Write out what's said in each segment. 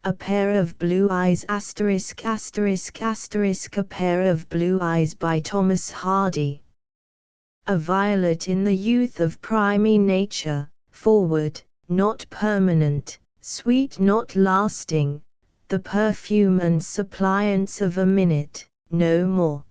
A Pair of Blue Eyes *******, A Pair of Blue Eyes by Thomas Hardy. A violet in the youth of primy nature, forward, not permanent, sweet not lasting, the perfume and suppliance of a minute, no more.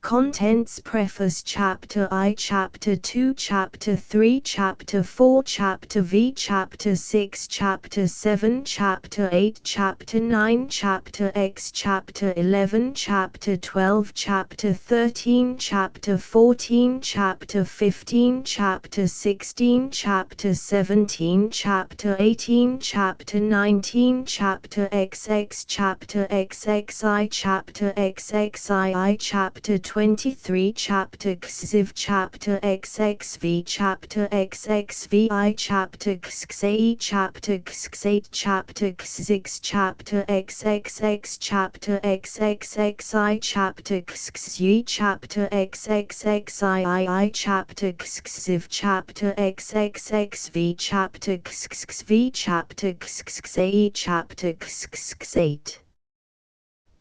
Contents Preface Chapter I Chapter 2 Chapter 3 Chapter 4 Chapter V Chapter 6 Chapter 7 Chapter 8 Chapter 9 Chapter X Chapter 11 Chapter 12 Chapter 13 Chapter 14 Chapter 15 Chapter 16 Chapter 17 Chapter 18 Chapter 19 Chapter XX Chapter XXI Chapter XXII Chapter 23 Chapter XIV Chapter XXV Chapter XXVI Chapter XXVIII Chapter XXVIII Chapter XXVI Chapter XXX Chapter XXXI Chapter XXI Chapter XXXII Chapter XXV Chapter XXXV Chapter XXV Chapter XXVIII Chapter XXVIII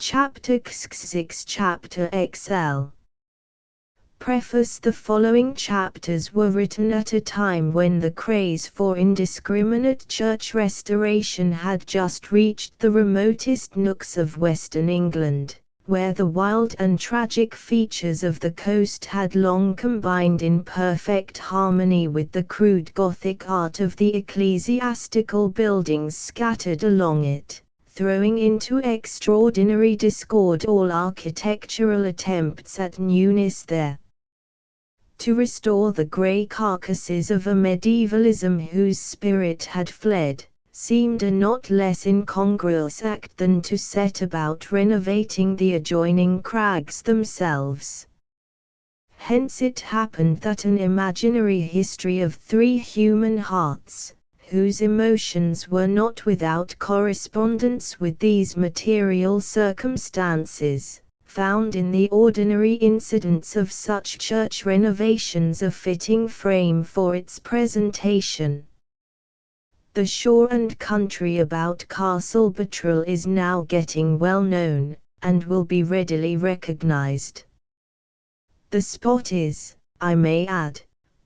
Chapter XXVI Chapter XL. Preface The following chapters were written at a time when the craze for indiscriminate church restoration had just reached the remotest nooks of Western England, where the wild and tragic features of the coast had long combined in perfect harmony with the crude Gothic art of the ecclesiastical buildings scattered along it, throwing into extraordinary discord all architectural attempts at newness there. To restore the grey carcasses of a medievalism whose spirit had fled, seemed a not less incongruous act than to set about renovating the adjoining crags themselves. Hence it happened that an imaginary history of three human hearts, whose emotions were not without correspondence with these material circumstances, found in the ordinary incidents of such church renovations a fitting frame for its presentation. The shore and country about Castle Bottrell is now getting well known, and will be readily recognized. The spot is, I may add,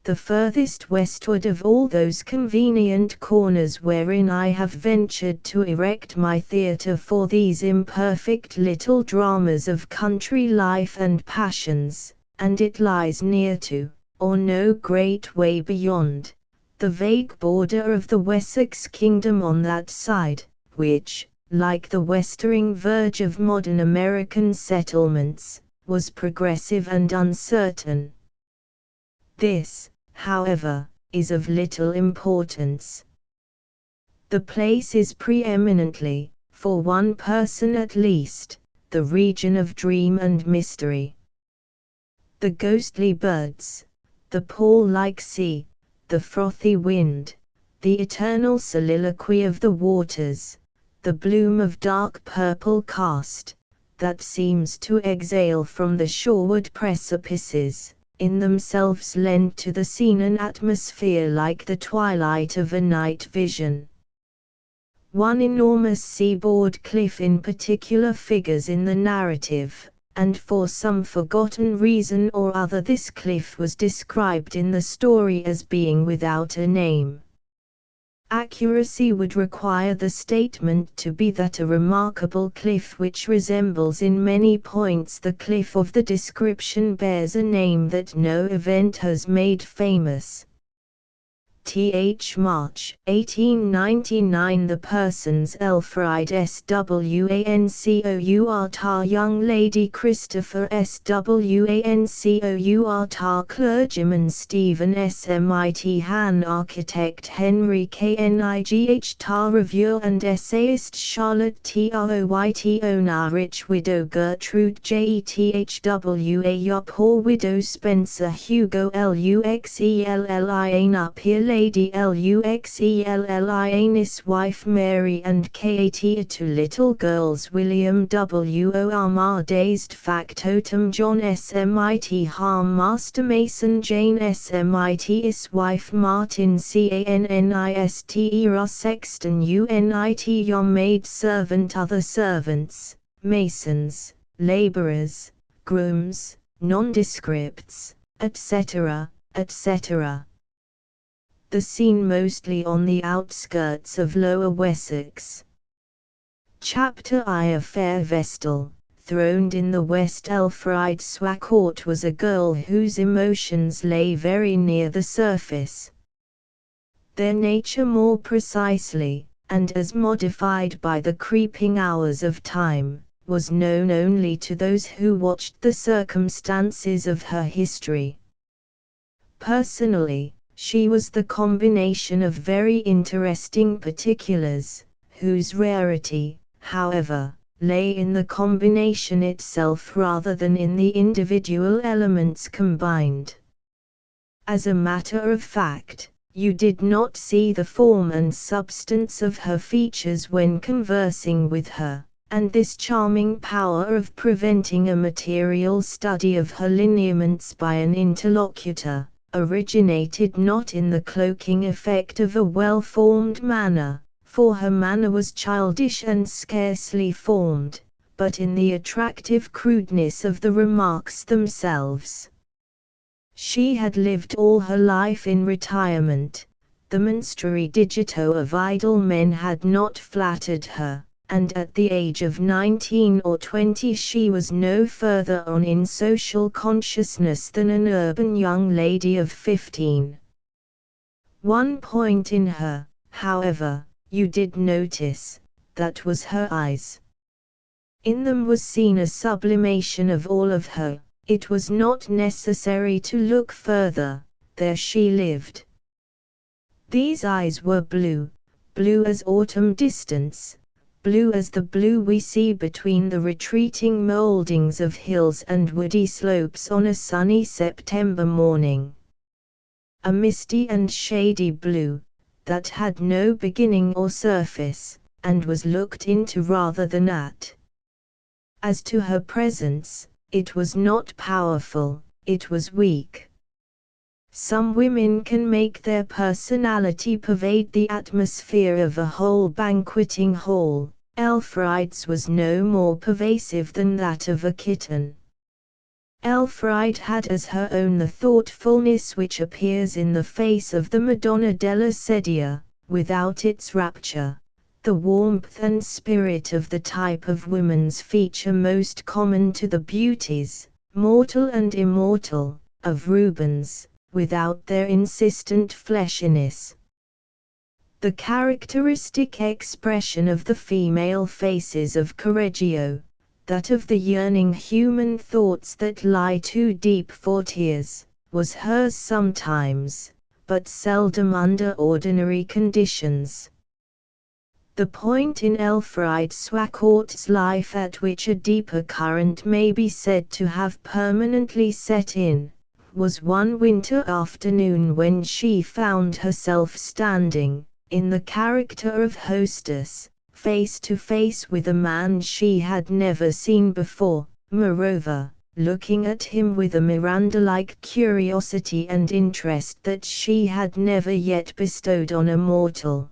the furthest westward of all those convenient corners wherein I have ventured to erect my theatre for these imperfect little dramas of country life and passions, and it lies near to, or no great way beyond, the vague border of the Wessex kingdom on that side, which, like the westering verge of modern American settlements, was progressive and uncertain. This, however, is of little importance. The place is preeminently, for one person at least, the region of dream and mystery. The ghostly birds, the pall-like sea, the frothy wind, the eternal soliloquy of the waters, the bloom of dark purple cast, that seems to exhale from the shoreward precipices, in themselves lend to the scene an atmosphere like the twilight of a night vision. One enormous seaboard cliff in particular figures in the narrative, and for some forgotten reason or other this cliff was described in the story as being without a name. Accuracy would require the statement to be that a remarkable cliff which resembles in many points the cliff of the description bears a name that no event has made famous. Th. March, 1899. The persons Elfried Swancourt tar young lady Christopher Swancourt tar clergyman Stephen Smit Han architect Henry Knigh tar reviewer and essayist Charlotte Troyt owner rich widow Gertrude Jethwa Yop poor widow Spencer Hugo Luxelli Peer Lady Luxellianis wife Mary and Katia, 2 little girls William W. O. Armar dazed factotum John Smit Harm Master Mason Jane Smit is wife Martin Cannist Ross Sexton Unit your maid servant other servants, masons, labourers, grooms, nondescripts, etc., etc. The scene mostly on the outskirts of Lower Wessex. Chapter I. A fair vestal, throned in the West Elfride Swacourt, was a girl whose emotions lay very near the surface. Their nature more precisely, and as modified by the creeping hours of time, was known only to those who watched the circumstances of her history. Personally, she was the combination of very interesting particulars, whose rarity, however, lay in the combination itself rather than in the individual elements combined. As a matter of fact, you did not see the form and substance of her features when conversing with her, and this charming power of preventing a material study of her lineaments by an interlocutor originated not in the cloaking effect of a well-formed manner, for her manner was childish and scarcely formed, but in the attractive crudeness of the remarks themselves. She had lived all her life in retirement. The menstruary digito of idle men had not flattered her, and at the age of 19 or 20 she was no further on in social consciousness than an urban young lady of 15. One point in her, however, you did notice, that was her eyes. In them was seen a sublimation of all of her. It was not necessary to look further, there she lived. These eyes were blue, blue as autumn distance, blue as the blue we see between the retreating mouldings of hills and woody slopes on a sunny September morning. A misty and shady blue, that had no beginning or surface, and was looked into rather than at. As to her presence, it was not powerful, it was weak. Some women can make their personality pervade the atmosphere of a whole banqueting hall. Elfride's was no more pervasive than that of a kitten. Elfride had as her own the thoughtfulness which appears in the face of the Madonna della Sedia, without its rapture, the warmth and spirit of the type of woman's feature most common to the beauties, mortal and immortal, of Rubens, without their insistent fleshiness. The characteristic expression of the female faces of Correggio, that of the yearning human thoughts that lie too deep for tears, was hers sometimes, but seldom under ordinary conditions. The point in Elfride Swacourt's life at which a deeper current may be said to have permanently set in, was one winter afternoon when she found herself standing, in the character of hostess, face to face with a man she had never seen before, moreover, looking at him with a Miranda-like curiosity and interest that she had never yet bestowed on a mortal.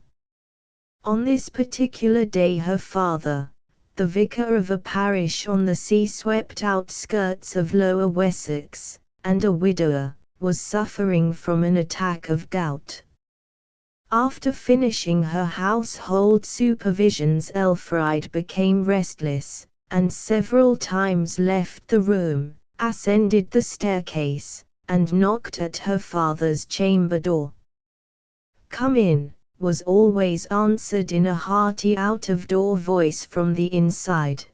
On this particular day her father, the vicar of a parish on the sea-swept outskirts of Lower Wessex, and a widower, was suffering from an attack of gout. After finishing her household supervisions, Elfride became restless, and several times left the room, ascended the staircase, and knocked at her father's chamber door. "Come in," was always answered in a hearty out-of-door voice from the inside.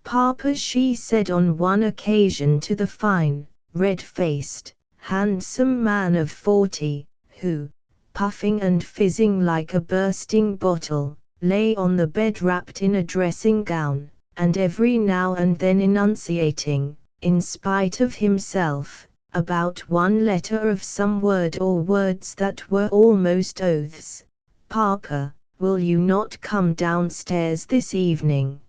"Papa," she said on one occasion to the fine, red-faced, handsome man of 40, who, puffing and fizzing like a bursting bottle, lay on the bed wrapped in a dressing-gown, and every now and then enunciating, in spite of himself, about one letter of some word or words that were almost oaths. "Papa, will you not come downstairs this evening?"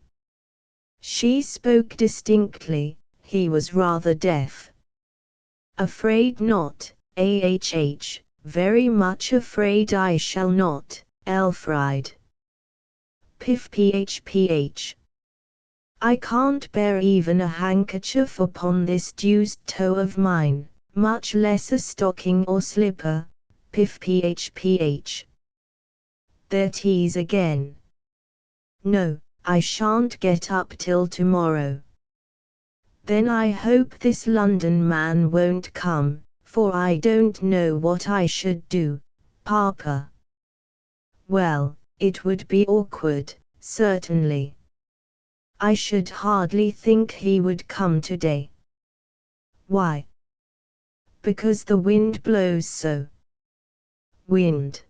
She spoke distinctly. He was rather deaf. "Afraid not, very much afraid I shall not, Elfriede. Ph. I can't bear even a handkerchief upon this deuced toe of mine, much less a stocking or slipper. Ph. There 'tis again. No, I shan't get up till tomorrow. Then I hope this London man won't come, for I don't know what I should do, Papa. Well, it would be awkward, certainly. I should hardly think he would come today. Why? Because the wind blows so. Wind.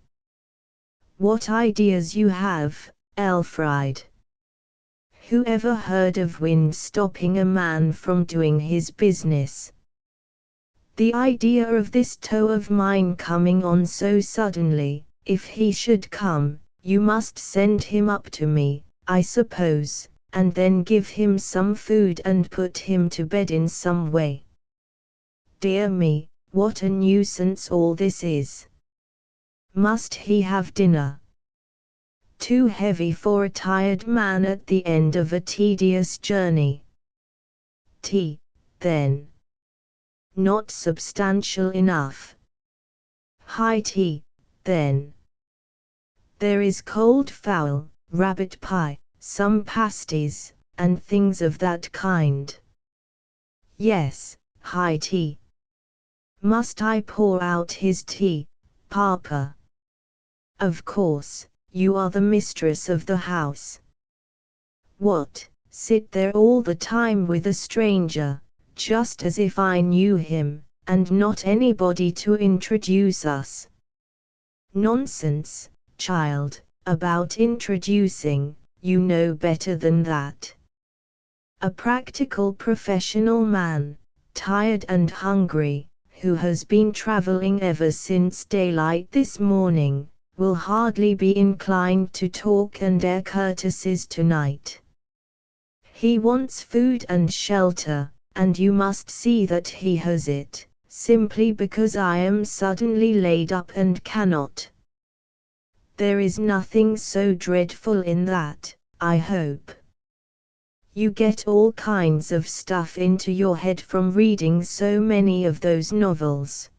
What ideas you have, Elfriede. Who ever heard of wind stopping a man from doing his business? The idea of this toe of mine coming on so suddenly. If he should come, you must send him up to me, I suppose, and then give him some food and put him to bed in some way. Dear me, what a nuisance all this is. Must he have dinner? Too heavy for a tired man at the end of a tedious journey. Tea, then. Not substantial enough. High tea, then. There is cold fowl, rabbit pie, some pasties, and things of that kind. Yes, high tea. Must I pour out his tea, Papa? Of course, you are the mistress of the house. What, sit there all the time with a stranger, just as if I knew him, and not anybody to introduce us? Nonsense, child, about introducing, you know better than that. A practical professional man, tired and hungry, who has been traveling ever since daylight this morning, will hardly be inclined to talk and air courtesies tonight. He wants food and shelter, and you must see that he has it, simply because I am suddenly laid up and cannot. There is nothing so dreadful in that, I hope. You get all kinds of stuff into your head from reading so many of those novels.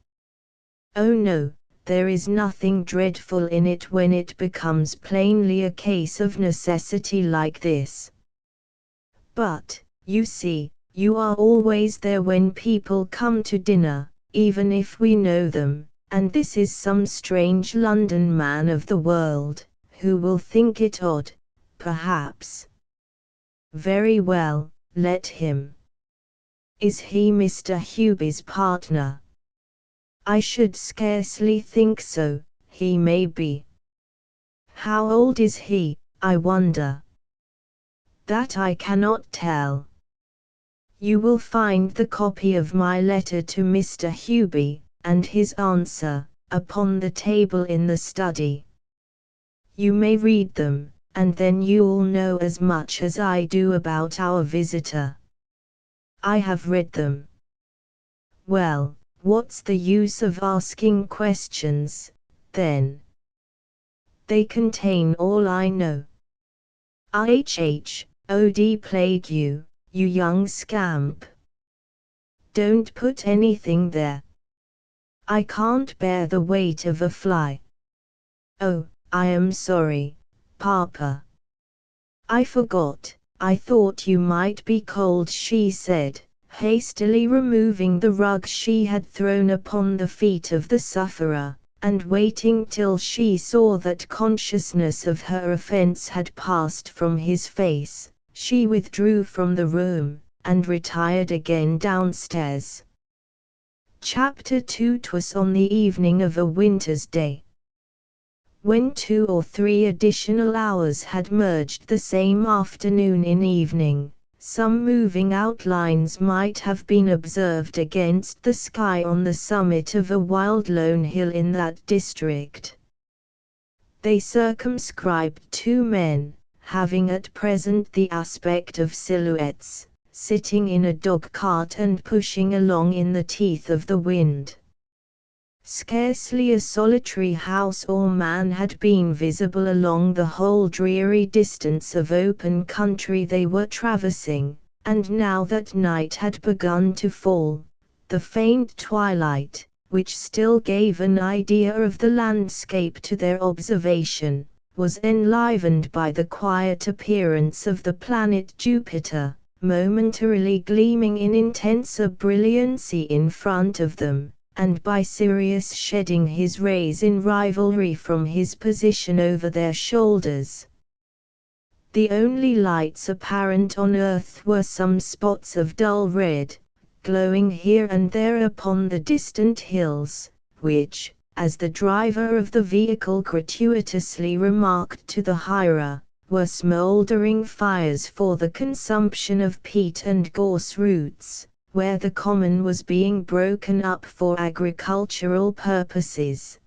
Oh no, there is nothing dreadful in it when it becomes plainly a case of necessity like this. But, you see, you are always there when people come to dinner, even if we know them, and this is some strange London man of the world, who will think it odd, perhaps. Very well, let him. Is he Mr. Hubie's partner? I should scarcely think so, he may be. How old is he, I wonder? That I cannot tell. You will find the copy of my letter to Mr. Hubie, and his answer, upon the table in the study. You may read them, and then you'll know as much as I do about our visitor. I have read them. Well, what's the use of asking questions, then? They contain all I know. IHHOD plague you, you young scamp. Don't put anything there. I can't bear the weight of a fly. Oh, I am sorry, Papa. I forgot, I thought you might be cold, she said, hastily removing the rug she had thrown upon the feet of the sufferer, and waiting till she saw that consciousness of her offense had passed from his face, she withdrew from the room, and retired again downstairs. Chapter 2. 'Twas on the evening of a winter's day, when 2 or 3 additional hours had merged the same afternoon in evening, Some moving outlines might have been observed against the sky on the summit of a wild lone hill in that district. They circumscribed 2 men, having at present the aspect of silhouettes, sitting in a dog-cart and pushing along in the teeth of the wind. Scarcely a solitary house or man had been visible along the whole dreary distance of open country they were traversing, and now that night had begun to fall, the faint twilight, which still gave an idea of the landscape to their observation, was enlivened by the quiet appearance of the planet Jupiter, momentarily gleaming in intenser brilliancy in front of them, and by Sirius shedding his rays in rivalry from his position over their shoulders. The only lights apparent on Earth were some spots of dull red, glowing here and there upon the distant hills, which, as the driver of the vehicle gratuitously remarked to the hirer, were smouldering fires for the consumption of peat and gorse roots, where the common was being broken up for agricultural purposes.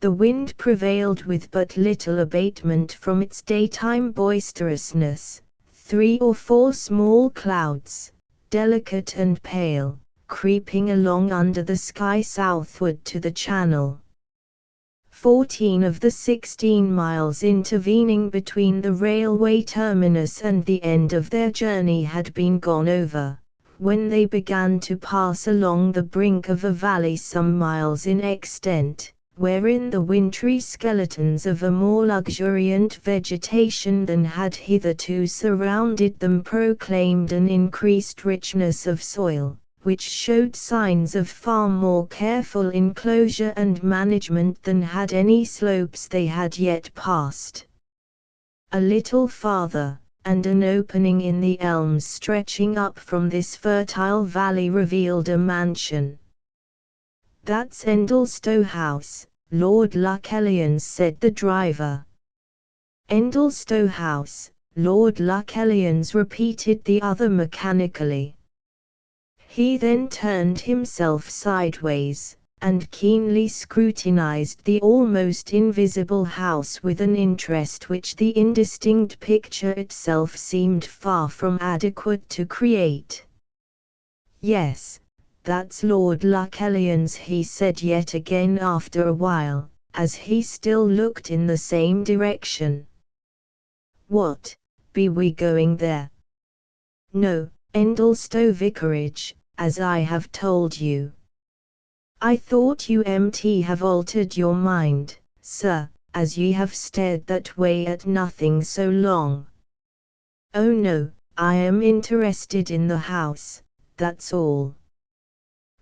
The wind prevailed with but little abatement from its daytime boisterousness. 3 or 4 small clouds, delicate and pale, creeping along under the sky southward to the Channel. 14 of the 16 miles intervening between the railway terminus and the end of their journey had been gone over, when they began to pass along the brink of a valley some miles in extent, wherein the wintry skeletons of a more luxuriant vegetation than had hitherto surrounded them proclaimed an increased richness of soil, which showed signs of far more careful enclosure and management than had any slopes they had yet passed. A little farther, and an opening in the elms stretching up from this fertile valley revealed a mansion. "That's Endlestowe House, Lord Luckelians," said the driver. "Endlestowe House," Lord Luckelians repeated the other mechanically. He then turned himself sideways, and keenly scrutinized the almost invisible house with an interest which the indistinct picture itself seemed far from adequate to create. "Yes, that's Lord Luckelians," he said yet again after a while, as he still looked in the same direction. "What, be we going there?" "No, Endlestowe Vicarage, as I have told you." "I thought you have altered your mind, sir, as ye have stared that way at nothing so long." "Oh no, I am interested in the house, that's all."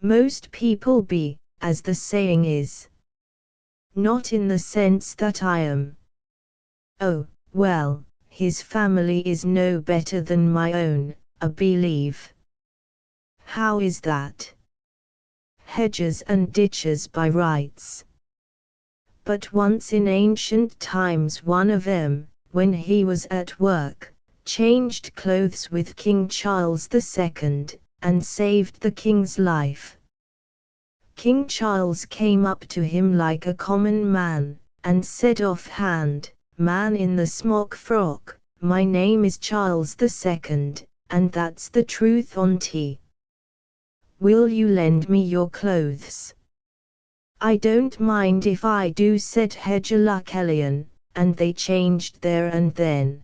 "Most people be, as the saying is." "Not in the sense that I am." "Oh, well, his family is no better than my own, I believe." "How is that?" "Hedges and ditches by rights." "But once in ancient times one of 'em, when he was at work, changed clothes with King Charles II, and saved the king's life. King Charles came up to him like a common man, and said offhand, 'Man in the smock frock, my name is Charles II, and that's the truth on't. Will you lend me your clothes?' 'I don't mind if I do,' said Hedger Luckelian, and they changed there and then.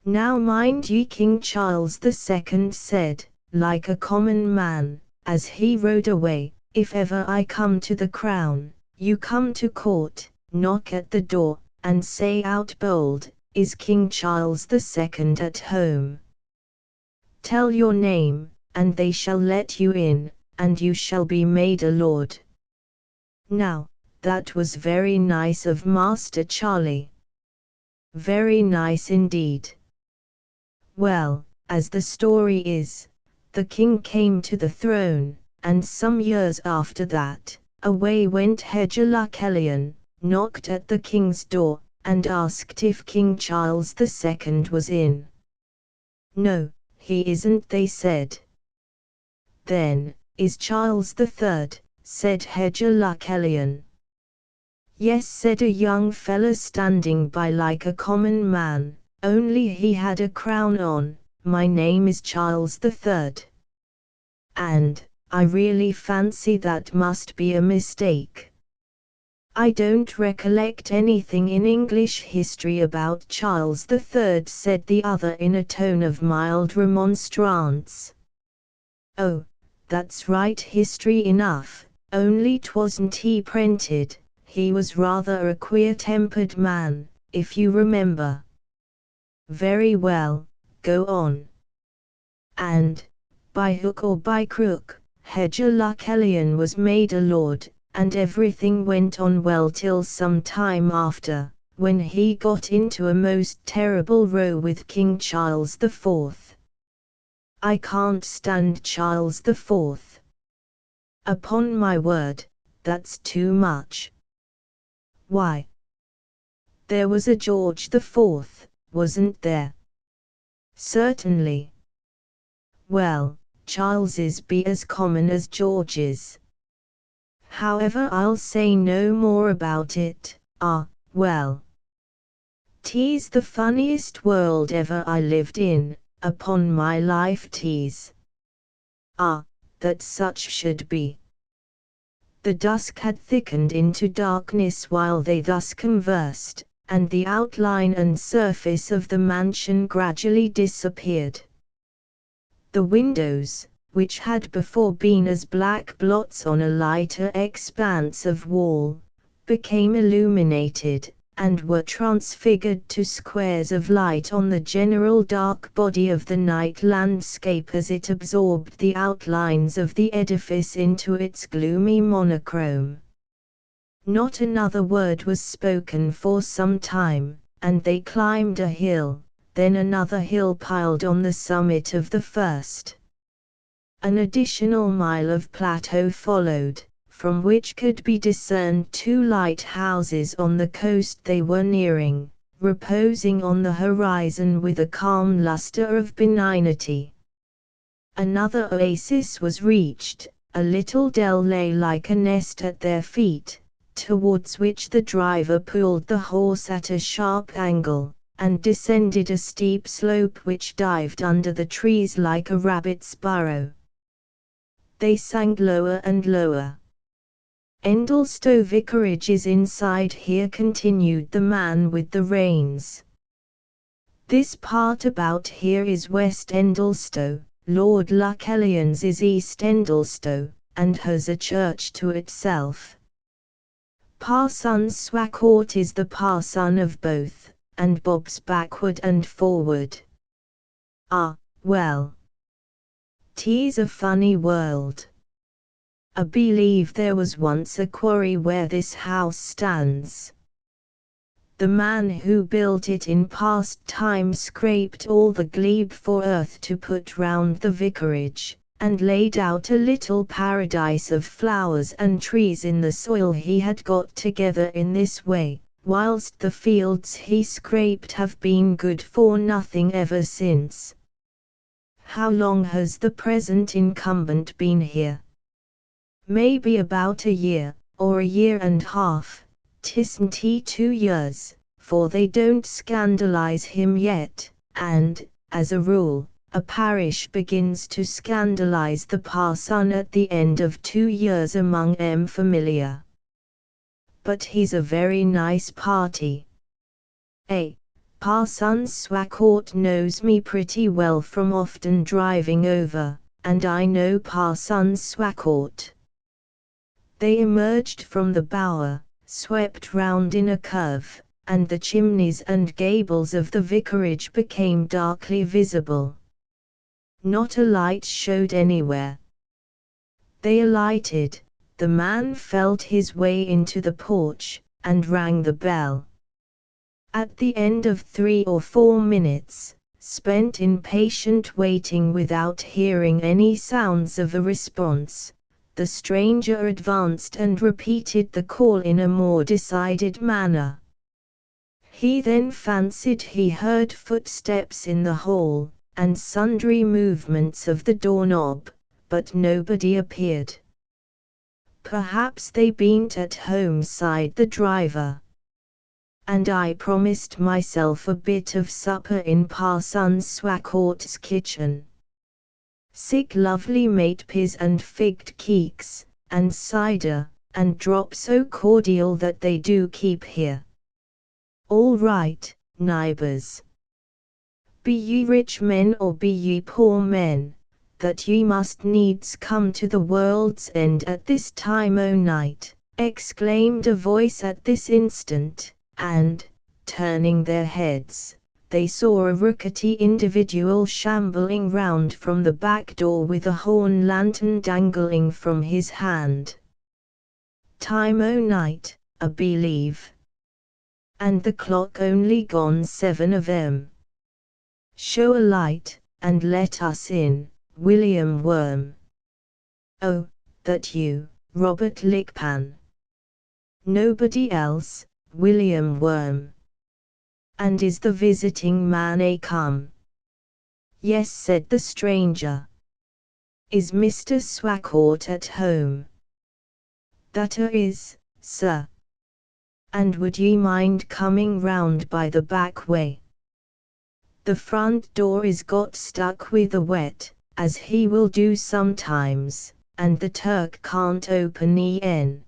Now mind ye, King Charles II said, like a common man, as he rode away, 'If ever I come to the crown, you come to court, knock at the door, and say out bold, "Is King Charles II at home?" Tell your name, and they shall let you in, and you shall be made a lord.' Now, that was very nice of Master Charlie. Very nice indeed. Well, as the story is, the king came to the throne, and some years after that, away went Hedger Luckelian, knocked at the king's door, and asked if King Charles II was in. No, he isn't, they said. Then, is Charles III, said Hedger Lucullian. Yes, said a young fella standing by like a common man, only he had a crown on. My name is Charles III. And, I really fancy that must be a mistake. I don't recollect anything in English history about Charles III, said the other in a tone of mild remonstrance. Oh, that's right, history enough, only 'twasn't he printed. He was rather a queer-tempered man, if you remember. Very well, go on. And, by hook or by crook, Hedger Lucullian was made a lord, and everything went on well till some time after, when he got into a most terrible row with King Charles IV. I can't stand Charles IV. Upon my word, that's too much. Why? There was a George IV, wasn't there? Certainly. Well, Charles's be as common as George's. However, I'll say no more about it. Well. 'Tis the funniest world ever I lived in, upon my life 'tis. That such should be. The dusk had thickened into darkness while they thus conversed, and the outline and surface of the mansion gradually disappeared. The windows, which had before been as black blots on a lighter expanse of wall, became illuminated, and were transfigured to squares of light on the general dark body of the night landscape as it absorbed the outlines of the edifice into its gloomy monochrome. Not another word was spoken for some time, and they climbed a hill, then another hill piled on the summit of the first. An additional mile of plateau followed, from which could be discerned two lighthouses on the coast they were nearing, reposing on the horizon with a calm luster of benignity. Another oasis was reached, a little dell lay like a nest at their feet, towards which the driver pulled the horse at a sharp angle, and descended a steep slope which dived under the trees like a rabbit's burrow. They sank lower and lower. Endlestow Vicarage is inside here, continued the man with the reins. This part about here is West Endlestow, Lord Lucullian's is East Endlestow, and has a church to itself. Parson Swacourt is the parson of both, and bobs backward and forward. Well. 'Tis a funny world. I believe there was once a quarry where this house stands. The man who built it in past time scraped all the glebe for earth to put round the vicarage, and laid out a little paradise of flowers and trees in the soil he had got together in this way, whilst the fields he scraped have been good for nothing ever since. How long has the present incumbent been here? Maybe about a year, or a year and half. 'Tisn't he 2 years, for they don't scandalize him yet, and, as a rule, a parish begins to scandalize the parson at the end of 2 years among familiar. But he's a very nice party. Parson Swacourt knows me pretty well from often driving over, and I know Parson Swacourt. They emerged from the bower, swept round in a curve, and the chimneys and gables of the vicarage became darkly visible. Not a light showed anywhere. They alighted, the man felt his way into the porch, and rang the bell. At the end of 3 or 4 minutes, spent in patient waiting without hearing any sounds of a response, the stranger advanced and repeated the call in a more decided manner. He then fancied he heard footsteps in the hall, and sundry movements of the doorknob, but nobody appeared. "Perhaps they bean't at home," sighed the driver. "And I promised myself a bit of supper in Parson Swacourt's kitchen. Sick lovely mate pies and figged keeks, and cider, and drop so cordial that they do keep here." "All right, neighbours. Be ye rich men or be ye poor men, that ye must needs come to the world's end at this time o' night," exclaimed a voice at this instant, and, turning their heads, they saw a rickety individual shambling round from the back door with a horn lantern dangling from his hand. "Time o' night, I believe. And the clock only gone 7 of 'em. Show a light, and let us in, William Worm." "Oh, that you, Robert Lickpan?" "Nobody else, William Worm." "And is the visiting man a come?" "Yes," said the stranger. "Is Mr. Swacourt at home?" "That is, sir." "And would ye mind coming round by the back way? The front door is got stuck with the wet, as he will do sometimes, and the Turk can't open en.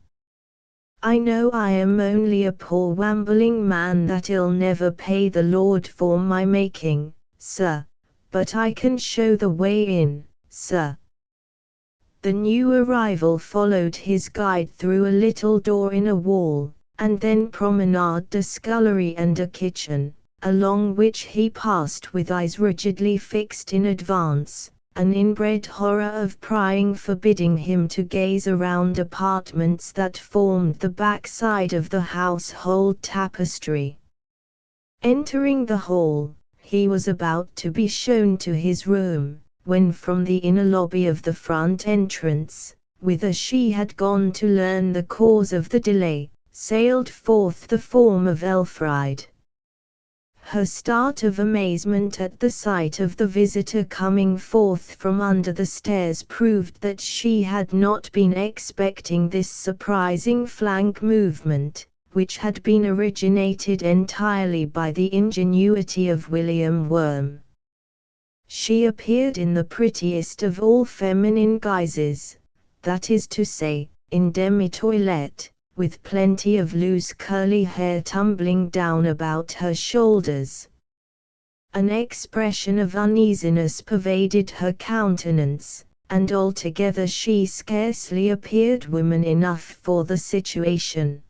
I know I am only a poor wambling man that'll never pay the Lord for my making, sir, but I can show the way in, sir." The new arrival followed his guide through a little door in a wall, and then promenaded a scullery and a kitchen, along which he passed with eyes rigidly fixed in advance, an inbred horror of prying forbidding him to gaze around apartments that formed the back side of the household tapestry. Entering the hall, he was about to be shown to his room, when from the inner lobby of the front entrance, whither she had gone to learn the cause of the delay, sailed forth the form of Elfride. Her start of amazement at the sight of the visitor coming forth from under the stairs proved that she had not been expecting this surprising flank movement, which had been originated entirely by the ingenuity of William Worm. She appeared in the prettiest of all feminine guises, that is to say, in demi-toilette, with plenty of loose curly hair tumbling down about her shoulders. An expression of uneasiness pervaded her countenance, and altogether she scarcely appeared woman enough for the situation.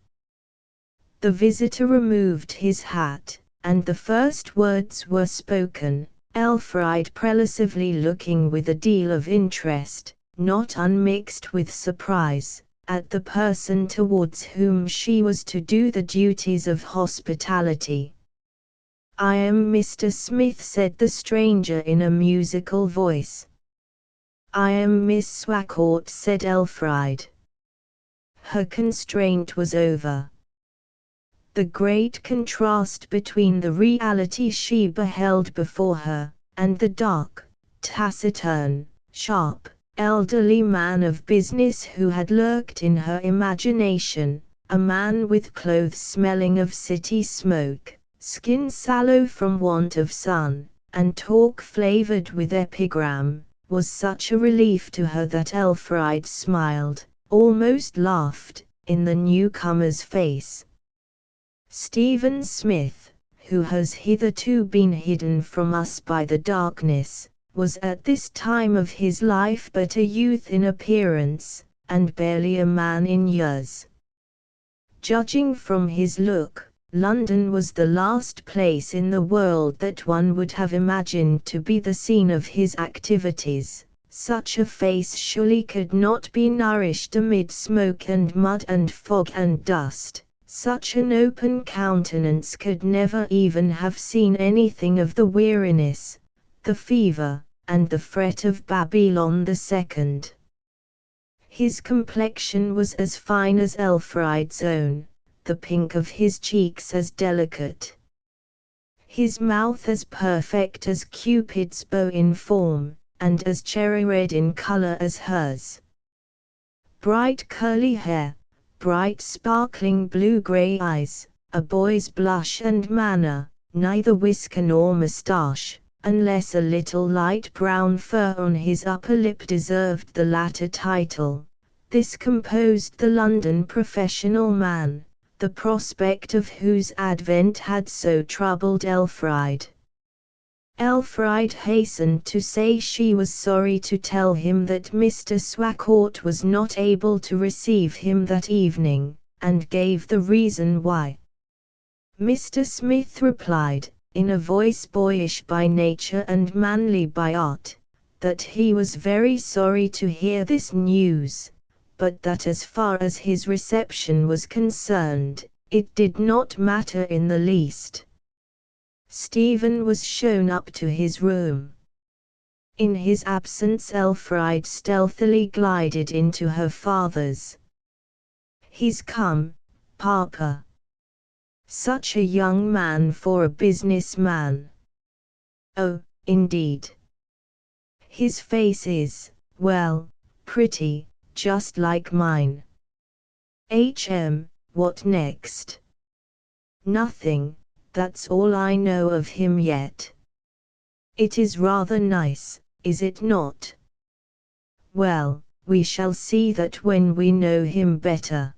The visitor removed his hat, and the first words were spoken, Elfride prelusively looking with a deal of interest, not unmixed with surprise, at the person towards whom she was to do the duties of hospitality. "I am Mr. Smith," said the stranger in a musical voice. "I am Miss Swacourt," said Elfride. Her constraint was over. The great contrast between the reality she beheld before her, and the dark, taciturn, sharp, elderly man of business who had lurked in her imagination, a man with clothes smelling of city smoke, skin sallow from want of sun, and talk flavored with epigram, was such a relief to her that Elfride smiled, almost laughed, in the newcomer's face. Stephen Smith, who has hitherto been hidden from us by the darkness, was at this time of his life but a youth in appearance, and barely a man in years. Judging from his look, London was the last place in the world that one would have imagined to be the scene of his activities. Such a face surely could not be nourished amid smoke and mud and fog and dust. Such an open countenance could never even have seen anything of the weariness, the fever, and the fret of Babylon II. His complexion was as fine as Elfride's own, the pink of his cheeks as delicate. his mouth as perfect as Cupid's bow in form, and as cherry red in color as hers. Bright curly hair, bright sparkling blue-gray eyes, a boy's blush and manner, neither whisker nor moustache, unless a little light brown fur on his upper lip deserved the latter title. This composed the London professional man, the prospect of whose advent had so troubled Elfride. Elfride hastened to say she was sorry to tell him that Mr. Swacourt was not able to receive him that evening, and gave the reason why. Mr. Smith replied, in a voice boyish by nature and manly by art, that he was very sorry to hear this news, but that as far as his reception was concerned, it did not matter in the least. Stephen was shown up to his room. In his absence Elfride stealthily glided into her father's. "He's come, Papa." "Such a young man for a business man." "Oh, indeed." "His face is, well, pretty, just like mine." What next?" "Nothing, that's all I know of him yet." "It is rather nice, is it not?" "Well, we shall see that when we know him better.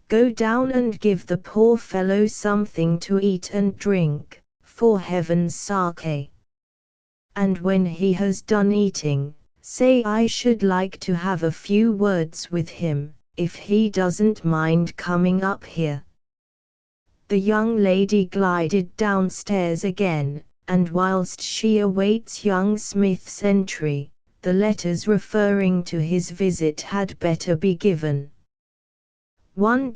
Go down and give the poor fellow something to eat and drink, for heaven's sake. And when he has done eating, say I should like to have a few words with him, if he doesn't mind coming up here." The young lady glided downstairs again, and whilst she awaits young Smith's entry, the letters referring to his visit had better be given. 1.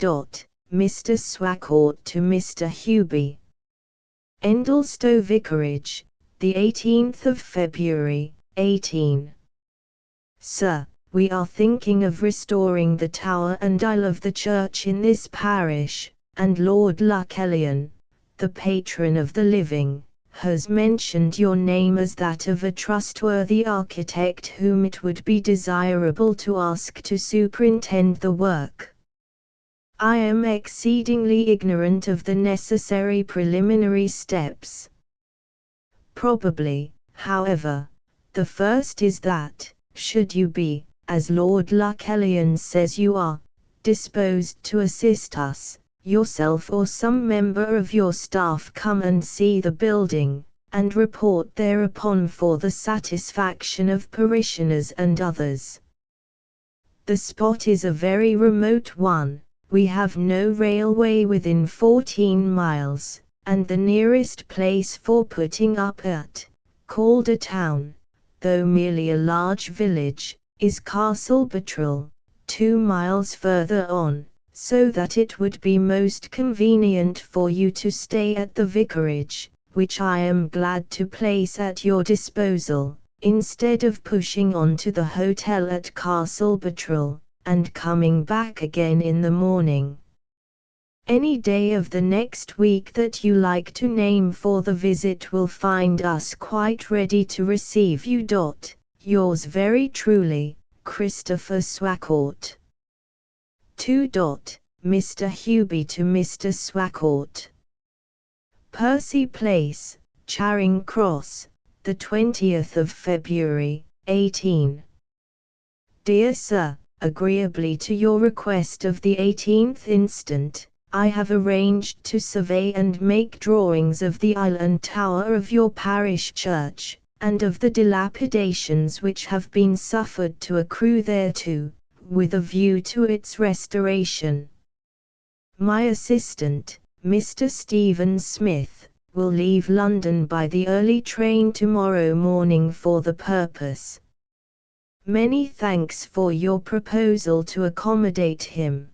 Mr. Swacourt to Mr. Huby. Endlestowe Vicarage, the 18th of February, 18. Sir, we are thinking of restoring the tower and aisle of the church in this parish, and Lord Lucullian, the patron of the living, has mentioned your name as that of a trustworthy architect whom it would be desirable to ask to superintend the work. I am exceedingly ignorant of the necessary preliminary steps. Probably, however, the first is that, should you be, as Lord Lucullian says you are, disposed to assist us, yourself or some member of your staff come and see the building, and report thereupon for the satisfaction of parishioners and others. The spot is a very remote one. We have no railway within 14 miles, and the nearest place for putting up at, called a town, though merely a large village, is Castle Buttrell, 2 miles further on, so that it would be most convenient for you to stay at the vicarage, which I am glad to place at your disposal, instead of pushing on to the hotel at Castle Buttrell, and coming back again in the morning. Any day of the next week that you like to name for the visit will find us quite ready to receive you. Yours very truly, Christopher Swacourt. 2. Mr. Huby to Mr. Swacourt. Percy Place, Charing Cross, the 20th of February, 18. Dear Sir, agreeably to your request of the 18th instant, I have arranged to survey and make drawings of the aisle and tower of your parish church, and of the dilapidations which have been suffered to accrue thereto, with a view to its restoration. My assistant, Mr. Stephen Smith, will leave London by the early train tomorrow morning for the purpose. Many thanks for your proposal to accommodate him.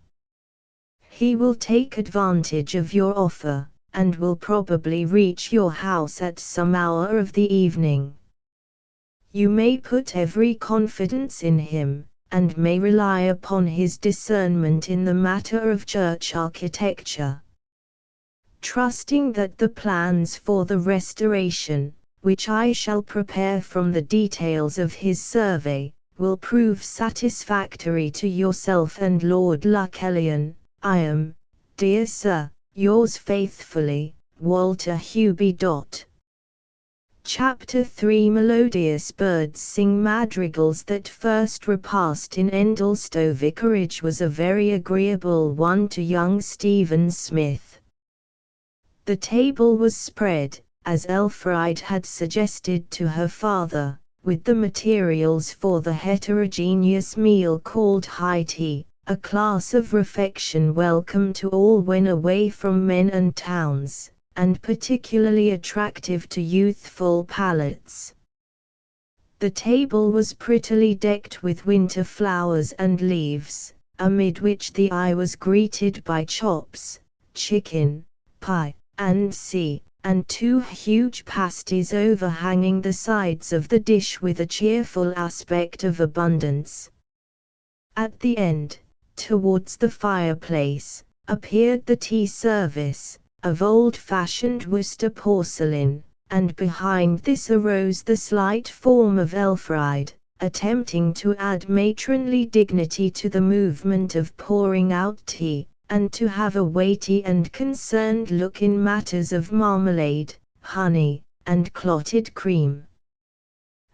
He will take advantage of your offer, and will probably reach your house at some hour of the evening. You may put every confidence in him, and may rely upon his discernment in the matter of church architecture. trusting that the plans for the restoration, which I shall prepare from the details of his survey, will prove satisfactory to yourself and Lord Lucullian. I am, dear sir, yours faithfully, Walter Huby. Chapter 3 Melodious birds sing madrigals. That first repast in Endlestowe Vicarage was a very agreeable one to young Stephen Smith. The table was spread, as Elfride had suggested to her father, with the materials for the heterogeneous meal called high tea, a class of refection welcome to all when away from men and towns, and particularly attractive to youthful palates. The table was prettily decked with winter flowers and leaves, amid which the eye was greeted by chops, chicken, pie, and 2 huge pasties overhanging the sides of the dish with a cheerful aspect of abundance. At the end, towards the fireplace, appeared the tea service, of old-fashioned Worcester porcelain, and behind this arose the slight form of Elfride, attempting to add matronly dignity to the movement of pouring out tea, and to have a weighty and concerned look in matters of marmalade, honey, and clotted cream.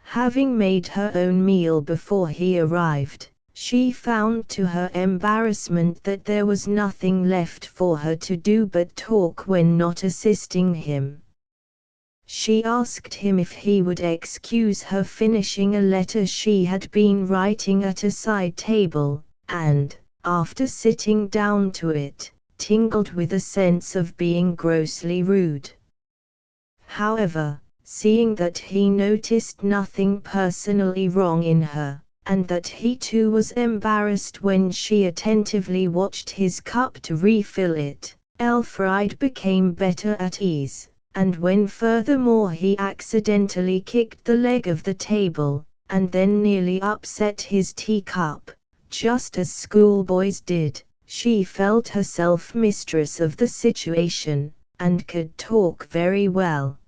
Having made her own meal before he arrived, she found to her embarrassment that there was nothing left for her to do but talk when not assisting him. She asked him if he would excuse her finishing a letter she had been writing at a side table, and, after sitting down to it, tingled with a sense of being grossly rude. However, seeing that he noticed nothing personally wrong in her, and that he too was embarrassed when she attentively watched his cup to refill it, Elfride became better at ease, and when furthermore he accidentally kicked the leg of the table, and then nearly upset his teacup, just as schoolboys did, she felt herself mistress of the situation, and could talk very well.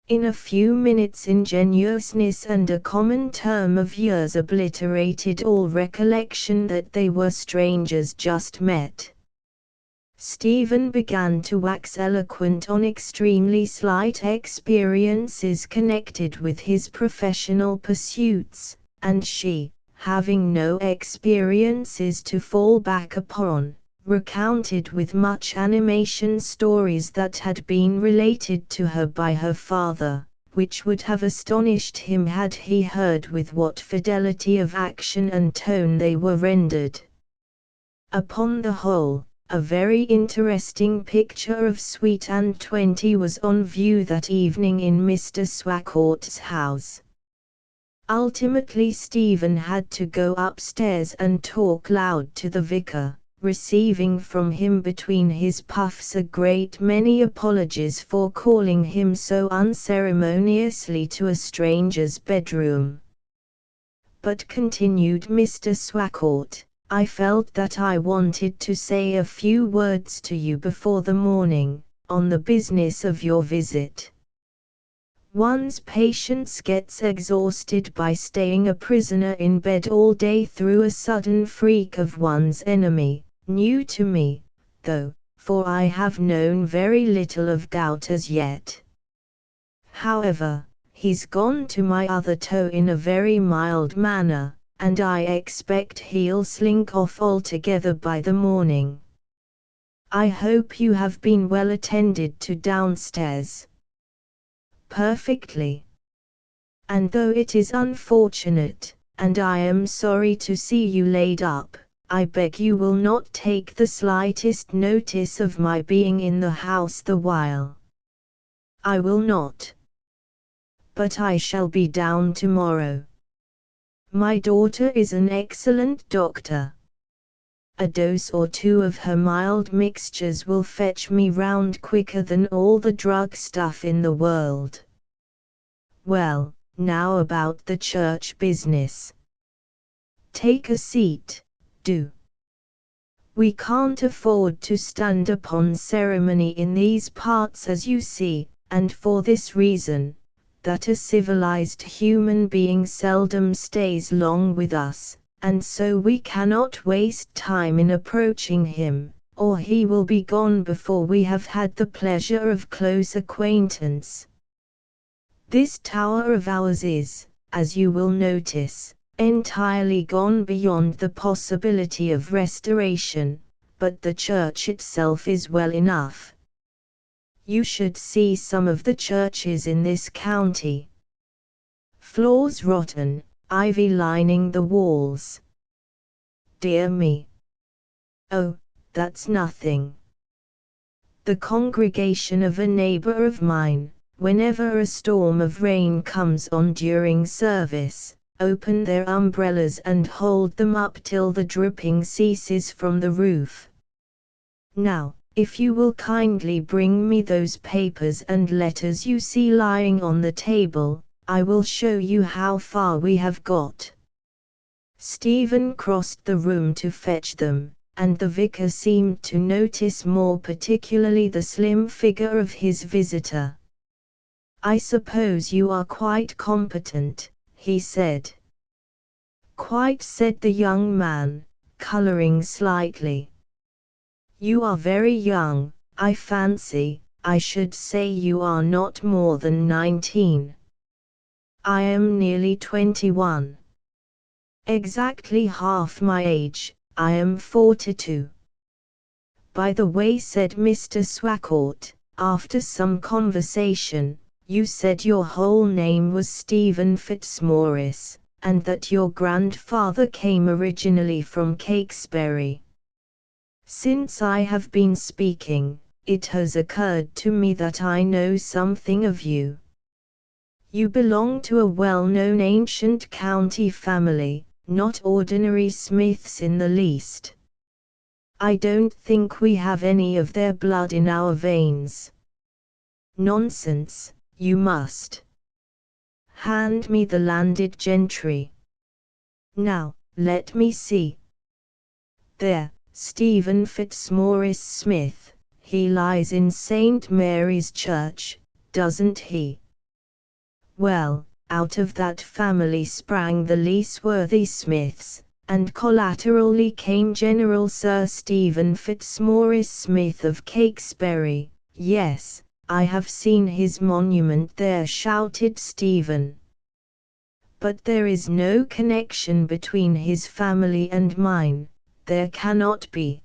In a few minutes ingenuousness and a common term of years obliterated all recollection that they were strangers just met. Stephen began to wax eloquent on extremely slight experiences connected with his professional pursuits, and she, having no experiences to fall back upon, recounted with much animation stories that had been related to her by her father, which would have astonished him had he heard with what fidelity of action and tone they were rendered. Upon the whole, a very interesting picture of Sweet and Twenty was on view that evening in Mr. Swacourt's house. Ultimately Stephen had to go upstairs and talk loud to the vicar, receiving from him between his puffs a great many apologies for calling him so unceremoniously to a stranger's bedroom. But, continued Mr. Swacourt, I felt that I wanted to say a few words to you before the morning, on the business of your visit. One's patience gets exhausted by staying a prisoner in bed all day through a sudden freak of one's enemy, new to me, though, for I have known very little of gout as yet. However, he's gone to my other toe in a very mild manner, and I expect he'll slink off altogether by the morning. I hope you have been well attended to downstairs. Perfectly. And though it is unfortunate, and I am sorry to see you laid up, I beg you will not take the slightest notice of my being in the house the while. I will not. But I shall be down tomorrow. My daughter is an excellent doctor. A dose or two of her mild mixtures will fetch me round quicker than all the drug stuff in the world. Well, now about the church business. Take a seat, do. We can't afford to stand upon ceremony in these parts, as you see, and for this reason, that a civilized human being seldom stays long with us, and so we cannot waste time in approaching him, or he will be gone before we have had the pleasure of close acquaintance. This tower of ours is, as you will notice, entirely gone beyond the possibility of restoration, but the church itself is well enough. You should see some of the churches in this county. Floors rotten, ivy lining the walls. Dear me! Oh, that's nothing. The congregation of a neighbor of mine, whenever a storm of rain comes on during service, open their umbrellas and hold them up till the dripping ceases from the roof. Now, if you will kindly bring me those papers and letters you see lying on the table, I will show you how far we have got. Stephen crossed the room to fetch them, and the vicar seemed to notice more particularly the slim figure of his visitor. "I suppose you are quite competent," he said. "Quite," said the young man, coloring slightly. "You are very young, I fancy. I should say you are not more than 19. I am nearly 21. Exactly half my age. I am 42. By the way," said Mr. Swacourt, after some conversation, "you said your whole name was Stephen Fitzmaurice, and that your grandfather came originally from Cakesbury. Since I have been speaking, it has occurred to me that I know something of you. You belong to a well-known ancient county family, not ordinary Smiths in the least. I don't think we have any of their blood in our veins." "Nonsense, you must. Hand me the landed gentry. Now, let me see. There, Stephen Fitzmaurice Smith, he lies in St. Mary's Church, doesn't he? Well, out of that family sprang the Leaseworthy Smiths, and collaterally came General Sir Stephen Fitzmaurice Smith of Cakesbury." "Yes, I have seen his monument there," shouted Stephen. "But there is no connection between his family and mine. There cannot be."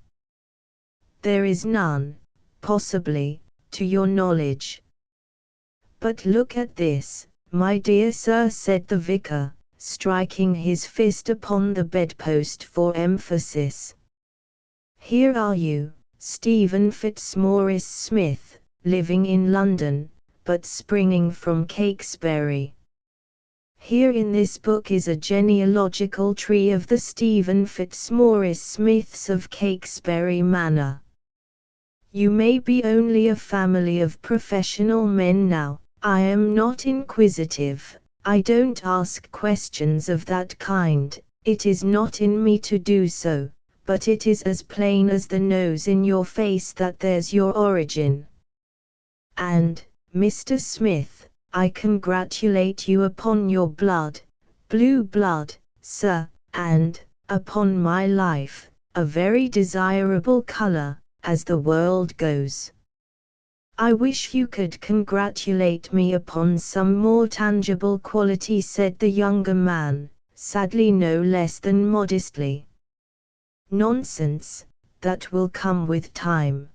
"There is none, possibly, to your knowledge. But look at this, my dear sir," said the vicar, striking his fist upon the bedpost for emphasis. "Here are you, Stephen Fitzmaurice Smith, living in London, but springing from Cakesbury. Here in this book is a genealogical tree of the Stephen Fitzmaurice Smiths of Cakesbury Manor. You may be only a family of professional men now. I am not inquisitive, I don't ask questions of that kind, it is not in me to do so, but it is as plain as the nose in your face that there's your origin. And, Mr. Smith, I congratulate you upon your blue blood, sir, and, upon my life, a very desirable color, as the world goes. I wish you could congratulate me upon some more tangible quality," said the younger man, sadly no less than modestly. "Nonsense, that will come with time.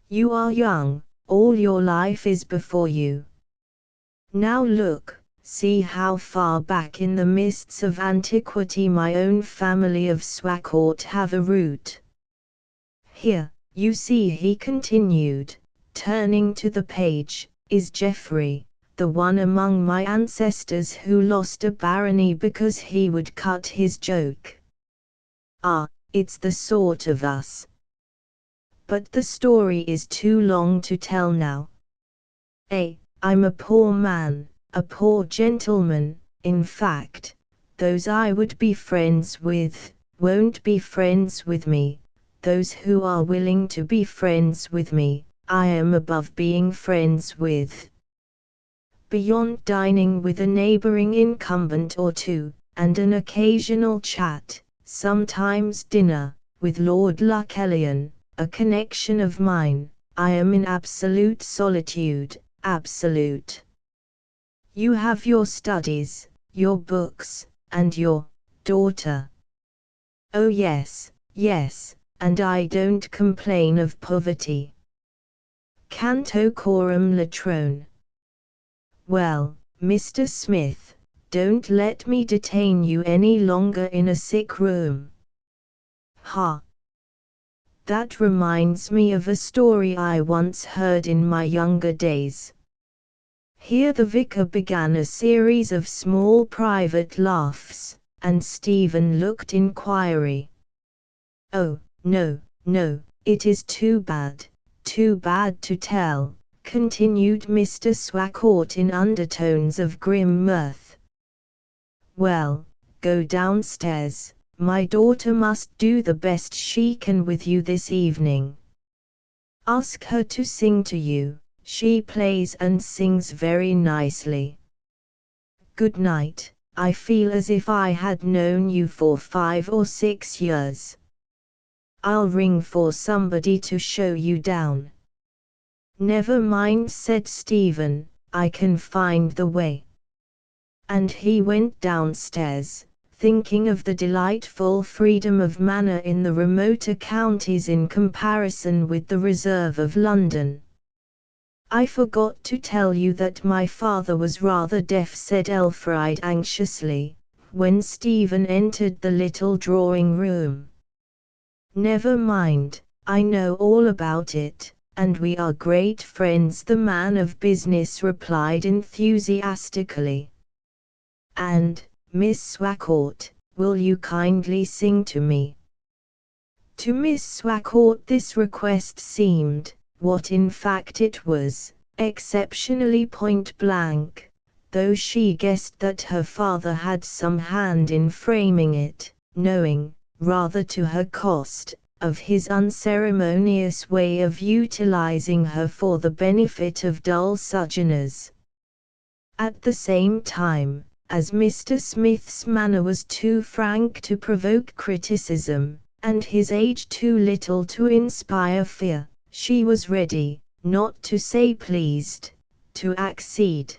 You are young, all your life is before you. Now look, see how far back in the mists of antiquity my own family of Swacourt have a root. Here, you see," he continued, turning to the page, "is Geoffrey, the one among my ancestors who lost a barony because he would cut his joke. Ah, it's the sort of us. But the story is too long to tell now. I'm a poor man, a poor gentleman, in fact, those I would be friends with, won't be friends with me, those who are willing to be friends with me, I am above being friends with. Beyond dining with a neighboring incumbent or two, and an occasional chat, sometimes dinner, with Lord Lucullian, a connection of mine, I am in absolute solitude, absolute. You have your studies, your books, and your daughter. Oh yes, yes, and I don't complain of poverty. Canto coram latrone. Well, Mr. Smith, don't let me detain you any longer in a sick room. Ha! That reminds me of a story I once heard in my younger days. Here the vicar began a series of small private laughs, and Stephen looked inquiry. Oh, no, no, it is too bad to tell, continued Mr. Swacourt in undertones of grim mirth. Well, go downstairs, my daughter must do the best she can with you this evening. Ask her to sing to you. She plays and sings very nicely. Good night, I feel as if I had known you for 5 or 6 years. I'll ring for somebody to show you down. Never mind, said Stephen, I can find the way. And he went downstairs, thinking of the delightful freedom of manner in the remoter counties in comparison with the reserve of London. I forgot to tell you that my father was rather deaf, said Elfride anxiously, when Stephen entered the little drawing room. Never mind, I know all about it, and we are great friends, the man of business replied enthusiastically. And, Miss Swacourt, will you kindly sing to me? To Miss Swacourt this request seemed, what in fact it was, exceptionally point-blank, though she guessed that her father had some hand in framing it, knowing, rather to her cost, of his unceremonious way of utilizing her for the benefit of dull sojourners. At the same time, as Mr. Smith's manner was too frank to provoke criticism, and his age too little to inspire fear, she was ready, not to say pleased, to accede.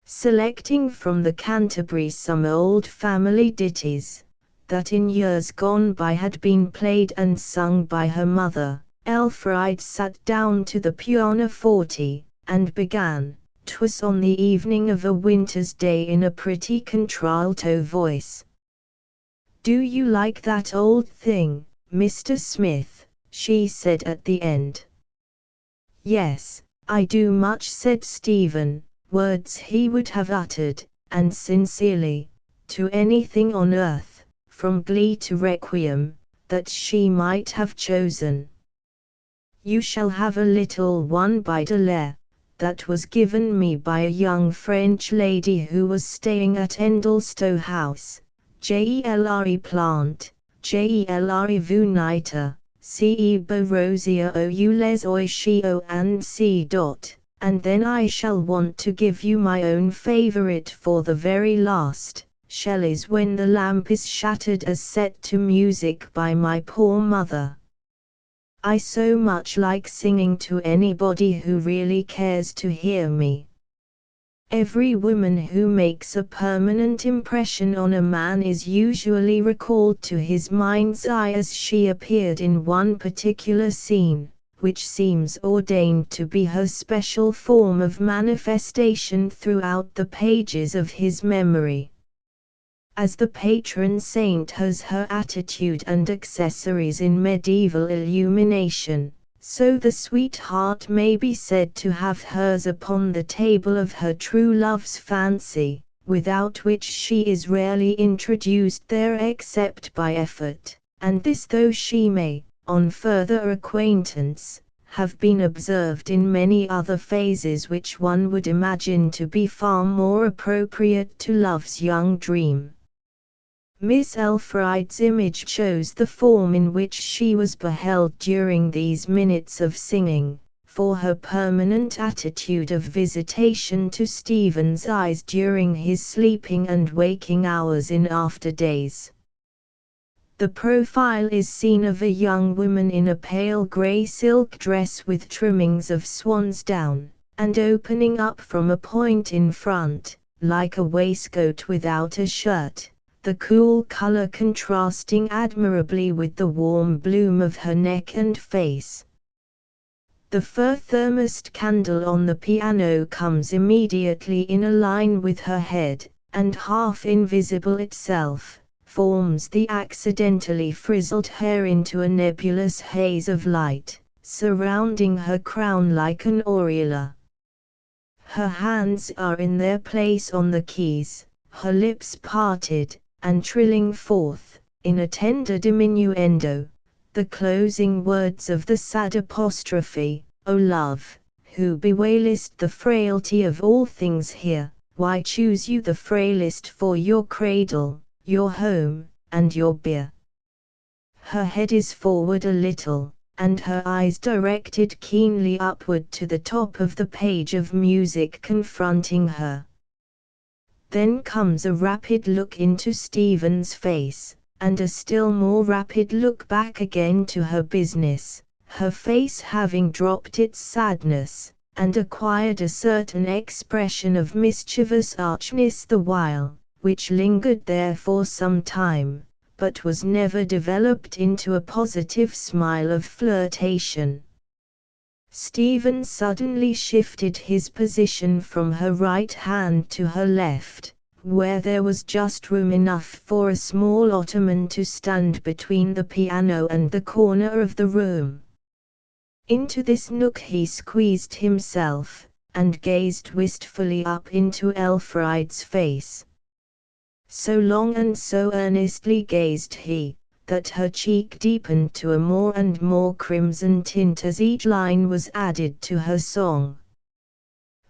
Selecting from the Canterbury some old family ditties, that in years gone by had been played and sung by her mother, Elfride sat down to the pianoforte, and began, "'Twas on the evening of a winter's day," in a pretty contralto voice. "Do you like that old thing, Mr. Smith?" she said at the end. "Yes, I do much," said Stephen, words he would have uttered, and sincerely, to anything on earth, from glee to requiem, that she might have chosen. "You shall have a little one by Delere, that was given me by a young French lady who was staying at Endlestowe House, Gelre plant, Gelre vous niter, ce beau rosier ou les oiseaux and c. And then I shall want to give you my own favorite for the very last, Shelley's When the Lamp is Shattered, as set to music by my poor mother. I so much like singing to anybody who really cares to hear me. Every woman who makes a permanent impression on a man is usually recalled to his mind's eye as she appeared in one particular scene, which seems ordained to be her special form of manifestation throughout the pages of his memory. As the patron saint has her attitude and accessories in medieval illumination, so the sweetheart may be said to have hers upon the table of her true love's fancy, without which she is rarely introduced there except by effort, and this though she may, on further acquaintance, have been observed in many other phases which one would imagine to be far more appropriate to love's young dream. Miss Elfride's image shows the form in which she was beheld during these minutes of singing, for her permanent attitude of visitation to Stephen's eyes during his sleeping and waking hours in after days. The profile is seen of a young woman in a pale grey silk dress with trimmings of swan's down, and opening up from a point in front, like a waistcoat without a shirt, the cool colour contrasting admirably with the warm bloom of her neck and face. The fir thermosed candle on the piano comes immediately in a line with her head, and half invisible itself, forms the accidentally frizzled hair into a nebulous haze of light, surrounding her crown like an aureola. Her hands are in their place on the keys, her lips parted, and trilling forth, in a tender diminuendo, the closing words of the sad apostrophe, O love, who bewailest the frailty of all things here, why choose you the frailest for your cradle, your home, and your bier? Her head is forward a little, and her eyes directed keenly upward to the top of the page of music confronting her. Then comes a rapid look into Stephen's face, and a still more rapid look back again to her business, her face having dropped its sadness, and acquired a certain expression of mischievous archness the while, which lingered there for some time, but was never developed into a positive smile of flirtation. Stephen suddenly shifted his position from her right hand to her left, where there was just room enough for a small ottoman to stand between the piano and the corner of the room. Into this nook he squeezed himself, and gazed wistfully up into Elfride's face. So long and so earnestly gazed he, that her cheek deepened to a more and more crimson tint as each line was added to her song.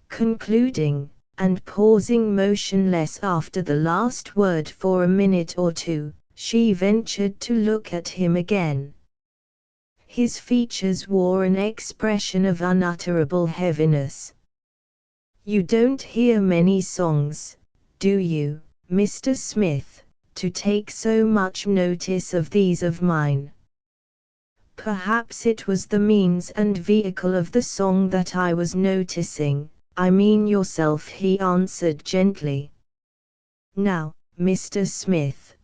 Concluding, and pausing motionless after the last word for a minute or two, she ventured to look at him again. His features wore an expression of unutterable heaviness. "You don't hear many songs, do you, Mr. Smith, to take so much notice of these of mine?" "Perhaps it was the means and vehicle of the song that I was noticing, I mean yourself," he answered gently. "Now, Mr. Smith,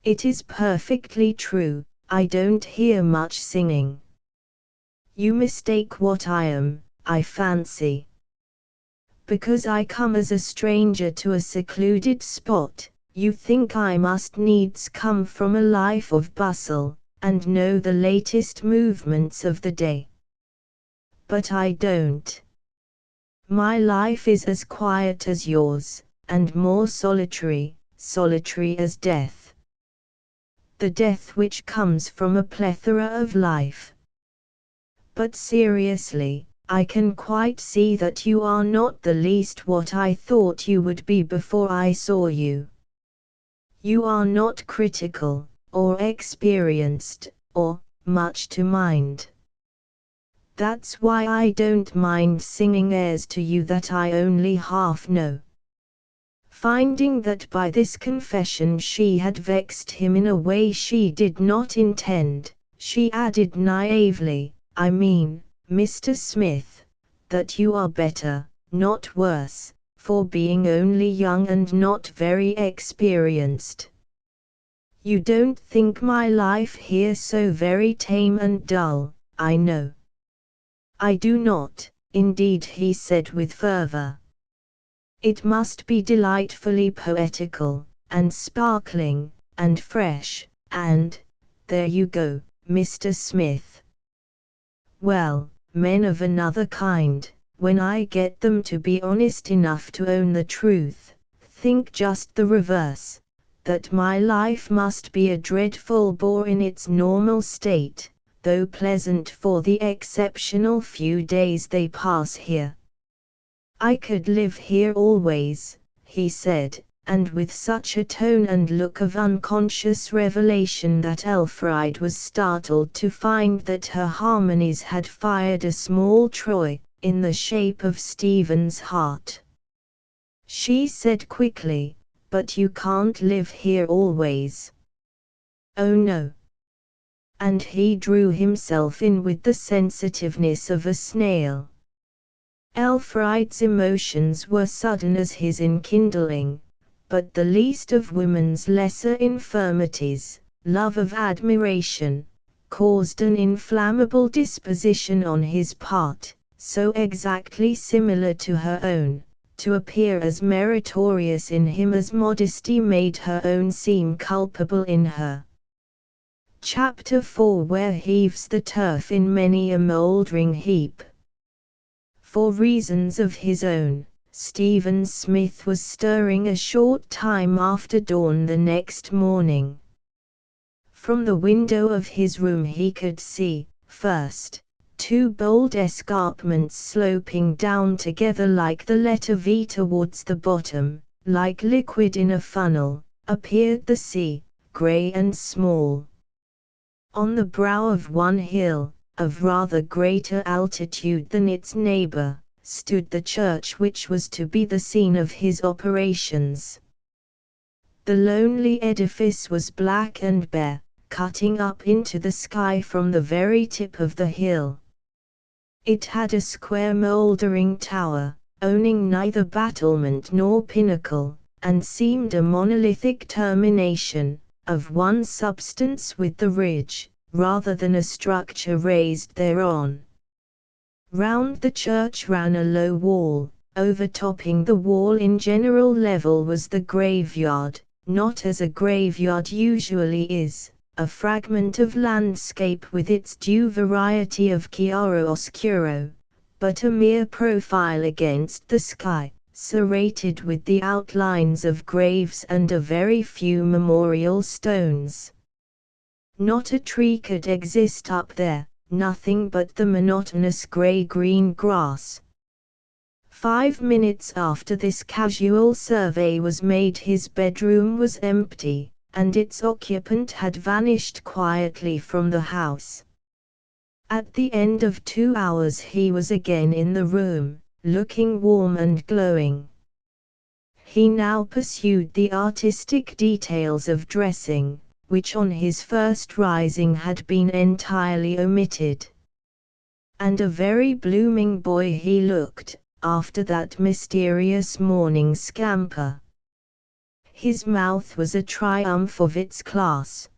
it is perfectly true, I don't hear much singing. You mistake what I am, I fancy. Because I come as a stranger to a secluded spot, you think I must needs come from a life of bustle, and know the latest movements of the day. But I don't. My life is as quiet as yours, and more solitary as death. The death which comes from a plethora of life. But seriously, I can quite see that you are not the least what I thought you would be before I saw you. You are not critical, or experienced, or much to mind. That's why I don't mind singing airs to you that I only half know." Finding that by this confession she had vexed him in a way she did not intend, she added naively, "I mean, Mr. Smith, that you are better, not worse, for being only young and not very experienced. You don't think my life here so very tame and dull, I know." "I do not, indeed," he said with fervor. "It must be delightfully poetical, and sparkling, and fresh, and, there you go, Mr. Smith. Well, men of another kind, when I get them to be honest enough to own the truth, think just the reverse, that my life must be a dreadful bore in its normal state, though pleasant for the exceptional few days they pass here." "I could live here always," he said, and with such a tone and look of unconscious revelation that Elfride was startled to find that her harmonies had fired a small Troy, in the shape of Stephen's heart. She said quickly, "But you can't live here always." "Oh no." And he drew himself in with the sensitiveness of a snail. Elfride's emotions were sudden as his enkindling, but the least of woman's lesser infirmities, love of admiration, caused an inflammable disposition on his part, so exactly similar to her own, to appear as meritorious in him as modesty made her own seem culpable in her. Chapter 4, where heaves the turf in many a mouldering heap. For reasons of his own, Stephen Smith was stirring a short time after dawn the next morning. From the window of his room he could see, first, two bold escarpments sloping down together like the letter V towards the bottom. Like liquid in a funnel, appeared the sea, grey and small. On the brow of one hill, of rather greater altitude than its neighbor, stood the church which was to be the scene of his operations. The lonely edifice was black and bare, cutting up into the sky from the very tip of the hill. It had a square mouldering tower, owning neither battlement nor pinnacle, and seemed a monolithic termination, of one substance with the ridge, rather than a structure raised thereon. Round the church ran a low wall, overtopping the wall in general level was the graveyard, not as a graveyard usually is, a fragment of landscape with its due variety of chiaroscuro, but a mere profile against the sky, serrated with the outlines of graves and a very few memorial stones. Not a tree could exist up there, nothing but the monotonous grey-green grass. 5 minutes after this casual survey was made, his bedroom was empty, and its occupant had vanished quietly from the house. At the end of 2 hours he was again in the room, looking warm and glowing. He now pursued the artistic details of dressing, which on his first rising had been entirely omitted. And a very blooming boy he looked, after that mysterious morning scamper. His mouth was a triumph of its class.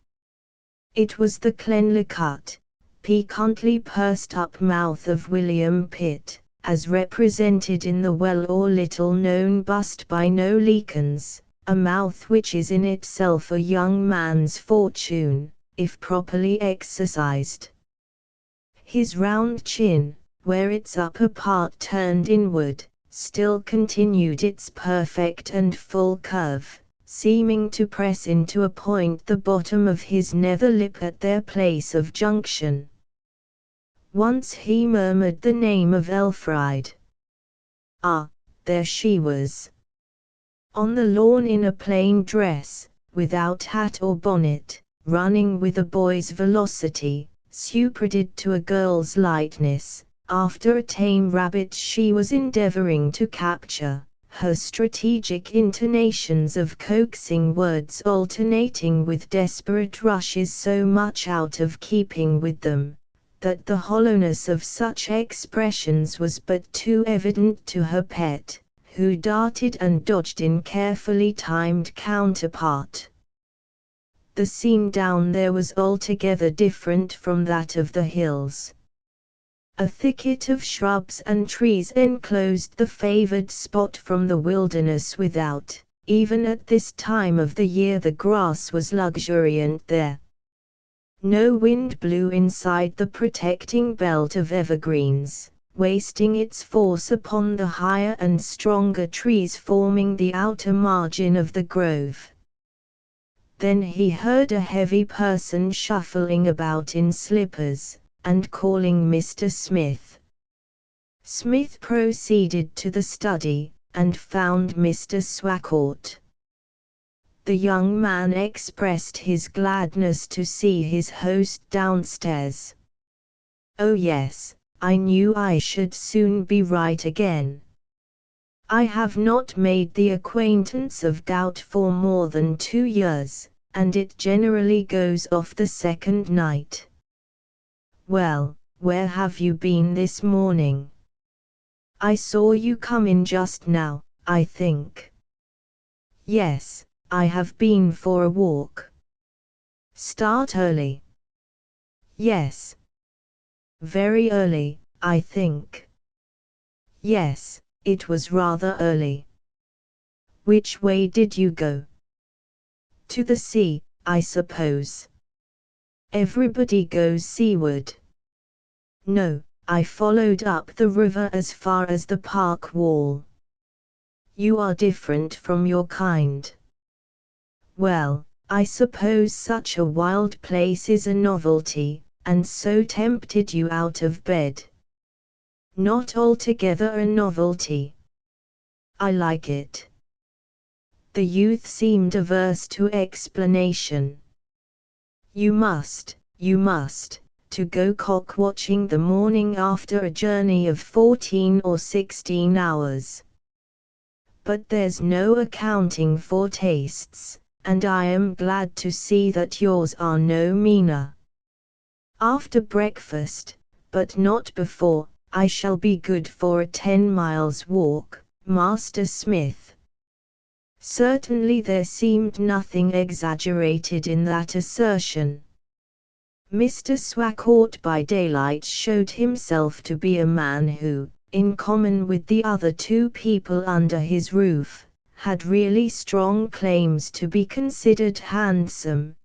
It was the cleanly cut, piquantly pursed up mouth of William Pitt, as represented in the well or little known bust by No. Leekens, a mouth which is in itself a young man's fortune, if properly exercised. His round chin, where its upper part turned inward, still continued its perfect and full curve, seeming to press into a point the bottom of his nether lip at their place of junction. Once he murmured the name of Elfride. Ah, there she was. On the lawn in a plain dress, without hat or bonnet, running with a boy's velocity, superadded to a girl's lightness, after a tame rabbit she was endeavoring to capture, her strategic intonations of coaxing words alternating with desperate rushes so much out of keeping with them, that the hollowness of such expressions was but too evident to her pet, who darted and dodged in carefully timed counterpart. The scene down there was altogether different from that of the hills. A thicket of shrubs and trees enclosed the favored spot from the wilderness without. Even at this time of the year the grass was luxuriant there. No wind blew inside the protecting belt of evergreens, wasting its force upon the higher and stronger trees forming the outer margin of the grove. Then he heard a heavy person shuffling about in slippers, and calling Mr. Smith. Smith proceeded to the study, and found Mr. Swacourt. The young man expressed his gladness to see his host downstairs. "Oh yes, I knew I should soon be right again. I have not made the acquaintance of gout for more than 2 years, and it generally goes off the second night. Well, where have you been this morning? I saw you come in just now, I think." "Yes, I have been for a walk." "Start early?" "Yes." "Very early, I think." "Yes, it was rather early." "Which way did you go?" "To the sea, I suppose." "Everybody goes seaward." "No, I followed up the river as far as the park wall." "You are different from your kind." "Well, I suppose such a wild place is a novelty, and so tempted you out of bed." "Not altogether a novelty. I like it." The youth seemed averse to explanation. You must, to go cock-watching the morning after a journey of 14 or 16 hours. But there's no accounting for tastes, and I am glad to see that yours are no meaner. After breakfast, but not before, I shall be good for a 10 miles walk, Master Smith." Certainly there seemed nothing exaggerated in that assertion. Mr. Swacourt by daylight showed himself to be a man who, in common with the other 2 people under his roof, had really strong claims to be considered handsome,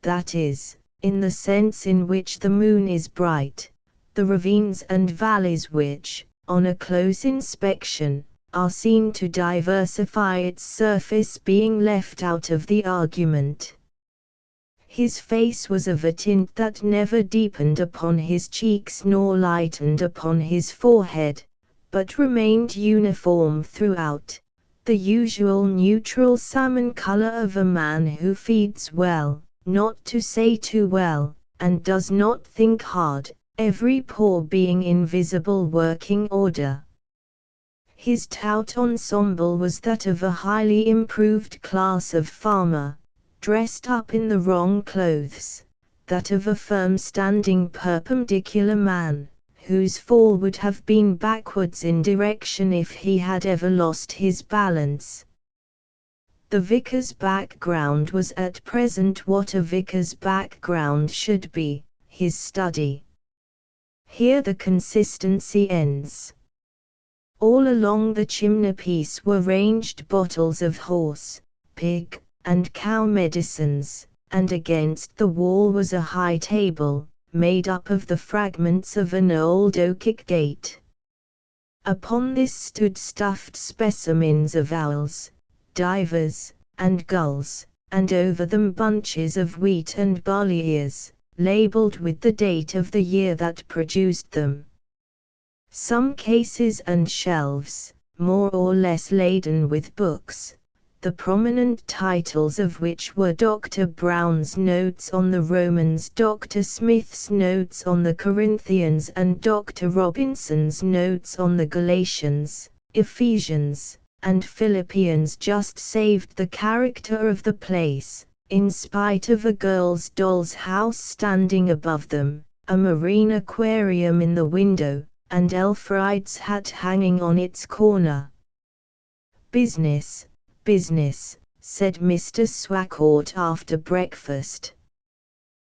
that is, in the sense in which the moon is bright, the ravines and valleys which, on a close inspection, are seen to diversify its surface being left out of the argument. His face was of a tint that never deepened upon his cheeks nor lightened upon his forehead, but remained uniform throughout, the usual neutral salmon color of a man who feeds well, not to say too well, and does not think hard, every pore being in visible working order. His tout ensemble was that of a highly improved class of farmer, dressed up in the wrong clothes, that of a firm-standing perpendicular man, whose fall would have been backwards in direction if he had ever lost his balance. The vicar's background was at present what a vicar's background should be, his study. Here the consistency ends. All along the chimney-piece were ranged bottles of horse, pig, and cow medicines, and against the wall was a high table, made up of the fragments of an old oakic gate. Upon this stood stuffed specimens of owls, divers, and gulls, and over them bunches of wheat and barley ears, labeled with the date of the year that produced them. Some cases and shelves, more or less laden with books, the prominent titles of which were Dr. Brown's Notes on the Romans, Dr. Smith's Notes on the Corinthians, and Dr. Robinson's Notes on the Galatians, Ephesians, and Philippians just saved the character of the place, in spite of a girl's doll's house standing above them, a marine aquarium in the window, and Elfride's hat hanging on its corner. "Business, business," said Mr. Swacourt after breakfast.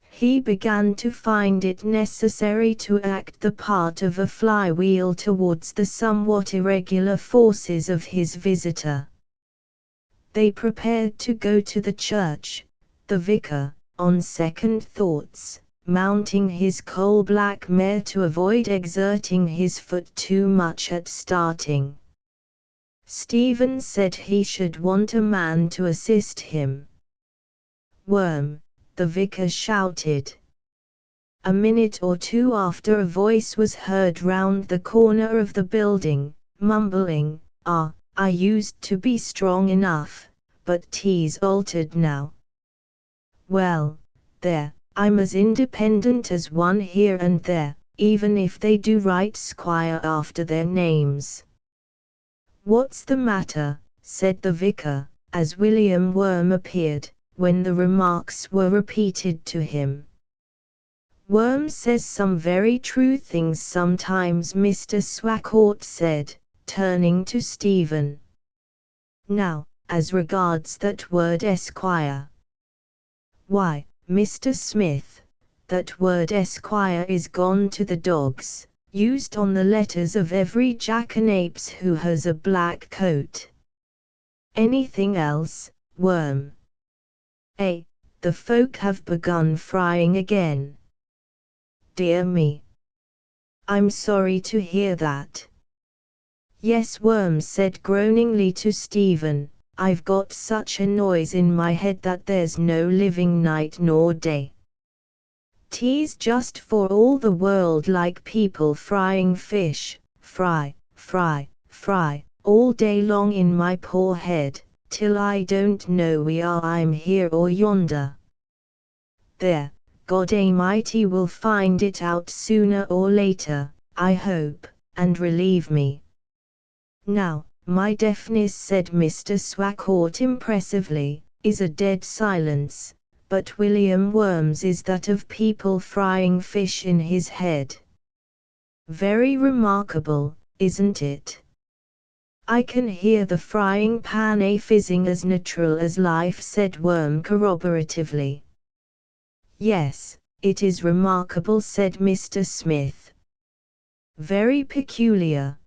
He began to find it necessary to act the part of a flywheel towards the somewhat irregular forces of his visitor. They prepared to go to the church, the vicar, on second thoughts, mounting his coal-black mare to avoid exerting his foot too much at starting. Stephen said he should want a man to assist him. "Worm," the vicar shouted. A minute or 2 after a voice was heard round the corner of the building, mumbling, I used to be strong enough, but T's altered now. Well, there, I'm as independent as one here and there, even if they do write Squire after their names. What's the matter? Said the vicar, as William Worm appeared, when the remarks were repeated to him. Worm says some very true things sometimes, Mr. Swacourt said, turning to Stephen. Now, as regards that word Esquire. Why, Mr. Smith, that word Esquire is gone to the dogs, used on the letters of every jackanapes who has a black coat. Anything else, Worm? The folk have begun frying again. Dear me. I'm sorry to hear that. Yes, Worm said groaningly to Stephen, I've got such a noise in my head that there's no living night nor day. Tea's just for all the world like people frying fish, fry, fry, fry, all day long in my poor head, till I don't know I'm here or yonder. There, God Almighty will find it out sooner or later, I hope, and relieve me. Now, my deafness, said Mr. Swacourt impressively, is a dead silence, but William Worm's is that of people frying fish in his head. Very remarkable, isn't it? I can hear the frying pan fizzing as natural as life, said Worm corroboratively. Yes, it is remarkable, said Mr. Smith. Very peculiar,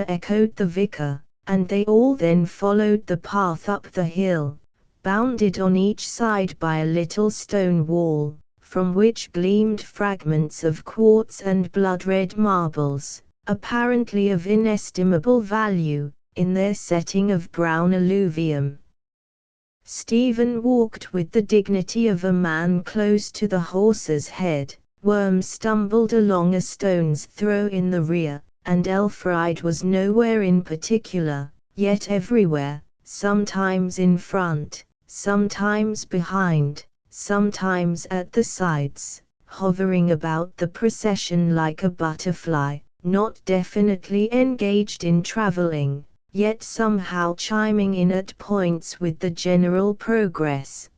echoed the vicar, and they all then followed the path up the hill, bounded on each side by a little stone wall, from which gleamed fragments of quartz and blood-red marbles, apparently of inestimable value, in their setting of brown alluvium. Stephen walked with the dignity of a man close to the horse's head. Worm stumbled along a stone's throw in the rear, and Elfride was nowhere in particular, yet everywhere, sometimes in front, sometimes behind, sometimes at the sides, hovering about the procession like a butterfly, not definitely engaged in traveling, yet somehow chiming in at points with the general progress.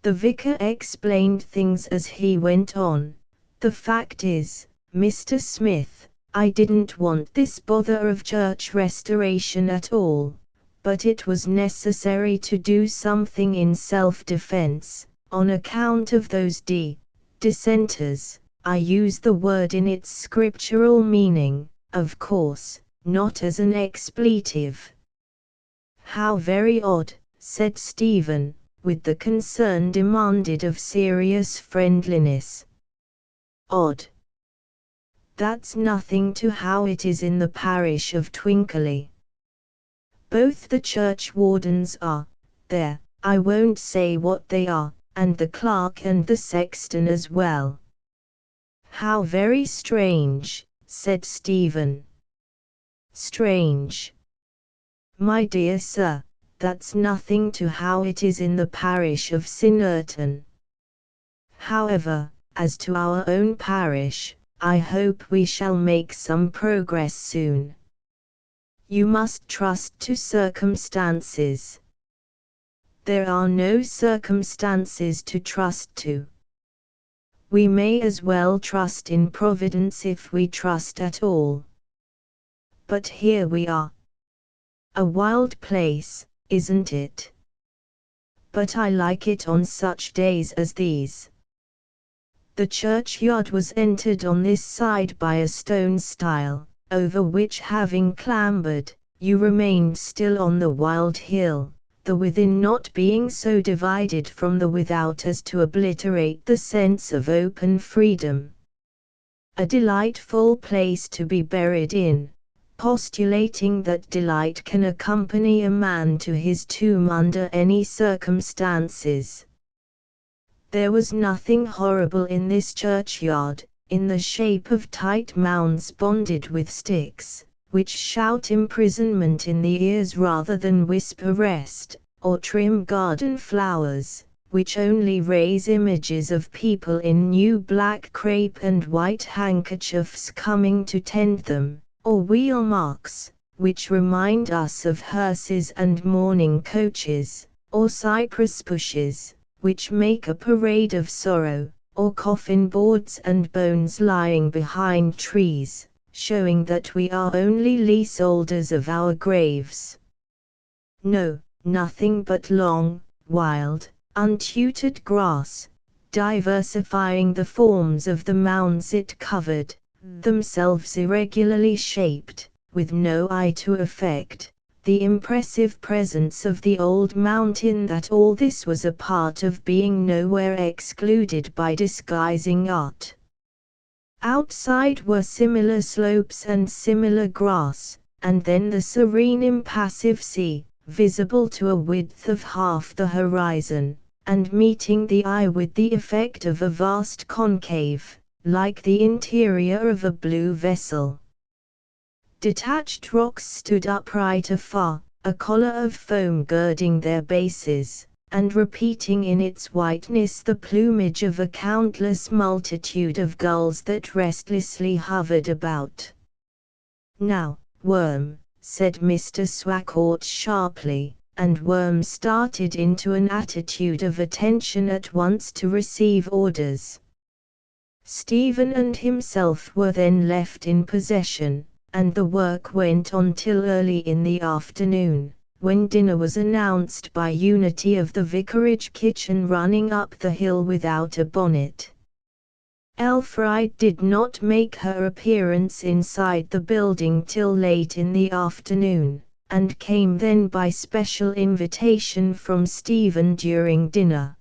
The vicar explained things as he went on. The fact is, Mr. Smith, I didn't want this bother of church restoration at all, but it was necessary to do something in self-defense, on account of those dissenters. I use the word in its scriptural meaning, of course, not as an expletive. How very odd, said Stephen, with the concern demanded of serious friendliness. Odd. That's nothing to how it is in the parish of Twinkley. Both the churchwardens are there, I won't say what they are, and the clerk and the sexton as well. How very strange, said Stephen. Strange. My dear sir, that's nothing to how it is in the parish of Sinnerton. However, as to our own parish, I hope we shall make some progress soon. You must trust to circumstances. There are no circumstances to trust to. We may as well trust in Providence if we trust at all. But here we are. A wild place, isn't it? But I like it on such days as these. The churchyard was entered on this side by a stone stile, over which having clambered, you remained still on the wild hill, the within not being so divided from the without as to obliterate the sense of open freedom. A delightful place to be buried in, postulating that delight can accompany a man to his tomb under any circumstances. There was nothing horrible in this churchyard, in the shape of tight mounds bonded with sticks, which shout imprisonment in the ears rather than whisper rest, or trim garden flowers, which only raise images of people in new black crape and white handkerchiefs coming to tend them, or wheel marks, which remind us of hearses and mourning coaches, or cypress bushes, which make a parade of sorrow, or coffin boards and bones lying behind trees, showing that we are only leaseholders of our graves. No, nothing but long, wild, untutored grass, diversifying the forms of the mounds it covered, themselves irregularly shaped, with no eye to affect the impressive presence of the old mountain. That all this was a part of being nowhere excluded by disguising art. Outside were similar slopes and similar grass, and then the serene impassive sea, visible to a width of half the horizon, and meeting the eye with the effect of a vast concave, like the interior of a blue vessel. Detached rocks stood upright afar, a collar of foam girding their bases, and repeating in its whiteness the plumage of a countless multitude of gulls that restlessly hovered about. "Now, Worm," said Mr. Swaggart sharply, and Worm started into an attitude of attention at once to receive orders. Stephen and himself were then left in possession, and the work went on till early in the afternoon, when dinner was announced by Unity of the vicarage kitchen running up the hill without a bonnet. Elfride did not make her appearance inside the building till late in the afternoon, and came then by special invitation from Stephen during dinner.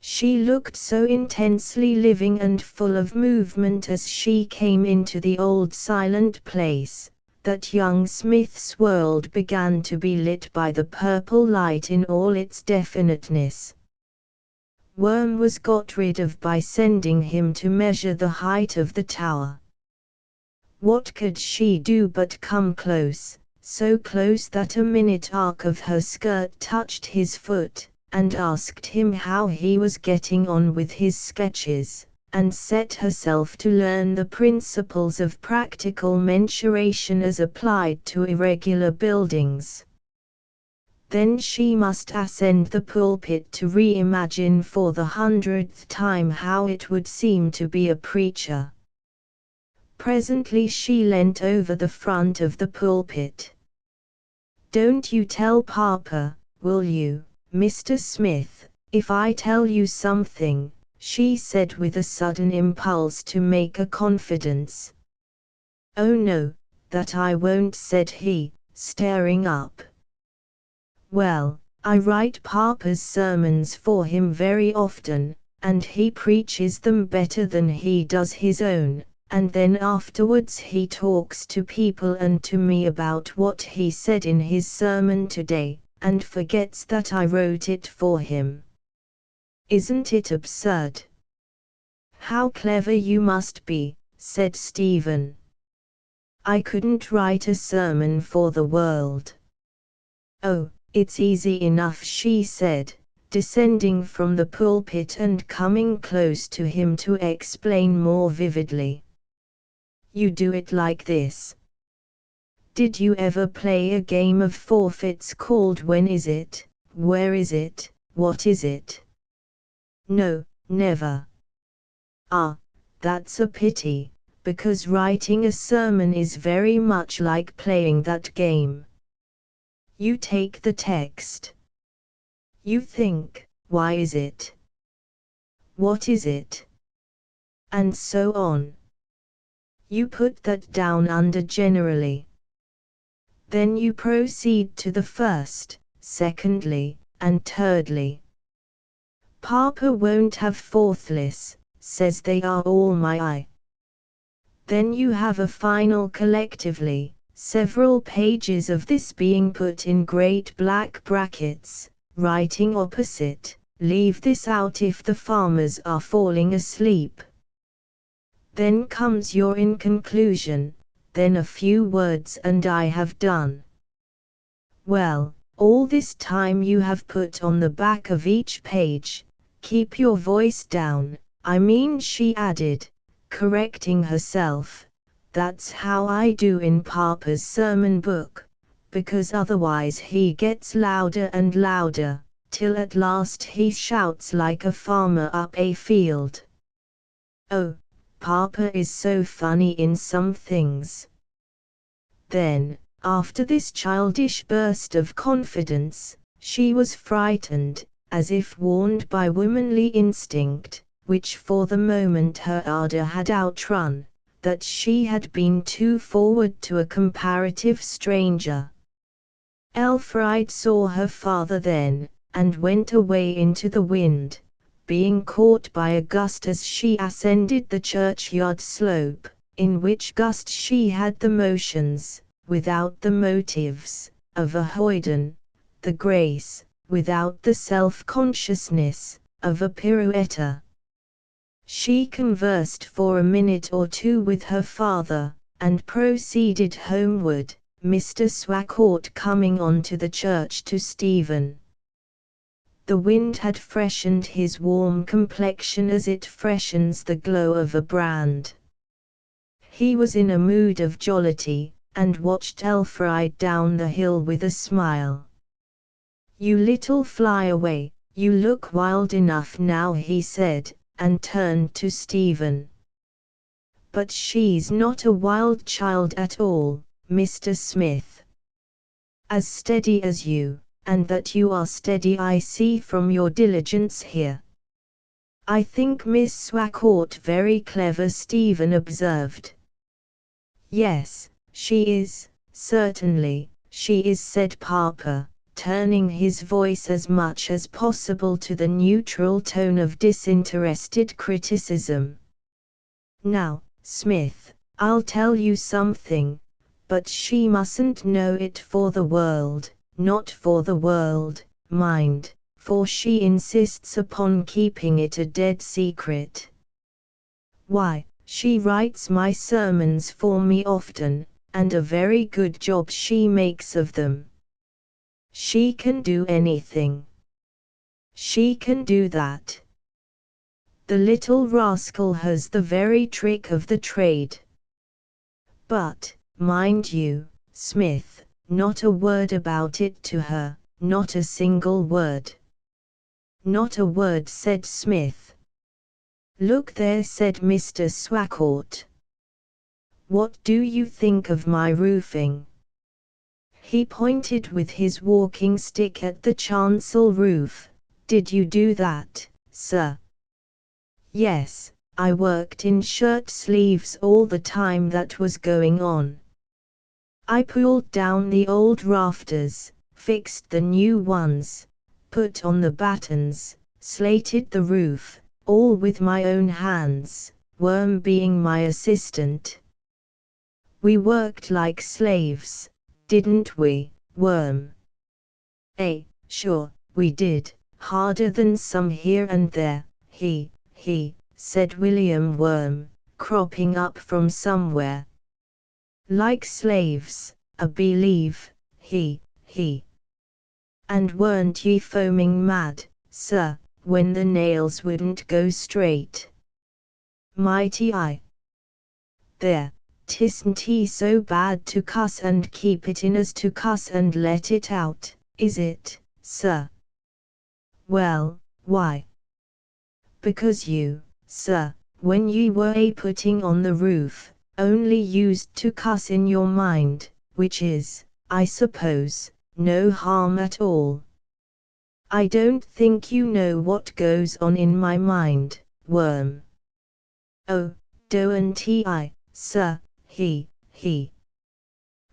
She looked so intensely living and full of movement as she came into the old silent place, that young Smith's world began to be lit by the purple light in all its definiteness. Worm was got rid of by sending him to measure the height of the tower. What could she do but come close, so close that a minute arc of her skirt touched his foot, and asked him how he was getting on with his sketches, and set herself to learn the principles of practical mensuration as applied to irregular buildings. Then she must ascend the pulpit to reimagine for the 100th time how it would seem to be a preacher. Presently she leant over the front of the pulpit. "Don't you tell Papa, will you, Mr. Smith, if I tell you something," she said with a sudden impulse to make a confidence. "Oh no, that I won't," said he, staring up. "Well, I write Papa's sermons for him very often, and he preaches them better than he does his own, and then afterwards he talks to people and to me about what he said in his sermon today, and forgets that I wrote it for him. Isn't it absurd?" "How clever you must be," said Stephen. "I couldn't write a sermon for the world." "Oh, it's easy enough," she said, descending from the pulpit and coming close to him to explain more vividly. "You do it like this. Did you ever play a game of forfeits called When Is It, Where Is It, What Is It?" "No, never." "Ah, that's a pity, because writing a sermon is very much like playing that game. You take the text. You think, why is it? What is it? And so on. You put that down under generally. Then you proceed to the first, secondly, and thirdly. Papa won't have fourthless, says they are all my eye. Then you have a final collectively, several pages of this being put in great black brackets, writing opposite, leave this out if the farmers are falling asleep. Then comes your in conclusion, then a few words and I have done. Well, all this time you have put on the back of each page, keep your voice down, I mean, she added, correcting herself, that's how I do in Papa's sermon book, because otherwise he gets louder and louder, till at last he shouts like a farmer up a field. Oh, Papa is so funny in some things. Then, after this childish burst of confidence, she was frightened, as if warned by womanly instinct, which for the moment her ardor had outrun, that she had been too forward to a comparative stranger. Elfride saw her father then, and went away into the wind, being caught by a gust as she ascended the churchyard slope, in which gust she had the motions, without the motives, of a hoyden, the grace, without the self-consciousness, of a pirouetter. She conversed for a minute or two with her father, and proceeded homeward, Mr. Swacourt coming on to the church to Stephen. The wind had freshened his warm complexion as it freshens the glow of a brand. He was in a mood of jollity, and watched Elfride down the hill with a smile. "You little flyaway, you look wild enough now," he said, and turned to Stephen. "But she's not a wild child at all, Mr. Smith. As steady as you, and that you are steady I see from your diligence here." "I think Miss Swacourt very clever," Stephen observed. "Yes, she is, certainly, she is," said Papa, turning his voice as much as possible to the neutral tone of disinterested criticism. "Now, Smith, I'll tell you something, but she mustn't know it for the world, not for the world, mind, for she insists upon keeping it a dead secret. Why, she writes my sermons for me often, and a very good job she makes of them. She can do anything. She can do that. The little rascal has the very trick of the trade. But, mind you, Smith, not a word about it to her, not a single word." "Not a word," said Smith. "Look there," said Mr. Swacourt. "What do you think of my roofing?" He pointed with his walking stick at the chancel roof. "Did you do that, sir?" "Yes, I worked in shirt sleeves all the time that was going on. I pulled down the old rafters, fixed the new ones, put on the battens, slated the roof, all with my own hands, Worm being my assistant. We worked like slaves, didn't we, Worm?" Sure, we did, harder than some here and there, he, said William Worm, cropping up from somewhere. "Like slaves, I believe, he. And weren't ye foaming mad, sir, when the nails wouldn't go straight?" "Mighty I. There, 'tisn't he so bad to cuss and keep it in as to cuss and let it out, is it, sir?" "Well, why?" "Because you, sir, when ye were putting on the roof, only used to cuss in your mind, which is, I suppose, no harm at all." "I don't think you know what goes on in my mind, Worm." "Oh, don't I, sir, he.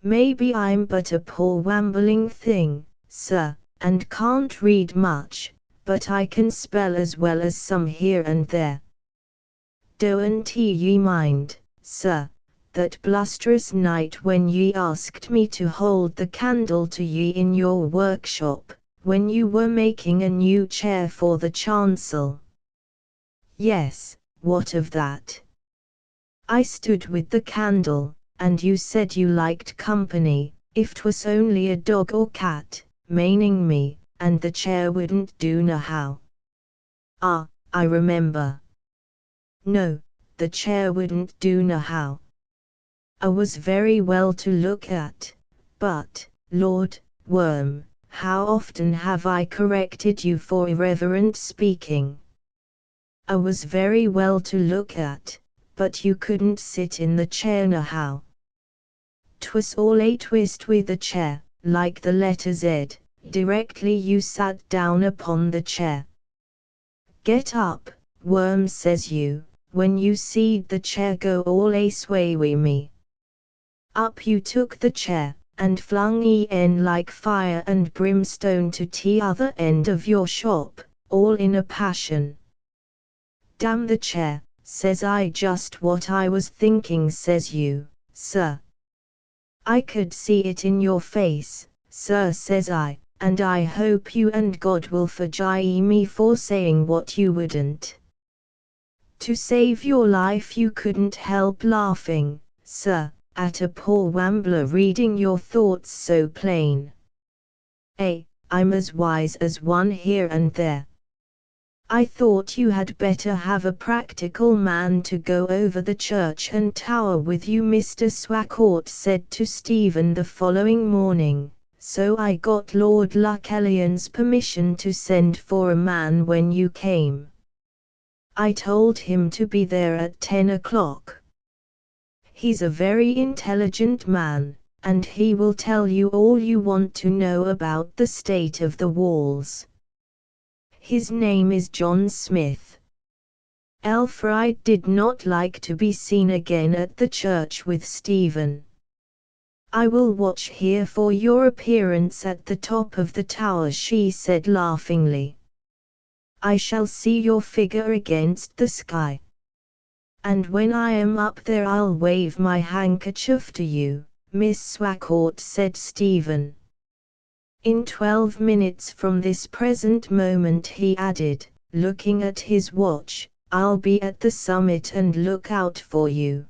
Maybe I'm but a poor wambling thing, sir, and can't read much, but I can spell as well as some here and there. Don't ye mind, sir, that blusterous night when ye asked me to hold the candle to ye in your workshop, when you were making a new chair for the chancel?" "Yes, what of that?" "I stood with the candle, and you said you liked company, if 'twas only a dog or cat, maining me, and the chair wouldn't do nohow. Ah, I remember. No, the chair wouldn't do nohow. I was very well to look at, but, Lord, Worm, how often have I corrected you for irreverent speaking? I was very well to look at, but you couldn't sit in the chair nohow. 'Twas all a twist with the chair, like the letter Z, directly you sat down upon the chair. Get up, Worm, says you, when you seed the chair go all a sway wi' me. Up you took the chair, and flung en like fire and brimstone to t'other end of your shop, all in a passion. Damn the chair, says I. Just what I was thinking, says you, sir. I could see it in your face, sir, says I, and I hope you and God will forgive me for saying what you wouldn't. To save your life you couldn't help laughing, sir, at a poor wambler reading your thoughts so plain. I'm as wise as one here and there. I thought you had better have a practical man to go over the church and tower with you, Mr. Swacourt said to Stephen the following morning, so I got Lord Luckellion's permission to send for a man when you came. I told him to be there at 10 o'clock. He's a very intelligent man, and he will tell you all you want to know about the state of the walls. His name is John Smith. Elfride did not like to be seen again at the church with Stephen. I will watch here for your appearance at the top of the tower, she said laughingly. I shall see your figure against the sky. And when I am up there I'll wave my handkerchief to you, Miss Swacourt, said Stephen. In 12 minutes from this present moment, he added, looking at his watch, I'll be at the summit and look out for you.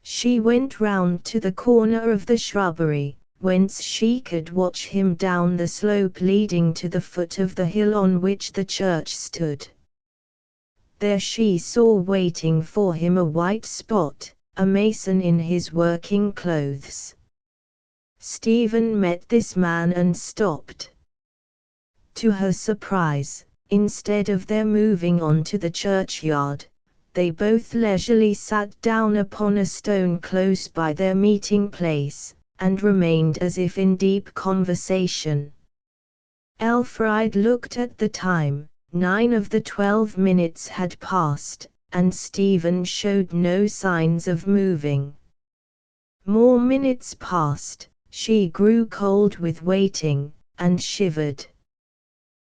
She went round to the corner of the shrubbery, whence she could watch him down the slope leading to the foot of the hill on which the church stood. There she saw waiting for him a white spot, a mason in his working clothes. Stephen met this man and stopped. To her surprise, instead of their moving on to the churchyard, they both leisurely sat down upon a stone close by their meeting place, and remained as if in deep conversation. Elfride looked at the time. 9 of the 12 minutes had passed, and Stephen showed no signs of moving. More minutes passed. She grew cold with waiting, and shivered.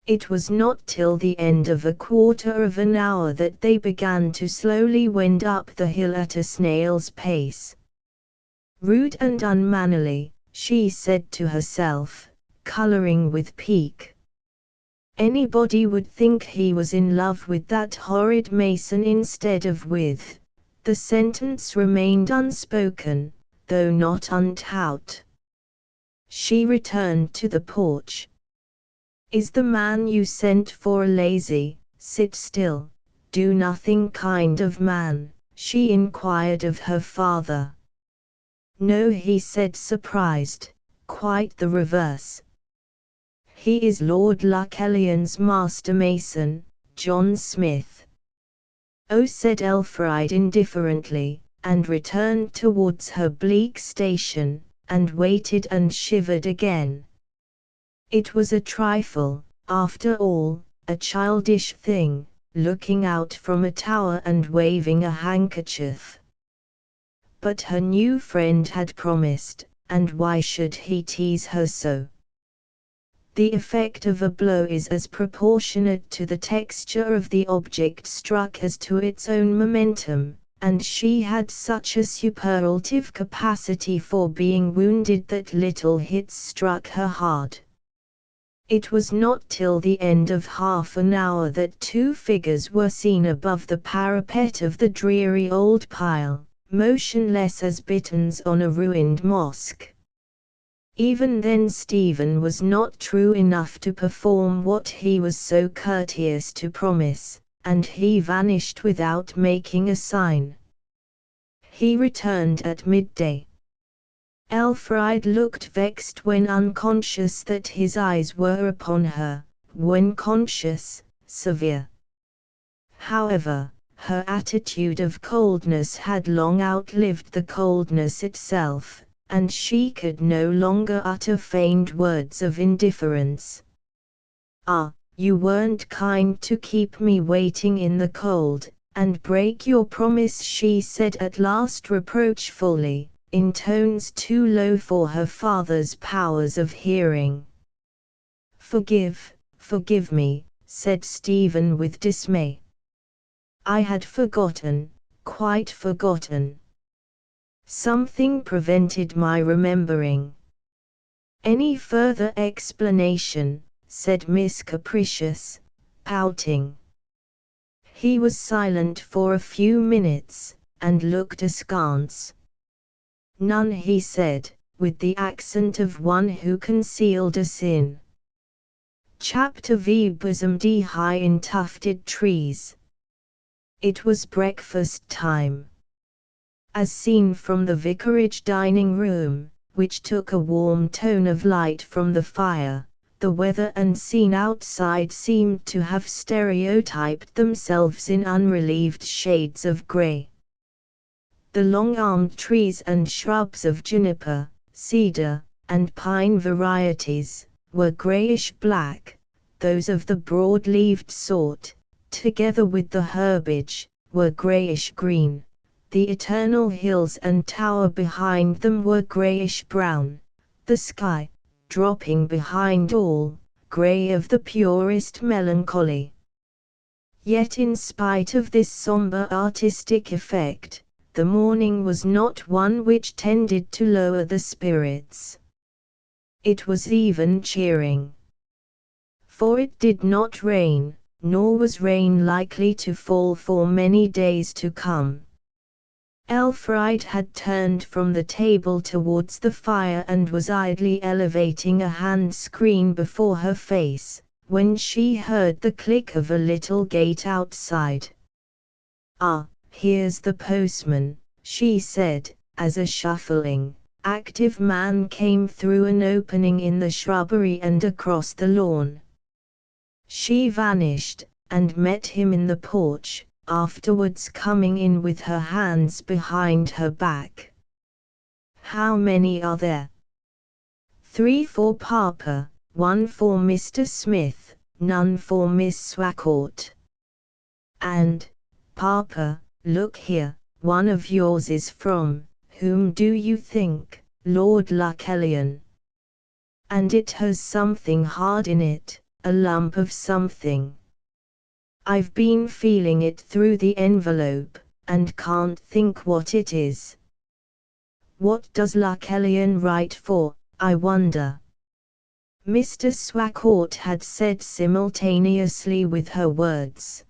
It was not till the end of a quarter of an hour that they began to slowly wend up the hill at a snail's pace. Rude and unmannerly, she said to herself, colouring with pique. Anybody would think he was in love with that horrid mason instead of with. The sentence remained unspoken, though not untaught. She returned to the porch. Is the man you sent for a lazy, sit still, do nothing kind of man? She inquired of her father. No, he said, surprised, quite the reverse. He is Lord Luckellion's master mason, John Smith. Oh, said Elfride indifferently, and returned towards her bleak station, and waited and shivered again. It was a trifle, after all, a childish thing, looking out from a tower and waving a handkerchief. But her new friend had promised, and why should he tease her so? The effect of a blow is as proportionate to the texture of the object struck as to its own momentum, and she had such a superlative capacity for being wounded that little hits struck her hard. It was not till the end of half an hour that 2 figures were seen above the parapet of the dreary old pile, motionless as bitterns on a ruined mosque. Even then Stephen was not true enough to perform what he was so courteous to promise, and he vanished without making a sign. He returned at midday. Elfriede looked vexed when unconscious that his eyes were upon her, when conscious, severe. However, her attitude of coldness had long outlived the coldness itself, and she could no longer utter feigned words of indifference. "Ah, you weren't kind to keep me waiting in the cold, and break your promise," she said at last reproachfully, in tones too low for her father's powers of hearing. Forgive me," said Stephen with dismay. "I had forgotten, quite forgotten. Something prevented my remembering." "Any further explanation?" said Miss Capricious, pouting. He was silent for a few minutes, and looked askance. "None," he said, with the accent of one who concealed a sin. Chapter V. Bosomed high in tufted trees. It was breakfast time. As seen from the vicarage dining room, which took a warm tone of light from the fire, the weather and scene outside seemed to have stereotyped themselves in unrelieved shades of grey. The long-armed trees and shrubs of juniper, cedar, and pine varieties were greyish-black, those of the broad-leaved sort, together with the herbage, were greyish-green. The eternal hills and tower behind them were greyish-brown, the sky, dropping behind all, grey of the purest melancholy. Yet in spite of this sombre artistic effect, the morning was not one which tended to lower the spirits. It was even cheering. For it did not rain, nor was rain likely to fall for many days to come. Elfriede had turned from the table towards the fire and was idly elevating a hand screen before her face, when she heard the click of a little gate outside. "Ah, here's the postman," she said, as a shuffling, active man came through an opening in the shrubbery and across the lawn. She vanished, and met him in the porch, afterwards coming in with her hands behind her back. "How many are there?" "3 for Papa, 1 for Mr. Smith, none for Miss Swacourt." "And, Papa, look here, one of yours is from, whom do you think? Lord Lucullian. And it has something hard in it, a lump of something. I've been feeling it through the envelope, and can't think what it is. What does Lucullian write for, I wonder?" Mr. Swacourt had said simultaneously with her words.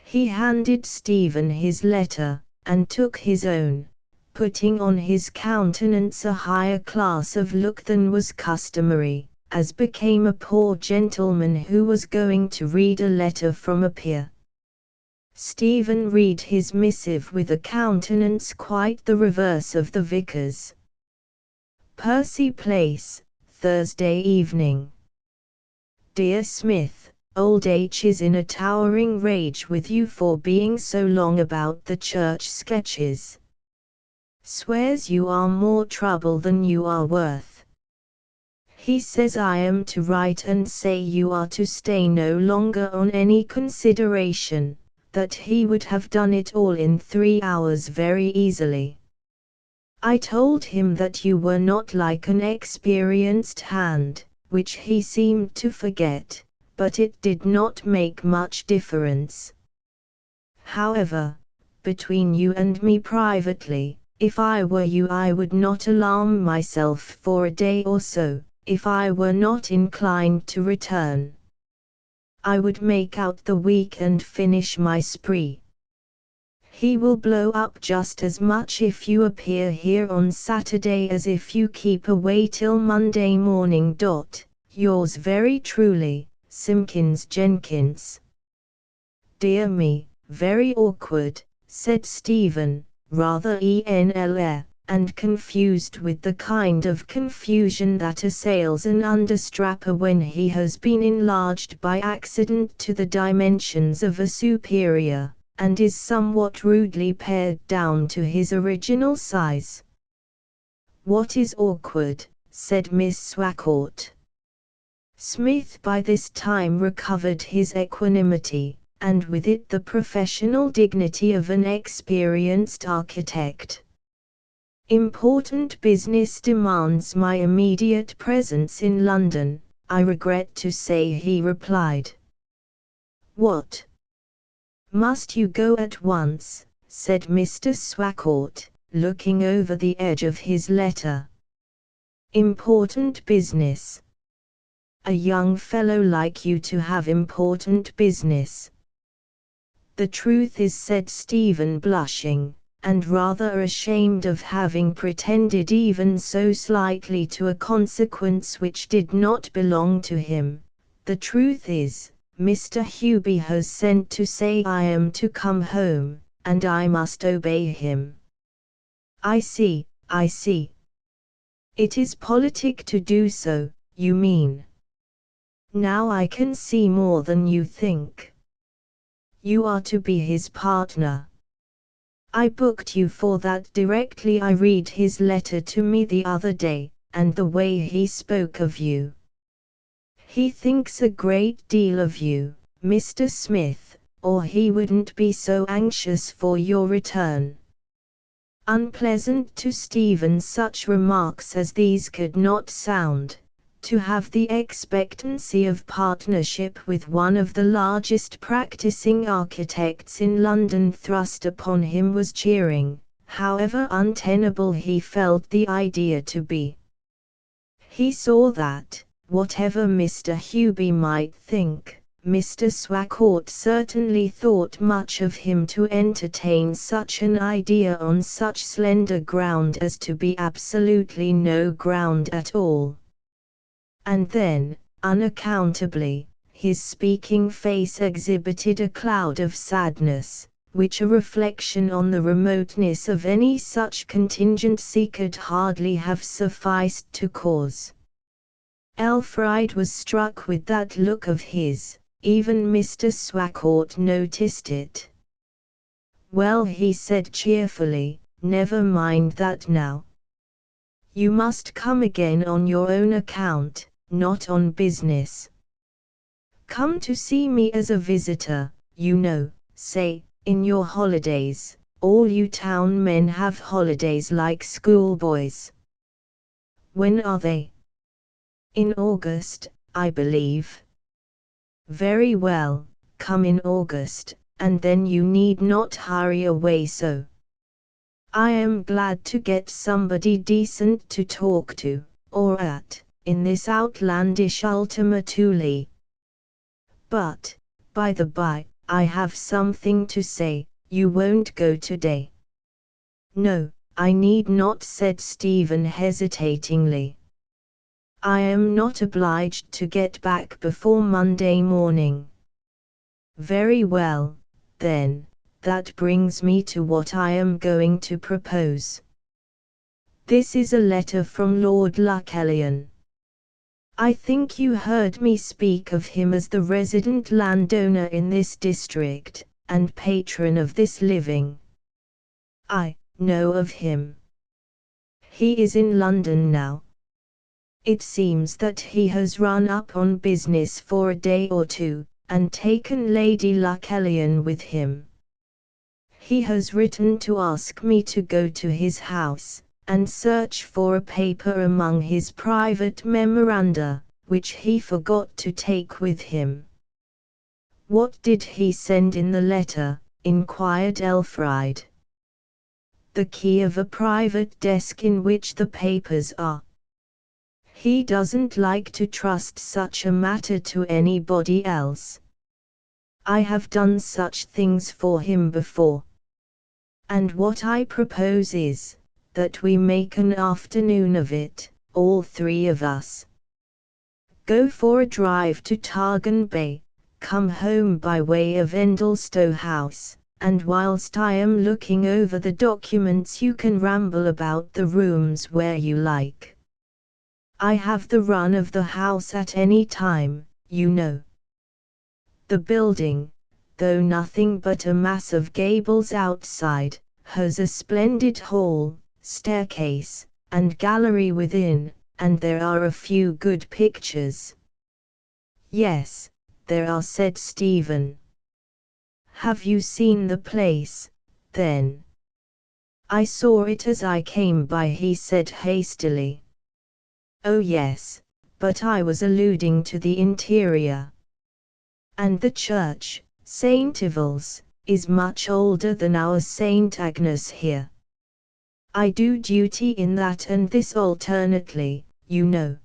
He handed Stephen his letter, and took his own, putting on his countenance a higher class of look than was customary, as became a poor gentleman who was going to read a letter from a peer. Stephen read his missive with a countenance quite the reverse of the vicar's. "Percy Place, Thursday evening. Dear Smith, old H is in a towering rage with you for being so long about the church sketches. Swears you are more trouble than you are worth. He says I am to write and say you are to stay no longer on any consideration, that he would have done it all in 3 hours very easily. I told him that you were not like an experienced hand, which he seemed to forget, but it did not make much difference. However, between you and me privately, if I were you I would not alarm myself for a day or so, if I were not inclined to return. I would make out the week and finish my spree. He will blow up just as much if you appear here on Saturday as if you keep away till Monday morning. Yours very truly, Simpkins Jenkins. Dear me, very awkward, said Stephen, rather enl, and confused with the kind of confusion that assails an understrapper when he has been enlarged by accident to the dimensions of a superior, and is somewhat rudely pared down to his original size. What is awkward? Said Miss Swacourt. Smith by this time recovered his equanimity, and with it the professional dignity of an experienced architect. Important business demands my immediate presence in London, I regret to say, he replied. What? Must you go at once? Said Mr. Swacourt, looking over the edge of his letter. Important business. A young fellow like you to have important business. The truth is, said Stephen, blushing, and rather ashamed of having pretended even so slightly to a consequence which did not belong to him. The truth is, Mr. Huby has sent to say I am to come home, and I must obey him. I see, I see. It is politic to do so, you mean. Now I can see more than you think. You are to be his partner. I booked you for that directly I read his letter to me the other day, and the way he spoke of you. He thinks a great deal of you, Mr. Smith, or he wouldn't be so anxious for your return. Unpleasant to Stephen such remarks as these could not sound. To have the expectancy of partnership with one of the largest practicing architects in London thrust upon him was cheering, however untenable he felt the idea to be. He saw that, whatever Mr. Huby might think, Mr. Swacourt certainly thought much of him to entertain such an idea on such slender ground as to be absolutely no ground at all. And then, unaccountably, his speaking face exhibited a cloud of sadness, which a reflection on the remoteness of any such contingency could hardly have sufficed to cause. Elfride was struck with that look of his, even Mr. Swacourt noticed it. Well, he said cheerfully, never mind that now. You must come again on your own account, not on business. Come to see me as a visitor, you know, say, in your holidays. All you town men have holidays like schoolboys. When are they? In August, I believe. Very well, come in August, and then you need not hurry away so. I am glad to get somebody decent to talk to, or at, in this outlandish Ultima Thule. But, by the by, I have something to say. You won't go today? No, I need not, said Stephen hesitatingly. I am not obliged to get back before Monday morning. Very well, then, that brings me to what I am going to propose. This is a letter from Lord Lucullian. I think you heard me speak of him as the resident landowner in this district, and patron of this living. I know of him. He is in London now. It seems that he has run up on business for a day or two, and taken Lady Lucullian with him. He has written to ask me to go to his house, and search for a paper among his private memoranda, which he forgot to take with him. What did he send in the letter? Inquired Elfride. The key of a private desk in which the papers are. He doesn't like to trust such a matter to anybody else. I have done such things for him before. And what I propose is, that we make an afternoon of it, all three of us. Go for a drive to Targan Bay, come home by way of Endlestowe House, and whilst I am looking over the documents you can ramble about the rooms where you like. I have the run of the house at any time, you know. The building, though nothing but a mass of gables outside, has a splendid hall, staircase, and gallery within, and there are a few good pictures. Yes, there are, said Stephen. Have you seen the place, then? I saw it as I came by, he said hastily. Oh yes, but I was alluding to the interior. And the church, St. Eval's, is much older than our St. Agnes here. I do duty in that and this alternately, you know.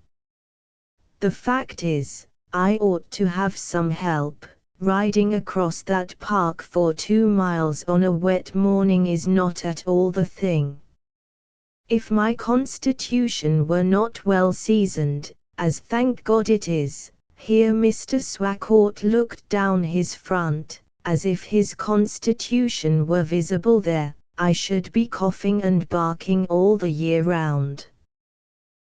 The fact is, I ought to have some help. Riding across that park for 2 miles on a wet morning is not at all the thing. If my constitution were not well seasoned, as thank God it is, here Mr. Swacourt looked down his front, as if his constitution were visible there, I should be coughing and barking all the year round.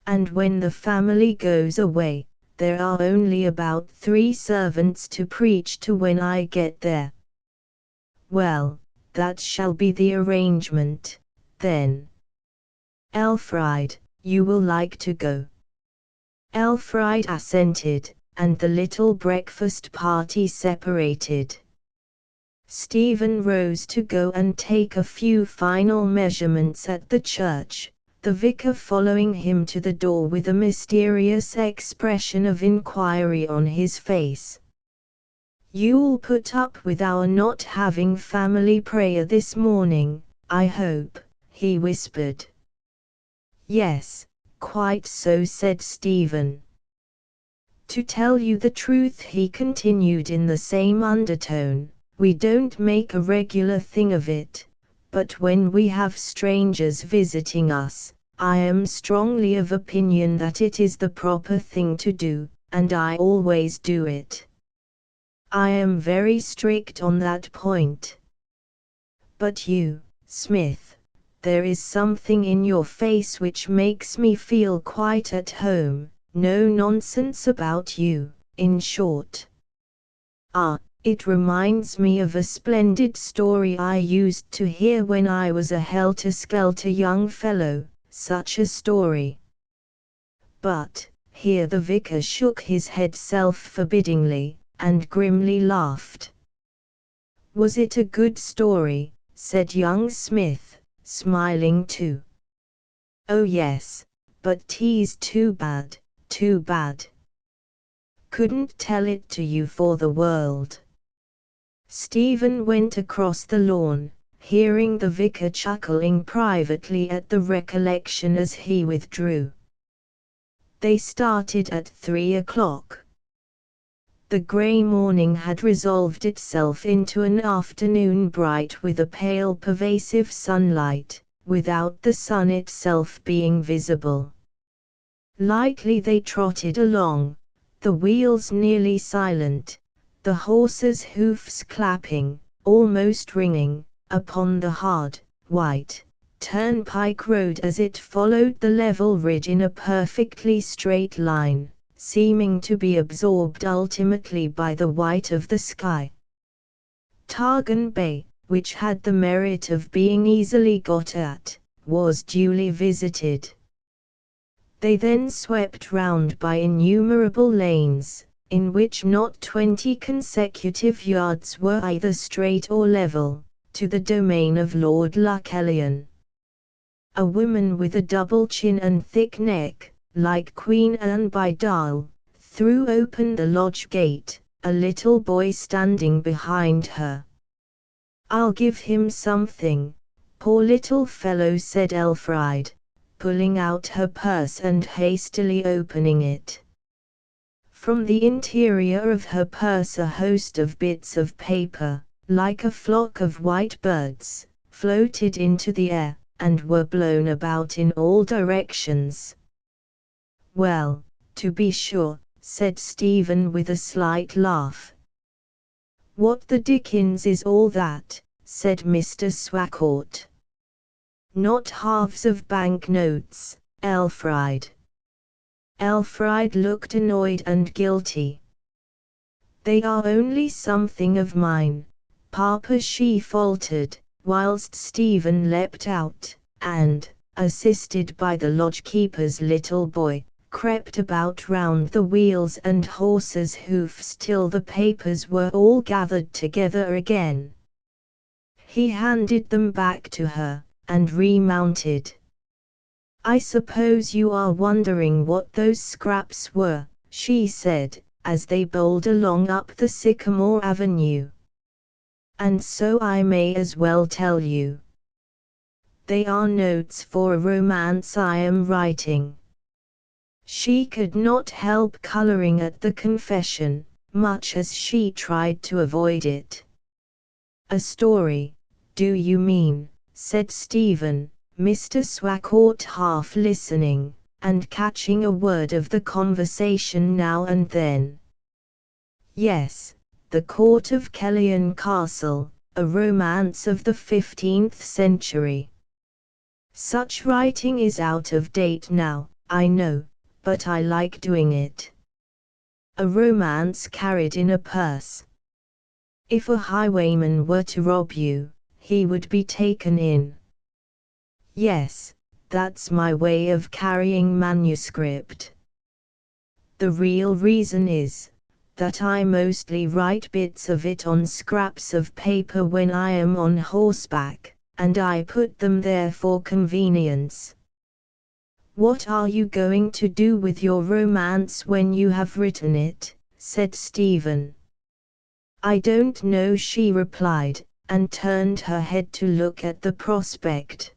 And when the family goes away, there are only about 3 servants to preach to when I get there. Well, that shall be the arrangement, then. Elfried, you will like to go. Elfried assented, and the little breakfast party separated. Stephen rose to go and take a few final measurements at the church, the vicar following him to the door with a mysterious expression of inquiry on his face. You'll put up with our not having family prayer this morning, I hope, he whispered. Yes, quite so, said Stephen. To tell you the truth, he continued in the same undertone, we don't make a regular thing of it, but when we have strangers visiting us, I am strongly of opinion that it is the proper thing to do, and I always do it. I am very strict on that point. But you, Smith, there is something in your face which makes me feel quite at home, no nonsense about you, in short. Ah, it reminds me of a splendid story I used to hear when I was a helter-skelter young fellow, such a story. But, here the vicar shook his head self-forbiddingly, and grimly laughed. Was it a good story? Said young Smith, smiling too. Oh yes, but 'tis too bad, too bad. Couldn't tell it to you for the world. Stephen went across the lawn, hearing the vicar chuckling privately at the recollection as he withdrew. They started at 3 o'clock. The grey morning had resolved itself into an afternoon bright with a pale pervasive sunlight, without the sun itself being visible. Lightly they trotted along, the wheels nearly silent, the horses' hoofs clapping, almost ringing, upon the hard, white, turnpike road as it followed the level ridge in a perfectly straight line, seeming to be absorbed ultimately by the white of the sky. Targan Bay, which had the merit of being easily got at, was duly visited. They then swept round by innumerable lanes, in which not 20 consecutive yards were either straight or level, to the domain of Lord Lucullian. A woman with a double chin and thick neck, like Queen Anne by Dal, threw open the lodge gate, a little boy standing behind her. I'll give him something, poor little fellow, said Elfried, pulling out her purse and hastily opening it. From the interior of her purse a host of bits of paper, like a flock of white birds, floated into the air, and were blown about in all directions. "Well, to be sure," said Stephen with a slight laugh. "What the dickens is all that?" said Mr. Swakourt. "Not halves of bank notes, Elfried." Elfried looked annoyed and guilty. "They are only something of mine, Papa," she faltered, whilst Stephen leapt out, and, assisted by the lodge-keeper's little boy, crept about round the wheels and horses' hoofs till the papers were all gathered together again. He handed them back to her, and remounted. "I suppose you are wondering what those scraps were," she said, as they bowled along up the sycamore avenue. "And so I may as well tell you. They are notes for a romance I am writing." She could not help colouring at the confession, much as she tried to avoid it. "A story, do you mean?" said Stephen, Mr. Swakourt half listening, and catching a word of the conversation now and then. "Yes, The Court of Kellyan Castle, a romance of the 15th century. Such writing is out of date now, I know, but I like doing it. A romance carried in a purse. If a highwayman were to rob you, he would be taken in. Yes, that's my way of carrying manuscript. The real reason is that I mostly write bits of it on scraps of paper when I am on horseback, and I put them there for convenience." "What are you going to do with your romance when you have written it?" said Stephen. "I don't know," she replied, and turned her head to look at the prospect.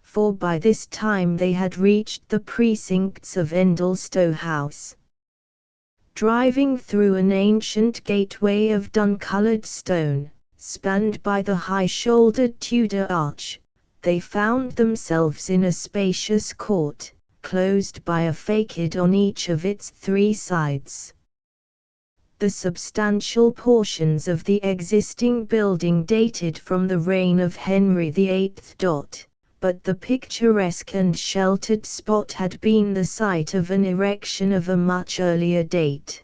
For by this time they had reached the precincts of Endlestowe House. Driving through an ancient gateway of dun-coloured stone, spanned by the high-shouldered Tudor arch, they found themselves in a spacious court, closed by a facade on each of its 3 sides. The substantial portions of the existing building dated from the reign of Henry VIII. But the picturesque and sheltered spot had been the site of an erection of a much earlier date.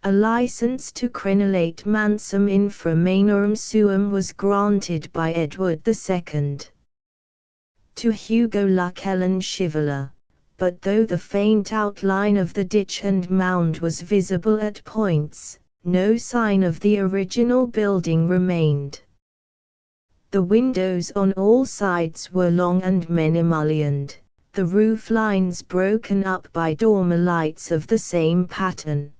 A license to crenellate mansum infra mainorum suum was granted by Edward II. To Hugo Lucullan Chivalre, but though the faint outline of the ditch and mound was visible at points, no sign of the original building remained. The windows on all sides were long and many-mullioned, the roof lines broken up by dormer lights of the same pattern.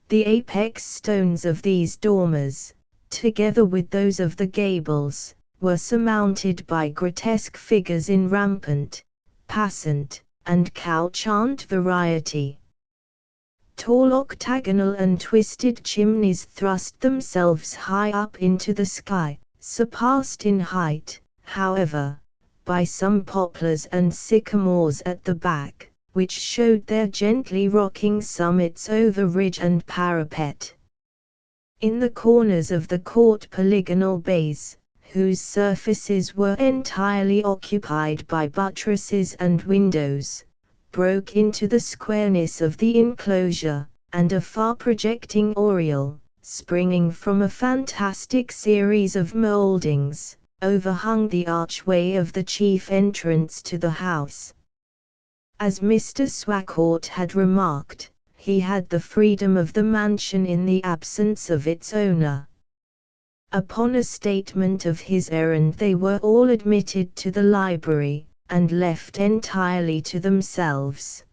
The apex stones of these dormers, together with those of the gables, were surmounted by grotesque figures in rampant, passant, and couchant variety. Tall octagonal and twisted chimneys thrust themselves high up into the sky, surpassed in height, however, by some poplars and sycamores at the back, which showed their gently rocking summits over ridge and parapet. In the corners of the court polygonal bays, whose surfaces were entirely occupied by buttresses and windows, broke into the squareness of the enclosure, and a far-projecting oriel, springing from a fantastic series of mouldings, overhung the archway of the chief entrance to the house. As Mr. Swakourt had remarked, he had the freedom of the mansion in the absence of its owner. Upon a statement of his errand they were all admitted to the library, and left entirely to themselves.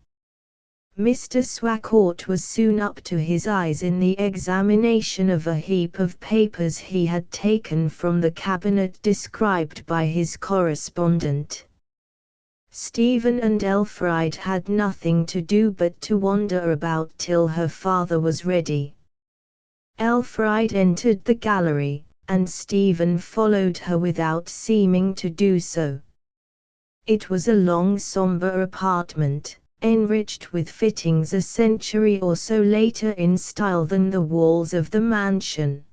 Mr. Swakourt was soon up to his eyes in the examination of a heap of papers he had taken from the cabinet described by his correspondent. Stephen and Elfried had nothing to do but to wander about till her father was ready. Elfried entered the gallery, and Stephen followed her without seeming to do so. It was a long somber apartment, enriched with fittings a century or so later in style than the walls of the mansion.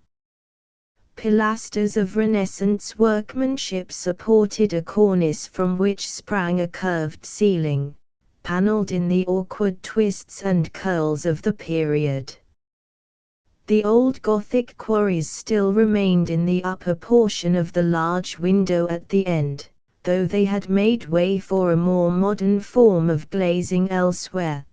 Pilasters of Renaissance workmanship supported a cornice from which sprang a curved ceiling, panelled in the awkward twists and curls of the period. The old Gothic quarries still remained in the upper portion of the large window at the end, though they had made way for a more modern form of glazing elsewhere.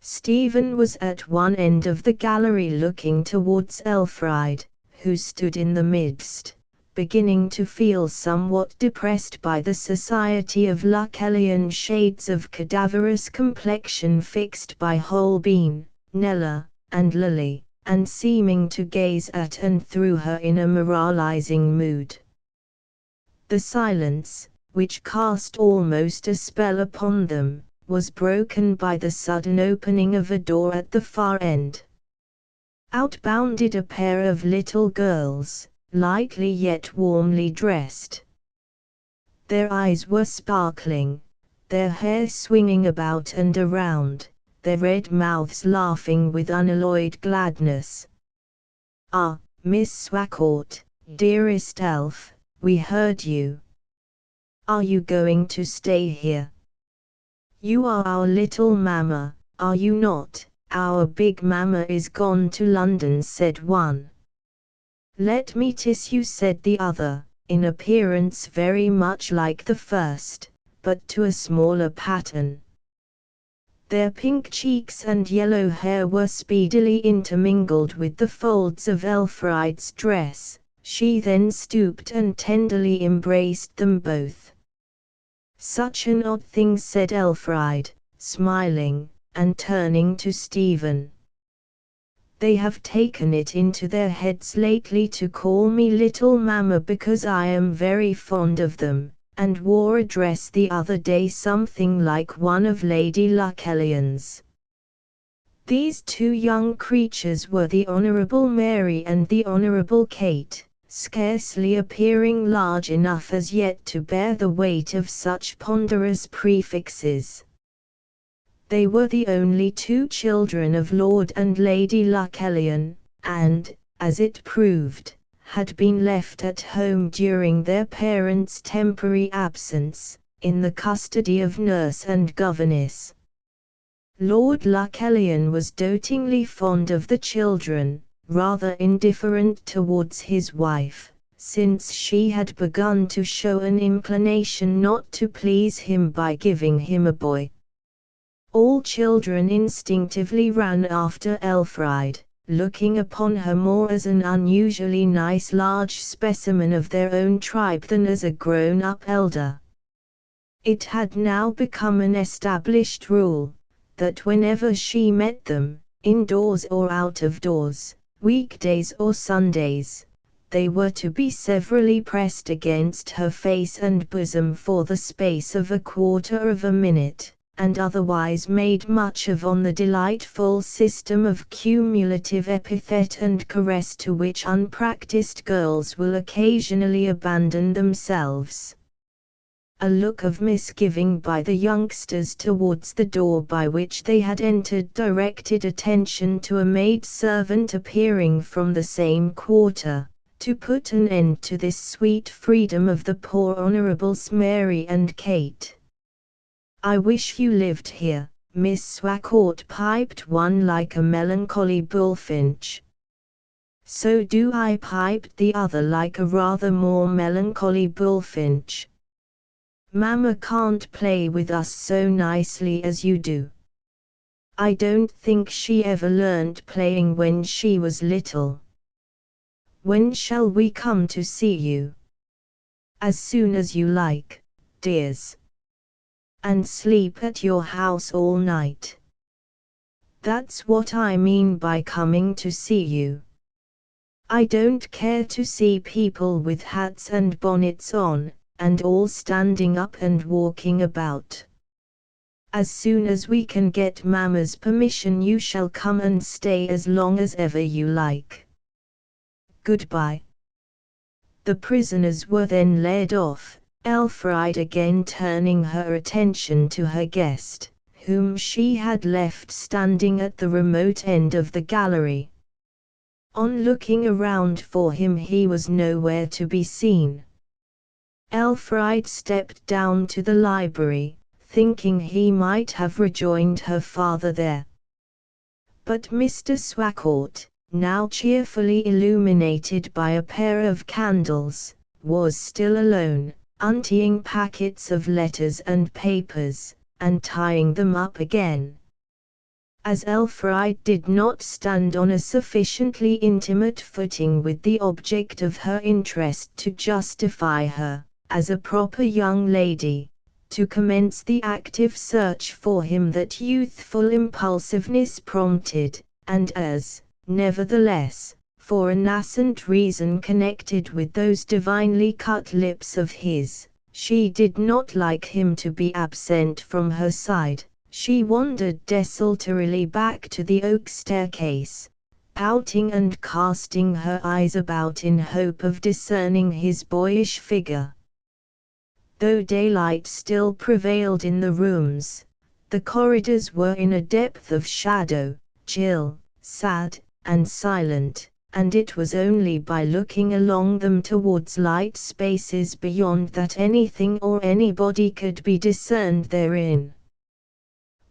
Stephen was at one end of the gallery looking towards Elfride, who stood in the midst, beginning to feel somewhat depressed by the society of Lucullian shades of cadaverous complexion fixed by Holbein, Kneller, and Lilly, and seeming to gaze at and through her in a moralizing mood. The silence, which cast almost a spell upon them, was broken by the sudden opening of a door at the far end. Out bounded a pair of little girls, lightly yet warmly dressed. Their eyes were sparkling, their hair swinging about and around, their red mouths laughing with unalloyed gladness. "Ah, Miss Swacourt, dearest elf, we heard you. Are you going to stay here? You are our little mamma, are you not?" "Our big mamma is gone to London," said one. "Let me kiss you," said the other, in appearance very much like the first, but to a smaller pattern. Their pink cheeks and yellow hair were speedily intermingled with the folds of Elfride's dress. She then stooped and tenderly embraced them both. "Such an odd thing," said Elfride, smiling, and turning to Stephen. "They have taken it into their heads lately to call me Little Mamma because I am very fond of them, and wore a dress the other day something like one of Lady Lucullian's." These two young creatures were the Honourable Mary and the Honourable Kate, scarcely appearing large enough as yet to bear the weight of such ponderous prefixes. They were the only two children of Lord and Lady Lucullian, and, as it proved, had been left at home during their parents' temporary absence, in the custody of nurse and governess. Lord Lucullian was dotingly fond of the children, rather indifferent towards his wife, since she had begun to show an inclination not to please him by giving him a boy. All children instinctively ran after Elfride, looking upon her more as an unusually nice large specimen of their own tribe than as a grown-up elder. It had now become an established rule, that whenever she met them, indoors or out of doors, weekdays or Sundays, they were to be severally pressed against her face and bosom for the space of a quarter of a minute, and otherwise made much of on the delightful system of cumulative epithet and caress to which unpracticed girls will occasionally abandon themselves. A look of misgiving by the youngsters towards the door by which they had entered directed attention to a maid-servant appearing from the same quarter, to put an end to this sweet freedom of the poor Honourables Mary and Kate. "I wish you lived here," Miss Swacourt piped one like a melancholy bullfinch. "So do I," piped the other like a rather more melancholy bullfinch. "Mamma can't play with us so nicely as you do. I don't think she ever learned playing when she was little. When shall we come to see you?" "As soon as you like, dears." "And sleep at your house all night?" "That's what I mean by coming to see you. I don't care to see people with hats and bonnets on, and all standing up and walking about. As soon as we can get Mamma's permission you shall come and stay as long as ever you like. Goodbye." The prisoners were then led off, Elfride again turning her attention to her guest, whom she had left standing at the remote end of the gallery. On looking around for him, he was nowhere to be seen. Elfride stepped down to the library, thinking he might have rejoined her father there. But Mr. Swacourt, now cheerfully illuminated by a pair of candles, was still alone, emptying packets of letters and papers, and tying them up again. As Elfride did not stand on a sufficiently intimate footing with the object of her interest to justify her, as a proper young lady, to commence the active search for him that youthful impulsiveness prompted, and as, nevertheless, for a nascent reason connected with those divinely cut lips of his, she did not like him to be absent from her side, she wandered desultorily back to the oak staircase, pouting and casting her eyes about in hope of discerning his boyish figure. Though daylight still prevailed in the rooms, the corridors were in a depth of shadow, chill, sad, and silent, and it was only by looking along them towards light spaces beyond that anything or anybody could be discerned therein.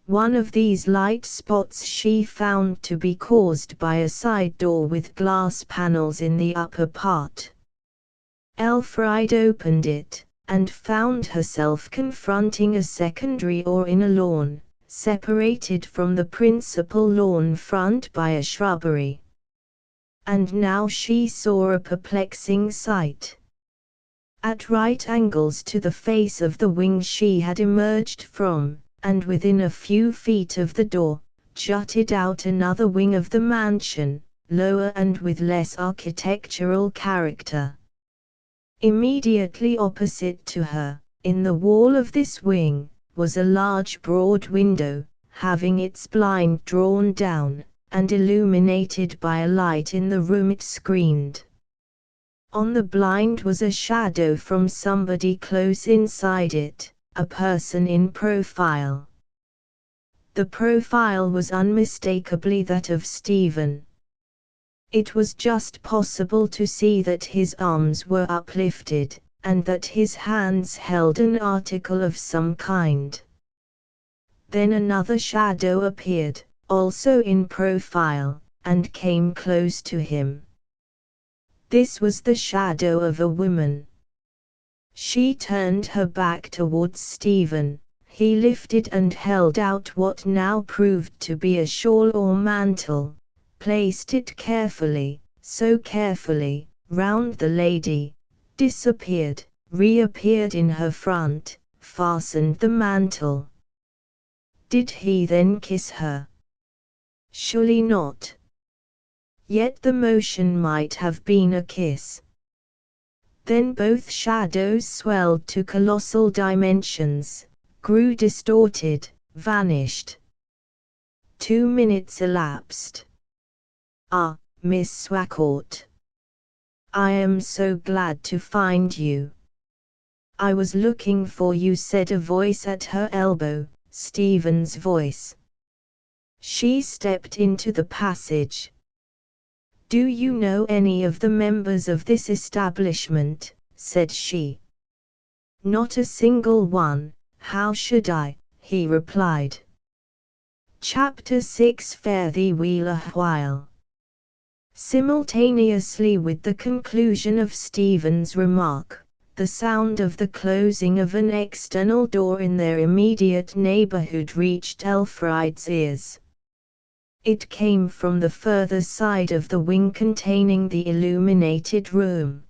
One of these light spots she found to be caused by a side door with glass panels in the upper part. Elfride opened it, and found herself confronting a secondary or inner lawn, separated from the principal lawn front by a shrubbery. And now she saw a perplexing sight. At right angles to the face of the wing she had emerged from, and within a few feet of the door, jutted out another wing of the mansion, lower and with less architectural character. Immediately opposite to her, in the wall of this wing, was a large broad window, having its blind drawn down, and illuminated by a light in the room it screened. On the blind was a shadow from somebody close inside it, a person in profile. The profile was unmistakably that of Stephen. It was just possible to see that his arms were uplifted, and that his hands held an article of some kind. Then another shadow appeared, also in profile, and came close to him. This was the shadow of a woman. She turned her back towards Stephen. He lifted and held out what now proved to be a shawl or mantle, placed it carefully, so carefully, round the lady, disappeared, reappeared in her front, fastened the mantle. Did he then kiss her? Surely not. Yet the motion might have been a kiss. Then both shadows swelled to colossal dimensions, grew distorted, vanished. 2 minutes elapsed. "Ah, Miss Swacourt. I am so glad to find you. I was looking for you," said a voice at her elbow, Stephen's voice. She stepped into the passage. "Do you know any of the members of this establishment?" said she. "Not a single one, how should I?" he replied. Chapter 6 Fare thee well a while. Simultaneously with the conclusion of Stephen's remark, the sound of the closing of an external door in their immediate neighborhood reached Elfride's ears. It came from the further side of the wing containing the illuminated room.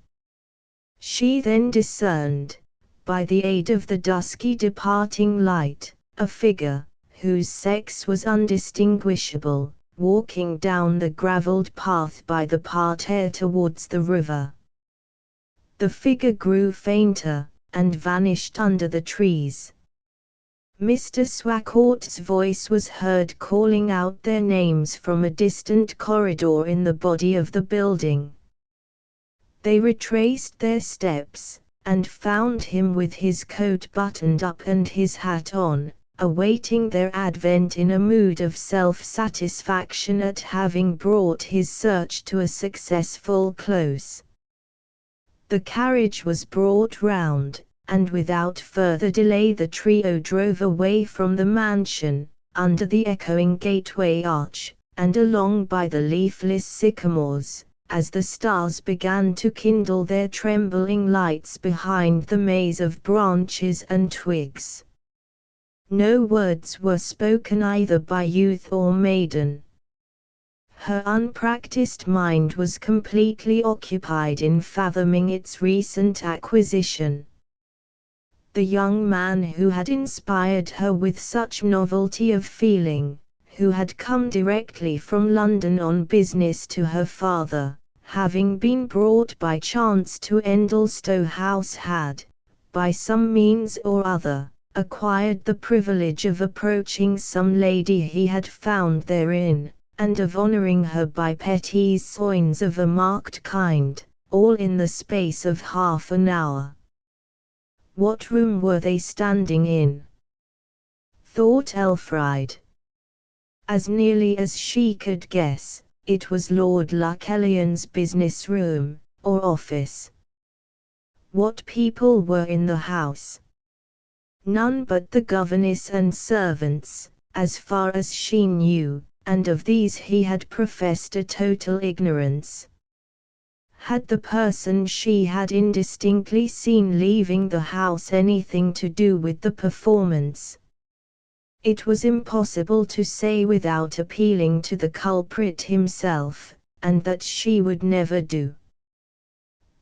She then discerned, by the aid of the dusky departing light, a figure, whose sex was undistinguishable, walking down the gravelled path by the parterre towards the river. The figure grew fainter, and vanished under the trees. Mr. Swacourt's voice was heard calling out their names from a distant corridor in the body of the building. They retraced their steps, and found him with his coat buttoned up and his hat on, awaiting their advent in a mood of self-satisfaction at having brought his search to a successful close. The carriage was brought round, and without further delay the trio drove away from the mansion, under the echoing gateway arch, and along by the leafless sycamores, as the stars began to kindle their trembling lights behind the maze of branches and twigs. No words were spoken either by youth or maiden. Her unpracticed mind was completely occupied in fathoming its recent acquisition. The young man who had inspired her with such novelty of feeling, who had come directly from London on business to her father, having been brought by chance to Endlestowe House, had, by some means or other, acquired the privilege of approaching some lady he had found therein, and of honouring her by petty signs of a marked kind, all in the space of half an hour. What room were they standing in? Thought Elfride. As nearly as she could guess, it was Lord Luckellion's business room, or office. What people were in the house? None but the governess and servants, as far as she knew, and of these he had professed a total ignorance. Had the person she had indistinctly seen leaving the house anything to do with the performance? It was impossible to say without appealing to the culprit himself, and that she would never do.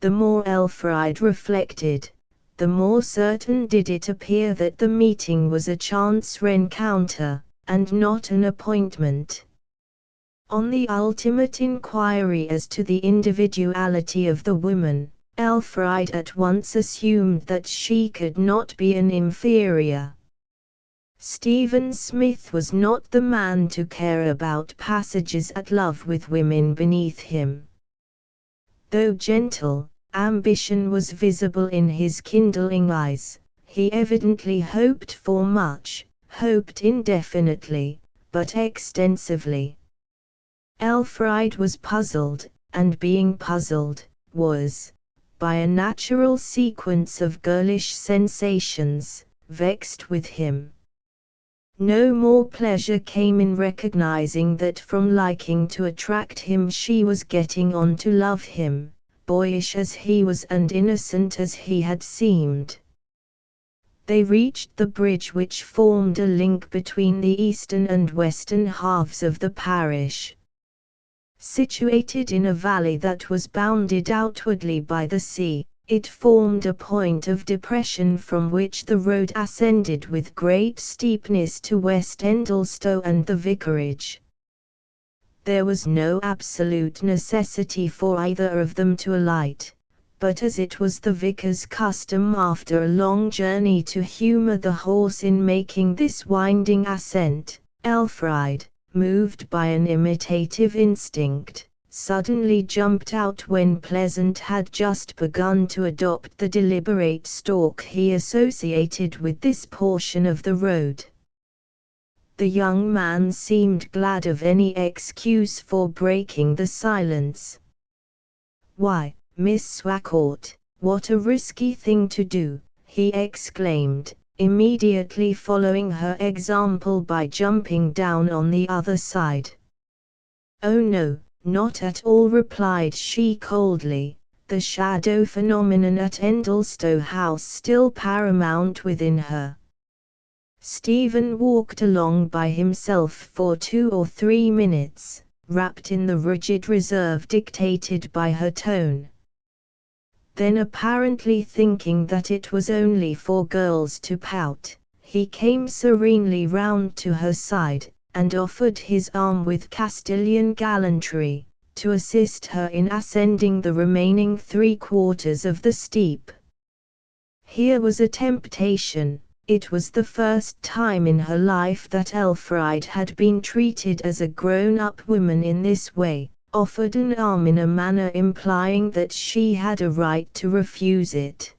The more Elfride reflected, the more certain did it appear that the meeting was a chance rencounter, and not an appointment. On the ultimate inquiry as to the individuality of the woman, Elfride at once assumed that she could not be an inferior. Stephen Smith was not the man to care about passages at love with women beneath him. Though gentle, ambition was visible in his kindling eyes. He evidently hoped for much, hoped indefinitely, but extensively. Elfride was puzzled, and being puzzled, was, by a natural sequence of girlish sensations, vexed with him. No more pleasure came in recognizing that from liking to attract him she was getting on to love him, boyish as he was and innocent as he had seemed. They reached the bridge which formed a link between the eastern and western halves of the parish. Situated in a valley that was bounded outwardly by the sea, it formed a point of depression from which the road ascended with great steepness to West Endlestowe and the vicarage. There was no absolute necessity for either of them to alight, but as it was the vicar's custom after a long journey to humour the horse in making this winding ascent, Elfride, moved by an imitative instinct, suddenly jumped out when Pleasant had just begun to adopt the deliberate stalk he associated with this portion of the road. The young man seemed glad of any excuse for breaking the silence. "Why, Miss Swacourt, what a risky thing to do," he exclaimed, immediately following her example by jumping down on the other side. "Oh no, not at all," replied she coldly, the shadow phenomenon at Endlestowe House still paramount within her. Stephen walked along by himself for 2 or 3 minutes, wrapped in the rigid reserve dictated by her tone. Then, apparently thinking that it was only for girls to pout, he came serenely round to her side, and offered his arm with Castilian gallantry, to assist her in ascending the remaining 3/4 of the steep. Here was a temptation. It was the first time in her life that Elfride had been treated as a grown-up woman in this way, offered an arm in a manner implying that she had a right to refuse it.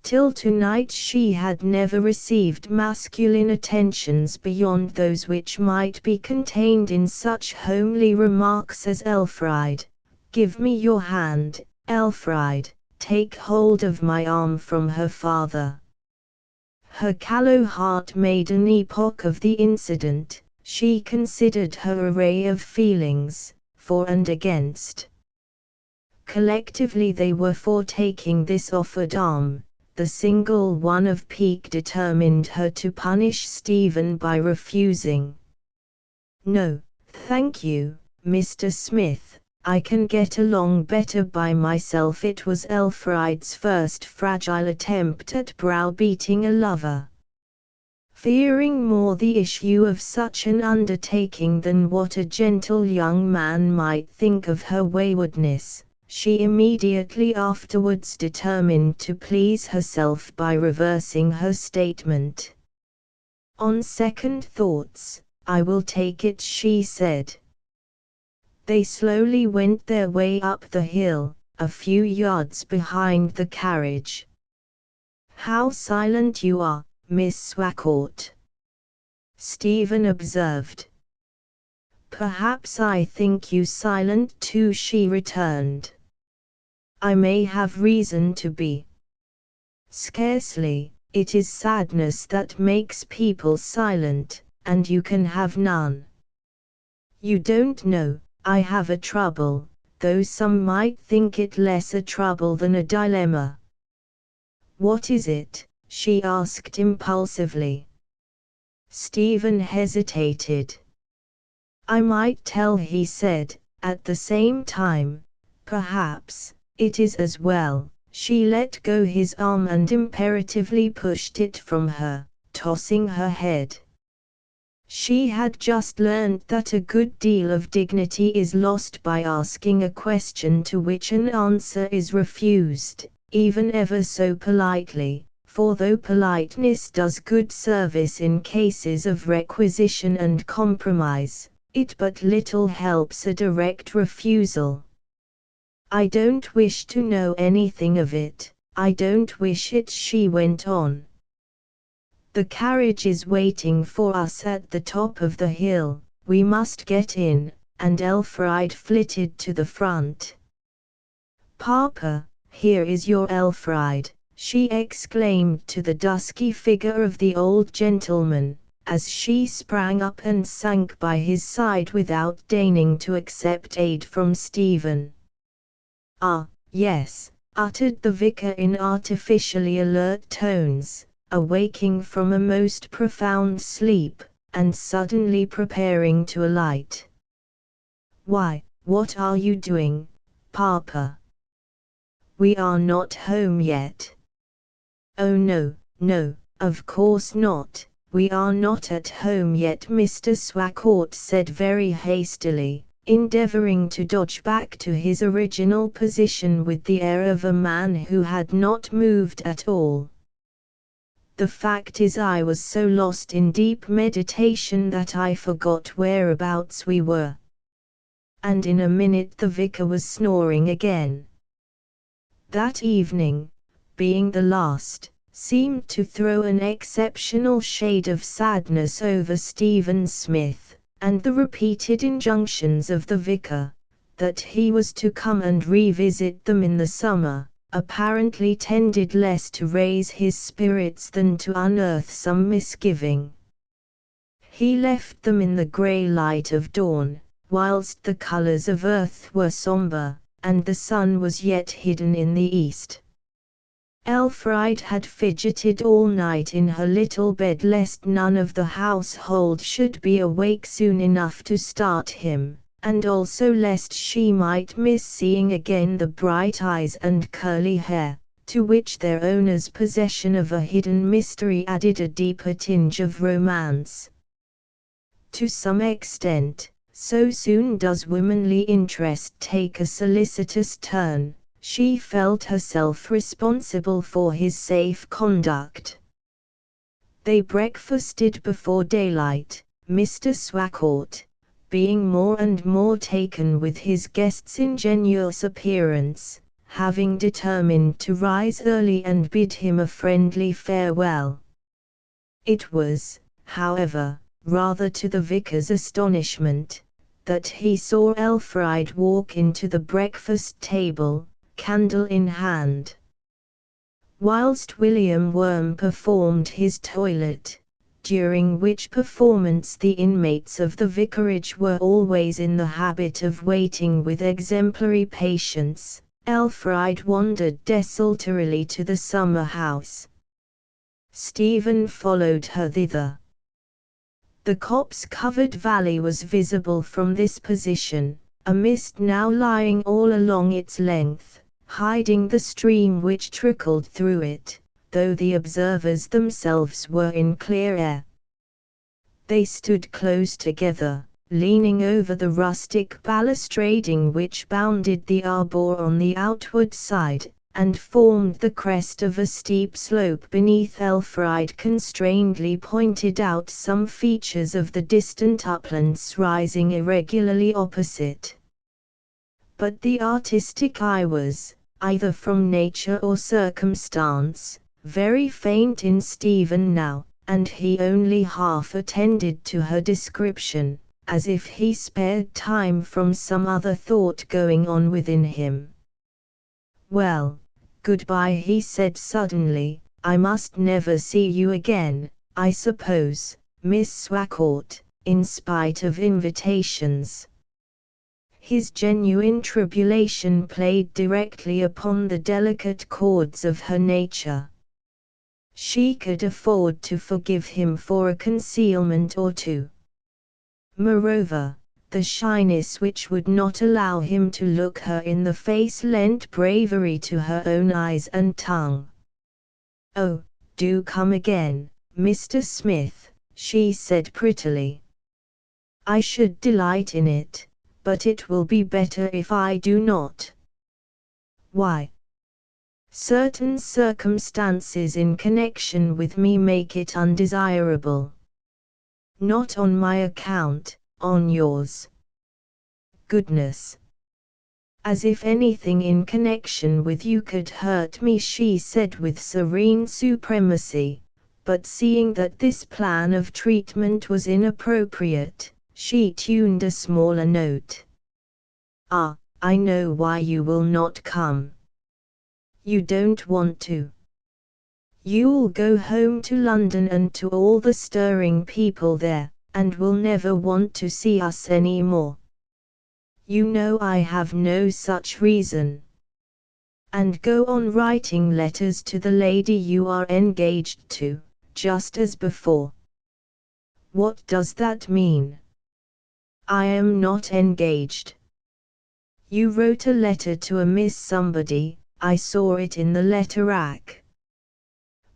Till tonight she had never received masculine attentions beyond those which might be contained in such homely remarks as "Elfriede, give me your hand, Elfriede, take hold of my arm," from her father. Her callow heart made an epoch of the incident. She considered her array of feelings, for and against. Collectively they were for taking this offered arm. The single one of pique determined her to punish Stephen by refusing. "No, thank you, Mr. Smith, I can get along better by myself." It was Elfriede's first fragile attempt at browbeating a lover. Fearing more the issue of such an undertaking than what a gentle young man might think of her waywardness, she immediately afterwards determined to please herself by reversing her statement. "On second thoughts, I will take it," she said. They slowly went their way up the hill, a few yards behind the carriage. "How silent you are, Miss Swacourt," Stephen observed. "Perhaps I think you silent too," she returned. "I may have reason to be." "Scarcely, it is sadness that makes people silent, and you can have none." "You don't know, I have a trouble, though some might think it less a trouble than a dilemma." "What is it?" she asked impulsively. Stephen hesitated. "I might tell," he said, "at the same time, perhaps. It is as well." She let go his arm and imperatively pushed it from her, tossing her head. She had just learned that a good deal of dignity is lost by asking a question to which an answer is refused, even ever so politely, for though politeness does good service in cases of requisition and compromise, it but little helps a direct refusal. "I don't wish to know anything of it, I don't wish it," she went on. "The carriage is waiting for us at the top of the hill, we must get in," and Elfriede flitted to the front. "Papa, here is your Elfriede," she exclaimed to the dusky figure of the old gentleman, as she sprang up and sank by his side without deigning to accept aid from Stephen. "Ah, yes," uttered the vicar in artificially alert tones, awaking from a most profound sleep, and suddenly preparing to alight. "Why, what are you doing, Papa?" "We are not home yet." "Oh no, no, of course not, we are not at home yet," Mr. Swacourt said very hastily, endeavoring to dodge back to his original position with the air of a man who had not moved at all. "The fact is I was so lost in deep meditation that I forgot whereabouts we were." And in a minute the vicar was snoring again. That evening, being the last, seemed to throw an exceptional shade of sadness over Stephen Smith, and the repeated injunctions of the vicar, that he was to come and revisit them in the summer, apparently tended less to raise his spirits than to unearth some misgiving. He left them in the grey light of dawn, whilst the colours of earth were sombre, and the sun was yet hidden in the east. Elfriede had fidgeted all night in her little bed lest none of the household should be awake soon enough to start him, and also lest she might miss seeing again the bright eyes and curly hair, to which their owner's possession of a hidden mystery added a deeper tinge of romance. To some extent, so soon does womanly interest take a solicitous turn, she felt herself responsible for his safe conduct. They breakfasted before daylight, Mr. Swacourt, being more and more taken with his guest's ingenuous appearance, having determined to rise early and bid him a friendly farewell. It was, however, rather to the vicar's astonishment, that he saw Elfride walk into the breakfast table, candle in hand. Whilst William Worm performed his toilet, during which performance the inmates of the vicarage were always in the habit of waiting with exemplary patience, Elfride wandered desultorily to the summer house. Stephen followed her thither. The copse-covered valley was visible from this position, a mist now lying all along its length, hiding the stream which trickled through it, though the observers themselves were in clear air. They stood close together, leaning over the rustic balustrading which bounded the arbour on the outward side, and formed the crest of a steep slope beneath. Elfride constrainedly pointed out some features of the distant uplands rising irregularly opposite. But the artistic eye was, either from nature or circumstance, very faint in Stephen now, and he only half attended to her description, as if he spared time from some other thought going on within him. "Well, goodbye," he said suddenly. "I must never see you again, I suppose, Miss Swacourt, in spite of invitations." His genuine tribulation played directly upon the delicate chords of her nature. She could afford to forgive him for a concealment or two. Moreover, the shyness which would not allow him to look her in the face lent bravery to her own eyes and tongue. "Oh, do come again, Mr. Smith," she said prettily. "I should delight in it, but it will be better if I do not." "Why?" "Certain circumstances in connection with me make it undesirable." "Not on my account, on yours." "Goodness! As if anything in connection with you could hurt me," she said with serene supremacy, but seeing that this plan of treatment was inappropriate, she tuned a smaller note. "Ah, I know why you will not come. You don't want to. You'll go home to London and to all the stirring people there, and will never want to see us any more. You know I have no such reason. And go on writing letters to the lady you are engaged to, just as before." "What does that mean?" "I am not engaged." "You wrote a letter to a Miss Somebody, I saw it in the letter rack."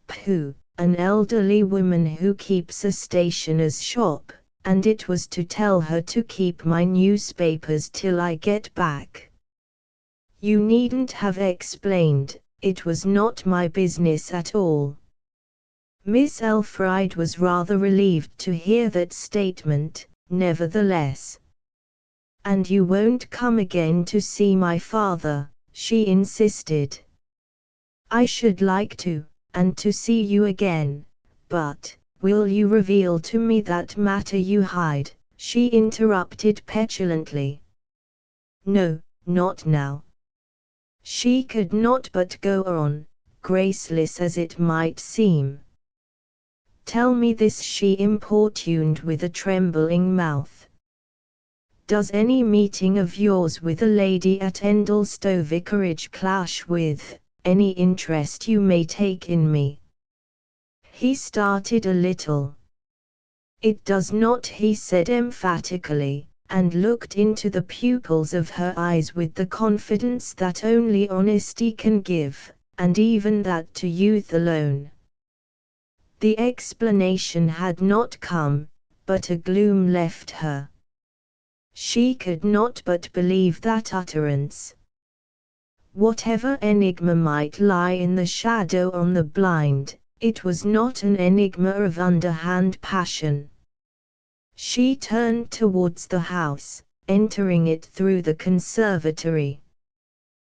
"Pooh, an elderly woman who keeps a stationer's shop, and it was to tell her to keep my newspapers till I get back." "You needn't have explained, it was not my business at all." Miss Elfride was rather relieved to hear that statement, nevertheless. "And you won't come again to see my father?" she insisted. "I should like to, and to see you again, but, will you reveal to me that matter you hide?" she interrupted petulantly. "No, not now." She could not but go on, graceless as it might seem. "Tell me this," she importuned with a trembling mouth. "Does any meeting of yours with a lady at Endlestowe Vicarage clash with any interest you may take in me?" He started a little. "It does not," he said emphatically, and looked into the pupils of her eyes with the confidence that only honesty can give, and even that to youth alone. The explanation had not come, but a gloom left her. She could not but believe that utterance. Whatever enigma might lie in the shadow on the blind, it was not an enigma of underhand passion. She turned towards the house, entering it through the conservatory.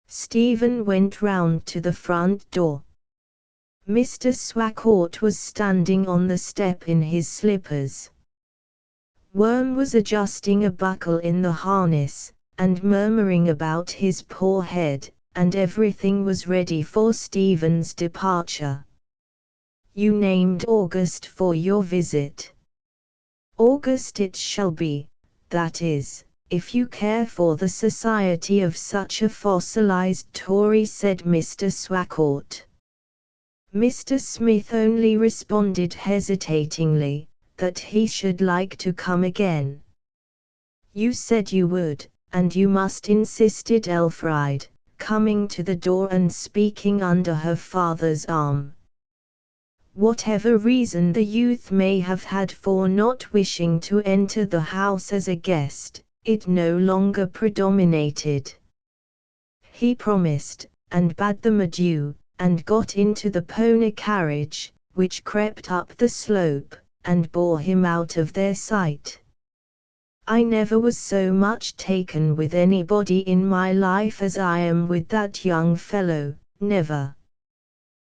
Stephen went round to the front door. Mr. Swacourt was standing on the step in his slippers. Worm was adjusting a buckle in the harness, and murmuring about his poor head, and everything was ready for Stephen's departure. "You named August for your visit." "August it shall be, that is, if you care for the society of such a fossilized Tory," said Mr. Swacourt. Mr. Smith only responded hesitatingly, that he should like to come again. "You said you would, and you must," insisted Elfride, coming to the door and speaking under her father's arm. Whatever reason the youth may have had for not wishing to enter the house as a guest, it no longer predominated. He promised, and bade them adieu, and got into the pony carriage, which crept up the slope, and bore him out of their sight. "I never was so much taken with anybody in my life as I am with that young fellow, never.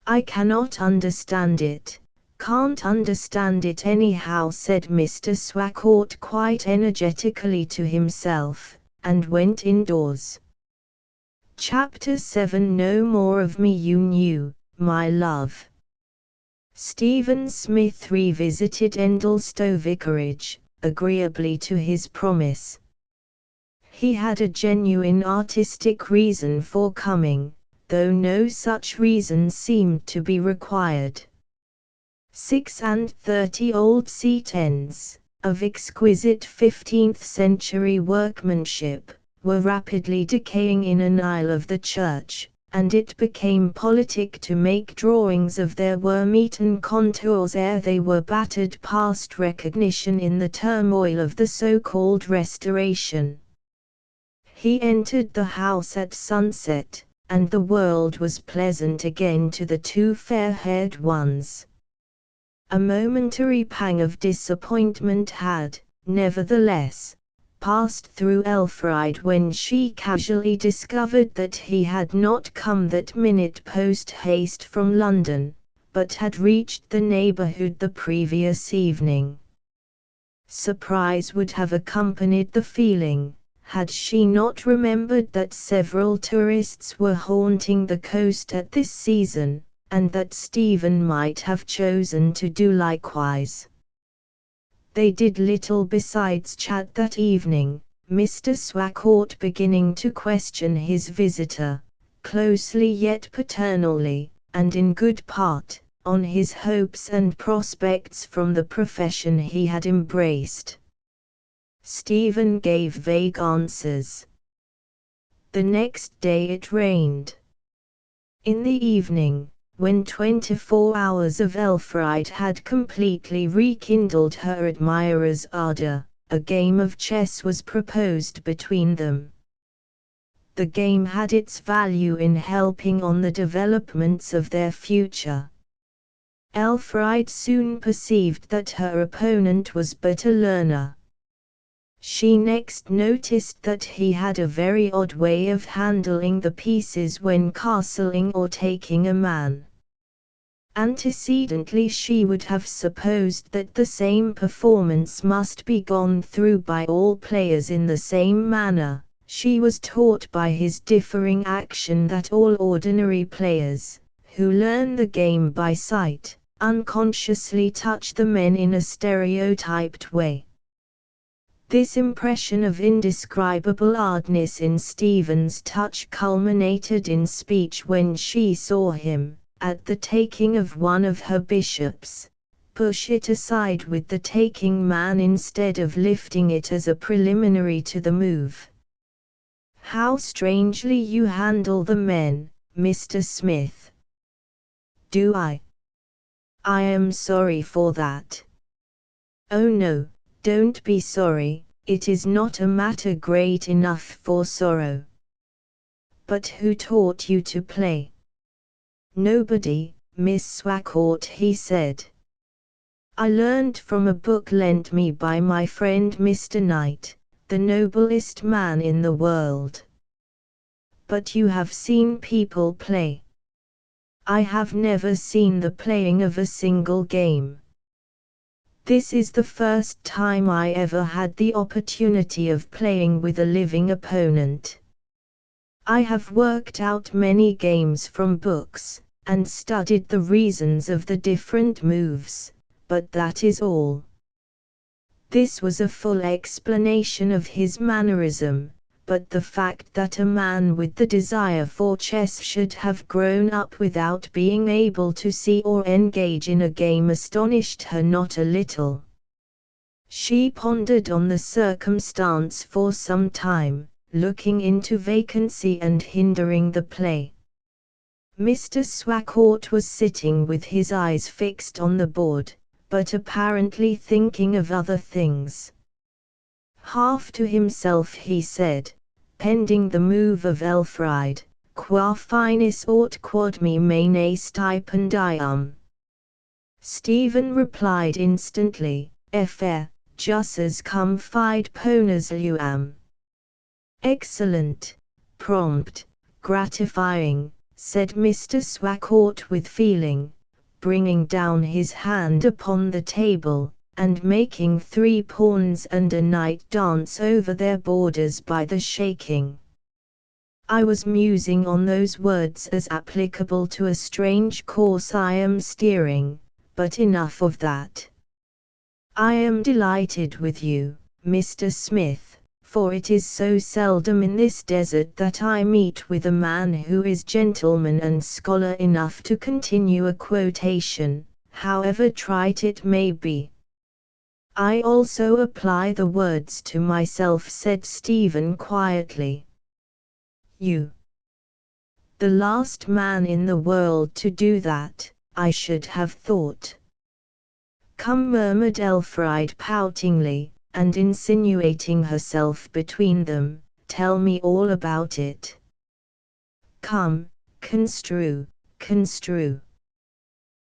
I cannot understand it, can't understand it anyhow," said Mr. Swacourt quite energetically to himself, and went indoors. Chapter 7 No More of Me You Knew, My Love. Stephen Smith revisited Endlestowe Vicarage, agreeably to his promise. He had a genuine artistic reason for coming, though no such reason seemed to be required. 36 old seat ends, of exquisite 15th-century workmanship, were rapidly decaying in an aisle of the church, and it became politic to make drawings of their worm-eaten contours ere they were battered past recognition in the turmoil of the so-called Restoration. He entered the house at sunset, and the world was pleasant again to the two fair-haired ones. A momentary pang of disappointment had, nevertheless, passed through Elfride when she casually discovered that he had not come that minute post-haste from London, but had reached the neighbourhood the previous evening. Surprise would have accompanied the feeling, had she not remembered that several tourists were haunting the coast at this season, and that Stephen might have chosen to do likewise. They did little besides chat that evening, Mr. Swacourt beginning to question his visitor, closely yet paternally, and in good part, on his hopes and prospects from the profession he had embraced. Stephen gave vague answers. The next day it rained. In the evening, when 24 hours of Elfride had completely rekindled her admirer's ardor, a game of chess was proposed between them. The game had its value in helping on the developments of their future. Elfride soon perceived that her opponent was but a learner. She next noticed that he had a very odd way of handling the pieces when castling or taking a man. Antecedently she would have supposed that the same performance must be gone through by all players in the same manner. She was taught by his differing action that all ordinary players, who learn the game by sight, unconsciously touch the men in a stereotyped way. This impression of indescribable hardness in Stephen's touch culminated in speech when she saw him, at the taking of one of her bishops, push it aside with the taking man instead of lifting it as a preliminary to the move. "How strangely you handle the men, Mr. Smith." "Do I? I am sorry for that." "Oh no. Don't be sorry, it is not a matter great enough for sorrow." "But who taught you to play?" "Nobody, Miss Swacourt," he said. I learned from a book lent me by my friend Mr. Knight, the noblest man in the world. But you have seen people play. I have never seen the playing of a single game. This is the first time I ever had the opportunity of playing with a living opponent. I have worked out many games from books, and studied the reasons of the different moves, but that is all. This was a full explanation of his mannerism, but the fact that a man with the desire for chess should have grown up without being able to see or engage in a game astonished her not a little. She pondered on the circumstance for some time, looking into vacancy and hindering the play. Mr. Swacourt was sitting with his eyes fixed on the board, but apparently thinking of other things. Half to himself he said, pending the move of Elfriede, qua finis aut quod me mene stipendium. Stephen replied instantly, Fr, jussus cum fide ponas luam. Excellent, prompt, gratifying, said Mr. Swacourt with feeling, bringing down his hand upon the table, and making 3 pawns and a knight dance over their borders by the shaking. I was musing on those words as applicable to a strange course I am steering, but enough of that. I am delighted with you, Mr. Smith, for it is so seldom in this desert that I meet with a man who is gentleman and scholar enough to continue a quotation, however trite it may be. I also apply the words to myself, said Stephen quietly. You. The last man in the world to do that, I should have thought. Come, murmured Elfriede poutingly, and insinuating herself between them, tell me all about it. Come, construe, construe.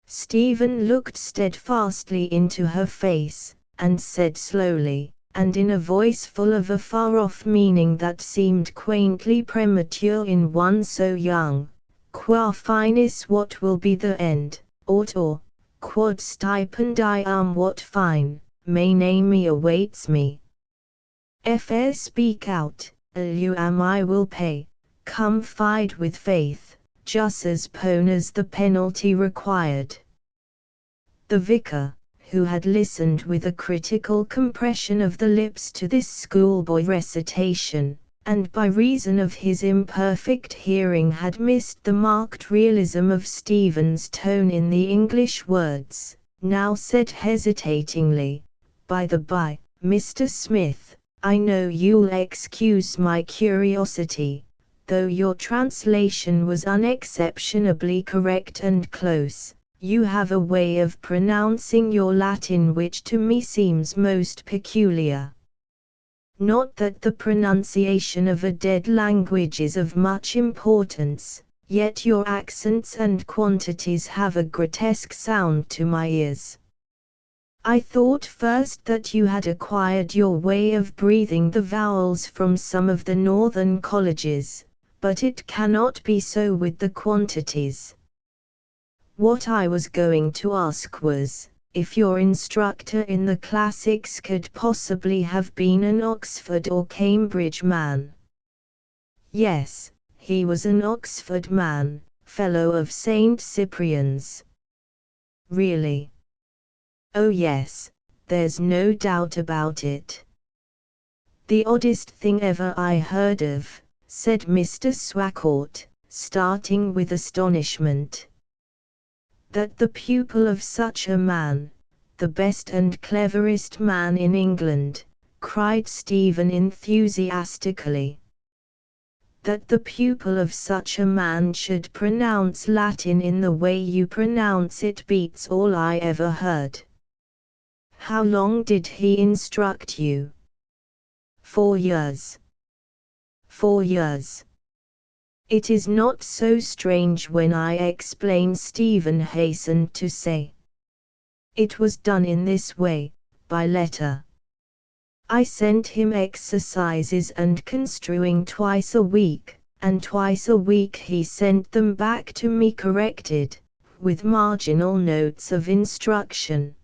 Stephen looked steadfastly into her face, and said slowly, and in a voice full of a far-off meaning that seemed quaintly premature in one so young, qua finis what will be the end, or, quod stipendium what fine, mene me awaits me. Fr speak out, luam I will pay, come fide with faith, jussus ponas the penalty required. The vicar, who had listened with a critical compression of the lips to this schoolboy recitation, and by reason of his imperfect hearing had missed the marked realism of Stephen's tone in the English words, now said hesitatingly, by the by, Mr. Smith, I know you'll excuse my curiosity, though your translation was unexceptionably correct and close. You have a way of pronouncing your Latin which to me seems most peculiar. Not that the pronunciation of a dead language is of much importance, yet your accents and quantities have a grotesque sound to my ears. I thought first that you had acquired your way of breathing the vowels from some of the northern colleges, but it cannot be so with the quantities. What I was going to ask was, if your instructor in the classics could possibly have been an Oxford or Cambridge man. Yes, he was an Oxford man, fellow of St. Cyprian's. Really? Oh yes, there's no doubt about it. The oddest thing ever I heard of, said Mr. Swacourt, starting with astonishment. That the pupil of such a man, the best and cleverest man in England, cried Stephen enthusiastically. That the pupil of such a man should pronounce Latin in the way you pronounce it beats all I ever heard. How long did he instruct you? 4 years. 4 years. It is not so strange when I explain, Stephen hastened to say. It was done in this way, by letter. I sent him exercises and construing twice a week, and twice a week he sent them back to me corrected, with marginal notes of instruction.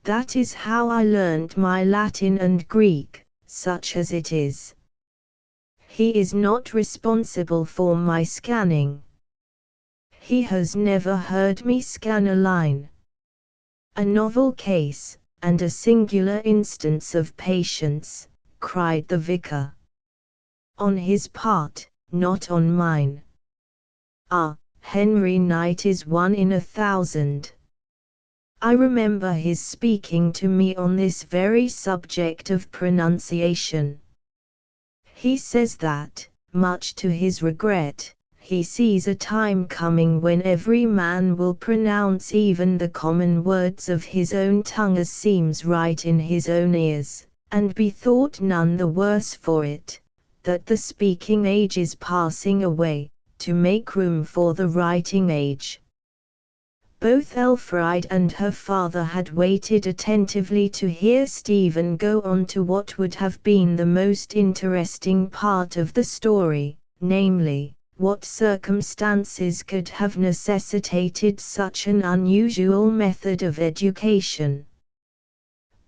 That is how I learned my Latin and Greek, such as it is. He is not responsible for my scanning. He has never heard me scan a line. A novel case, and a singular instance of patience, cried the vicar. On his part, not on mine. Ah, Henry Knight is 1 in 1,000. I remember his speaking to me on this very subject of pronunciation. He says that, much to his regret, he sees a time coming when every man will pronounce even the common words of his own tongue as seems right in his own ears, and be thought none the worse for it, that the speaking age is passing away, to make room for the writing age. Both Elfride and her father had waited attentively to hear Stephen go on to what would have been the most interesting part of the story, namely, what circumstances could have necessitated such an unusual method of education.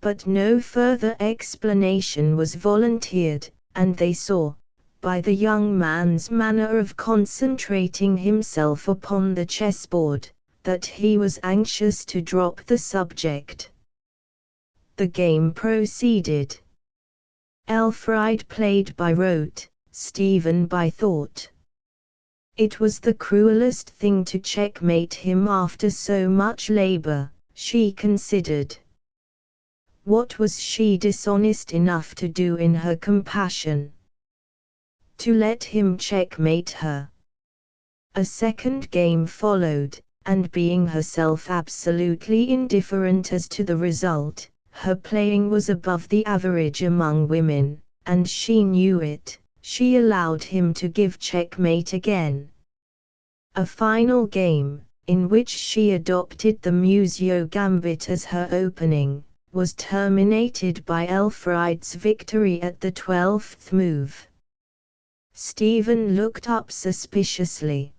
But no further explanation was volunteered, and they saw, by the young man's manner of concentrating himself upon the chessboard, that he was anxious to drop the subject. The game proceeded. Elfride played by rote, Stephen by thought. It was the cruelest thing to checkmate him after so much labor, she considered. What was she dishonest enough to do in her compassion? To let him checkmate her. A second game followed, and being herself absolutely indifferent as to the result, her playing was above the average among women, and she knew it. She allowed him to give checkmate again. A final game, in which she adopted the Museo Gambit as her opening, was terminated by Elfride's victory at the 12th move. Stephen looked up suspiciously.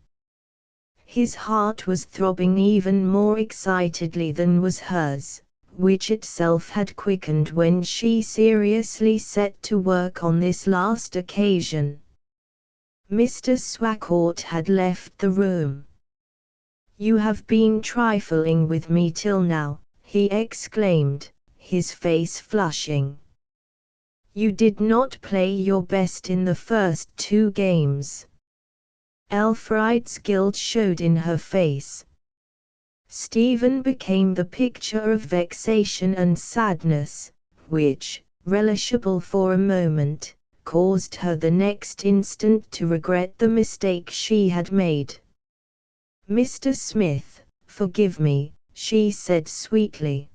His heart was throbbing even more excitedly than was hers, which itself had quickened when she seriously set to work on this last occasion. Mr. Swacourt had left the room. "You have been trifling with me till now," he exclaimed, his face flushing. "You did not play your best in the first 2 games. Elfride's guilt showed in her face. Stephen became the picture of vexation and sadness, which, relishable for a moment, caused her the next instant to regret the mistake she had made. "Mr. Smith, forgive me," she said sweetly.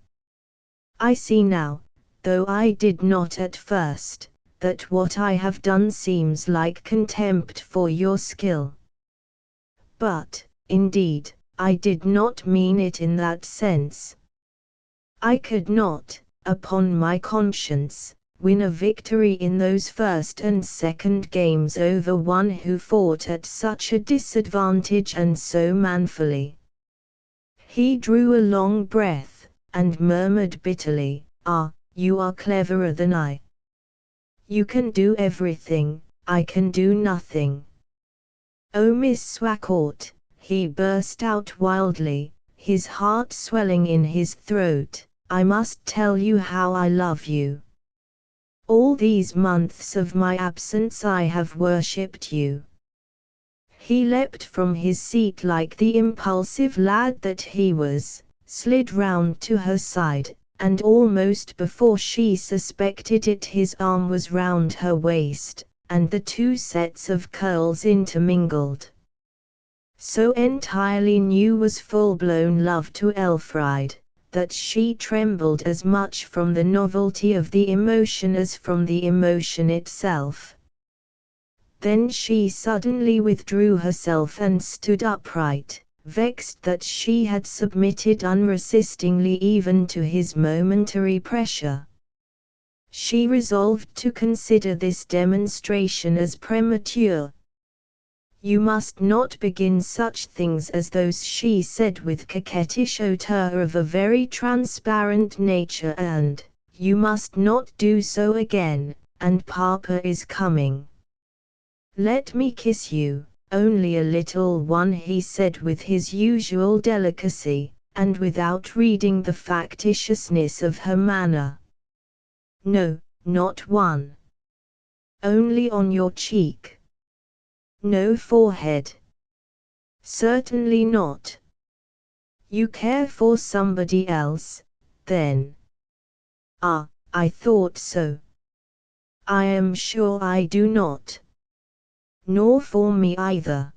"I see now, though I did not at first, that what I have done seems like contempt for your skill. But, indeed, I did not mean it in that sense. I could not, upon my conscience, win a victory in those first and second games over one who fought at such a disadvantage and so manfully." He drew a long breath, and murmured bitterly, "Ah, you are cleverer than I. You can do everything, I can do nothing. Oh, Miss Swacourt," he burst out wildly, his heart swelling in his throat, "I must tell you how I love you. All these months of my absence I have worshipped you." He leapt from his seat like the impulsive lad that he was, slid round to her side, and almost before she suspected it his arm was round her waist, and the 2 sets of curls intermingled. So entirely new was full-blown love to Elfride, that she trembled as much from the novelty of the emotion as from the emotion itself. Then she suddenly withdrew herself and stood upright, vexed that she had submitted unresistingly even to his momentary pressure. She resolved to consider this demonstration as premature. "You must not begin such things as those," she said with coquettish hauteur of a very transparent nature, "and you must not do so again, and Papa is coming." "Let me kiss you, only a little one," he said with his usual delicacy, and without reading the factitiousness of her manner. "No, not one. Only on your cheek. No forehead." "Certainly not." "You care for somebody else, then?" "Ah, I thought so." "I am sure I do not." "Nor for me either."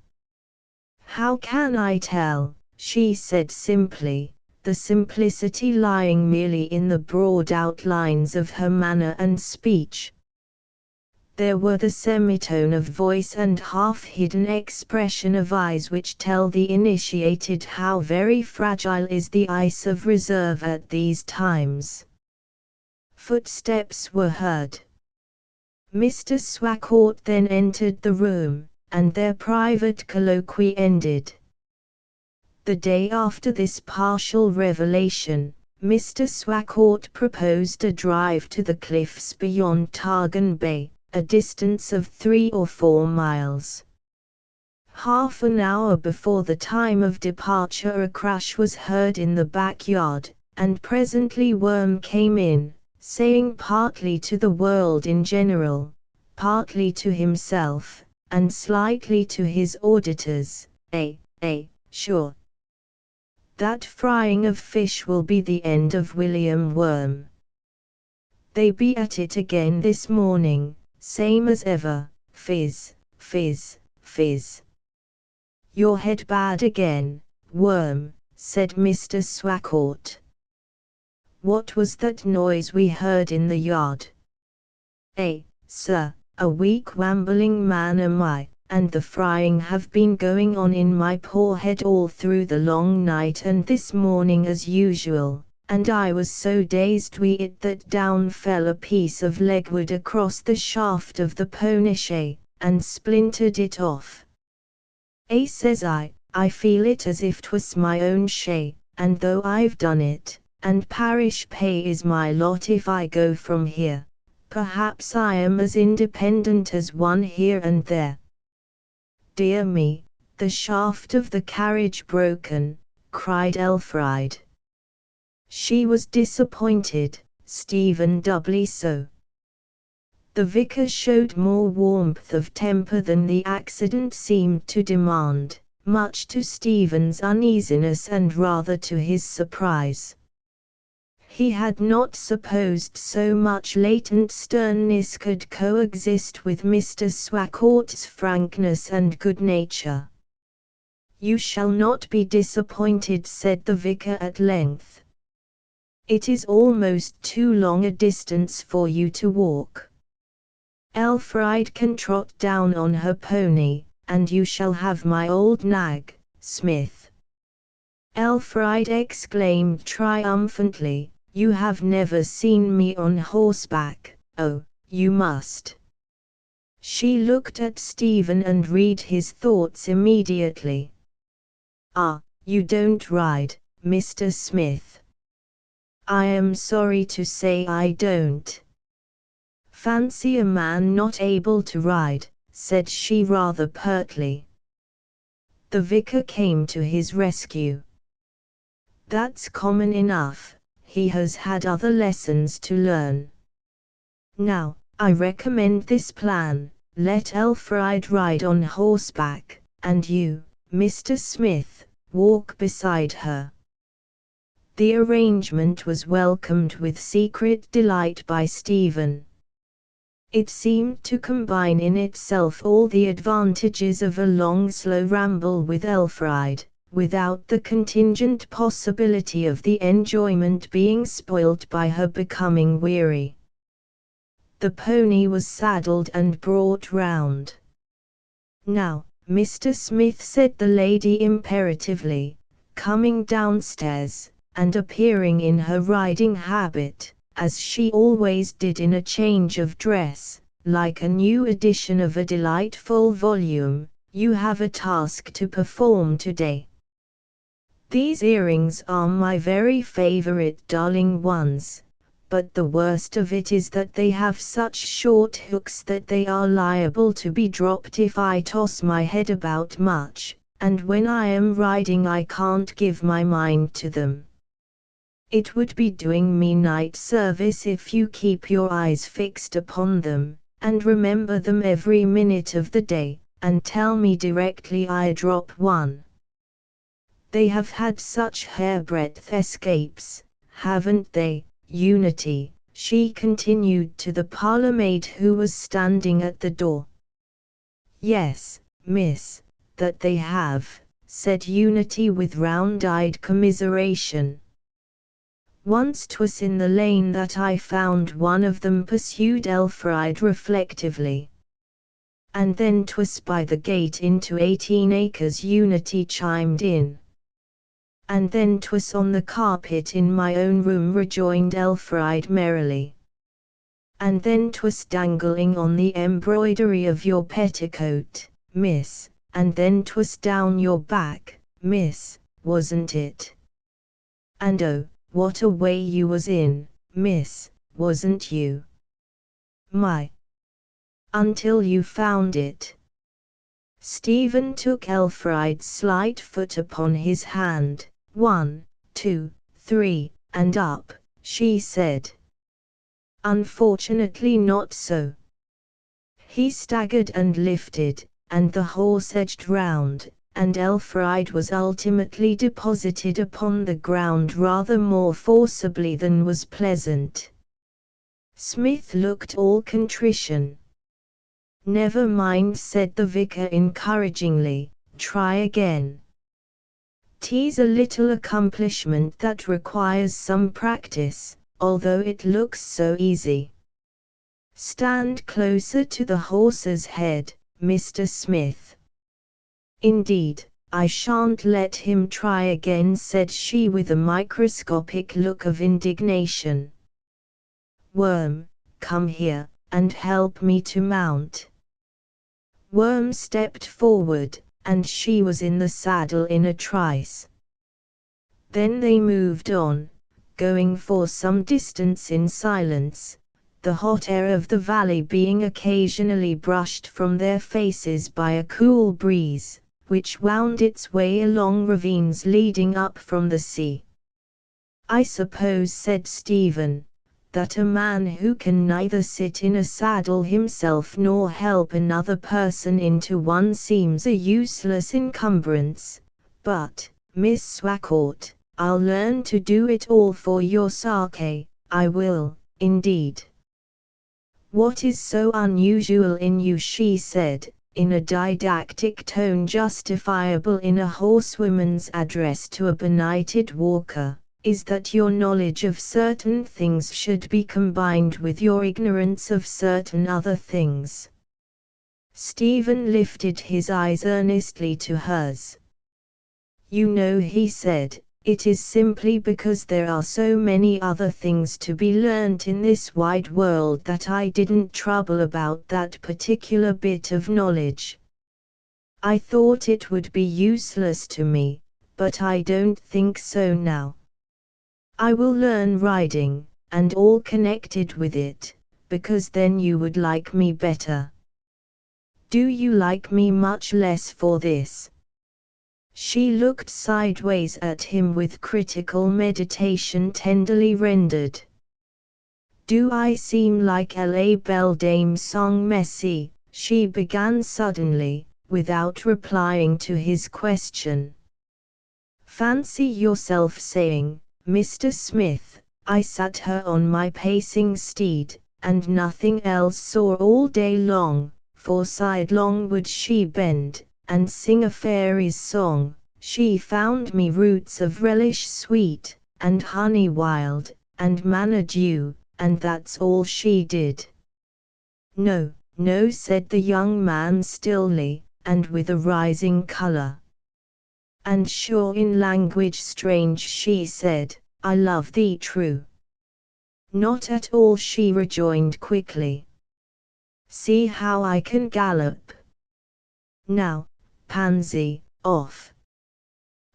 "How can I tell?" she said simply, the simplicity lying merely in the broad outlines of her manner and speech. There were the semitone of voice and half-hidden expression of eyes which tell the initiated how very fragile is the ice of reserve at these times. Footsteps were heard. Mr. Swacourt then entered the room, and their private colloquy ended. The day after this partial revelation, Mr. Swacourt proposed a drive to the cliffs beyond Targan Bay, a distance of 3 or 4 miles. Half an hour before the time of departure a crash was heard in the backyard, and presently Worm came in, saying partly to the world in general, partly to himself, and slightly to his auditors, sure. That frying of fish will be the end of William Worm. They be at it again this morning, same as ever, fizz, fizz, fizz. Your head bad again, Worm, said Mr. Swacourt. What was that noise we heard in the yard? Sir, a weak wambling man am I, and the frying have been going on in my poor head all through the long night and this morning as usual, and I was so dazed wi' it that down fell a piece of legwood across the shaft of the pony-shay, and splintered it off. Says I feel it as if 'twas my own shay, and though I've done it, and parish pay is my lot if I go from here, perhaps I am as independent as one here and there. Dear me, the shaft of the carriage broken, cried Elfride. She was disappointed, Stephen doubly so. The vicar showed more warmth of temper than the accident seemed to demand, much to Stephen's uneasiness and rather to his surprise. He had not supposed so much latent sternness could coexist with Mr. Swacourt's frankness and good nature. You shall not be disappointed, said the vicar at length. It is almost too long a distance for you to walk. Elfride can trot down on her pony, and you shall have my old nag, Smith. Elfride exclaimed triumphantly, you have never seen me on horseback, oh, you must. She looked at Stephen and read his thoughts immediately. Ah, you don't ride, Mr. Smith. I am sorry to say I don't. Fancy a man not able to ride, said she rather pertly. The vicar came to his rescue. That's common enough, he has had other lessons to learn. Now, I recommend this plan, let Elfride ride on horseback, and you, Mr. Smith, walk beside her. The arrangement was welcomed with secret delight by Stephen. It seemed to combine in itself all the advantages of a long slow ramble with Elfride, without the contingent possibility of the enjoyment being spoilt by her becoming weary. The pony was saddled and brought round. Now, Mr. Smith, said the lady imperatively, coming downstairs, and appearing in her riding habit, as she always did in a change of dress, like a new edition of a delightful volume. "You have a task to perform today. These earrings are my very favorite darling ones, but the worst of it is that they have such short hooks that they are liable to be dropped if I toss my head about much, and when I am riding I can't give my mind to them. It would be doing me night service if you keep your eyes fixed upon them, and remember them every minute of the day, and tell me directly I drop one. They have had such hairbreadth escapes, haven't they, Unity?" she continued to the parlour-maid who was standing at the door. "Yes, miss, that they have," said Unity with round-eyed commiseration. "Once 'twas in the lane that I found one of them," pursued Elfride reflectively. "And then 'twas by the gate into 18 acres," Unity chimed in. "And then 'twas on the carpet in my own room," rejoined Elfride merrily. "And then 'twas dangling on the embroidery of your petticoat, miss, and then 'twas down your back, miss, wasn't it? And oh, what a way you was in, miss, wasn't you? My! Until you found it." Stephen took Elfride's slight foot upon his hand. "1, 2, 3, and up," she said. "Unfortunately not so." He staggered and lifted, and the horse edged round, and Elfride was ultimately deposited upon the ground rather more forcibly than was pleasant. Smith looked all contrition. "Never mind," said the vicar encouragingly, "try again. 'Tis a little accomplishment that requires some practice, although it looks so easy. Stand closer to the horse's head, Mr. Smith." "Indeed, I shan't let him try again," said she with a microscopic look of indignation. "Worm, come here, and help me to mount." Worm stepped forward, and she was in the saddle in a trice. Then they moved on, going for some distance in silence, the hot air of the valley being occasionally brushed from their faces by a cool breeze, which wound its way along ravines leading up from the sea. "I suppose," said Stephen, "that a man who can neither sit in a saddle himself nor help another person into one seems a useless encumbrance, but, Miss Swacourt, I'll learn to do it all for your sake, I will, indeed." "What is so unusual in you?" she said, in a didactic tone justifiable in a horsewoman's address to a benighted walker, "is that your knowledge of certain things should be combined with your ignorance of certain other things." Stephen lifted his eyes earnestly to hers. "You know," he said, "it is simply because there are so many other things to be learnt in this wide world that I didn't trouble about that particular bit of knowledge. I thought it would be useless to me, but I don't think so now. I will learn riding, and all connected with it, because then you would like me better." "Do you like me much less for this?" She looked sideways at him with critical meditation tenderly rendered. "Do I seem like la belle dame sans merci?" she began suddenly, without replying to his question. "Fancy yourself saying, Mr. Smith, I sat her on my pacing steed, and nothing else saw all day long, for sidelong would she bend, and sing a fairy's song. She found me roots of relish sweet, and honey wild, and manna dew, and that's all she did." "No, no," said the young man stilly, and with a rising colour. And sure in language strange she said, I love thee true. Not at all, she rejoined quickly. See how I can gallop. Now, Pansy, off.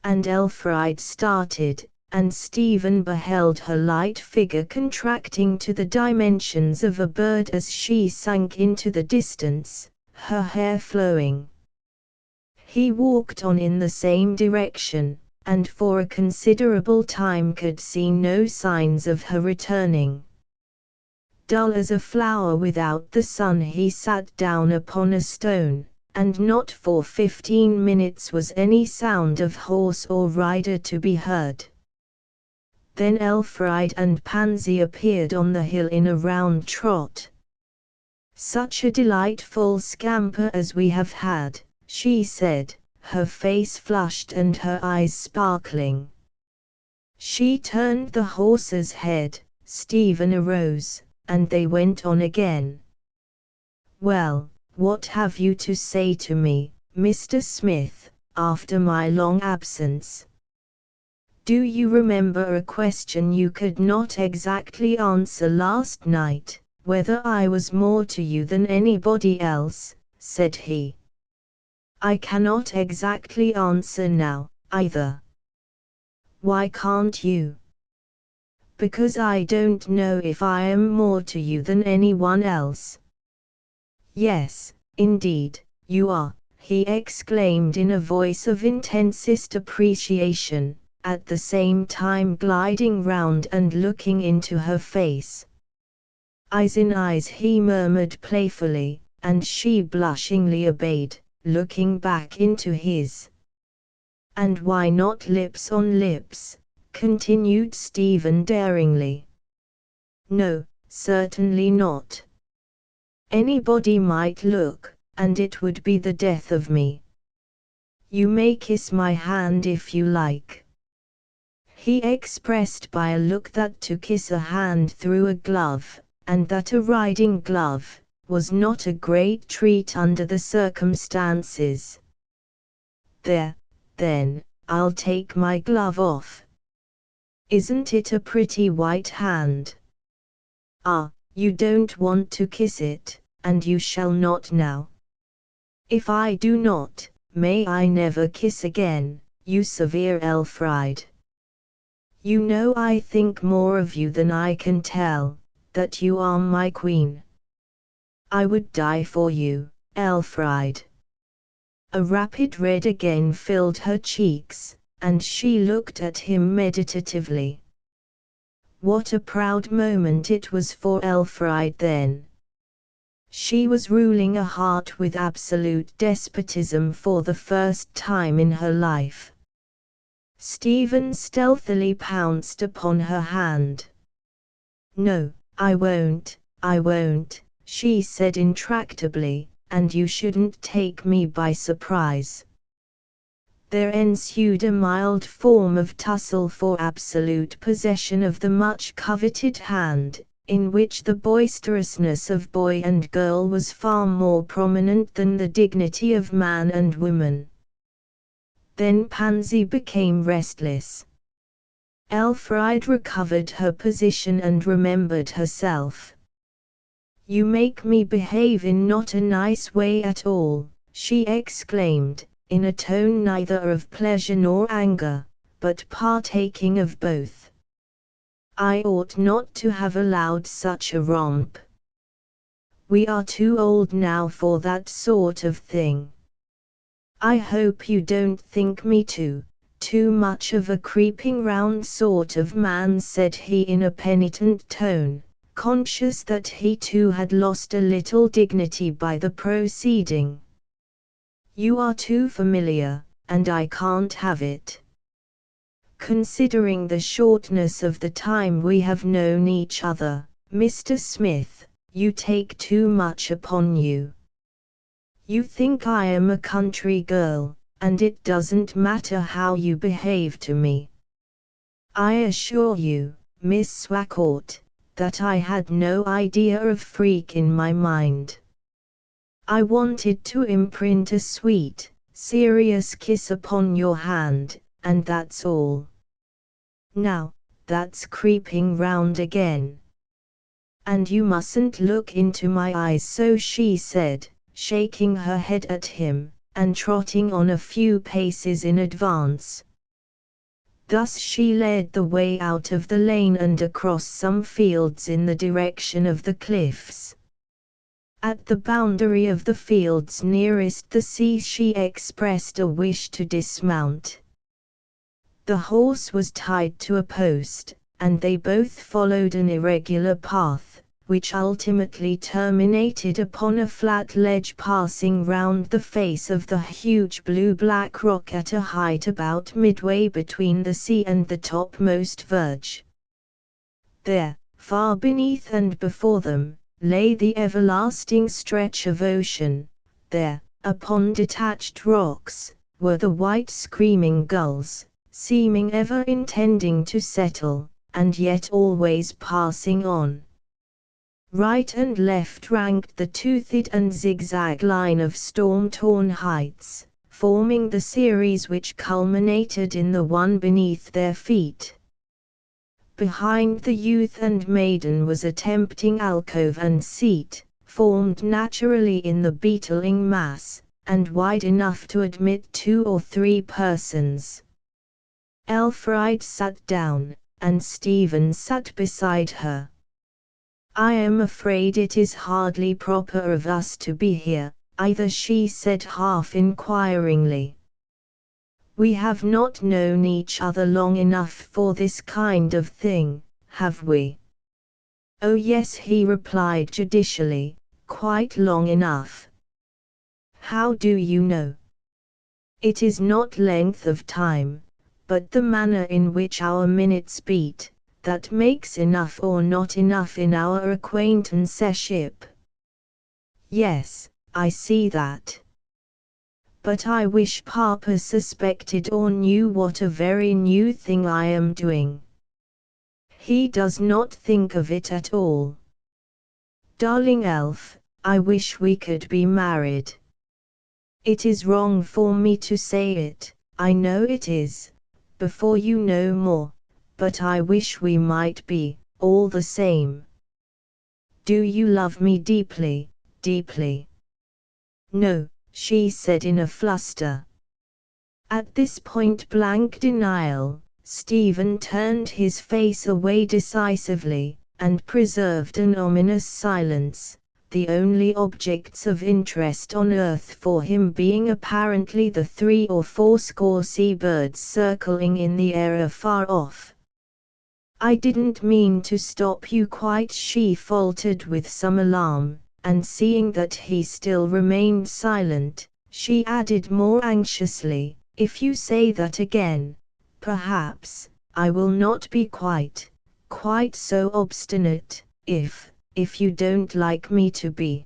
And Elfried started, and Stephen beheld her light figure contracting to the dimensions of a bird as she sank into the distance, her hair flowing. He walked on in the same direction, and for a considerable time could see no signs of her returning. Dull as a flower without the sun, he sat down upon a stone, and not for 15 minutes was any sound of horse or rider to be heard. Then Elfried and Pansy appeared on the hill in a round trot. Such a delightful scamper as we have had, she said, her face flushed and her eyes sparkling. She turned the horse's head, Stephen arose, and they went on again. Well, what have you to say to me, Mr. Smith, after my long absence? Do you remember a question you could not exactly answer last night, whether I was more to you than anybody else, said he. I cannot exactly answer now, either. Why can't you? Because I don't know if I am more to you than anyone else. Yes, indeed, you are, he exclaimed in a voice of intensest appreciation, at the same time gliding round and looking into her face. Eyes in eyes, he murmured playfully, and she blushingly obeyed, looking back into his. And why not lips on lips? Continued Stephen daringly. No, certainly not. Anybody might look, and it would be the death of me. You may kiss my hand if you like. He expressed by a look that to kiss a hand through a glove, and that a riding glove, was not a great treat under the circumstances. There, then, I'll take my glove off. Isn't it a pretty white hand? Ah, you don't want to kiss it, and you shall not now. If I do not, may I never kiss again, you severe Elfried. You know I think more of you than I can tell, that you are my queen. I would die for you, Elfried. A rapid red again filled her cheeks, and she looked at him meditatively. What a proud moment it was for Elfried then. She was ruling a heart with absolute despotism for the first time in her life. Stephen stealthily pounced upon her hand. No, I won't, she said intractably, and you shouldn't take me by surprise. There ensued a mild form of tussle for absolute possession of the much coveted hand, in which the boisterousness of boy and girl was far more prominent than the dignity of man and woman. Then Pansy became restless. Elfried recovered her position and remembered herself. You make me behave in not a nice way at all, she exclaimed, in a tone neither of pleasure nor anger, but partaking of both. I ought not to have allowed such a romp. We are too old now for that sort of thing. I hope you don't think me too much of a creeping round sort of man, said he in a penitent tone, conscious that he too had lost a little dignity by the proceeding. You are too familiar, and I can't have it. Considering the shortness of the time we have known each other, Mr. Smith, you take too much upon you. You think I am a country girl, and it doesn't matter how you behave to me. I assure you, Miss Swacourt, that I had no idea of freak in my mind. I wanted to imprint a sweet, serious kiss upon your hand, and that's all. Now, that's creeping round again. And you mustn't look into my eyes so, she said, shaking her head at him, and trotting on a few paces in advance. Thus she led the way out of the lane and across some fields in the direction of the cliffs. At the boundary of the fields nearest the sea she expressed a wish to dismount. The horse was tied to a post, and they both followed an irregular path, which ultimately terminated upon a flat ledge passing round the face of the huge blue-black rock at a height about midway between the sea and the topmost verge. There, far beneath and before them, lay the everlasting stretch of ocean. There, upon detached rocks, were the white screaming gulls, seeming ever intending to settle, and yet always passing on. Right and left ranked the toothed and zigzag line of storm-torn heights, forming the series which culminated in the one beneath their feet. Behind the youth and maiden was a tempting alcove and seat, formed naturally in the beetling mass, and wide enough to admit 2 or 3 persons. Elfride sat down, and Stephen sat beside her. I am afraid it is hardly proper of us to be here, either, she said half inquiringly. We have not known each other long enough for this kind of thing, have we? Oh yes, he replied judicially, quite long enough. How do you know? It is not length of time, but the manner in which our minutes beat, that makes enough or not enough in our acquaintanceship. Yes, I see that. But I wish Papa suspected or knew what a very new thing I am doing. He does not think of it at all. Darling Elf, I wish we could be married. It is wrong for me to say it, I know it is, before you know more, but I wish we might be, all the same. Do you love me deeply, deeply? No, she said in a fluster. At this point-blank denial, Stephen turned his face away decisively, and preserved an ominous silence, the only objects of interest on earth for him being apparently the 3 or 4 score sea-birds circling in the air afar off. I didn't mean to stop you quite, she faltered with some alarm, and seeing that he still remained silent, she added more anxiously, if you say that again, perhaps, I will not be quite so obstinate, if you don't like me to be.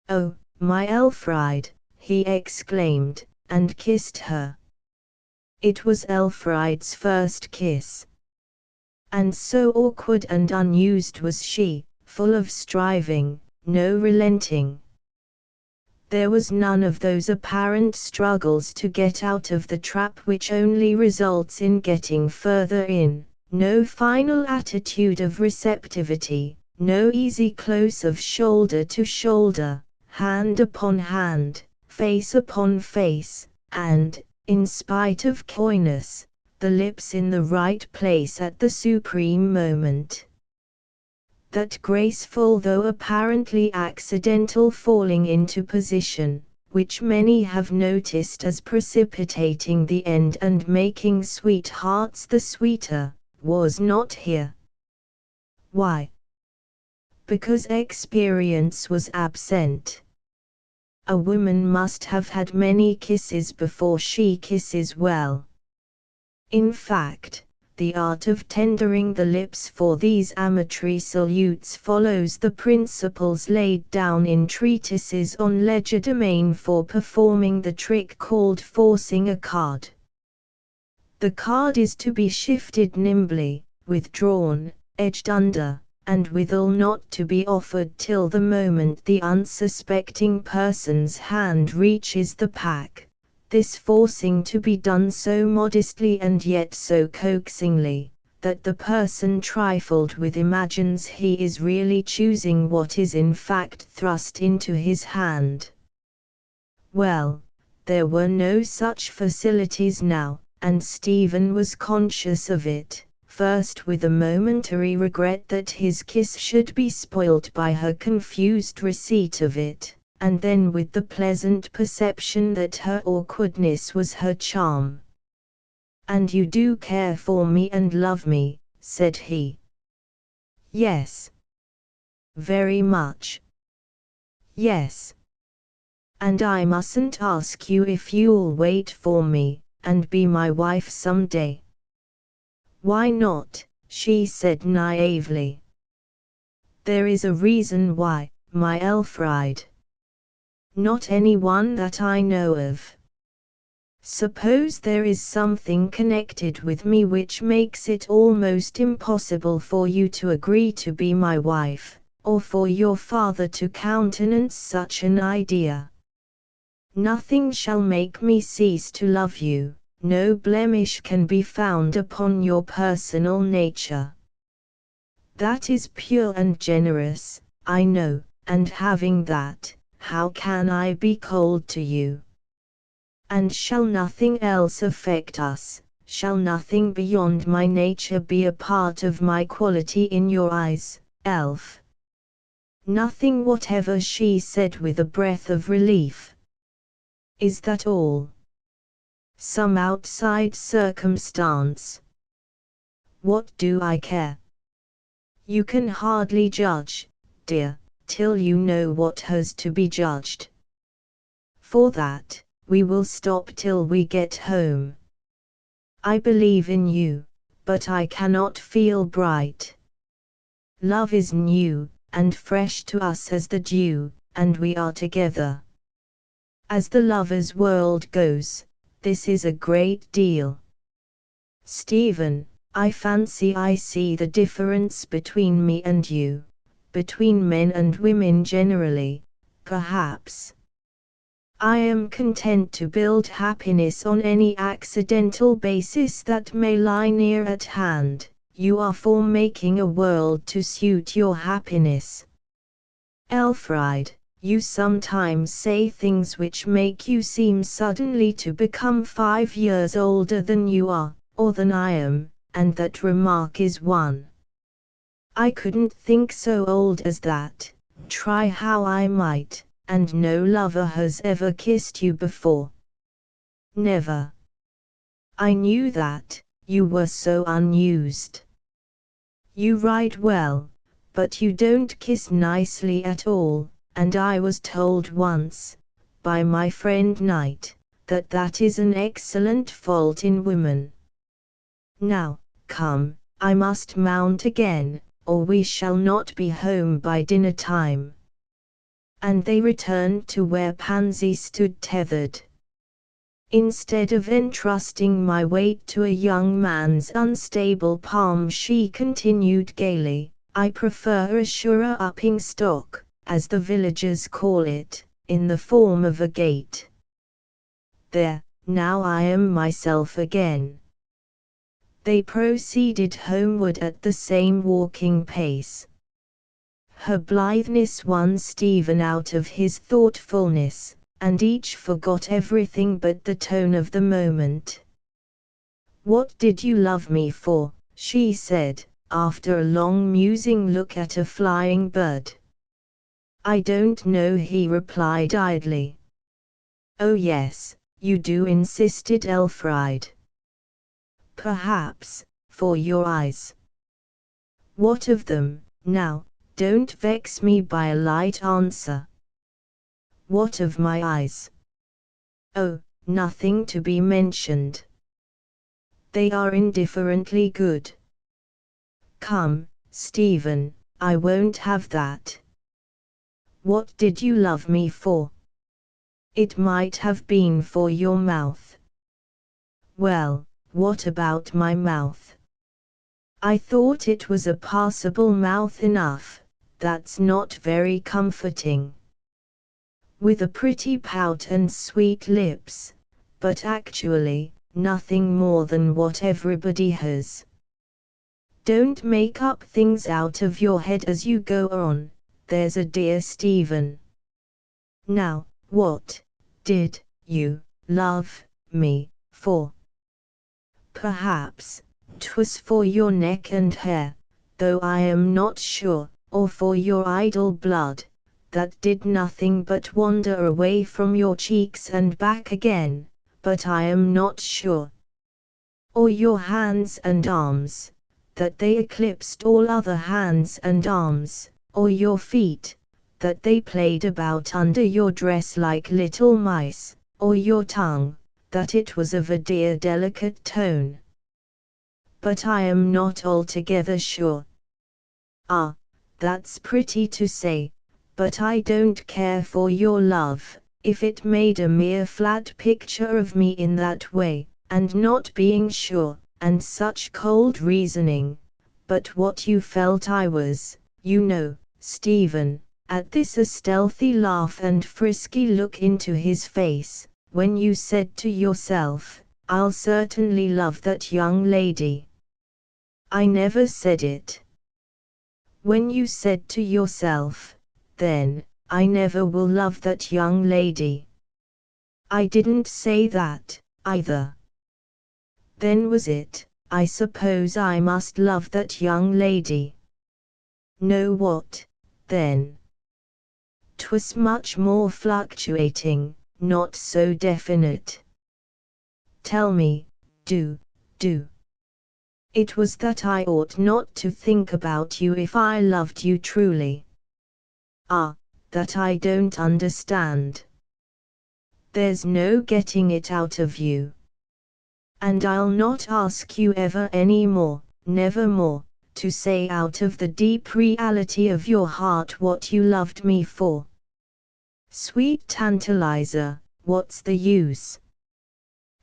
Oh, my Elfride, he exclaimed, and kissed her. It was Elfride's first kiss. And so awkward and unused was she, full of striving, no relenting. There was none of those apparent struggles to get out of the trap which only results in getting further in, no final attitude of receptivity, no easy close of shoulder to shoulder, hand upon hand, face upon face, and, in spite of coyness, the lips in the right place at the supreme moment. That graceful though apparently accidental falling into position, which many have noticed as precipitating the end and making sweethearts the sweeter, was not here. Why? Because experience was absent. A woman must have had many kisses before she kisses well. In fact, the art of tendering the lips for these amatory salutes follows the principles laid down in treatises on legerdemain for performing the trick called forcing a card. The card is to be shifted nimbly, withdrawn, edged under, and withal not to be offered till the moment the unsuspecting person's hand reaches the pack, this forcing to be done so modestly and yet so coaxingly, that the person trifled with imagines he is really choosing what is in fact thrust into his hand. Well, there were no such facilities now, and Stephen was conscious of it, first with a momentary regret that his kiss should be spoilt by her confused receipt of it, and then with the pleasant perception that her awkwardness was her charm. "And you do care for me and love me," said he. "Yes. Very much." "Yes. And I mustn't ask you if you'll wait for me, and be my wife some day." "Why not?" she said naively. "There is a reason why, my Elfriede." "Not any one that I know of." "Suppose there is something connected with me which makes it almost impossible for you to agree to be my wife, or for your father to countenance such an idea." "Nothing shall make me cease to love you, no blemish can be found upon your personal nature." "That is pure and generous, I know, and having that, how can I be cold to you? And shall nothing else affect us, shall nothing beyond my nature be a part of my quality in your eyes, Elf?" "Nothing whatever," she said with a breath of relief. "Is that all?" "Some outside circumstance." "What do I care?" "You can hardly judge, dear, till you know what has to be judged. For that, we will stop till we get home. I believe in you, but I cannot feel bright. Love is new, and fresh to us as the dew, and we are together. As the lover's world goes, this is a great deal. Stephen, I fancy I see the difference between me and you, between men and women generally, perhaps. I am content to build happiness on any accidental basis that may lie near at hand. You are for making a world to suit your happiness. Elfriede, you sometimes say things which make you seem suddenly to become 5 years older than you are, or than I am, and that remark is one. I couldn't think so old as that, try how I might, and no lover has ever kissed you before. Never. I knew that, you were so unused. You write well, but you don't kiss nicely at all, and I was told once, by my friend Knight, that that is an excellent fault in women. Now, come, I must mount again, or we shall not be home by dinner time." And they returned to where Pansy stood tethered. "Instead of entrusting my weight to a young man's unstable palm," she continued gaily, "I prefer a surer upping stock, as the villagers call it, in the form of a gate. There, now I am myself again." They proceeded homeward at the same walking pace. Her blitheness won Stephen out of his thoughtfulness, and each forgot everything but the tone of the moment. "What did you love me for?" she said, after a long musing look at a flying bird. "I don't know," he replied idly. "Oh yes, you do," insisted Elfriede. "Perhaps, for your eyes." "What of them, now? Don't vex me by a light answer." "What of my eyes?" "Oh, nothing to be mentioned. They are indifferently good." "Come, Stephen, I won't have that." "What did you love me for?" "It might have been for your mouth." "Well, what about my mouth?" I thought it was a passable mouth enough, that's not very comforting. With a pretty pout and sweet lips, but actually, nothing more than what everybody has. Don't make up things out of your head as you go on, there's a dear Stephen. Now, what did you love me for? Perhaps 'twas for your neck and hair, though I am not sure, or for your idle blood, that did nothing but wander away from your cheeks and back again, but I am not sure. Or your hands and arms, that they eclipsed all other hands and arms, or your feet, that they played about under your dress like little mice, or your tongue, that it was of a dear delicate tone. But I am not altogether sure. Ah, that's pretty to say, but I don't care for your love, if it made a mere flat picture of me in that way, and not being sure, and such cold reasoning, but what you felt I was, you know, Stephen. At this a stealthy laugh and frisky look into his face, when you said to yourself, I'll certainly love that young lady. I never said it. When you said to yourself, then, I never will love that young lady. I didn't say that, either. Then was it, I suppose I must love that young lady. Know what, then? 'Twas much more fluctuating, not so definite. Tell me, do. It was that I ought not to think about you if I loved you truly. Ah, that I don't understand. There's no getting it out of you. And I'll not ask you ever any more, never more, to say out of the deep reality of your heart what you loved me for. Sweet Tantalizer, what's the use?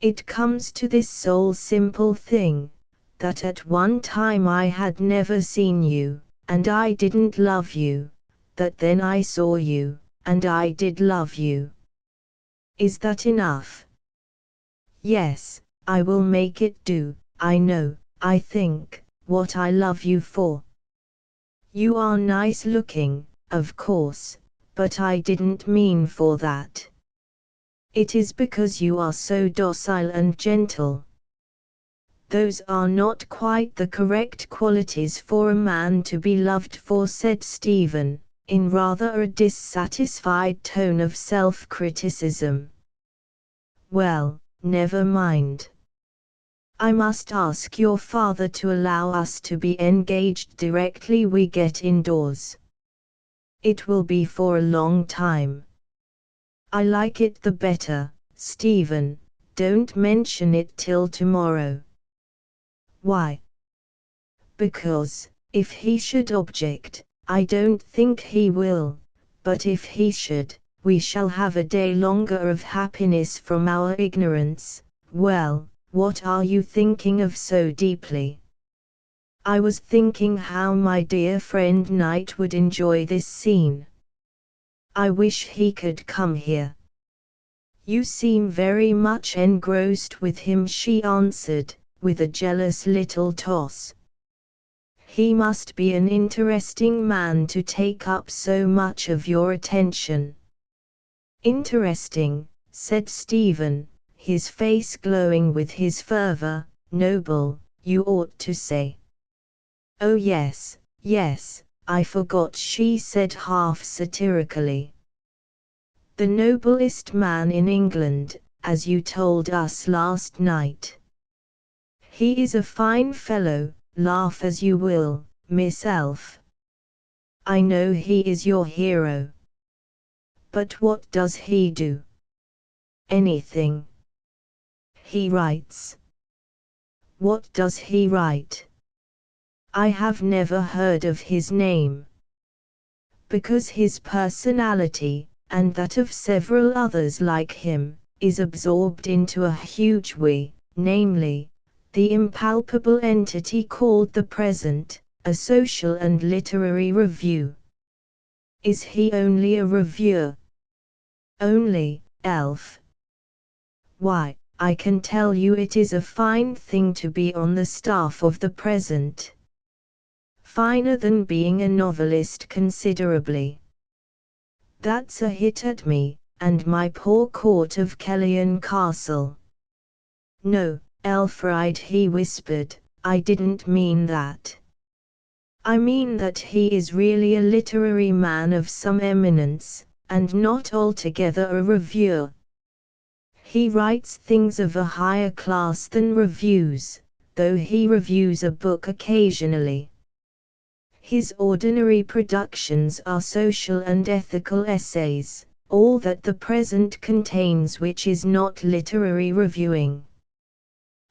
It comes to this sole simple thing, that at one time I had never seen you, and I didn't love you, that then I saw you, and I did love you. Is that enough? Yes, I will make it do. I know, I think, what I love you for. You are nice looking, of course, but I didn't mean for that. It is because you are so docile and gentle. Those are not quite the correct qualities for a man to be loved for, said Stephen, in rather a dissatisfied tone of self-criticism. Well, never mind. I must ask your father to allow us to be engaged directly we get indoors. It will be for a long time. I like it the better, Stephen, don't mention it till tomorrow. Why? Because, if he should object, I don't think he will, but if he should, we shall have a day longer of happiness from our ignorance. Well, what are you thinking of so deeply? I was thinking how my dear friend Knight would enjoy this scene. I wish he could come here. You seem very much engrossed with him, she answered, with a jealous little toss. He must be an interesting man to take up so much of your attention. Interesting, said Stephen, his face glowing with his fervor. Noble, you ought to say. Oh yes, I forgot, she said half satirically. The noblest man in England, as you told us last night. He is a fine fellow, laugh as you will, Miss Elf. I know he is your hero. But what does he do? Anything. He writes. What does he write? I have never heard of his name. Because his personality, and that of several others like him, is absorbed into a huge we, namely, the impalpable entity called the present, a social and literary review. Is he only a reviewer? Only, elf. Why, I can tell you it is a fine thing to be on the staff of the present. Finer than being a novelist considerably. That's a hit at me, and my poor court of Kellyan Castle. No, Elfried, he whispered, I didn't mean that. I mean that he is really a literary man of some eminence, and not altogether a reviewer. He writes things of a higher class than reviews, though he reviews a book occasionally. His ordinary productions are social and ethical essays, all that the present contains which is not literary reviewing.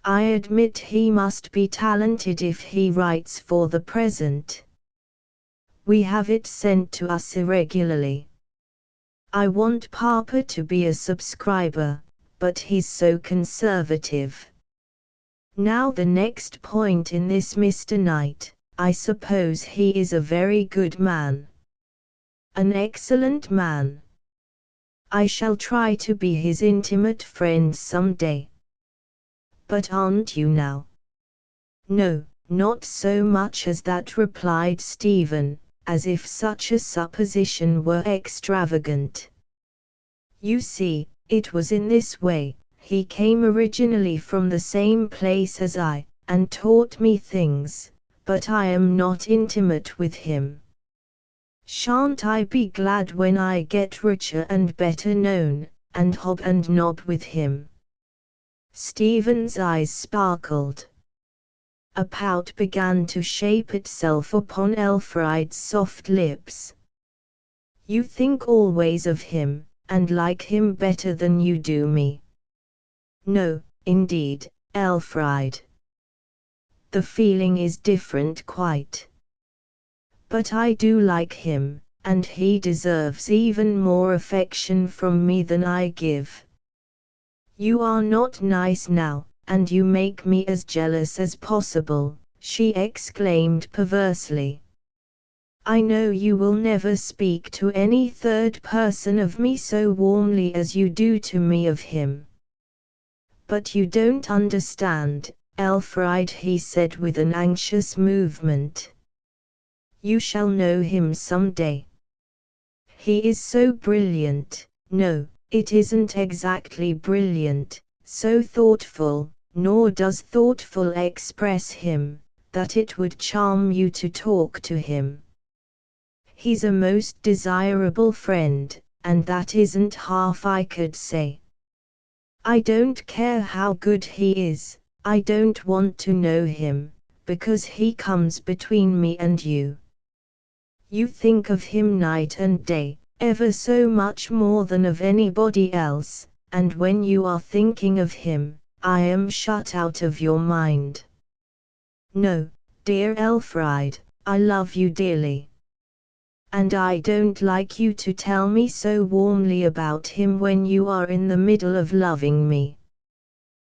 I admit he must be talented if he writes for the present. We have it sent to us irregularly. I want Papa to be a subscriber, but he's so conservative. Now the next point in this Mr. Knight. I suppose he is a very good man. An excellent man. I shall try to be his intimate friend some day. But aren't you now? No, not so much as that, replied Stephen, as if such a supposition were extravagant. You see, it was in this way. He came originally from the same place as I, and taught me things. But I am not intimate with him. Shan't I be glad when I get richer and better known, and hob and nob with him? Stephen's eyes sparkled. A pout began to shape itself upon Elfried's soft lips. You think always of him, and like him better than you do me. No, indeed, Elfried. The feeling is different quite. But I do like him, and he deserves even more affection from me than I give. You are not nice now, and you make me as jealous as possible, she exclaimed perversely. I know you will never speak to any third person of me so warmly as you do to me of him. But you don't understand, Elfried, he said with an anxious movement. You shall know him some day. He is so brilliant, no, it isn't exactly brilliant, so thoughtful, nor does thoughtful express him, that it would charm you to talk to him. He's a most desirable friend, and that isn't half I could say. I don't care how good he is. I don't want to know him, because he comes between me and you. You think of him night and day, ever so much more than of anybody else, and when you are thinking of him, I am shut out of your mind. No, dear Elfried, I love you dearly. And I don't like you to tell me so warmly about him when you are in the middle of loving me.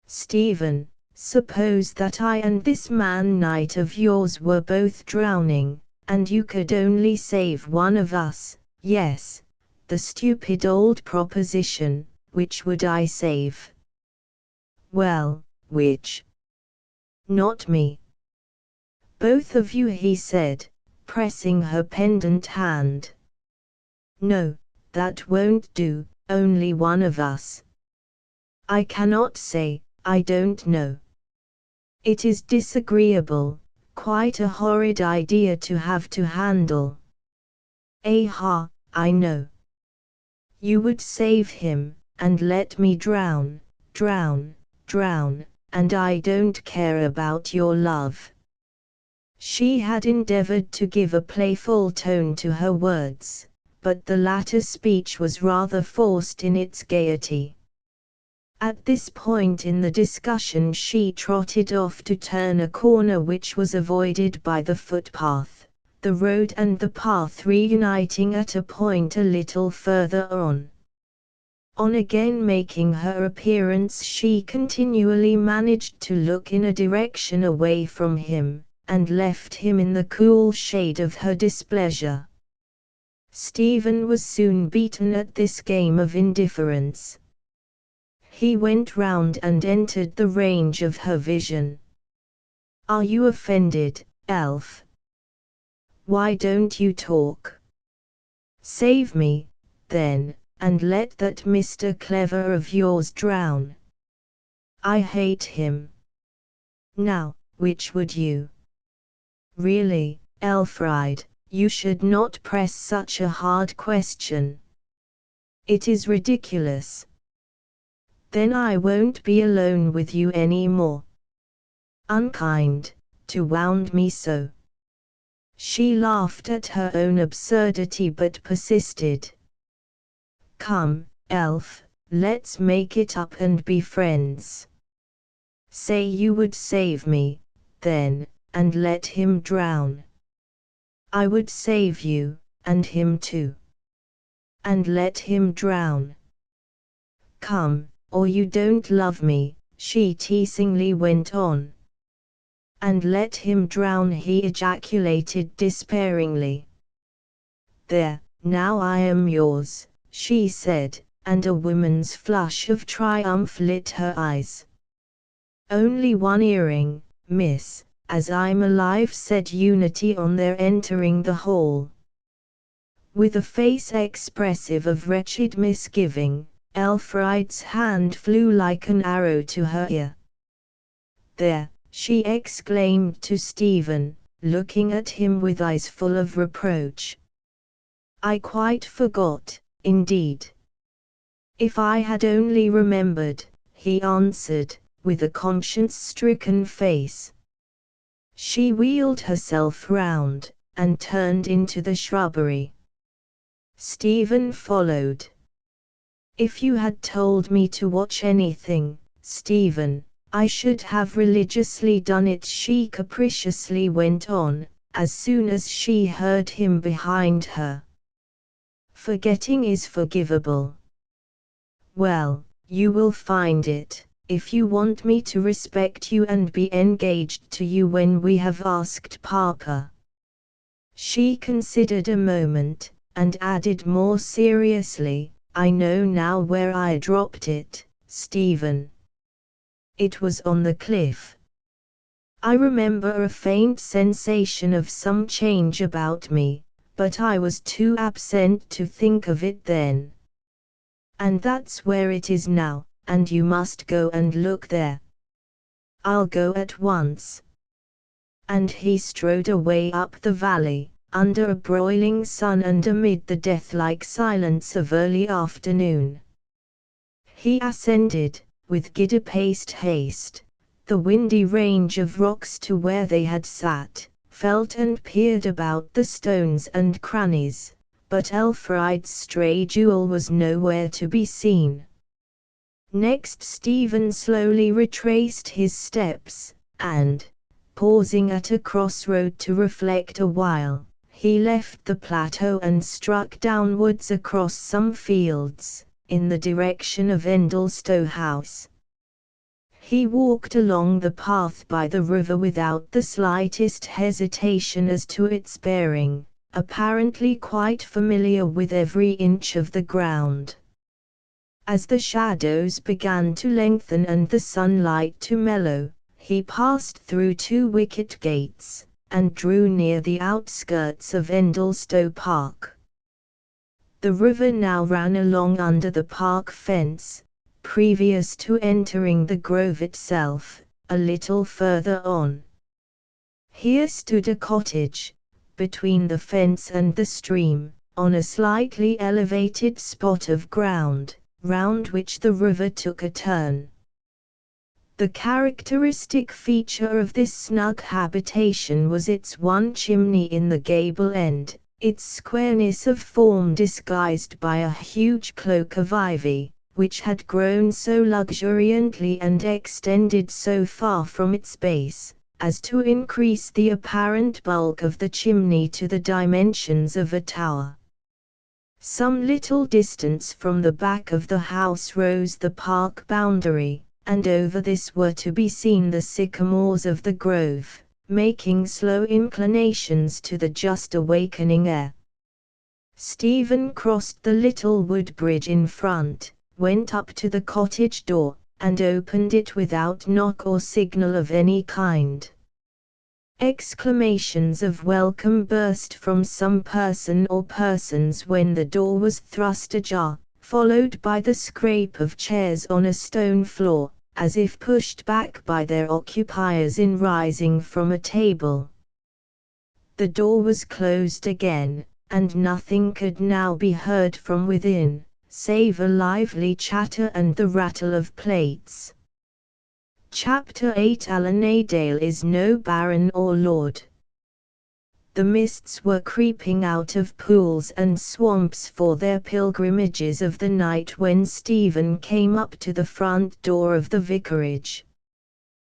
Stephen, suppose that I and this man Knight of yours were both drowning, and you could only save one of us. Yes, the stupid old proposition, which would I save? Well, which? Not me. Both of you, he said, pressing her pendant hand. No, that won't do, only one of us. I cannot say, I don't know. It is disagreeable, quite a horrid idea to have to handle. Aha, I know. You would save him, and let me drown, and I don't care about your love. She had endeavored to give a playful tone to her words, but the latter speech was rather forced in its gaiety. At this point in the discussion she trotted off to turn a corner which was avoided by the footpath, the road and the path reuniting at a point a little further on. On again making her appearance, she continually managed to look in a direction away from him, and left him in the cool shade of her displeasure. Stephen was soon beaten at this game of indifference. He went round and entered the range of her vision. "Are you offended, Elf? Why don't you talk? Save me, then, and let that Mr. Clever of yours drown. I hate him. Now, which would you?" "Really, Elfried, you should not press such a hard question. It is ridiculous." "Then I won't be alone with you any more. Unkind, to wound me so." She laughed at her own absurdity but persisted. "Come, Elf, let's make it up and be friends. Say you would save me, then, and let him drown." "I would save you, and him too. And let him drown." "Come, or you don't love me," she teasingly went on. "And let him drown," he ejaculated despairingly. "There, now I am yours," she said, and a woman's flush of triumph lit her eyes. "Only one earring, miss, as I'm alive," said Unity on their entering the hall. With a face expressive of wretched misgiving, Elfried's hand flew like an arrow to her ear. "There," she exclaimed to Stephen, looking at him with eyes full of reproach. "I quite forgot, indeed." "If I had only remembered," he answered, with a conscience-stricken face. She wheeled herself round, and turned into the shrubbery. Stephen followed. "If you had told me to watch anything, Stephen, I should have religiously done it," she capriciously went on, as soon as she heard him behind her. "Forgetting is forgivable. Well, you will find it, if you want me to respect you and be engaged to you when we have asked Papa." She considered a moment, and added more seriously, "I know now where I dropped it, Stephen. It was on the cliff. I remember a faint sensation of some change about me, but I was too absent to think of it then. And that's where it is now, and you must go and look there." "I'll go at once." And he strode away up the valley, under a broiling sun and amid the death-like silence of early afternoon. He ascended, with giddy-paced haste, the windy range of rocks to where they had sat, felt and peered about the stones and crannies, but Elfried's stray jewel was nowhere to be seen. Next Stephen slowly retraced his steps, and, pausing at a crossroad to reflect a while, he left the plateau and struck downwards across some fields, in the direction of Endlestowe House. He walked along the path by the river without the slightest hesitation as to its bearing, apparently quite familiar with every inch of the ground. As the shadows began to lengthen and the sunlight to mellow, he passed through two wicket gates, and drew near the outskirts of Endlestowe Park. The river now ran along under the park fence, previous to entering the grove itself, a little further on. Here stood a cottage, between the fence and the stream, on a slightly elevated spot of ground, round which the river took a turn. The characteristic feature of this snug habitation was its one chimney in the gable end, its squareness of form disguised by a huge cloak of ivy, which had grown so luxuriantly and extended so far from its base, as to increase the apparent bulk of the chimney to the dimensions of a tower. Some little distance from the back of the house rose the park boundary, and over this were to be seen the sycamores of the grove, making slow inclinations to the just awakening air. Stephen crossed the little wood bridge in front, went up to the cottage door, and opened it without knock or signal of any kind. Exclamations of welcome burst from some person or persons when the door was thrust ajar, followed by the scrape of chairs on a stone floor, as if pushed back by their occupiers in rising from a table. The door was closed again, and nothing could now be heard from within, save a lively chatter and the rattle of plates. Chapter 8 Alan A. Dale is no baron or lord. The mists were creeping out of pools and swamps for their pilgrimages of the night when Stephen came up to the front door of the vicarage.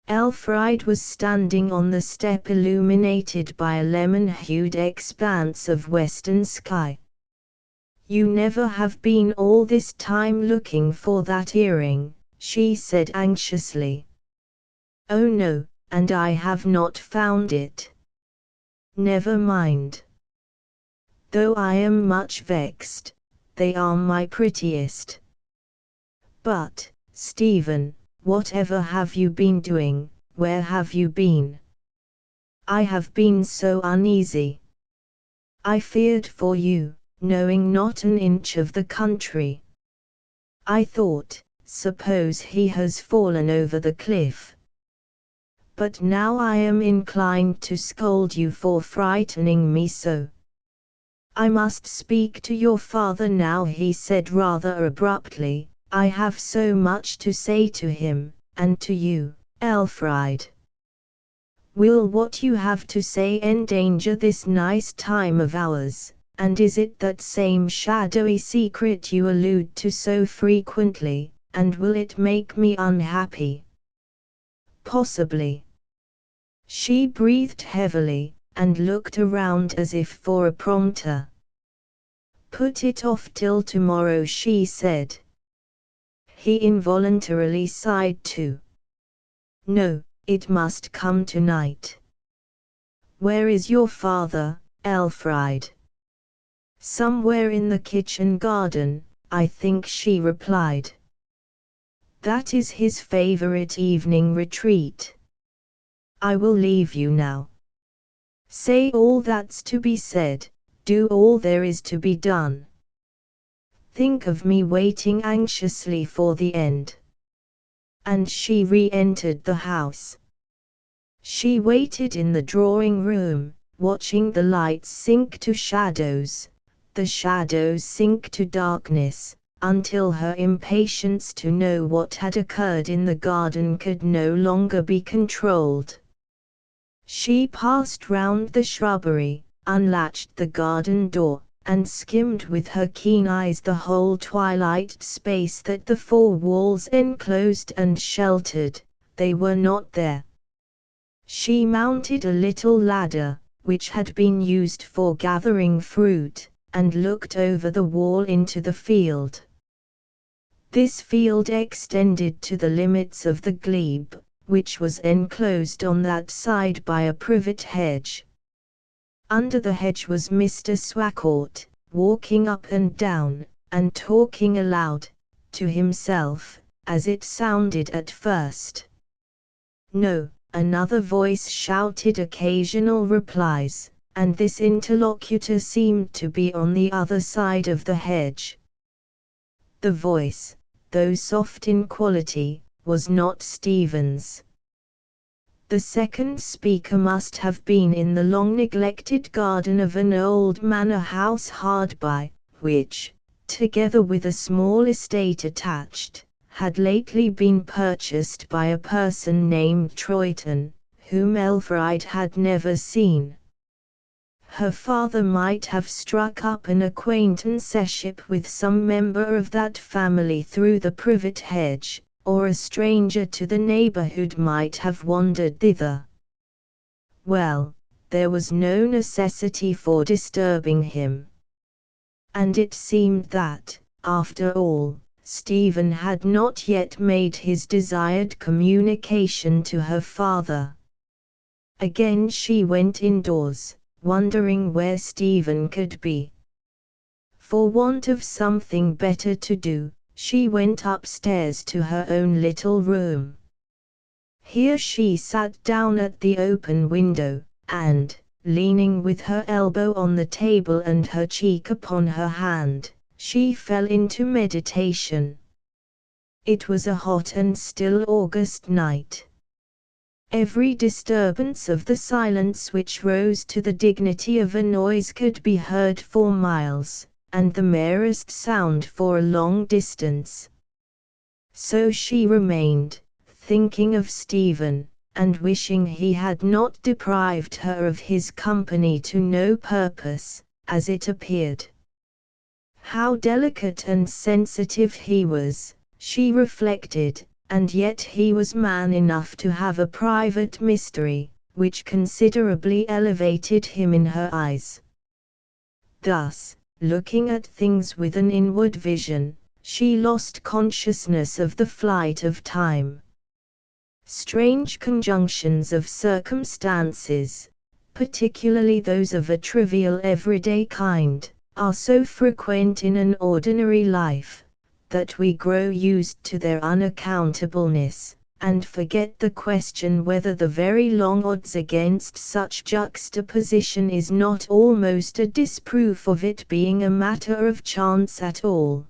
Elfride was standing on the step illuminated by a lemon-hued expanse of western sky. "You never have been all this time looking for that earring," she said anxiously. "Oh no, and I have not found it." "Never mind. Though I am much vexed, they are my prettiest. But, Stephen, whatever have you been doing? Where have you been?" "I have been so uneasy. I feared for you, knowing not an inch of the country. I thought, suppose he has fallen over the cliff. But now I am inclined to scold you for frightening me so." "I must speak to your father now," he said rather abruptly. "I have so much to say to him, and to you, Elfride." "Will what you have to say endanger this nice time of ours, and is it that same shadowy secret you allude to so frequently, and will it make me unhappy?" "Possibly." She breathed heavily, and looked around as if for a prompter. "Put it off till tomorrow," she said. He involuntarily sighed too. "No, it must come tonight." "Where is your father, Elfride?" "Somewhere in the kitchen garden, I think," she replied. "That is his favorite evening retreat. I will leave you now. Say all that's to be said, do all there is to be done. Think of me waiting anxiously for the end." And she re-entered the house. She waited in the drawing room, watching the lights sink to shadows, the shadows sink to darkness, until her impatience to know what had occurred in the garden could no longer be controlled. She passed round the shrubbery, unlatched the garden door, and skimmed with her keen eyes the whole twilight space that the four walls enclosed and sheltered. They were not there. She mounted a little ladder, which had been used for gathering fruit, and looked over the wall into the field. This field extended to the limits of the glebe, which was enclosed on that side by a privet hedge. Under the hedge was Mr. Swacourt, walking up and down, and talking aloud, to himself, as it sounded at first. "No," another voice shouted occasional replies, and this interlocutor seemed to be on the other side of the hedge. The voice, though soft in quality, was not Stephen's. The second speaker must have been in the long-neglected garden of an old manor house hard by, which, together with a small estate attached, had lately been purchased by a person named Troyton, whom Elfride had never seen. Her father might have struck up an acquaintanceship with some member of that family through the privet hedge, or a stranger to the neighborhood might have wandered thither. Well, there was no necessity for disturbing him. and it seemed that, after all, Stephen had not yet made his desired communication to her father. Again she went indoors, wondering where Stephen could be. For want of something better to do, she went upstairs to her own little room. Here she sat down at the open window, and, leaning with her elbow on the table and her cheek upon her hand, she fell into meditation. It was a hot and still August night. Every disturbance of the silence which rose to the dignity of a noise could be heard for miles, and the merest sound for a long distance. So she remained, thinking of Stephen, and wishing he had not deprived her of his company to no purpose, as it appeared. How delicate and sensitive he was, she reflected, and yet he was man enough to have a private mystery, which considerably elevated him in her eyes. Thus, looking at things with an inward vision, she lost consciousness of the flight of time. Strange conjunctions of circumstances, particularly those of a trivial everyday kind, are so frequent in an ordinary life, that we grow used to their unaccountableness, and forget the question whether the very long odds against such juxtaposition is not almost a disproof of it being a matter of chance at all.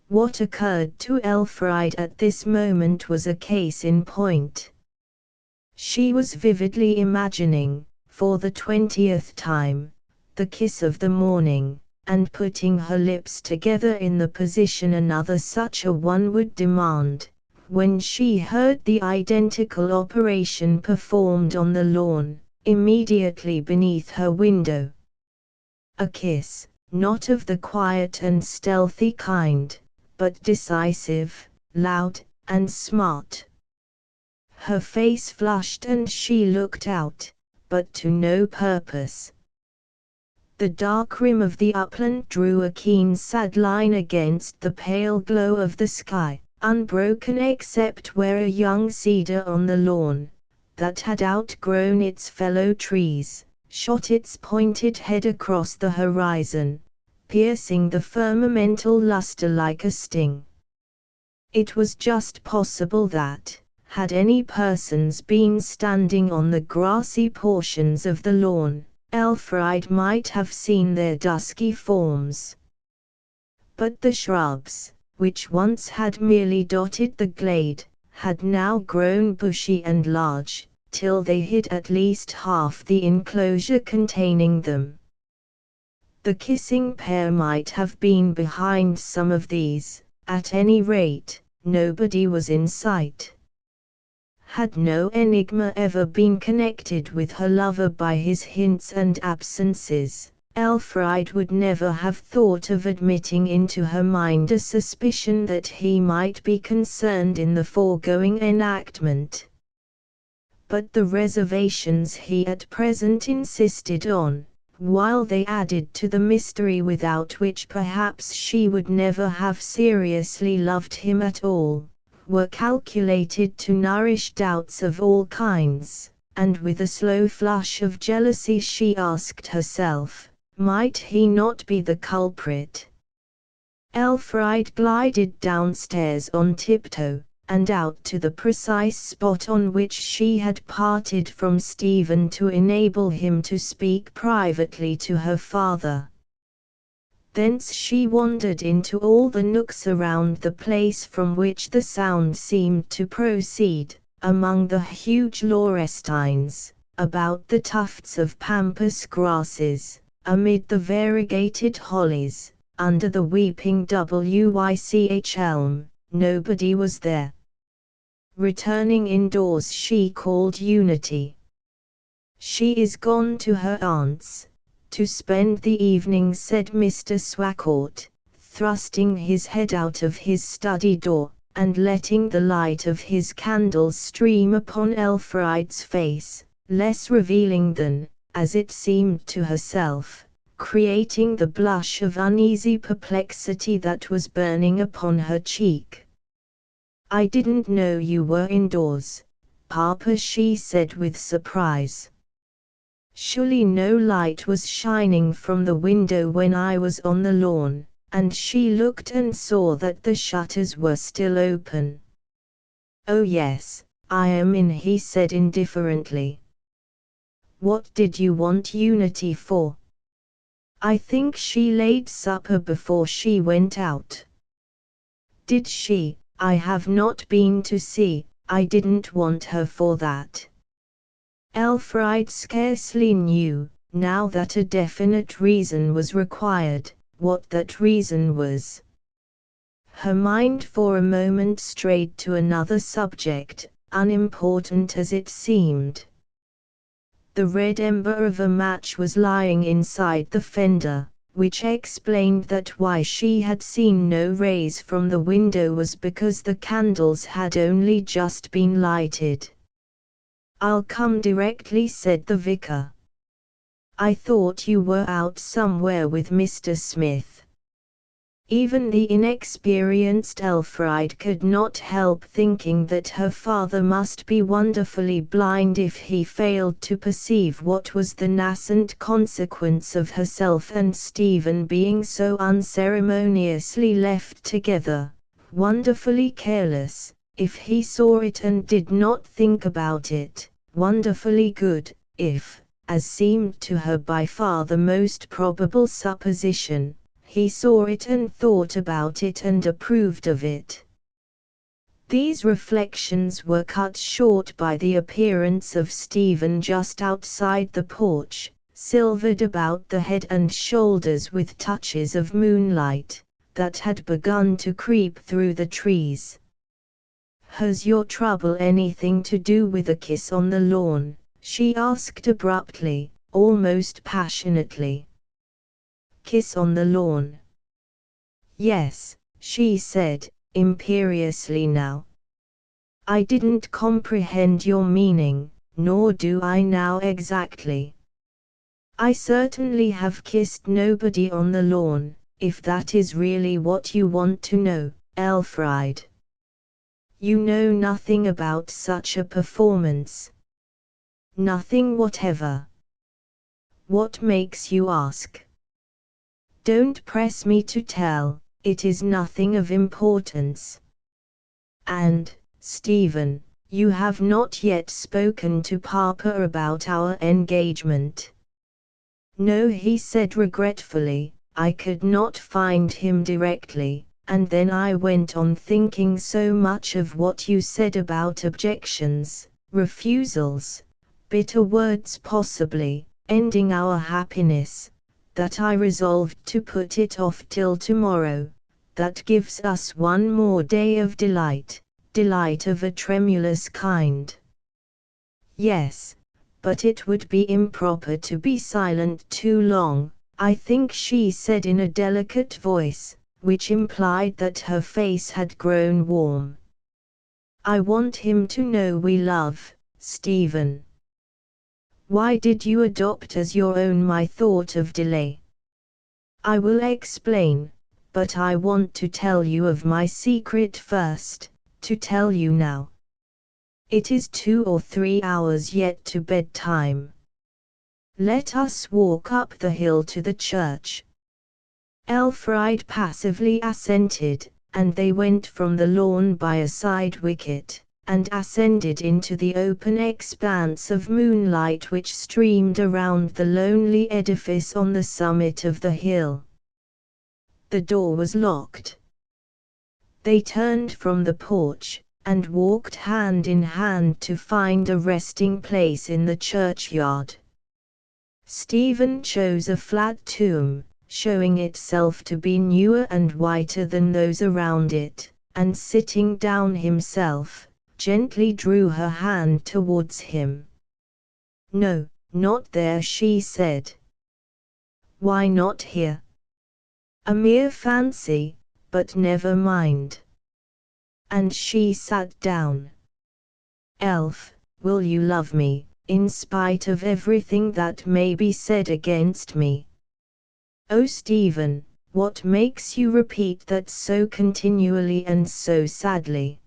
What occurred to Elfride at this moment was a case in point. She was vividly imagining, for the 20th time, the kiss of the morning, and putting her lips together in the position another such a one would demand, when she heard the identical operation performed on the lawn, immediately beneath her window. A kiss, not of the quiet and stealthy kind, but decisive, loud, and smart. Her face flushed and she looked out, but to no purpose. The dark rim of the upland drew a keen sad line against the pale glow of the sky, unbroken except where a young cedar on the lawn, that had outgrown its fellow trees, shot its pointed head across the horizon, piercing the firmamental luster like a sting. It was just possible that, had any persons been standing on the grassy portions of the lawn, Elfride might have seen their dusky forms. But the shrubs, which once had merely dotted the glade, had now grown bushy and large, till they hid at least half the enclosure containing them. The kissing pair might have been behind some of these, at any rate, nobody was in sight. Had no enigma ever been connected with her lover by his hints and absences, Elfride would never have thought of admitting into her mind a suspicion that he might be concerned in the foregoing enactment. But the reservations he at present insisted on, while they added to the mystery without which perhaps she would never have seriously loved him at all, were calculated to nourish doubts of all kinds, and with a slow flush of jealousy she asked herself, might he not be the culprit? Elfride glided downstairs on tiptoe, and out to the precise spot on which she had parted from Stephen to enable him to speak privately to her father. Thence she wandered into all the nooks around the place from which the sound seemed to proceed, among the huge laurestines, about the tufts of pampas grasses, amid the variegated hollies, under the weeping wych elm. Nobody was there. Returning indoors she called Unity. "She is gone to her aunt's, to spend the evening," said Mr. Swacourt, thrusting his head out of his study door, and letting the light of his candle stream upon Elfride's face, less revealing than, as it seemed to herself, creating the blush of uneasy perplexity that was burning upon her cheek. "I didn't know you were indoors, Papa," she said with surprise. "Surely no light was shining from the window when I was on the lawn," and she looked and saw that the shutters were still open. "Oh yes, I am in," he said indifferently. "What did you want Unity for?" "I think she laid supper before she went out." "Did she? I have not been to see. I didn't want her for that." Elfried scarcely knew, now that a definite reason was required, what that reason was. Her mind for a moment strayed to another subject, unimportant as it seemed. The red ember of a match was lying inside the fender, which explained that why she had seen no rays from the window was because the candles had only just been lighted. "I'll come directly," said the vicar. "I thought you were out somewhere with Mr. Smith." Even the inexperienced Elfried could not help thinking that her father must be wonderfully blind if he failed to perceive what was the nascent consequence of herself and Stephen being so unceremoniously left together, wonderfully careless, if he saw it and did not think about it, wonderfully good, if, as seemed to her by far the most probable supposition, he saw it and thought about it and approved of it. These reflections were cut short by the appearance of Stephen just outside the porch, silvered about the head and shoulders with touches of moonlight, that had begun to creep through the trees. "Has your trouble anything to do with a kiss on the lawn?" she asked abruptly, almost passionately. "Kiss on the lawn?" "Yes," she said, imperiously now. "I didn't comprehend your meaning, nor do I now exactly. I certainly have kissed nobody on the lawn, if that is really what you want to know, Elfried. You know nothing about such a performance." "Nothing whatever." "What makes you ask?" "Don't press me to tell, it is nothing of importance." "And, Stephen, you have not yet spoken to Papa about our engagement?" "No," he said regretfully, "I could not find him directly, and then I went on thinking so much of what you said about objections, refusals, bitter words possibly ending our happiness, that I resolved to put it off till tomorrow. That gives us one more day of delight of a tremulous kind." "Yes, but it would be improper to be silent too long, I think," she said in a delicate voice, which implied that her face had grown warm. "I want him to know we love, Stephen." "Why did you adopt as your own my thought of delay?" "I will explain, but I want to tell you of my secret first, to tell you now. It is 2 or 3 hours yet to bedtime. Let us walk up the hill to the church." Elfried passively assented, and they went from the lawn by a side wicket, and ascended into the open expanse of moonlight which streamed around the lonely edifice on the summit of the hill. The door was locked. They turned from the porch, and walked hand in hand to find a resting place in the churchyard. Stephen chose a flat tomb, showing itself to be newer and whiter than those around it, and sitting down himself, gently drew her hand towards him. "No, not there," she said. "Why not here?" "A mere fancy, but never mind." And she sat down. "Elf, will you love me, in spite of everything that may be said against me?" Oh Stephen, what makes you repeat that so continually and so sadly?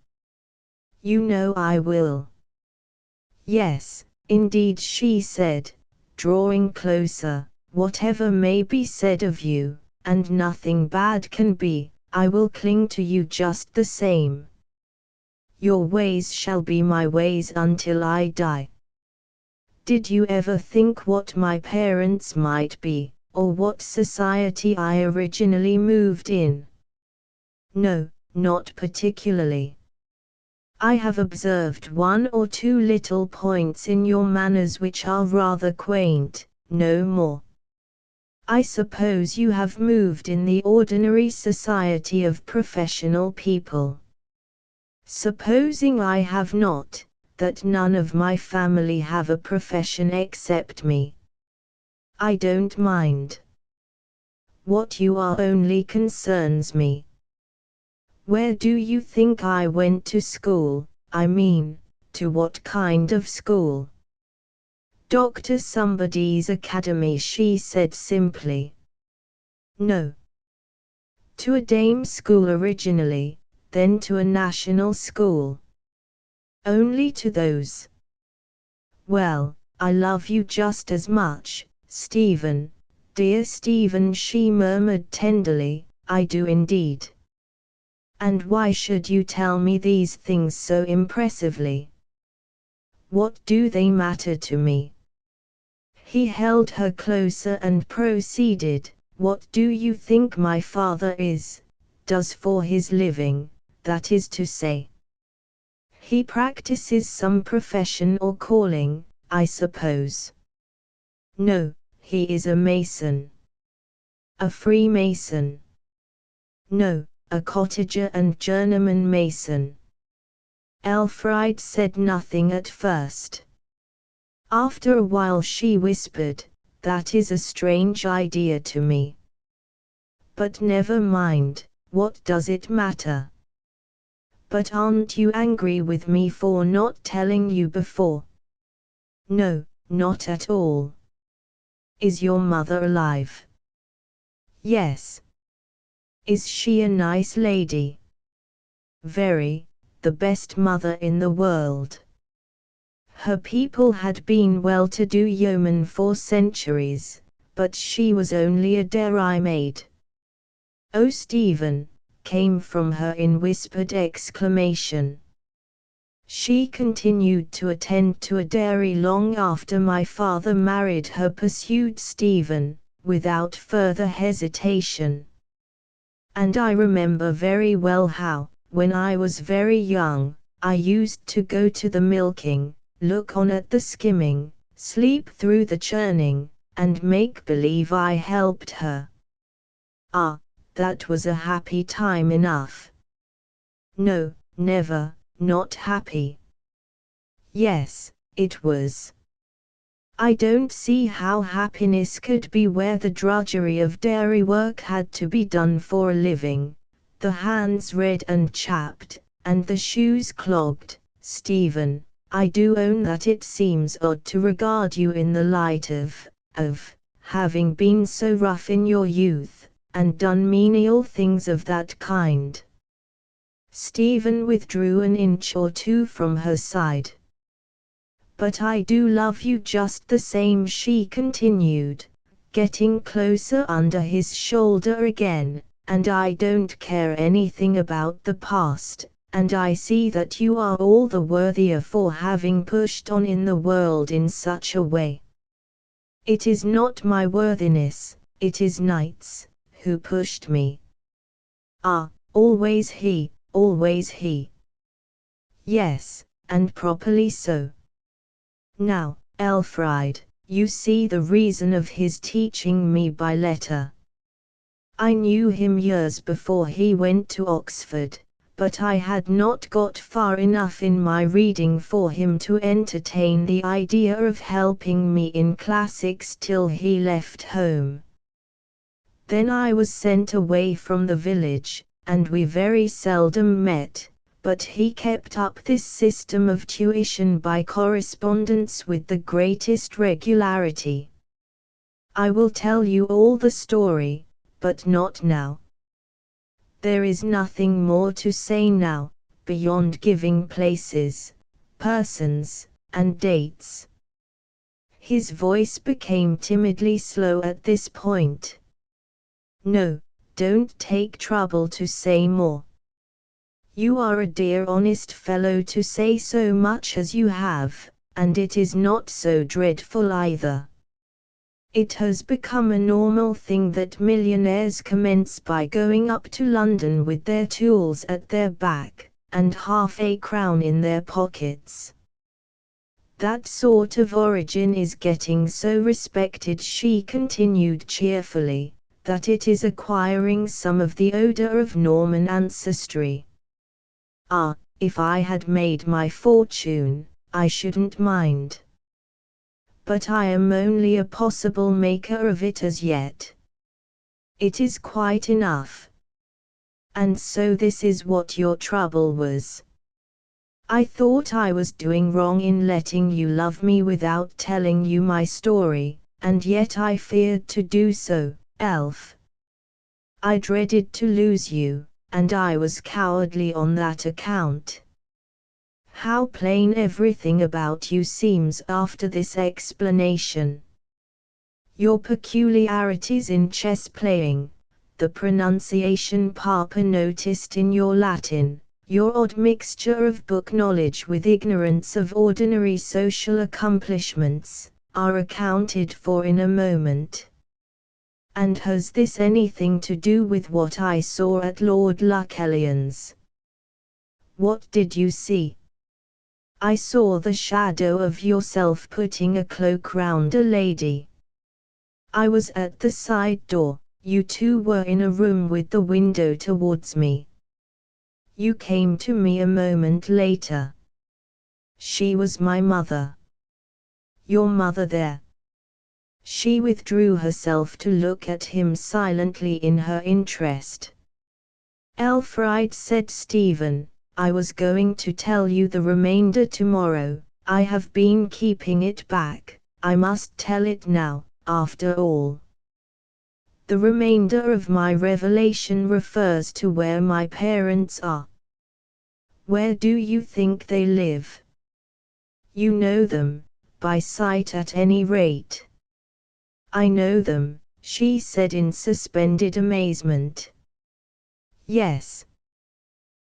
You know I will. Yes, indeed, she said, drawing closer. Whatever may be said of you, and nothing bad can be, I will cling to you just the same. Your ways shall be my ways until I die. Did you ever think what my parents might be, or what society I originally moved in? No, not particularly. I have observed one or two little points in your manners which are rather quaint, no more. I suppose you have moved in the ordinary society of professional people. Supposing I have not, that none of my family have a profession except me. I don't mind. What you are only concerns me. Where do you think I went to school? I mean, to what kind of school? Dr. Somebody's academy, she said simply. No. To a dame school originally, then to a national school. Only to those. Well, I love you just as much, Stephen, dear Stephen, she murmured tenderly, I do indeed. And why should you tell me these things so impressively? What do they matter to me? He held her closer and proceeded, what do you think my father does for his living, that is to say? He practices some profession or calling, I suppose. No, he is a Mason. A Freemason. No, a cottager and journeyman Mason. Elfride said nothing at first. After a while she whispered, that is a strange idea to me. But never mind, what does it matter? But aren't you angry with me for not telling you before? No, not at all. Is your mother alive? Yes. Is she a nice lady? Very, the best mother in the world. Her people had been well-to-do yeomen for centuries, but she was only a dairymaid. Oh Stephen, came from her in whispered exclamation. She continued to attend to a dairy long after my father married her, pursued Stephen, without further hesitation. And I remember very well how, when I was very young, I used to go to the milking, look on at the skimming, sleep through the churning, and make believe I helped her. Ah, that was a happy time enough. No, never, not happy. Yes, it was. I don't see how happiness could be where the drudgery of dairy work had to be done for a living, the hands red and chapped, and the shoes clogged. Stephen, I do own that it seems odd to regard you in the light of having been so rough in your youth, and done menial things of that kind. Stephen withdrew an inch or two from her side. But I do love you just the same, she continued, getting closer under his shoulder again, and I don't care anything about the past, and I see that you are all the worthier for having pushed on in the world in such a way. It is not my worthiness, it is Knight's, who pushed me. Ah, always he, always he. Yes, and properly so. Now, Elfride, you see the reason of his teaching me by letter. I knew him years before he went to Oxford, but I had not got far enough in my reading for him to entertain the idea of helping me in classics till he left home. Then I was sent away from the village, and we very seldom met, but he kept up this system of tuition by correspondence with the greatest regularity. I will tell you all the story, but not now. There is nothing more to say now, beyond giving places, persons, and dates. His voice became timidly slow at this point. No, don't take trouble to say more. You are a dear honest fellow to say so much as you have, and it is not so dreadful either. It has become a normal thing that millionaires commence by going up to London with their tools at their back, and half a crown in their pockets. That sort of origin is getting so respected, she continued cheerfully, that it is acquiring some of the odor of Norman ancestry. Ah, if I had made my fortune, I shouldn't mind. But I am only a possible maker of it as yet. It is quite enough. And so this is what your trouble was. I thought I was doing wrong in letting you love me without telling you my story, and yet I feared to do so, Elf. I dreaded to lose you, and I was cowardly on that account. How plain everything about you seems after this explanation. Your peculiarities in chess playing, the pronunciation Papa noticed in your Latin, your odd mixture of book knowledge with ignorance of ordinary social accomplishments, are accounted for in a moment. And has this anything to do with what I saw at Lord Luckellion's? What did you see? I saw the shadow of yourself putting a cloak round a lady. I was at the side door, you two were in a room with the window towards me. You came to me a moment later. She was my mother. Your mother there. She withdrew herself to look at him silently in her interest. Elfried, said Stephen, I was going to tell you the remainder tomorrow, I have been keeping it back, I must tell it now, after all. The remainder of my revelation refers to where my parents are. Where do you think they live? You know them, by sight at any rate. I know them, she said in suspended amazement. Yes.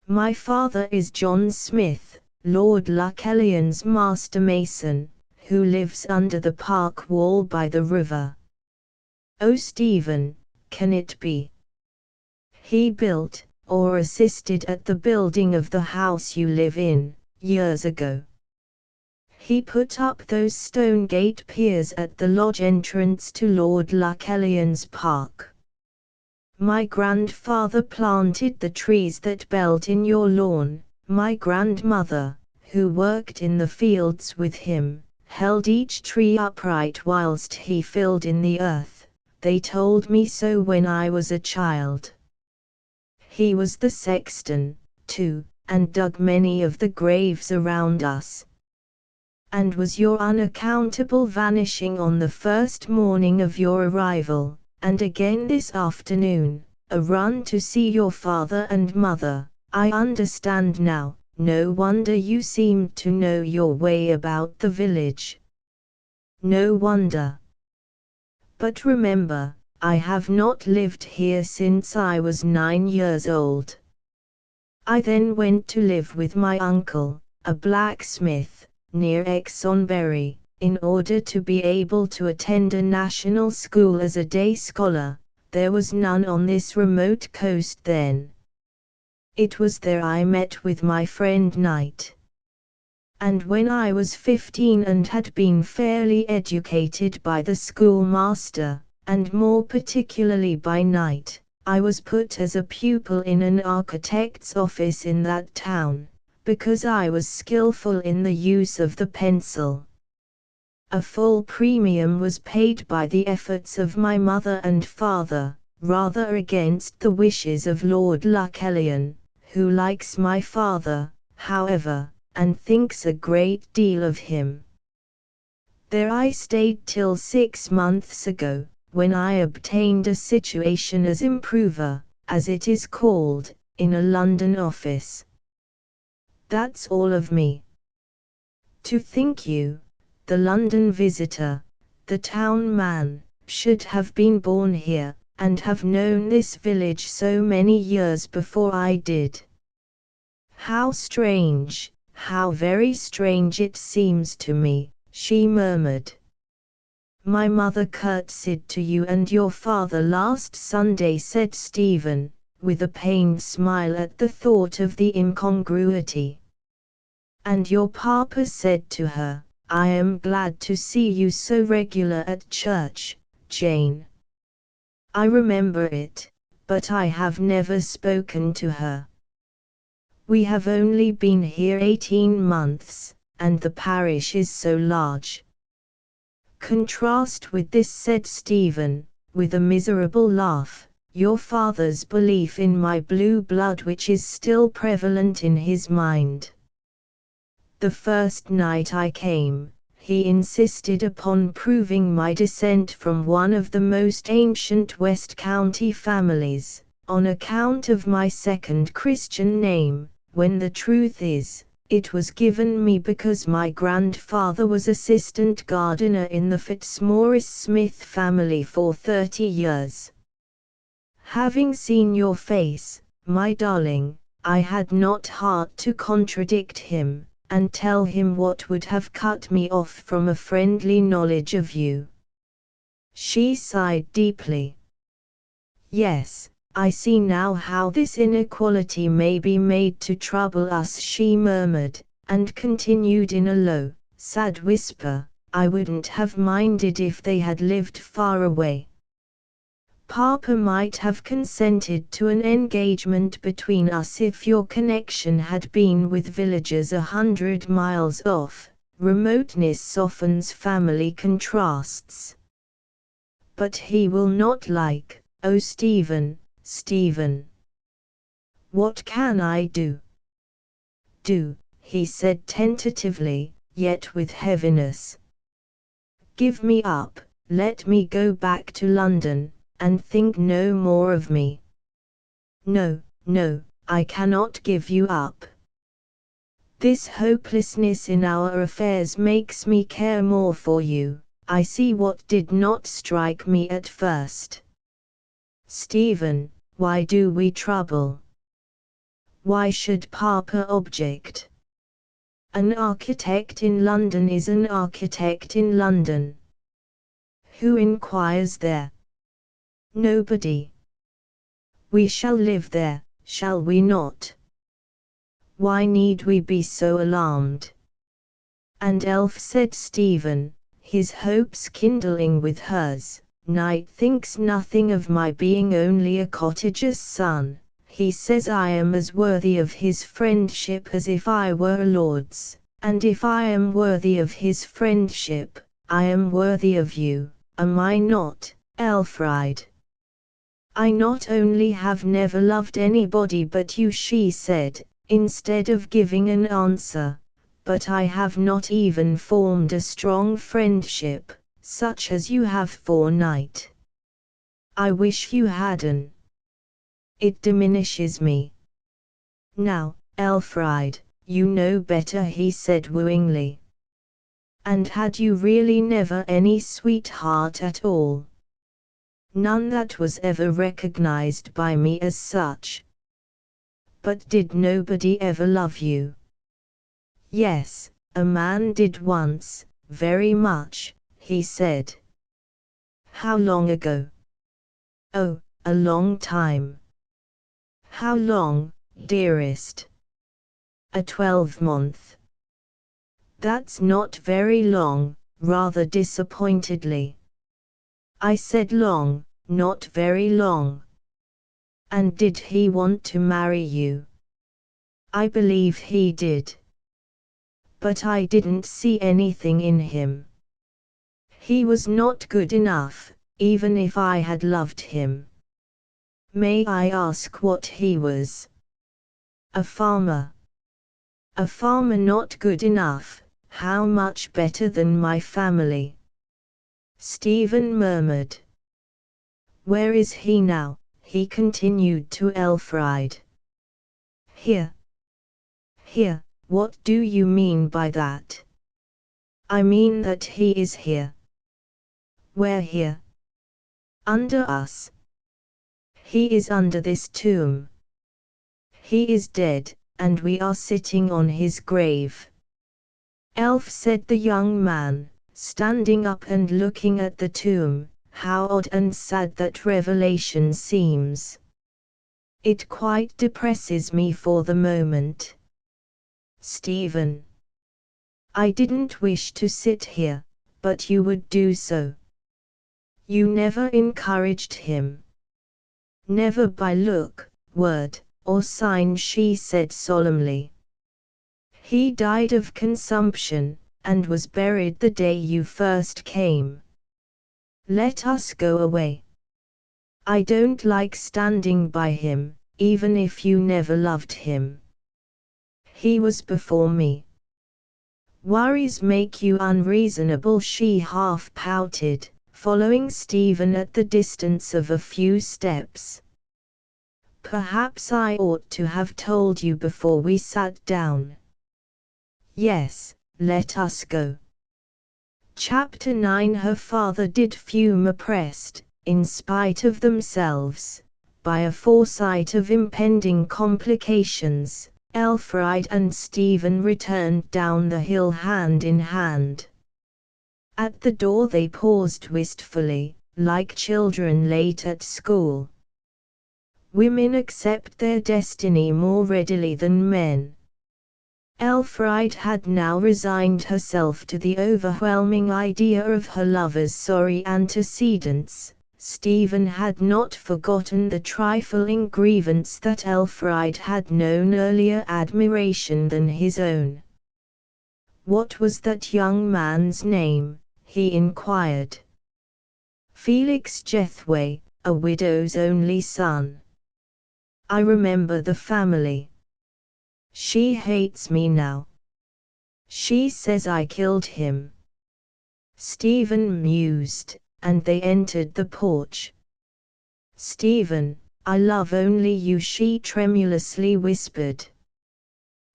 My father is John Smith, Lord Luckellion's master mason, who lives under the park wall by the river. Oh Stephen, can it be? He built, or assisted at the building of the house you live in, years ago. He put up those stone gate piers at the lodge entrance to Lord Luckellion's park. My grandfather planted the trees that belt in your lawn, my grandmother, who worked in the fields with him, held each tree upright whilst he filled in the earth, they told me so when I was a child. He was the sexton, too, and dug many of the graves around us. And was your unaccountable vanishing on the first morning of your arrival, and again this afternoon, a run to see your father and mother, I understand now, no wonder you seemed to know your way about the village. No wonder. But remember, I have not lived here since I was 9 years old. I then went to live with my uncle, a blacksmith, near Exonbury, in order to be able to attend a national school as a day scholar. There was none on this remote coast then. It was there I met with my friend Knight. And when I was 15 and had been fairly educated by the schoolmaster, and more particularly by Knight, I was put as a pupil in an architect's office in that town, because I was skillful in the use of the pencil. A full premium was paid by the efforts of my mother and father, rather against the wishes of Lord Luckellyon, who likes my father, however, and thinks a great deal of him. There I stayed till 6 months ago, when I obtained a situation as improver, as it is called, in a London office. That's all of me. To think you, the London visitor, the town man, should have been born here, and have known this village so many years before I did. How strange, how very strange it seems to me, she murmured. My mother curtsied to you and your father last Sunday, said Stephen, with a pained smile at the thought of the incongruity. And your papa said to her, I am glad to see you so regular at church, Jane. I remember it, but I have never spoken to her. We have only been here 18 months, and the parish is so large. Contrast with this, said Stephen, with a miserable laugh, your father's belief in my blue blood, which is still prevalent in his mind. The first night I came, he insisted upon proving my descent from one of the most ancient West County families, on account of my second Christian name, when the truth is, it was given me because my grandfather was assistant gardener in the Fitzmaurice Smith family for 30 years. Having seen your face, my darling, I had not heart to contradict him, and tell him what would have cut me off from a friendly knowledge of you. She sighed deeply. Yes, I see now how this inequality may be made to trouble us, she murmured, and continued in a low, sad whisper, I wouldn't have minded if they had lived far away. Papa might have consented to an engagement between us if your connection had been with villagers 100 miles off. Remoteness softens family contrasts. But he will not like, oh Stephen, Stephen. What can I do? Do, he said tentatively, yet with heaviness. Give me up, let me go back to London, and think no more of me. No, no, I cannot give you up. This hopelessness in our affairs makes me care more for you. I see what did not strike me at first. Stephen, why do we trouble? Why should Papa object? An architect in London is an architect in London. Who inquires there? Nobody. We shall live there, shall we not? Why need we be so alarmed? And Elf, said Stephen, his hopes kindling with hers, Knight thinks nothing of my being only a cottager's son. He says I am as worthy of his friendship as if I were a lord's, and if I am worthy of his friendship, I am worthy of you, am I not, Elfride? I not only have never loved anybody but you, she said, instead of giving an answer, but I have not even formed a strong friendship, such as you have for Knight. I wish you hadn't. It diminishes me. Now, Elfride, you know better, he said wooingly. And had you really never any sweetheart at all? None that was ever recognized by me as such. But did nobody ever love you? Yes, a man did once, very much, he said. How long ago? Oh, a long time. How long, dearest? A 12-month. That's not very long, rather disappointedly. I said long, not very long. And did he want to marry you? I believe he did. But I didn't see anything in him. He was not good enough, even if I had loved him. May I ask what he was? A farmer. A farmer not good enough, how much better than my family? Stephen murmured. Where is he now? He continued to Elfried. Here. Here, what do you mean by that? I mean that he is here. Where here? Under us. He is under this tomb. He is dead, and we are sitting on his grave. Elf, said the young man, standing up and looking at the tomb. How odd and sad that revelation seems. It quite depresses me for the moment. Stephen. I didn't wish to sit here, but you would do so. You never encouraged him. Never by look, word, or sign, she said solemnly. He died of consumption, and was buried the day you first came. Let us go away. I don't like standing by him, even if you never loved him. He was before me. Worries make you unreasonable, she half pouted, following Stephen at the distance of a few steps. Perhaps I ought to have told you before we sat down. Yes, let us go. Chapter 9. Her father did fume, oppressed, in spite of themselves, by a foresight of impending complications. Elfried and Stephen returned down the hill hand in hand. At the door they paused wistfully, like children late at school. Women accept their destiny more readily than men. Elfried had now resigned herself to the overwhelming idea of her lover's sorry antecedents. Stephen had not forgotten the trifling grievance that Elfried had known earlier admiration than his own. What was that young man's name? He inquired. Felix Jethway, a widow's only son. I remember the family. She hates me now. She says I killed him. Stephen mused, and they entered the porch. Stephen, I love only you, she tremulously whispered.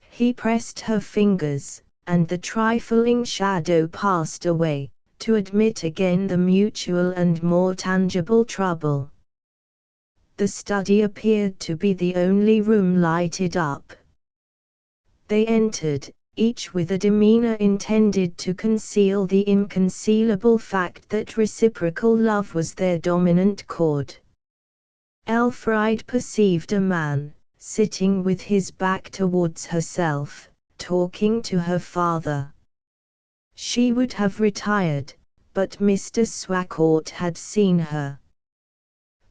He pressed her fingers, and the trifling shadow passed away, to admit again the mutual and more tangible trouble. The study appeared to be the only room lighted up. They entered, each with a demeanor intended to conceal the inconcealable fact that reciprocal love was their dominant chord. Elfried perceived a man, sitting with his back towards herself, talking to her father. She would have retired, but Mr. Swacourt had seen her.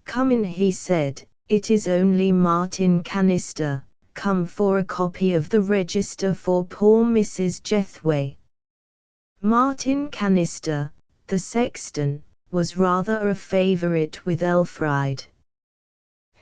Come in, he said, it is only Martin Canister, come for a copy of the register for poor Mrs. Jethway. Martin Canister, the sexton, was rather a favourite with Elfried.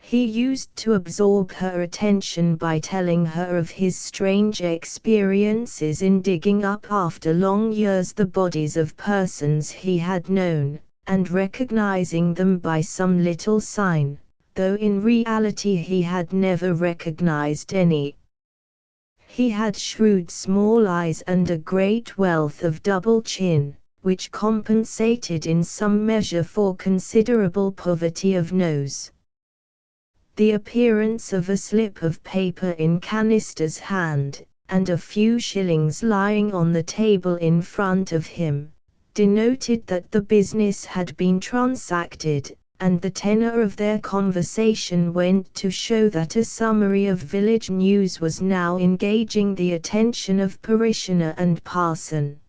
He used to absorb her attention by telling her of his strange experiences in digging up after long years the bodies of persons he had known, and recognizing them by some little sign, though in reality he had never recognized any. He had shrewd small eyes and a great wealth of double chin, which compensated in some measure for considerable poverty of nose. The appearance of a slip of paper in Canister's hand, and a few shillings lying on the table in front of him, denoted that the business had been transacted, and the tenor of their conversation went to show that a summary of village news was now engaging the attention of parishioner and parson.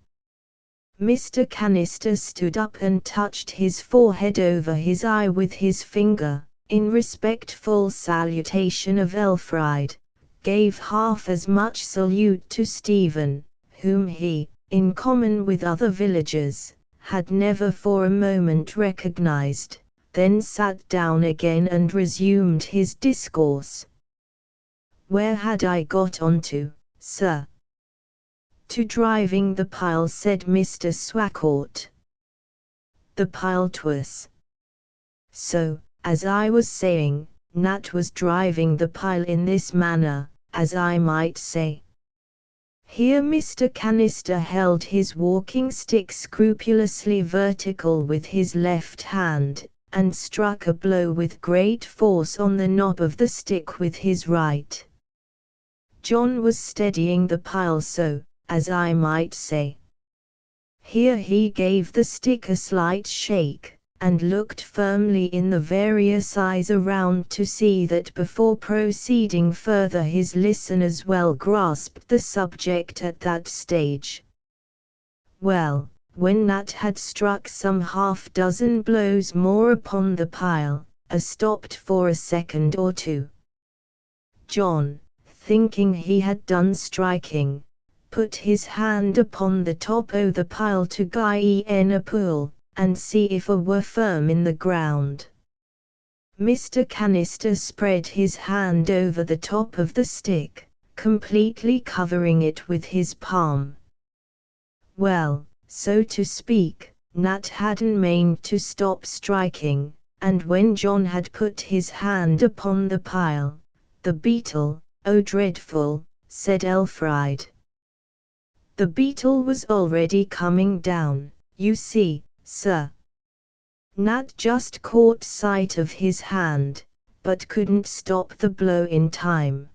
Mr. Canister stood up and touched his forehead over his eye with his finger, in respectful salutation of Elfried, gave half as much salute to Stephen, whom he, in common with other villagers, had never for a moment recognized, then sat down again and resumed his discourse. Where had I got on to, sir? To driving the pile, said Mr. Swacourt. The pile 'twas. So, as I was saying, Nat was driving the pile in this manner, as I might say. Here Mr. Canister held his walking stick scrupulously vertical with his left hand, and struck a blow with great force on the knob of the stick with his right. John was steadying the pile so, as I might say. Here he gave the stick a slight shake, and looked firmly in the various eyes around to see that before proceeding further his listeners well grasped the subject at that stage. Well, when Nat had struck some half-dozen blows more upon the pile, stopped for a second or two. John, thinking he had done striking, put his hand upon the top o' the pile to gie en a pull, and see if a were firm in the ground. Mr. Canister spread his hand over the top of the stick, completely covering it with his palm. Well, so to speak, Nat hadn't meined to stop striking, and when John had put his hand upon the pile, the beetle, "Oh dreadful," said Elfride. The beetle was already coming down, you see, sir. Nat just caught sight of his hand, but couldn't stop the blow in time.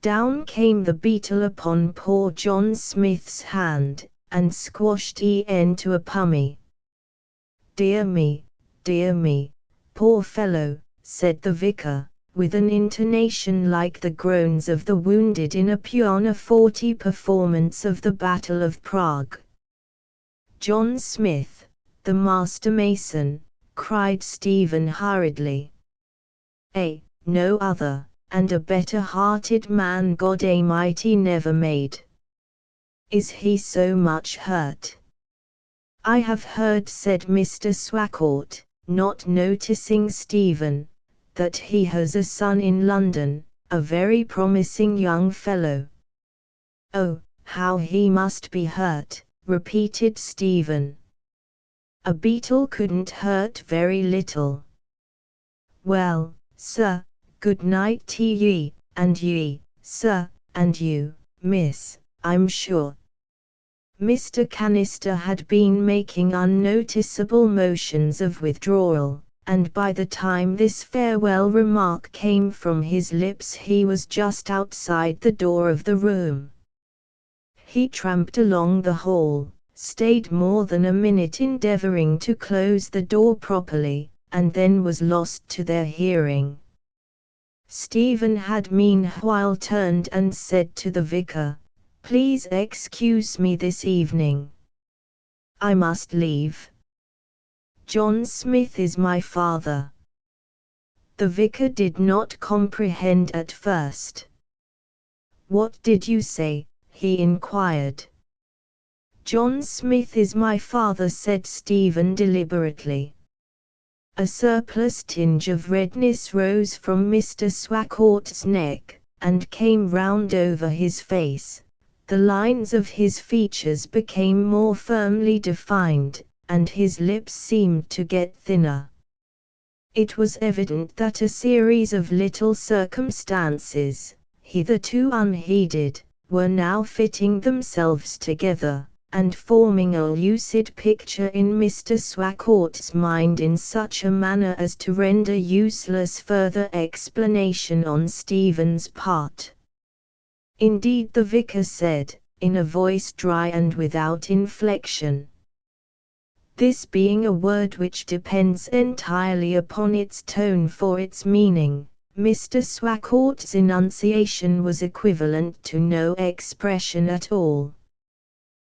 Down came the beetle upon poor John Smith's hand, and squashed en to a pummy. Dear me, poor fellow," said the vicar, with an intonation like the groans of the wounded in a pianoforte performance of the Battle of Prague. John Smith, the master mason, cried Stephen hurriedly. No other, and a better-hearted man God Almighty never made. Is he so much hurt? I have heard, said Mr. Swacourt, not noticing Stephen, that he has a son in London, a very promising young fellow. Oh, how he must be hurt, repeated Stephen. A beetle couldn't hurt very little. Well, sir, good night to ye, and ye, sir, and you, miss, I'm sure. Mr. Canister had been making unnoticeable motions of withdrawal, and by the time this farewell remark came from his lips he was just outside the door of the room. He tramped along the hall, stayed more than a minute endeavoring to close the door properly, and then was lost to their hearing. Stephen had meanwhile turned and said to the vicar, "Please excuse me this evening. I must leave. John Smith is my father." The vicar did not comprehend at first. "What did you say?" he inquired. "John Smith is my father," said Stephen deliberately. A surplus tinge of redness rose from Mr. Swacourt's neck, and came round over his face. The lines of his features became more firmly defined, and his lips seemed to get thinner. It was evident that a series of little circumstances, hitherto unheeded, were now fitting themselves together, and forming a lucid picture in Mr. Swacourt's mind in such a manner as to render useless further explanation on Stephen's part. Indeed, the vicar said, in a voice dry and without inflection, this being a word which depends entirely upon its tone for its meaning, Mr. Swacourt's enunciation was equivalent to no expression at all.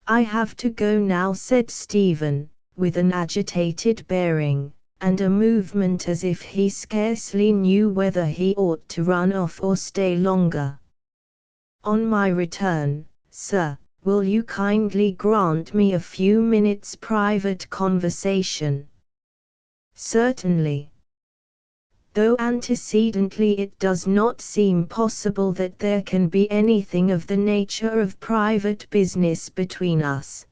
"I have to go now," said Stephen, with an agitated bearing, and a movement as if he scarcely knew whether he ought to run off or stay longer. "On my return, sir, will you kindly grant me a few minutes' private conversation?" "Certainly. Though antecedently it does not seem possible that there can be anything of the nature of private business between us."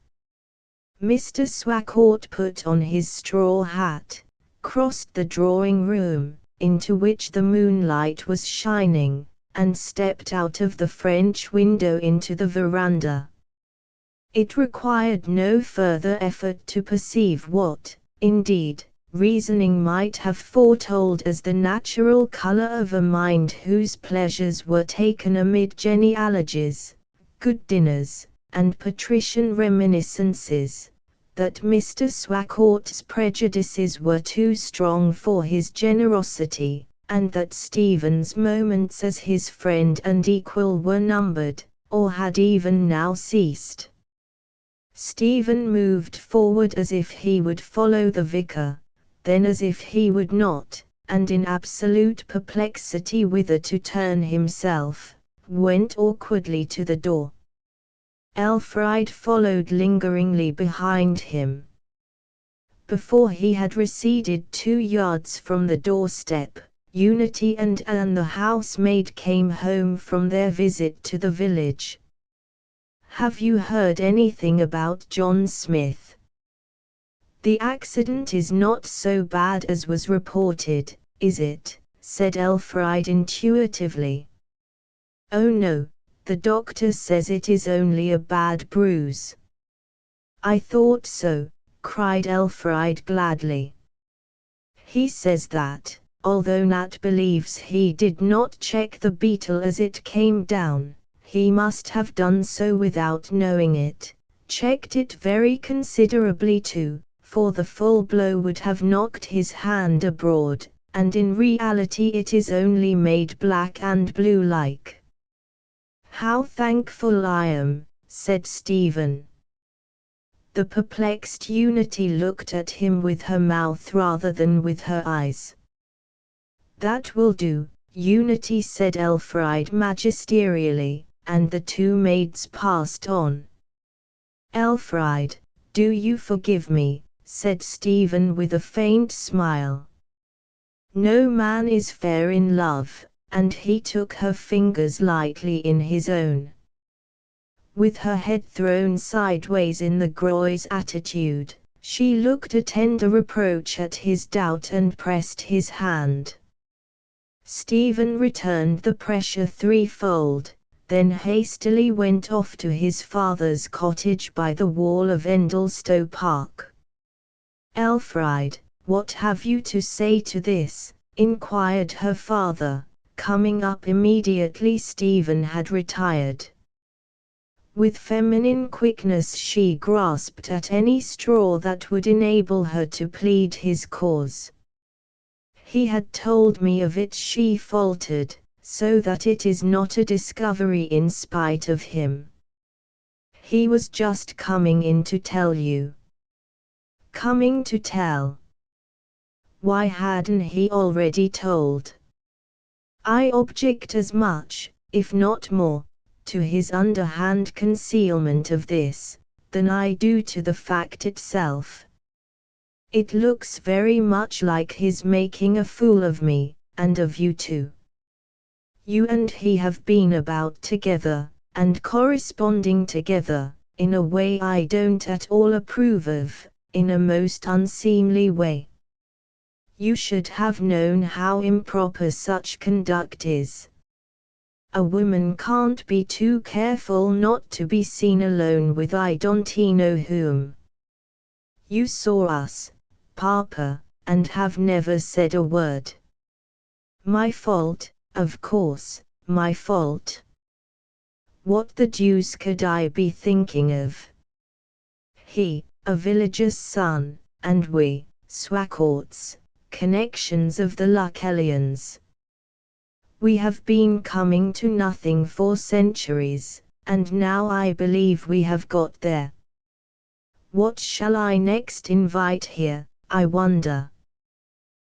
Mr. Swacourt put on his straw hat, crossed the drawing-room, into which the moonlight was shining, and stepped out of the French window into the veranda. It required no further effort to perceive what, indeed, reasoning might have foretold as the natural color of a mind whose pleasures were taken amid genealogies, good dinners, and patrician reminiscences, that Mr. Swacourt's prejudices were too strong for his generosity, and that Stephen's moments as his friend and equal were numbered, or had even now ceased. Stephen moved forward as if he would follow the vicar, then as if he would not, and in absolute perplexity whither to turn himself, went awkwardly to the door. Elfride followed lingeringly behind him. Before he had receded 2 yards from the doorstep, Unity and Anne the housemaid came home from their visit to the village. "Have you heard anything about John Smith?" "The accident is not so bad as was reported, is it?" said Elfride intuitively. "Oh no, the doctor says it is only a bad bruise." "I thought so," cried Elfride gladly. "He says that, although Nat believes he did not check the beetle as it came down, he must have done so without knowing it, checked it very considerably too, for the full blow would have knocked his hand abroad, and in reality it is only made black and blue-like." "How thankful I am," said Stephen. The perplexed Unity looked at him with her mouth rather than with her eyes. "That will do," Unity said Elfride magisterially, and the 2 maids passed on. "Elfride, do you forgive me?" said Stephen with a faint smile. "No man is fair in love," and he took her fingers lightly in his own. With her head thrown sideways in the Groy's attitude, she looked a tender reproach at his doubt and pressed his hand. Stephen returned the pressure threefold, then hastily went off to his father's cottage by the wall of Endlestow Park. "Elfride, what have you to say to this?" inquired her father, coming up immediately Stephen had retired. With feminine quickness she grasped at any straw that would enable her to plead his cause. "He had told me of it," she faltered, "so that it is not a discovery in spite of him. He was just coming in to tell you." "Coming to tell? Why hadn't he already told?" "I object as much, if not more, to his underhand concealment of this, than I do to the fact itself. It looks very much like his making a fool of me, and of you too. You and he have been about together, and corresponding together, in a way I don't at all approve of, in a most unseemly way. You should have known how improper such conduct is. A woman can't be too careful not to be seen alone with I don't know whom. You saw us, Papa, and have never said a word. My fault, of course, my fault. What the deuce could I be thinking of? He, a villager's son, and we, Swacourts, connections of the Luckellians. We have been coming to nothing for centuries, and now I believe we have got there. What shall I next invite here, I wonder?"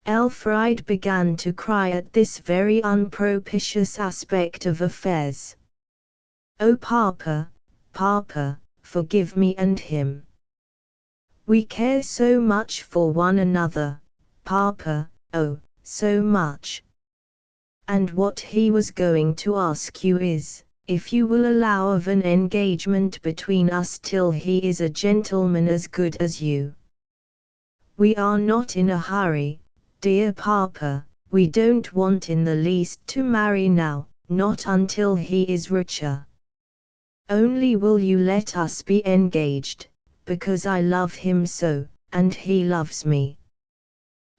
Elfride began to cry at this very unpropitious aspect of affairs. "Oh Papa, Papa, forgive me and him. We care so much for one another, Papa, oh, so much. And what he was going to ask you is, if you will allow of an engagement between us till he is a gentleman as good as you. We are not in a hurry, Dear Papa, we don't want in the least to marry now, not until he is richer. Only will you let us be engaged, because I love him so, and he loves me."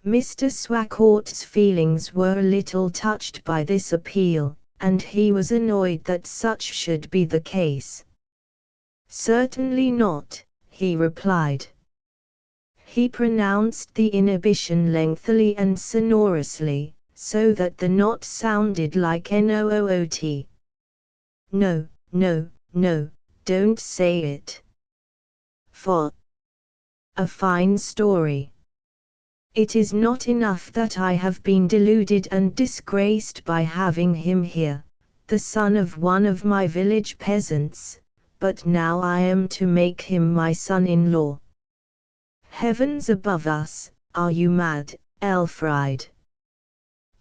Mr. Swacourt's feelings were a little touched by this appeal, and he was annoyed that such should be the case. "Certainly not," he replied. He pronounced the inhibition lengthily and sonorously, so that the knot sounded like noot. "No, no, no, don't say it. For a fine story. It is not enough that I have been deluded and disgraced by having him here, the son of one of my village peasants, but now I am to make him my son-in-law. Heavens above us, are you mad, Elfriede?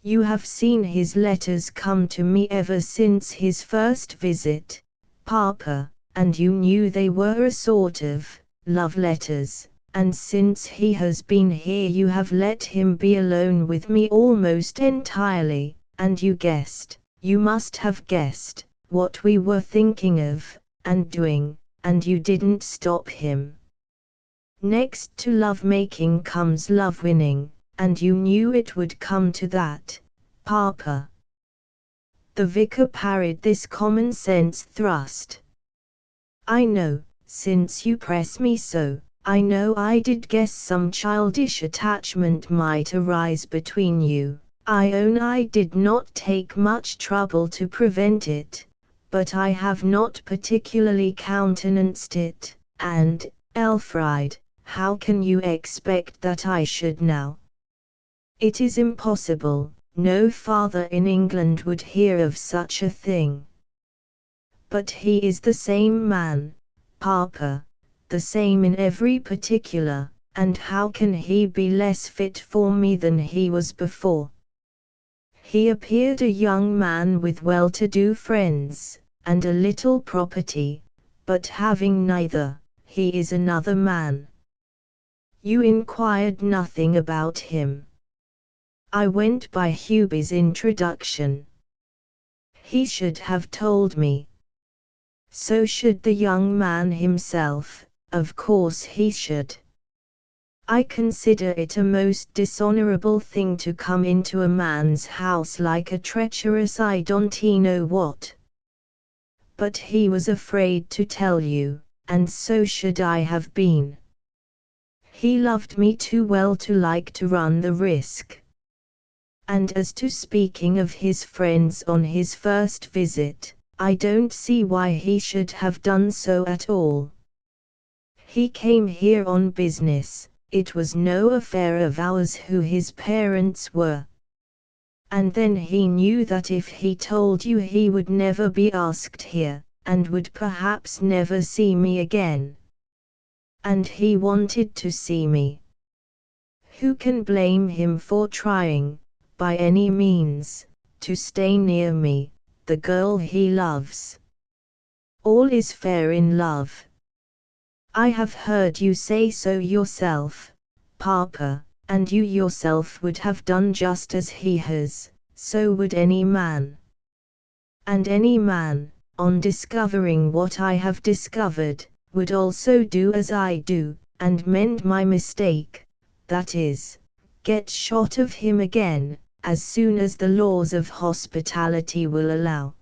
You have seen his letters come to me ever since his first visit, Papa, and you knew they were a sort of love letters, and since he has been here you have let him be alone with me almost entirely, and you must have guessed, what we were thinking of, and doing, and you didn't stop him. Next to love-making comes love-winning, and you knew it would come to that, Papa." The vicar parried this common-sense thrust. "I know, since you press me so, I know I did guess some childish attachment might arise between you. I own I did not take much trouble to prevent it, but I have not particularly countenanced it, and, Elfriede, how can you expect that I should now? It is impossible, no father in England would hear of such a thing. But he is the same man, Papa, the same in every particular, and how can he be less fit for me than he was before? He appeared a young man with well-to-do friends, and a little property, but having neither, he is another man. You inquired nothing about him. I went by Hubie's introduction. He should have told me. So should the young man himself, of course he should. I consider it a most dishonorable thing to come into a man's house like a treacherous I don't know what. But he was afraid to tell you, and so should I have been. He loved me too well to like to run the risk. And as to speaking of his friends on his first visit, I don't see why he should have done so at all. He came here on business, it was no affair of ours who his parents were. And then he knew that if he told you he would never be asked here, and would perhaps never see me again. And he wanted to see me. Who can blame him for trying, by any means, to stay near me, the girl he loves? All is fair in love. I have heard you say so yourself, Papa, and you yourself would have done just as he has, so would any man. And any man, on discovering what I have discovered, would also do as I do, and mend my mistake, that is, get shot of him again, as soon as the laws of hospitality will allow.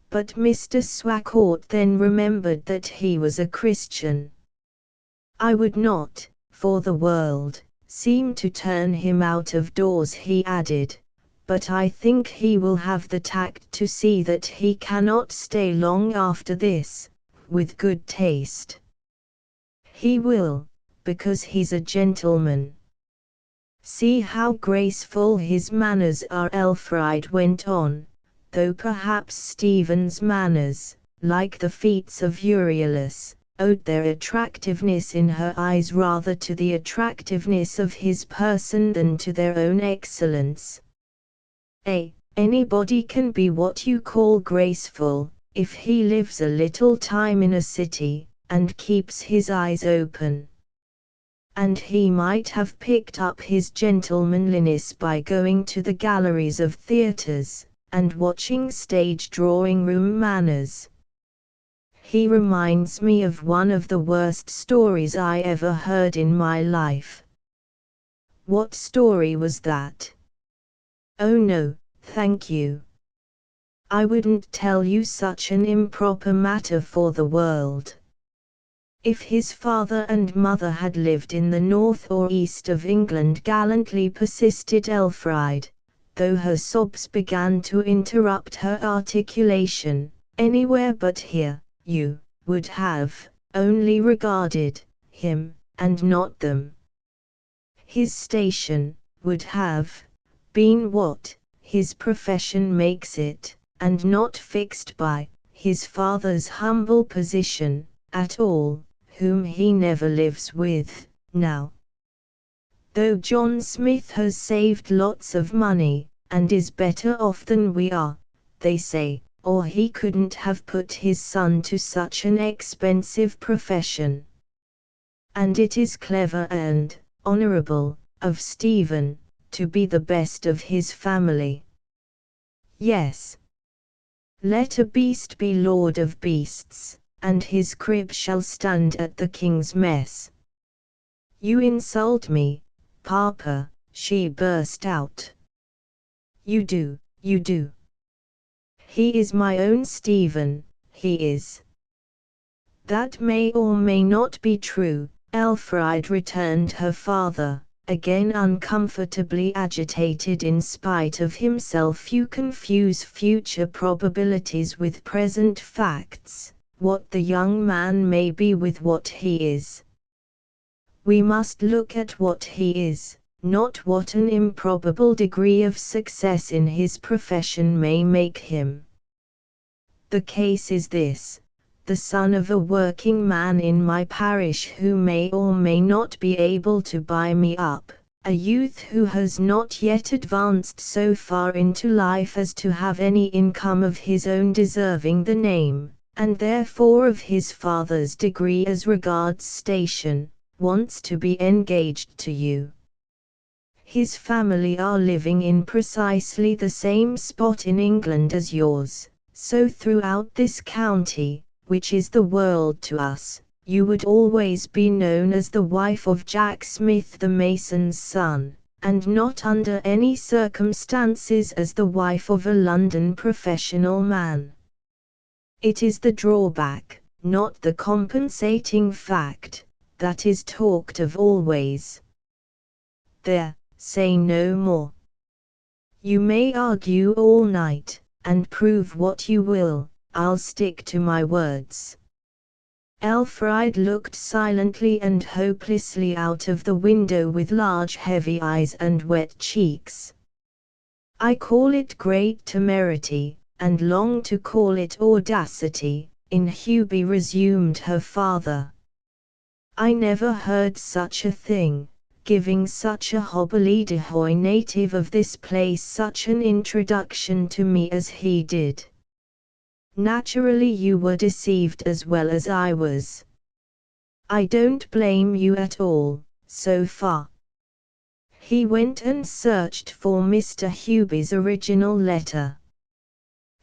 But Mr. Swacourt then remembered that he was a Christian. I would not, for the world, seem to turn him out of doors, he added, but I think he will have the tact to see that he cannot stay long after this, with good taste. He will, because he's a gentleman. See how graceful his manners are, Elfriede went on, though perhaps Stephen's manners, like the feats of Euryalus, owed their attractiveness in her eyes rather to the attractiveness of his person than to their own excellence. Anybody can be what you call graceful, if he lives a little time in a city, and keeps his eyes open. and he might have picked up his gentlemanliness by going to the galleries of theatres, and watching stage drawing-room manners. He reminds me of one of the worst stories I ever heard in my life. What story was that? Oh no, thank you. I wouldn't tell you such an improper matter for the world. If his father and mother had lived in the north or east of England, gallantly persisted Elfride, though her sobs began to interrupt her articulation, anywhere but here, you would have only regarded him, and not them. His station would have been what his profession makes it, and not fixed by his father's humble position, at all, whom he never lives with, now. Though John Smith has saved lots of money, and is better off than we are, they say, or he couldn't have put his son to such an expensive profession. And it is clever and honorable of Stephen to be the best of his family. Yes. Let a beast be lord of beasts, and his crib shall stand at the king's mess. You insult me, Papa, she burst out. You do, you do. He is my own Stephen, he is. That may or may not be true, Elfride returned her father, again uncomfortably agitated. In spite of himself, you confuse future probabilities with present facts, what the young man may be with what he is. We must look at what he is, not what an improbable degree of success in his profession may make him. The case is this: the son of a working man in my parish who may or may not be able to buy me up, a youth who has not yet advanced so far into life as to have any income of his own deserving the name, and therefore of his father's degree as regards station, wants to be engaged to you. His family are living in precisely the same spot in England as yours, so throughout this county, which is the world to us, you would always be known as the wife of Jack Smith the mason's son, and not under any circumstances as the wife of a London professional man. It is the drawback, not the compensating fact, that is talked of always. There, say no more. You may argue all night, and prove what you will, I'll stick to my words. Elfride looked silently and hopelessly out of the window with large heavy eyes and wet cheeks. I call it great temerity, and long to call it audacity, in Hubie, resumed her father. I never heard such a thing, giving such a hobbledehoy native of this place such an introduction to me as he did. Naturally you were deceived as well as I was. I don't blame you at all, so far. He went and searched for Mr. Hubie's original letter.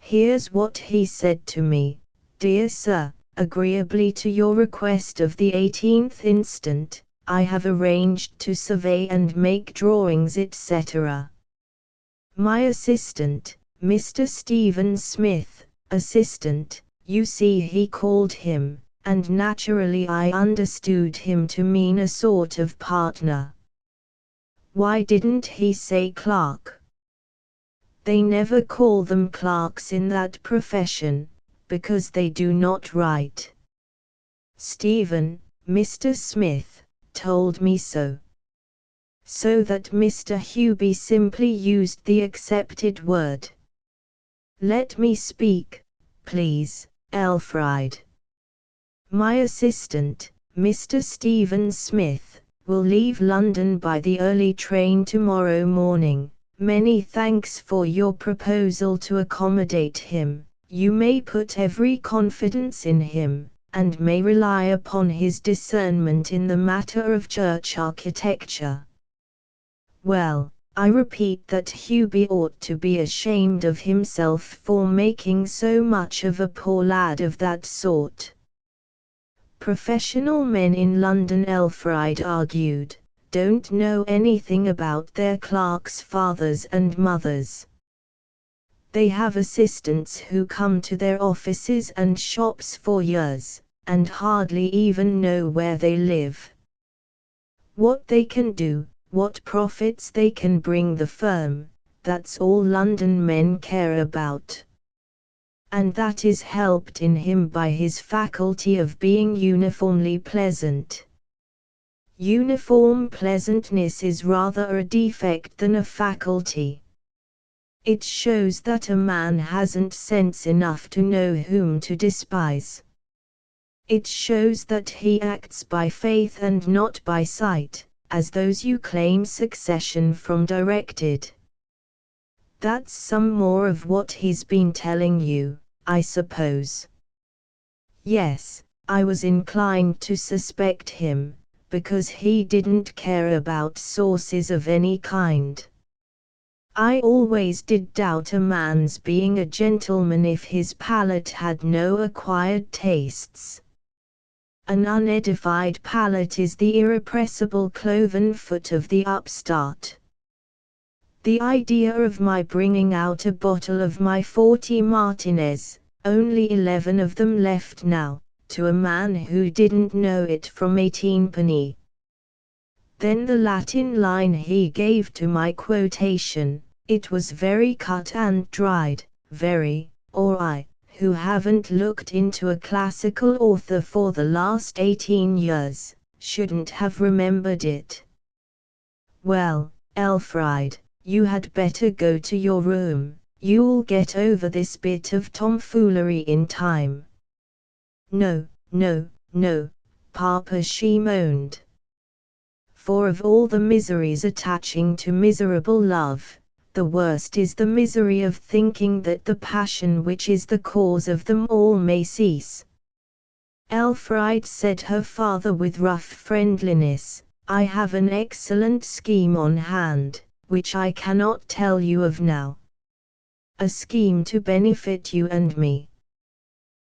Here's what he said to me: Dear Sir, agreeably to your request of the 18th instant, I have arranged to survey and make drawings, etc. My assistant, Mr. Stephen Smith, assistant, you see he called him, and naturally I understood him to mean a sort of partner. Why didn't he say clerk? They never call them clerks in that profession, because they do not write. Stephen, Mr. Smith, told me so. So that Mr. Hubie simply used the accepted word. Let me speak, please, Elfride. My assistant, Mr. Stephen Smith, will leave London by the early train tomorrow morning. Many thanks for your proposal to accommodate him. You may put every confidence in him, and may rely upon his discernment in the matter of church architecture. Well, I repeat that Hubie ought to be ashamed of himself for making so much of a poor lad of that sort. Professional men in London, Elfride argued, don't know anything about their clerks' fathers and mothers. They have assistants who come to their offices and shops for years, and hardly even know where they live. What they can do, what profits they can bring the firm, that's all London men care about. And that is helped in him by his faculty of being uniformly pleasant. Uniform pleasantness is rather a defect than a faculty. It shows that a man hasn't sense enough to know whom to despise. It shows that he acts by faith and not by sight, as those you claim succession from directed. That's some more of what he's been telling you, I suppose. Yes, I was inclined to suspect him, because he didn't care about sources of any kind. I always did doubt a man's being a gentleman if his palate had no acquired tastes. An unedified palate is the irrepressible cloven foot of the upstart. The idea of my bringing out a bottle of my 40 Martinez, only 11 of them left now, to a man who didn't know it from 18penny. Then the Latin line he gave to my quotation, it was very cut and dried, very, or I, who haven't looked into a classical author for the last 18 years, shouldn't have remembered it. Well, Elfride, you had better go to your room, you'll get over this bit of tomfoolery in time. No, no, no, Papa, she moaned. For of all the miseries attaching to miserable love, the worst is the misery of thinking that the passion which is the cause of them all may cease. Elfride, said her father with rough friendliness, I have an excellent scheme on hand, which I cannot tell you of now. A scheme to benefit you and me.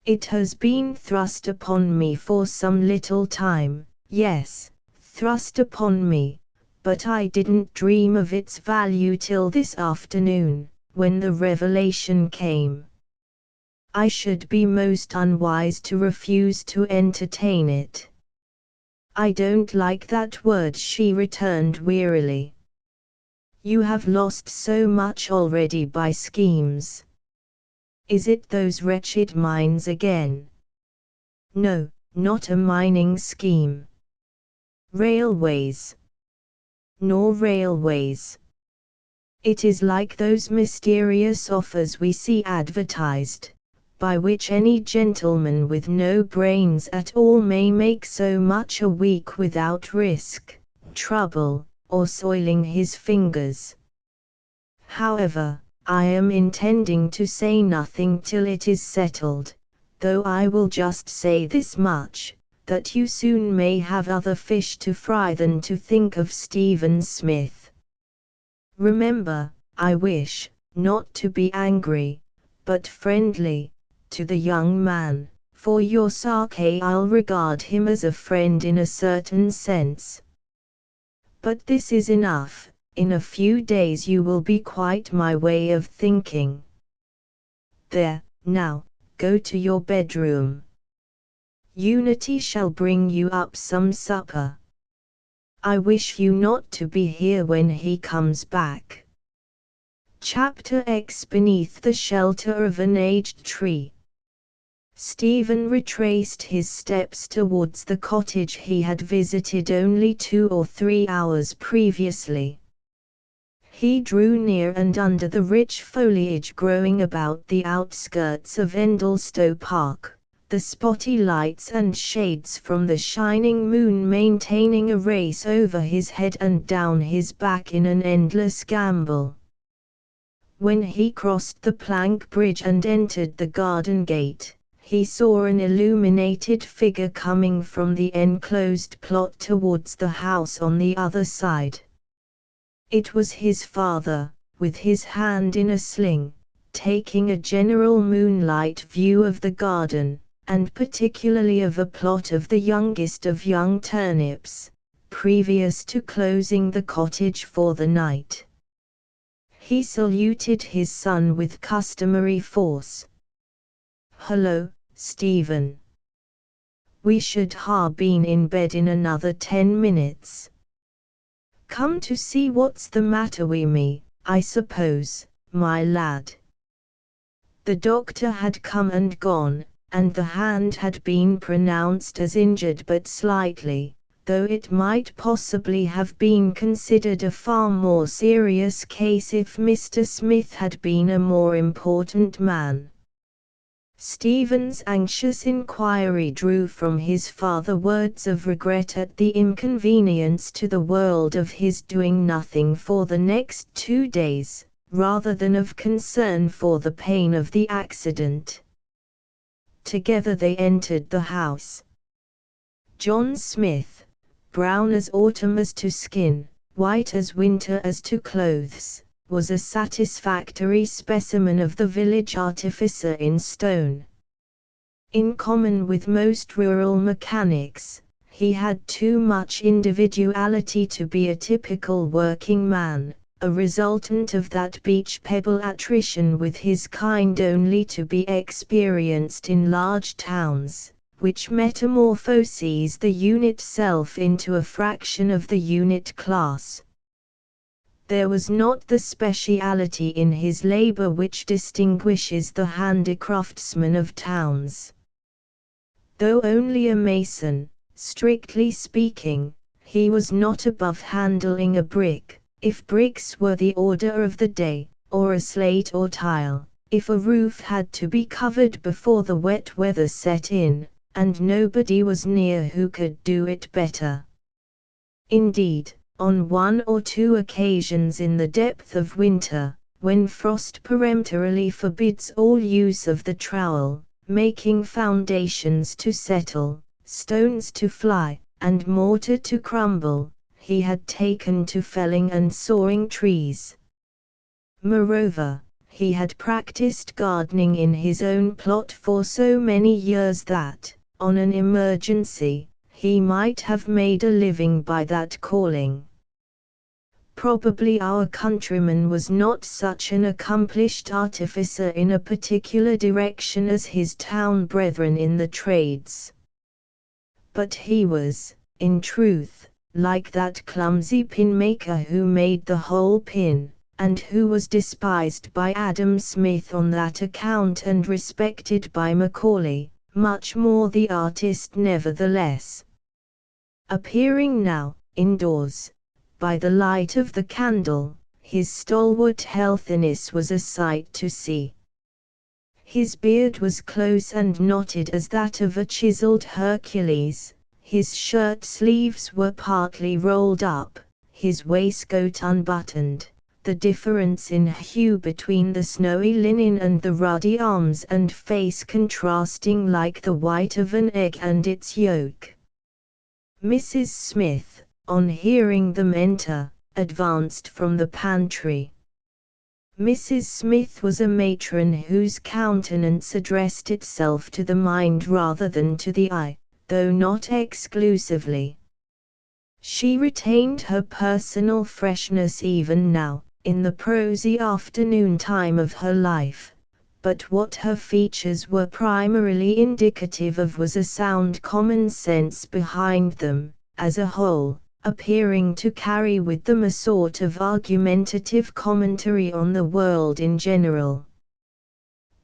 It has been thrust upon me for some little time, yes, thrust upon me, but I didn't dream of its value till this afternoon, when the revelation came. I should be most unwise to refuse to entertain it. I don't like that word, she returned wearily. You have lost so much already by schemes. Is it those wretched mines again? No, not a mining scheme. Railways. Nor railways. It is like those mysterious offers we see advertised, by which any gentleman with no brains at all may make so much a week without risk, trouble, or soiling his fingers. However, I am intending to say nothing till it is settled, though I will just say this much, that you soon may have other fish to fry than to think of Stephen Smith. Remember, I wish, not to be angry, but friendly, to the young man, for your sake I'll regard him as a friend in a certain sense. But this is enough, in a few days you will be quite my way of thinking. There, now, go to your bedroom. Unity shall bring you up some supper. I wish you not to be here when he comes back. Chapter X. Beneath the shelter of an aged tree. Stephen retraced his steps towards the cottage he had visited only 2 or 3 hours previously. He drew near, and under the rich foliage growing about the outskirts of Endlestow Park, the spotty lights and shades from the shining moon maintaining a race over his head and down his back in an endless gambol. When he crossed the plank bridge and entered the garden gate, he saw an illuminated figure coming from the enclosed plot towards the house on the other side. It was his father, with his hand in a sling, taking a general moonlight view of the garden, and particularly of a plot of the youngest of young turnips, previous to closing the cottage for the night. He saluted his son with customary force. "Hello, Stephen. We should ha' been in bed in another 10 minutes. Come to see what's the matter wi' me, I suppose, my lad." The doctor had come and gone, and the hand had been pronounced as injured but slightly, though it might possibly have been considered a far more serious case if Mr. Smith had been a more important man. Stephen's anxious inquiry drew from his father words of regret at the inconvenience to the world of his doing nothing for the next 2 days, rather than of concern for the pain of the accident. Together they entered the house. John Smith, brown as autumn as to skin, white as winter as to clothes, was a satisfactory specimen of the village artificer in stone. In common with most rural mechanics, he had too much individuality to be a typical working man, a resultant of that beach pebble attrition with his kind only to be experienced in large towns, which metamorphoses the unit self into a fraction of the unit class. There was not the speciality in his labor which distinguishes the handicraftsman of towns. Though only a mason, strictly speaking, he was not above handling a brick, if bricks were the order of the day, or a slate or tile, if a roof had to be covered before the wet weather set in, and nobody was near who could do it better. Indeed, on 1 or 2 occasions in the depth of winter, when frost peremptorily forbids all use of the trowel, making foundations to settle, stones to fly, and mortar to crumble, he had taken to felling and sawing trees. Moreover, he had practiced gardening in his own plot for so many years that, on an emergency, he might have made a living by that calling. Probably our countryman was not such an accomplished artificer in a particular direction as his town brethren in the trades. But he was, in truth, like that clumsy pin-maker who made the whole pin, and who was despised by Adam Smith on that account and respected by Macaulay, much more the artist nevertheless. Appearing now, indoors, by the light of the candle, his stalwart healthiness was a sight to see. His beard was close and knotted as that of a chiseled Hercules, his shirt sleeves were partly rolled up, his waistcoat unbuttoned, the difference in hue between the snowy linen and the ruddy arms and face contrasting like the white of an egg and its yolk. Mrs. Smith, on hearing them enter, advanced from the pantry. Mrs. Smith was a matron whose countenance addressed itself to the mind rather than to the eye, though not exclusively. She retained her personal freshness even now, in the prosy afternoon time of her life, but what her features were primarily indicative of was a sound common sense behind them, as a whole, appearing to carry with them a sort of argumentative commentary on the world in general.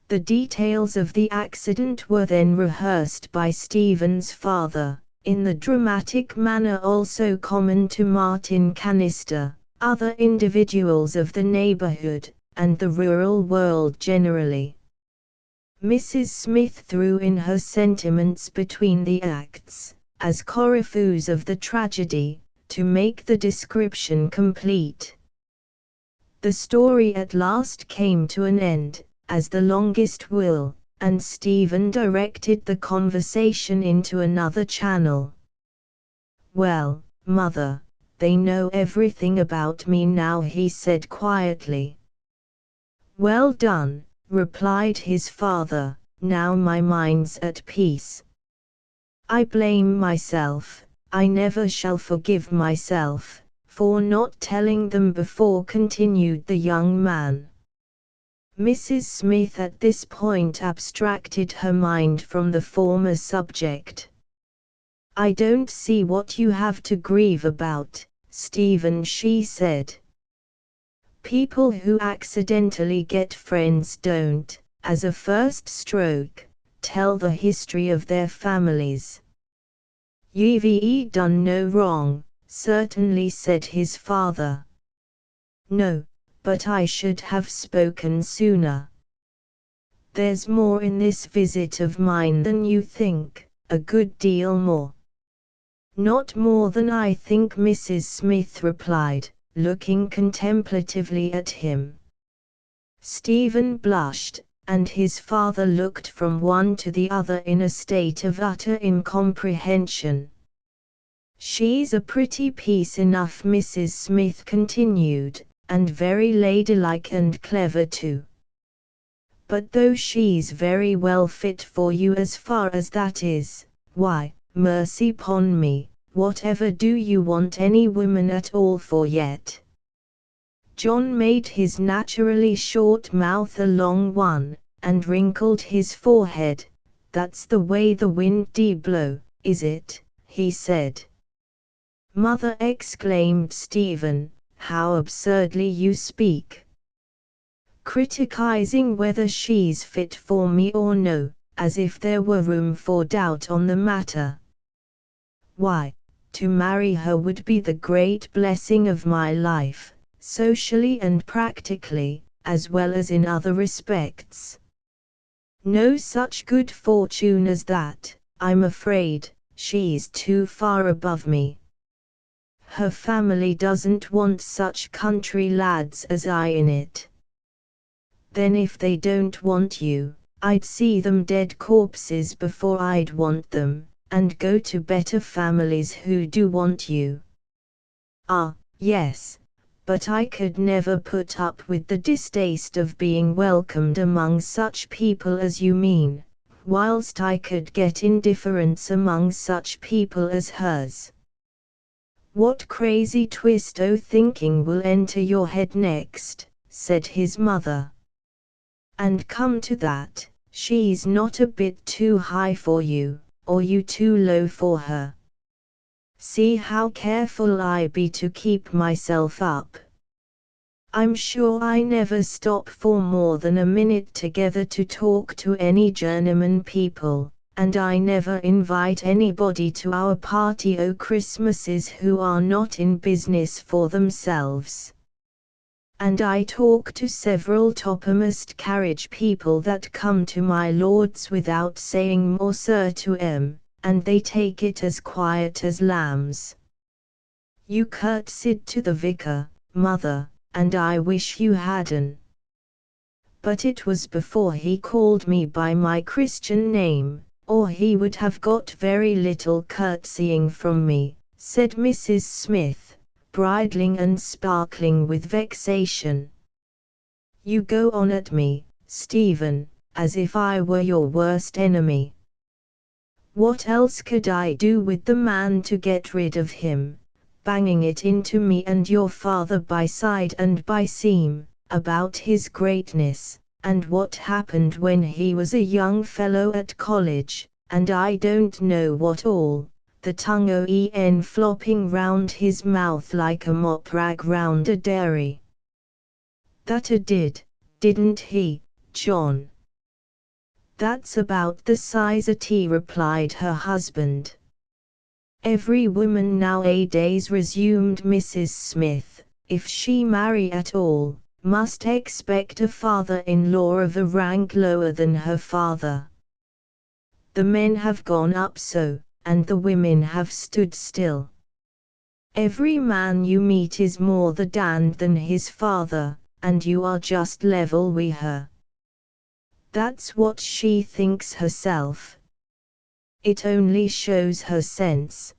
The details of the accident were then rehearsed by Stephen's father, in the dramatic manner also common to Martin Canister, other individuals of the neighborhood, and the rural world generally. Mrs. Smith threw in her sentiments between the acts, as coryphews of the tragedy, to make the description complete. The story at last came to an end, as the longest will, and Stephen directed the conversation into another channel. "Well, Mother, they know everything about me now," he said quietly. "Well done," replied his father, "now my mind's at peace. I blame myself, I never shall forgive myself, for not telling them before," continued the young man. Mrs. Smith at this point abstracted her mind from the former subject. "I don't see what you have to grieve about, Stephen," she said. "People who accidentally get friends don't, as a first stroke, tell the history of their families." "You've done no wrong, certainly," said his father. "No, but I should have spoken sooner. There's more in this visit of mine than you think, a good deal more." "Not more than I think," Mrs. Smith replied, looking contemplatively at him. Stephen blushed, and his father looked from one to the other in a state of utter incomprehension. "She's a pretty piece enough," Mrs. Smith continued, "and very ladylike and clever too. But though she's very well fit for you as far as that is, why, mercy 'pon me, whatever do you want any woman at all for yet?" John made his naturally short mouth a long one, and wrinkled his forehead. "That's the way the wind blow, is it?" he said. "Mother," exclaimed Stephen, "how absurdly you speak. Criticizing whether she's fit for me or no, as if there were room for doubt on the matter. Why, to marry her would be the great blessing of my life, socially and practically, as well as in other respects. No such good fortune as that, I'm afraid. She's too far above me. Her family doesn't want such country lads as I in it." "Then if they don't want you, I'd see them dead corpses before I'd want them, and go to better families who do want you." "Ah, yes, but I could never put up with the distaste of being welcomed among such people as you mean, whilst I could get indifference among such people as hers." "What crazy twist o' thinking will enter your head next?" said his mother. "And come to that, she's not a bit too high for you, or you too low for her. See how careful I be to keep myself up. I'm sure I never stop for more than a minute together to talk to any journeyman people, and I never invite anybody to our party o' Christmases who are not in business for themselves. And I talk to several toppermost carriage people that come to my lord's without saying more sir to 'em, and they take it as quiet as lambs. You curtsied to the vicar, Mother, and I wish you hadn't. But it was before he called me by my Christian name, or he would have got very little curtsying from me," said Mrs. Smith, bridling and sparkling with vexation. "You go on at me, Stephen, as if I were your worst enemy. What else could I do with the man to get rid of him, banging it into me and your father by side and by seam, about his greatness, and what happened when he was a young fellow at college, and I don't know what all, the tongue flopping round his mouth like a mop rag round a dairy. That didn't he, John?" "That's about the size o' tea," replied her husband. "Every woman nowadays," resumed Mrs. Smith, "if she marry at all, must expect a father-in-law of a rank lower than her father. The men have gone up so, and the women have stood still. Every man you meet is more the damned than his father, and you are just level wi' her. That's what she thinks herself. It only shows her sense.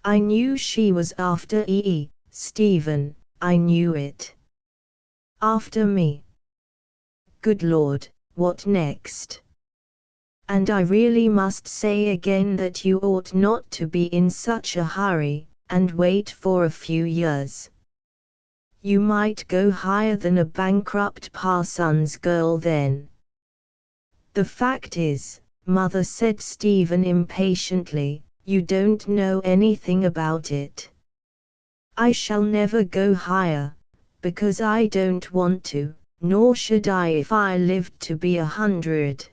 I knew she was after Stephen, I knew it. After me. Good Lord, what next? And I really must say again that you ought not to be in such a hurry, and wait for a few years. You might go higher than a bankrupt parson's girl then. The fact is, Mother, said Stephen impatiently, you don't know anything about it. I shall never go higher, because I don't want to, nor should I if I lived to be 100.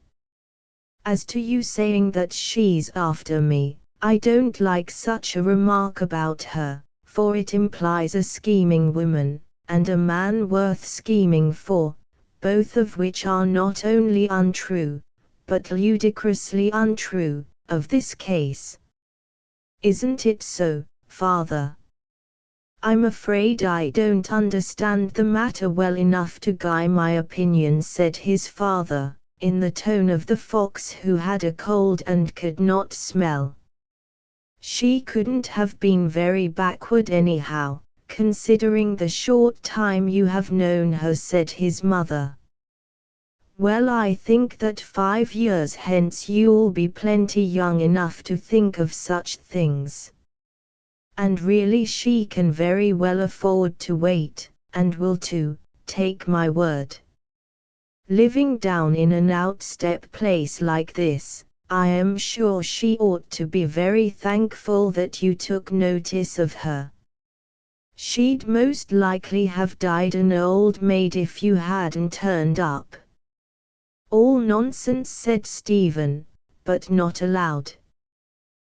As to you saying that she's after me, I don't like such a remark about her, for it implies a scheming woman, and a man worth scheming for, both of which are not only untrue, but ludicrously untrue, of this case. Isn't it so, Father? I'm afraid I don't understand the matter well enough to guide my opinion, said his father, in the tone of the fox who had a cold and could not smell. She couldn't have been very backward anyhow, considering the short time you have known her, said his mother. Well, I think that 5 years hence you'll be plenty young enough to think of such things. And really she can very well afford to wait, and will too, take my word. Living down in an outstep place like this, I am sure she ought to be very thankful that you took notice of her. She'd most likely have died an old maid if you hadn't turned up. All nonsense, said Stephen, but not aloud.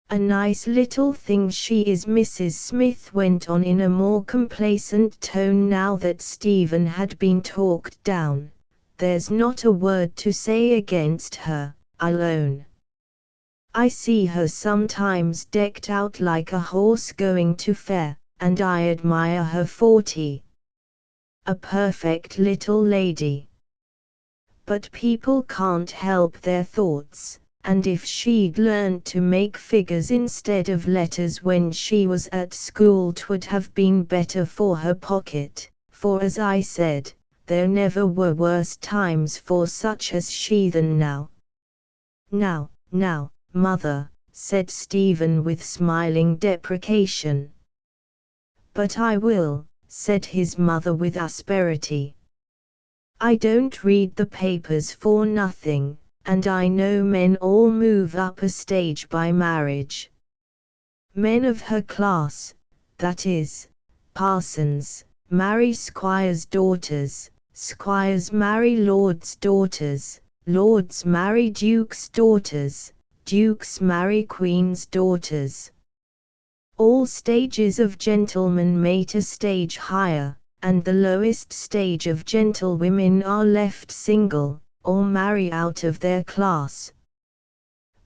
A nice little thing she is, Mrs. Smith went on in a more complacent tone now that Stephen had been talked down. There's not a word to say against her, I'll own. I see her sometimes decked out like a horse going to fair, and I admire her for it. A perfect little lady. But people can't help their thoughts, and if she'd learned to make figures instead of letters when she was at school 'twould have been better for her pocket, for as I said, there never were worse times for such as she than now. Now, Mother, said Stephen with smiling deprecation. But I will, said his mother with asperity. I don't read the papers for nothing, and I know men all move up a stage by marriage. Men of her class, that is, parsons, marry squires' daughters, squires marry lords' daughters, lords marry dukes' daughters, dukes marry queens' daughters. All stages of gentlemen mate a stage higher, and the lowest stage of gentlewomen are left single, or marry out of their class.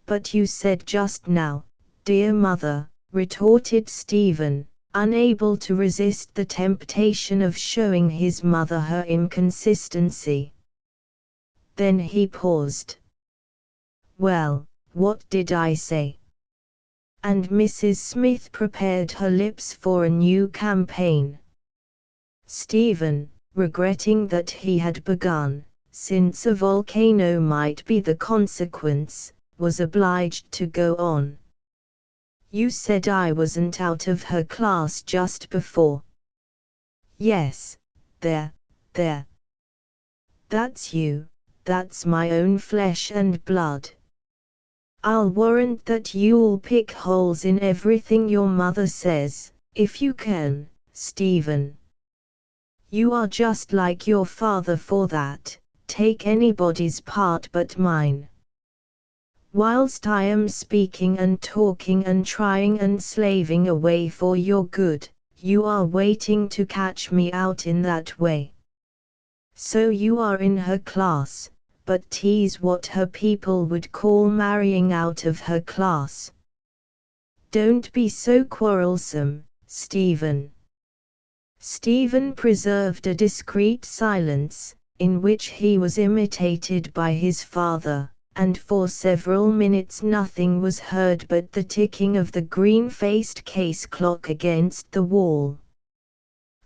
But you said just now, dear mother, retorted Stephen, unable to resist the temptation of showing his mother her inconsistency. Then he paused. Well, what did I say? And Mrs. Smith prepared her lips for a new campaign. Stephen, regretting that he had begun, since a volcano might be the consequence, was obliged to go on. You said I wasn't out of her class just before. Yes, there. That's you, that's my own flesh and blood. I'll warrant that you'll pick holes in everything your mother says, if you can, Stephen. You are just like your father for that, take anybody's part but mine. Whilst I am speaking and talking and trying and slaving away for your good, you are waiting to catch me out in that way. So you are in her class, but 'tis what her people would call marrying out of her class. Don't be so quarrelsome, Stephen. Stephen preserved a discreet silence, in which he was imitated by his father, and for several minutes nothing was heard but the ticking of the green-faced case clock against the wall.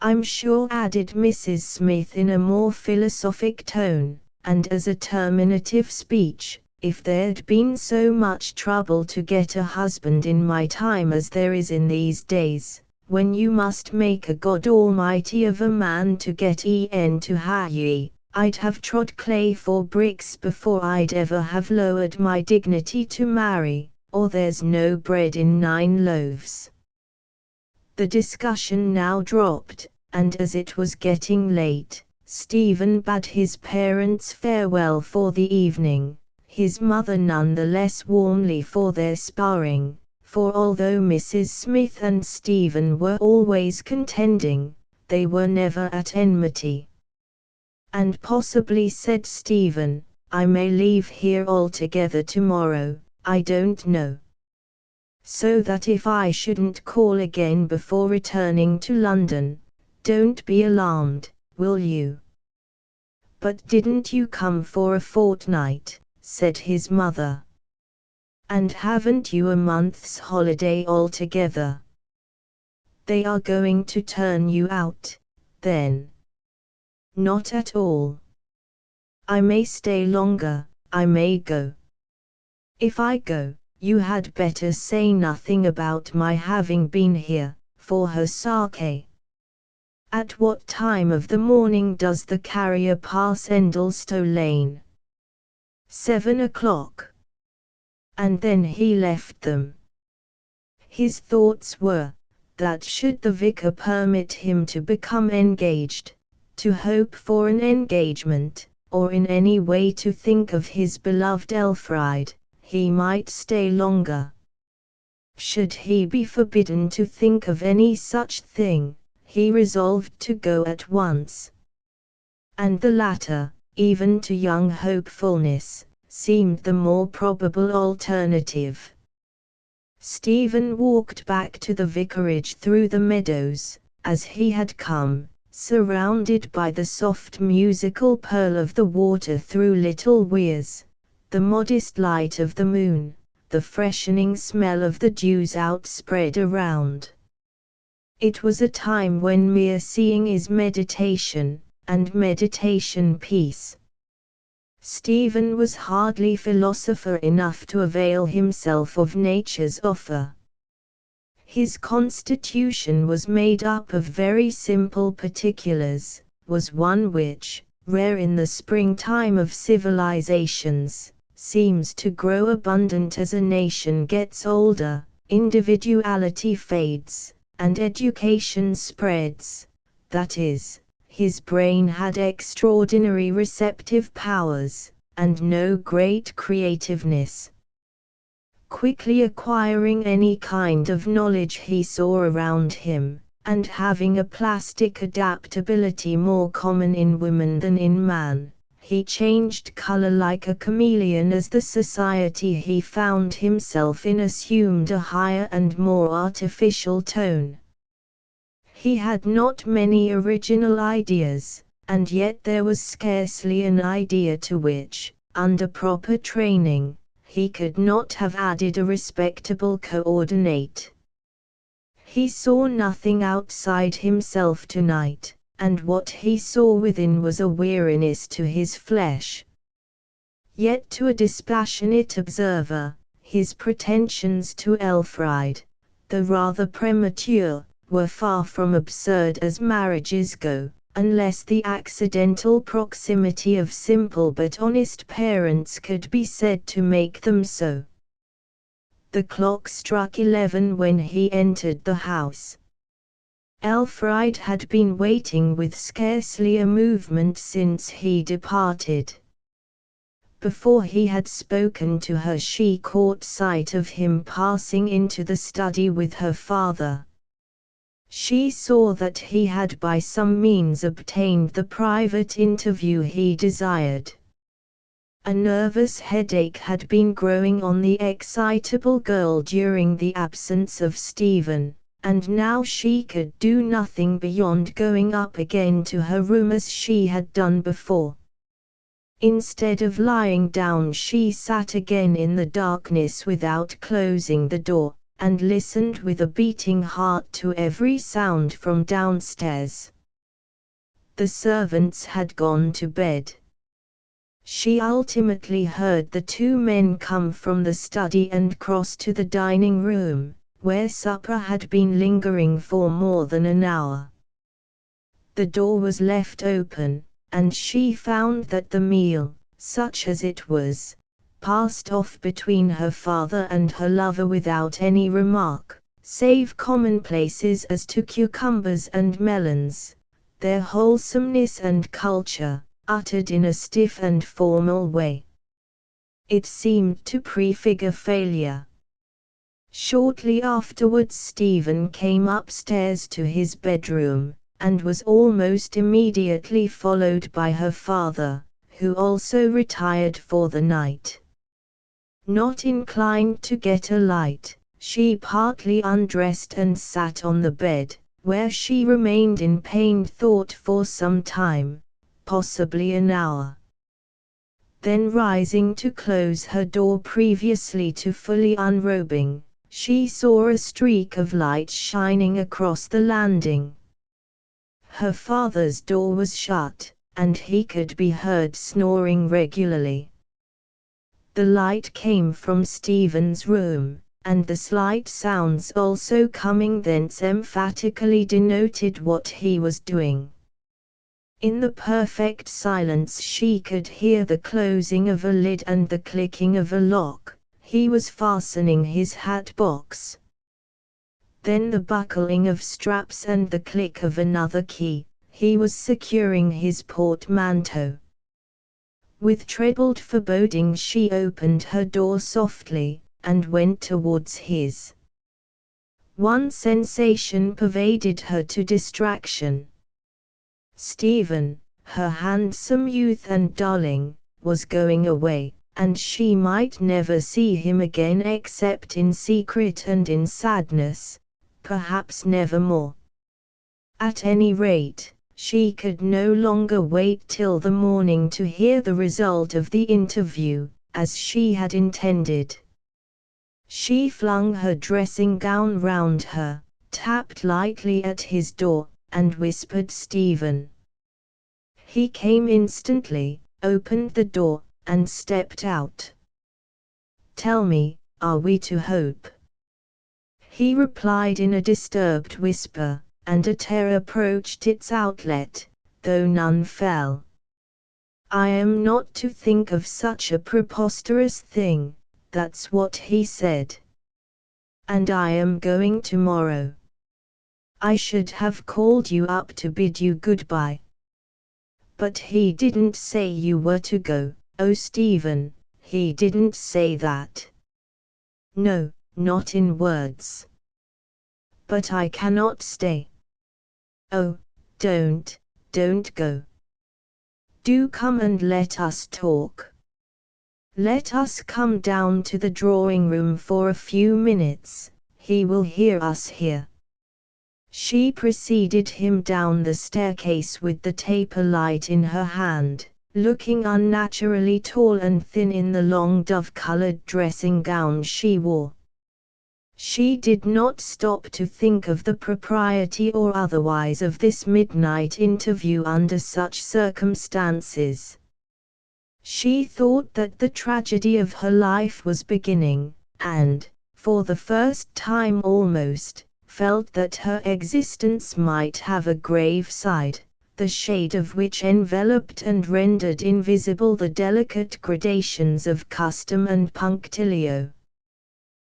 "I'm sure," added Mrs. Smith in a more philosophic tone, and as a terminative speech, "if there'd been so much trouble to get a husband in my time as there is in these days, when you must make a God Almighty of a man to get en to hire ye, I'd have trod clay for bricks before I'd ever have lowered my dignity to marry, or there's no bread in 9 loaves." The discussion now dropped, and as it was getting late, Stephen bade his parents farewell for the evening, his mother none the less warmly for their sparring, for although Mrs. Smith and Stephen were always contending, they were never at enmity. "And possibly," said Stephen, "I may leave here altogether tomorrow, I don't know. So that if I shouldn't call again before returning to London, don't be alarmed, will you?" "But didn't you come for a fortnight?" said his mother. "And haven't you a month's holiday altogether? They are going to turn you out, then?" "Not at all. I may stay longer, I may go. If I go, you had better say nothing about my having been here, for her sake." "At what time of the morning does the carrier pass Endlestow Lane?" 7 o'clock. And then he left them. His thoughts were, that should the vicar permit him to become engaged, to hope for an engagement, or in any way to think of his beloved Elfride, he might stay longer. Should he be forbidden to think of any such thing, he resolved to go at once. And the latter, even to young hopefulness, seemed the more probable alternative. Stephen walked back to the vicarage through the meadows, as he had come, surrounded by the soft musical purl of the water through little weirs, the modest light of the moon, the freshening smell of the dews outspread around. It was a time when mere seeing is meditation, and meditation peace. Stephen was hardly philosopher enough to avail himself of nature's offer. His constitution was made up of very simple particulars, was one which, rare in the springtime of civilizations, seems to grow abundant as a nation gets older, individuality fades, and education spreads, that is, his brain had extraordinary receptive powers, and no great creativeness. Quickly acquiring any kind of knowledge he saw around him, and having a plastic adaptability more common in woman than in man, he changed color like a chameleon as the society he found himself in assumed a higher and more artificial tone. He had not many original ideas, and yet there was scarcely an idea to which, under proper training, he could not have added a respectable coordinate. He saw nothing outside himself tonight, and what he saw within was a weariness to his flesh. Yet to a dispassionate observer, his pretensions to Elfride, though rather premature, were far from absurd as marriages go, unless the accidental proximity of simple but honest parents could be said to make them so. The clock struck 11 when he entered the house. Elfride had been waiting with scarcely a movement since he departed. Before he had spoken to her, she caught sight of him passing into the study with her father. She saw that he had by some means obtained the private interview he desired. A nervous headache had been growing on the excitable girl during the absence of Stephen, and now she could do nothing beyond going up again to her room as she had done before, Instead of lying down, she sat again in the darkness without closing the door, and listened with a beating heart to every sound from downstairs. The servants had gone to bed. She ultimately heard the two men come from the study and cross to the dining room, where supper had been lingering for more than an hour. The door was left open, and she found that the meal, such as it was, passed off between her father and her lover without any remark, save commonplaces as to cucumbers and melons, their wholesomeness and culture, uttered in a stiff and formal way. It seemed to prefigure failure. Shortly afterwards Stephen came upstairs to his bedroom, and was almost immediately followed by her father, who also retired for the night. Not inclined to get a light, she partly undressed and sat on the bed, where she remained in pained thought for some time, possibly an hour. Then rising to close her door previously to fully unrobing, she saw a streak of light shining across the landing. Her father's door was shut, and he could be heard snoring regularly. The light came from Stephen's room, and the slight sounds also coming thence emphatically denoted what he was doing. In the perfect silence she could hear the closing of a lid and the clicking of a lock. He was fastening his hat box. Then the buckling of straps and the click of another key. He was securing his portmanteau. With trebled foreboding she opened her door softly, and went towards his. One sensation pervaded her to distraction. Stephen, her handsome youth and darling, was going away, and she might never see him again except in secret and in sadness, perhaps never more. At any rate, she could no longer wait till the morning to hear the result of the interview, as she had intended. She flung her dressing gown round her, tapped lightly at his door, and whispered Stephen. He came instantly, opened the door, and stepped out. "Tell me, are we to hope?" he replied in a disturbed whisper, and a tear approached its outlet, though none fell. "I am not to think of such a preposterous thing," that's what he said. "And I am going tomorrow. I should have called you up to bid you goodbye." "But he didn't say you were to go, oh Stephen, he didn't say that." "No, not in words." "But I cannot stay." "Oh, don't go. Do come and let us talk. Let us come down to the drawing room for a few minutes, he will hear us here." She preceded him down the staircase with the taper light in her hand, looking unnaturally tall and thin in the long dove-colored dressing gown she wore. She did not stop to think of the propriety or otherwise of this midnight interview under such circumstances. She thought that the tragedy of her life was beginning, and, for the first time almost, felt that her existence might have a grave side, the shade of which enveloped and rendered invisible the delicate gradations of custom and punctilio.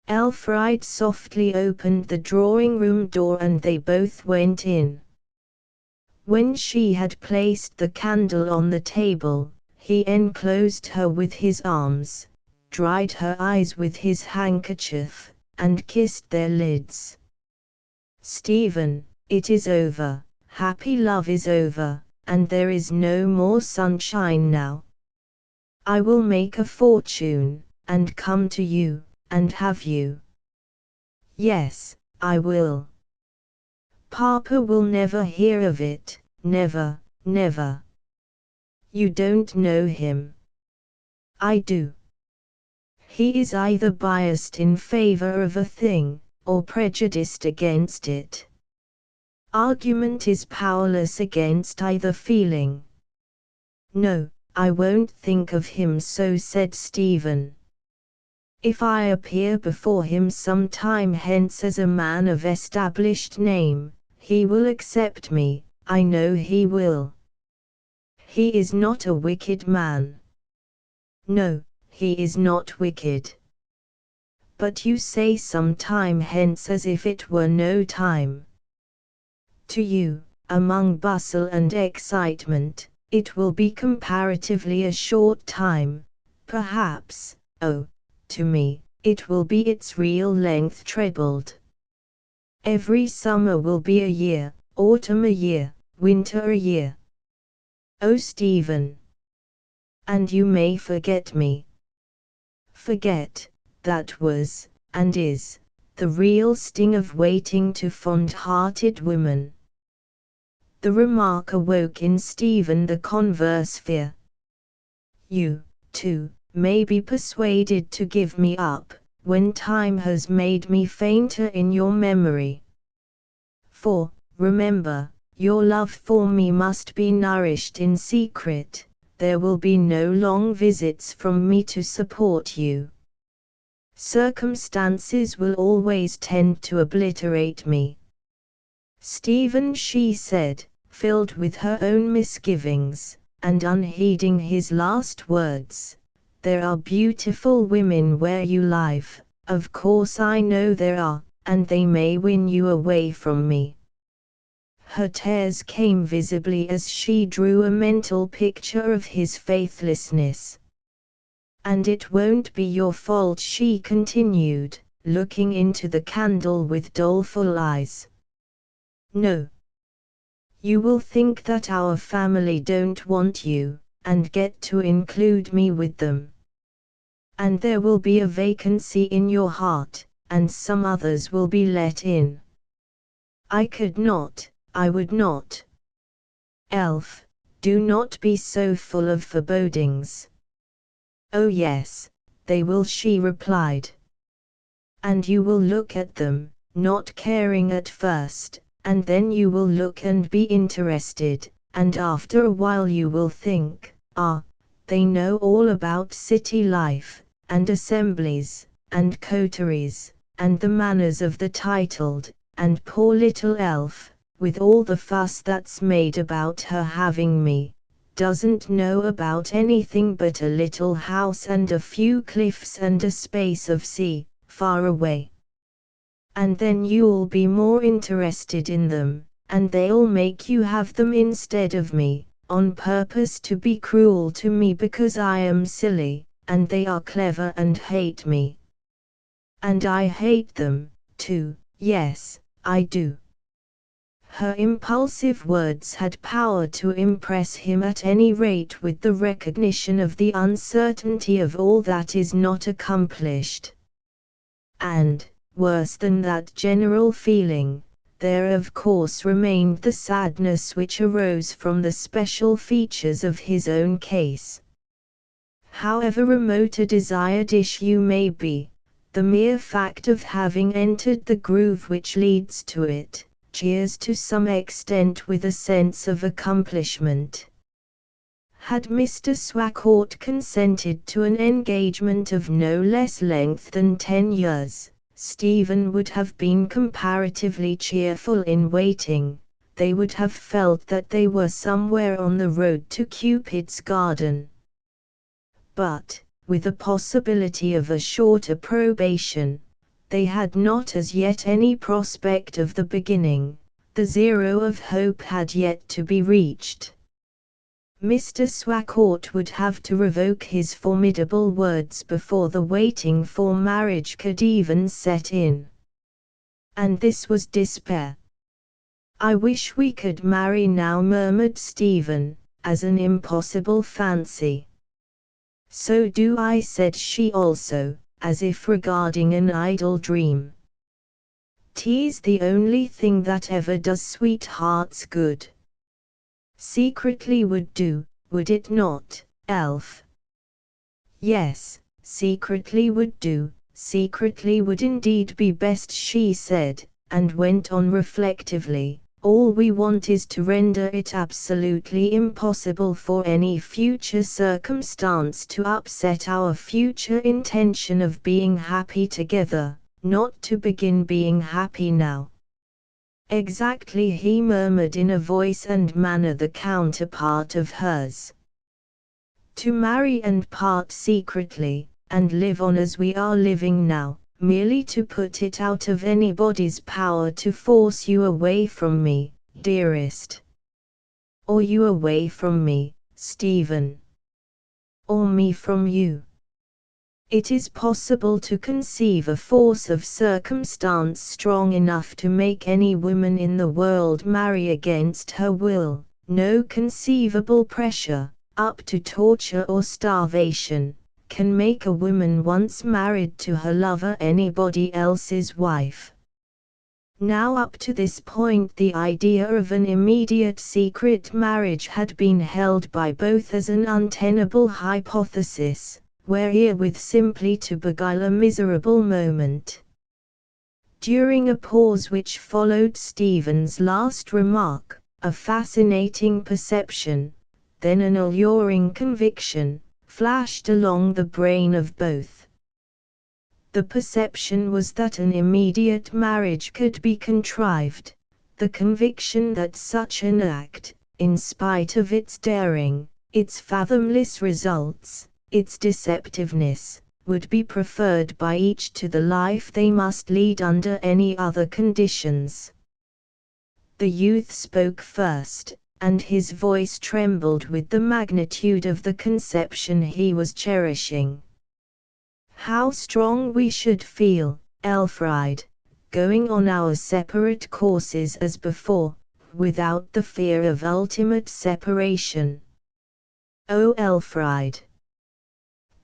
Elfride softly opened the drawing-room door and they both went in. When she had placed the candle on the table, he enclosed her with his arms, dried her eyes with his handkerchief, and kissed their lids. "Stephen, it is over, happy love is over, and there is no more sunshine now. I will make a fortune, and come to you, and have you." "Yes, I will." "Papa will never hear of it, never, never." "You don't know him. I do. He is either biased in favor of a thing, or prejudiced against it. Argument is powerless against either feeling. No, I won't think of him so, said Stephen. If I appear before him some time hence as a man of established name, he will accept me, I know he will. He is not a wicked man. No, he is not wicked. But you say some time hence as if it were no time. To you, among bustle and excitement, it will be comparatively a short time, perhaps. Oh, to me, it will be its real length trebled. Every summer will be a year, autumn a year, winter a year. Oh Stephen! And you may forget me. Forget, that was, and is, the real sting of waiting to fond-hearted women. The remark awoke in Stephen the converse fear. You, too, may be persuaded to give me up, when time has made me fainter in your memory. For, remember, your love for me must be nourished in secret, there will be no long visits from me to support you. Circumstances will always tend to obliterate me. Stephen, she said, filled with her own misgivings, and unheeding his last words, there are beautiful women where you live, of course I know there are, and they may win you away from me. Her tears came visibly as she drew a mental picture of his faithlessness. And it won't be your fault, she continued, looking into the candle with doleful eyes. No. You will think that our family don't want you, and get to include me with them. And there will be a vacancy in your heart, and some others will be let in. I could not, I would not. Elf, do not be so full of forebodings. Oh yes, they will, she replied. And you will look at them, not caring at first, and then you will look and be interested, and after a while you will think, ah, they know all about city life, and assemblies, and coteries, and the manners of the titled, and poor little Elf, with all the fuss that's made about her having me, doesn't know about anything but a little house and a few cliffs and a space of sea, far away. And then you'll be more interested in them, and they'll make you have them instead of me, on purpose to be cruel to me because I am silly, and they are clever and hate me. And I hate them, too, yes, I do. Her impulsive words had power to impress him at any rate with the recognition of the uncertainty of all that is not accomplished. And, worse than that general feeling, there of course remained the sadness which arose from the special features of his own case. However remote a desired issue may be, the mere fact of having entered the groove which leads to it, cheers to some extent with a sense of accomplishment. Had Mr. Swacourt consented to an engagement of no less length than 10 years, Stephen would have been comparatively cheerful in waiting. They would have felt that they were somewhere on the road to Cupid's garden. But, with the possibility of a shorter probation, they had not as yet any prospect of the beginning. The zero of hope had yet to be reached. Mr. Swacourt would have to revoke his formidable words before the waiting for marriage could even set in. And this was despair. I wish we could marry now, murmured Stephen, as an impossible fancy. So do I, said she also, as if regarding an idle dream. 'Tis the only thing that ever does sweethearts good. Secretly would do, would it not, Elf? Yes, secretly would do, secretly would indeed be best, she said, and went on reflectively. All we want is to render it absolutely impossible for any future circumstance to upset our future intention of being happy together, not to begin being happy now. Exactly, he murmured in a voice and manner the counterpart of hers. To marry and part secretly, and live on as we are living now, merely to put it out of anybody's power to force you away from me, dearest. Or you away from me, Stephen. Or me from you. It is possible to conceive a force of circumstance strong enough to make any woman in the world marry against her will, no conceivable pressure, up to torture or starvation, can make a woman once married to her lover anybody else's wife. Now up to this point the idea of an immediate secret marriage had been held by both as an untenable hypothesis, wherewith simply to beguile a miserable moment. During a pause which followed Stephen's last remark, a fascinating perception, then an alluring conviction, flashed along the brain of both. The perception was that an immediate marriage could be contrived, the conviction that such an act, in spite of its daring, its fathomless results, its deceptiveness, would be preferred by each to the life they must lead under any other conditions. The youth spoke first, and his voice trembled with the magnitude of the conception he was cherishing. How strong we should feel, Elfriede, going on our separate courses as before, without the fear of ultimate separation. Oh, Elfriede!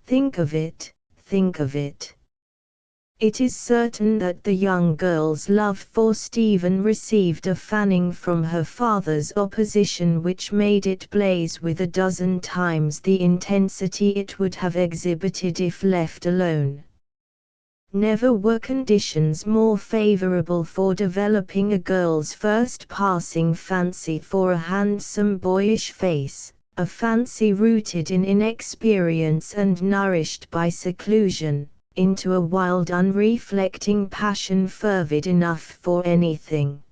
Think of it, think of it. It is certain that the young girl's love for Stephen received a fanning from her father's opposition which made it blaze with a dozen times the intensity it would have exhibited if left alone. Never were conditions more favorable for developing a girl's first passing fancy for a handsome boyish face, a fancy rooted in inexperience and nourished by seclusion, into a wild unreflecting passion fervid enough for anything.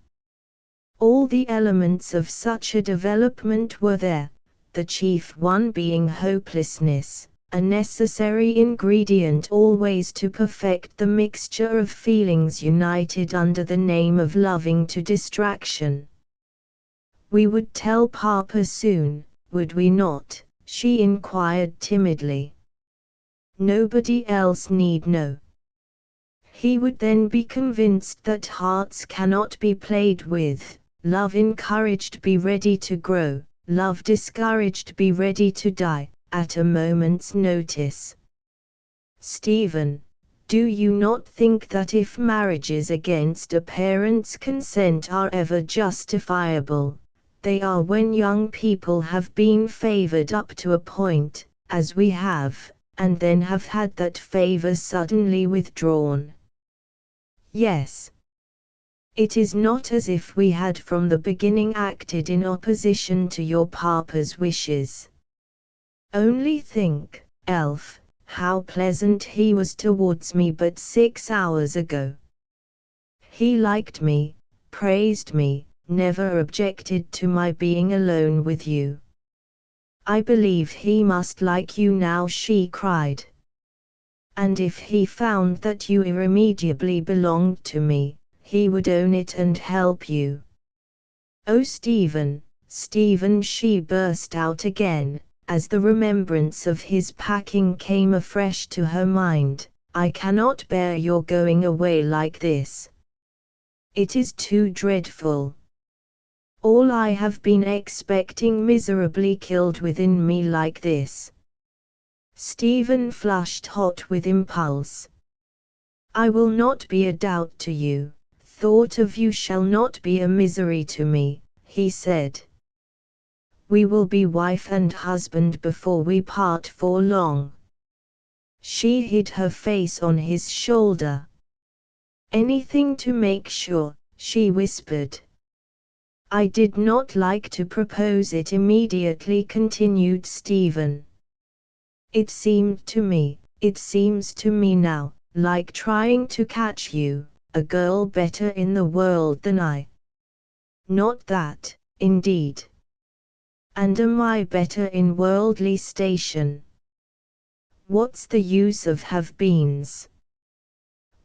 All the elements of such a development were there, the chief one being hopelessness, a necessary ingredient always to perfect the mixture of feelings united under the name of loving to distraction. We would tell Papa soon, would we not? She inquired timidly. Nobody else need know. He would then be convinced that hearts cannot be played with, love encouraged be ready to grow, love discouraged be ready to die, at a moment's notice. Stephen, do you not think that if marriages against a parent's consent are ever justifiable, they are when young people have been favored up to a point, as we have, and then have had that favor suddenly withdrawn? Yes. It is not as if we had from the beginning acted in opposition to your papa's wishes. Only think, Elf, how pleasant he was towards me but 6 hours ago. He liked me, praised me, never objected to my being alone with you. I believe he must like you now, she cried. And if he found that you irremediably belonged to me, he would own it and help you. Oh, Stephen, Stephen, she burst out again, as the remembrance of his packing came afresh to her mind, I cannot bear your going away like this. It is too dreadful. All I have been expecting miserably killed within me like this. Stephen flushed hot with impulse. I will not be a doubt to you, thought of you shall not be a misery to me, he said. We will be wife and husband before we part for long. She hid her face on his shoulder. "Anything to make sure," she whispered. "I did not like to propose it immediately," continued Stephen. It seems to me now, like trying to catch you, a girl better in the world than I. Not that, indeed. And am I better in worldly station? What's the use of have-beens?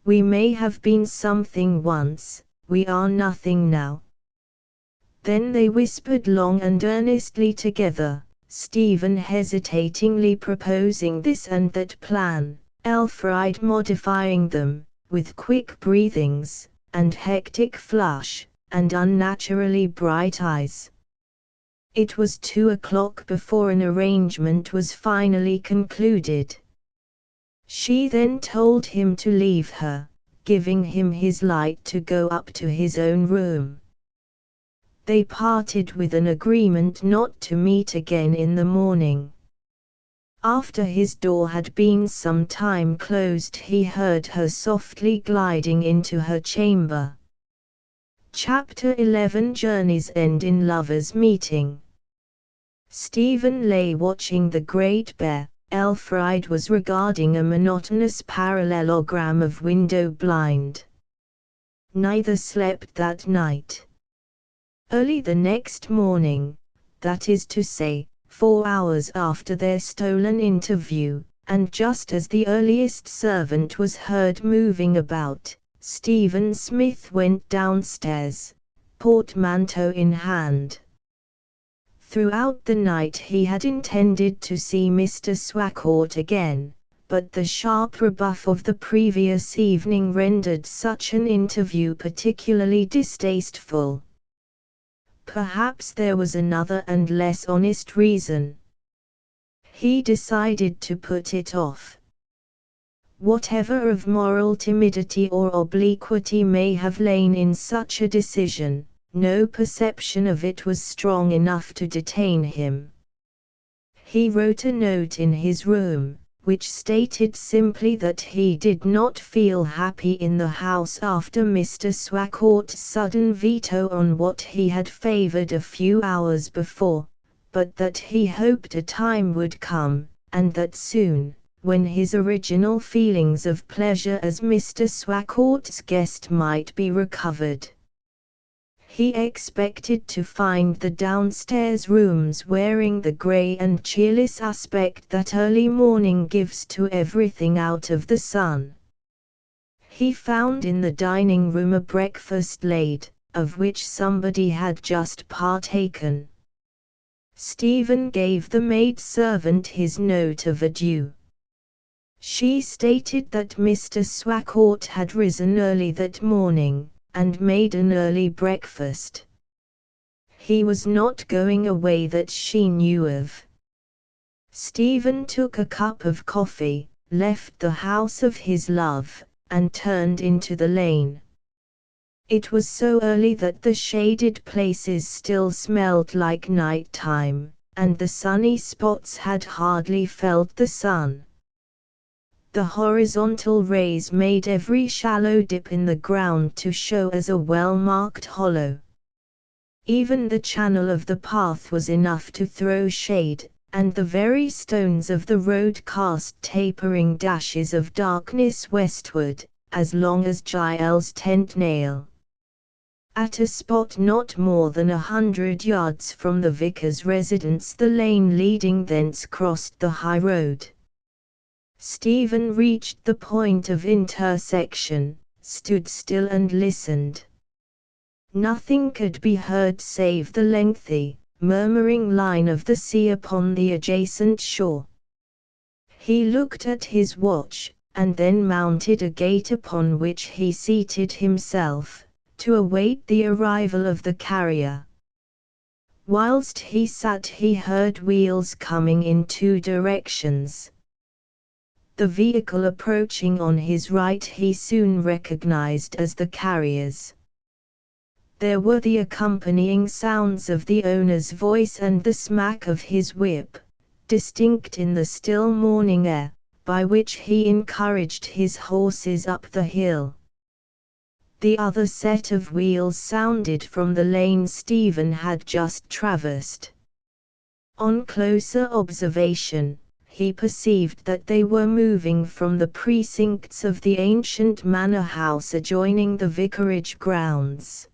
We may have been something once, we are nothing now. Then they whispered long and earnestly together, Stephen hesitatingly proposing this and that plan, Elfried modifying them, with quick breathings, and hectic flush, and unnaturally bright eyes. It was 2 o'clock before an arrangement was finally concluded. She then told him to leave her, giving him his light to go up to his own room. They parted with an agreement not to meet again in the morning. After his door had been some time closed, he heard her softly gliding into her chamber. Chapter 11 Journey's End in Lovers' Meeting. Stephen lay watching the Great Bear. Elfried was regarding a monotonous parallelogram of window blind. Neither slept that night. Early the next morning, that is to say, 4 hours after their stolen interview, and just as the earliest servant was heard moving about, Stephen Smith went downstairs, portmanteau in hand. Throughout the night he had intended to see Mr. Swacourt again, but the sharp rebuff of the previous evening rendered such an interview particularly distasteful. Perhaps there was another and less honest reason. He decided to put it off. Whatever of moral timidity or obliquity may have lain in such a decision, no perception of it was strong enough to detain him. He wrote a note in his room, which stated simply that he did not feel happy in the house after Mr. Swacourt's sudden veto on what he had favored a few hours before, but that he hoped a time would come, and that soon, when his original feelings of pleasure as Mr. Swacourt's guest might be recovered. He expected to find the downstairs rooms wearing the grey and cheerless aspect that early morning gives to everything out of the sun. He found in the dining room a breakfast laid, of which somebody had just partaken. Stephen gave the maid-servant his note of adieu. She stated that Mr. Swacourt had risen early that morning, and made an early breakfast. He was not going away that she knew of. Stephen took a cup of coffee, left the house of his love, and turned into the lane. It was so early that the shaded places still smelled like night time, and the sunny spots had hardly felt the sun. The horizontal rays made every shallow dip in the ground to show as a well-marked hollow. Even the channel of the path was enough to throw shade, and the very stones of the road cast tapering dashes of darkness westward, as long as Giles' tent nail. At a spot not more than 100 yards from the vicar's residence, the lane leading thence crossed the high road. Stephen reached the point of intersection, stood still and listened. Nothing could be heard save the lengthy, murmuring line of the sea upon the adjacent shore. He looked at his watch, and then mounted a gate upon which he seated himself, to await the arrival of the carrier. Whilst he sat he heard wheels coming in 2 directions. The vehicle approaching on his right he soon recognized as the carrier's. There were the accompanying sounds of the owner's voice and the smack of his whip, distinct in the still morning air, by which he encouraged his horses up the hill. The other set of wheels sounded from the lane Stephen had just traversed. On closer observation, he perceived that they were moving from the precincts of the ancient manor house adjoining the vicarage grounds.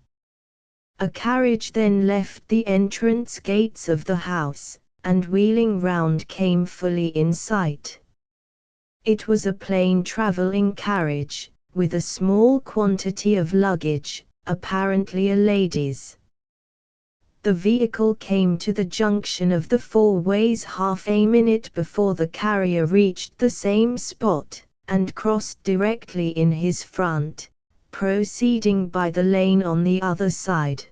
A carriage then left the entrance gates of the house, and wheeling round came fully in sight. It was a plain travelling carriage, with a small quantity of luggage, apparently a lady's. The vehicle came to the junction of the four ways half a minute before the carrier reached the same spot, and crossed directly in his front, proceeding by the lane on the other side.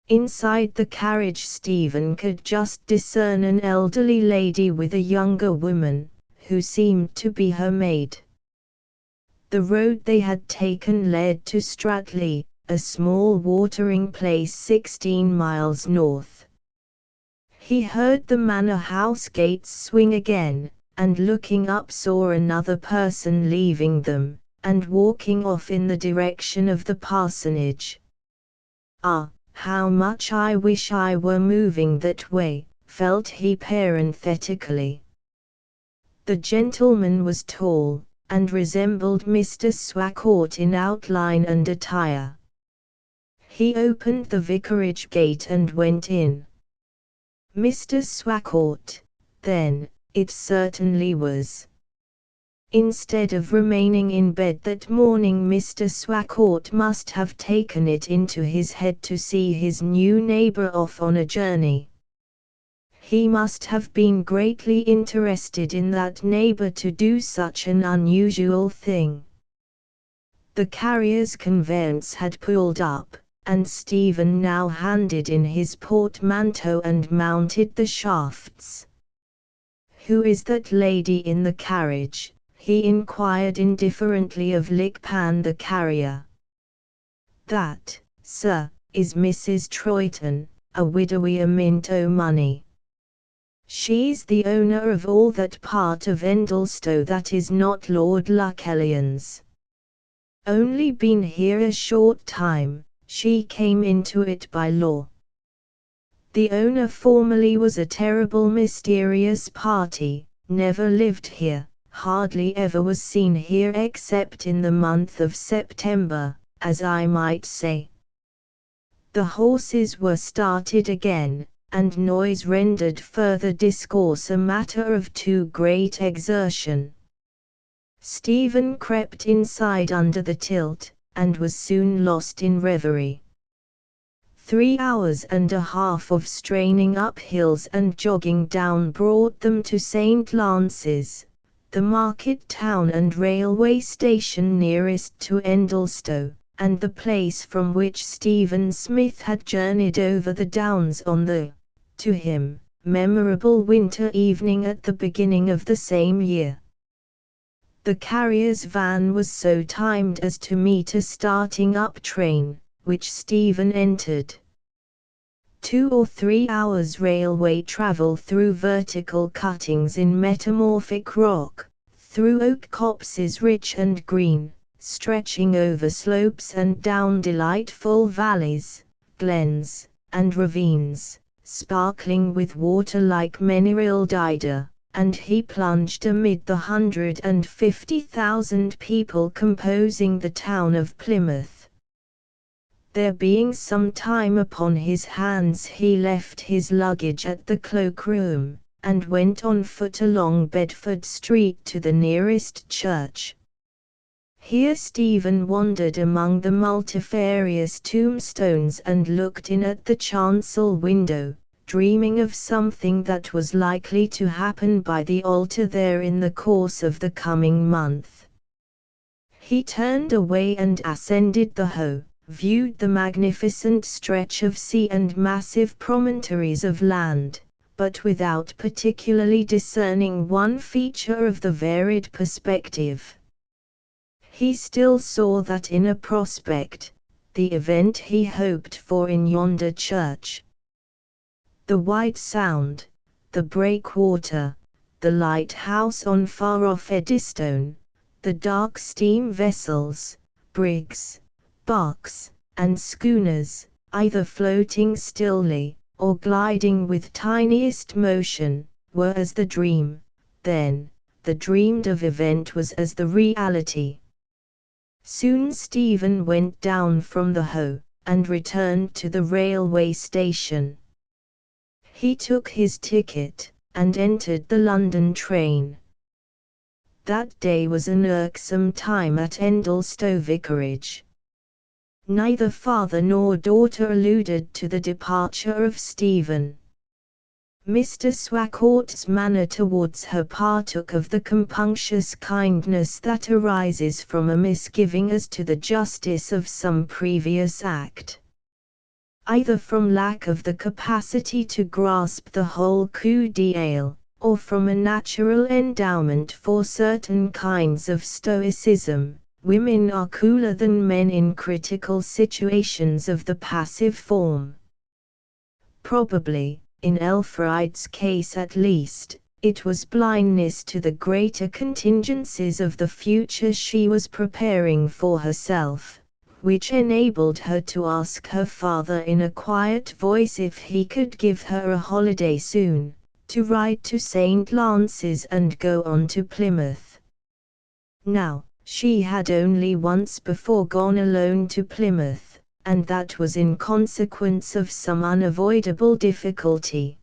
Inside the carriage Stephen could just discern an elderly lady with a younger woman, who seemed to be her maid. The road they had taken led to Stratley, a small watering place 16 miles north. He heard the manor house gates swing again, and looking up saw another person leaving them, and walking off in the direction of the parsonage. "Ah, how much I wish I were moving that way," felt he parenthetically. The gentleman was tall, and resembled Mr. Swacourt in outline and attire. He opened the vicarage gate and went in. Mr. Swacourt, then, it certainly was. Instead of remaining in bed that morning, Mr. Swacourt must have taken it into his head to see his new neighbor off on a journey. He must have been greatly interested in that neighbor to do such an unusual thing. The carrier's conveyance had pulled up, and Stephen now handed in his portmanteau and mounted the shafts. "Who is that lady in the carriage?" he inquired indifferently of Lickpan the carrier. "That, sir, is Mrs. Troyton, a widowy a mint o' money. She's the owner of all that part of Endlestow that is not Lord Luckellion's. Only been here a short time, she came into it by law. The owner formerly was a terrible mysterious party, never lived here, hardly ever was seen here except in the month of September, as I might say." The horses were started again, and noise rendered further discourse a matter of too great exertion. Stephen crept inside under the tilt, and was soon lost in reverie. 3 hours and a half of straining up hills and jogging down brought them to St. Lance's, the market town and railway station nearest to Endlestow, and the place from which Stephen Smith had journeyed over the downs on the, to him, memorable winter evening at the beginning of the same year. The carrier's van was so timed as to meet a starting up train, which Stephen entered. 2 or 3 hours railway travel through vertical cuttings in metamorphic rock, through oak copses rich and green, stretching over slopes and down delightful valleys, glens, and ravines, sparkling with water like Menilrildida, and he plunged amid the 150,000 people composing the town of Plymouth. There being some time upon his hands, he left his luggage at the cloakroom, and went on foot along Bedford Street to the nearest church. Here Stephen wandered among the multifarious tombstones and looked in at the chancel window, dreaming of something that was likely to happen by the altar there in the course of the coming month. He turned away and ascended the Hoe, viewed the magnificent stretch of sea and massive promontories of land, but without particularly discerning one feature of the varied perspective. He still saw that inner prospect, the event he hoped for in yonder church. The White Sound, the breakwater, the the lighthouse on far-off Eddystone, the dark steam vessels, brigs, barks, and schooners, either floating stilly, or gliding with tiniest motion, were as the dream. Then, the dreamed-of event was as the reality. Soon Stephen went down from the Hoe, and returned to the railway station. He took his ticket, and entered the London train. That day was an irksome time at Endlestowe Vicarage. Neither father nor daughter alluded to the departure of Stephen. Mr. Swacourt's manner towards her partook of the compunctious kindness that arises from a misgiving as to the justice of some previous act. Either from lack of the capacity to grasp the whole coup d'eil, or from a natural endowment for certain kinds of stoicism, women are cooler than men in critical situations of the passive form. Probably, in Elfride's case at least, it was blindness to the greater contingencies of the future she was preparing for herself, which enabled her to ask her father in a quiet voice if he could give her a holiday soon, to ride to St. Lance's and go on to Plymouth. Now, she had only once before gone alone to Plymouth, and that was in consequence of some unavoidable difficulty.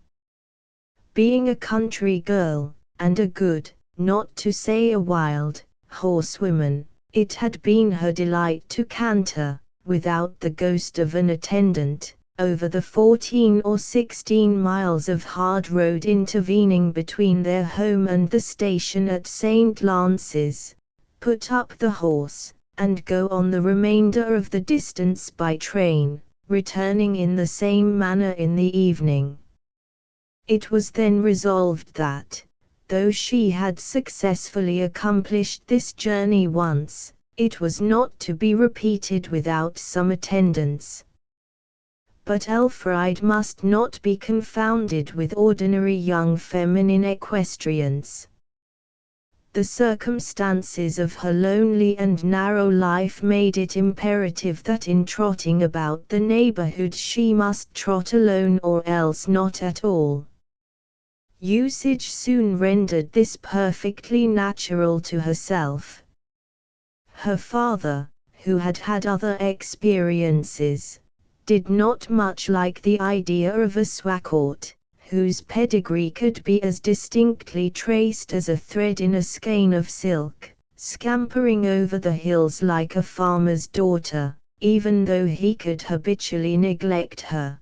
Being a country girl, and a good, not to say a wild, horsewoman, it had been her delight to canter, without the ghost of an attendant, over the 14 or 16 miles of hard road intervening between their home and the station at St. Lance's, put up the horse, and go on the remainder of the distance by train, returning in the same manner in the evening. It was then resolved that, though she had successfully accomplished this journey once, it was not to be repeated without some attendance. But Elfride must not be confounded with ordinary young feminine equestrians. The circumstances of her lonely and narrow life made it imperative that in trotting about the neighborhood she must trot alone or else not at all. Usage soon rendered this perfectly natural to herself. Her father, who had had other experiences, did not much like the idea of a Swacourt, whose pedigree could be as distinctly traced as a thread in a skein of silk, scampering over the hills like a farmer's daughter, even though he could habitually neglect her.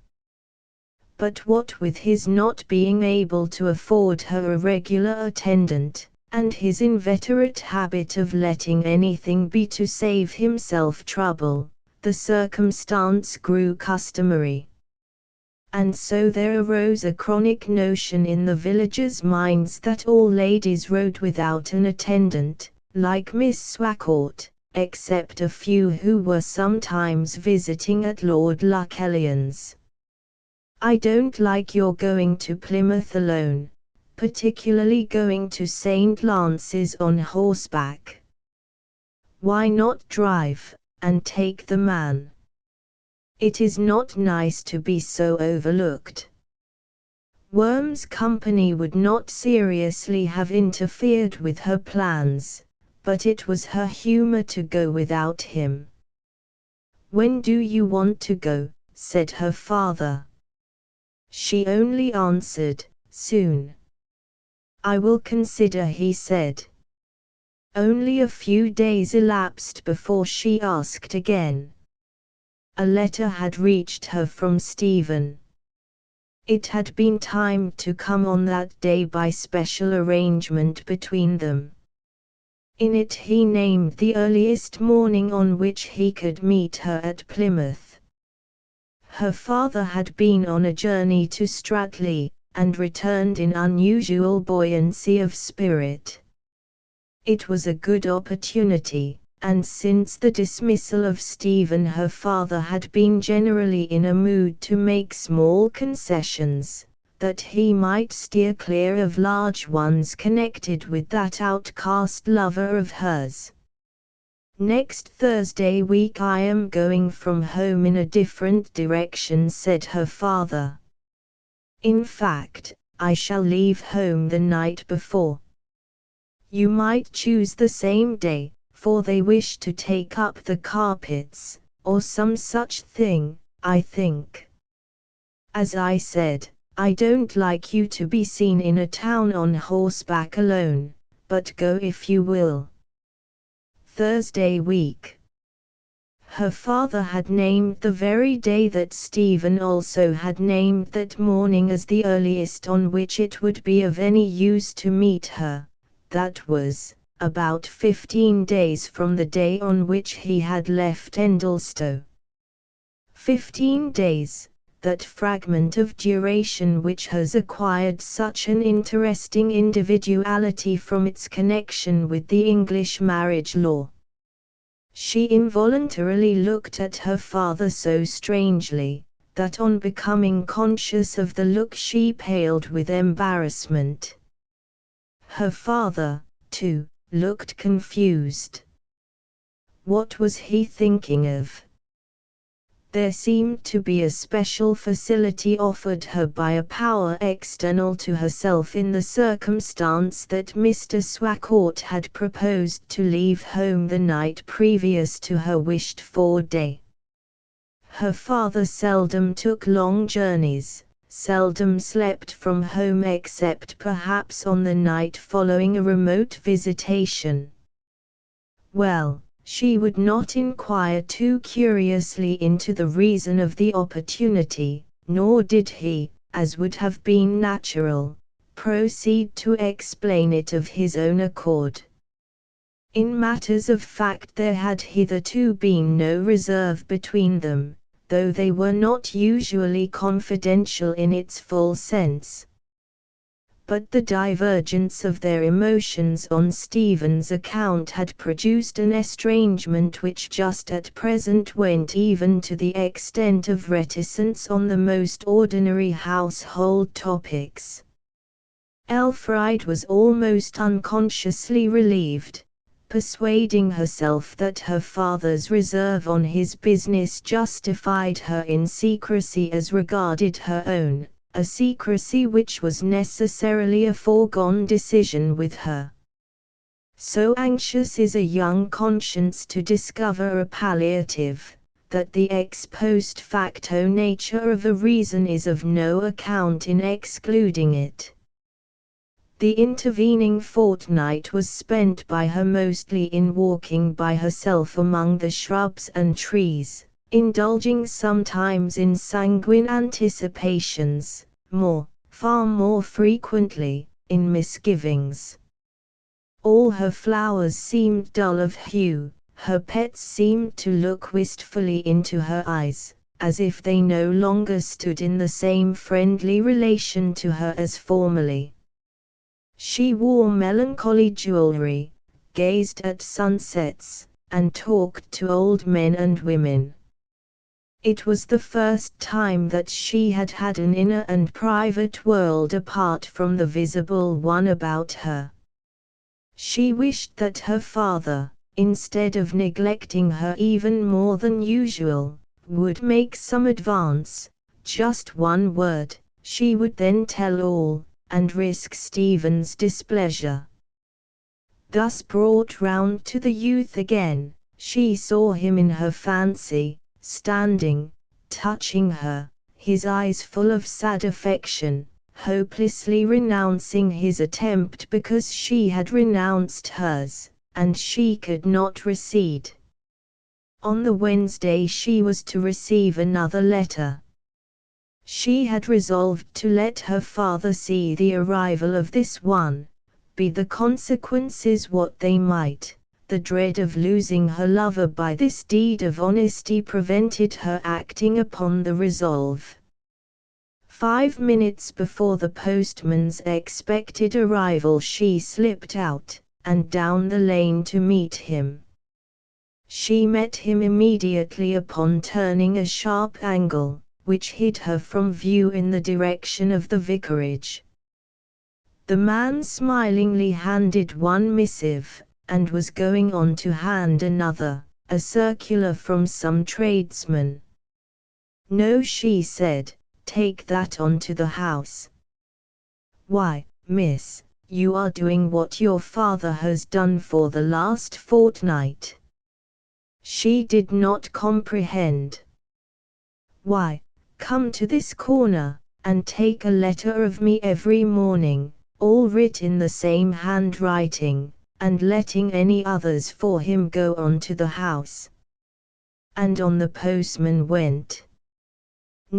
But what with his not being able to afford her a regular attendant, and his inveterate habit of letting anything be to save himself trouble, the circumstance grew customary. And so there arose a chronic notion in the villagers' minds that all ladies rode without an attendant, like Miss Swacourt, except a few who were sometimes visiting at Lord Luckellion's. "I don't like your going to Plymouth alone, particularly going to St. Lance's on horseback. Why not drive, and take the man? It is not nice to be so overlooked." Worm's company would not seriously have interfered with her plans, but it was her humor to go without him. "When do you want to go?" said her father. She only answered, "Soon." "I will consider," he said. Only a few days elapsed before she asked again. A letter had reached her from Stephen. It had been timed to come on that day by special arrangement between them. In it he named the earliest morning on which he could meet her at Plymouth. Her father had been on a journey to Stratley, and returned in unusual buoyancy of spirit. It was a good opportunity, and since the dismissal of Stephen her father had been generally in a mood to make small concessions, that he might steer clear of large ones connected with that outcast lover of hers. "Next Thursday week I am going from home in a different direction," said her father. "In fact, I shall leave home the night before. You might choose the same day, for they wish to take up the carpets, or some such thing, I think. As I said, I don't like you to be seen in a town on horseback alone, but go if you will. Thursday week." Her father had named the very day that Stephen also had named that morning as the earliest on which it would be of any use to meet her. That was about 15 days from the day on which he had left Endlestow. 15 days, that fragment of duration which has acquired such an interesting individuality from its connection with the English marriage law. She involuntarily looked at her father so strangely, that on becoming conscious of the look she paled with embarrassment. Her father, too, looked confused. What was he thinking of? There seemed to be a special facility offered her by a power external to herself in the circumstance that Mr. Swacourt had proposed to leave home the night previous to her wished-for day. Her father seldom took long journeys, seldom slept from home except perhaps on the night following a remote visitation. Well, she would not inquire too curiously into the reason of the opportunity, nor did he, as would have been natural, proceed to explain it of his own accord. In matters of fact there had hitherto been no reserve between them, though they were not usually confidential in its full sense. But the divergence of their emotions on Stephen's account had produced an estrangement which just at present went even to the extent of reticence on the most ordinary household topics. Elfride was almost unconsciously relieved, persuading herself that her father's reserve on his business justified her in secrecy as regarded her own, a secrecy which was necessarily a foregone decision with her. So anxious is a young conscience to discover a palliative, that the ex post facto nature of a reason is of no account in excluding it. The intervening fortnight was spent by her mostly in walking by herself among the shrubs and trees, indulging sometimes in sanguine anticipations, far more frequently, in misgivings. All her flowers seemed dull of hue, her pets seemed to look wistfully into her eyes, as if they no longer stood in the same friendly relation to her as formerly. She wore melancholy jewelry, gazed at sunsets, and talked to old men and women. It was the first time that she had had an inner and private world apart from the visible one about her. She wished that her father, instead of neglecting her even more than usual, would make some advance, just one word, she would then tell all, and risk Stephen's displeasure. Thus brought round to the youth again, she saw him in her fancy, standing, touching her, his eyes full of sad affection, hopelessly renouncing his attempt because she had renounced hers, and she could not recede. On the Wednesday she was to receive another letter. She had resolved to let her father see the arrival of this one, be the consequences what they might. The dread of losing her lover by this deed of honesty prevented her acting upon the resolve. 5 minutes before the postman's expected arrival she slipped out, and down the lane to meet him. She met him immediately upon turning a sharp angle, which hid her from view in the direction of the vicarage. The man smilingly handed one missive, and was going on to hand another, a circular from some tradesman. "No," she said, "take that on to the house." "Why, miss, you are doing what your father has done for the last fortnight." She did not comprehend. "Why, come to this corner, and take a letter of me every morning, all writ in the same handwriting, and letting any others for him go on to the house." And on the postman went.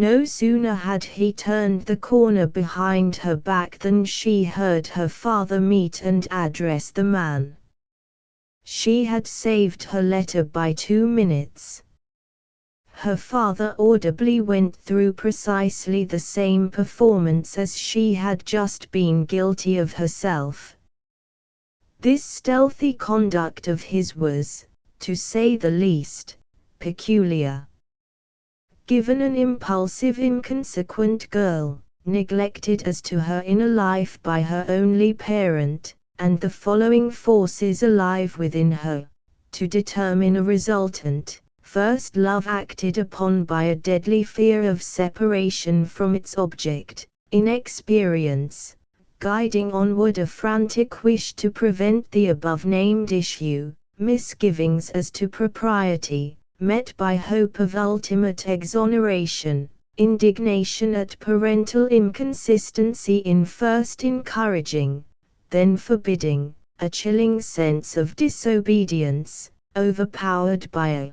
No sooner had he turned the corner behind her back than she heard her father meet and address the man. She had saved her letter by 2 minutes. Her father audibly went through precisely the same performance as she had just been guilty of herself. This stealthy conduct of his was, to say the least, peculiar. Given an impulsive, inconsequent girl, neglected as to her inner life by her only parent, and the following forces alive within her, to determine a resultant, first love acted upon by a deadly fear of separation from its object, inexperience, guiding onward a frantic wish to prevent the above-named issue, misgivings as to propriety, met by hope of ultimate exoneration, indignation at parental inconsistency in first encouraging, then forbidding, a chilling sense of disobedience, overpowered by a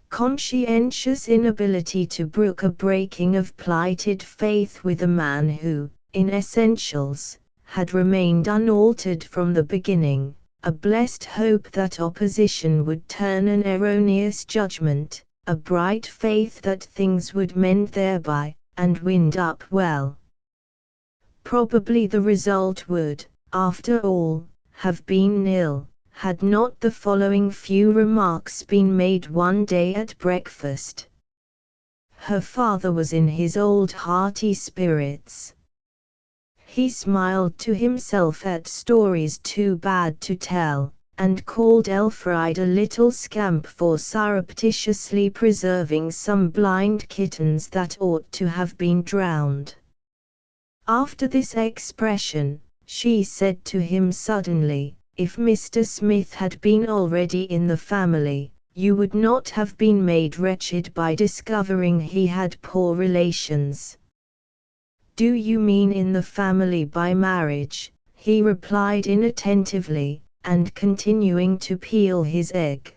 conscientious inability to brook a breaking of plighted faith with a man who, in essentials, had remained unaltered from the beginning, a blessed hope that opposition would turn an erroneous judgment, a bright faith that things would mend thereby, and wind up well. Probably the result would, after all, have been nil, had not the following few remarks been made one day at breakfast. Her father was in his old hearty spirits. He smiled to himself at stories too bad to tell, and called Elfride a little scamp for surreptitiously preserving some blind kittens that ought to have been drowned. After this expression, she said to him suddenly, "If Mr. Smith had been already in the family, you would not have been made wretched by discovering he had poor relations." "Do you mean in the family by marriage?" he replied inattentively, and continuing to peel his egg.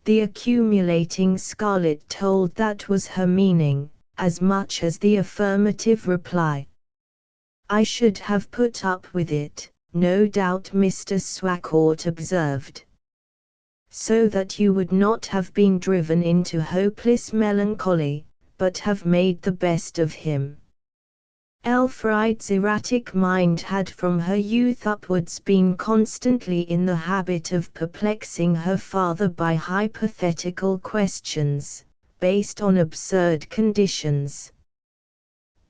The accumulating scarlet told that was her meaning, as much as the affirmative reply. "I should have put up with it, no doubt," Mr. Swacourt observed. "So that you would not have been driven into hopeless melancholy, but have made the best of him." Elfride's erratic mind had from her youth upwards been constantly in the habit of perplexing her father by hypothetical questions, based on absurd conditions.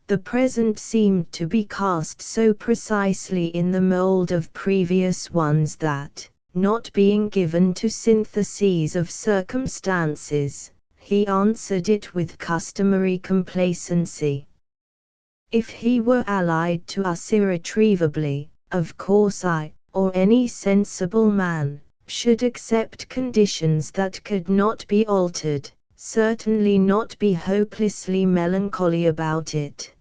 The present seemed to be cast so precisely in the mold of previous ones that, not being given to syntheses of circumstances, he answered it with customary complacency. "If he were allied to us irretrievably, of course I, or any sensible man, should accept conditions that could not be altered, certainly not be hopelessly melancholy about it.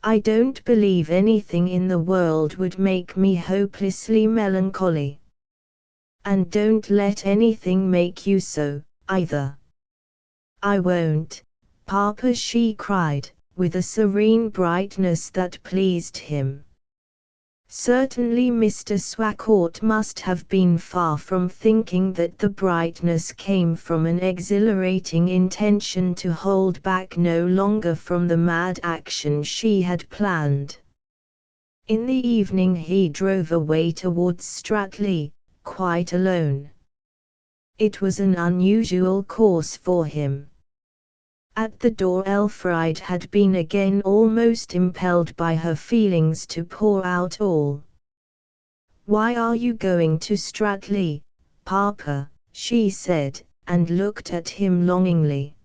I don't believe anything in the world would make me hopelessly melancholy. And don't let anything make you so, either." "I won't, Papa," she cried, with a serene brightness that pleased him. Certainly Mr. Swacourt must have been far from thinking that the brightness came from an exhilarating intention to hold back no longer from the mad action she had planned. In the evening he drove away towards Stratley, quite alone. It was an unusual course for him. At the door Elfriede had been again almost impelled by her feelings to pour out all. "Why are you going to Stratleigh, Papa?" she said, and looked at him longingly.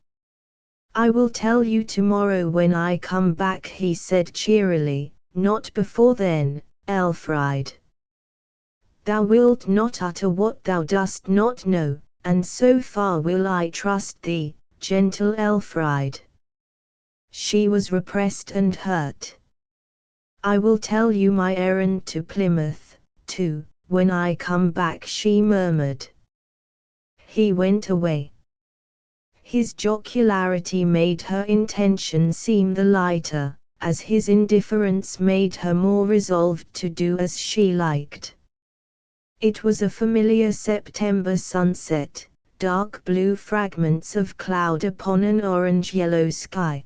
"I will tell you tomorrow when I come back," he said cheerily. "Not before then, Elfriede. Thou wilt not utter what thou dost not know, and so far will I trust thee, gentle Elfriede." She was repressed and hurt. "I will tell you my errand to Plymouth, too, when I come back," she murmured. He went away. His jocularity made her intention seem the lighter, as his indifference made her more resolved to do as she liked. It was a familiar September sunset, dark blue fragments of cloud upon an orange-yellow sky.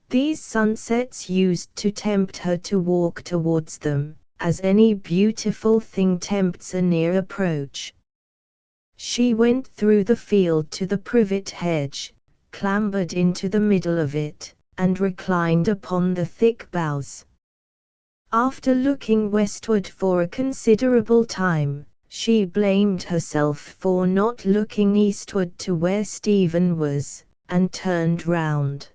These sunsets used to tempt her to walk towards them, as any beautiful thing tempts a near approach. She went through the field to the privet hedge, clambered into the middle of it, and reclined upon the thick boughs. After looking westward for a considerable time, she blamed herself for not looking eastward to where Stephen was, and turned round.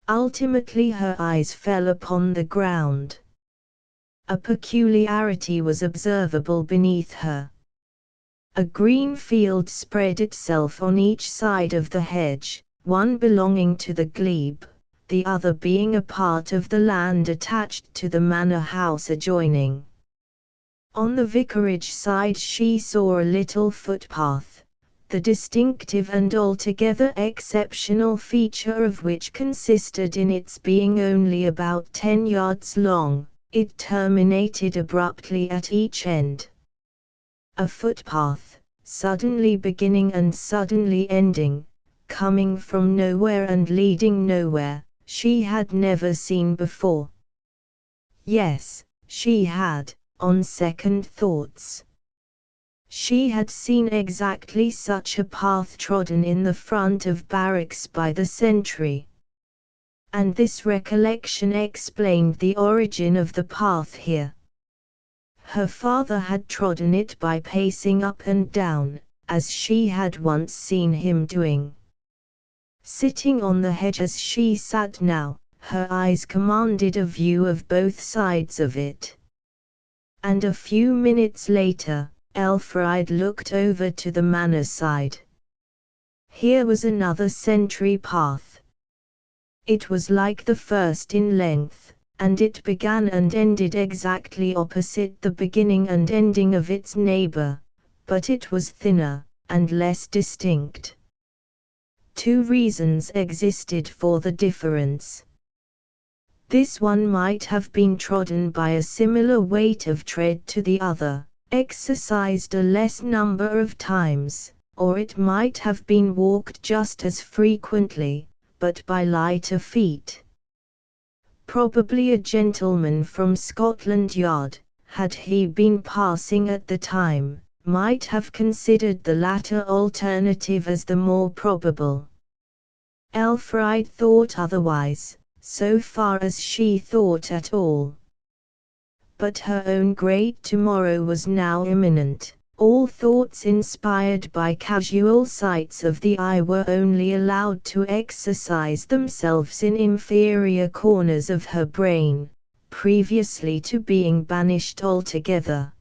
Ultimately her eyes fell upon the ground. A peculiarity was observable beneath her. A green field spread itself on each side of the hedge, one belonging to the glebe, the other being a part of the land attached to the manor house adjoining. On the vicarage side she saw a little footpath, the distinctive and altogether exceptional feature of which consisted in its being only about 10 yards long. It terminated abruptly at each end. A footpath, suddenly beginning and suddenly ending, coming from nowhere and leading nowhere, she had never seen before. Yes, she had, on second thoughts. She had seen exactly such a path trodden in the front of barracks by the sentry. And this recollection explained the origin of the path here. Her father had trodden it by pacing up and down, as she had once seen him doing. Sitting on the hedge as she sat now, her eyes commanded a view of both sides of it. And a few minutes later, Elfriede looked over to the manor side. Here was another sentry path. It was like the first in length, and it began and ended exactly opposite the beginning and ending of its neighbor, but it was thinner, and less distinct. 2 reasons existed for the difference. This one might have been trodden by a similar weight of tread to the other, exercised a less number of times, or it might have been walked just as frequently, but by lighter feet. Probably a gentleman from Scotland Yard, had he been passing at the time, might have considered the latter alternative as the more probable. Elfriede thought otherwise, so far as she thought at all. But her own great tomorrow was now imminent. All thoughts inspired by casual sights of the eye were only allowed to exercise themselves in inferior corners of her brain, previously to being banished altogether.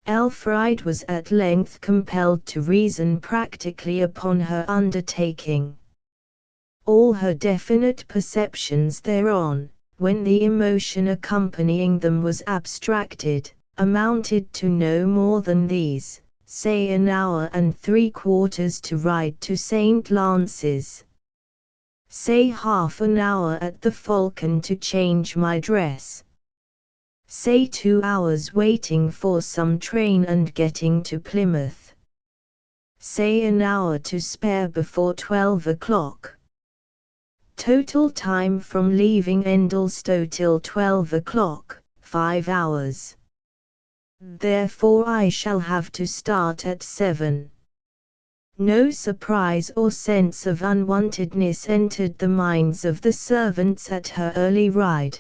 Elfriede was at length compelled to reason practically upon her undertaking. All her definite perceptions thereon, when the emotion accompanying them was abstracted, amounted to no more than these: say an hour and 3/4 to ride to St. Lance's. Say half an hour at the Falcon to change my dress. Say 2 hours waiting for some train and getting to Plymouth. Say an hour to spare before 12 o'clock. Total time from leaving Endlestowe till 12 o'clock, 5 hours. Therefore I shall have to start at 7. No surprise or sense of unwantedness entered the minds of the servants at her early ride.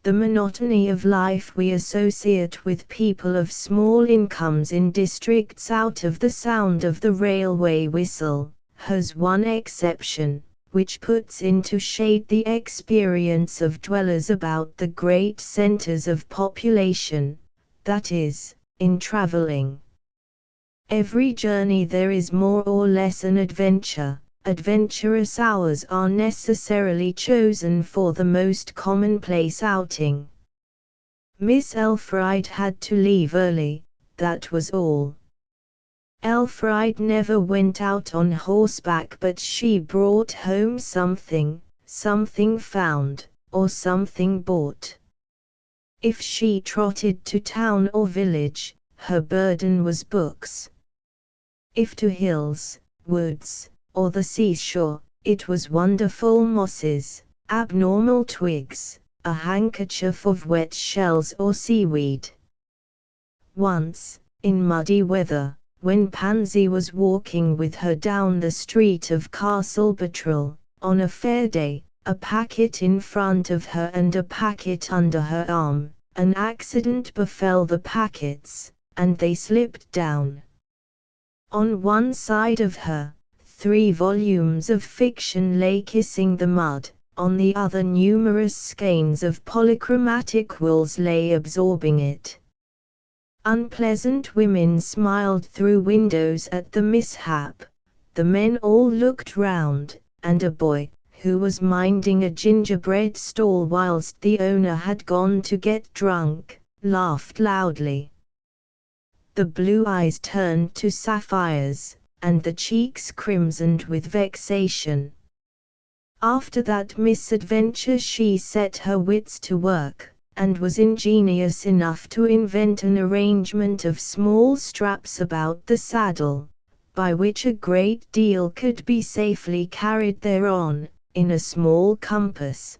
The monotony of life we associate with people of small incomes in districts out of the sound of the railway whistle, has one exception, which puts into shade the experience of dwellers about the great centers of population, that is, in traveling. Every journey there is more or less an adventure. Adventurous hours are necessarily chosen for the most commonplace outing. Miss Elfride had to leave early, that was all. Elfride never went out on horseback, but she brought home something found, or something bought. If she trotted to town or village, her burden was books. If to hills, woods, or the seashore, it was wonderful mosses, abnormal twigs, a handkerchief of wet shells or seaweed. Once, in muddy weather, when Pansy was walking with her down the street of Castle Bottrell, on a fair day, a packet in front of her and a packet under her arm, an accident befell the packets, and they slipped down. On one side of her, 3 volumes of fiction lay kissing the mud, on the other numerous skeins of polychromatic quills lay absorbing it. Unpleasant women smiled through windows at the mishap, the men all looked round, and a boy, who was minding a gingerbread stall whilst the owner had gone to get drunk, laughed loudly. The blue eyes turned to sapphires, and the cheeks crimsoned with vexation. After that misadventure she set her wits to work, and was ingenious enough to invent an arrangement of small straps about the saddle, by which a great deal could be safely carried thereon, in a small compass.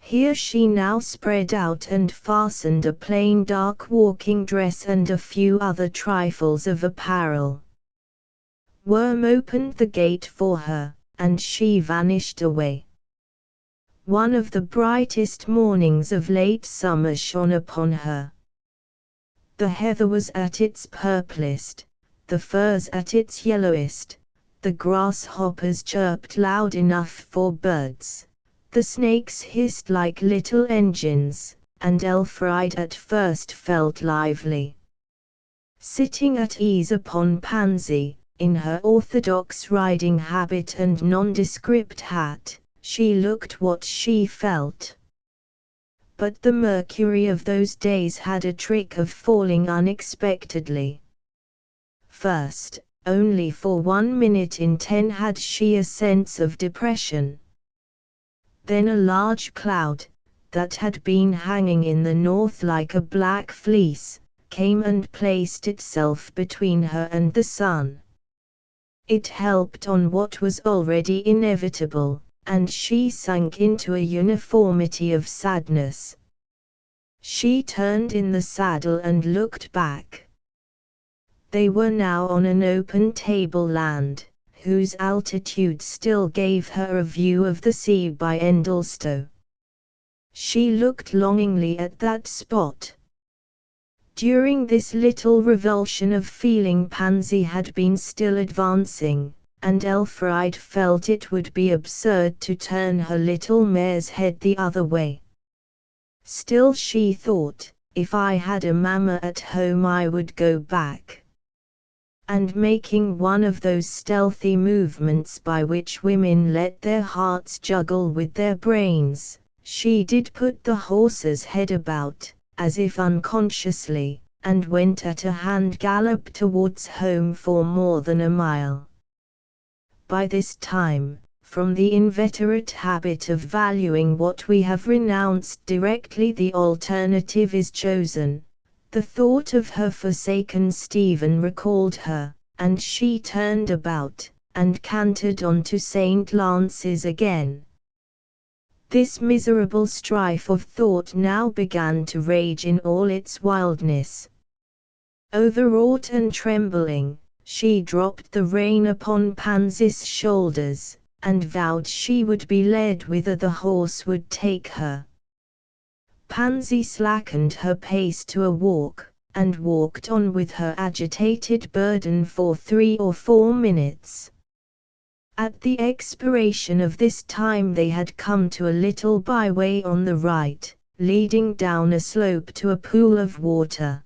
Here she now spread out and fastened a plain dark walking dress and a few other trifles of apparel. Worm opened the gate for her, and she vanished away. One of the brightest mornings of late summer shone upon her. The heather was at its purplest, the furze at its yellowest, the grasshoppers chirped loud enough for birds. The snakes hissed like little engines, and Elfride at first felt lively. Sitting at ease upon Pansy, in her orthodox riding habit and nondescript hat, she looked what she felt. But the mercury of those days had a trick of falling unexpectedly. First, only for 1 minute in 10 had she a sense of depression. Then a large cloud, that had been hanging in the north like a black fleece, came and placed itself between her and the sun. It helped on what was already inevitable, and she sank into a uniformity of sadness. She turned in the saddle and looked back. They were now on an open tableland, whose altitude still gave her a view of the sea by Endlestow. She looked longingly at that spot. During this little revulsion of feeling Pansy had been still advancing, and Elfride felt it would be absurd to turn her little mare's head the other way. Still she thought, if I had a mamma at home I would go back. And making one of those stealthy movements by which women let their hearts juggle with their brains, she did put the horse's head about, as if unconsciously, and went at a hand gallop towards home for more than a mile. By this time, from the inveterate habit of valuing what we have renounced directly the alternative is chosen, the thought of her forsaken Stephen recalled her, and she turned about, and cantered on to St. Lance's again. This miserable strife of thought now began to rage in all its wildness. Overwrought and trembling, she dropped the rein upon Pansy's shoulders, and vowed she would be led whither the horse would take her. Pansy slackened her pace to a walk, and walked on with her agitated burden for 3 or 4 minutes. At the expiration of this time they had come to a little byway on the right, leading down a slope to a pool of water.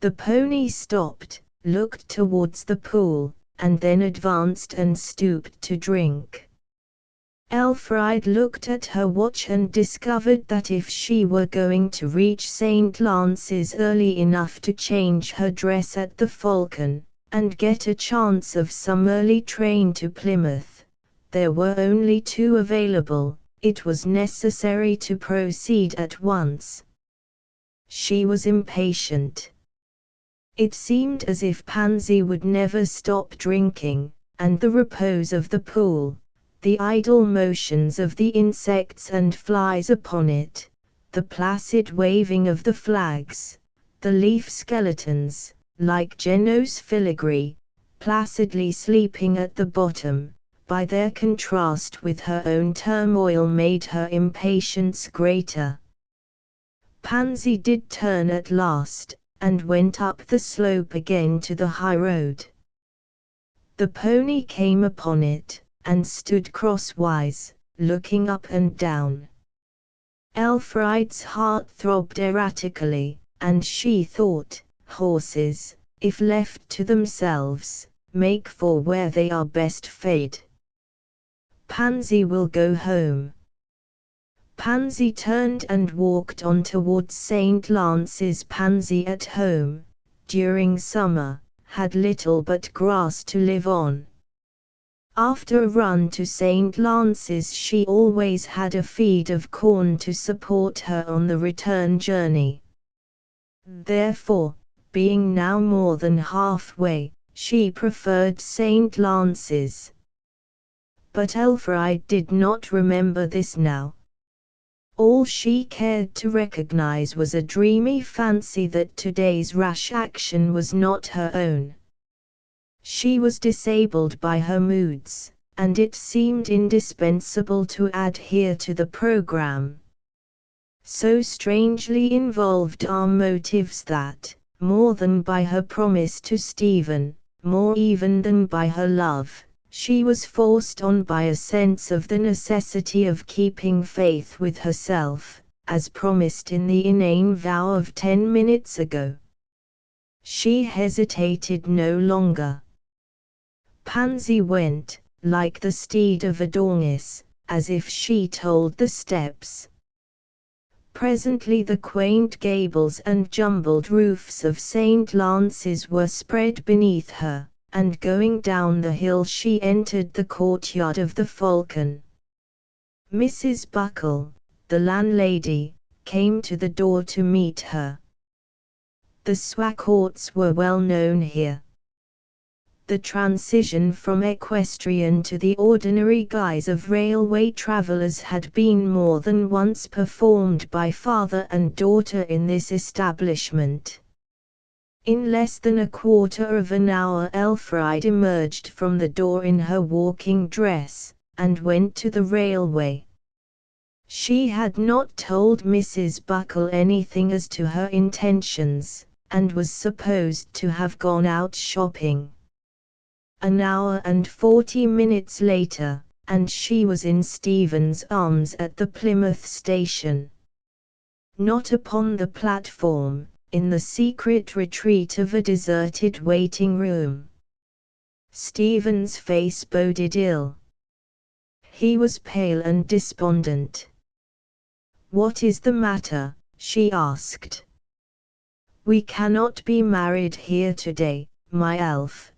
The pony stopped, looked towards the pool, and then advanced and stooped to drink. Elfride looked at her watch and discovered that if she were going to reach St. Lance's early enough to change her dress at the Falcon, and get a chance of some early train to Plymouth, there were only 2 available. It was necessary to proceed at once. She was impatient. It seemed as if Pansy would never stop drinking, and the repose of the pool, the idle motions of the insects and flies upon it, the placid waving of the flags, the leaf skeletons, like Geno's filigree, placidly sleeping at the bottom, by their contrast with her own turmoil made her impatience greater. Pansy did turn at last, and went up the slope again to the high road. The pony came upon it, and stood crosswise, looking up and down. Elfride's heart throbbed erratically, and she thought, horses, if left to themselves, make for where they are best fed. Pansy will go home. Pansy turned and walked on towards St. Lance's. Pansy at home, during summer, had little but grass to live on. After a run to St. Lance's she always had a feed of corn to support her on the return journey. Therefore, being now more than halfway, she preferred St. Lance's. But Elfride did not remember this now. All she cared to recognize was a dreamy fancy that today's rash action was not her own. She was disabled by her moods, and it seemed indispensable to adhere to the program. So strangely involved are motives that, more than by her promise to Stephen, more even than by her love, she was forced on by a sense of the necessity of keeping faith with herself, as promised in the inane vow of 10 minutes ago. She hesitated no longer. Pansy went, like the steed of Adonis, as if she told the steps. Presently the quaint gables and jumbled roofs of St. Lance's were spread beneath her, and going down the hill she entered the courtyard of the Falcon. Mrs. Buckle, the landlady, came to the door to meet her. The Swaccourts were well known here. The transition from equestrian to the ordinary guise of railway travellers had been more than once performed by father and daughter in this establishment. In less than a quarter of an hour Elfride emerged from the door in her walking dress, and went to the railway. She had not told Mrs. Buckle anything as to her intentions, and was supposed to have gone out shopping. An hour and 40 minutes later, and she was in Stephen's arms at the Plymouth station. Not upon the platform, in the secret retreat of a deserted waiting room. Stephen's face boded ill. He was pale and despondent. "What is the matter?" she asked. "We cannot be married here today, my elf.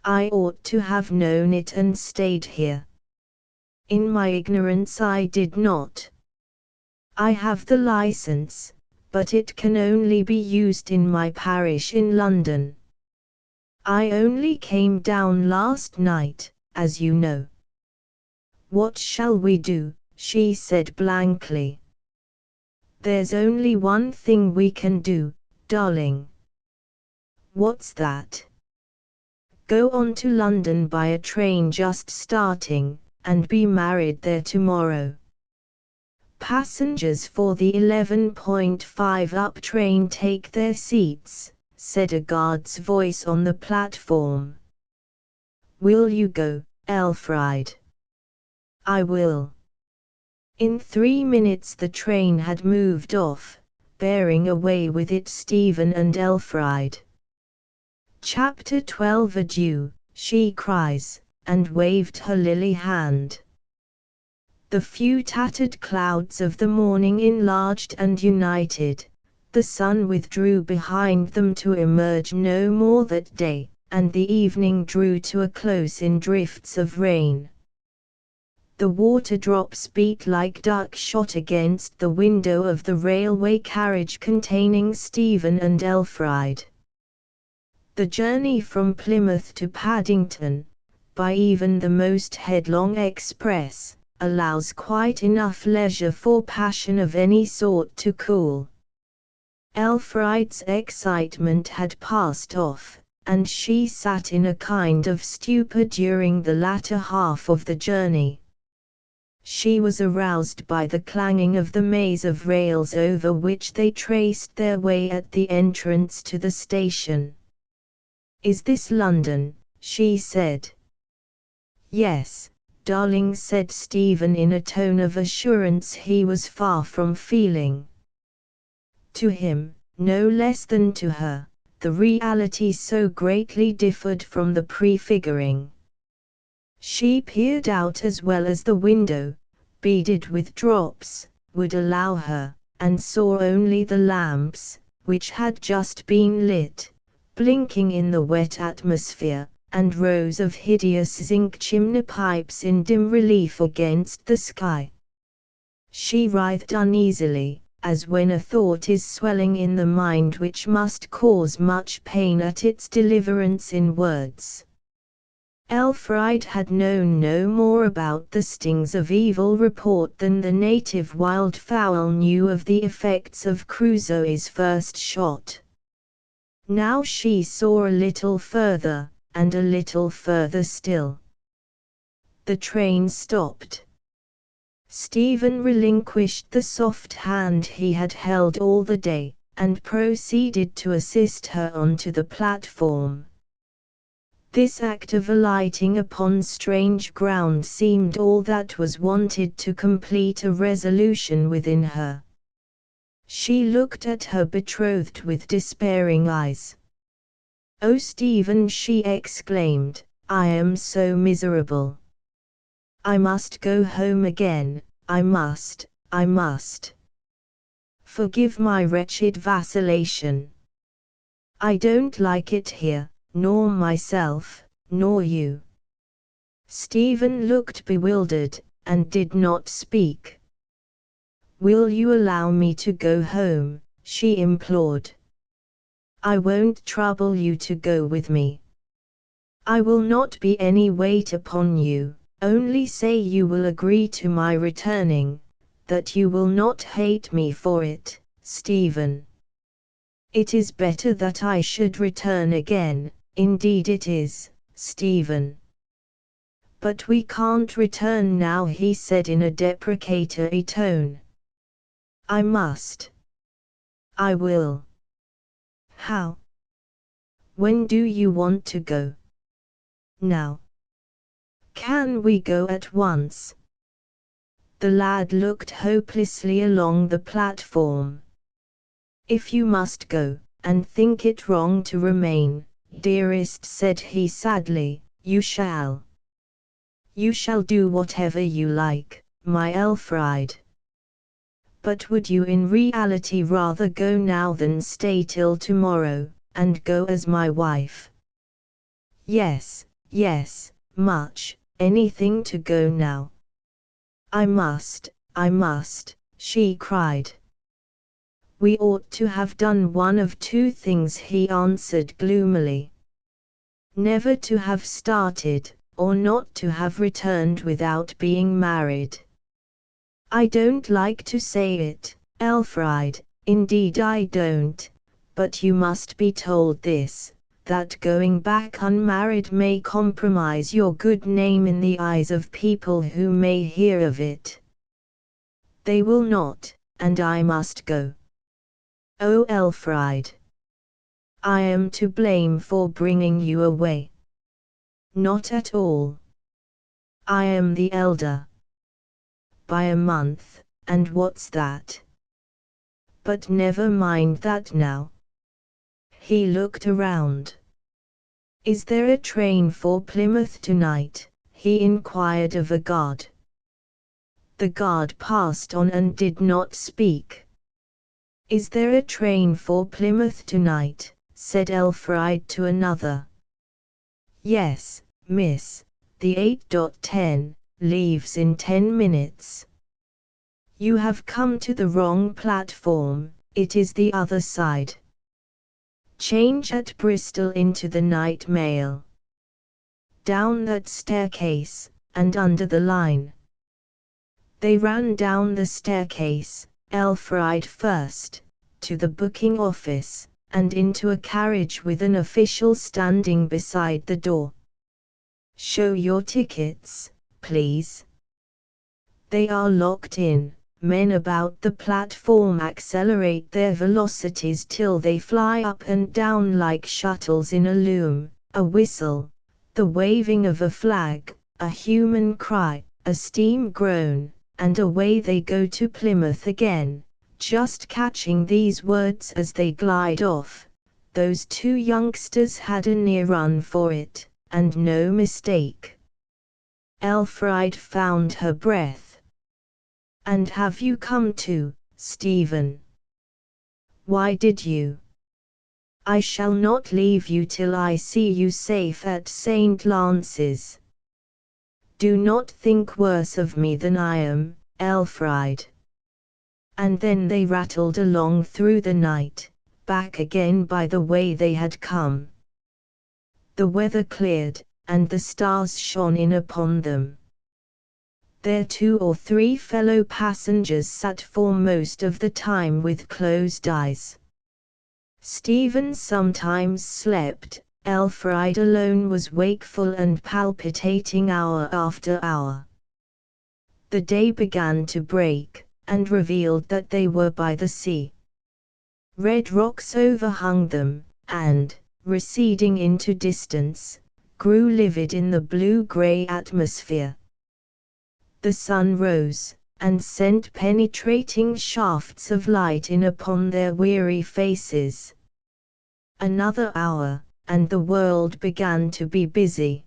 I ought to have known it and stayed here. In my ignorance I did not. I have the license, but it can only be used in my parish in London. I only came down last night, as you know." "What shall we do?" she said blankly. "There's only one thing we can do, darling." "What's that?" Go on to London by a train just starting, and be married there tomorrow. Passengers for the 11.5 up train take their seats, said a guard's voice on the platform. Will you go, Elfriede? I will. In 3 minutes the train had moved off, bearing away with it Stephen and Elfriede. Chapter 12 Adieu, she cries, and waved her lily hand. The few tattered clouds of the morning enlarged and united, the sun withdrew behind them to emerge no more that day, and the evening drew to a close in drifts of rain. The water drops beat like duck shot against the window of the railway carriage containing Stephen and Elfriede. The journey from Plymouth to Paddington, by even the most headlong express, allows quite enough leisure for passion of any sort to cool. Elfriede's excitement had passed off, and she sat in a kind of stupor during the latter half of the journey. She was aroused by the clanging of the maze of rails over which they traced their way at the entrance to the station. Is this London? She said. Yes, darling, said Stephen in a tone of assurance he was far from feeling. To him, no less than to her, the reality so greatly differed from the prefiguring. She peered out as well as the window, beaded with drops, would allow her, and saw only the lamps, which had just been lit, blinking in the wet atmosphere, and rows of hideous zinc chimney pipes in dim relief against the sky. She writhed uneasily, as when a thought is swelling in the mind which must cause much pain at its deliverance in words. Elfriede had known no more about the stings of evil report than the native wildfowl knew of the effects of Crusoe's first shot. Now she saw a little further, and a little further still. The train stopped. Stephen relinquished the soft hand he had held all the day, and proceeded to assist her onto the platform. This act of alighting upon strange ground seemed all that was wanted to complete a resolution within her. She looked at her betrothed with despairing eyes. "Oh, Stephen," she exclaimed, "I am so miserable. I must go home again, I must. Forgive my wretched vacillation. I don't like it here, nor myself, nor you." Stephen looked bewildered, and did not speak. "Will you allow me to go home?" she implored. "I won't trouble you to go with me. I will not be any weight upon you, only say you will agree to my returning, that you will not hate me for it, Stephen. It is better that I should return again, indeed it is, Stephen." "But we can't return now," he said in a deprecatory tone. "I must. I will." "How? When do you want to go?" "Now. Can we go at once?" The lad looked hopelessly along the platform. "If you must go, and think it wrong to remain, dearest," said he sadly, "you shall. You shall do whatever you like, my Elfriede. But would you in reality rather go now than stay till tomorrow, and go as my wife?" Yes, much, anything to go now." I must," she cried. "We ought to have done one of two things," he answered gloomily. "Never to have started, or not to have returned without being married. I don't like to say it, Elfriede, indeed I don't, but you must be told this, that going back unmarried may compromise your good name in the eyes of people who may hear of it. They will not, and I must go. Oh, Elfried! I am to blame for bringing you away. Not at all. I am the elder. By a month, and what's that? But never mind that now. He looked around. Is there a train for Plymouth tonight? He inquired of a guard. The guard passed on and did not speak. Is there a train for Plymouth tonight? Said Elfried to another. Yes, miss, the 8.10, leaves in 10 minutes. You have come to the wrong platform, it is the other side. Change at Bristol into the night mail. Down that staircase, and under the line. They ran down the staircase, Elfried first, to the booking office, and into a carriage with an official standing beside the door. Show your tickets, please. They are locked in. Men about the platform accelerate their velocities till they fly up and down like shuttles in a loom, a whistle, the waving of a flag, a human cry, a steam groan, and away they go to Plymouth again, just catching these words as they glide off. Those two youngsters had a near run for it, and no mistake. Elfried found her breath. And have you come too, Stephen? Why did you? I shall not leave you till I see you safe at St. Lance's. Do not think worse of me than I am, Elfried. And then they rattled along through the night, back again by the way they had come. The weather cleared, and the stars shone in upon them. Their 2 or 3 fellow passengers sat for most of the time with closed eyes. Stephen sometimes slept, Elfried alone was wakeful and palpitating hour after hour. The day began to break, and revealed that they were by the sea. Red rocks overhung them, and, receding into distance, grew livid in the blue-grey atmosphere. The sun rose, and sent penetrating shafts of light in upon their weary faces. Another hour, and the world began to be busy.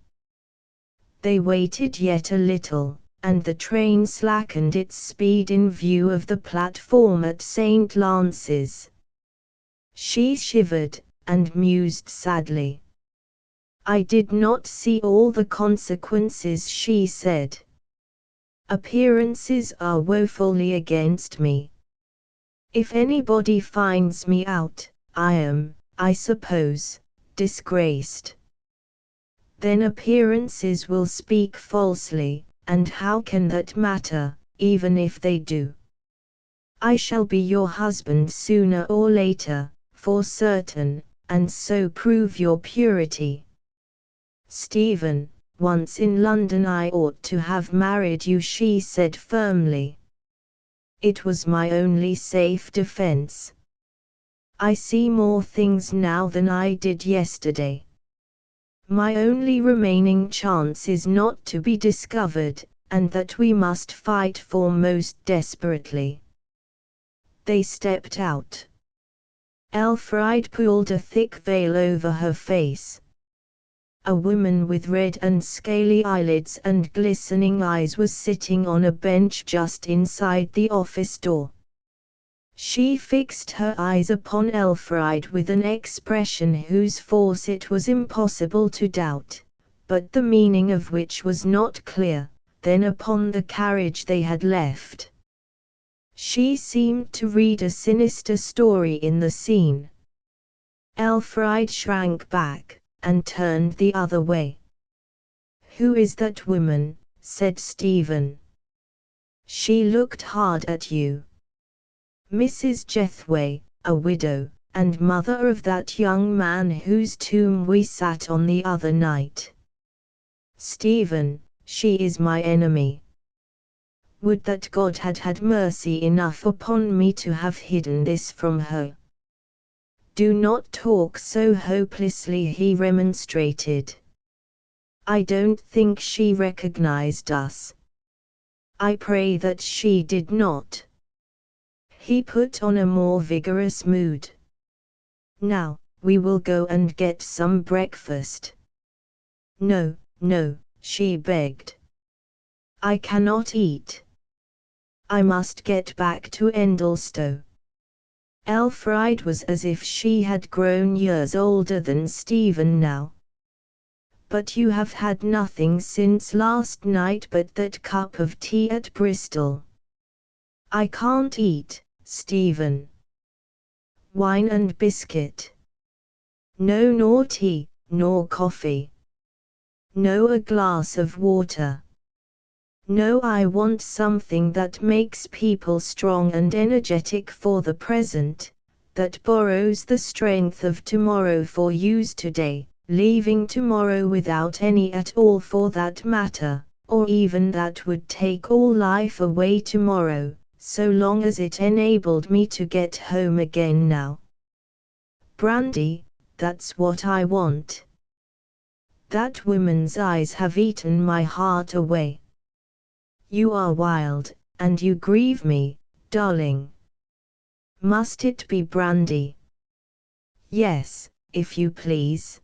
They waited yet a little, and the train slackened its speed in view of the platform at St. Lance's. She shivered, and mused sadly. I did not see all the consequences, she said. Appearances are woefully against me. If anybody finds me out, I am, I suppose, disgraced. Then appearances will speak falsely, and how can that matter, even if they do? I shall be your husband sooner or later, for certain, and so prove your purity. Stephen, once in London I ought to have married you, she said firmly. It was my only safe defense. I see more things now than I did yesterday. My only remaining chance is not to be discovered, and that we must fight for most desperately. They stepped out. Elfried pulled a thick veil over her face. A woman with red and scaly eyelids and glistening eyes was sitting on a bench just inside the office door. She fixed her eyes upon Elfried with an expression whose force it was impossible to doubt, but the meaning of which was not clear, then upon the carriage they had left. She seemed to read a sinister story in the scene. Elfried shrank back, and turned the other way. Who is that woman? Said Stephen. She looked hard at you. Mrs. Jethway, a widow, and mother of that young man whose tomb we sat on the other night. Stephen, she is my enemy. Would that God had had mercy enough upon me to have hidden this from her. Do not talk so hopelessly, he remonstrated. I don't think she recognized us. I pray that she did not. He put on a more vigorous mood. Now, we will go and get some breakfast. No, no, she begged. I cannot eat. I must get back to Endlestow. Elfride was as if she had grown years older than Stephen now. But you have had nothing since last night but that cup of tea at Bristol. I can't eat, Stephen. Wine and biscuit. No, nor tea, nor coffee. No, a glass of water. No, I want something that makes people strong and energetic for the present, that borrows the strength of tomorrow for use today, leaving tomorrow without any at all for that matter, or even that would take all life away tomorrow, so long as it enabled me to get home again now. Brandy, that's what I want. That woman's eyes have eaten my heart away. You are wild, and you grieve me, darling. Must it be brandy? Yes, if you please.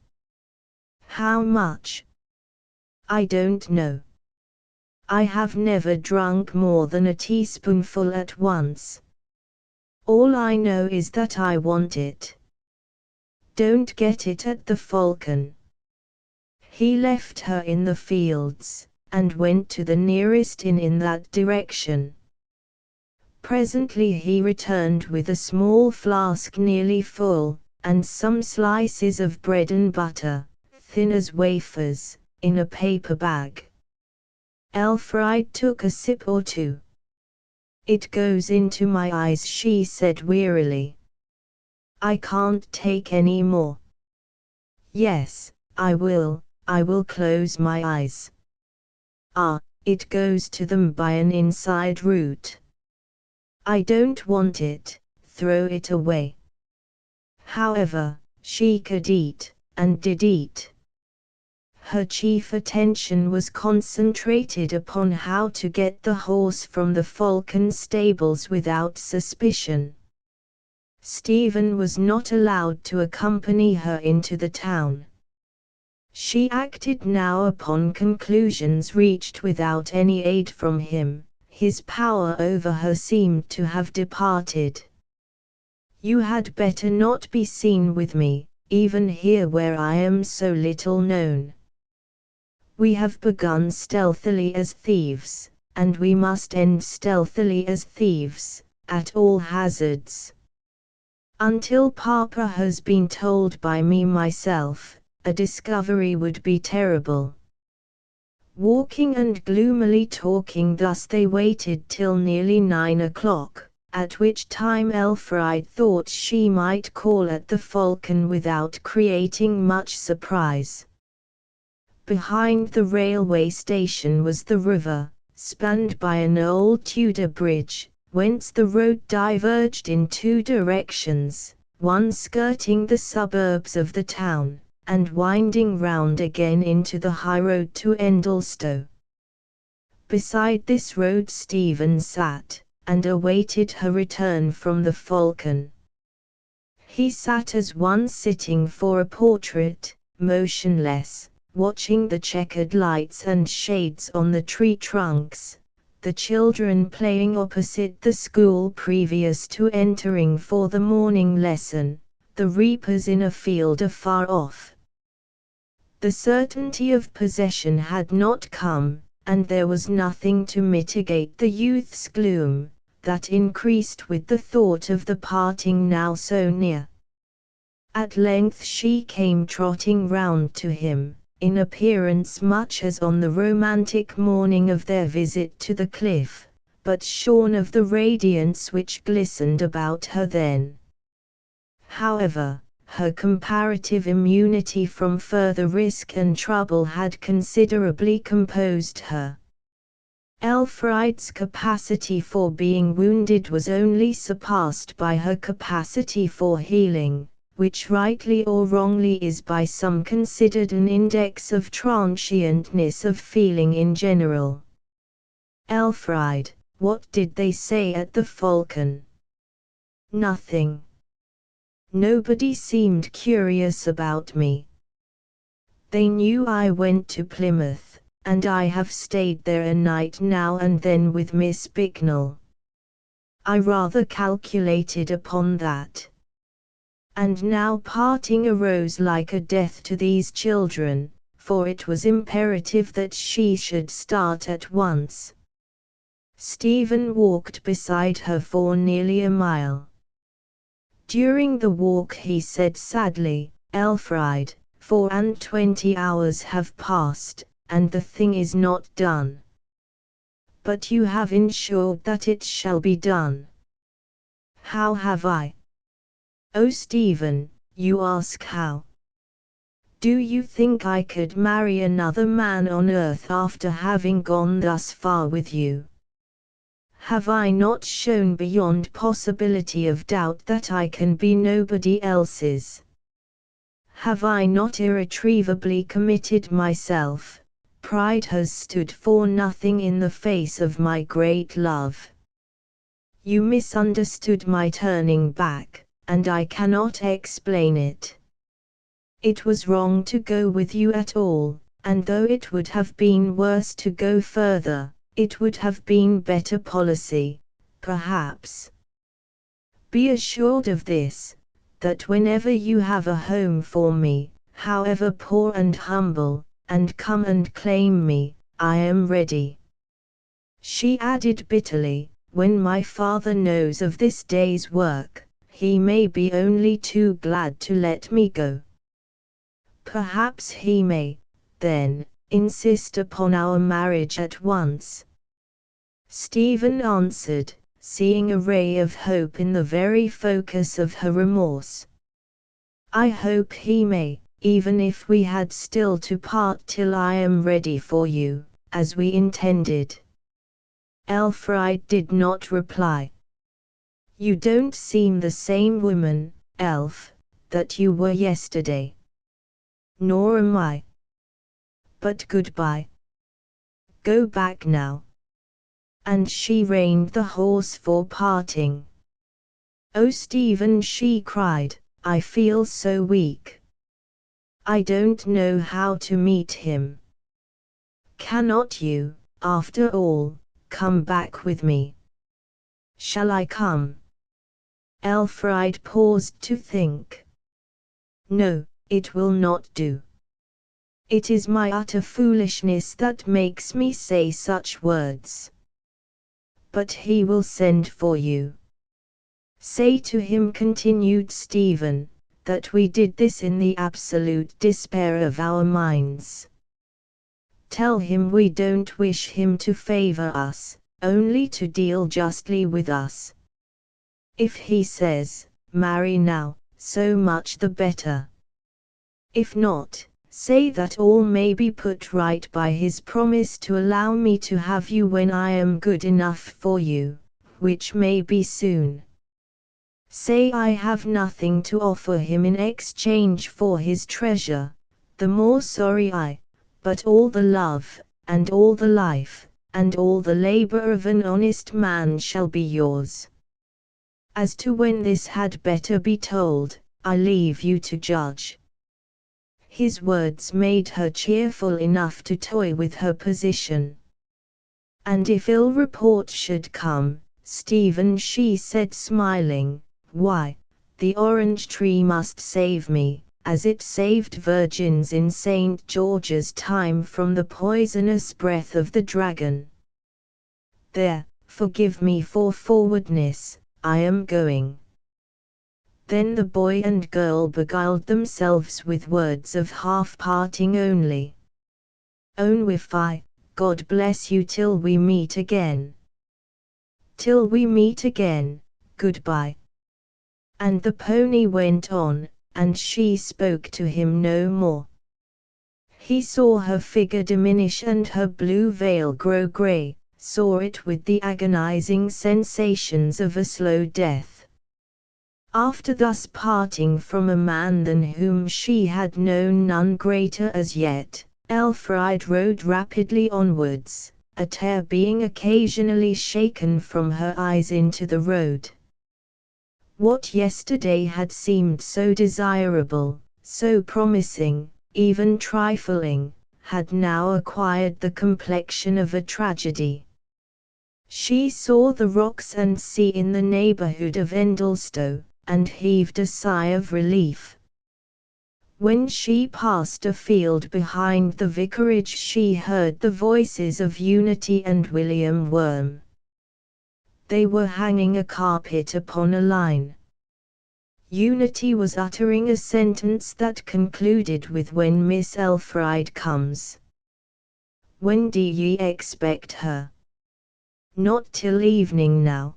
How much? I don't know. I have never drunk more than a teaspoonful at once. All I know is that I want it. Don't get it at the Falcon. He left her in the fields, and went to the nearest inn in that direction. Presently he returned with a small flask nearly full, and some slices of bread and butter, thin as wafers, in a paper bag. Elfride took a sip or two. It goes into my eyes, she said wearily. I can't take any more. Yes, I will close my eyes. Ah, it goes to them by an inside route. I don't want it, throw it away. However, she could eat, and did eat. Her chief attention was concentrated upon how to get the horse from the Falcon stables without suspicion. Stephen was not allowed to accompany her into the town. She acted now upon conclusions reached without any aid from him. His power over her seemed to have departed. You had better not be seen with me, even here where I am so little known. We have begun stealthily as thieves, and we must end stealthily as thieves, at all hazards. Until Papa has been told by me myself, a discovery would be terrible. Walking and gloomily talking thus they waited till nearly 9 o'clock, at which time Elfride thought she might call at the Falcon without creating much surprise. Behind the railway station was the river, spanned by an old Tudor bridge, whence the road diverged in two directions, one skirting the suburbs of the town, and winding round again into the highroad to Endlestow. Beside this road Stephen sat, and awaited her return from the Falcon. He sat as one sitting for a portrait, motionless, watching the checkered lights and shades on the tree trunks, the children playing opposite the school previous to entering for the morning lesson, the reapers in a field afar off. The certainty of possession had not come, and there was nothing to mitigate the youth's gloom, that increased with the thought of the parting now so near. At length she came trotting round to him, in appearance much as on the romantic morning of their visit to the cliff, but shorn of the radiance which glistened about her then. However, her comparative immunity from further risk and trouble had considerably composed her. Elfride's capacity for being wounded was only surpassed by her capacity for healing, which rightly or wrongly is by some considered an index of transientness of feeling in general. Elfride, what did they say at the Falcon? Nothing. Nobody seemed curious about me. They knew I went to Plymouth, and I have stayed there a night now and then with Miss Bicknell. I rather calculated upon that. And now parting arose like a death to these children, for it was imperative that she should start at once. Stephen walked beside her for nearly a mile. During the walk he said sadly, "Elfride, 24 hours have passed, and the thing is not done. But you have ensured that it shall be done." "How have I?" "Oh Stephen, you ask how. Do you think I could marry another man on earth after having gone thus far with you? Have I not shown beyond possibility of doubt that I can be nobody else's? Have I not irretrievably committed myself? Pride has stood for nothing in the face of my great love. You misunderstood my turning back, and I cannot explain it. It was wrong to go with you at all, and though it would have been worse to go further, it would have been better policy, perhaps. Be assured of this, that whenever you have a home for me, however poor and humble, and come and claim me, I am ready." She added bitterly, "When my father knows of this day's work, he may be only too glad to let me go. Perhaps he may, then, insist upon our marriage at once." Stephen answered, seeing a ray of hope in the very focus of her remorse. "I hope he may, even if we had still to part till I am ready for you, as we intended." Elfride did not reply. "You don't seem the same woman, Elf, that you were yesterday." "Nor am I. But goodbye. Go back now." And she reined the horse for parting. "Oh Stephen," she cried, "I feel so weak. I don't know how to meet him. Cannot you, after all, come back with me?" "Shall I come?" Elfride paused to think. "No, it will not do. It is my utter foolishness that makes me say such words. But he will send for you. Say to him," continued Stephen, "that we did this in the absolute despair of our minds. Tell him we don't wish him to favor us, only to deal justly with us. If he says, 'Marry now,' so much the better. If not, say that all may be put right by his promise to allow me to have you when I am good enough for you, which may be soon. Say I have nothing to offer him in exchange for his treasure, the more sorry I, but all the love, and all the life, and all the labor of an honest man shall be yours. As to when this had better be told, I leave you to judge." His words made her cheerful enough to toy with her position. "And if ill report should come, Stephen," she said smiling, "why, the orange tree must save me, as it saved virgins in St. George's time from the poisonous breath of the dragon. There, forgive me for forwardness, I am going." Then the boy and girl beguiled themselves with words of half-parting only. "Own with I, God bless you till we meet again." "Till we meet again, goodbye." And the pony went on, and she spoke to him no more. He saw her figure diminish and her blue veil grow grey, saw it with the agonizing sensations of a slow death. After thus parting from a man than whom she had known none greater as yet, Elfriede rode rapidly onwards, a tear being occasionally shaken from her eyes into the road. What yesterday had seemed so desirable, so promising, even trifling, had now acquired the complexion of a tragedy. She saw the rocks and sea in the neighborhood of Endelstow, and heaved a sigh of relief. When she passed a field behind the vicarage she heard the voices of Unity and William Worm. They were hanging a carpet upon a line. Unity was uttering a sentence that concluded with "When Miss Elfriede comes." "When do ye expect her?" "Not till evening now.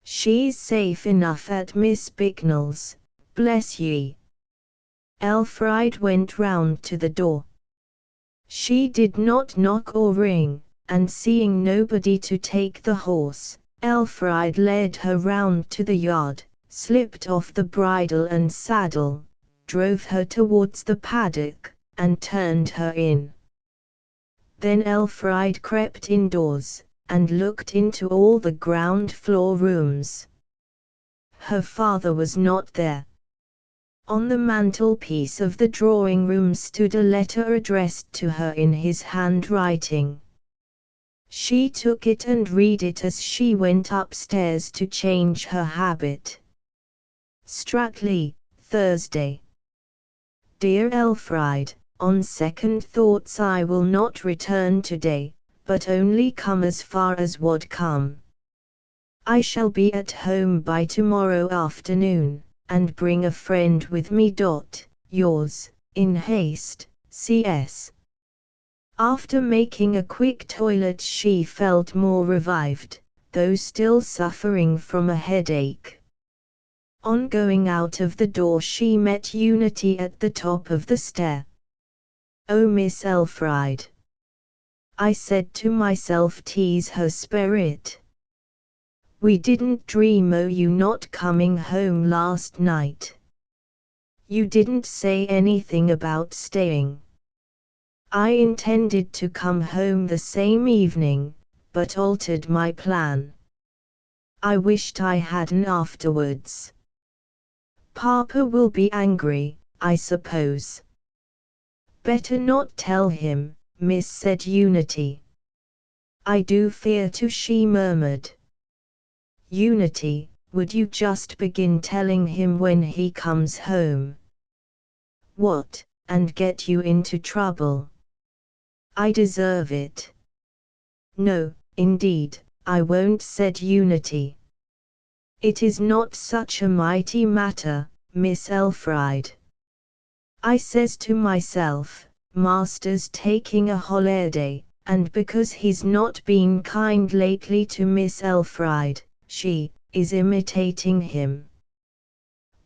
She's safe enough at Miss Bicknell's, bless ye." Elfriede went round to the door. She did not knock or ring, and seeing nobody to take the horse, Elfriede led her round to the yard, slipped off the bridle and saddle, drove her towards the paddock, and turned her in. Then Elfriede crept indoors, and looked into all the ground floor rooms. Her father was not there. On the mantelpiece of the drawing-room stood a letter addressed to her in his handwriting. She took it and read it as she went upstairs to change her habit. Stratley, Thursday. Dear Elfriede, on second thoughts I will not return today, but only come as far as Wadcombe. I shall be at home by tomorrow afternoon, and bring a friend with me. Yours, in haste, C.S. After making a quick toilet she felt more revived, though still suffering from a headache. On going out of the door she met Unity at the top of the stair. "Oh, Miss Elfriede," I said to myself, "tease her spirit. We didn't dream o' you not coming home last night. You didn't say anything about staying. I intended to come home the same evening, but altered my plan. I wished I hadn't afterwards. Papa will be angry, I suppose." "Better not tell him, miss," said Unity. "I do fear to," she murmured. "Unity, would you just begin telling him when he comes home?" "What, and get you into trouble?" "I deserve it." "No, indeed, I won't," said Unity. "It is not such a mighty matter, Miss Elfriede. I says to myself, master's taking a holiday, and because he's not been kind lately to Miss Elfriede, she is imitating him.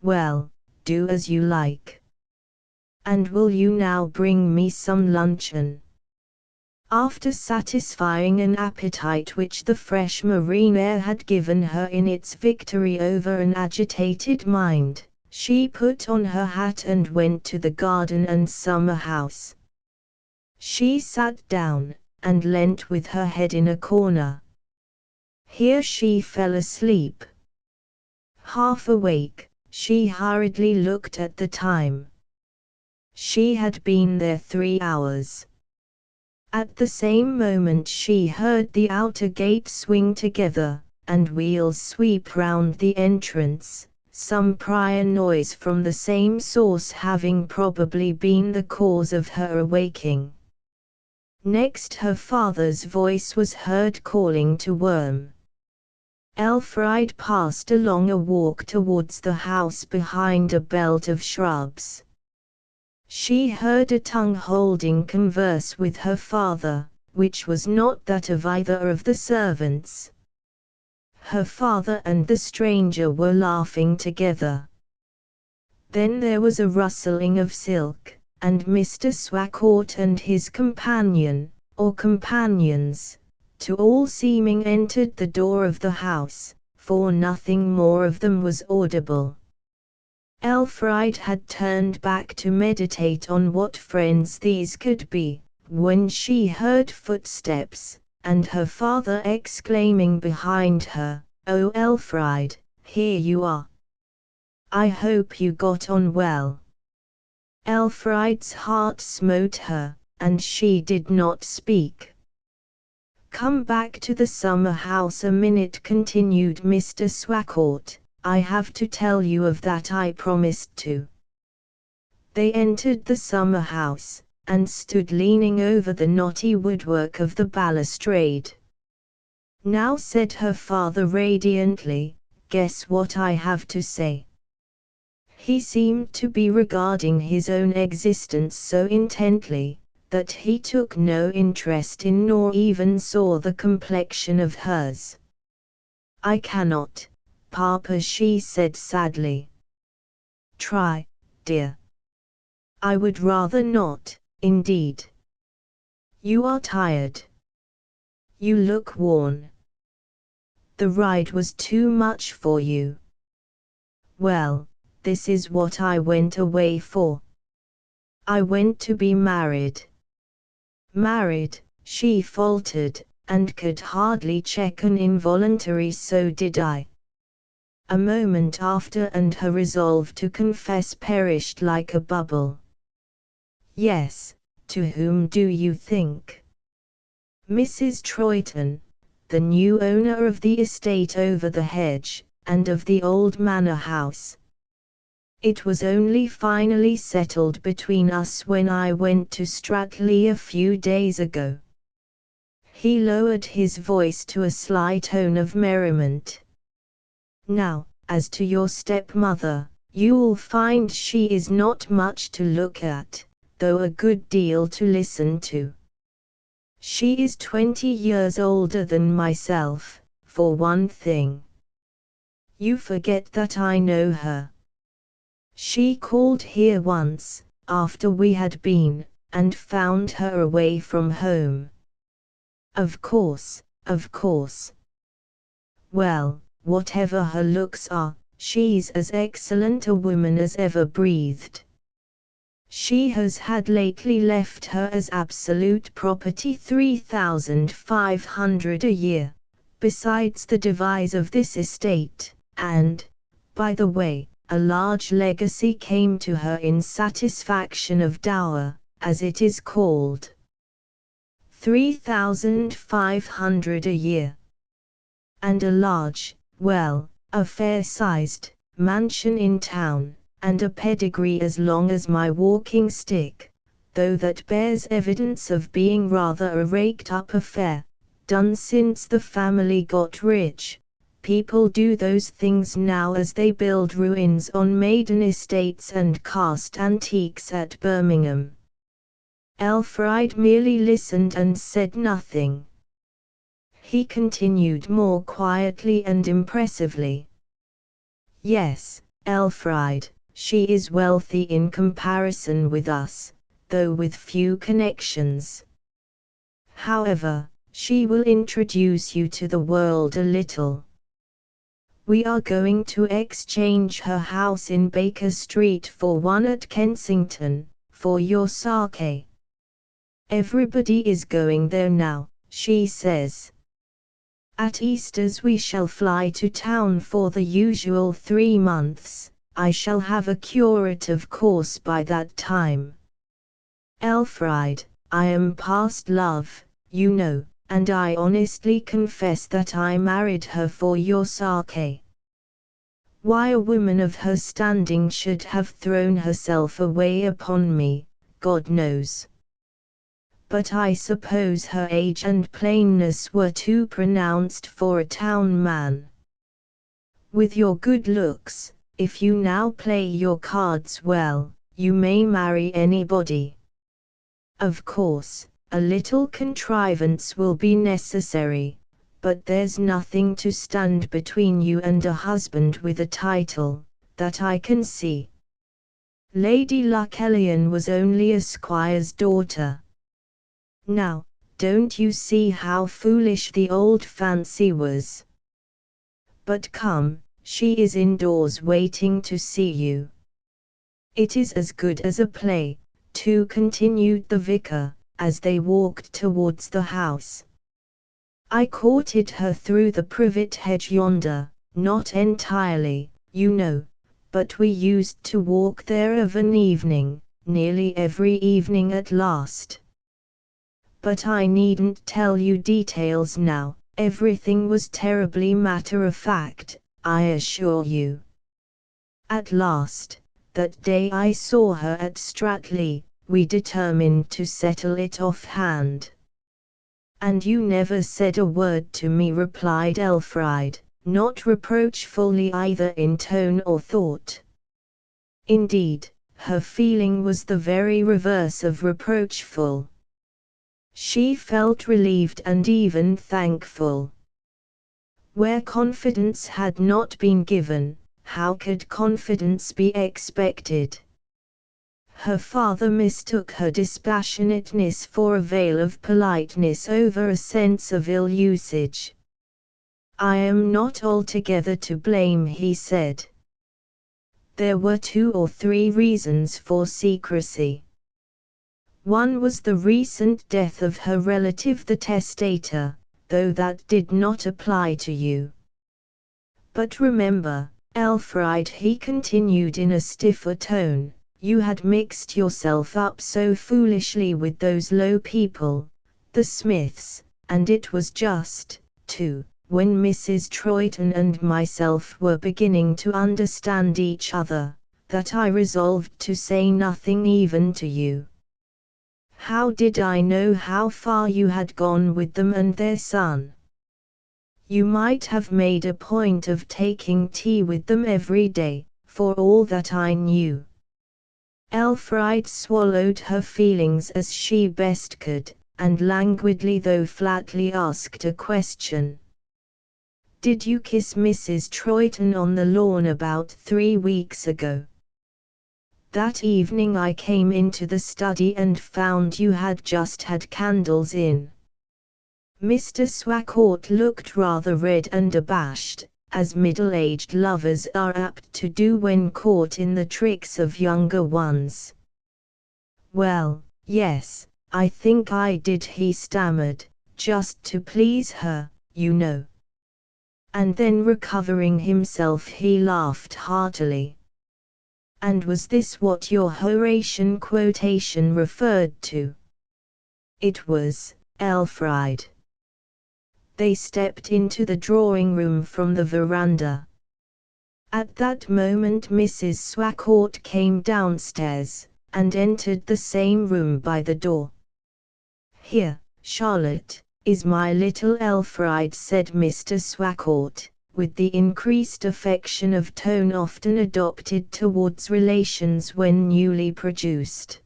Well, do as you like. And will you now bring me some luncheon?" After satisfying an appetite which the fresh marine air had given her in its victory over an agitated mind, she put on her hat and went to the garden and summer house. She sat down, and leant with her head in a corner. Here she fell asleep. Half awake, she hurriedly looked at the time. She had been there 3 hours. At the same moment she heard the outer gate swing together, and wheels sweep round the entrance, some prior noise from the same source having probably been the cause of her awaking. Next her father's voice was heard calling to Worm. Elfriede passed along a walk towards the house behind a belt of shrubs. She heard a tongue holding converse with her father, which was not that of either of the servants. Her father and the stranger were laughing together. Then there was a rustling of silk, and Mr. Swakourt and his companion, or companions, to all seeming entered the door of the house, for nothing more of them was audible. Elfride had turned back to meditate on what friends these could be, when she heard footsteps, and her father exclaiming behind her, "Oh Elfride, here you are! I hope you got on well." Elfride's heart smote her, and she did not speak. "Come back to the summer house a minute," continued Mr. Swakourt. "I have to tell you of that I promised to." They entered the summer house, and stood leaning over the knotty woodwork of the balustrade. "Now," said her father radiantly, "guess what I have to say." He seemed to be regarding his own existence so intently, that he took no interest in nor even saw the complexion of hers. "I cannot, Papa," she said sadly. "Try, dear." "I would rather not, indeed." "You are tired. You look worn. The ride was too much for you." "Well, this is what I went away for. I went to be married." "Married," she faltered, and could hardly check an involuntary "so did I." A moment after and her resolve to confess perished like a bubble. "Yes, to whom do you think?" "Mrs. Troyton, the new owner of the estate over the hedge, and of the old manor house. It was only finally settled between us when I went to Stratley a few days ago." He lowered his voice to a sly tone of merriment. "Now, as to your stepmother, you'll find she is not much to look at, though a good deal to listen to. She is 20 years older than myself, for one thing. You forget that I know her. She called here once, after we had been, and found her away from home." Of course, of course." "Well, whatever her looks are, she's as excellent a woman as ever breathed. She has had lately left her as absolute property 3,500 a year, besides the devise of this estate, and, by the way, a large legacy came to her in satisfaction of dower, as it is called. 3,500 a year. And a large, well, a fair-sized, mansion in town, and a pedigree as long as my walking stick, though that bears evidence of being rather a raked-up affair, done since the family got rich. People do those things now as they build ruins on maiden estates and cast antiques at Birmingham." Elfride merely listened and said nothing. He continued more quietly and impressively. "Yes, Elfride, she is wealthy in comparison with us, though with few connections. However, she will introduce you to the world a little. We are going to exchange her house in Baker Street for one at Kensington, for your sake. Everybody is going there now, she says. At Easter's we shall fly to town for the usual 3 months. I shall have a curate of course by that time. Elfride, I am past love, you know, and I honestly confess that I married her for your sake. Why a woman of her standing should have thrown herself away upon me, God knows. But I suppose her age and plainness were too pronounced for a town man. With your good looks, if you now play your cards well, you may marry anybody. Of course, a little contrivance will be necessary, but there's nothing to stand between you and a husband with a title, that I can see. Lady Lucellian was only a squire's daughter. Now, don't you see how foolish the old fancy was? But come, she is indoors waiting to see you. It is as good as a play, too, continued the vicar, as they walked towards the house. I courted her through the privet hedge yonder, not entirely, you know, but we used to walk there of an evening, nearly every evening at last. But I needn't tell you details now, everything was terribly matter-of-fact, I assure you. At last, that day I saw her at Stratley, we determined to settle it off-hand. And you never said a word to me, replied Elfride, not reproachfully either in tone or thought. Indeed, her feeling was the very reverse of reproachful. She felt relieved and even thankful. Where confidence had not been given, how could confidence be expected? Her father mistook her dispassionateness for a veil of politeness over a sense of ill usage. I am not altogether to blame, he said. There were 2 or 3 reasons for secrecy. One was the recent death of her relative the testator, though that did not apply to you. But remember, Elfride, he continued in a stiffer tone, you had mixed yourself up so foolishly with those low people, the Smiths, and it was just, too, when Mrs. Troyton and myself were beginning to understand each other, that I resolved to say nothing even to you. How did I know how far you had gone with them and their son? You might have made a point of taking tea with them every day, for all that I knew. Elfride swallowed her feelings as she best could, and languidly though flatly asked a question. Did you kiss Mrs. Troyton on the lawn about 3 weeks ago? That evening I came into the study and found you had just had candles in. Mr. Swacourt looked rather red and abashed, as middle-aged lovers are apt to do when caught in the tricks of younger ones. Well, yes, I think I did, he stammered, just to please her, you know. And then recovering himself he laughed heartily. And was this what your Horatian quotation referred to? It was, Elfride. They stepped into the drawing-room from the veranda. At that moment Mrs. Swacourt came downstairs, and entered the same room by the door. Here, Charlotte, is my little Elfride, said Mr. Swacourt, with the increased affection of tone often adopted towards relations when newly produced.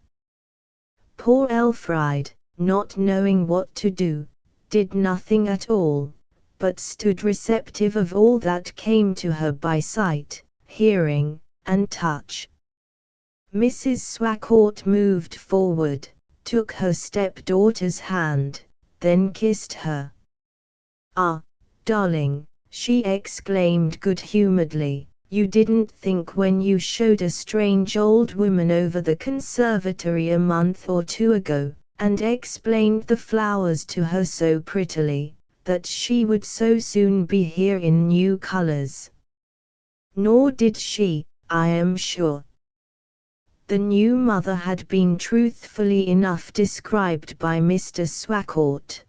Poor Elfride, not knowing what to do, did nothing at all, but stood receptive of all that came to her by sight, hearing, and touch. Mrs. Swacourt moved forward, took her stepdaughter's hand, then kissed her. Ah, darling, she exclaimed good-humouredly, you didn't think when you showed a strange old woman over the conservatory a month or 2 ago, and explained the flowers to her so prettily, that she would so soon be here in new colours. Nor did she, I am sure. The new mother had been truthfully enough described by Mr. Swacourt.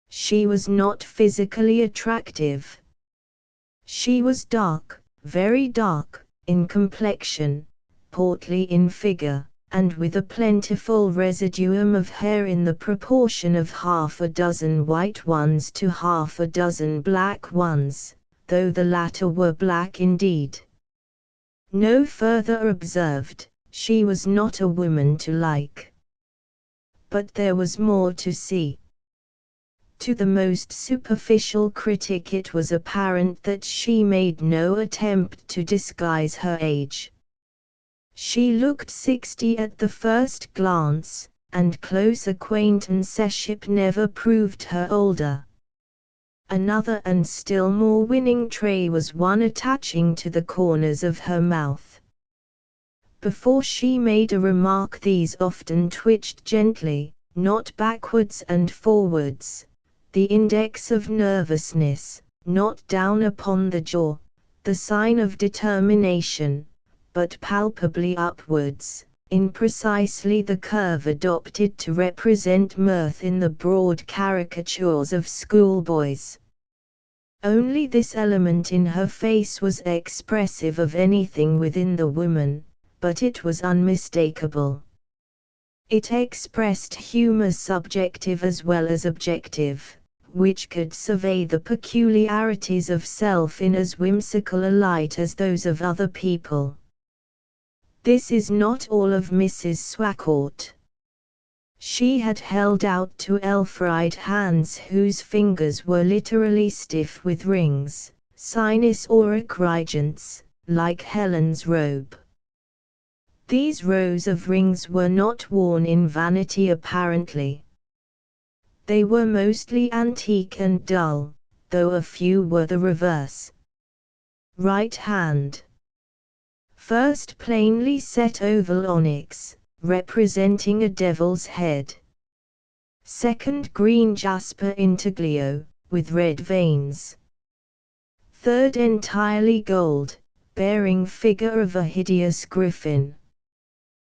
She was not physically attractive. She was dark, very dark, in complexion, portly in figure, and with a plentiful residuum of hair in the proportion of half a dozen white ones to half a dozen black ones, though the latter were black indeed. No further observed, she was not a woman to like. But there was more to see. To the most superficial critic it was apparent that she made no attempt to disguise her age. She looked 60 at the first glance, and close acquaintanceship never proved her older. Another and still more winning trait was one attaching to the corners of her mouth. Before she made a remark, these often twitched gently, not backwards and forwards, the index of nervousness, not down upon the jaw, the sign of determination, but palpably upwards, in precisely the curve adopted to represent mirth in the broad caricatures of schoolboys. Only this element in her face was expressive of anything within the woman, but it was unmistakable. It expressed humor subjective as well as objective, which could survey the peculiarities of self in as whimsical a light as those of other people. This is not all of Mrs. Swacourt. She had held out to Elfride hands whose fingers were literally stiff with rings, sinus auric regents, like Helen's robe. These rows of rings were not worn in vanity apparently. They were mostly antique and dull, though a few were the reverse. Right hand. First plainly set oval onyx, representing a devil's head. Second green jasper intaglio, with red veins. Third entirely gold, bearing figure of a hideous griffin.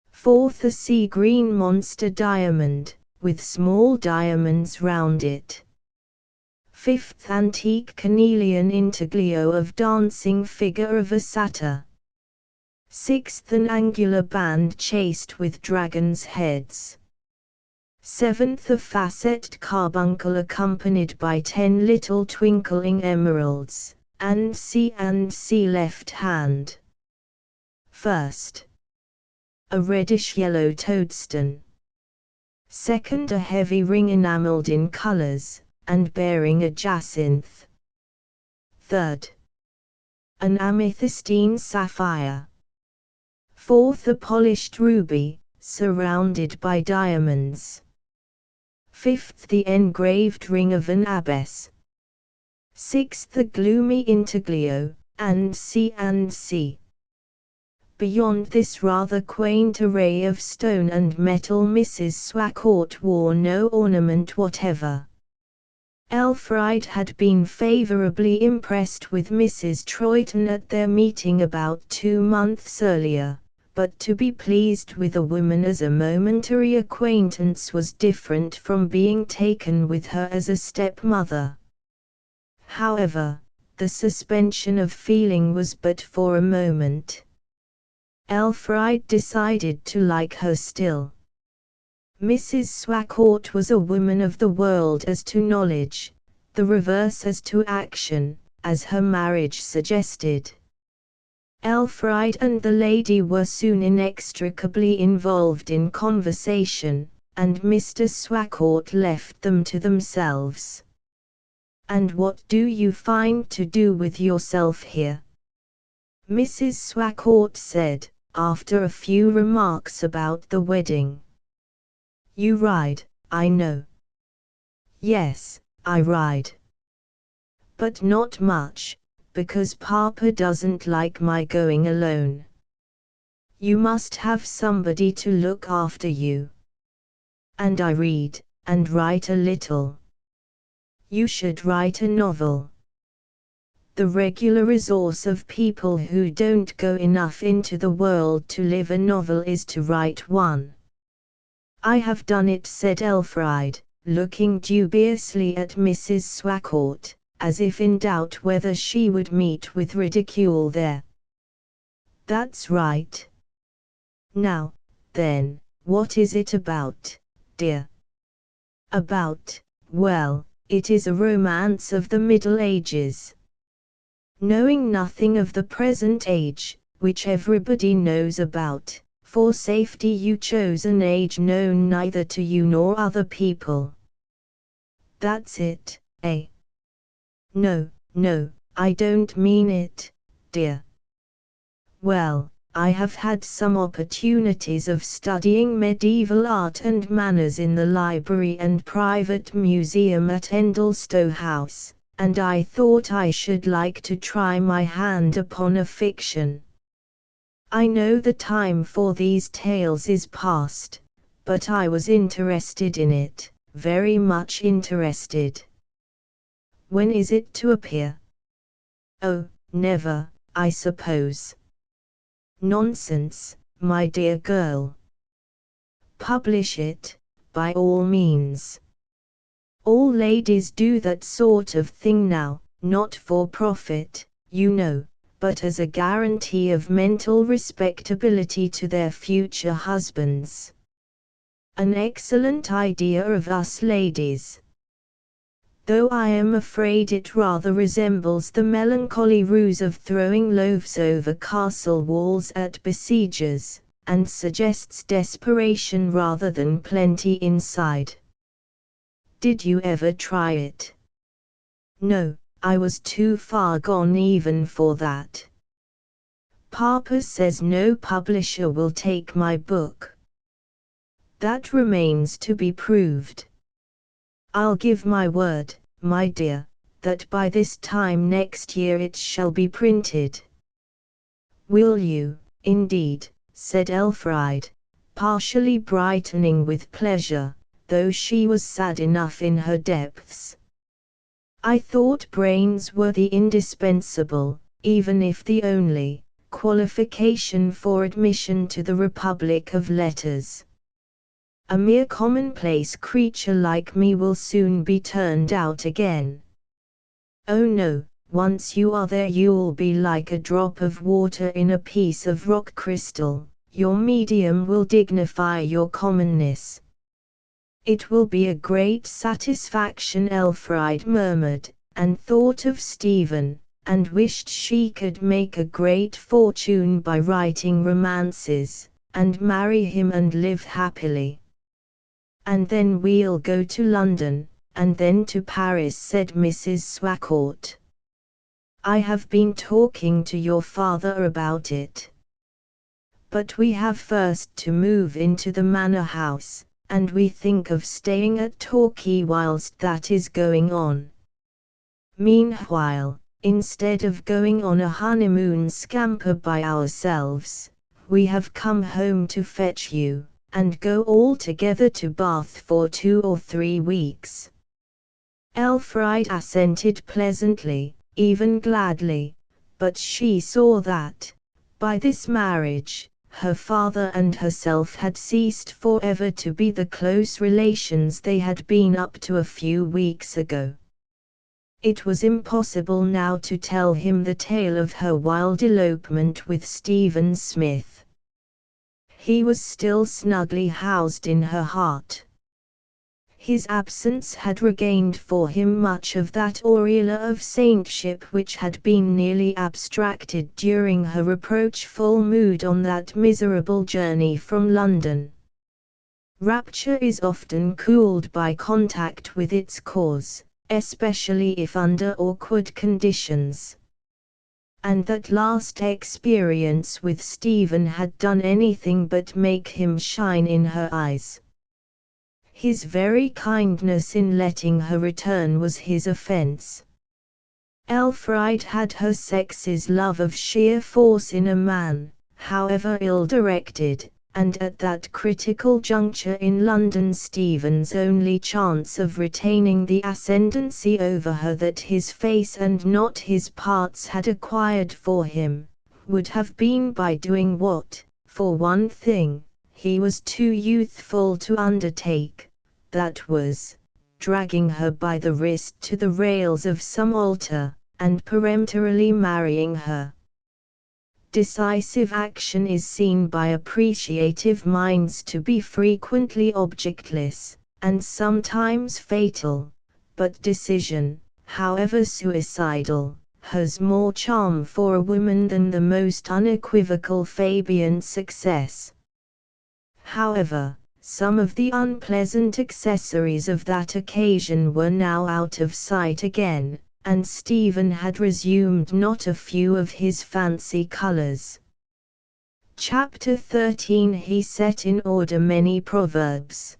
Fourth a sea green monster diamond, with small diamonds round it. Fifth antique carnelian intaglio of dancing figure of a satyr. Sixth an angular band chased with dragons' heads. Seventh a faceted carbuncle accompanied by 10 little twinkling emeralds, and C left hand. First, a reddish-yellow toadstone. Second a heavy ring enamelled in colours, and bearing a jacinth. Third, an amethystine sapphire. Fourth a polished ruby, surrounded by diamonds. Fifth the engraved ring of an abbess. Sixth the gloomy intaglio, and C. Beyond this rather quaint array of stone and metal Mrs. Swacourt wore no ornament whatever. Elfride had been favourably impressed with Mrs. Troyton at their meeting about 2 months earlier, but to be pleased with a woman as a momentary acquaintance was different from being taken with her as a stepmother. However, the suspension of feeling was but for a moment. Elfride decided to like her still. Mrs. Swacourt was a woman of the world as to knowledge, the reverse as to action, as her marriage suggested. Elfride and the lady were soon inextricably involved in conversation, and Mr. Swacourt left them to themselves. "And what do you find to do with yourself here?" Mrs. Swacourt said, after a few remarks about the wedding. "You ride, I know." "Yes, I ride. But not much, because Papa doesn't like my going alone. You must have somebody to look after you. And I read, and write a little. You should write a novel." The regular resource of people who don't go enough into the world to live a novel is to write one. "I have done it," said Elfride, looking dubiously at Mrs. Swacourt, as if in doubt whether she would meet with ridicule there. "That's right. Now, then, what is it about, dear?" "About, well, it is a romance of the Middle Ages. Knowing nothing of the present age, which everybody knows about, for safety you chose an age known neither to you nor other people. That's it, eh? No, no, I don't mean it, dear. Well, I have had some opportunities of studying medieval art and manners in the library and private museum at Endlestowe House, and I thought I should like to try my hand upon a fiction. I know the time for these tales is past, but I was interested in it, very much interested. When is it to appear? Oh, never, I suppose. Nonsense, my dear girl. Publish it, by all means. All ladies do that sort of thing now, not for profit, you know, but as a guarantee of mental respectability to their future husbands. An excellent idea of us ladies. Though I am afraid it rather resembles the melancholy ruse of throwing loaves over castle walls at besiegers, and suggests desperation rather than plenty inside. Did you ever try it? No, I was too far gone even for that. Papa says no publisher will take my book. That remains to be proved. I'll give my word, my dear, that by this time next year it shall be printed. Will you, indeed, said Elfride, partially brightening with pleasure, though she was sad enough in her depths. I thought brains were the indispensable, even if the only, qualification for admission to the Republic of Letters. A mere commonplace creature like me will soon be turned out again. Oh no, once you are there you'll be like a drop of water in a piece of rock crystal, your medium will dignify your commonness. It will be a great satisfaction, Elfride murmured, and thought of Stephen, and wished she could make a great fortune by writing romances, and marry him and live happily. And then we'll go to London, and then to Paris, said Mrs. Swacourt. I have been talking to your father about it. But we have first to move into the manor house, and we think of staying at Torquay whilst that is going on. Meanwhile, instead of going on a honeymoon scamper by ourselves, we have come home to fetch you, and go all together to Bath for 2 or 3 weeks. Elfride assented pleasantly, even gladly, but she saw that, by this marriage, her father and herself had ceased forever to be the close relations they had been up to a few weeks ago. It was impossible now to tell him the tale of her wild elopement with Stephen Smith. He was still snugly housed in her heart. His absence had regained for him much of that aureola of saintship which had been nearly abstracted during her reproachful mood on that miserable journey from London. Rapture is often cooled by contact with its cause, especially if under awkward conditions. And that last experience with Stephen had done anything but make him shine in her eyes. His very kindness in letting her return was his offense. Elfride had her sex's love of sheer force in a man, however ill-directed, and at that critical juncture in London Stephen's only chance of retaining the ascendancy over her that his face and not his parts had acquired for him, would have been by doing what, for one thing, he was too youthful to undertake, that was, dragging her by the wrist to the rails of some altar, and peremptorily marrying her. Decisive action is seen by appreciative minds to be frequently objectless, and sometimes fatal, but decision, however suicidal, has more charm for a woman than the most unequivocal Fabian success. However, Some of the unpleasant accessories of that occasion were now out of sight again, and Stephen had resumed not a few of his fancy colours. Chapter 13. He set in order many proverbs.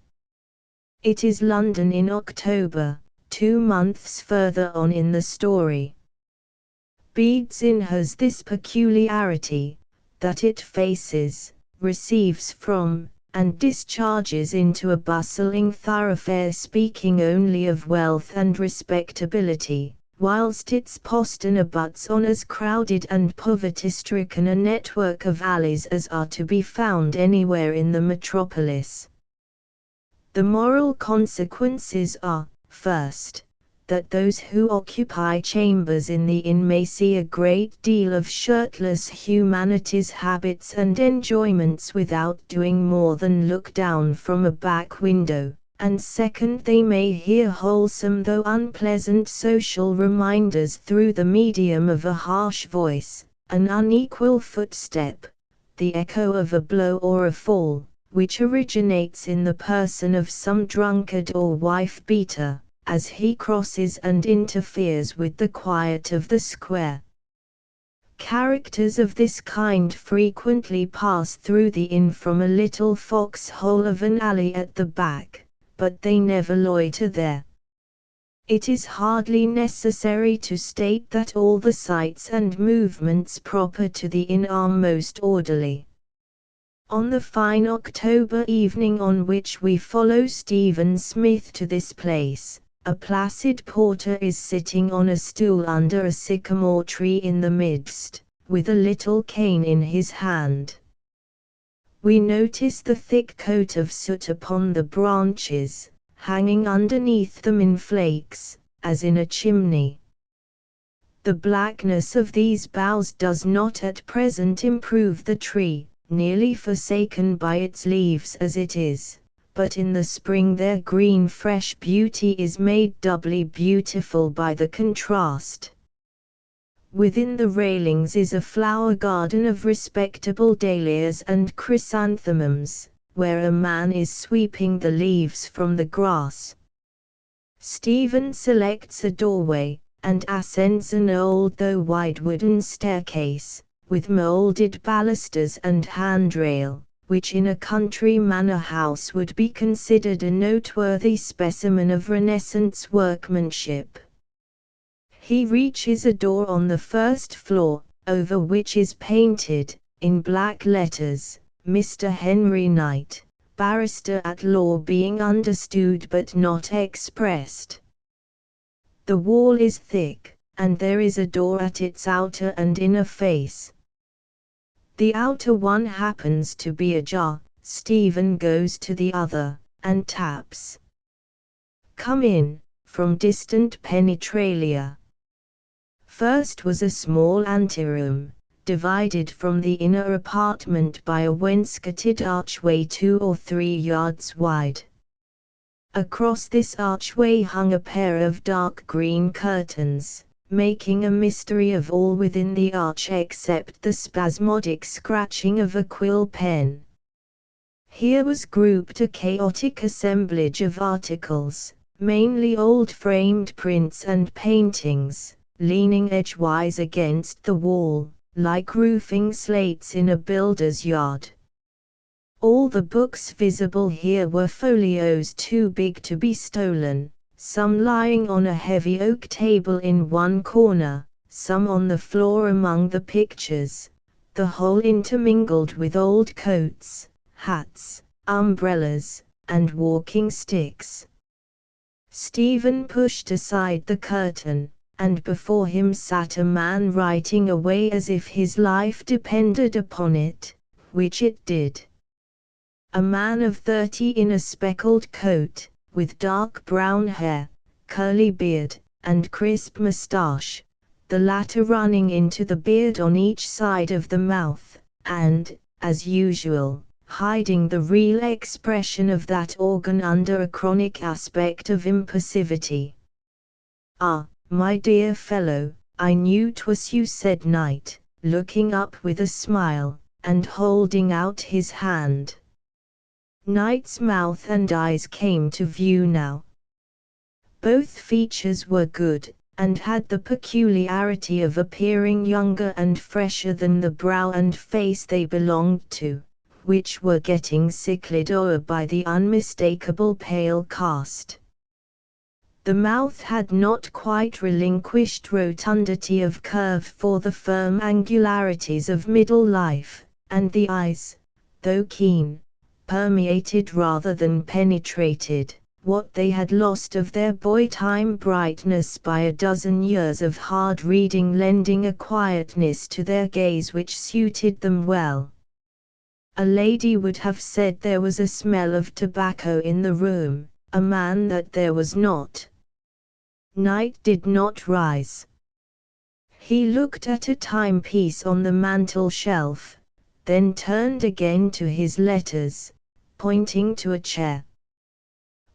It is London in October, 2 months further on in the story. Bede's Inn has this peculiarity, that it faces, receives from, and discharges into a bustling thoroughfare speaking only of wealth and respectability, whilst its postern abuts on as crowded and poverty-stricken a network of alleys as are to be found anywhere in the metropolis. The moral consequences are, first, that those who occupy chambers in the inn may see a great deal of shirtless humanity's habits and enjoyments without doing more than look down from a back window, and second, they may hear wholesome though unpleasant social reminders through the medium of a harsh voice, an unequal footstep, the echo of a blow or a fall, which originates in the person of some drunkard or wife-beater, as he crosses and interferes with the quiet of the square. Characters of this kind frequently pass through the inn from a little foxhole of an alley at the back, but they never loiter there. It is hardly necessary to state that all the sights and movements proper to the inn are most orderly. On the fine October evening on which we follow Stephen Smith to this place, a placid porter is sitting on a stool under a sycamore tree in the midst, with a little cane in his hand. We notice the thick coat of soot upon the branches, hanging underneath them in flakes, as in a chimney. The blackness of these boughs does not at present improve the tree, nearly forsaken by its leaves as it is, but in the spring their green fresh beauty is made doubly beautiful by the contrast. Within the railings is a flower garden of respectable dahlias and chrysanthemums, where a man is sweeping the leaves from the grass. Stephen selects a doorway, and ascends an old though wide wooden staircase, with moulded balusters and handrail, which in a country manor house would be considered a noteworthy specimen of Renaissance workmanship. He reaches a door on the first floor, over which is painted, in black letters, Mr. Henry Knight, barrister at law, being understood but not expressed. The wall is thick, and there is a door at its outer and inner face. The outer one happens to be ajar. Stephen goes to the other, and taps. "Come in," from distant penetralia. First was a small anteroom, divided from the inner apartment by a wainscoted archway 2 or 3 yards wide. Across this archway hung a pair of dark green curtains, making a mystery of all within the arch except the spasmodic scratching of a quill pen. Here was grouped a chaotic assemblage of articles, mainly old framed prints and paintings, leaning edgewise against the wall, like roofing slates in a builder's yard. All the books visible here were folios too big to be stolen, some lying on a heavy oak table in one corner, some on the floor among the pictures, the whole intermingled with old coats, hats, umbrellas, and walking sticks. Stephen pushed aside the curtain, and before him sat a man writing away as if his life depended upon it, which it did. A man of 30 in a speckled coat, with dark brown hair, curly beard, and crisp moustache, the latter running into the beard on each side of the mouth, and, as usual, hiding the real expression of that organ under a chronic aspect of impassivity. "Ah, my dear fellow, I knew 'twas you," said Knight, looking up with a smile, and holding out his hand. Knight's mouth and eyes came to view now. Both features were good, and had the peculiarity of appearing younger and fresher than the brow and face they belonged to, which were getting sicklied o'er by the unmistakable pale cast. The mouth had not quite relinquished rotundity of curve for the firm angularities of middle life, and the eyes, though keen, permeated rather than penetrated what they had lost of their boy-time brightness by a dozen years of hard reading, lending a quietness to their gaze which suited them well. A lady would have said there was a smell of tobacco in the room, a man that there was not. Knight did not rise. He looked at a timepiece on the mantel-shelf, then turned again to his letters, pointing to a chair.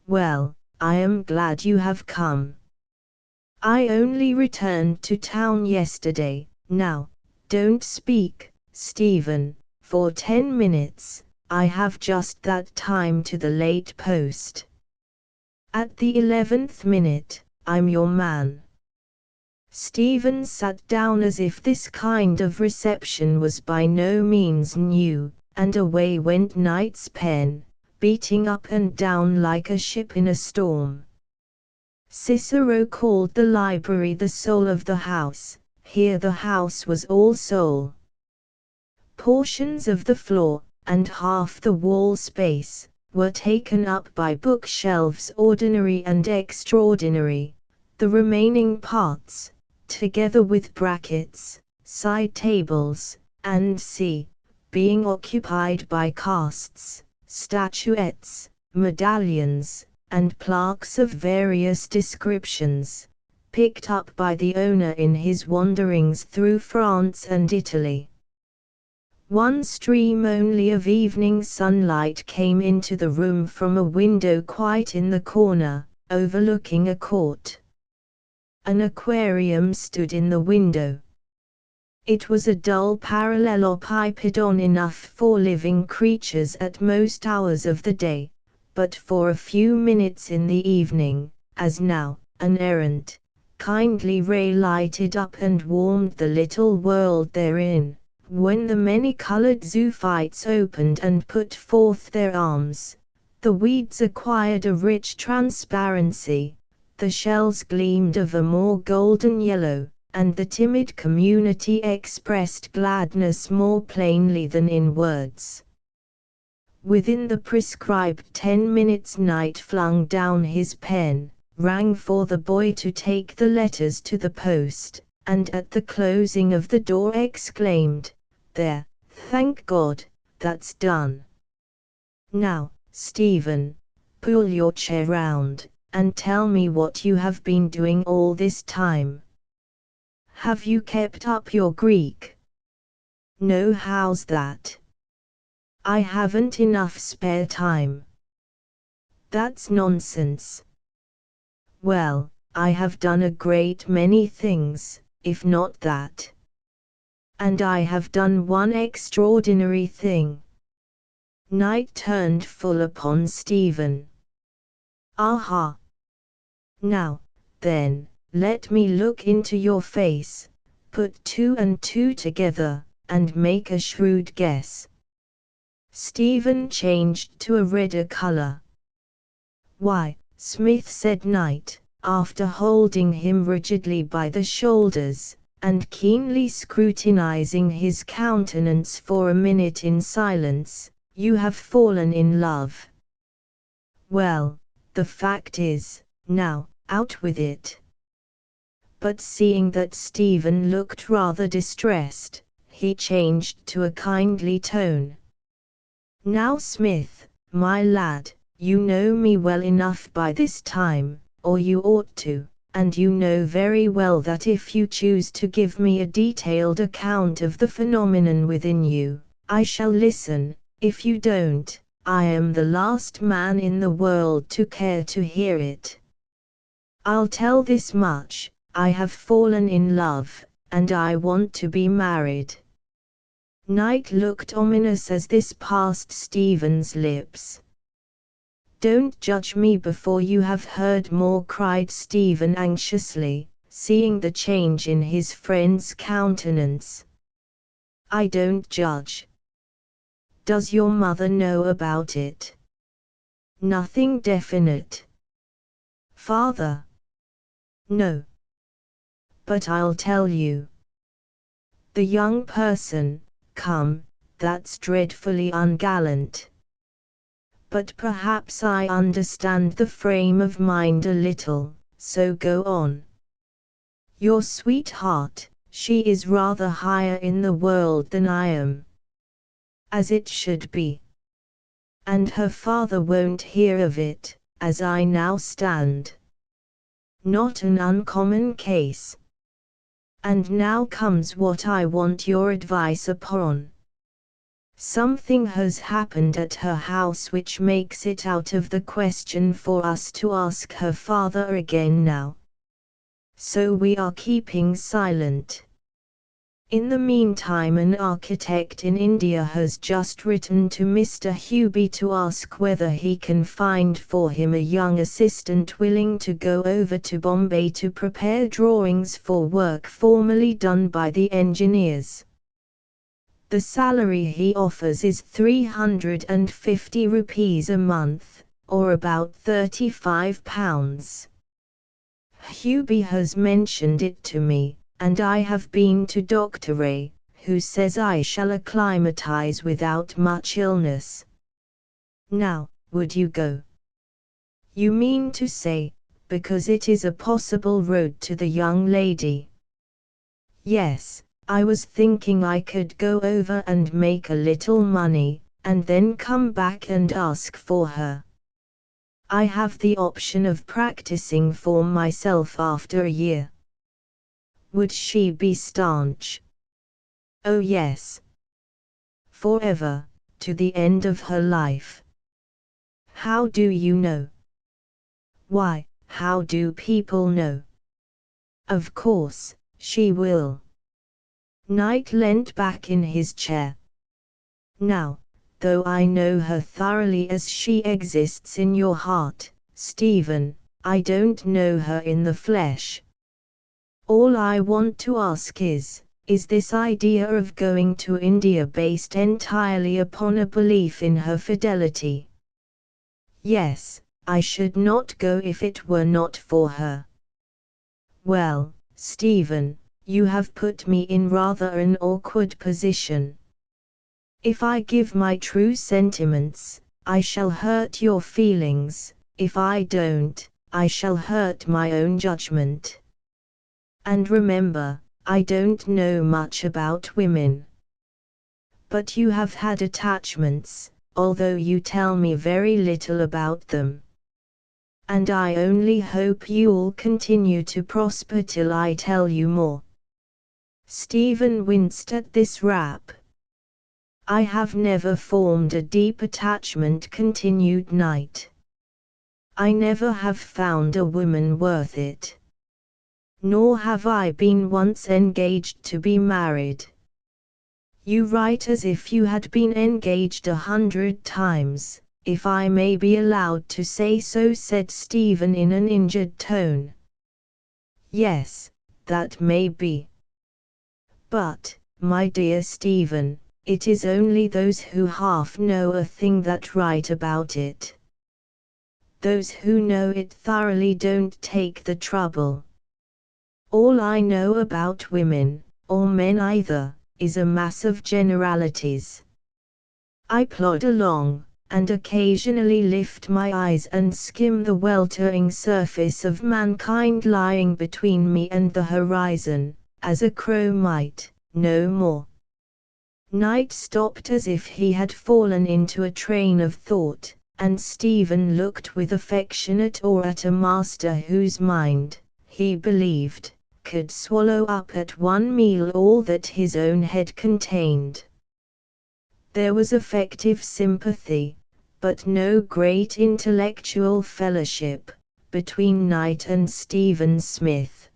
"Well, I am glad you have come. I only returned to town yesterday. Now, don't speak, Stephen, for 10 minutes, I have just that time to the late post. At the 11th minute, I'm your man." Stephen sat down as if this kind of reception was by no means new, and away went Knight's pen, beating up and down like a ship in a storm. Cicero called the library the soul of the house. Here the house was all soul. Portions of the floor, and half the wall space, were taken up by bookshelves ordinary and extraordinary, the remaining parts, together with brackets, side tables, and being occupied by casts, statuettes, medallions, and plaques of various descriptions, picked up by the owner in his wanderings through France and Italy. One stream only of evening sunlight came into the room from a window quite in the corner, overlooking a court. An aquarium stood in the window. It was a dull parallelepipedon enough for living creatures at most hours of the day, but for a few minutes in the evening, as now, an errant, kindly ray lighted up and warmed the little world therein. When the many-colored zoophytes opened and put forth their arms, the weeds acquired a rich transparency, the shells gleamed of a more golden yellow, and the timid community expressed gladness more plainly than in words. Within the prescribed 10 minutes Knight flung down his pen, rang for the boy to take the letters to the post, and at the closing of the door exclaimed, "There, thank God, that's done. Now, Stephen, pull your chair round, and tell me what you have been doing all this time. Have you kept up your Greek?" "No, how's that?" "I haven't enough spare time." "That's nonsense." "Well, I have done a great many things, if not that. And I have done one extraordinary thing." Knight turned full upon Stephen. "Aha! Now, then, let me look into your face, put 2 and 2 together, and make a shrewd guess." Stephen changed to a redder color. "Why, Smith," said Knight, after holding him rigidly by the shoulders, and keenly scrutinizing his countenance for a minute in silence, "you have fallen in love." "Well, the fact is, now, out with it." But seeing that Stephen looked rather distressed, he changed to a kindly tone. "Now Smith, my lad, you know me well enough by this time, or you ought to, and you know very well that if you choose to give me a detailed account of the phenomenon within you, I shall listen. If you don't, I am the last man in the world to care to hear it. I'll tell this much, I have fallen in love, and I want to be married." Knight looked ominous as this passed Stephen's lips. Don't judge me before you have heard more, cried Stephen anxiously, seeing the change in his friend's countenance. I don't judge. Does your mother know about it? Nothing definite. Father? No. But I'll tell you. The young person, come, that's dreadfully ungallant. But perhaps I understand the frame of mind a little, so go on. Your sweetheart, she is rather higher in the world than I am. As it should be. And her father won't hear of it, as I now stand. Not an uncommon case. And now comes what I want your advice upon. Something has happened at her house which makes it out of the question for us to ask her father again now. So we are keeping silent. In the meantime, an architect in India has just written to Mr. Hubie to ask whether he can find for him a young assistant willing to go over to Bombay to prepare drawings for work formerly done by the engineers. The salary he offers is 350 rupees a month, or about £35. Hubie has mentioned it to me, and I have been to Dr. Ray, who says I shall acclimatize without much illness. Now, would you go? You mean to say, because it is a possible road to the young lady? Yes, I was thinking I could go over and make a little money, and then come back and ask for her. I have the option of practicing for myself after a year. Would she be staunch? Oh yes. Forever, to the end of her life. How do you know? Why, how do people know? Of course, she will. Knight leant back in his chair. Now, though I know her thoroughly as she exists in your heart, Stephen, I don't know her in the flesh. All I want to ask is this idea of going to India based entirely upon a belief in her fidelity? Yes, I should not go if it were not for her. Well, Stephen, you have put me in rather an awkward position. If I give my true sentiments, I shall hurt your feelings, if I don't, I shall hurt my own judgment. And remember, I don't know much about women. But you have had attachments, although you tell me very little about them. And I only hope you'll continue to prosper till I tell you more. Stephen winced at this rap. I have never formed a deep attachment, continued Knight. I never have found a woman worth it. Nor have I been once engaged to be married. You write as if you had been engaged 100 times, if I may be allowed to say so, said Stephen in an injured tone. Yes, that may be. But, my dear Stephen, it is only those who half know a thing that write about it. Those who know it thoroughly don't take the trouble. All I know about women, or men either, is a mass of generalities. I plod along, and occasionally lift my eyes and skim the weltering surface of mankind lying between me and the horizon, as a crow might, no more. Knight stopped as if he had fallen into a train of thought, and Stephen looked with affectionate awe at a master whose mind, he believed, could swallow up at one meal all that his own head contained. There was effective sympathy, but no great intellectual fellowship, between Knight and Stephen Smith.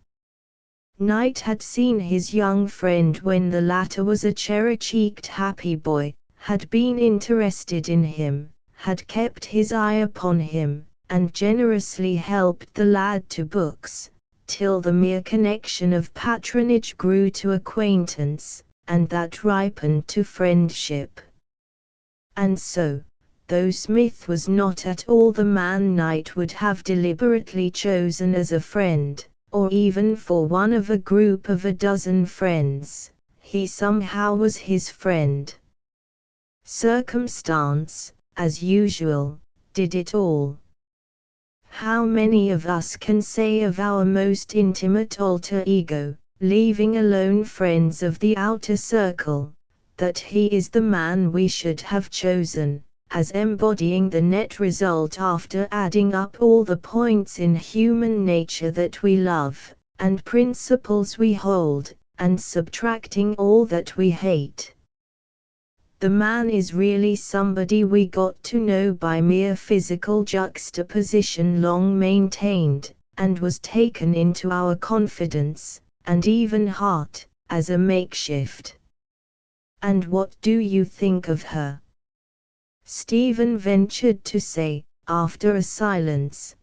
Knight had seen his young friend when the latter was a cherry-cheeked happy boy, had been interested in him, had kept his eye upon him, and generously helped the lad to books, till the mere connection of patronage grew to acquaintance, and that ripened to friendship. And so, though Smith was not at all the man Knight would have deliberately chosen as a friend, or even for one of a group of a dozen friends, he somehow was his friend. Circumstance, as usual, did it all. How many of us can say of our most intimate alter ego, leaving alone friends of the outer circle, that he is the man we should have chosen, as embodying the net result after adding up all the points in human nature that we love, and principles we hold, and subtracting all that we hate. The man is really somebody we got to know by mere physical juxtaposition long maintained, and was taken into our confidence, and even heart, as a makeshift. And what do you think of her? Stephen ventured to say, after a silence.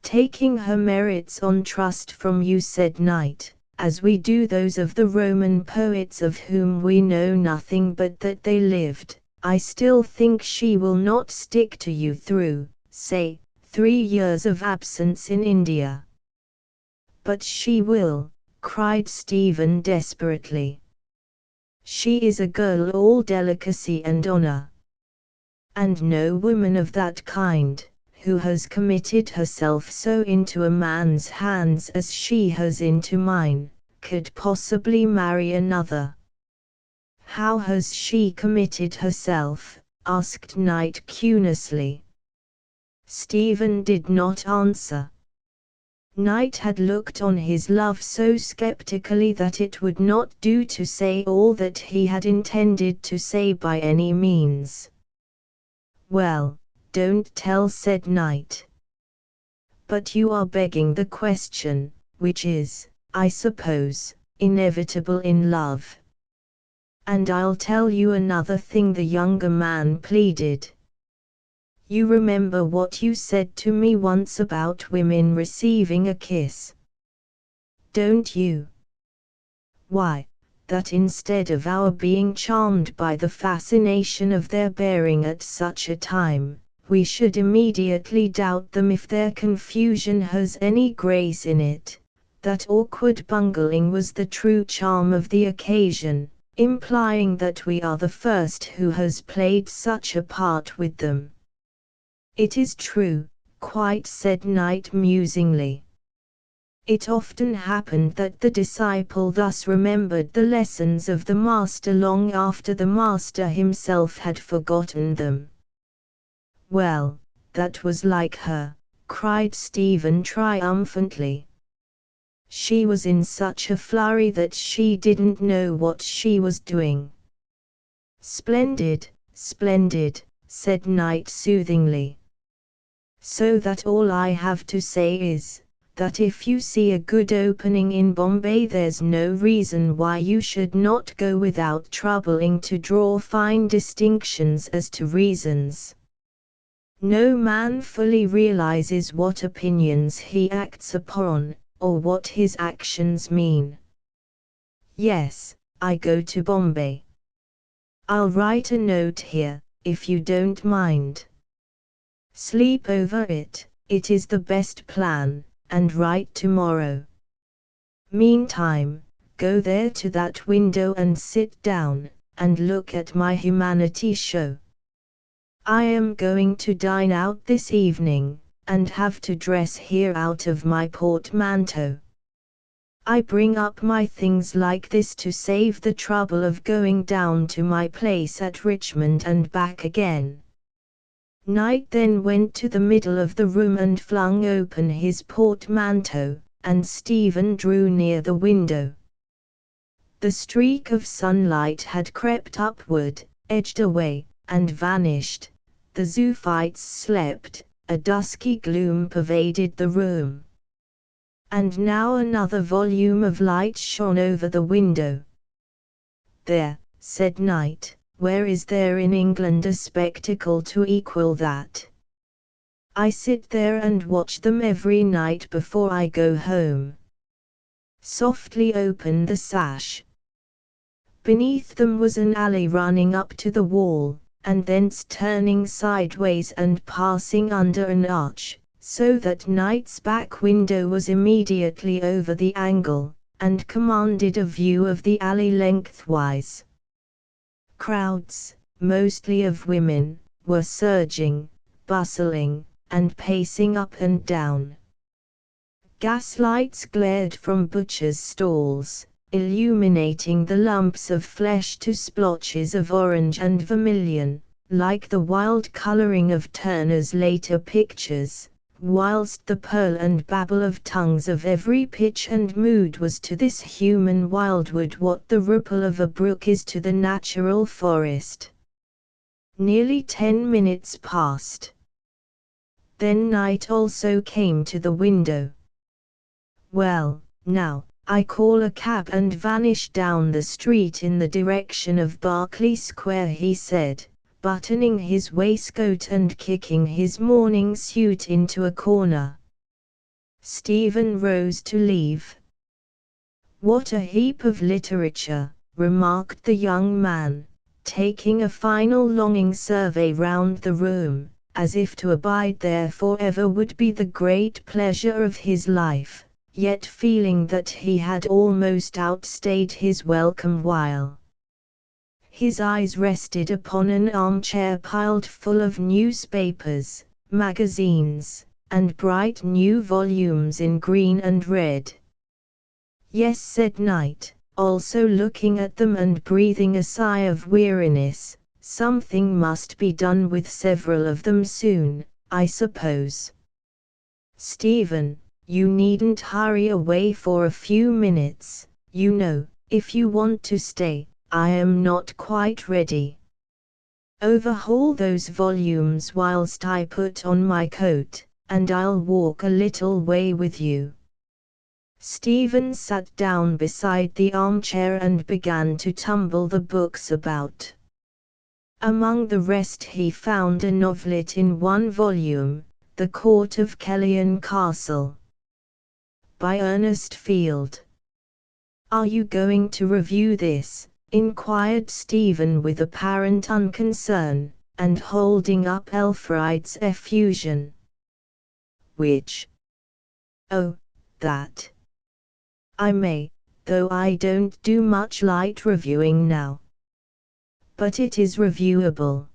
Taking her merits on trust from you, said Knight, as we do those of the Roman poets of whom we know nothing but that they lived, I still think she will not stick to you through, say, 3 years of absence in India. But she will, cried Stephen desperately. She is a girl all delicacy and honor. And no woman of that kind, who has committed herself so into a man's hands as she has into mine, could possibly marry another. How has she committed herself? Asked Knight curiously. Stephen did not answer. Knight had looked on his love so skeptically that it would not do to say all that he had intended to say by any means. Well, don't tell, said Knight. But you are begging the question, which is, I suppose, inevitable in love. And I'll tell you another thing, the younger man pleaded. You remember what you said to me once about women receiving a kiss? Don't you? Why, that instead of our being charmed by the fascination of their bearing at such a time, we should immediately doubt them if their confusion has any grace in it, that awkward bungling was the true charm of the occasion, implying that we are the first who has played such a part with them. It is true, quite, said Knight musingly. It often happened that the disciple thus remembered the lessons of the master long after the master himself had forgotten them. Well, that was like her, cried Stephen triumphantly. She was in such a flurry that she didn't know what she was doing. Splendid, splendid, said Knight soothingly. So that all I have to say is, that if you see a good opening in Bombay, there's no reason why you should not go without troubling to draw fine distinctions as to reasons. No man fully realizes what opinions he acts upon, or what his actions mean. Yes, I go to Bombay. I'll write a note here, if you don't mind. Sleep over it, it is the best plan, and write tomorrow. Meantime, go there to that window and sit down, and look at my humanity show. I am going to dine out this evening, and have to dress here out of my portmanteau. I bring up my things like this to save the trouble of going down to my place at Richmond and back again. Knight then went to the middle of the room and flung open his portmanteau, and Stephen drew near the window. The streak of sunlight had crept upward, edged away, and vanished. The zoophytes slept, a dusky gloom pervaded the room. And now another volume of light shone over the window. There, said Knight, where is there in England a spectacle to equal that? I sit there and watch them every night before I go home. Softly open the sash. Beneath them was an alley running up to the wall, and thence turning sideways and passing under an arch, so that Knight's back window was immediately over the angle, and commanded a view of the alley lengthwise. Crowds, mostly of women, were surging, bustling, and pacing up and down. Gaslights glared from butchers' stalls, illuminating the lumps of flesh to splotches of orange and vermilion, like the wild colouring of Turner's later pictures, whilst the purl and babble of tongues of every pitch and mood was to this human wildwood what the ripple of a brook is to the natural forest. Nearly 10 minutes passed. Then Knight also came to the window. "Well, now, I call a cab and vanish down the street in the direction of Berkeley Square," he said, buttoning his waistcoat and kicking his morning suit into a corner. Stephen rose to leave. "What a heap of literature," remarked the young man, taking a final longing survey round the room, as if to abide there forever would be the great pleasure of his life, yet feeling that he had almost outstayed his welcome while. His eyes rested upon an armchair piled full of newspapers, magazines, and bright new volumes in green and red. "Yes," said Knight, also looking at them and breathing a sigh of weariness, "something must be done with several of them soon, I suppose. Stephen, you needn't hurry away for a few minutes, you know, if you want to stay. I am not quite ready. Overhaul those volumes whilst I put on my coat, and I'll walk a little way with you." Stephen sat down beside the armchair and began to tumble the books about. Among the rest he found a novelet in one volume, The Court of Kellyan Castle, by Ernest Field. "Are you going to review this?" inquired Stephen with apparent unconcern, and holding up Elfride's effusion. "Which?" "Oh, that. I may, though I don't do much light reviewing now." "But it is reviewable."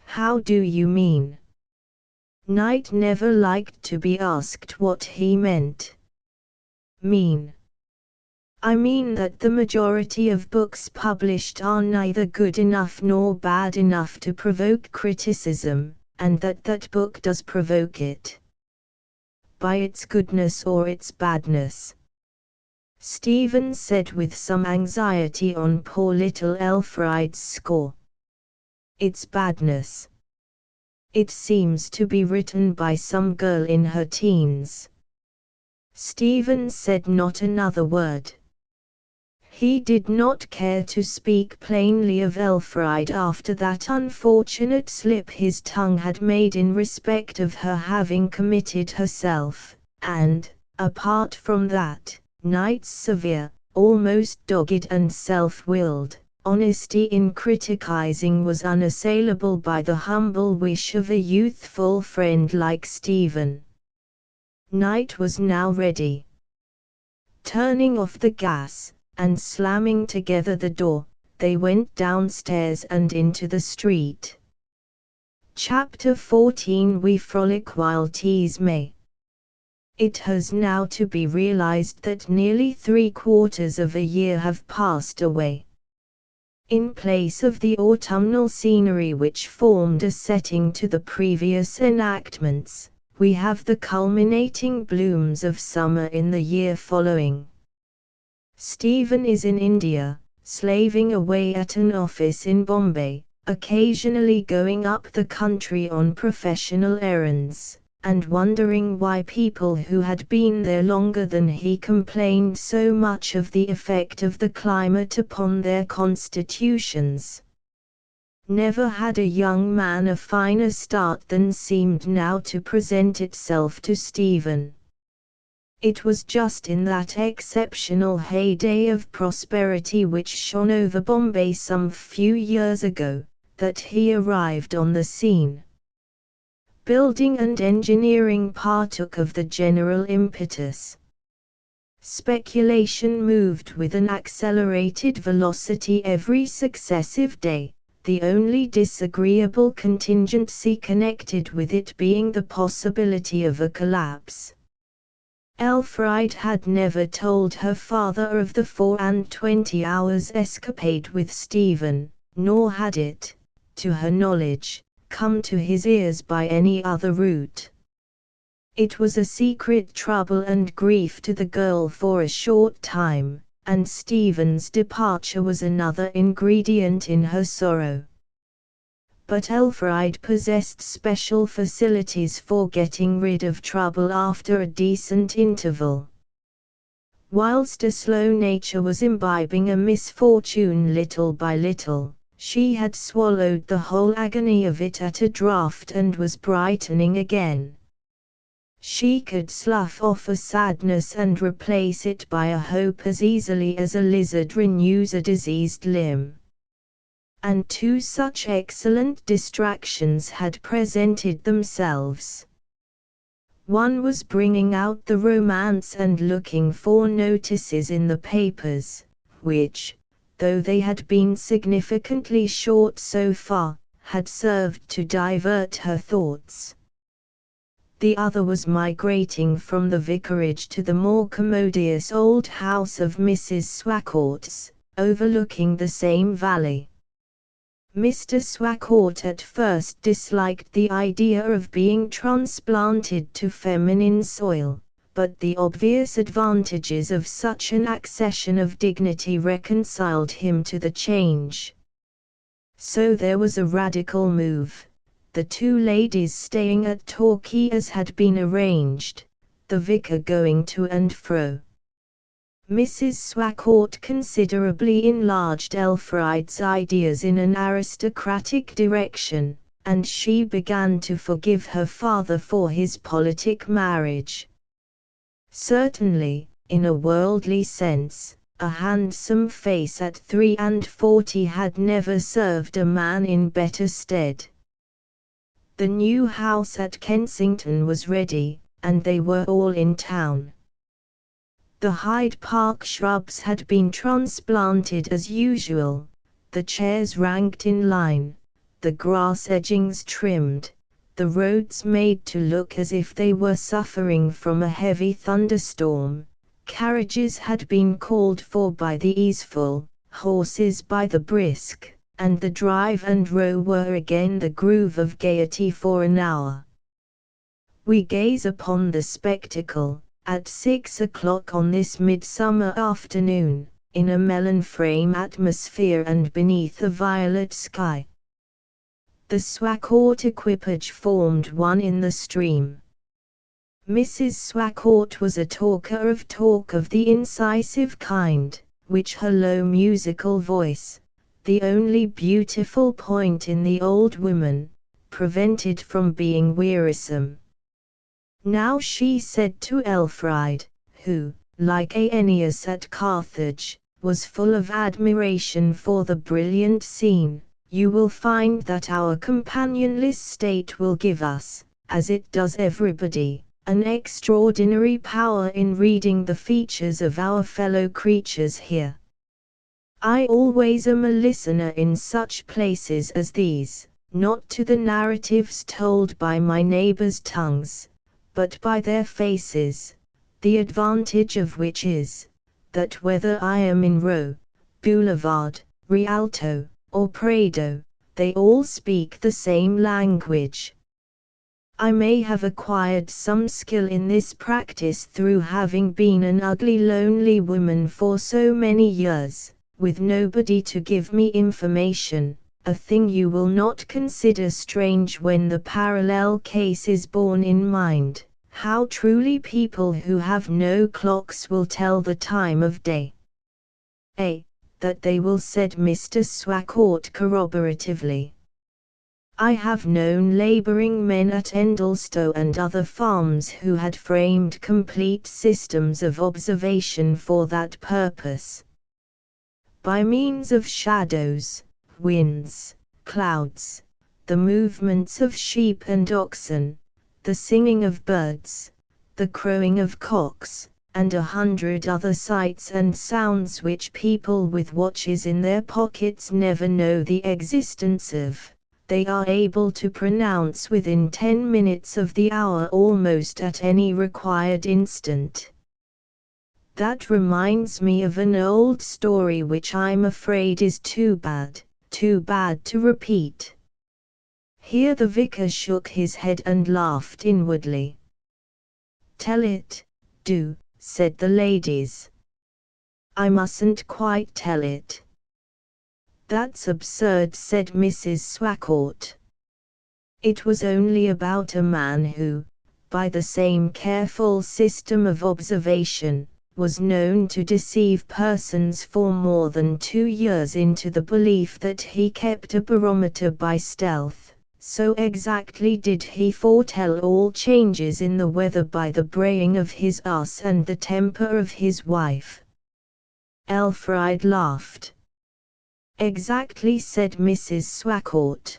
"How do you mean?" Knight never liked to be asked what he meant. I mean that the majority of books published are neither good enough nor bad enough to provoke criticism, and that book does provoke it. By its goodness or its badness. Stephen said with some anxiety on poor little Elfride's score. "Its badness. It seems to be written by some girl in her teens." Stephen said not another word. He did not care to speak plainly of Elfride after that unfortunate slip his tongue had made in respect of her having committed herself, and, apart from that, Knight's severe, almost dogged and self-willed, honesty in criticizing was unassailable by the humble wish of a youthful friend like Stephen. Knight was now ready. Turning off the gas, and slamming together the door, they went downstairs and into the street. Chapter 14 We frolic while teas may. It has now to be realized that nearly 3/4 of a year have passed away. In place of the autumnal scenery which formed a setting to the previous enactments, we have the culminating blooms of summer in the year following. Stephen is in India, slaving away at an office in Bombay, occasionally going up the country on professional errands, and wondering why people who had been there longer than he complained so much of the effect of the climate upon their constitutions. Never had a young man a finer start than seemed now to present itself to Stephen. It was just in that exceptional heyday of prosperity which shone over Bombay some few years ago, that he arrived on the scene. Building and engineering partook of the general impetus. Speculation moved with an accelerated velocity every successive day, the only disagreeable contingency connected with it being the possibility of a collapse. Elfride had never told her father of the 24 hours escapade with Stephen, nor had it, to her knowledge, come to his ears by any other route. It was a secret trouble and grief to the girl for a short time, and Stephen's departure was another ingredient in her sorrow. But Elfride possessed special facilities for getting rid of trouble after a decent interval. Whilst a slow nature was imbibing a misfortune little by little, she had swallowed the whole agony of it at a draught and was brightening again. She could slough off a sadness and replace it by a hope as easily as a lizard renews a diseased limb. And two such excellent distractions had presented themselves. One was bringing out the romance and looking for notices in the papers, which, though they had been significantly short so far, had served to divert her thoughts. The other was migrating from the vicarage to the more commodious old house of Mrs. Swacourt's, overlooking the same valley. Mr. Swacourt at first disliked the idea of being transplanted to feminine soil, but the obvious advantages of such an accession of dignity reconciled him to the change. So there was a radical move, the two ladies staying at Torquay as had been arranged, the vicar going to and fro. Mrs. Swacourt considerably enlarged Elfride's ideas in an aristocratic direction, and she began to forgive her father for his politic marriage. Certainly, in a worldly sense, a handsome face at 43 had never served a man in better stead. The new house at Kensington was ready, and they were all in town. The Hyde Park shrubs had been transplanted as usual, the chairs ranked in line, the grass edgings trimmed, the roads made to look as if they were suffering from a heavy thunderstorm, carriages had been called for by the easeful, horses by the brisk, and the drive and row were again the groove of gaiety for an hour. We gaze upon the spectacle, at 6 o'clock on this midsummer afternoon, in a melon-frame atmosphere and beneath a violet sky. The Swacourt equipage formed one in the stream. Mrs. Swacourt was a talker of talk of the incisive kind, which her low musical voice, the only beautiful point in the old woman, prevented from being wearisome. Now she said to Elfride, who, like Aeneas at Carthage, was full of admiration for the brilliant scene, "You will find that our companionless state will give us, as it does everybody, an extraordinary power in reading the features of our fellow creatures here. I always am a listener in such places as these, not to the narratives told by my neighbors' tongues, but by their faces, the advantage of which is, that whether I am in Row, Boulevard, Rialto, or Prado, they all speak the same language. I may have acquired some skill in this practice through having been an ugly lonely woman for so many years, with nobody to give me information, a thing you will not consider strange when the parallel case is borne in mind, how truly people who have no clocks will tell the time of day. That they will, said Mr. Swacourt corroboratively, I have known laboring men at Endlestow and other farms who had framed complete systems of observation for that purpose. By means of shadows, winds, clouds, the movements of sheep and oxen, the singing of birds, the crowing of cocks, and 100 other sights and sounds which people with watches in their pockets never know the existence of, they are able to pronounce within 10 minutes of the hour almost at any required instant. That reminds me of an old story which I'm afraid is too bad to repeat. Here the vicar shook his head and laughed inwardly. Tell it, do, said the ladies. I mustn't quite tell it. That's absurd, said Mrs. Swacourt. It was only about a man who, by the same careful system of observation, was known to deceive persons for more than 2 years into the belief that he kept a barometer by stealth. So exactly did he foretell all changes in the weather by the braying of his ass and the temper of his wife. Elfride laughed. Exactly, said Mrs. Swacourt.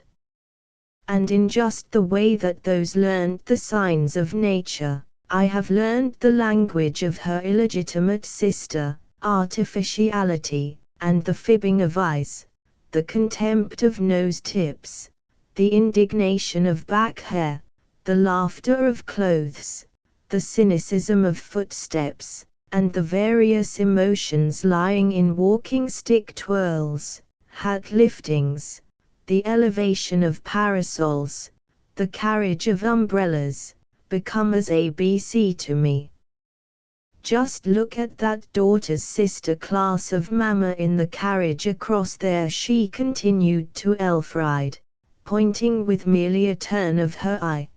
And in just the way that those learned the signs of nature, I have learned the language of her illegitimate sister, artificiality, and the fibbing of eyes, the contempt of nose tips, the indignation of back hair, the laughter of clothes, the cynicism of footsteps, and the various emotions lying in walking stick twirls, hat liftings, the elevation of parasols, the carriage of umbrellas, become as ABC to me. Just look at that daughter's sister class of mamma in the carriage across there, she continued to Elfride, pointing with merely a turn of her eye.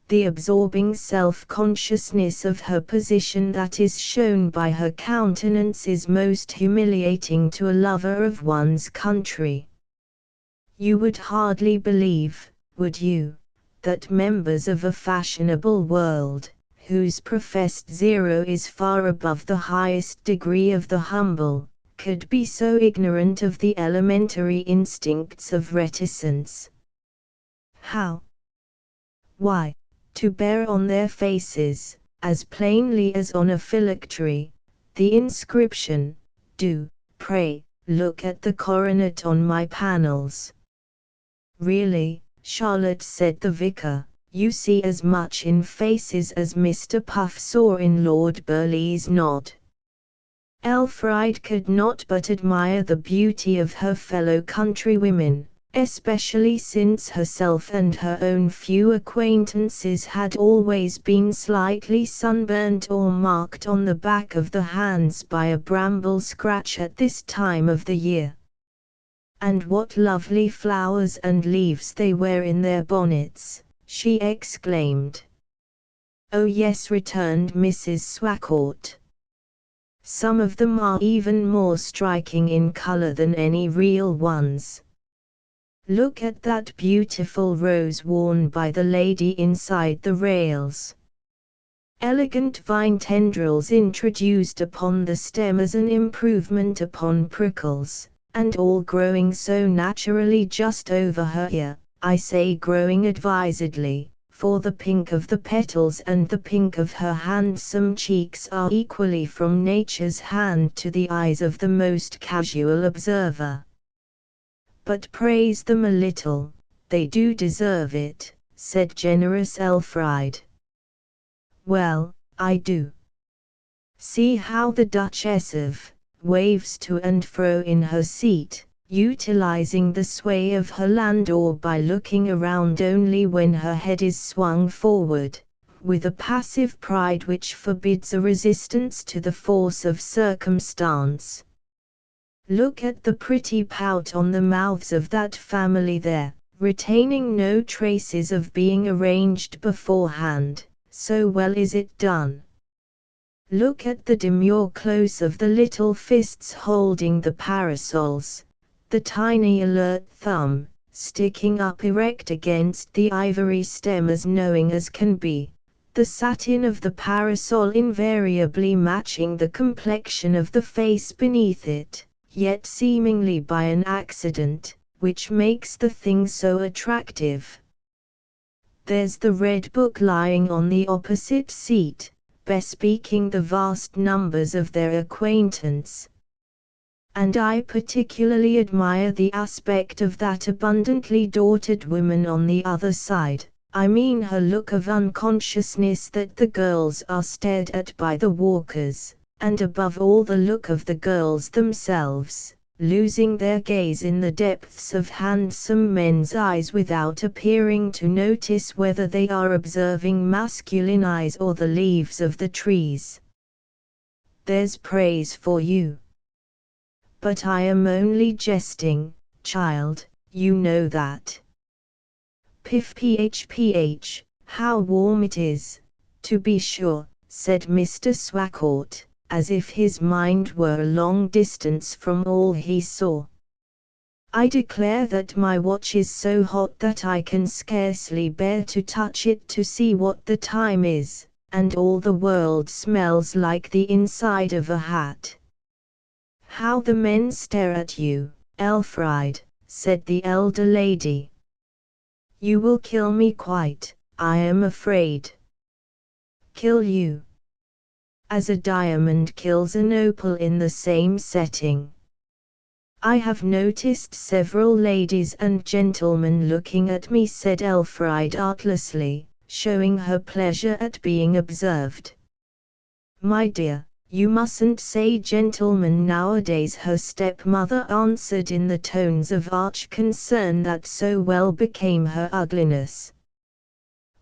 The absorbing self-consciousness of her position that is shown by her countenance is most humiliating to a lover of one's country. You would hardly believe, would you, that members of a fashionable world, whose professed zero is far above the highest degree of the humble, could be so ignorant of the elementary instincts of reticence? How? Why, to bear on their faces, as plainly as on a phylactery, the inscription, "Do, pray, look at the coronet on my panels." Really, Charlotte, said the vicar, you see as much in faces as Mr. Puff saw in Lord Burleigh's nod. Elfride could not but admire the beauty of her fellow countrywomen, especially since herself and her own few acquaintances had always been slightly sunburnt or marked on the back of the hands by a bramble scratch at this time of the year. And what lovely flowers and leaves they wear in their bonnets, she exclaimed. Oh yes, returned Mrs. Swacourt. Some of them are even more striking in color than any real ones. Look at that beautiful rose worn by the lady inside the rails. Elegant vine tendrils introduced upon the stem as an improvement upon prickles, and all growing so naturally just over her ear. I say growing advisedly, for the pink of the petals and the pink of her handsome cheeks are equally from nature's hand to the eyes of the most casual observer. But praise them a little, they do deserve it, said generous Elfride. Well, I do. See how the Duchess of waves to and fro in her seat, utilizing the sway of her landau by looking around only when her head is swung forward, with a passive pride which forbids a resistance to the force of circumstance. Look at the pretty pout on the mouths of that family there, retaining no traces of being arranged beforehand, so well is it done. Look at the demure close of the little fists holding the parasols, the tiny alert thumb, sticking up erect against the ivory stem as knowing as can be, the satin of the parasol invariably matching the complexion of the face beneath it, yet seemingly by an accident, which makes the thing so attractive. There's the red book lying on the opposite seat, bespeaking the vast numbers of their acquaintance. And I particularly admire the aspect of that abundantly daughted woman on the other side. I mean her look of unconsciousness that the girls are stared at by the walkers, and above all the look of the girls themselves, losing their gaze in the depths of handsome men's eyes without appearing to notice whether they are observing masculine eyes or the leaves of the trees. There's praise for you. But I am only jesting, child, you know that. Ph, how warm it is, to be sure, said Mr. Swacourt, as if his mind were a long distance from all he saw. I declare that my watch is so hot that I can scarcely bear to touch it to see what the time is, and all the world smells like the inside of a hat. How the men stare at you, Elfried, said the elder lady. You will kill me quite, I am afraid. Kill you? As a diamond kills an opal in the same setting. I have noticed several ladies and gentlemen looking at me, said Elfried artlessly, showing her pleasure at being observed. My dear, you mustn't say gentlemen nowadays, her stepmother answered in the tones of arch concern that so well became her ugliness.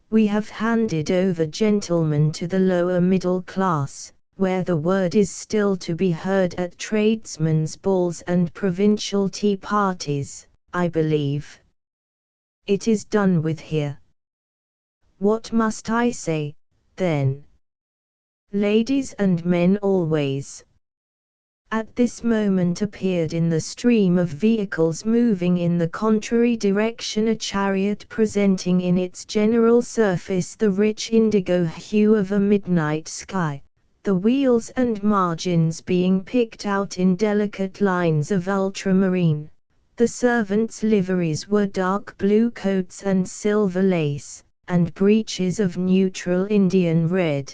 We have handed over gentlemen to the lower middle class, where the word is still to be heard at tradesmen's balls and provincial tea parties, I believe. It is done with here. What must I say, then? Ladies and men always. At this moment appeared in the stream of vehicles moving in the contrary direction a chariot presenting in its general surface the rich indigo hue of a midnight sky, the wheels and margins being picked out in delicate lines of ultramarine. The servants' liveries were dark blue coats and silver lace, and breeches of neutral Indian red.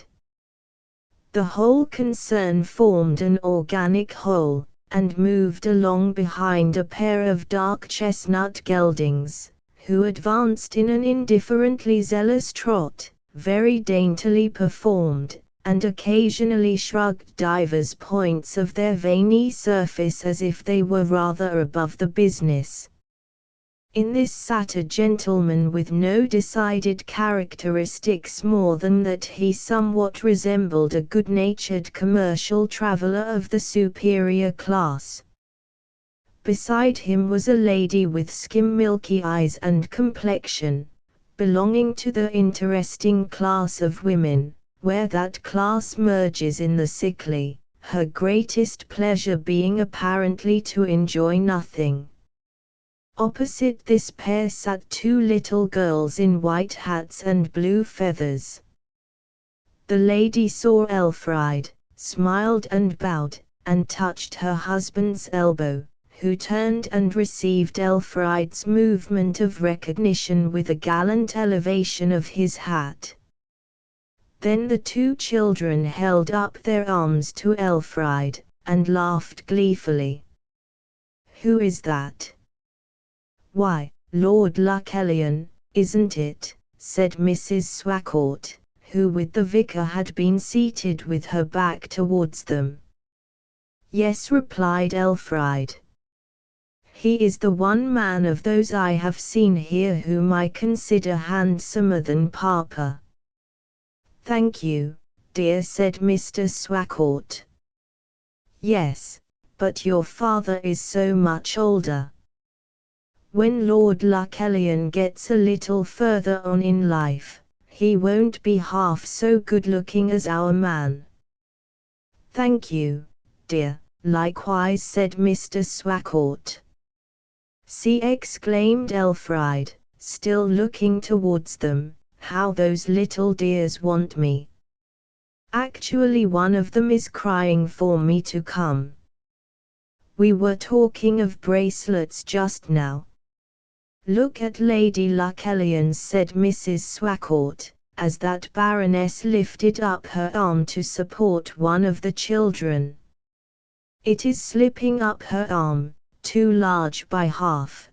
The whole concern formed an organic whole, and moved along behind a pair of dark chestnut geldings, who advanced in an indifferently zealous trot, very daintily performed, and occasionally shrugged divers points of their veiny surface as if they were rather above the business. In this sat a gentleman with no decided characteristics more than that he somewhat resembled a good-natured commercial traveller of the superior class. Beside him was a lady with skim-milky eyes and complexion, belonging to the interesting class of women, where that class merges in the sickly, her greatest pleasure being apparently to enjoy nothing. Opposite this pair sat two little girls in white hats and blue feathers. The lady saw Elfried, smiled and bowed, and touched her husband's elbow, who turned and received Elfried's movement of recognition with a gallant elevation of his hat. Then the two children held up their arms to Elfried, and laughed gleefully. Who is that? Why, Lord Lucullian, isn't it? Said Mrs. Swacourt, who with the vicar had been seated with her back towards them. Yes, replied Elfried. He is the one man of those I have seen here whom I consider handsomer than Papa. Thank you, dear, said Mr. Swacourt. Yes, but your father is so much older. When Lord Lucullian gets a little further on in life, he won't be half so good-looking as our man. Thank you, dear, likewise, said Mr. Swacourt. See, exclaimed Elfried, still looking towards them, how those little dears want me. Actually one of them is crying for me to come. We were talking of bracelets just now. Look at Lady Lucullian, said Mrs. Swacourt, as that Baroness lifted up her arm to support one of the children. It is slipping up her arm, too large by half.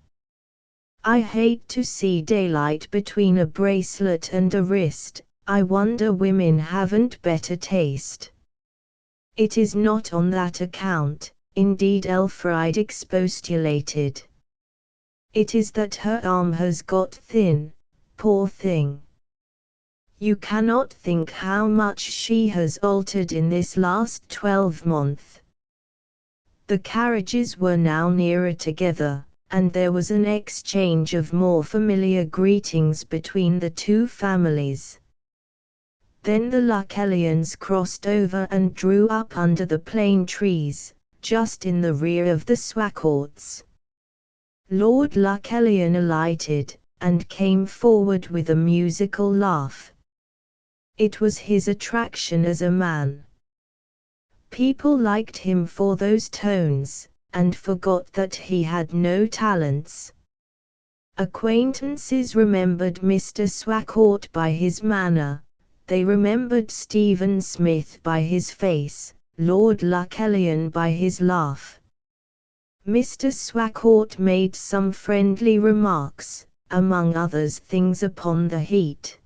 I hate to see daylight between a bracelet and a wrist. I wonder women haven't better taste. It is not on that account, indeed, Elfried expostulated. It is that her arm has got thin, poor thing. You cannot think how much she has altered in this last 12-month. The carriages were now nearer together, and there was an exchange of more familiar greetings between the two families. Then the Lucullians crossed over and drew up under the plane trees, just in the rear of the Swacourts. Lord Lucullian alighted, and came forward with a musical laugh. It was his attraction as a man. People liked him for those tones, and forgot that he had no talents. Acquaintances remembered Mr. Swacourt by his manner. They remembered Stephen Smith by his face, Lord Lucullian by his laugh. Mr. Swacourt made some friendly remarks, among others things upon the heat.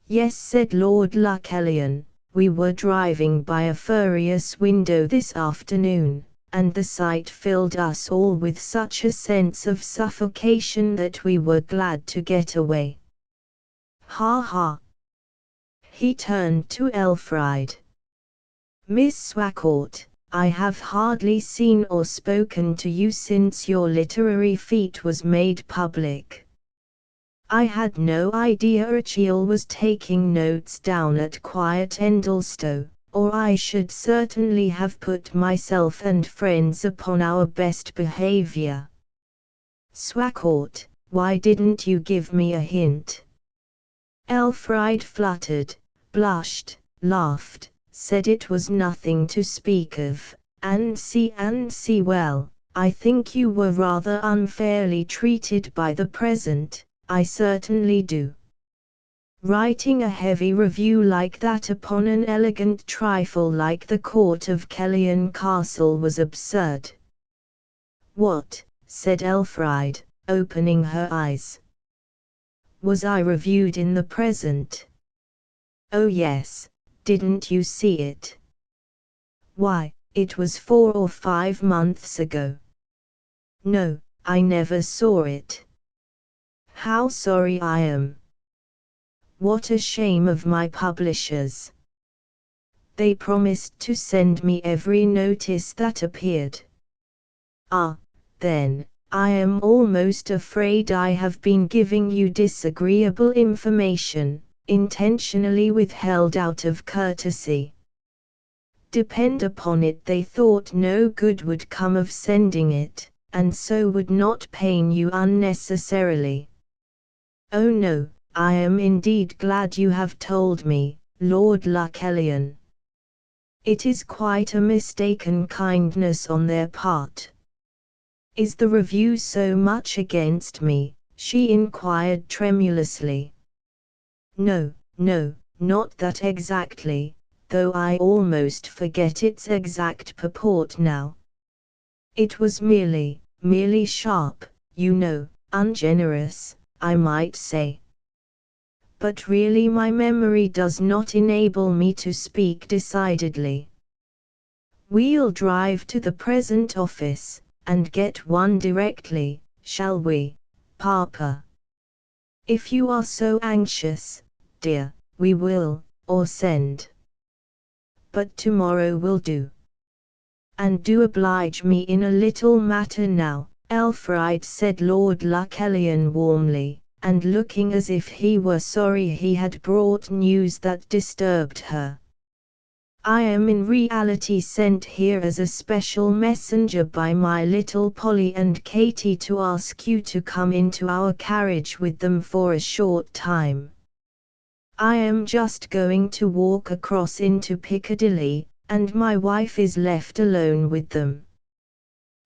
Yes, said Lord Lucullian, we were driving by a furious window this afternoon, and the sight filled us all with such a sense of suffocation that we were glad to get away. Ha ha! He turned to Elfried. Miss Swacourt, I have hardly seen or spoken to you since your literary feat was made public. I had no idea Rachel was taking notes down at Quiet Endlestowe, or I should certainly have put myself and friends upon our best behavior. Swacourt, why didn't you give me a hint? Elfried fluttered, blushed, laughed, said it was nothing to speak of, and see, well, I think you were rather unfairly treated by the present, I certainly do. Writing a heavy review like that upon an elegant trifle like the court of Kellyan Castle was absurd. What, said Elfried, opening her eyes. Was I reviewed in the present? Oh yes, didn't you see it? Why, it was 4 or 5 months ago. No, I never saw it. How sorry I am. What a shame of my publishers. They promised to send me every notice that appeared. Ah, then, I am almost afraid I have been giving you disagreeable information, intentionally withheld out of courtesy. Depend upon it, they thought no good would come of sending it, and so would not pain you unnecessarily. Oh no, I am indeed glad you have told me, Lord Lucullian. It is quite a mistaken kindness on their part. Is the review so much against me? She inquired tremulously. No, not that exactly, though I almost forget its exact purport now. It was merely sharp, you know, ungenerous, I might say. But really my memory does not enable me to speak decidedly. We'll drive to the present office, and get one directly, shall we, Papa? If you are so anxious, dear, we will, or send. But tomorrow will do. And do oblige me in a little matter now, Elfried, said Lord Lucullian warmly, and looking as if he were sorry he had brought news that disturbed her. I am in reality sent here as a special messenger by my little Polly and Katy to ask you to come into our carriage with them for a short time. I am just going to walk across into Piccadilly, and my wife is left alone with them.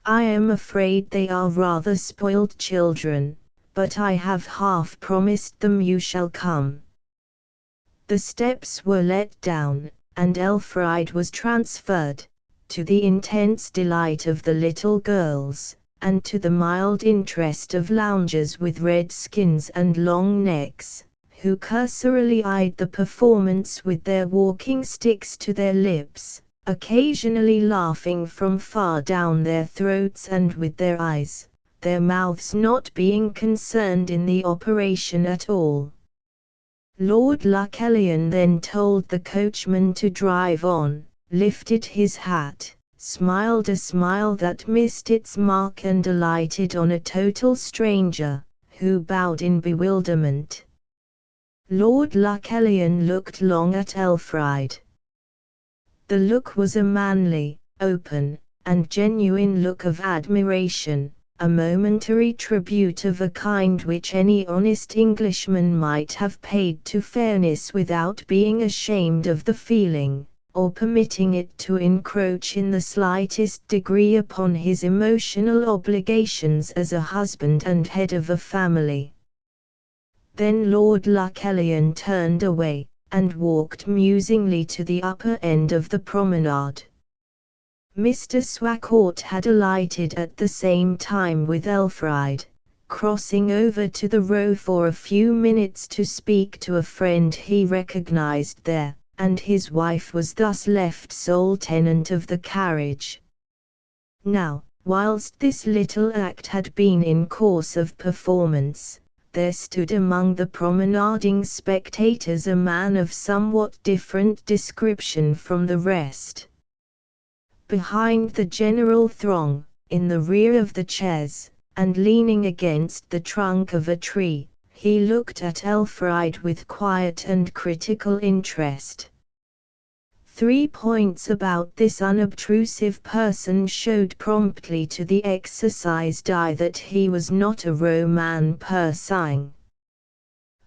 I am afraid they are rather spoiled children, but I have half promised them you shall come." The steps were let down, and Elfride was transferred, to the intense delight of the little girls, and to the mild interest of loungers with red skins and long necks, who cursorily eyed the performance with their walking sticks to their lips, occasionally laughing from far down their throats and with their eyes, their mouths not being concerned in the operation at all. Lord Lucullian then told the coachman to drive on, lifted his hat, smiled a smile that missed its mark and alighted on a total stranger, who bowed in bewilderment. Lord Lucullian looked long at Elfride. The look was a manly, open, and genuine look of admiration, a momentary tribute of a kind which any honest Englishman might have paid to fairness without being ashamed of the feeling, or permitting it to encroach in the slightest degree upon his emotional obligations as a husband and head of a family. Then Lord Lucullian turned away, and walked musingly to the upper end of the promenade. Mr. Swacourt had alighted at the same time with Elfride, crossing over to the Row for a few minutes to speak to a friend he recognized there, and his wife was thus left sole tenant of the carriage. Now, whilst this little act had been in course of performance, there stood among the promenading spectators a man of somewhat different description from the rest. Behind the general throng, in the rear of the chairs, and leaning against the trunk of a tree, he looked at Elfride with quiet and critical interest. 3 points about this unobtrusive person showed promptly to the exercised eye that he was not a Roman per sang.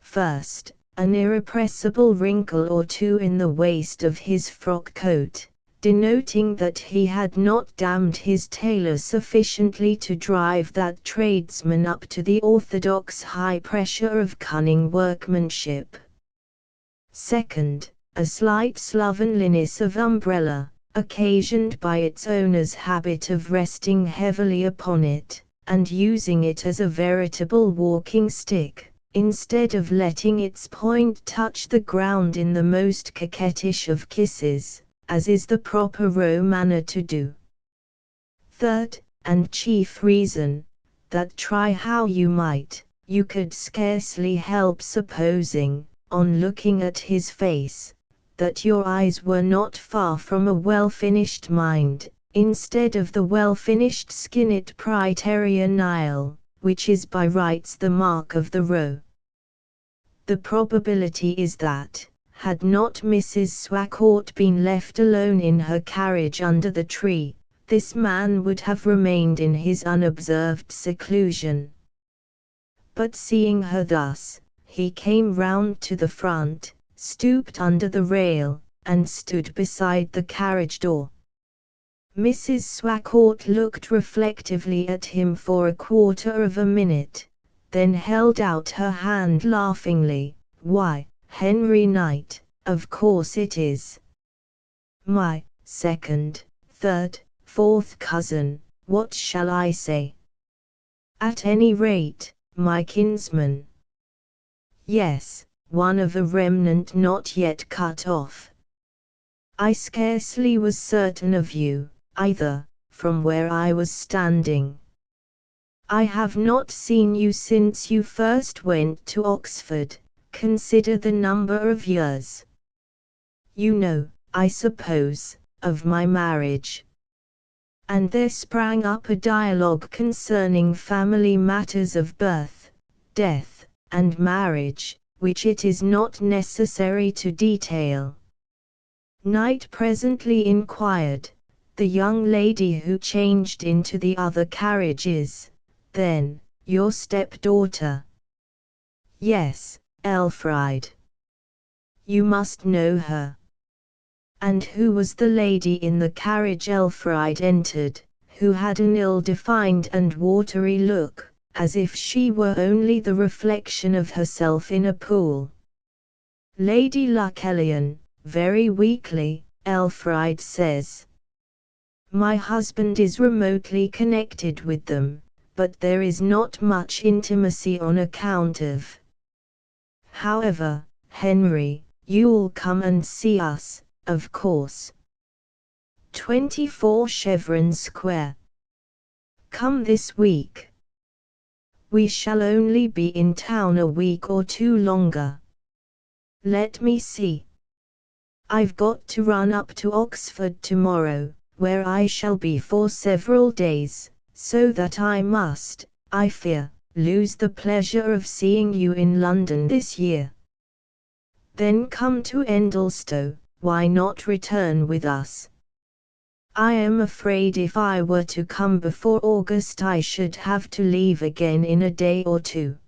First, an irrepressible wrinkle or two in the waist of his frock coat, denoting that he had not damned his tailor sufficiently to drive that tradesman up to the orthodox high pressure of cunning workmanship. Second, a slight slovenliness of umbrella, occasioned by its owner's habit of resting heavily upon it, and using it as a veritable walking stick, instead of letting its point touch the ground in the most coquettish of kisses, as is the proper Row manner to do. Third, and chief reason, that try how you might, you could scarcely help supposing, on looking at his face, that your eyes were not far from a well-finished mind, instead of the well-finished skinned praetorian Nile, which is by rights the mark of the Row. The probability is that, had not Mrs. Swacourt been left alone in her carriage under the tree, this man would have remained in his unobserved seclusion. But seeing her thus, he came round to the front, stooped under the rail, and stood beside the carriage door. Mrs. Swacourt looked reflectively at him for a quarter of a minute, then held out her hand laughingly. "Why, Henry Knight, of course it is. My second, third, fourth cousin, what shall I say? At any rate, my kinsman. Yes, one of a remnant not yet cut off. I scarcely was certain of you, either, from where I was standing. I have not seen you since you first went to Oxford. Consider the number of years. You know, I suppose, of my marriage." And there sprang up a dialogue concerning family matters of birth, death, and marriage, which it is not necessary to detail. Knight presently inquired. The young lady who changed into the other carriage is, then, your stepdaughter? Yes, Elfried. You must know her. And who was the lady in the carriage? Elfried entered, who had an ill-defined and watery look, as if she were only the reflection of herself in a pool. Lady Lucellian, very weakly, Elfried says. My husband is remotely connected with them, but there is not much intimacy on account of. However, Henry, you'll come and see us, of course. 24 Chevron Square. Come this week. We shall only be in town a week or two longer. Let me see. I've got to run up to Oxford tomorrow, where I shall be for several days, so that I must, I fear, lose the pleasure of seeing you in London this year. Then come to Endlestowe. Why not return with us? I am afraid if I were to come before August I should have to leave again in a day or two.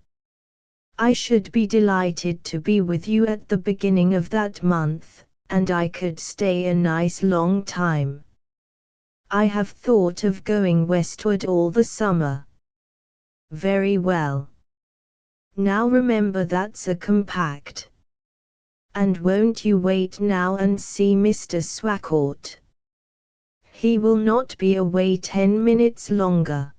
I should be delighted to be with you at the beginning of that month, and I could stay a nice long time. I have thought of going westward all the summer. Very well. Now remember that's a compact. And won't you wait now and see Mr. Swacourt? He will not be away 10 minutes longer.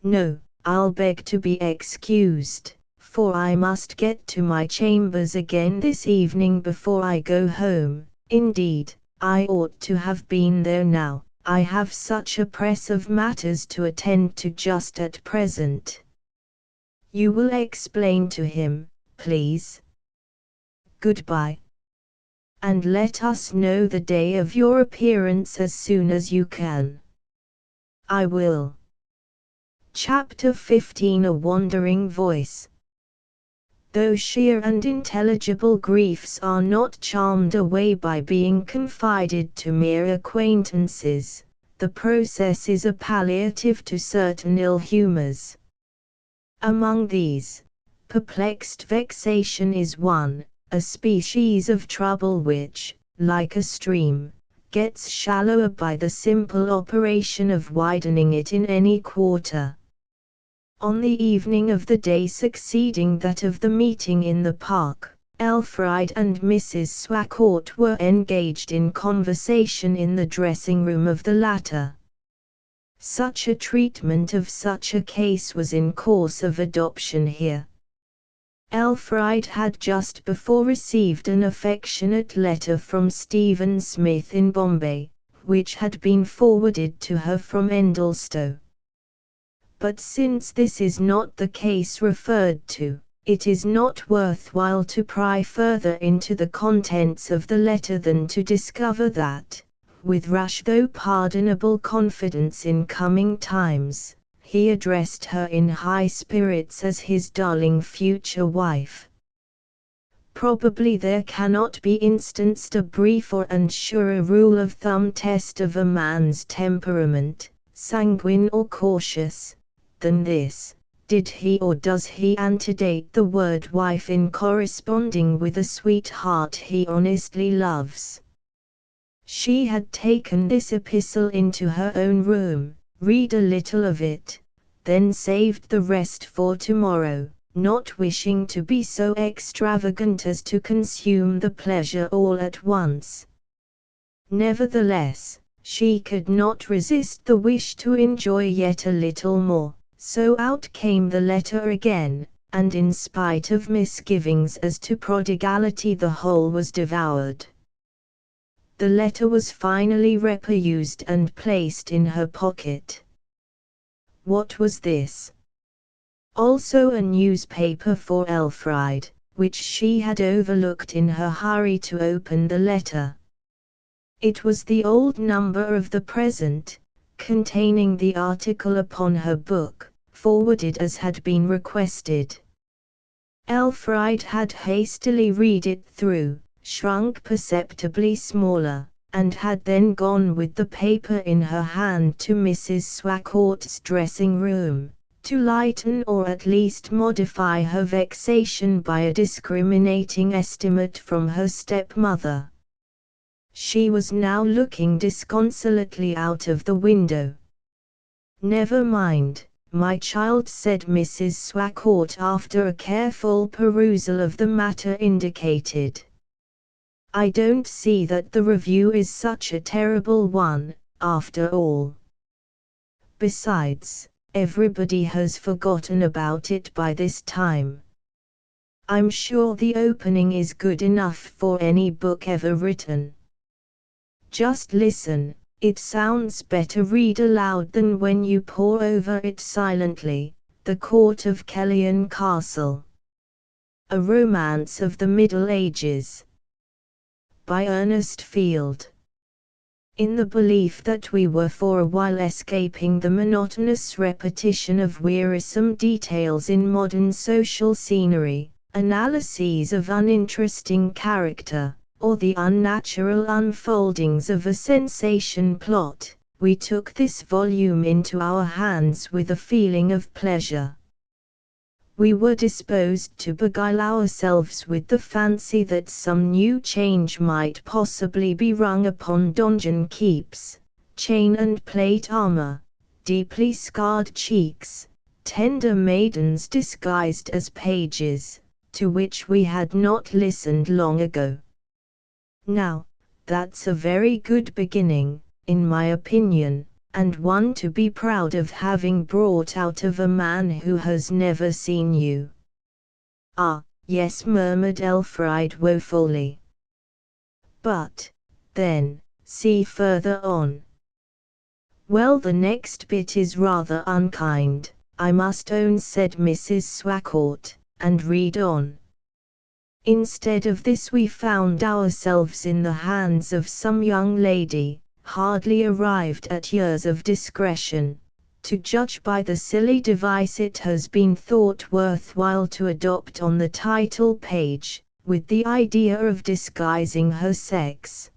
No, I'll beg to be excused, for I must get to my chambers again this evening before I go home. Indeed, I ought to have been there now. I have such a press of matters to attend to just at present. You will explain to him, please. Goodbye. And let us know the day of your appearance as soon as you can. I will. Chapter 15 A Wandering Voice. Though sheer and intelligible griefs are not charmed away by being confided to mere acquaintances, the process is a palliative to certain ill humours. Among these, perplexed vexation is one, a species of trouble which, like a stream, gets shallower by the simple operation of widening it in any quarter. On the evening of the day succeeding that of the meeting in the park, Elfried and Mrs. Swacourt were engaged in conversation in the dressing-room of the latter. Such a treatment of such a case was in course of adoption here. Elfried had just before received an affectionate letter from Stephen Smith in Bombay, which had been forwarded to her from Endlestowe. But since this is not the case referred to, it is not worthwhile to pry further into the contents of the letter than to discover that, with rash though pardonable confidence in coming times, he addressed her in high spirits as his darling future wife. Probably there cannot be instanced a briefer and surer rule of thumb test of a man's temperament, sanguine or cautious, than this. Did he or does he antedate the word wife in corresponding with a sweetheart he honestly loves? She had taken this epistle into her own room, read a little of it, then saved the rest for tomorrow, not wishing to be so extravagant as to consume the pleasure all at once. Nevertheless, she could not resist the wish to enjoy yet a little more, so out came the letter again, and in spite of misgivings as to prodigality the whole was devoured. The letter was finally reperused and placed in her pocket. What was this? Also a newspaper for Elfried, which she had overlooked in her hurry to open the letter. It was the old number of the Present, containing the article upon her book, forwarded as had been requested. Elfried had hastily read it through. shrunk perceptibly smaller, and had then gone with the paper in her hand to Mrs. Swacourt's dressing room, to lighten or at least modify her vexation by a discriminating estimate from her stepmother. She was now looking disconsolately out of the window. "Never mind, my child," said Mrs. Swacourt after a careful perusal of the matter indicated. "I don't see that the review is such a terrible one, after all. Besides, everybody has forgotten about it by this time. I'm sure the opening is good enough for any book ever written. Just listen, it sounds better read aloud than when you pore over it silently. The Court of Kellyan Castle. A Romance of the Middle Ages. By Ernest Field. In the belief that we were for a while escaping the monotonous repetition of wearisome details in modern social scenery, analyses of uninteresting character, or the unnatural unfoldings of a sensation plot, we took this volume into our hands with a feeling of pleasure. We were disposed to beguile ourselves with the fancy that some new change might possibly be rung upon donjon keeps, chain and plate armor, deeply scarred cheeks, tender maidens disguised as pages, to which we had not listened long ago. Now, that's a very good beginning, in my opinion, and one to be proud of having brought out of a man who has never seen you." "Ah, yes," murmured Elfried woefully. "But, then, see further on." "Well, the next bit is rather unkind, I must own," said Mrs. Swacourt, "and read on." "Instead of this we found ourselves in the hands of some young lady, hardly arrived at years of discretion, to judge by the silly device it has been thought worthwhile to adopt on the title page, with the idea of disguising her sex."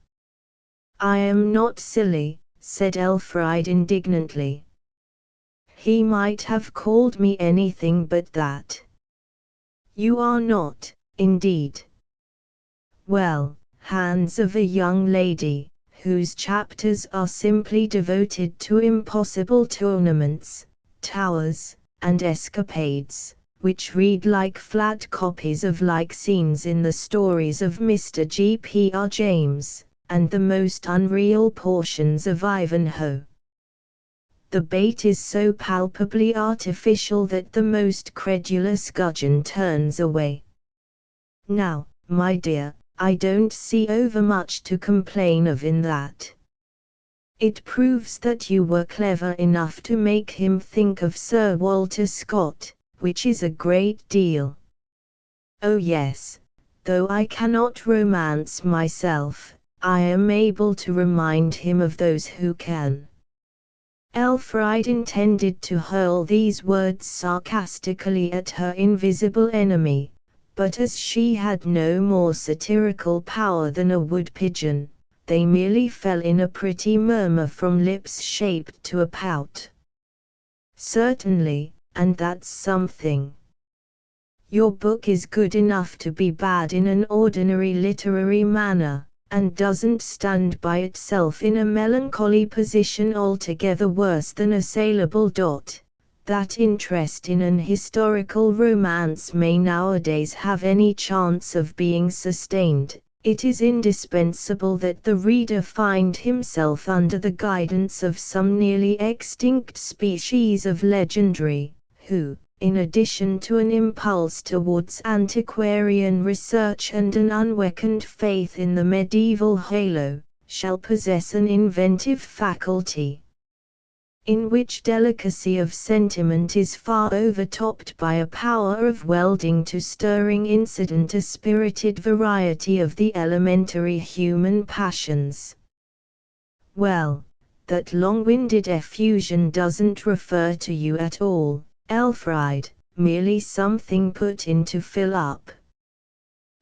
"I am not silly," said Elfried indignantly. "He might have called me anything but that." "You are not, indeed." "Well, Hands of a Young Lady, whose chapters are simply devoted to impossible tournaments, towers, and escapades, which read like flat copies of like scenes in the stories of Mr. G.P.R. James, and the most unreal portions of Ivanhoe. The bait is so palpably artificial that the most credulous gudgeon turns away. Now, my dear, I don't see overmuch to complain of in that. It proves that you were clever enough to make him think of Sir Walter Scott, which is a great deal. Oh yes, though I cannot romance myself, I am able to remind him of those who can." Elfried intended to hurl these words sarcastically at her invisible enemy, but as she had no more satirical power than a wood pigeon, they merely fell in a pretty murmur from lips shaped to a pout. "Certainly, and that's something. Your book is good enough to be bad in an ordinary literary manner, and doesn't stand by itself in a melancholy position altogether worse than a saleable dot. That interest in an historical romance may nowadays have any chance of being sustained, it is indispensable that the reader find himself under the guidance of some nearly extinct species of legendary, who, in addition to an impulse towards antiquarian research and an unweakened faith in the medieval halo, shall possess an inventive faculty, in which delicacy of sentiment is far overtopped by a power of welding to stirring incident a spirited variety of the elementary human passions. Well, that long-winded effusion doesn't refer to you at all, Elfried, merely something put in to fill up.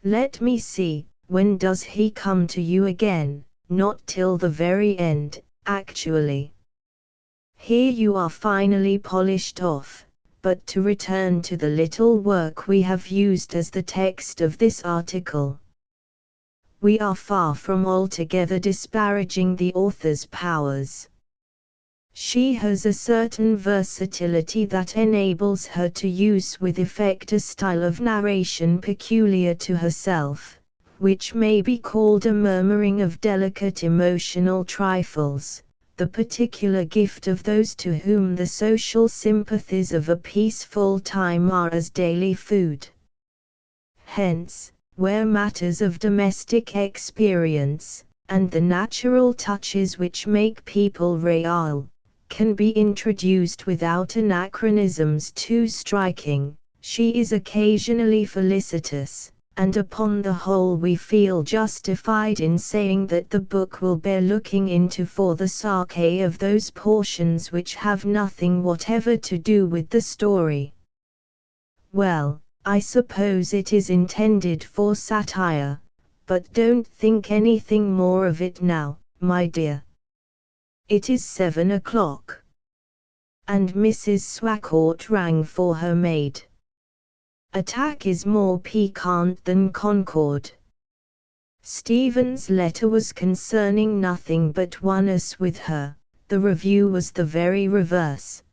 Let me see, when does he come to you again? Not till the very end, actually. Here you are finally polished off, but to return to the little work we have used as the text of this article. We are far from altogether disparaging the author's powers. She has a certain versatility that enables her to use with effect a style of narration peculiar to herself, which may be called a murmuring of delicate emotional trifles, the particular gift of those to whom the social sympathies of a peaceful time are as daily food. Hence, where matters of domestic experience, and the natural touches which make people real, can be introduced without anachronisms too striking, she is occasionally felicitous, and upon the whole we feel justified in saying that the book will bear looking into for the sake of those portions which have nothing whatever to do with the story. Well, I suppose it is intended for satire, but don't think anything more of it now, my dear. It is 7 o'clock. And Mrs. Swacourt rang for her maid. Attack is more piquant than concord. Stephen's letter was concerning nothing but oneness with her, the review was the very reverse.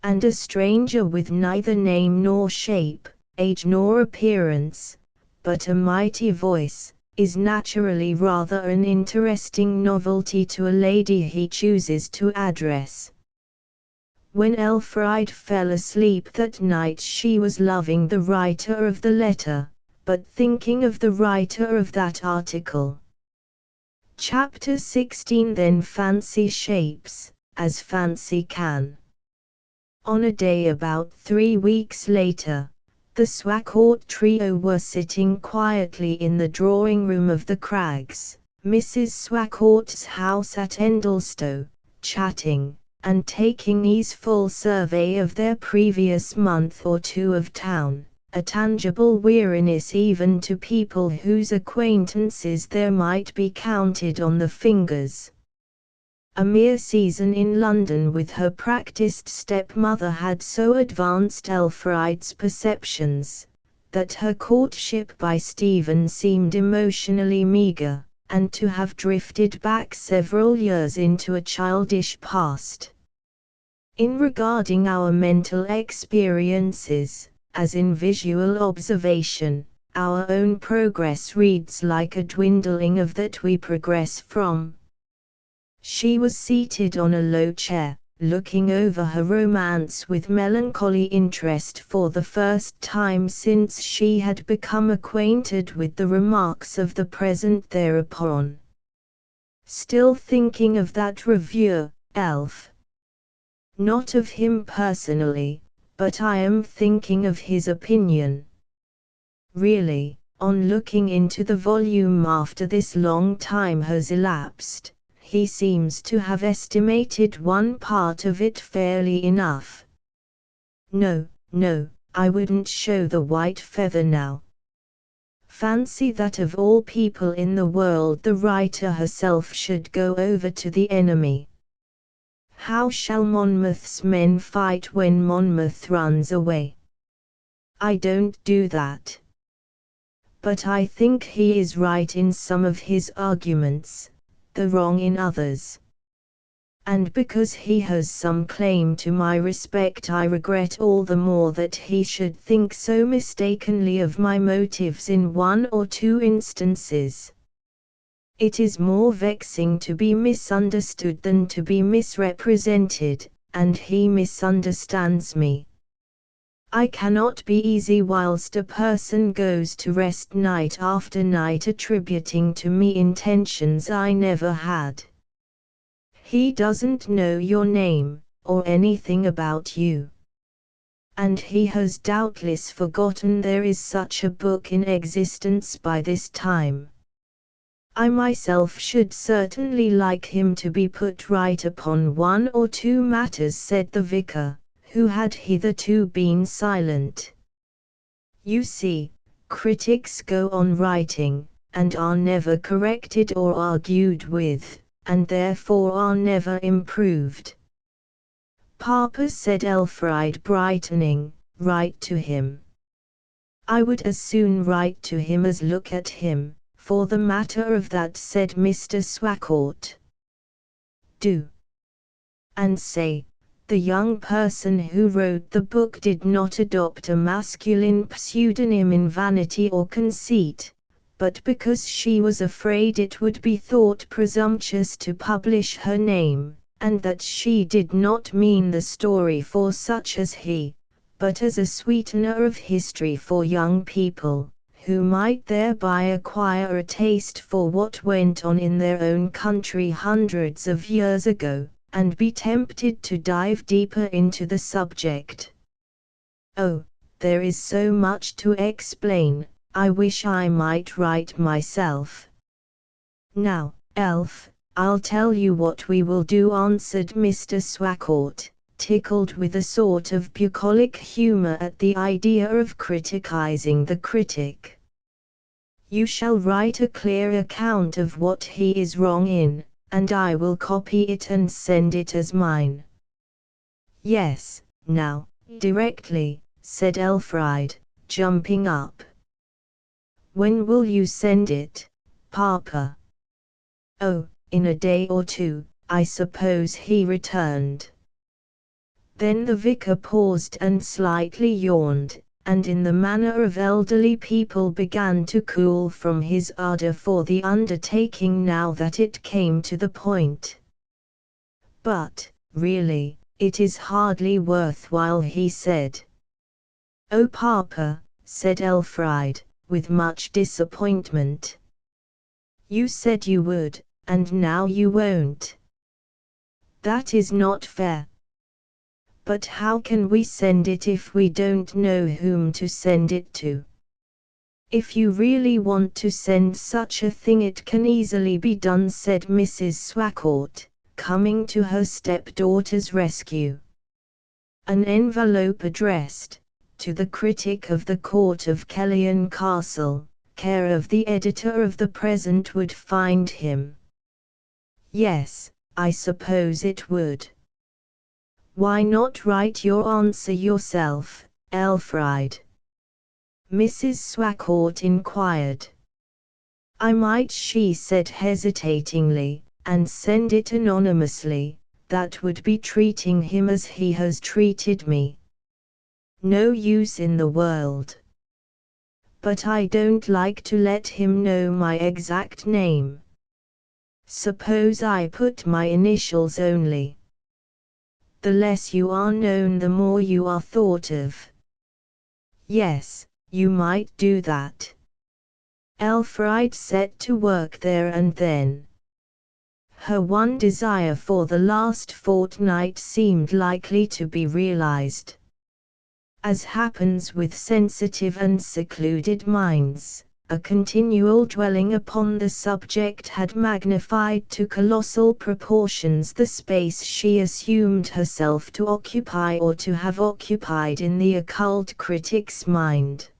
And a stranger with neither name nor shape, age nor appearance, but a mighty voice, is naturally rather an interesting novelty to a lady he chooses to address. When Elfride fell asleep that night she was loving the writer of the letter, but thinking of the writer of that article. Chapter 16. Then fancy shapes, as fancy can. On a day about 3 weeks later, the Swacourt trio were sitting quietly in the drawing-room of the Craggs, Mrs. Swacourt's house at Endlestowe, chatting, and taking easeful survey of their previous month or two of town, a tangible weariness even to people whose acquaintances there might be counted on the fingers. A mere season in London with her practised stepmother had so advanced Elfride's perceptions, that her courtship by Stephen seemed emotionally meagre, and to have drifted back several years into a childish past. In regarding our mental experiences, as in visual observation, our own progress reads like a dwindling of that we progress from. She was seated on a low chair, looking over her romance with melancholy interest for the first time since she had become acquainted with the remarks of the present thereupon. Still thinking of that reviewer, Elf. Not of him personally, but I am thinking of his opinion. Really, on looking into the volume after this long time has elapsed, he seems to have estimated one part of it fairly enough. No, I wouldn't show the white feather now. Fancy that of all people in the world the writer herself should go over to the enemy. How shall Monmouth's men fight when Monmouth runs away? I don't do that. But I think he is right in some of his arguments, the wrong in others. And because he has some claim to my respect, I regret all the more that he should think so mistakenly of my motives in 1 or 2 instances. It is more vexing to be misunderstood than to be misrepresented, and he misunderstands me. I cannot be easy whilst a person goes to rest night after night attributing to me intentions I never had. He doesn't know your name, or anything about you. And he has doubtless forgotten there is such a book in existence by this time. I myself should certainly like him to be put right upon 1 or 2 matters, said the vicar, who had hitherto been silent. You see, critics go on writing, and are never corrected or argued with, and therefore are never improved. Papa, said Elfried, brightening, write to him. I would as soon write to him as look at him, for the matter of that, said Mr. Swakourt. Do. And say, the young person who wrote the book did not adopt a masculine pseudonym in vanity or conceit, but because she was afraid it would be thought presumptuous to publish her name, and that she did not mean the story for such as he, but as a sweetener of history for young people, who might thereby acquire a taste for what went on in their own country hundreds of years ago, and be tempted to dive deeper into the subject. Oh, there is so much to explain, I wish I might write myself. Now, Elf, I'll tell you what we will do, answered Mr. Swakourt, tickled with a sort of bucolic humor at the idea of criticizing the critic. You shall write a clear account of what he is wrong in, and I will copy it and send it as mine. Yes, now, directly, said Elfried, jumping up. When will you send it, Papa? Oh, in a day or two, I suppose, he returned. Then the vicar paused and slightly yawned, and in the manner of elderly people began to cool from his ardor for the undertaking now that it came to the point. But, really, it is hardly worth while, he said. Oh, Papa, said Elfried, with much disappointment. You said you would, and now you won't. That is not fair. But how can we send it if we don't know whom to send it to? If you really want to send such a thing, it can easily be done, said Mrs. Swakourt, coming to her stepdaughter's rescue. An envelope addressed, to the critic of the court of Kellyan Castle, care of the editor of the Present, would find him. Yes, I suppose it would. Why not write your answer yourself, Elfried? Mrs. Swakourt inquired. I might, she said hesitatingly, and send it anonymously. That would be treating him as he has treated me. No use in the world. But I don't like to let him know my exact name. Suppose I put my initials only. The less you are known, the more you are thought of. Yes, you might do that. Elfried set to work there and then. Her one desire for the last fortnight seemed likely to be realized. As happens with sensitive and secluded minds, a continual dwelling upon the subject had magnified to colossal proportions the space she assumed herself to occupy or to have occupied in the occult critic's mind.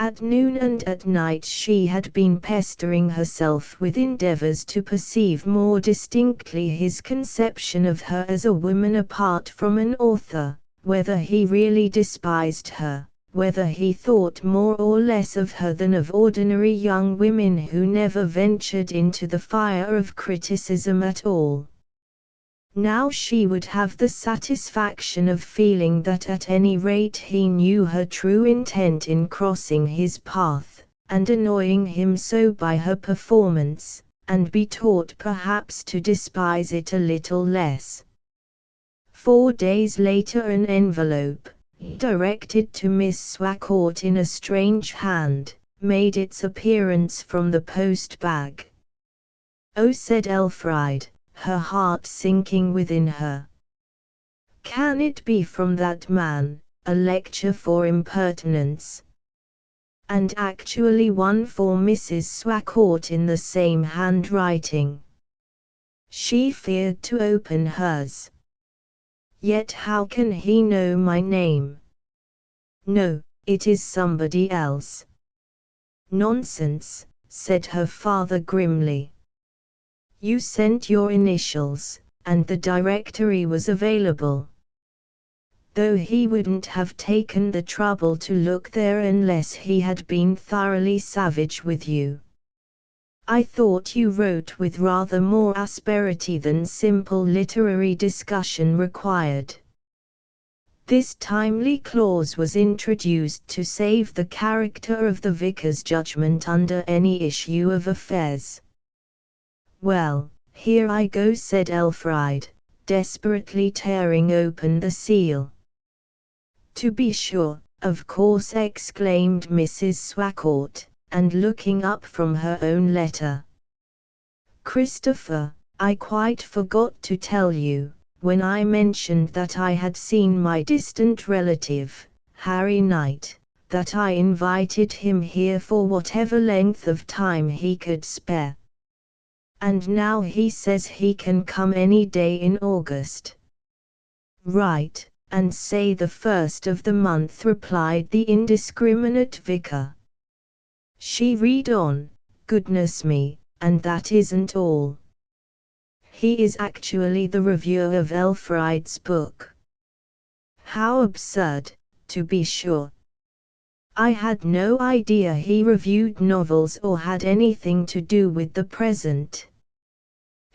At noon and at night she had been pestering herself with endeavors to perceive more distinctly his conception of her as a woman apart from an author, whether he really despised her, whether he thought more or less of her than of ordinary young women who never ventured into the fire of criticism at all. Now she would have the satisfaction of feeling that at any rate he knew her true intent in crossing his path, and annoying him so by her performance, and be taught perhaps to despise it a little less. 4 days later an envelope, directed to Miss Swakourt in a strange hand, made its appearance from the post-bag. Oh, said Elfried, her heart sinking within her. Can it be from that man, a lecture for impertinence? And actually one for Mrs. Swakourt in the same handwriting. She feared to open hers. Yet how can he know my name? No, it is somebody else. Nonsense, said her father grimly. You sent your initials, and the directory was available. Though he wouldn't have taken the trouble to look there unless he had been thoroughly savage with you. I thought you wrote with rather more asperity than simple literary discussion required. This timely clause was introduced to save the character of the vicar's judgment under any issue of affairs. Well, here I go, said Elfried, desperately tearing open the seal. To be sure, of course, exclaimed Mrs. Swacourt, and looking up from her own letter. Christopher, I quite forgot to tell you, when I mentioned that I had seen my distant relative, Harry Knight, that I invited him here for whatever length of time he could spare. And now he says he can come any day in August. Right, and say the first of the month, replied the indiscriminate vicar. She read on, goodness me, and that isn't all. He is actually the reviewer of Elfried's book. How absurd, to be sure. I had no idea he reviewed novels or had anything to do with the present.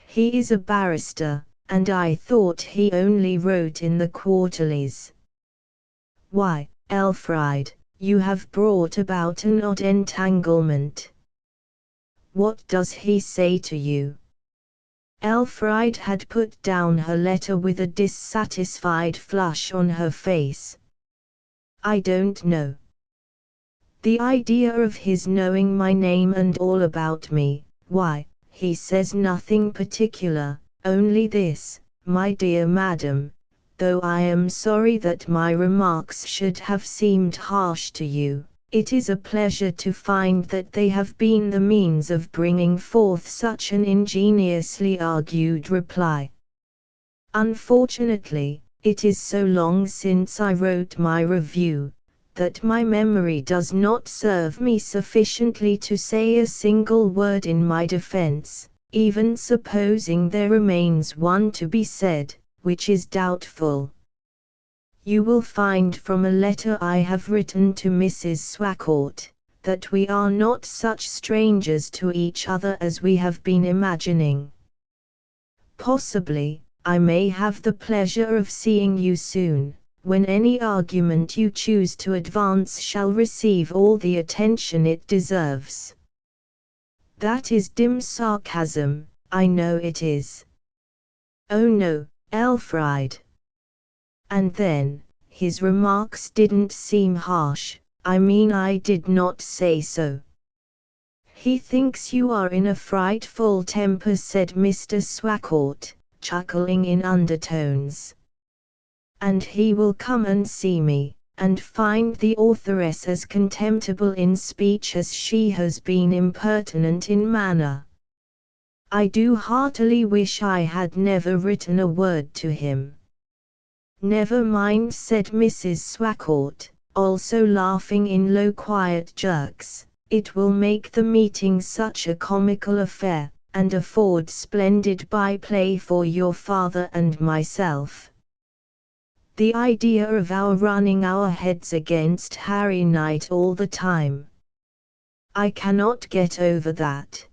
He is a barrister, and I thought he only wrote in the quarterlies. Why, Elfried, you have brought about an odd entanglement. What does he say to you? Elfried had put down her letter with a dissatisfied flush on her face. I don't know. The idea of his knowing my name and all about me, why, he says nothing particular, only this, my dear madam, though I am sorry that my remarks should have seemed harsh to you, it is a pleasure to find that they have been the means of bringing forth such an ingeniously argued reply. Unfortunately, it is so long since I wrote my review, that my memory does not serve me sufficiently to say a single word in my defense, even supposing there remains one to be said, which is doubtful. You will find from a letter I have written to Mrs. Swacourt, that we are not such strangers to each other as we have been imagining. Possibly, I may have the pleasure of seeing you soon, when any argument you choose to advance shall receive all the attention it deserves. That is dim sarcasm, I know it is. Oh no, Elfried. And then, his remarks didn't seem harsh, I mean I did not say so. He thinks you are in a frightful temper, said Mr. Swacourt, chuckling in undertones. And he will come and see me, and find the authoress as contemptible in speech as she has been impertinent in manner. I do heartily wish I had never written a word to him. Never mind, said Mrs. Swacourt, also laughing in low quiet jerks, it will make the meeting such a comical affair, and afford splendid by-play for your father and myself. The idea of our running our heads against Harry Knight all the time. I cannot get over that.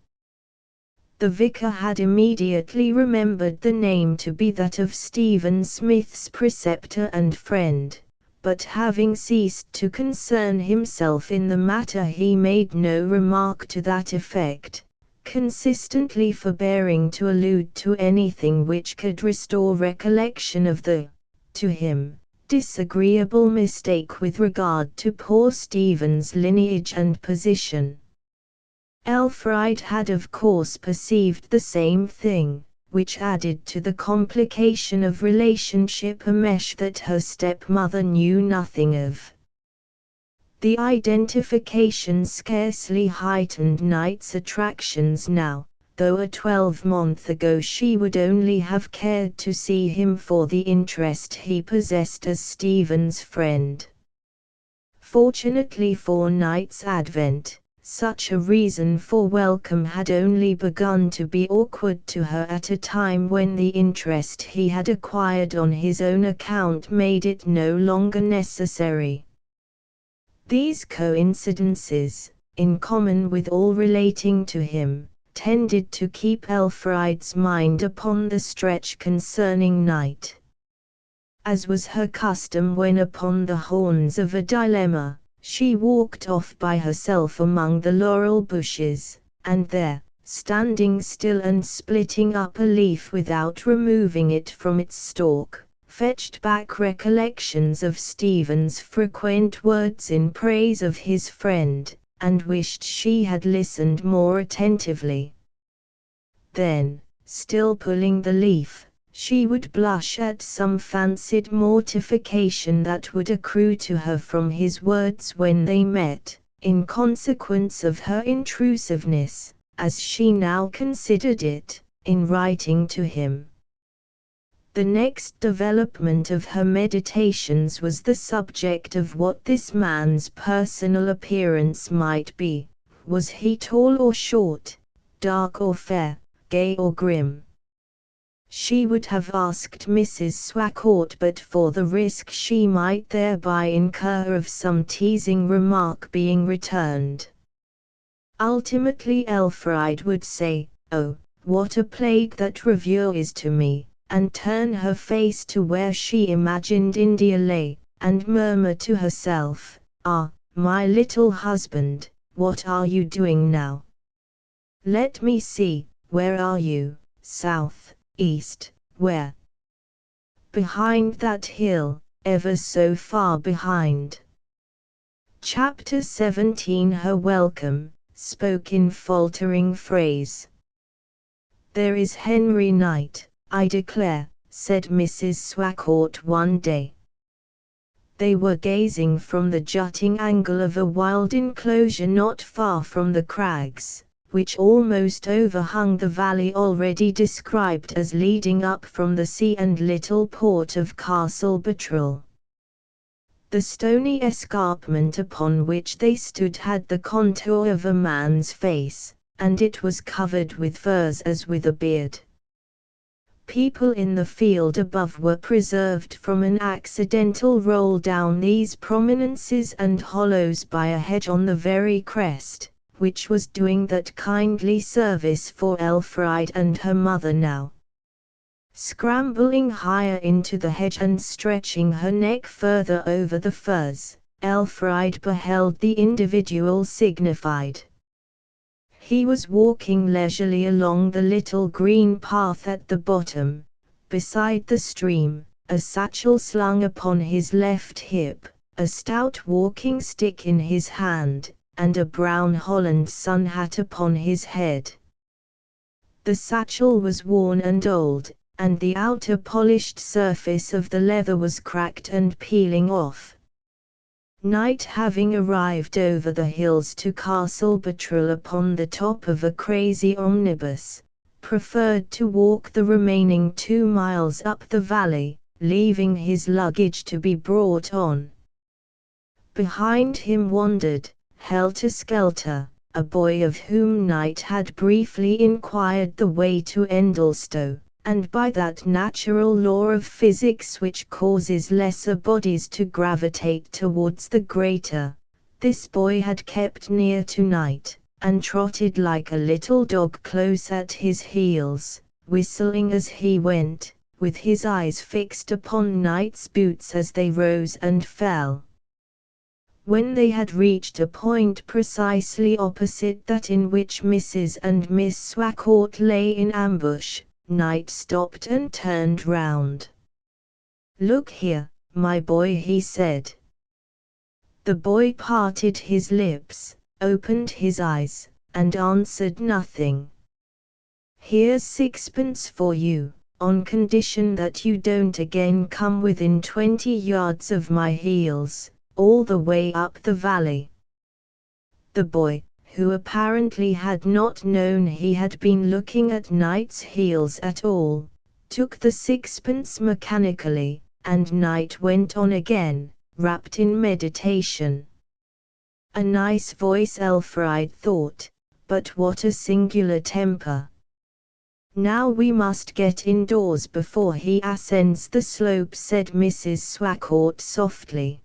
The vicar had immediately remembered the name to be that of Stephen Smith's preceptor and friend, but having ceased to concern himself in the matter he made no remark to that effect, consistently forbearing to allude to anything which could restore recollection of the, to him, disagreeable mistake with regard to poor Stephen's lineage and position. Elfried had of course perceived the same thing, which added to the complication of relationship a mesh that her stepmother knew nothing of. The identification scarcely heightened Knight's attractions now, though a 12-month ago she would only have cared to see him for the interest he possessed as Stephen's friend. Fortunately for Knight's advent, Such a reason for welcome had only begun to be awkward to her at a time when the interest he had acquired on his own account made it no longer necessary. These coincidences, in common with all relating to him, tended to keep Elfride's mind upon the stretch concerning Night. As was her custom when upon the horns of a dilemma, she walked off by herself among the laurel bushes, and there, standing still and splitting up a leaf without removing it from its stalk, fetched back recollections of Stephen's frequent words in praise of his friend, and wished she had listened more attentively. Then, still pulling the leaf, she would blush at some fancied mortification that would accrue to her from his words when they met, in consequence of her intrusiveness, as she now considered it, in writing to him. The next development of her meditations was the subject of what this man's personal appearance might be. Was he tall or short, dark or fair, gay or grim? She would have asked Mrs. Swacourt but for the risk she might thereby incur of some teasing remark being returned. Ultimately Elfride would say, "Oh, what a plague that review is to me," and turn her face to where she imagined India lay, and murmur to herself, "Ah, my little husband, what are you doing now? Let me see, where are you? South, east, where?" "Behind that hill, ever so far behind." Chapter 17. Her welcome, spoke in faltering phrase. "There is Henry Knight, I declare," said Mrs. Swacourt one day. They were gazing from the jutting angle of a wild enclosure not far from the crags, which almost overhung the valley already described as leading up from the sea and little port of Castle Buttrell. The stony escarpment upon which they stood had the contour of a man's face, and it was covered with furs as with a beard. People in the field above were preserved from an accidental roll down these prominences and hollows by a hedge on the very crest, which was doing that kindly service for Elfride and her mother now. Scrambling higher into the hedge and stretching her neck further over the furze, Elfride beheld the individual signified. He was walking leisurely along the little green path at the bottom, beside the stream, a satchel slung upon his left hip, a stout walking stick in his hand, and a brown holland sun hat upon his head. The satchel was worn and old, and the outer polished surface of the leather was cracked and peeling off. Night, having arrived over the hills to Castle Buttrell upon the top of a crazy omnibus, preferred to walk the remaining 2 miles up the valley, leaving his luggage to be brought on. Behind him wandered, helter-skelter, a boy of whom Night had briefly inquired the way to Endlestowe, and by that natural law of physics which causes lesser bodies to gravitate towards the greater, this boy had kept near to Night, and trotted like a little dog close at his heels, whistling as he went, with his eyes fixed upon Night's boots as they rose and fell. When they had reached a point precisely opposite that in which Mrs. and Miss Swacourt lay in ambush, Night stopped and turned round. "Look here, my boy," he said. The boy parted his lips, opened his eyes, and answered nothing. "Here's 6pence for you, on condition that you don't again come within 20 yards of my heels, all the way up the valley." The boy, who apparently had not known he had been looking at Night's heels at all, took the 6pence mechanically, and Night went on again, wrapped in meditation. A nice voice, Elfried thought, but what a singular temper. Now we must get indoors before he ascends the slope, said Mrs. Swacourt softly.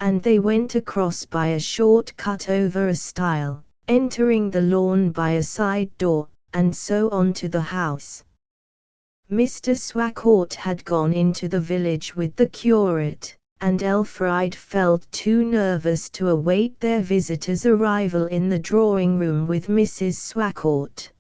And they went across by a short cut over a stile, entering the lawn by a side door, and so on to the house. Mr. Swacourt had gone into the village with the curate, and Elfried felt too nervous to await their visitor's arrival in the drawing-room with Mrs. Swacourt.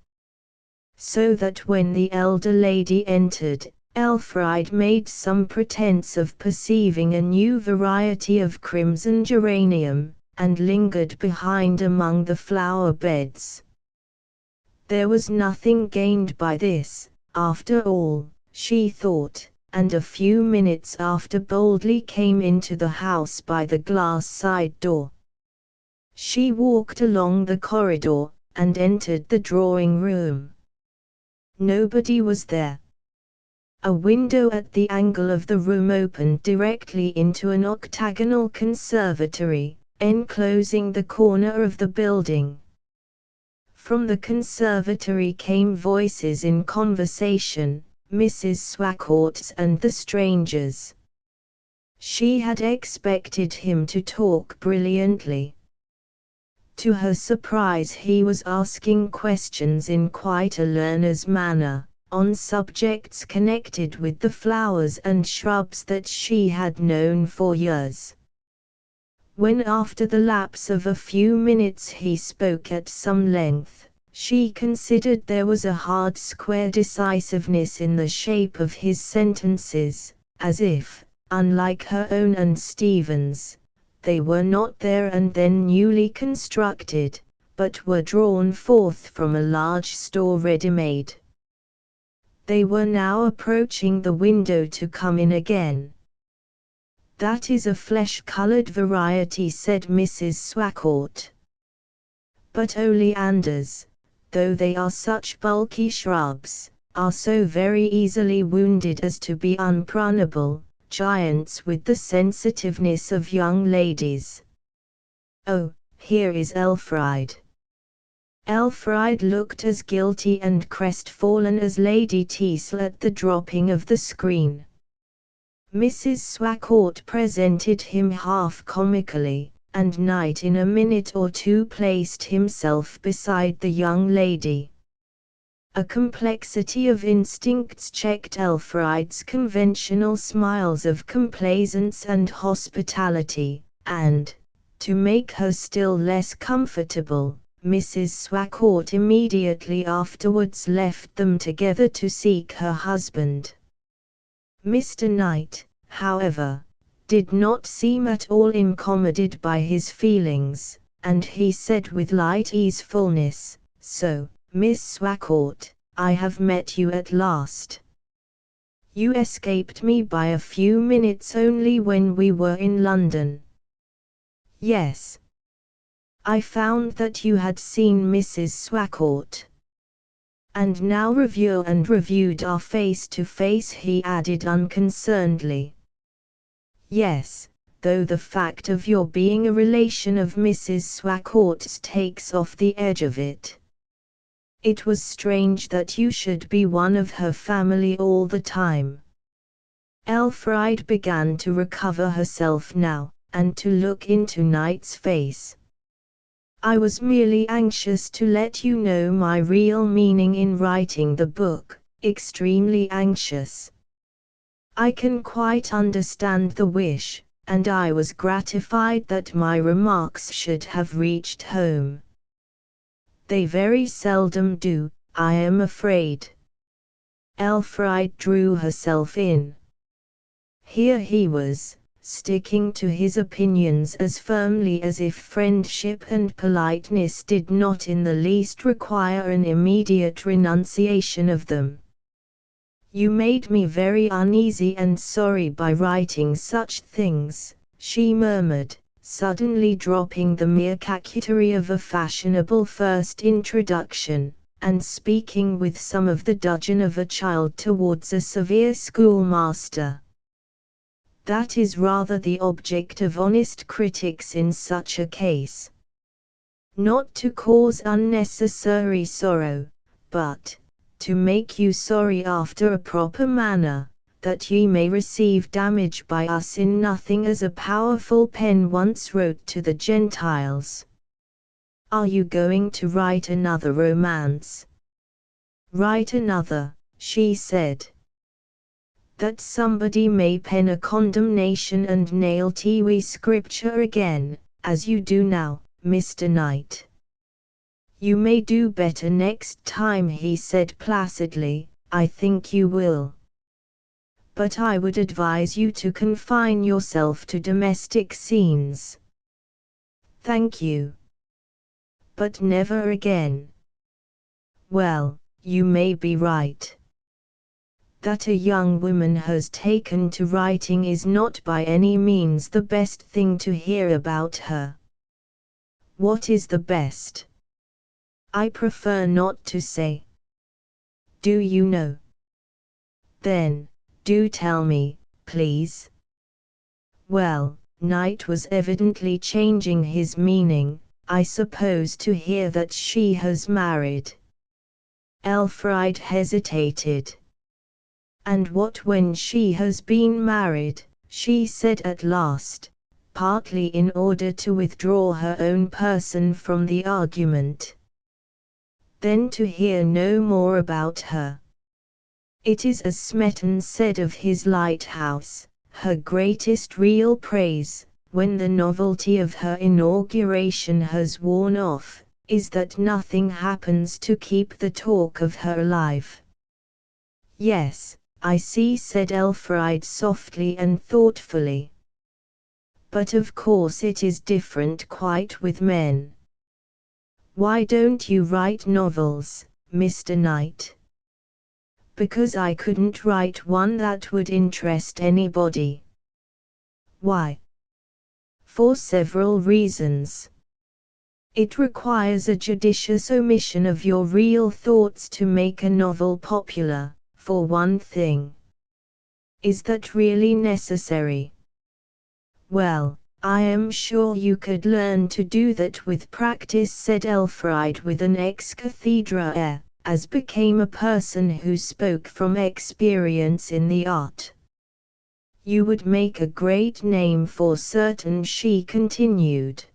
So that when the elder lady entered, Elfried made some pretense of perceiving a new variety of crimson geranium, and lingered behind among the flower beds. There was nothing gained by this, after all, she thought, and a few minutes after boldly came into the house by the glass side door. She walked along the corridor, and entered the drawing-room. Nobody was there. A window at the angle of the room opened directly into an octagonal conservatory, enclosing the corner of the building. From the conservatory came voices in conversation, Mrs. Swacourt's and the stranger's. She had expected him to talk brilliantly. To her surprise, he was asking questions in quite a learner's manner, on subjects connected with the flowers and shrubs that she had known for years. When after the lapse of a few minutes he spoke at some length, she considered there was a hard square decisiveness in the shape of his sentences, as if, unlike her own and Stephen's, they were not there and then newly constructed, but were drawn forth from a large store ready-made. They were now approaching the window to come in again. "That is a flesh-colored variety," said Mrs. Swacourt. "But oleanders, though they are such bulky shrubs, are so very easily wounded as to be unprunable, giants with the sensitiveness of young ladies. Oh, here is Elfried." Elfried looked as guilty and crestfallen as Lady Teazle at the dropping of the screen. Mrs. Swacourt presented him half comically, and Knight in a minute or two placed himself beside the young lady. A complexity of instincts checked Elfried's conventional smiles of complaisance and hospitality, and, to make her still less comfortable, Mrs. Swacourt immediately afterwards left them together to seek her husband. Mr. Knight, however, did not seem at all incommoded by his feelings, and he said with light easefulness, "So, Miss Swacourt, I have met you at last. You escaped me by a few minutes only when we were in London." "Yes. I found that you had seen Mrs. Swacourt. And now Review and Reviewed are face to face," he added unconcernedly. "Yes, though the fact of your being a relation of Mrs. Swacourt's takes off the edge of it. It was strange that you should be one of her family all the time." Elfried began to recover herself now, and to look into Knight's face. "I was merely anxious to let you know my real meaning in writing the book, extremely anxious. I can quite understand the wish, and I was gratified that my remarks should have reached home. They very seldom do, I am afraid." Elfried drew herself in. Here he was, sticking to his opinions as firmly as if friendship and politeness did not in the least require an immediate renunciation of them. "You made me very uneasy and sorry by writing such things," she murmured, suddenly dropping the mere coquetry of a fashionable first introduction, and speaking with some of the dudgeon of a child towards a severe schoolmaster. That is rather the object of honest critics in such a case. Not to cause unnecessary sorrow, but to make you sorry after a proper manner, that ye may receive damage by us in nothing, as a powerful pen once wrote to the Gentiles. Are you going to write another romance? Write another, she said. That somebody may pen a condemnation and nail Tiwi scripture again, as you do now, Mr. Knight. You may do better next time, he said placidly. I think you will. But I would advise you to confine yourself to domestic scenes. Thank you. But never again. Well, you may be right. That a young woman has taken to writing is not by any means the best thing to hear about her. What is the best? I prefer not to say. Do you know? Then, do tell me, please. Well, Knight was evidently changing his meaning. I suppose to hear that she has married. Elfried hesitated. And what when she has been married, she said at last, partly in order to withdraw her own person from the argument. Then to hear no more about her. It is as Smeton said of his lighthouse, her greatest real praise, when the novelty of her inauguration has worn off, is that nothing happens to keep the talk of her alive. Yes, I see, said Elfried softly and thoughtfully. But of course it is different quite with men. Why don't you write novels, Mr. Knight? Because I couldn't write one that would interest anybody. Why? For several reasons. It requires a judicious omission of your real thoughts to make a novel popular, for one thing. Is that really necessary? Well, I am sure you could learn to do that with practice, said Elfried with an ex cathedra air, as became a person who spoke from experience in the art. You would make a great name for certain, she continued.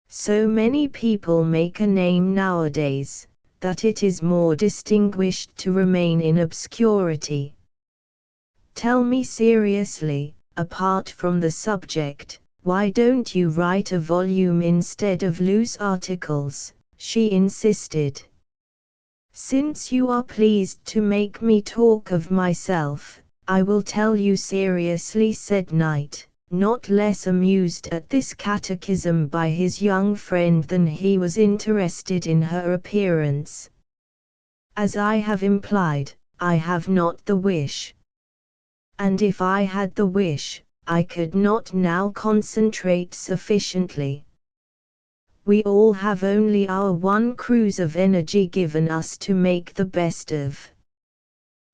So many people make a name nowadays, that it is more distinguished to remain in obscurity. Tell me seriously, apart from the subject, why don't you write a volume instead of loose articles, she insisted. Since you are pleased to make me talk of myself, I will tell you seriously, said Knight, not less amused at this catechism by his young friend than he was interested in her appearance. As I have implied, I have not the wish. And if I had the wish, I could not now concentrate sufficiently. We all have only our one cruse of energy given us to make the best of.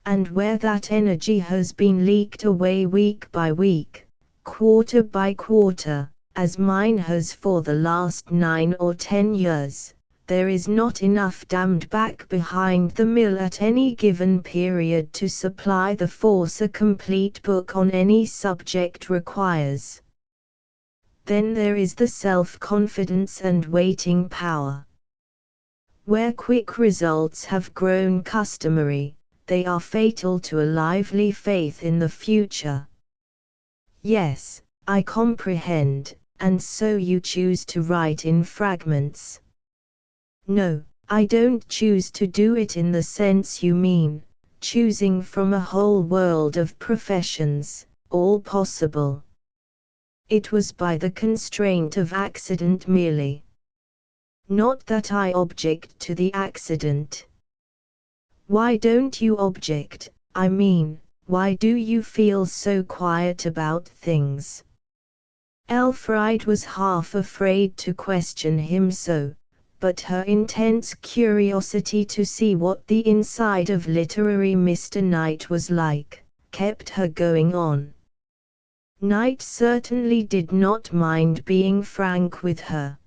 And where that energy has been leaked away week by week, quarter by quarter, as mine has for the last 9 or 10 years, there is not enough dammed back behind the mill at any given period to supply the force a complete book on any subject requires. Then there is the self-confidence and waiting power. Where quick results have grown customary, they are fatal to a lively faith in the future. Yes, I comprehend, and so you choose to write in fragments. No, I don't choose to do it in the sense you mean, choosing from a whole world of professions, all possible. It was by the constraint of accident merely. Not that I object to the accident. Why don't you object? I mean, why do you feel so quiet about things? Elfried was half afraid to question him so, but her intense curiosity to see what the inside of literary Mr. Knight was like, kept her going on. Knight certainly did not mind being frank with her.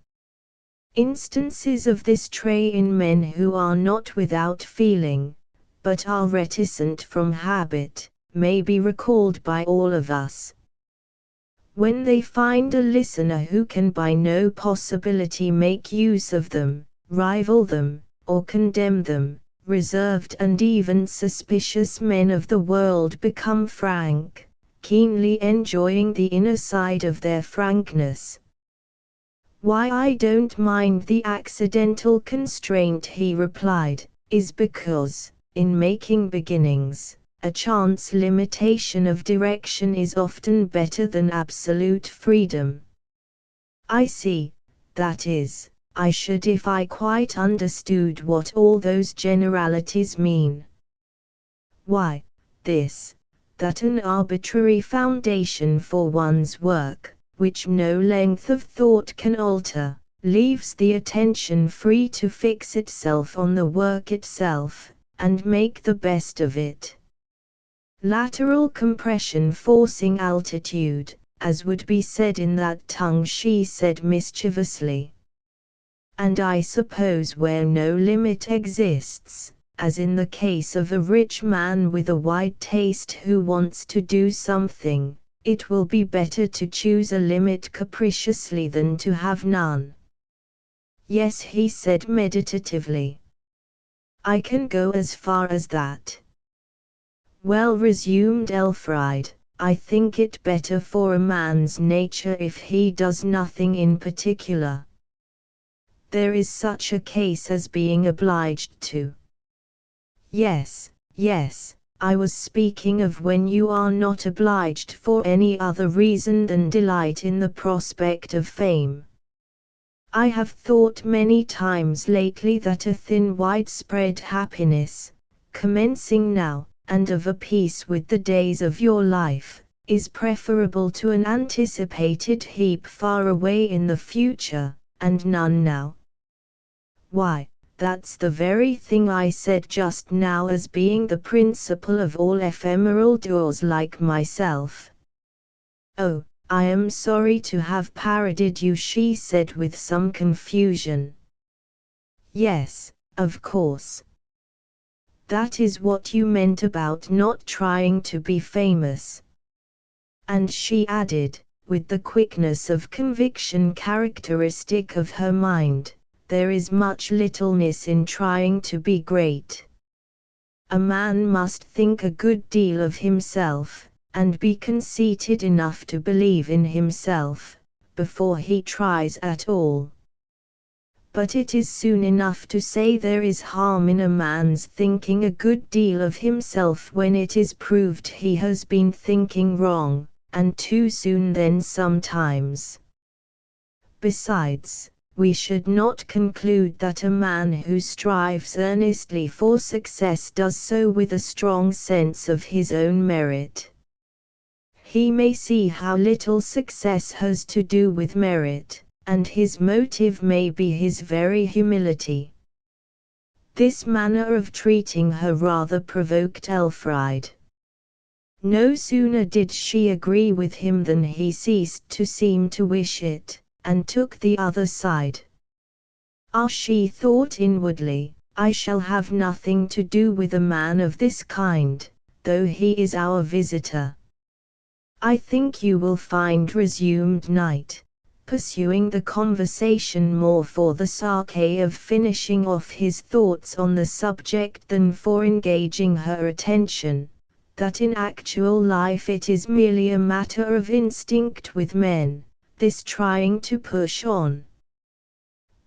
Instances of this trait in men who are not without feeling, but are reticent from habit, may be recalled by all of us. When they find a listener who can by no possibility make use of them, rival them, or condemn them, reserved and even suspicious men of the world become frank, keenly enjoying the inner side of their frankness. "Why I don't mind the accidental constraint," he replied, "is because, in making beginnings, a chance limitation of direction is often better than absolute freedom." I see, that is, I should if I quite understood what all those generalities mean. Why, this, that an arbitrary foundation for one's work, which no length of thought can alter, leaves the attention free to fix itself on the work itself, and make the best of it. Lateral compression forcing altitude, as would be said in that tongue, she said mischievously. And I suppose where no limit exists, as in the case of a rich man with a wide taste who wants to do something, it will be better to choose a limit capriciously than to have none. Yes, he said meditatively. I can go as far as that. Well, resumed Elfried, I think it better for a man's nature if he does nothing in particular. There is such a case as being obliged to. Yes, yes, I was speaking of when you are not obliged for any other reason than delight in the prospect of fame. I have thought many times lately that a thin widespread happiness, commencing now, and of a piece with the days of your life, is preferable to an anticipated heap far away in the future, and none now. Why, that's the very thing I said just now as being the principle of all ephemeral doers like myself. Oh, I am sorry to have parodied you, she said with some confusion. Yes, of course. That is what you meant about not trying to be famous. And she added, with the quickness of conviction characteristic of her mind, there is much littleness in trying to be great. A man must think a good deal of himself, and be conceited enough to believe in himself, before he tries at all. But it is soon enough to say there is harm in a man's thinking a good deal of himself when it is proved he has been thinking wrong, and too soon then sometimes. Besides, we should not conclude that a man who strives earnestly for success does so with a strong sense of his own merit. He may see how little success has to do with merit, and his motive may be his very humility. This manner of treating her rather provoked Elfried. No sooner did she agree with him than he ceased to seem to wish it, and took the other side. Ah, she thought inwardly, I shall have nothing to do with a man of this kind, though he is our visitor. I think you will find, resumed Knight, pursuing the conversation more for the sake of finishing off his thoughts on the subject than for engaging her attention, that in actual life it is merely a matter of instinct with men, this trying to push on.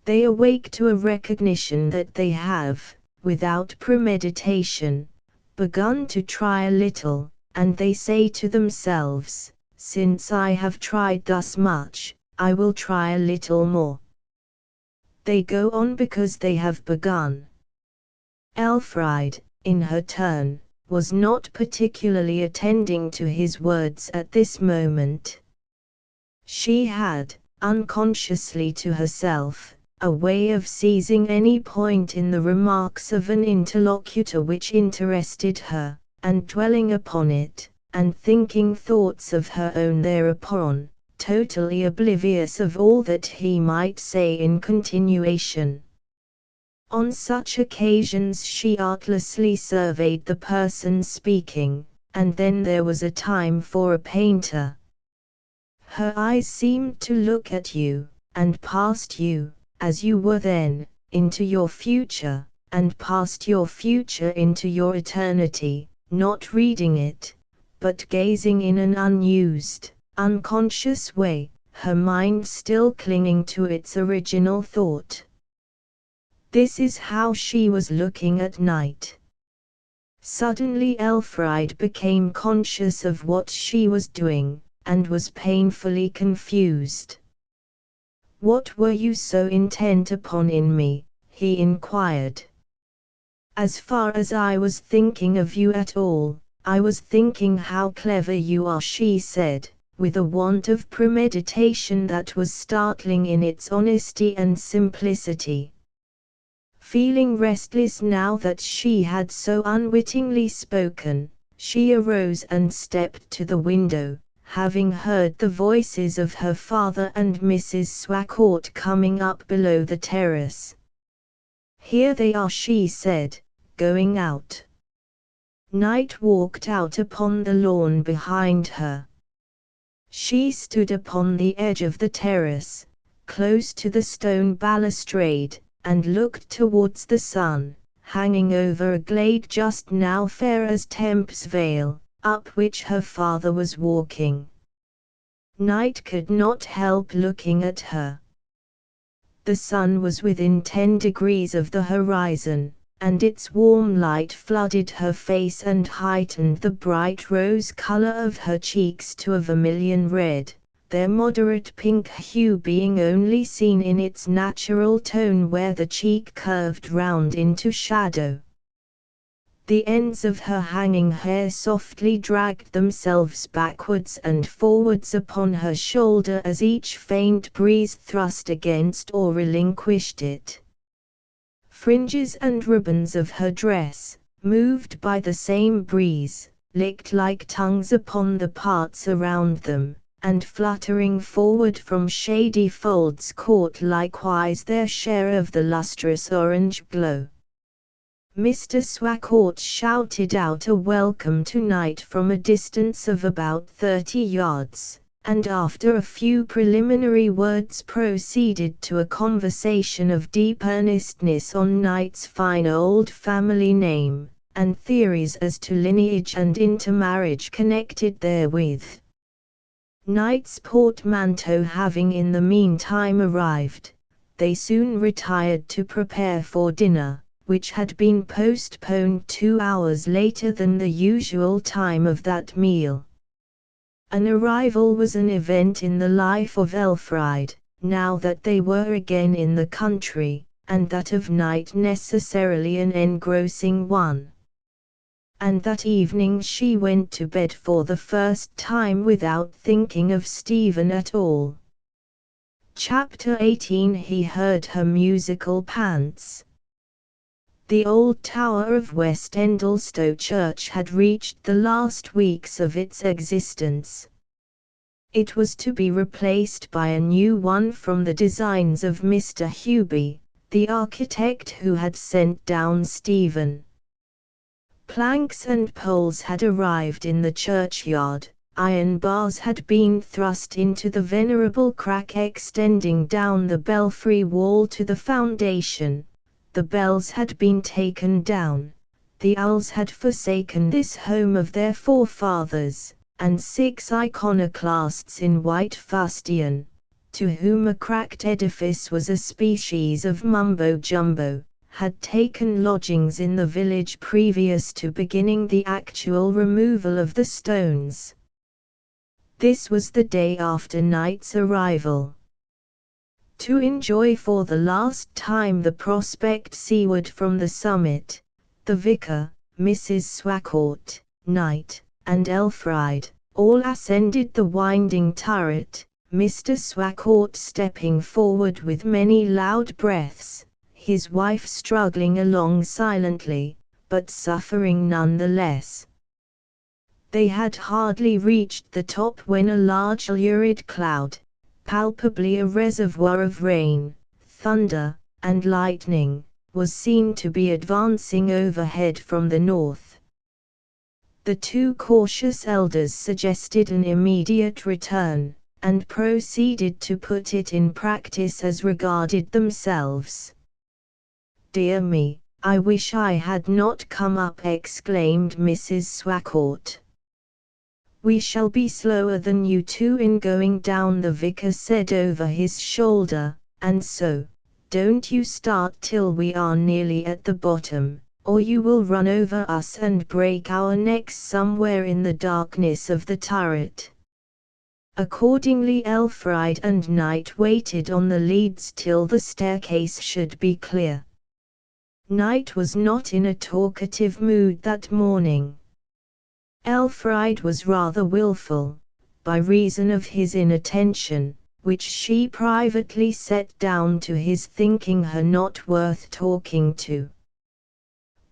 They awake to a recognition that they have, without premeditation, begun to try a little, and they say to themselves, since I have tried thus much, I will try a little more. They go on because they have begun. Elfried, in her turn, was not particularly attending to his words at this moment. She had, unconsciously to herself, a way of seizing any point in the remarks of an interlocutor which interested her, and dwelling upon it, and thinking thoughts of her own thereupon, totally oblivious of all that he might say in continuation. On such occasions she artlessly surveyed the person speaking, and then there was a time for a painter. Her eyes seemed to look at you, and past you, as you were then, into your future, and past your future into your eternity, not reading it, but gazing in an unused, unconscious way, her mind still clinging to its original thought. This is how she was looking at night. Suddenly Elfried became conscious of what she was doing, and was painfully confused. "What were you so intent upon in me?" he inquired. "As far as I was thinking of you at all, I was thinking how clever you are," she said, with a want of premeditation that was startling in its honesty and simplicity. Feeling restless now that she had so unwittingly spoken, she arose and stepped to the window, having heard the voices of her father and Mrs. Swacourt coming up below the terrace. "Here they are," she said, going out. Night walked out upon the lawn behind her. She stood upon the edge of the terrace, close to the stone balustrade, and looked towards the sun, hanging over a glade just now fair as Temp's Vale, up which her father was walking. Night could not help looking at her. The sun was within 10 degrees of the horizon, and its warm light flooded her face and heightened the bright rose color of her cheeks to a vermilion red, their moderate pink hue being only seen in its natural tone where the cheek curved round into shadow. The ends of her hanging hair softly dragged themselves backwards and forwards upon her shoulder as each faint breeze thrust against or relinquished it. Fringes and ribbons of her dress, moved by the same breeze, licked like tongues upon the parts around them, and fluttering forward from shady folds caught likewise their share of the lustrous orange glow. Mr. Swacourt shouted out a welcome to Night from a distance of about 30 yards, and after a few preliminary words proceeded to a conversation of deep earnestness on Night's fine old family name, and theories as to lineage and intermarriage connected therewith. Night's portmanteau having in the meantime arrived, they soon retired to prepare for dinner, which had been postponed 2 hours later than the usual time of that meal. An arrival was an event in the life of Elfried, now that they were again in the country, and that of Night necessarily an engrossing one. And that evening she went to bed for the first time without thinking of Stephen at all. Chapter 18. He heard her musical pants. The old tower of West Endlestow Church had reached the last weeks of its existence. It was to be replaced by a new one from the designs of Mr. Huby, the architect who had sent down Stephen. Planks and poles had arrived in the churchyard, iron bars had been thrust into the venerable crack extending down the belfry wall to the foundation, the bells had been taken down, the owls had forsaken this home of their forefathers, and 6 iconoclasts in white fustian, to whom a cracked edifice was a species of mumbo-jumbo, had taken lodgings in the village previous to beginning the actual removal of the stones. This was the day after Night's arrival. To enjoy for the last time the prospect seaward from the summit, the vicar, Mrs. Swacourt, Night, and Elfried, all ascended the winding turret, Mr. Swacourt stepping forward with many loud breaths, his wife struggling along silently, but suffering none the less. They had hardly reached the top when a large lurid cloud, palpably a reservoir of rain, thunder, and lightning, was seen to be advancing overhead from the north. The two cautious elders suggested an immediate return, and proceeded to put it in practice as regarded themselves. "Dear me, I wish I had not come up," exclaimed Mrs. Swacourt. "We shall be slower than you two in going down," the vicar said over his shoulder, "and so, don't you start till we are nearly at the bottom, or you will run over us and break our necks somewhere in the darkness of the turret." Accordingly Elfried and Knight waited on the leads till the staircase should be clear. Knight was not in a talkative mood that morning. Elfried was rather wilful, by reason of his inattention, which she privately set down to his thinking her not worth talking to.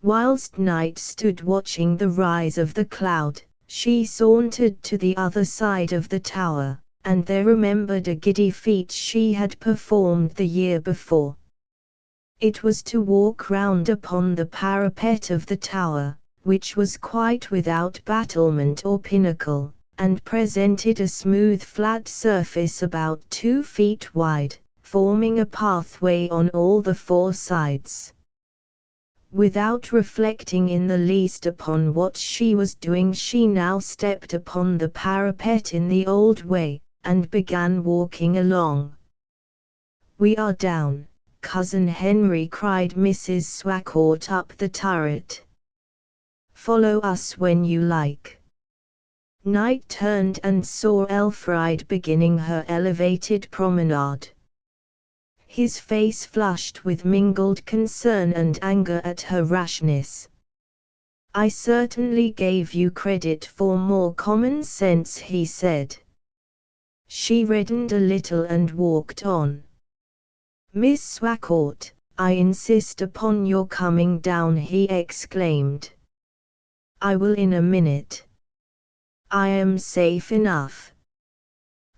Whilst Knight stood watching the rise of the cloud, she sauntered to the other side of the tower, and there remembered a giddy feat she had performed the year before. It was to walk round upon the parapet of the tower, which was quite without battlement or pinnacle, and presented a smooth flat surface about 2 feet wide, forming a pathway on all the 4 sides. Without reflecting in the least upon what she was doing, she now stepped upon the parapet in the old way, and began walking along. "We are down, Cousin Henry," cried Mrs. Swacourt up the turret. "Follow us when you like." Knight turned and saw Elfried beginning her elevated promenade. His face flushed with mingled concern and anger at her rashness. "I certainly gave you credit for more common sense," he said. She reddened a little and walked on. "Miss Swacourt, I insist upon your coming down," he exclaimed. "I will in a minute. I am safe enough.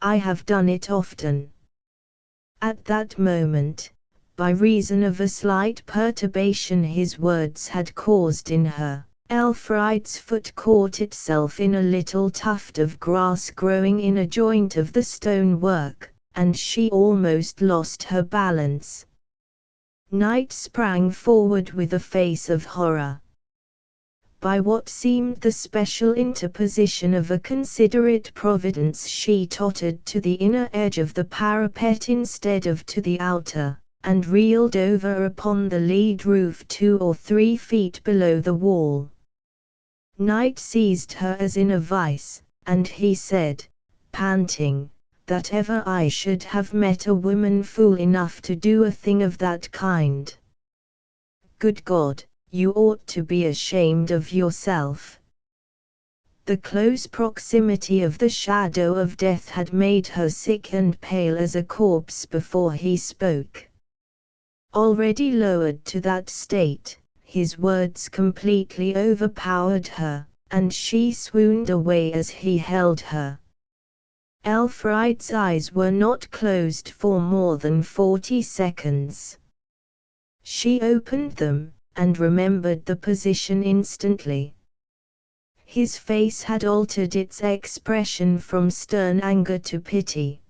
I have done it often." At that moment, by reason of a slight perturbation his words had caused in her, Elfried's foot caught itself in a little tuft of grass growing in a joint of the stonework, and she almost lost her balance. Knight sprang forward with a face of horror. By what seemed the special interposition of a considerate providence she tottered to the inner edge of the parapet instead of to the outer, and reeled over upon the lead roof 2 or 3 feet below the wall. Knight seized her as in a vice, and he said, panting, "That ever I should have met a woman fool enough to do a thing of that kind. Good God, you ought to be ashamed of yourself." The close proximity of the shadow of death had made her sick and pale as a corpse before he spoke. Already lowered to that state, his words completely overpowered her, and she swooned away as he held her. Elfried's eyes were not closed for more than 40 seconds. She opened them, and remembered the position instantly. His face had altered its expression from stern anger to pity.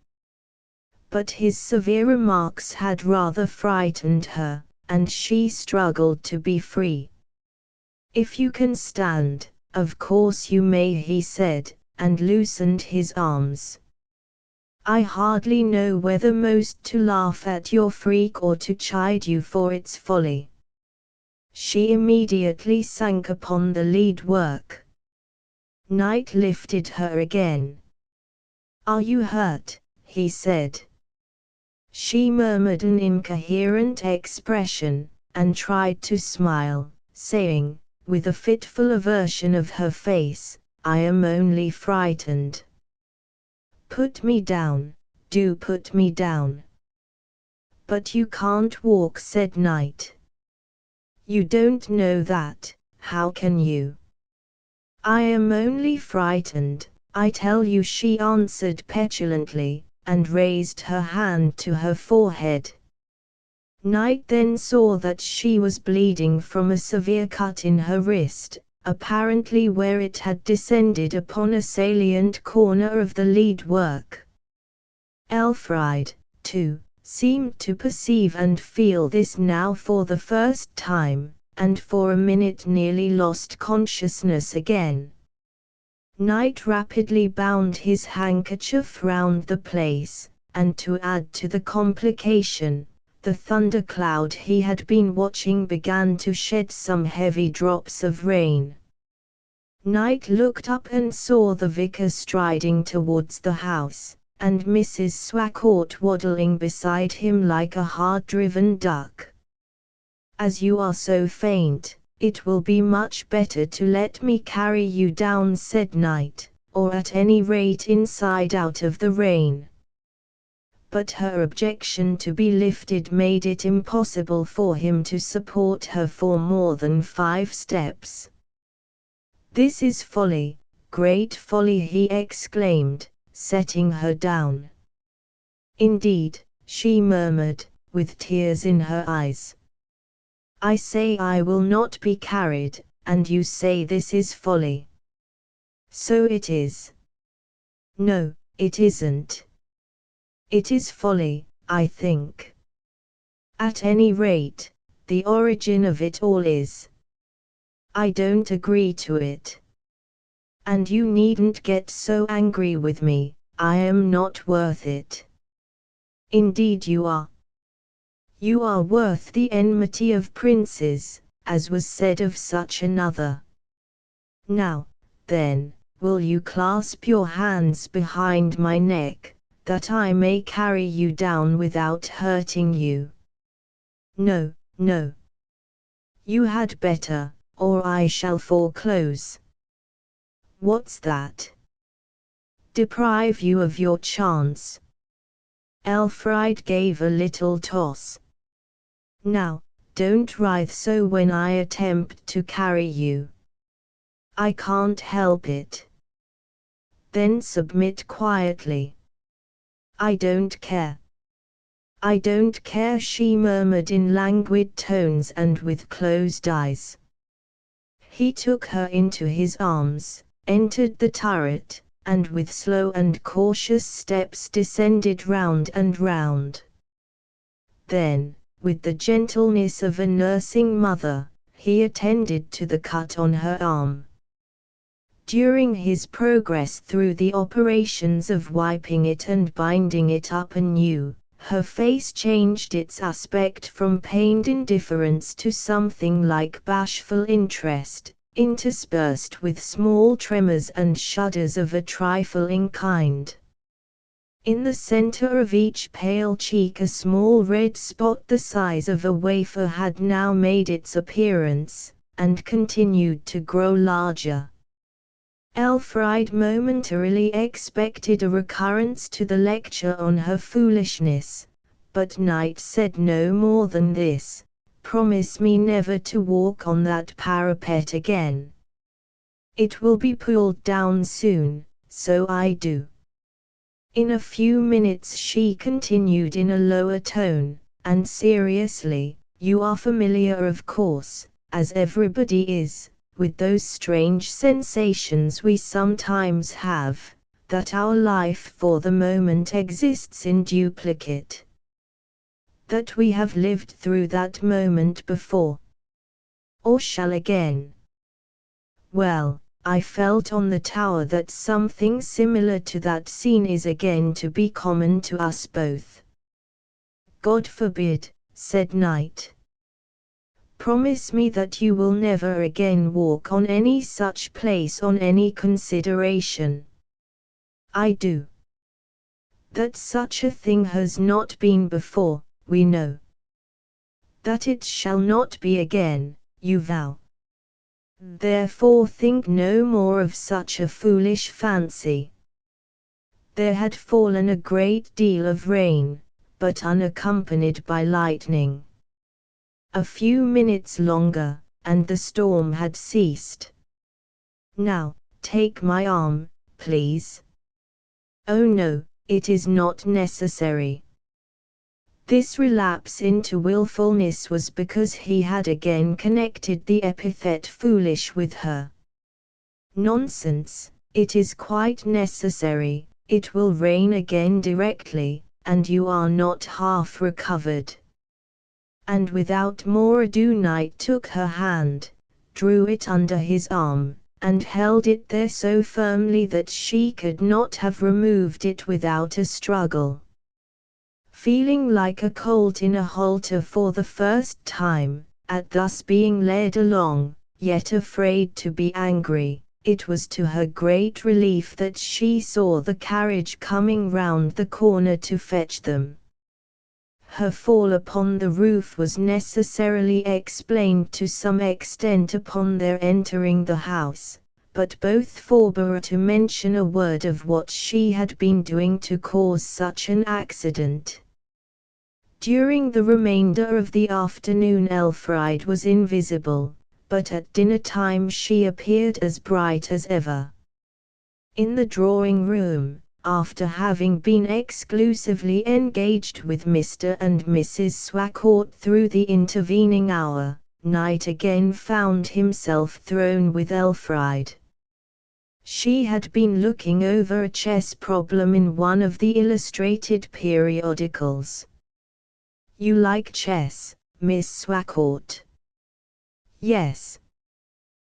But his severe remarks had rather frightened her, and she struggled to be free. "If you can stand, of course you may," he said, and loosened his arms. "I hardly know whether most to laugh at your freak or to chide you for its folly." She immediately sank upon the lead work. Knight lifted her again. "Are you hurt?" he said. She murmured an incoherent expression, and tried to smile, saying, with a fitful aversion of her face, "I am only frightened." "Put me down, do put me down." "But you can't walk," said Knight. "You don't know that, how can you?" I am only frightened, I tell you, she answered petulantly, and raised her hand to her forehead. Knight then saw that she was bleeding from a severe cut in her wrist, apparently where it had descended upon a salient corner of the lead work. Elfried, too, seemed to perceive and feel this now for the first time, and for a minute nearly lost consciousness again. Knight rapidly bound his handkerchief round the place, and to add to the complication, the thundercloud he had been watching began to shed some heavy drops of rain. Knight looked up and saw the vicar striding towards the house, and Mrs. Swacourt waddling beside him like a hard-driven duck. "As you are so faint, it will be much better to let me carry you down," said Knight, "or at any rate inside out of the rain." But her objection to be lifted made it impossible for him to support her for more than 5 steps. "This is folly, great folly," he exclaimed, setting her down. "Indeed," she murmured, with tears in her eyes. "I say I will not be carried, and you say this is folly." "So it is." "No, it isn't. It is folly, I think. At any rate, the origin of it all is. I don't agree to it. And you needn't get so angry with me, I am not worth it." "Indeed you are. You are worth the enmity of princes, as was said of such another. Now, then, will you clasp your hands behind my neck, that I may carry you down without hurting you?" "No, no. You had better, or I shall foreclose." "What's that?" "Deprive you of your chance." Elfried gave a little toss. "Now, don't writhe so when I attempt to carry you." "I can't help it." "Then submit quietly." "I don't care." "I don't care," she murmured in languid tones and with closed eyes. He took her into his arms, entered the turret, and with slow and cautious steps descended round and round. Then, with the gentleness of a nursing mother, he attended to the cut on her arm. During his progress through the operations of wiping it and binding it up anew, her face changed its aspect from pained indifference to something like bashful interest, interspersed with small tremors and shudders of a trifling kind. In the center of each pale cheek a small red spot the size of a wafer had now made its appearance, and continued to grow larger. Elfried momentarily expected a recurrence to the lecture on her foolishness, but Knight said no more than this: "Promise me never to walk on that parapet again." "It will be pulled down soon, so I do." In a few minutes she continued in a lower tone, and seriously, "You are familiar of course, as everybody is, with those strange sensations we sometimes have, that our life for the moment exists in duplicate. That we have lived through that moment before. Or shall again. Well, I felt on the tower that something similar to that scene is again to be common to us both." "God forbid," said Knight. "Promise me that you will never again walk on any such place on any consideration." "I do." "That such a thing has not been before, we know." "That it shall not be again, you vow. Therefore think no more of such a foolish fancy." There had fallen a great deal of rain, but unaccompanied by lightning. A few minutes longer, and the storm had ceased. Now, take my arm, please. Oh no, it is not necessary. This relapse into willfulness was because he had again connected the epithet foolish with her. Nonsense, it is quite necessary, it will rain again directly, and you are not half recovered. And without more ado Knight took her hand, drew it under his arm, and held it there so firmly that she could not have removed it without a struggle. Feeling like a colt in a halter for the first time, at thus being led along, yet afraid to be angry, it was to her great relief that she saw the carriage coming round the corner to fetch them. Her fall upon the roof was necessarily explained to some extent upon their entering the house, but both forbore to mention a word of what she had been doing to cause such an accident. During the remainder of the afternoon Elfride was invisible, but at dinner time she appeared as bright as ever. In the drawing room, after having been exclusively engaged with Mr. and Mrs. Swacourt through the intervening hour, Knight again found himself thrown with Elfride. She had been looking over a chess problem in one of the illustrated periodicals. "You like chess, Miss Swacourt?" "Yes.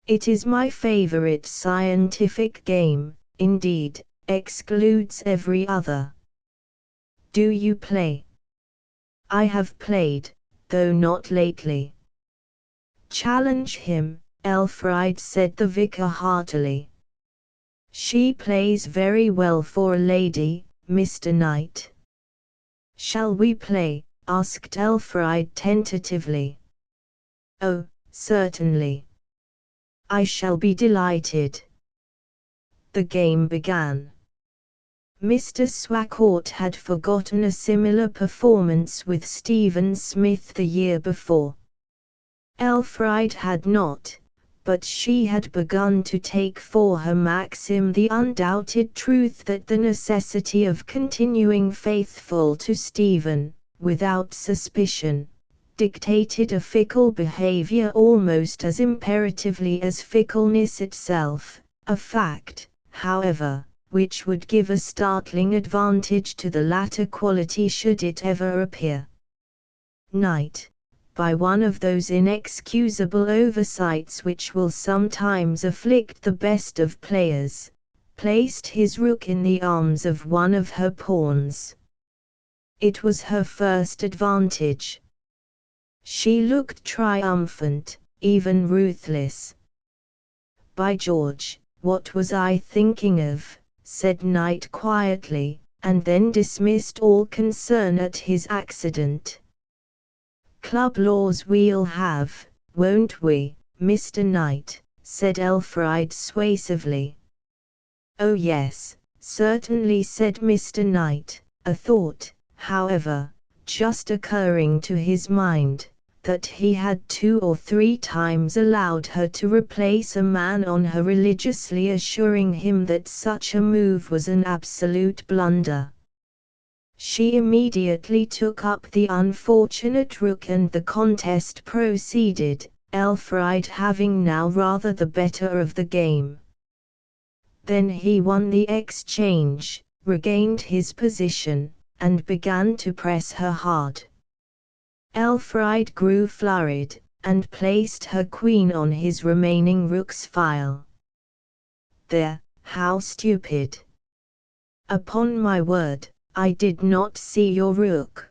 It is my favorite scientific game, indeed, excludes every other." "Do you play?" "I have played, though not lately." "Challenge him," Elfride said the vicar heartily. "She plays very well for a lady, Mr. Knight." "Shall we play?" asked Elfride tentatively. "Oh, certainly. I shall be delighted." The game began. Mr. Swacourt had forgotten a similar performance with Stephen Smith the year before. Elfride had not, but she had begun to take for her maxim the undoubted truth that the necessity of continuing faithful to Stephen, without suspicion, dictated a fickle behavior almost as imperatively as fickleness itself, a fact, however, which would give a startling advantage to the latter quality should it ever appear. Knight, by one of those inexcusable oversights which will sometimes afflict the best of players, placed his rook in the arms of one of her pawns. It was her first advantage. She looked triumphant, even ruthless. "By George, what was I thinking of?" said Knight quietly, and then dismissed all concern at his accident. "Club laws we'll have, won't we, Mr. Knight?" said Elfride suasively. "Oh yes, certainly," said Mr. Knight, a thought, however, just occurring to his mind, that he had 2 or 3 times allowed her to replace a man on her, religiously assuring him that such a move was an absolute blunder. She immediately took up the unfortunate rook and the contest proceeded, Elfride having now rather the better of the game. Then he won the exchange, regained his position, and began to press her hard. Elfride grew flurried, and placed her queen on his remaining rook's file. "There, how stupid! Upon my word, I did not see your rook.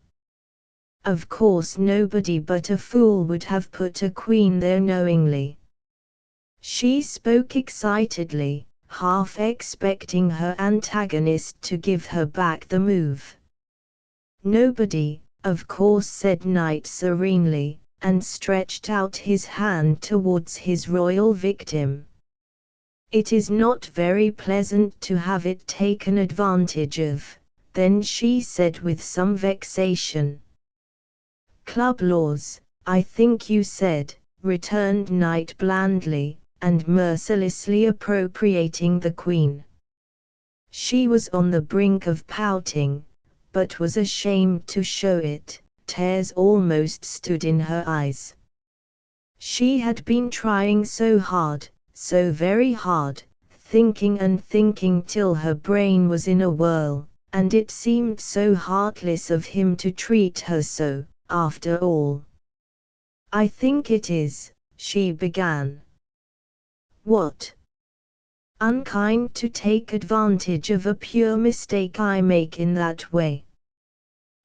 Of course nobody but a fool would have put a queen there knowingly." She spoke excitedly, half expecting her antagonist to give her back the move. "Nobody, of course," said Knight serenely, and stretched out his hand towards his royal victim. "It is not very pleasant to have it taken advantage of," then she said with some vexation. "Club laws, I think you said," returned Knight blandly, and mercilessly appropriating the queen. She was on the brink of pouting, but was ashamed to show it. Tears almost stood in her eyes. She had been trying so hard, so very hard, thinking and thinking till her brain was in a whirl, and it seemed so heartless of him to treat her so, after all. "I think it is," she began. "What?" "Unkind to take advantage of a pure mistake I make in that way."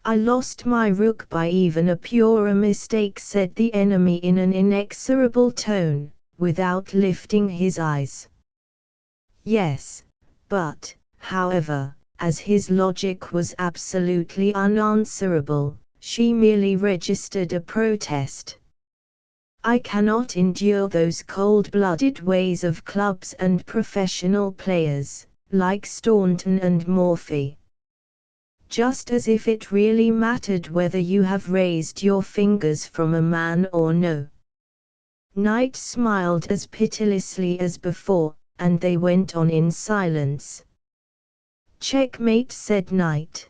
"I lost my rook by even a purer mistake," said the enemy in an inexorable tone, without lifting his eyes. "Yes, but, however, as his logic was absolutely unanswerable, she merely registered a protest. "I cannot endure those cold-blooded ways of clubs and professional players, like Staunton and Morphy. Just as if it really mattered whether you have raised your fingers from a man or no." Knight smiled as pitilessly as before, and they went on in silence. "Checkmate," said Knight.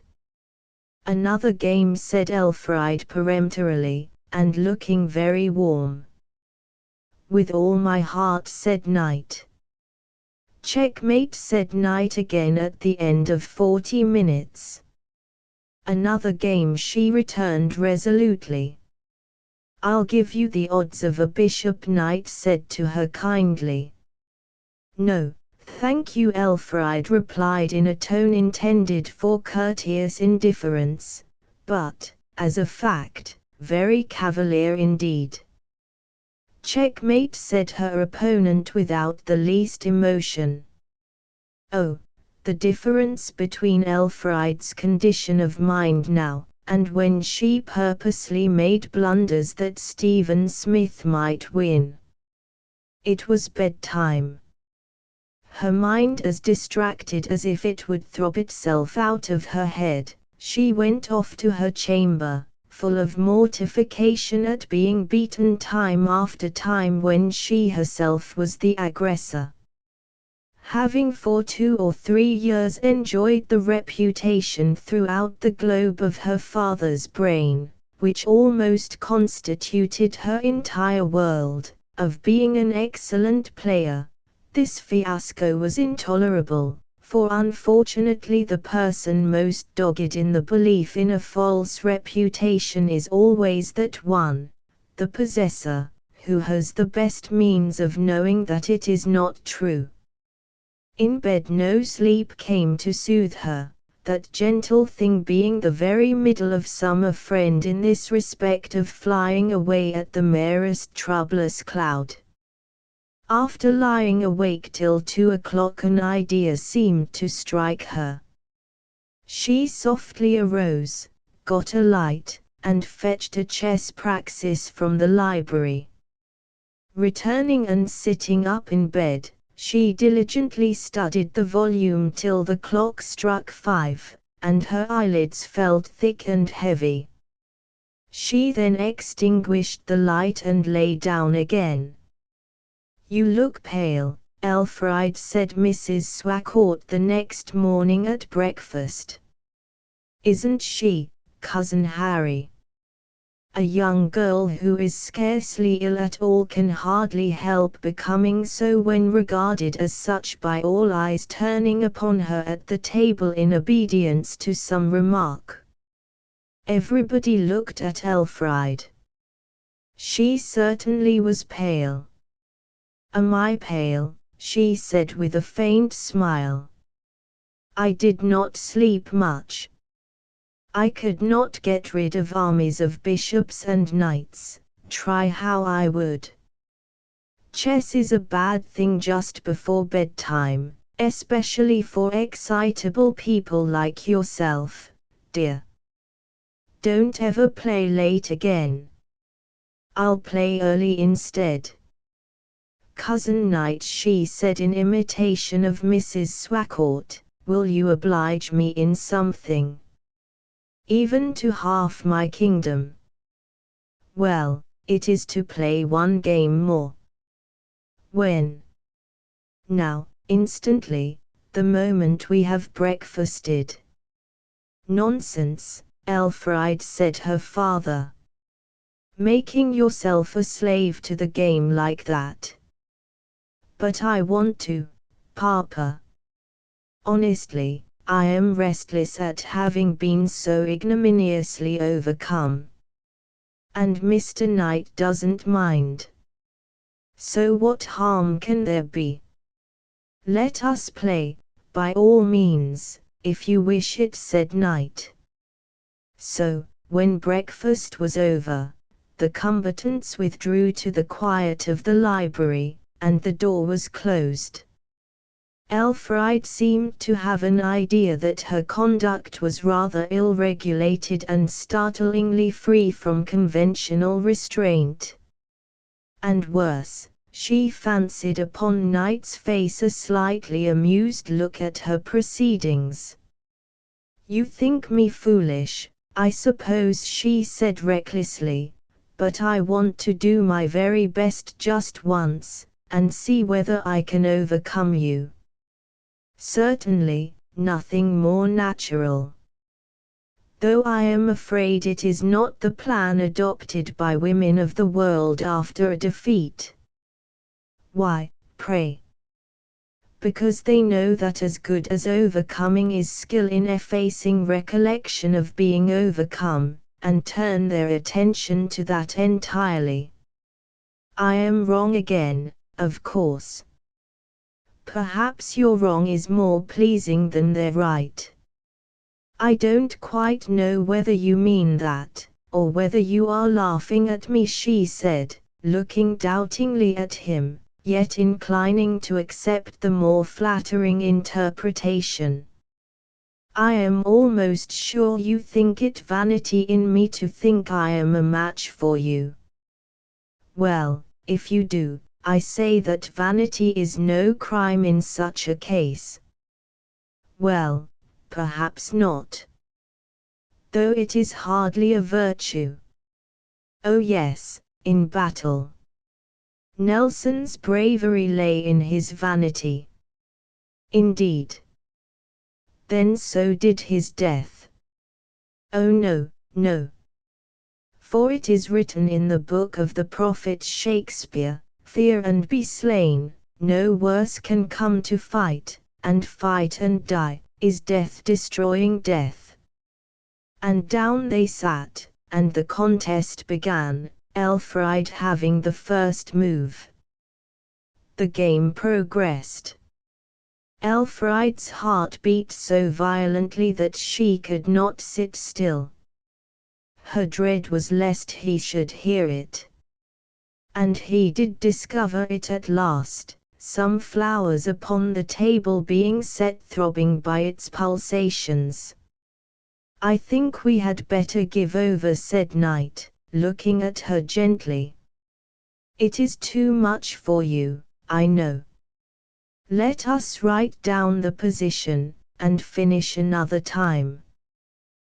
"Another game," said Elfried peremptorily, and looking very warm. "With all my heart," said Knight. "Checkmate," said Knight again at the end of 40 minutes. "Another game," she returned resolutely. "I'll give you the odds of a bishop," Knight said to her kindly. "No, thank you," Elfried replied in a tone intended for courteous indifference, but, as a fact, very cavalier indeed. "Checkmate," said her opponent without the least emotion. Oh, the difference between Elfried's condition of mind now, and when she purposely made blunders that Stephen Smith might win. It was bedtime. Her mind as distracted as if it would throb itself out of her head, she went off to her chamber, full of mortification at being beaten time after time when she herself was the aggressor. Having for 2 or 3 years enjoyed the reputation throughout the globe of her father's brain, which almost constituted her entire world, of being an excellent player, this fiasco was intolerable, for unfortunately the person most dogged in the belief in a false reputation is always that one, the possessor, who has the best means of knowing that it is not true. In bed no sleep came to soothe her, that gentle thing being the very middle of summer, friend in this respect of flying away at the merest troublous cloud. After lying awake till 2 o'clock an idea seemed to strike her. She softly arose, got a light, and fetched a chess praxis from the library. Returning and sitting up in bed, she diligently studied the volume till the clock struck 5, and her eyelids felt thick and heavy. She then extinguished the light and lay down again. "You look pale, Elfried," said Mrs. Swacourt the next morning at breakfast. "Isn't she, Cousin Harry?" A young girl who is scarcely ill at all can hardly help becoming so when regarded as such by all eyes turning upon her at the table in obedience to some remark. Everybody looked at Elfried. She certainly was pale. "Am I pale?" she said with a faint smile. "I did not sleep much. I could not get rid of armies of bishops and knights, try how I would. Chess is a bad thing just before bedtime, especially for excitable people like yourself, dear. Don't ever play late again. I'll play early instead." "Cousin Knight," she said in imitation of Mrs. Swacourt, "will you oblige me in something? Even to half my kingdom." "Well, it is to play 1 game more." "When?" Now, instantly, the moment we have breakfasted. Nonsense, Elfriede, said her father. Making yourself a slave to the game like that. But I want to, Papa. Honestly, I am restless at having been so ignominiously overcome. And Mr. Knight doesn't mind. So what harm can there be? Let us play, by all means, if you wish it, said Knight. So, when breakfast was over, the combatants withdrew to the quiet of the library, and the door was closed. Elfriede seemed to have an idea that her conduct was rather ill-regulated and startlingly free from conventional restraint. And worse, she fancied upon Knight's face a slightly amused look at her proceedings. You think me foolish, I suppose, she said recklessly, but I want to do my very best just once, and see whether I can overcome you. Certainly, nothing more natural. Though I am afraid it is not the plan adopted by women of the world after a defeat. Why, pray? Because they know that as good as overcoming is skill in effacing recollection of being overcome, and turn their attention to that entirely. I am wrong again, of course. Perhaps your wrong is more pleasing than their right. I don't quite know whether you mean that, or whether you are laughing at me, she said, looking doubtingly at him, yet inclining to accept the more flattering interpretation. I am almost sure you think it vanity in me to think I am a match for you. Well, if you do, I say that vanity is no crime in such a case. Well, perhaps not. Though it is hardly a virtue. Oh yes, in battle. Nelson's bravery lay in his vanity. Indeed. Then so did his death. Oh no, no. For it is written in the book of the prophet Shakespeare, fear and be slain, no worse can come to fight, and fight and die, is death destroying death. And down they sat, and the contest began, Elfriede having the first move. The game progressed. Elfriede's heart beat so violently that she could not sit still. Her dread was lest he should hear it. And he did discover it at last, some flowers upon the table being set throbbing by its pulsations. I think we had better give over, said Knight, looking at her gently. It is too much for you, I know. Let us write down the position, and finish another time.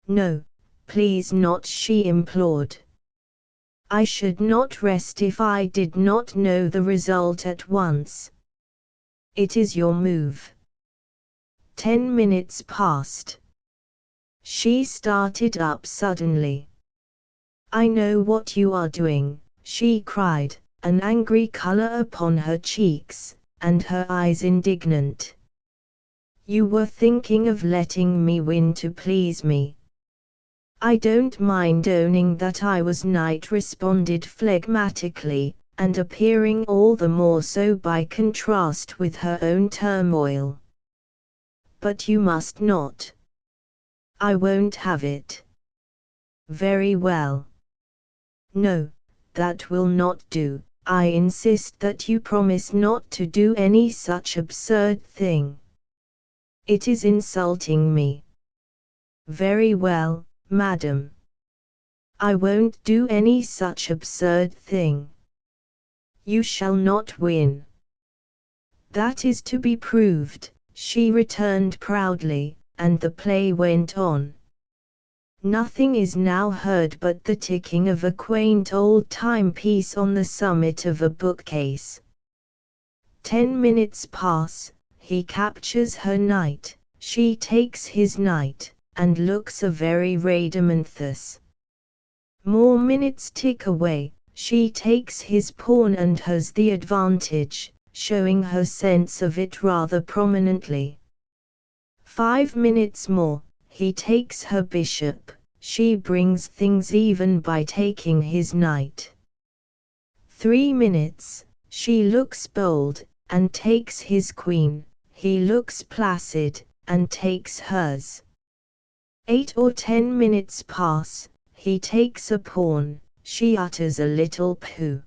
No, please not, she implored. I should not rest if I did not know the result at once. It is your move. 10 minutes passed. She started up suddenly. I know what you are doing, she cried, an angry color upon her cheeks, and her eyes indignant. You were thinking of letting me win to please me. I don't mind owning that I was. Knight responded phlegmatically, and appearing all the more so by contrast with her own turmoil. But you must not. I won't have it. Very well. No, that will not do. I insist that you promise not to do any such absurd thing. It is insulting me. Very well, madam. I won't do any such absurd thing. You shall not win. That is to be proved, she returned proudly, and the play went on. Nothing is now heard but the ticking of a quaint old timepiece on the summit of a bookcase. 10 minutes pass, he captures her knight, she takes his knight, and looks a very Rhadamanthus. More minutes tick away, she takes his pawn and has the advantage, showing her sense of it rather prominently. 5 minutes more, he takes her bishop, she brings things even by taking his knight. 3 minutes, she looks bold, and takes his queen, he looks placid, and takes hers. 8 or 10 minutes pass, he takes a pawn, she utters a little pooh.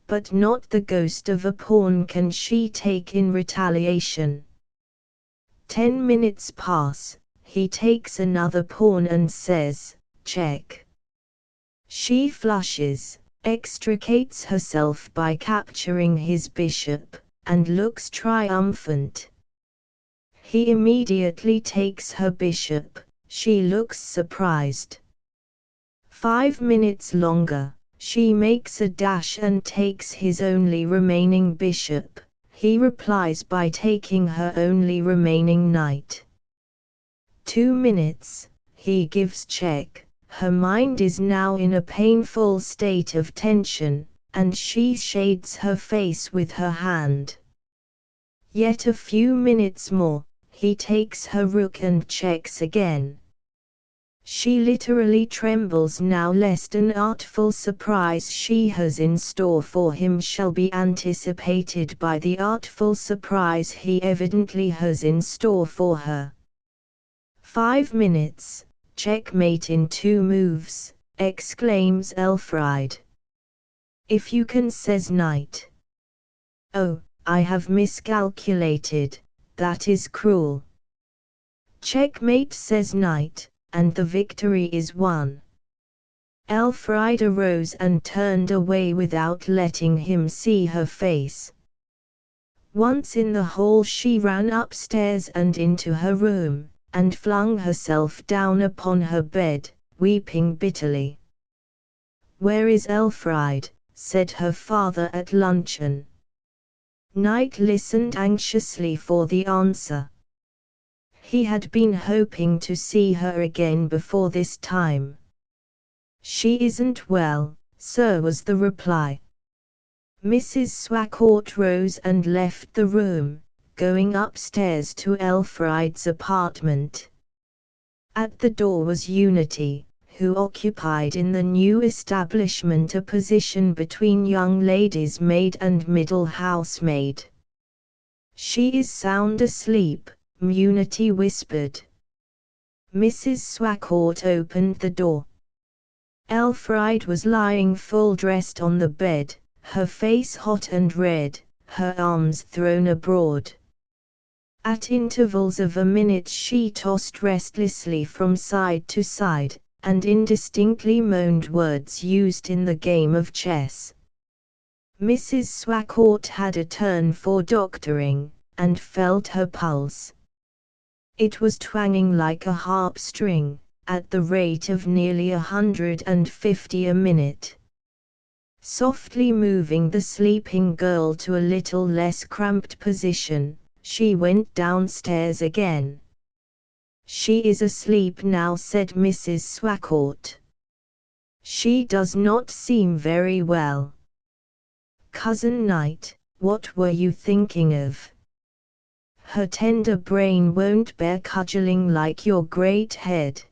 But not the ghost of a pawn can she take in retaliation. 10 minutes pass, he takes another pawn and says, check. She flushes, extricates herself by capturing his bishop, and looks triumphant. He immediately takes her bishop, she looks surprised. 5 minutes longer, she makes a dash and takes his only remaining bishop, he replies by taking her only remaining knight. 2 minutes, he gives check, her mind is now in a painful state of tension, and she shades her face with her hand. Yet a few minutes more, he takes her rook and checks again. She literally trembles now lest an artful surprise she has in store for him shall be anticipated by the artful surprise he evidently has in store for her. 5 minutes, checkmate in 2 moves, exclaims Elfriede. If you can, says knight. Oh, I have miscalculated, that is cruel. Checkmate, says knight, and the victory is won. Elfriede rose and turned away without letting him see her face. Once in the hall she ran upstairs and into her room, and flung herself down upon her bed, weeping bitterly. Where is Elfriede? Said her father at luncheon. Knight listened anxiously for the answer. He had been hoping to see her again before this time. She isn't well, sir, was the reply. Mrs. Swacourt rose and left the room, going upstairs to Elfriede's apartment. At the door was Unity, who occupied in the new establishment a position between young lady's maid and middle housemaid. She is sound asleep, Unity whispered. Mrs. Swacourt opened the door. Elfriede was lying full dressed on the bed, her face hot and red, her arms thrown abroad. At intervals of a minute she tossed restlessly from side to side, and indistinctly moaned words used in the game of chess. Mrs. Swacourt had a turn for doctoring, and felt her pulse. It was twanging like a harp string, at the rate of nearly 150 a minute. Softly moving the sleeping girl to a little less cramped position, she went downstairs again. She is asleep now, said Mrs. Swacourt. She does not seem very well. Cousin Knight, what were you thinking of? Her tender brain won't bear cudgelling like your great head.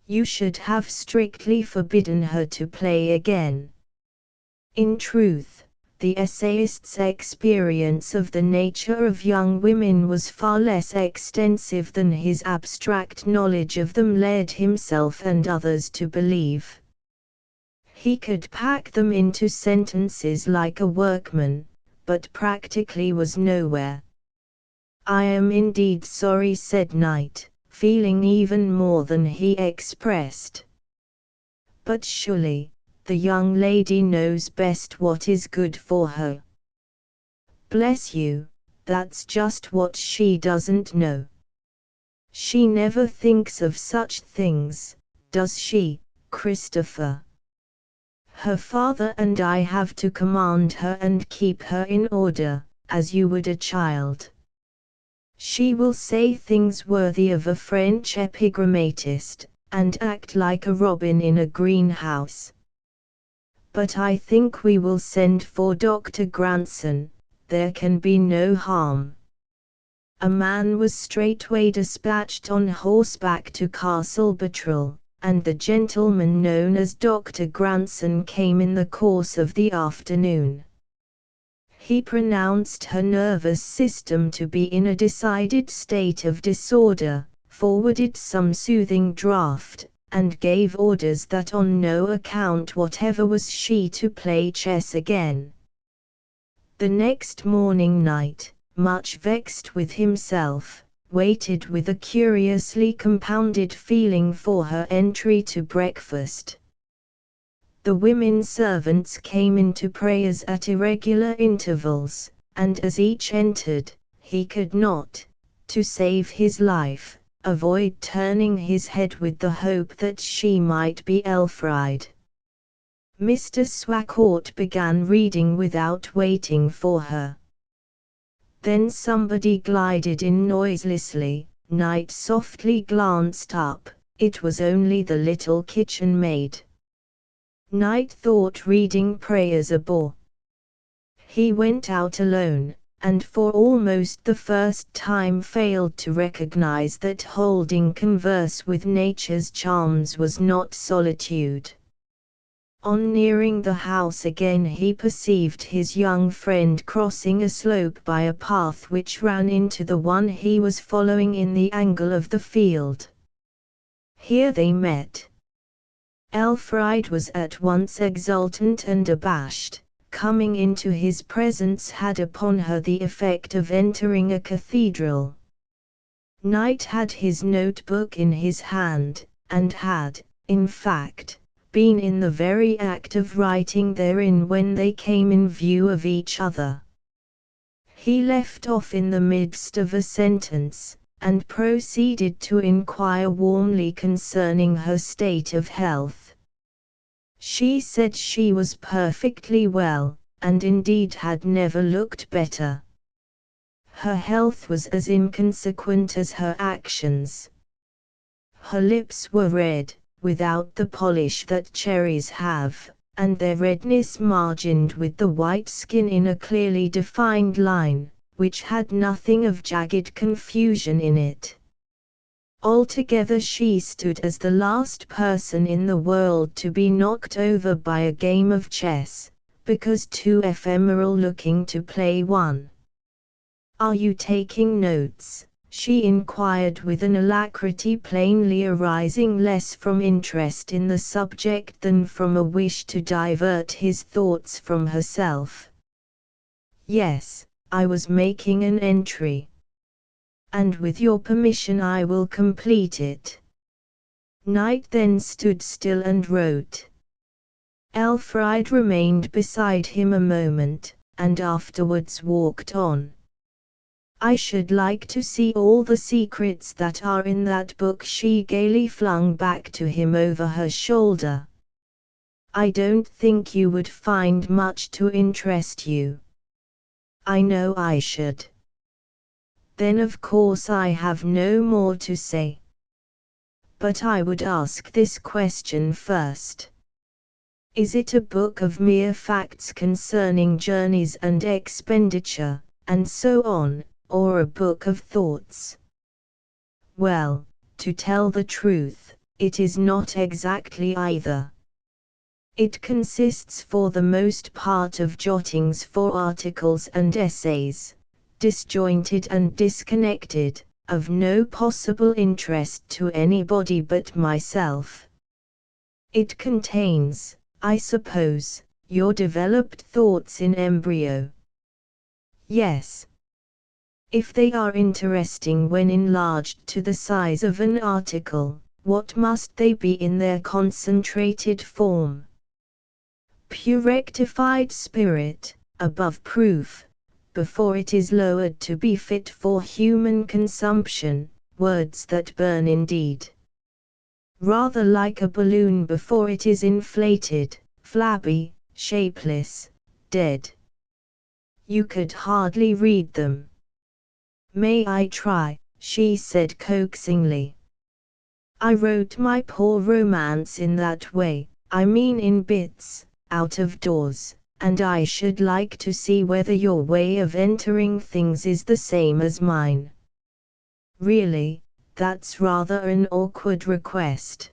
You should have strictly forbidden her to play again. In truth, the essayist's experience of the nature of young women was far less extensive than his abstract knowledge of them led himself and others to believe. He could pack them into sentences like a workman, but practically was nowhere. I am indeed sorry, said Knight, feeling even more than he expressed. But surely, the young lady knows best what is good for her. Bless you, that's just what she doesn't know. She never thinks of such things, does she, Christopher? Her father and I have to command her and keep her in order, as you would a child. She will say things worthy of a French epigrammatist, and act like a robin in a greenhouse. But I think we will send for Dr. Granson, there can be no harm. A man was straightway dispatched on horseback to Castle Bottrell, and the gentleman known as Dr. Granson came in the course of the afternoon. He pronounced her nervous system to be in a decided state of disorder, forwarded some soothing draught, and gave orders that on no account whatever was she to play chess again. The next morning Knight, much vexed with himself, waited with a curiously compounded feeling for her entry to breakfast. The women servants came into prayers at irregular intervals, and as each entered, he could not, to save his life, avoid turning his head with the hope that she might be Elfride. Mr. Swacourt began reading without waiting for her. Then somebody glided in noiselessly. Knight softly glanced up. It was only the little kitchen maid. Knight thought reading prayers a bore. He went out alone, and for almost the first time failed to recognize that holding converse with nature's charms was not solitude. On nearing the house again he perceived his young friend crossing a slope by a path which ran into the one he was following in the angle of the field. Here they met. Elfride was at once exultant and abashed. Coming into his presence had upon her the effect of entering a cathedral. Knight had his notebook in his hand, and had, in fact, been in the very act of writing therein when they came in view of each other. He left off in the midst of a sentence, and proceeded to inquire warmly concerning her state of health. She said she was perfectly well, and indeed had never looked better. Her health was as inconsequent as her actions. Her lips were red, without the polish that cherries have, and their redness margined with the white skin in a clearly defined line, which had nothing of jagged confusion in it. Altogether she stood as the last person in the world to be knocked over by a game of chess, because too ephemeral looking to play one. "Are you taking notes?" she inquired with an alacrity plainly arising less from interest in the subject than from a wish to divert his thoughts from herself. "Yes, I was making an entry. And with your permission I will complete it." Knight then stood still and wrote. Elfride remained beside him a moment, and afterwards walked on. "I should like to see all the secrets that are in that book," she gaily flung back to him over her shoulder. "I don't think you would find much to interest you." "I know I should." "Then of course I have no more to say. But I would ask this question first. Is it a book of mere facts concerning journeys and expenditure, and so on, or a book of thoughts?" "Well, to tell the truth, it is not exactly either. It consists for the most part of jottings for articles and essays, disjointed and disconnected, of no possible interest to anybody but myself. It contains, I suppose, your developed thoughts in embryo." "Yes. If they are interesting when enlarged to the size of an article, what must they be in their concentrated form? Pure rectified spirit, above proof, before it is lowered to be fit for human consumption, words that burn indeed. Rather like a balloon before it is inflated, flabby, shapeless, dead. You could hardly read them. May I try? She said coaxingly. I wrote my poor romance in that way, I mean in bits, out of doors, and I should like to see whether your way of entering things is the same as mine. Really, that's rather an awkward request.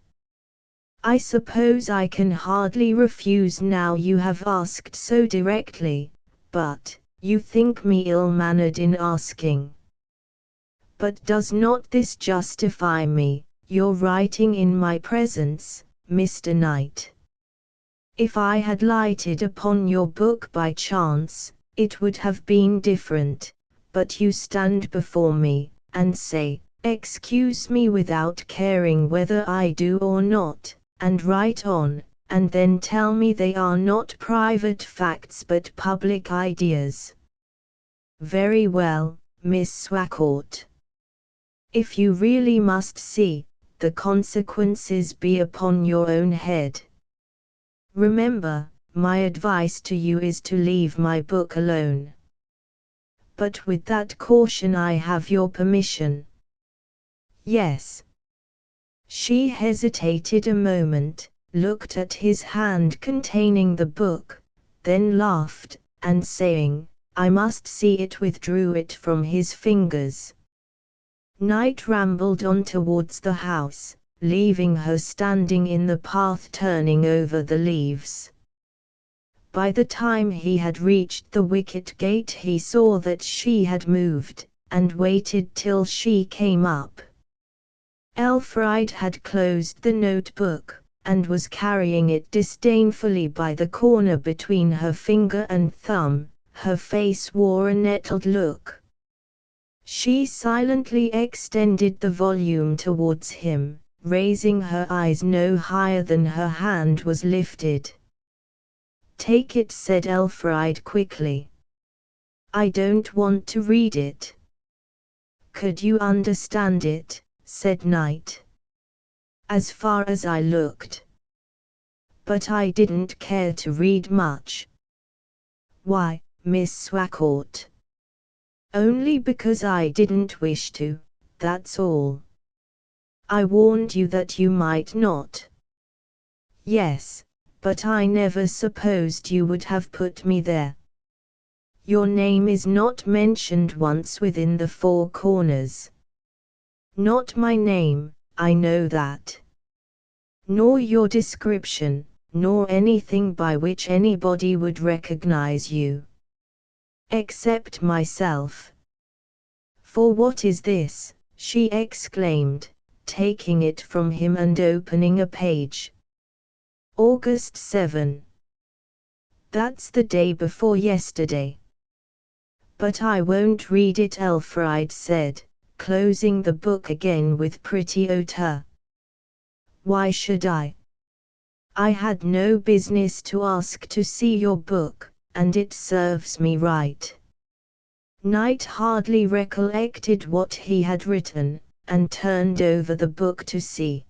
I suppose I can hardly refuse now you have asked so directly, but you think me ill-mannered in asking. But does not this justify me, your writing in my presence, Mr. Knight? If I had lighted upon your book by chance, it would have been different, but you stand before me, and say, "Excuse me," without caring whether I do or not, and write on, and then tell me they are not private facts but public ideas. Very well, Miss Swacourt. If you really must see, the consequences be upon your own head. Remember, my advice to you is to leave my book alone. But with that caution I have your permission. Yes. She hesitated a moment, looked at his hand containing the book, then laughed, and saying, "I must see it," withdrew it from his fingers. Knight rambled on towards the house, leaving her standing in the path turning over the leaves. By the time he had reached the wicket gate he saw that she had moved, and waited till she came up. Elfride had closed the notebook, and was carrying it disdainfully by the corner between her finger and thumb. Her face wore a nettled look. She silently extended the volume towards him, raising her eyes no higher than her hand was lifted. "Take it," said Elfride quickly. "I don't want to read it." "Could you understand it?" said Knight. "As far as I looked. But I didn't care to read much." "Why, Miss Swacourt?" "Only because I didn't wish to, that's all. I warned you that you might not." "Yes, but I never supposed you would have put me there. Your name is not mentioned once within the four corners." "Not my name, I know that. Nor your description, nor anything by which anybody would recognize you. Except myself." "For what is this?" she exclaimed, taking it from him and opening a page. "August 7. That's the day before yesterday." "But I won't read it," Elfride said, closing the book again with pretty hauteur. "Why should I? I had no business to ask to see your book, and it serves me right." Knight hardly recollected what he had written, and turned over the book to see.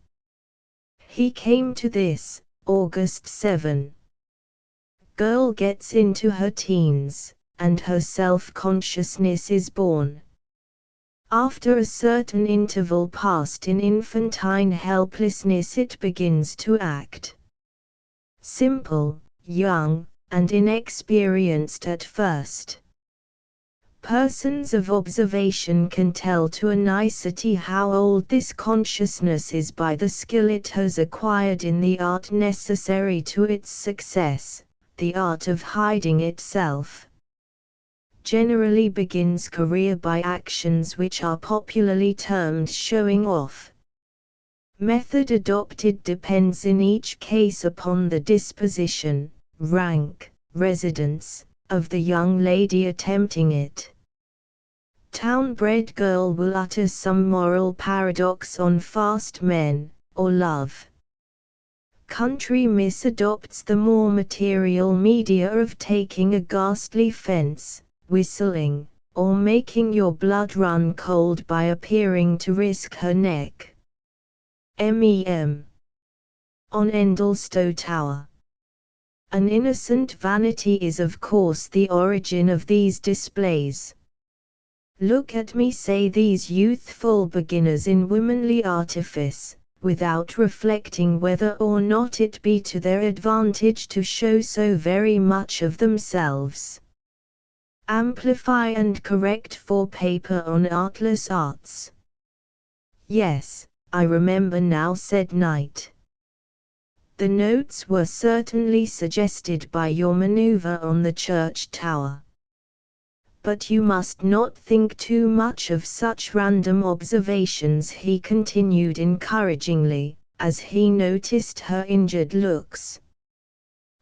He came to this, August 7. Girl gets into her teens, and her self-consciousness is born. After a certain interval passed in infantine helplessness it begins to act. Simple, young, and inexperienced at first. Persons of observation can tell to a nicety how old this consciousness is by the skill it has acquired in the art necessary to its success, the art of hiding itself. Generally begins career by actions which are popularly termed showing off. Method adopted depends in each case upon the disposition, rank, residence, of the young lady attempting it. Town-bred girl will utter some moral paradox on fast men, or love. Country miss adopts the more material media of taking a ghastly fence, whistling, or making your blood run cold by appearing to risk her neck. Mem. On Endlstowe Tower. An innocent vanity is of course the origin of these displays. Look at me, say these youthful beginners in womanly artifice, without reflecting whether or not it be to their advantage to show so very much of themselves. Amplify and correct for paper on artless arts. Yes, I remember now, said Knight. The notes were certainly suggested by your maneuver on the church tower. But you must not think too much of such random observations, he continued encouragingly, as he noticed her injured looks.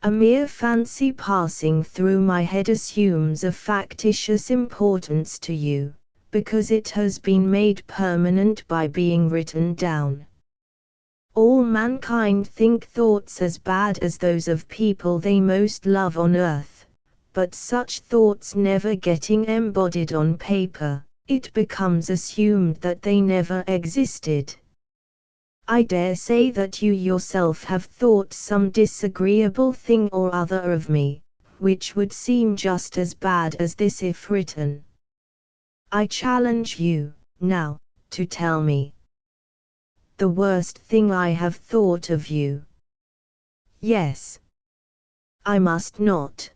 A mere fancy passing through my head assumes a factitious importance to you, because it has been made permanent by being written down. All mankind think thoughts as bad as those of people they most love on earth. But such thoughts never getting embodied on paper, it becomes assumed that they never existed. I dare say that you yourself have thought some disagreeable thing or other of me, which would seem just as bad as this if written. I challenge you, now, to tell me the worst thing I have thought of you. Yes. I must not.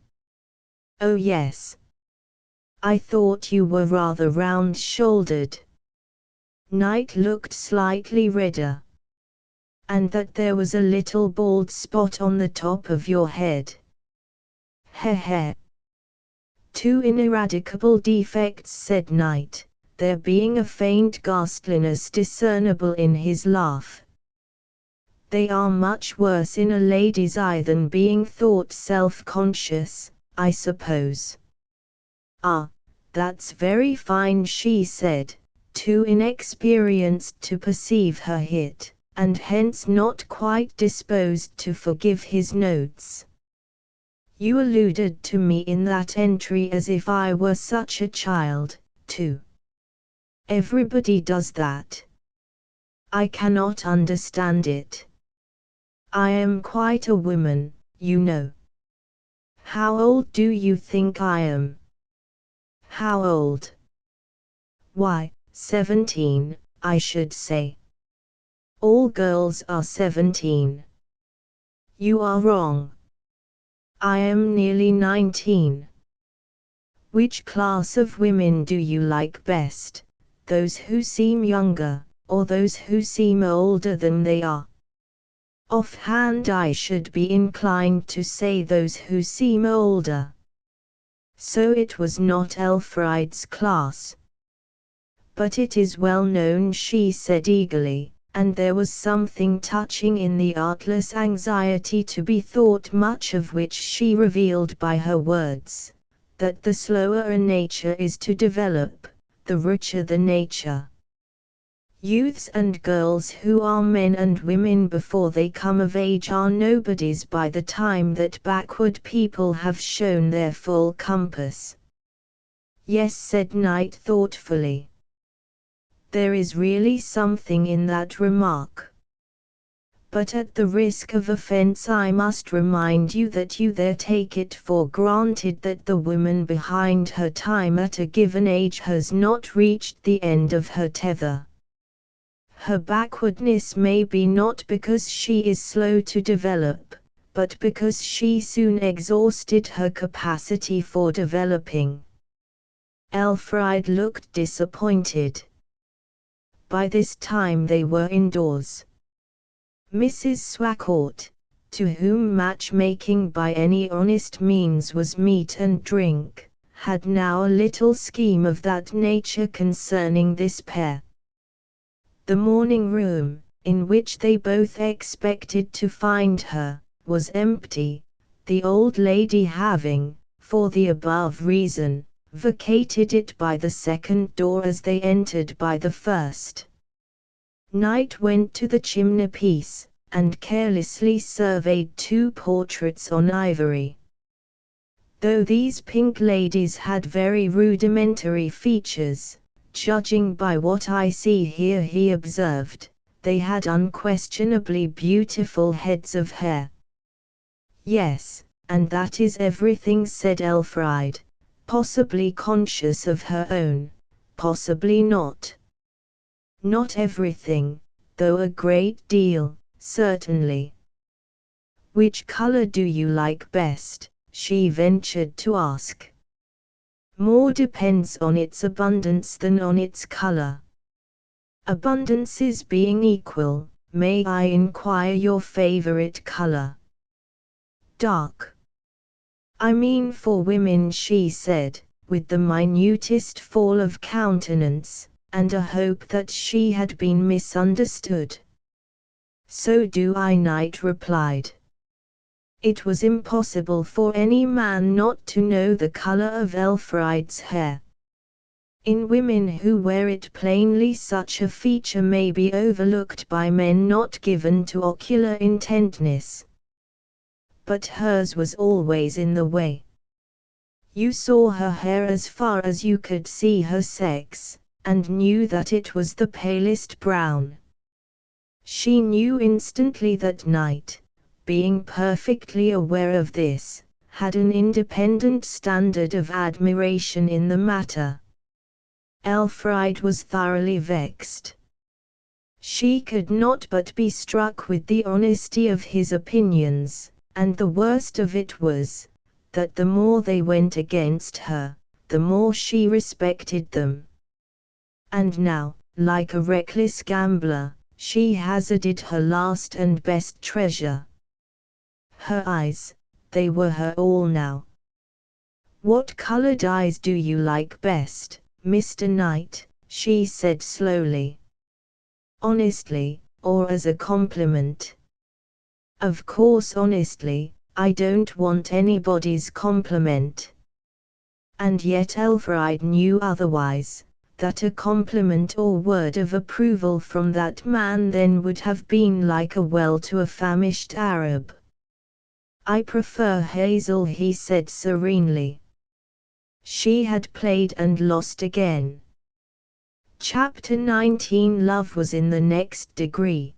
Oh yes. I thought you were rather round-shouldered. Knight looked slightly redder. And that there was a little bald spot on the top of your head. Heh. Two ineradicable defects, said Knight, there being a faint ghastliness discernible in his laugh. They are much worse in a lady's eye than being thought self-conscious, I suppose. Ah, that's very fine, she said, too inexperienced to perceive her hit, and hence not quite disposed to forgive his notes. You alluded to me in that entry as if I were such a child, too. Everybody does that. I cannot understand it. I am quite a woman, you know. How old do you think I am? How old? Why, 17, I should say. All girls are 17. You are wrong. I am nearly 19. Which class of women do you like best, those who seem younger, or those who seem older than they are? Offhand I should be inclined to say those who seem older. So it was not Elfride's class. But it is well known, she said eagerly, and there was something touching in the artless anxiety to be thought much of which she revealed by her words, that the slower a nature is to develop, the richer the nature. Youths and girls who are men and women before they come of age are nobodies by the time that backward people have shown their full compass. Yes, said Knight thoughtfully. There is really something in that remark. But at the risk of offense I must remind you that you there take it for granted that the woman behind her time at a given age has not reached the end of her tether. Her backwardness may be not because she is slow to develop, but because she soon exhausted her capacity for developing. Elfride looked disappointed. By this time they were indoors. Mrs. Swacourt, to whom matchmaking by any honest means was meat and drink, had now a little scheme of that nature concerning this pair. The morning room, in which they both expected to find her, was empty, the old lady having, for the above reason, vacated it by the second door as they entered by the first. Knight went to the chimney-piece, and carelessly surveyed two portraits on ivory. Though these pink ladies had very rudimentary features, judging by what I see here, he observed, they had unquestionably beautiful heads of hair. Yes, and that is everything, said Elfriede, possibly conscious of her own, possibly not. Not everything, though a great deal, certainly. Which color do you like best? She ventured to ask. More depends on its abundance than on its color. Abundances being equal, may I inquire your favorite color? Dark. I mean for women, she said, with the minutest fall of countenance, and a hope that she had been misunderstood. So do I, Knight replied. It was impossible for any man not to know the color of Elfriede's hair. In women who wear it plainly, such a feature may be overlooked by men not given to ocular intentness. But hers was always in the way. You saw her hair as far as you could see her sex, and knew that it was the palest brown. She knew instantly that Knight, being perfectly aware of this, had an independent standard of admiration in the matter. Elfriede was thoroughly vexed. She could not but be struck with the honesty of his opinions, and the worst of it was, that the more they went against her, the more she respected them. And now, like a reckless gambler, she hazarded her last and best treasure. Her eyes, they were her all now. What colored eyes do you like best, Mr. Knight? She said slowly. Honestly, or as a compliment? Of course honestly, I don't want anybody's compliment. And yet Elfriede knew otherwise, that a compliment or word of approval from that man then would have been like a well to a famished Arab. I prefer hazel, he said serenely. She had played and lost again. Chapter 19. Love was in the next degree.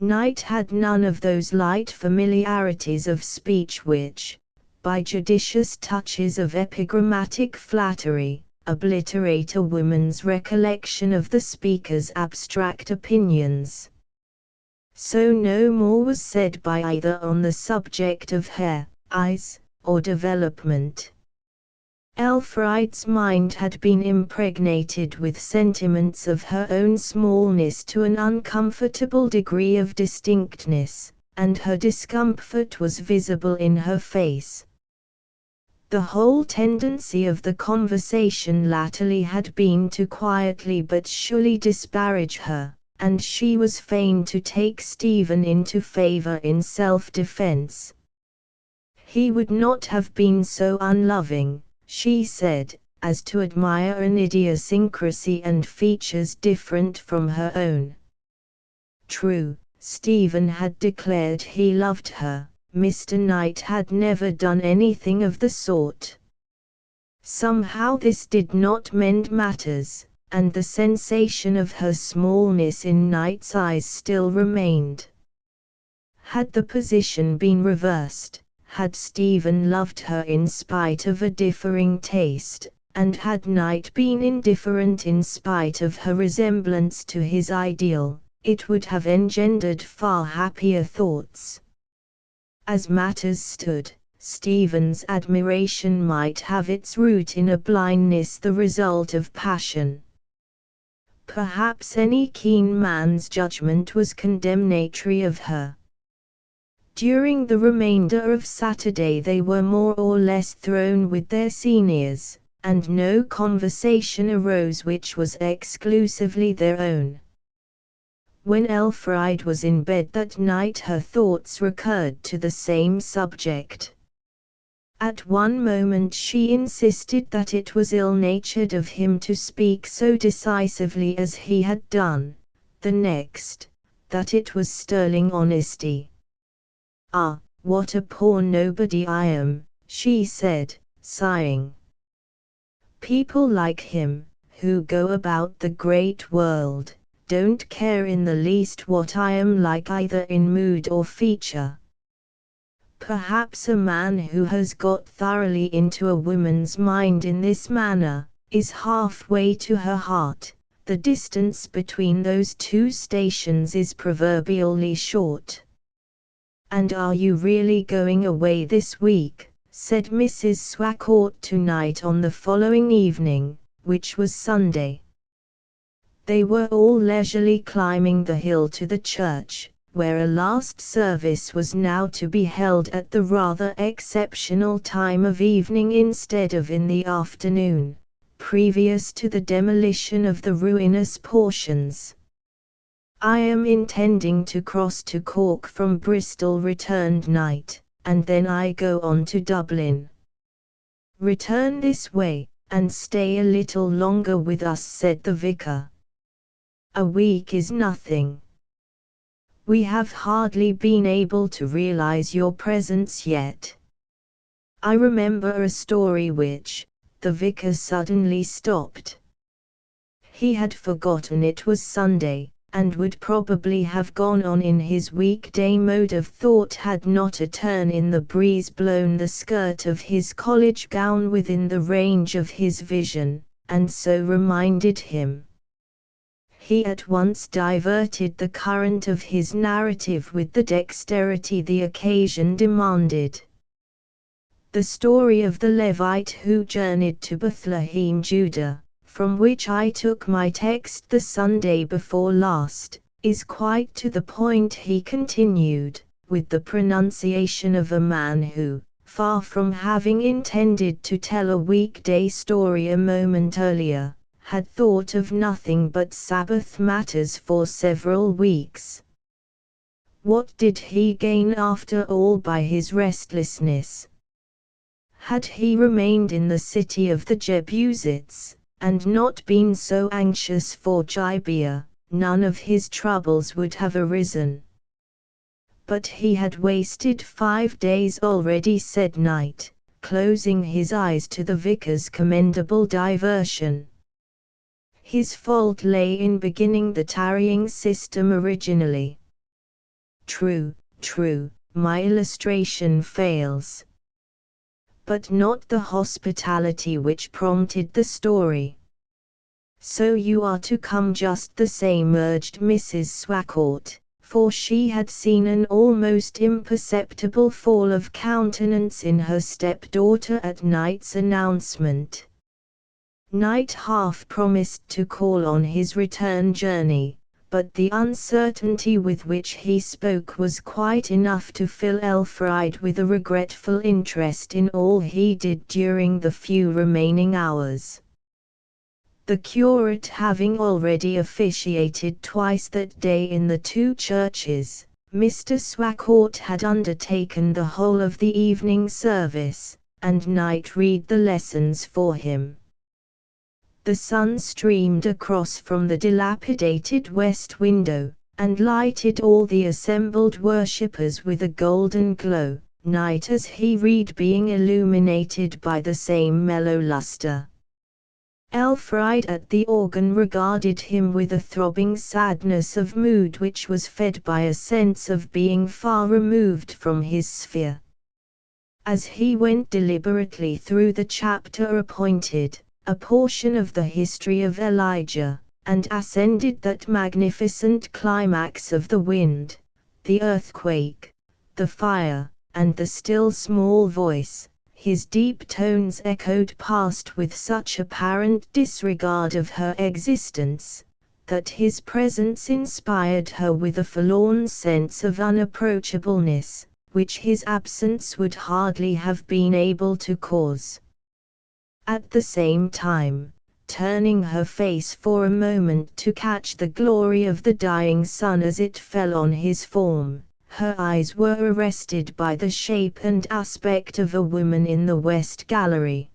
Knight had none of those light familiarities of speech which, by judicious touches of epigrammatic flattery, obliterate a woman's recollection of the speaker's abstract opinions. So no more was said by either on the subject of hair, eyes, or development. Elfriede's mind had been impregnated with sentiments of her own smallness to an uncomfortable degree of distinctness, and her discomfort was visible in her face. The whole tendency of the conversation latterly had been to quietly but surely disparage her, and she was fain to take Stephen into favor in self-defense. He would not have been so unloving, she said, as to admire an idiosyncrasy and features different from her own. True, Stephen had declared he loved her. Mr. Knight had never done anything of the sort. Somehow this did not mend matters, and the sensation of her smallness in Knight's eyes still remained. Had the position been reversed, had Stephen loved her in spite of a differing taste, and had Knight been indifferent in spite of her resemblance to his ideal, it would have engendered far happier thoughts. As matters stood, Stephen's admiration might have its root in a blindness the result of passion. Perhaps any keen man's judgment was condemnatory of her. During the remainder of Saturday they were more or less thrown with their seniors, and no conversation arose which was exclusively their own. When Elfriede was in bed that night her thoughts recurred to the same subject. At one moment she insisted that it was ill-natured of him to speak so decisively as he had done, the next, that it was sterling honesty. "Ah, what a poor nobody I am," she said, sighing. "People like him, who go about the great world, don't care in the least what I am like either in mood or feature. Perhaps a man who has got thoroughly into a woman's mind in this manner, is halfway to her heart. The distance between those two stations is proverbially short. "And are you really going away this week?" said Mrs. Swacourt to Knight on the following evening, which was Sunday. They were all leisurely climbing the hill to the church, where a last service was now to be held at the rather exceptional time of evening instead of in the afternoon, previous to the demolition of the ruinous portions. "I am intending to cross to Cork from Bristol," returned Knight, "and then I go on to Dublin." "Return this way, and stay a little longer with us," said the vicar. "A week is nothing. We have hardly been able to realize your presence yet. I remember a story which—" The vicar suddenly stopped. He had forgotten it was Sunday, and would probably have gone on in his weekday mode of thought had not a turn in the breeze blown the skirt of his college gown within the range of his vision, and so reminded him. He at once diverted the current of his narrative with the dexterity the occasion demanded. "The story of the Levite who journeyed to Bethlehem, Judah, from which I took my text the Sunday before last, is quite to the point," he continued, with the pronunciation of a man who, far from having intended to tell a weekday story a moment earlier, had thought of nothing but Sabbath matters for several weeks. What did he gain after all by his restlessness? Had he remained in the city of the Jebusites, and not been so anxious for Gibeah, none of his troubles would have arisen. "But he had wasted 5 days already," said Knight, closing his eyes to the vicar's commendable diversion. "His fault lay in beginning the tarrying system originally." True, my illustration fails. But not the hospitality which prompted the story. "So you are to come just the same," urged Mrs. Swacourt, for she had seen an almost imperceptible fall of countenance in her stepdaughter at Knight's announcement. Knight half promised to call on his return journey, but the uncertainty with which he spoke was quite enough to fill Elfride with a regretful interest in all he did during the few remaining hours. The curate having already officiated twice that day in the two churches, Mr. Swacourt had undertaken the whole of the evening service, and Knight read the lessons for him. The sun streamed across from the dilapidated west window, and lighted all the assembled worshippers with a golden glow, Knight as he read being illuminated by the same mellow luster. Elfride at the organ regarded him with a throbbing sadness of mood which was fed by a sense of being far removed from his sphere. As he went deliberately through the chapter appointed, a portion of the history of Elijah, and ascended that magnificent climax of the wind, the earthquake, the fire, and the still small voice, his deep tones echoed past with such apparent disregard of her existence, that his presence inspired her with a forlorn sense of unapproachableness, which his absence would hardly have been able to cause. At the same time, turning her face for a moment to catch the glory of the dying sun as it fell on his form, her eyes were arrested by the shape and aspect of a woman in the west gallery.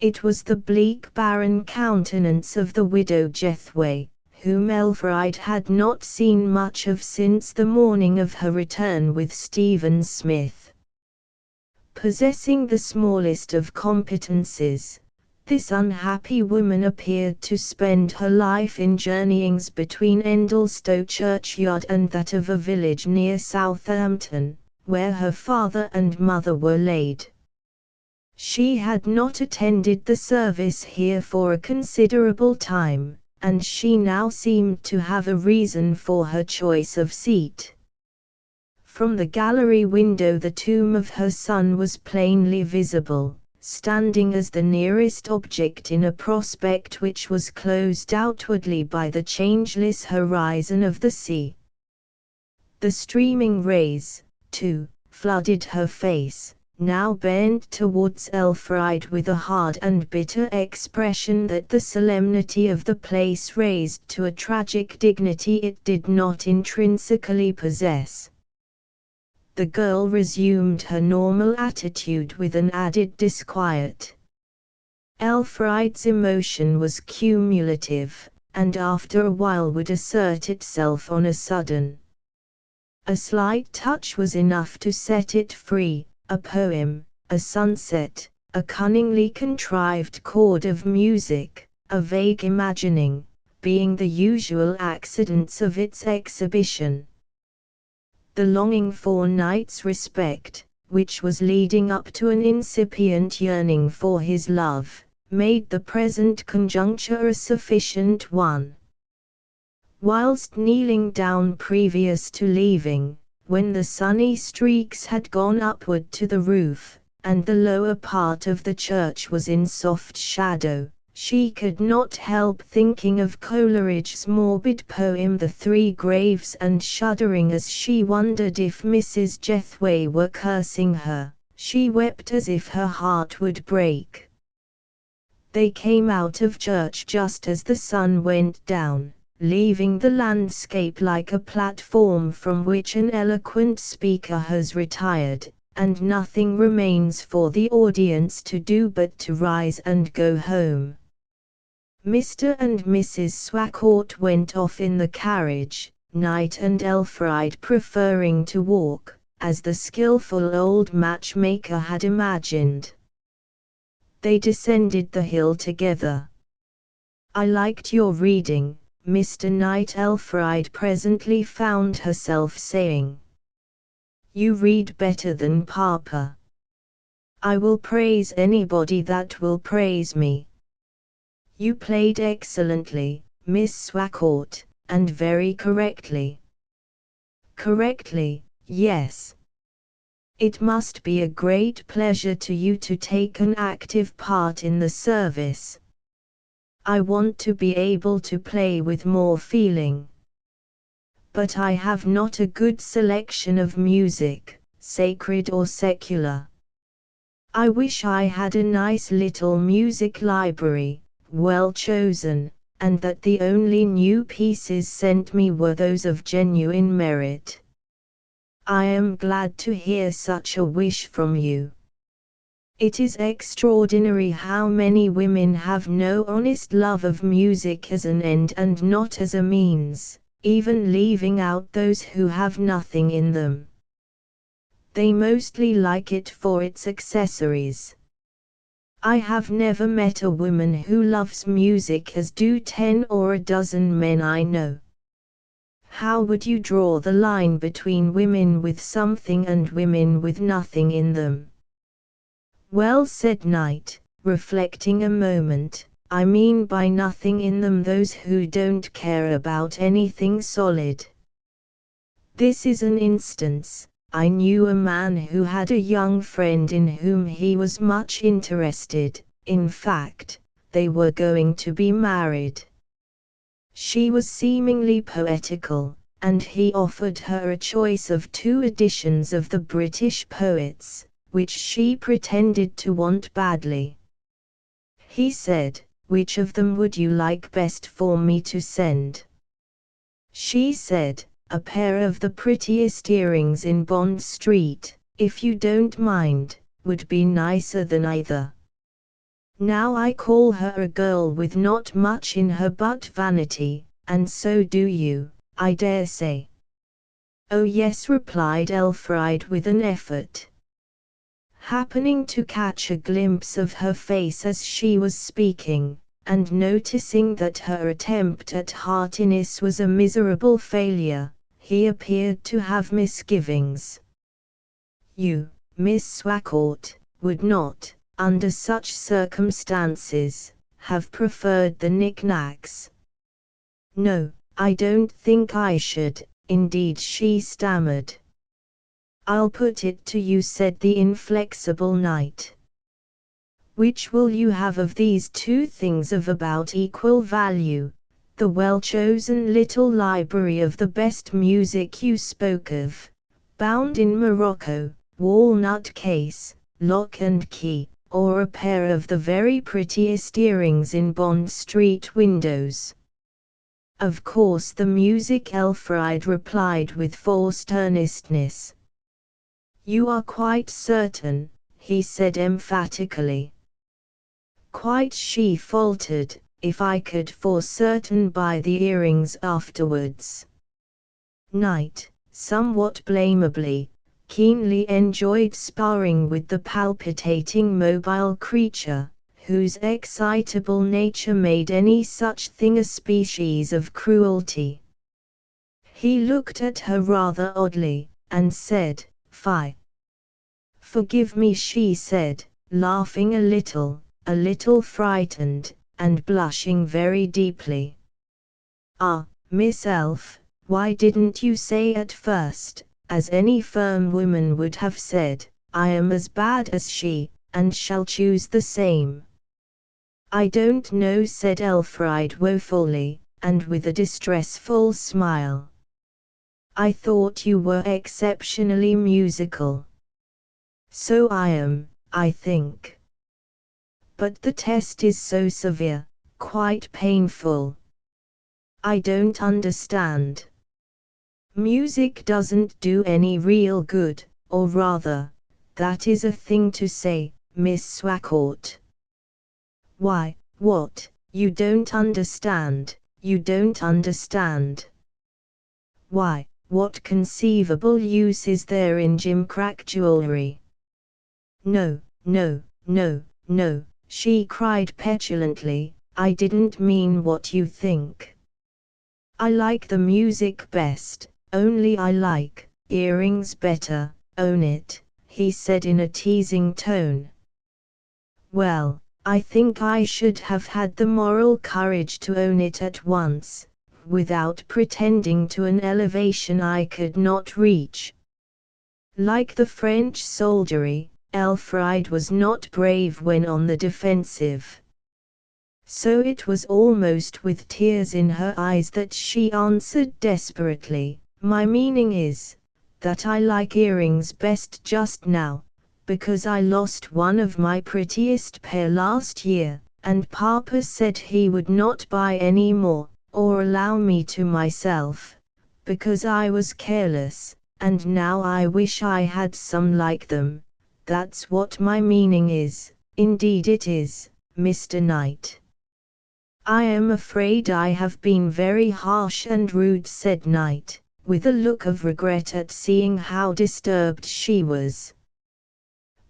It was the bleak barren countenance of the widow Jethway, whom Elfride had not seen much of since the morning of her return with Stephen Smith. Possessing the smallest of competences, this unhappy woman appeared to spend her life in journeyings between Endlestowe churchyard and that of a village near Southampton, where her father and mother were laid. She had not attended the service here for a considerable time, and she now seemed to have a reason for her choice of seat. From the gallery window the tomb of her son was plainly visible, standing as the nearest object in a prospect which was closed outwardly by the changeless horizon of the sea. The streaming rays, too, flooded her face, now bent towards Elfride with a hard and bitter expression that the solemnity of the place raised to a tragic dignity it did not intrinsically possess. The girl resumed her normal attitude with an added disquiet. Elfride's emotion was cumulative, and after a while would assert itself on a sudden. A slight touch was enough to set it free. A poem, a sunset, a cunningly contrived chord of music, a vague imagining, being the usual accidents of its exhibition. The longing for Knight's respect, which was leading up to an incipient yearning for his love, made the present conjuncture a sufficient one. Whilst kneeling down previous to leaving, when the sunny streaks had gone upward to the roof, and the lower part of the church was in soft shadow, she could not help thinking of Coleridge's morbid poem The Three Graves, and shuddering as she wondered if Mrs. Jethway were cursing her, she wept as if her heart would break. They came out of church just as the sun went down, leaving the landscape like a platform from which an eloquent speaker has retired, and nothing remains for the audience to do but to rise and go home. Mr. and Mrs. Swacourt went off in the carriage, Knight and Elfride preferring to walk, as the skilful old matchmaker had imagined. They descended the hill together. "I liked your reading, Mr. Knight," Elfride presently found herself saying. "You read better than Papa." "I will praise anybody that will praise me." "You played excellently, Miss Swacourt, and very correctly." "Correctly, yes. It must be a great pleasure to you to take an active part in the service." "I want to be able to play with more feeling. But I have not a good selection of music, sacred or secular. I wish I had a nice little music library, well chosen, and that the only new pieces sent me were those of genuine merit." "I am glad to hear such a wish from you. It is extraordinary how many women have no honest love of music as an end and not as a means, even leaving out those who have nothing in them. They mostly like it for its accessories. I have never met a woman who loves music as do 10 or a dozen men I know." "How would you draw the line between women with something and women with nothing in them?" "Well," said Knight, reflecting a moment, "I mean by nothing in them those who don't care about anything solid. This is an instance. I knew a man who had a young friend in whom he was much interested, in fact, they were going to be married. She was seemingly poetical, and he offered her a choice of 2 editions of the British poets, which she pretended to want badly. He said, 'Which of them would you like best for me to send?' She said, 'A pair of the prettiest earrings in Bond Street, if you don't mind, would be nicer than either.' Now I call her a girl with not much in her but vanity, and so do you, I dare say." "Oh yes," replied Elfride with an effort. Happening to catch a glimpse of her face as she was speaking, and noticing that her attempt at heartiness was a miserable failure, he appeared to have misgivings. You, Miss Swacourt, would not, under such circumstances, have preferred the knickknacks. No, I don't think I should, indeed, she stammered. I'll put it to you, said the inflexible knight. Which will you have of these two things of about equal value, the well-chosen little library of the best music you spoke of, bound in morocco, walnut case, lock and key, or a pair of the very prettiest earrings in Bond Street windows? Of course the music, Elfried replied with forced earnestness. You are quite certain, he said emphatically. Quite, she faltered, if I could for certain buy the earrings afterwards. Knight, somewhat blamably, keenly enjoyed sparring with the palpitating mobile creature, whose excitable nature made any such thing a species of cruelty. He looked at her rather oddly, and said, Fie. Forgive me, she said, laughing a little frightened, and blushing very deeply. Ah, Miss Elf, why didn't you say at first, as any firm woman would have said, I am as bad as she, and shall choose the same? I don't know, said Elfried woefully, and with a distressful smile. I thought you were exceptionally musical. So I am, I think. But the test is so severe, quite painful. I don't understand. Music doesn't do any real good, or rather, that is a thing to say, Miss Swacourt. Why, what, you don't understand, you don't understand. Why, what conceivable use is there in gimcrack jewelry? No, no, no, no, she cried petulantly, I didn't mean what you think. I like the music best, only I like earrings better, own it, he said in a teasing tone. Well, I think I should have had the moral courage to own it at once, without pretending to an elevation I could not reach. Like the French soldiery, Elfried was not brave when on the defensive. So it was almost with tears in her eyes that she answered desperately, my meaning is, that I like earrings best just now, because I lost one of my prettiest pair last year, and Papa said he would not buy any more, or allow me to myself, because I was careless, and now I wish I had some like them. That's what my meaning is, indeed it is, Mr. Knight. I am afraid I have been very harsh and rude, said Knight, with a look of regret at seeing how disturbed she was.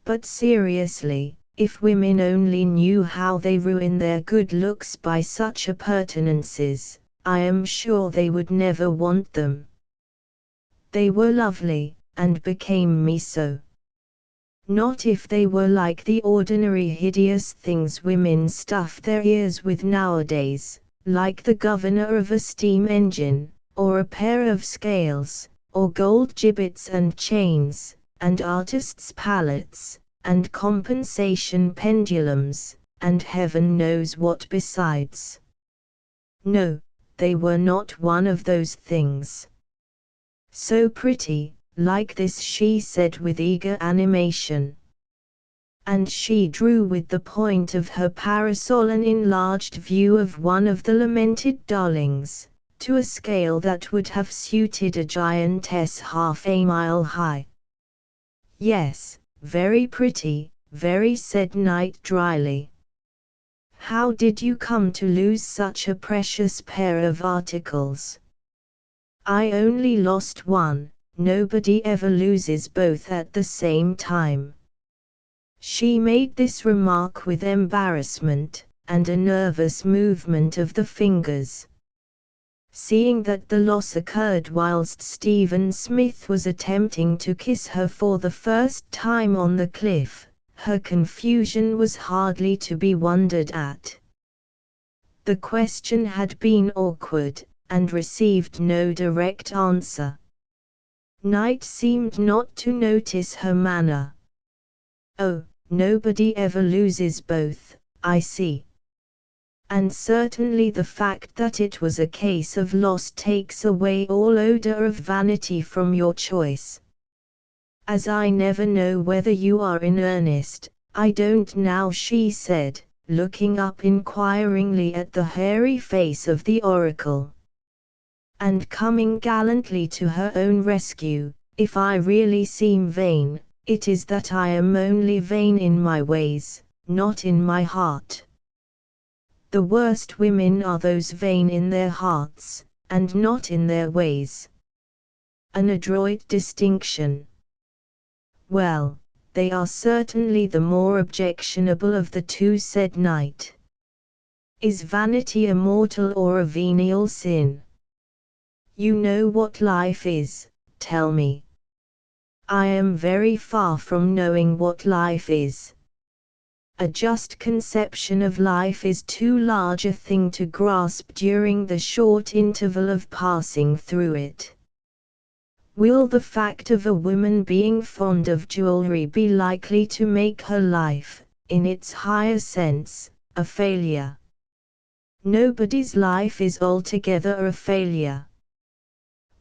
But seriously, if women only knew how they ruin their good looks by such appurtenances, I am sure they would never want them. They were lovely, and became me so. Not if they were like the ordinary hideous things women stuff their ears with nowadays, like the governor of a steam engine, or a pair of scales, or gold gibbets and chains, and artists' palettes, and compensation pendulums, and heaven knows what besides. No, they were not one of those things. So pretty, like this, she said with eager animation. And she drew with the point of her parasol an enlarged view of one of the lamented darlings, to a scale that would have suited a giantess half a mile high. Yes, very pretty, very, said Knight dryly. How did you come to lose such a precious pair of articles? I only lost one. Nobody ever loses both at the same time. She made this remark with embarrassment, and a nervous movement of the fingers. seeing that the loss occurred whilst Stephen Smith was attempting to kiss her for the first time on the cliff. Her confusion was hardly to be wondered at. The question had been awkward, and received no direct answer. Knight seemed not to notice her manner. "Oh, nobody ever loses both, I see. And certainly the fact that it was a case of loss takes away all odor of vanity from your choice. As I never know whether you are in earnest, I don't now," she said, looking up inquiringly at the hairy face of the oracle. And coming gallantly to her own rescue, "If I really seem vain, it is that I am only vain in my ways, not in my heart. The worst women are those vain in their hearts, and not in their ways." An adroit distinction. "Well, they are certainly the more objectionable of the two," said Knight. "Is vanity a mortal or a venial sin? You know what life is, tell me." "I am very far from knowing what life is. A just conception of life is too large a thing to grasp during the short interval of passing through it. Will the fact of a woman being fond of jewelry be likely to make her life, in its higher sense, a failure? Nobody's life is altogether a failure."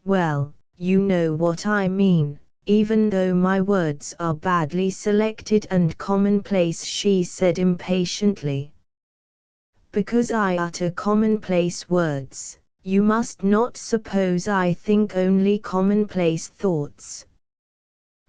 "Well, you know what I mean, even though my words are badly selected and commonplace," she said impatiently. "Because I utter commonplace words, you must not suppose I think only commonplace thoughts.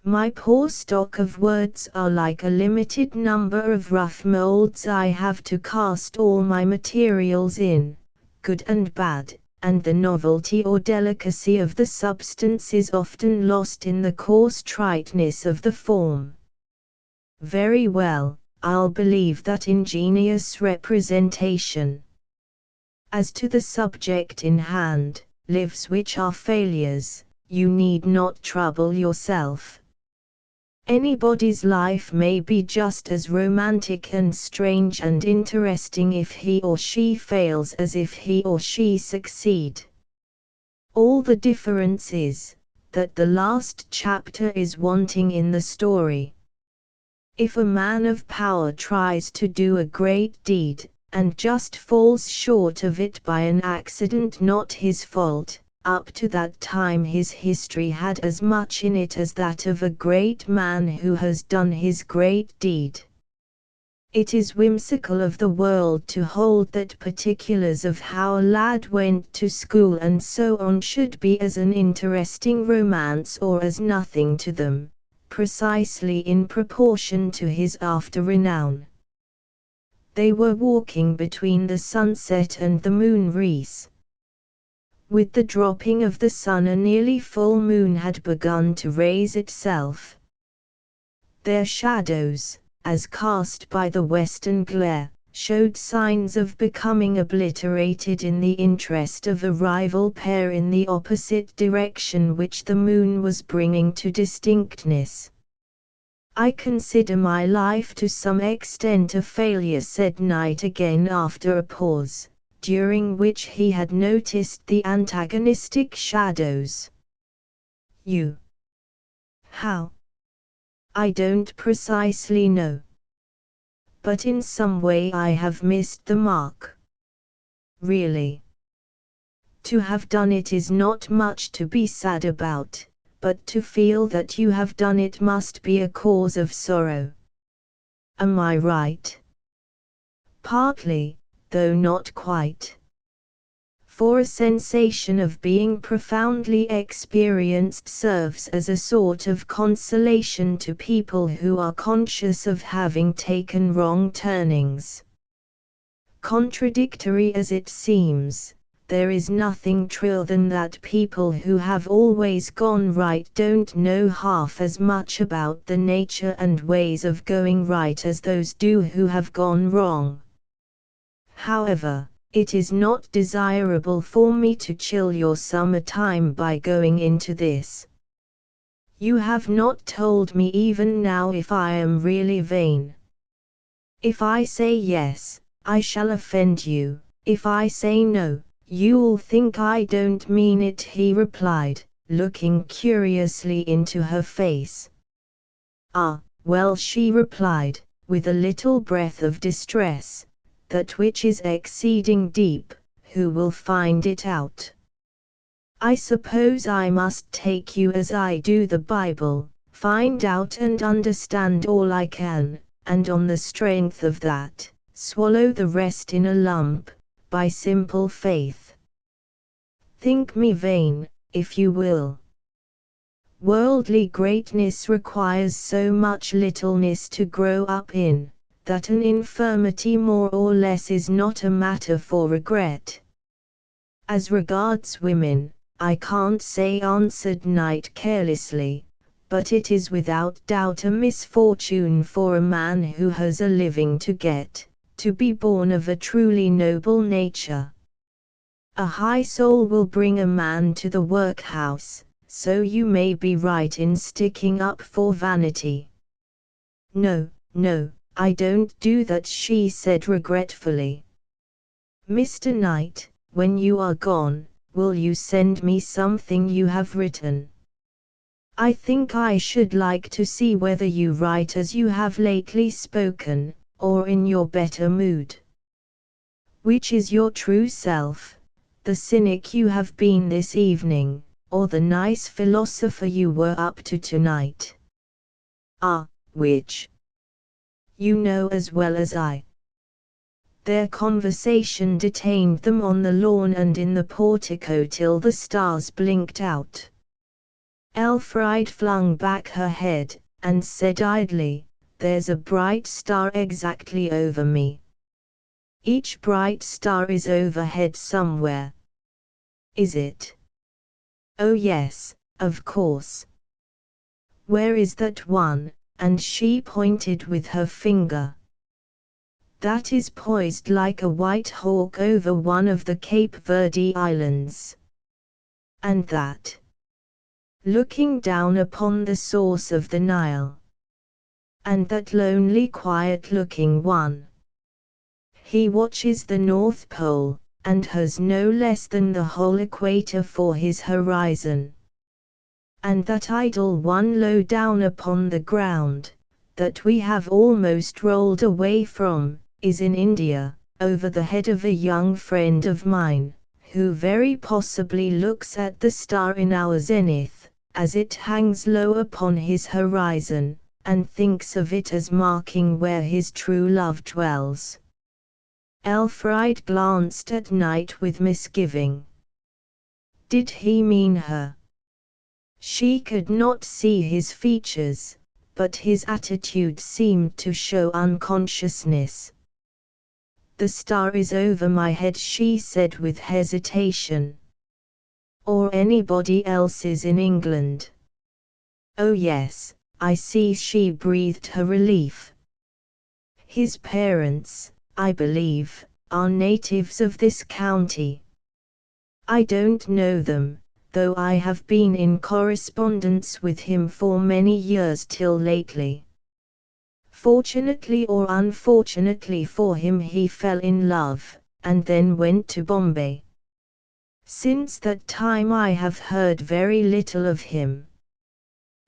My poor stock of words are like a limited number of rough molds I have to cast all my materials in, good and bad, and the novelty or delicacy of the substance is often lost in the coarse triteness of the form." "Very well, I'll believe that ingenious representation. As to the subject in hand, lives which are failures, you need not trouble yourself. Anybody's life may be just as romantic and strange and interesting if he or she fails as if he or she succeed. All the difference is, that the last chapter is wanting in the story. If a man of power tries to do a great deed, and just falls short of it by an accident not his fault, up to that time his history had as much in it as that of a great man who has done his great deed. It is whimsical of the world to hold that particulars of how a lad went to school and so on should be as an interesting romance or as nothing to them, precisely in proportion to his after renown." They were walking between the sunset and the moon wreaths. With the dropping of the sun a nearly full moon had begun to raise itself. Their shadows, as cast by the western glare, showed signs of becoming obliterated in the interest of a rival pair in the opposite direction which the moon was bringing to distinctness. "I consider my life to some extent a failure," said Knight again after a pause, during which he had noticed the antagonistic shadows. "You? How? I don't precisely know. But in some way I have missed the mark. Really. To have done it is not much to be sad about, but to feel that you have done it must be a cause of sorrow. Am I right?" "Partly, though not quite. For a sensation of being profoundly experienced serves as a sort of consolation to people who are conscious of having taken wrong turnings. Contradictory as it seems, there is nothing truer than that people who have always gone right don't know half as much about the nature and ways of going right as those do who have gone wrong. However, It is not desirable for me to chill your summer time by going into this. You have not told me even now if I am really vain. If I say yes, I shall offend you. If I say no, you'll think I don't mean it, he replied, looking curiously into her face. Ah, well, she replied, with a little breath of distress, that which is exceeding deep, who will find it out? I suppose I must take you as I do the Bible, find out and understand all I can, and on the strength of that, swallow the rest in a lump, by simple faith. Think me vain, if you will. Worldly greatness requires so much littleness to grow up in, that an infirmity more or less is not a matter for regret. As regards women, I can't say, answered Knight carelessly, but it is without doubt a misfortune for a man who has a living to get, to be born of a truly noble nature. A high soul will bring a man to the workhouse, so you may be right in sticking up for vanity. No, no, I don't do that, she said regretfully. Mr. Knight, when you are gone, will you send me something you have written? I think I should like to see whether you write as you have lately spoken, or in your better mood. Which is your true self, the cynic you have been this evening, or the nice philosopher you were up to tonight? Ah, which? You know as well as I. Their conversation detained them on the lawn and in the portico till the stars blinked out. Elfride flung back her head, and said idly, "There's a bright star exactly over me. Each bright star is overhead somewhere. Is it? Oh yes, of course. Where is that one?" and she pointed with her finger. "That is poised like a white hawk over one of the Cape Verde Islands. And that?" looking down upon the source of the Nile. "And that lonely quiet-looking one? He watches the North Pole, and has no less than the whole equator for his horizon. And that idle one low down upon the ground, that we have almost rolled away from, is in India, over the head of a young friend of mine, who very possibly looks at the star in our zenith, as it hangs low upon his horizon, and thinks of it as marking where his true love dwells." Elfride glanced at Knight with misgiving. Did he mean her? She could not see his features, but his attitude seemed to show unconsciousness. "The star is over my head," she said with hesitation. "Or anybody else's in England?" "Oh yes, I see," she breathed her relief. "His parents, I believe, are natives of this county. I don't know them, though I have been in correspondence with him for many years till lately. Fortunately or unfortunately for him, he fell in love, and then went to Bombay. Since that time I have heard very little of him."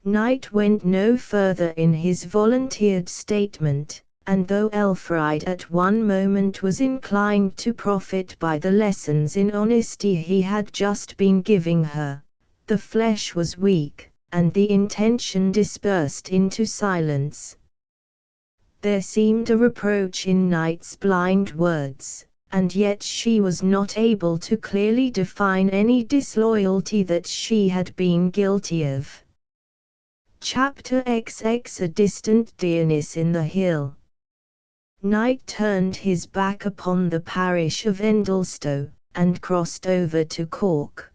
Knight went no further in his volunteered statement, and though Elfride at one moment was inclined to profit by the lessons in honesty he had just been giving her, the flesh was weak, and the intention dispersed into silence. There seemed a reproach in Knight's blind words, and yet she was not able to clearly define any disloyalty that she had been guilty of. Chapter XX. A distant dearness in the hill. Knight turned his back upon the parish of Endlestow, and crossed over to Cork.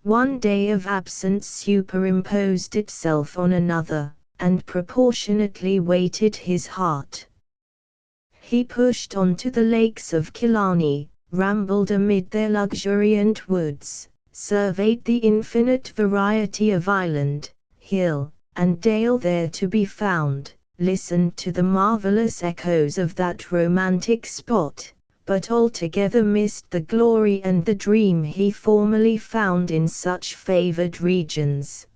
One day of absence superimposed itself on another, and proportionately weighted his heart. He pushed on to the lakes of Killarney, rambled amid their luxuriant woods, surveyed the infinite variety of island, hill, and dale there to be found, listened to the marvelous echoes of that romantic spot, but altogether missed the glory and the dream he formerly found in such favoured regions.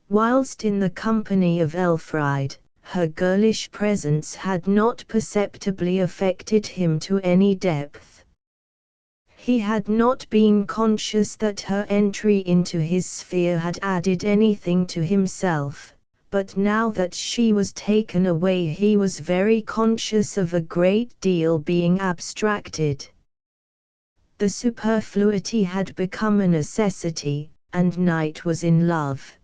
Whilst in the company of Elfride, her girlish presence had not perceptibly affected him to any depth. He had not been conscious that her entry into his sphere had added anything to himself, but now that she was taken away he was very conscious of a great deal being abstracted. The superfluity had become a necessity, and Knight was in love.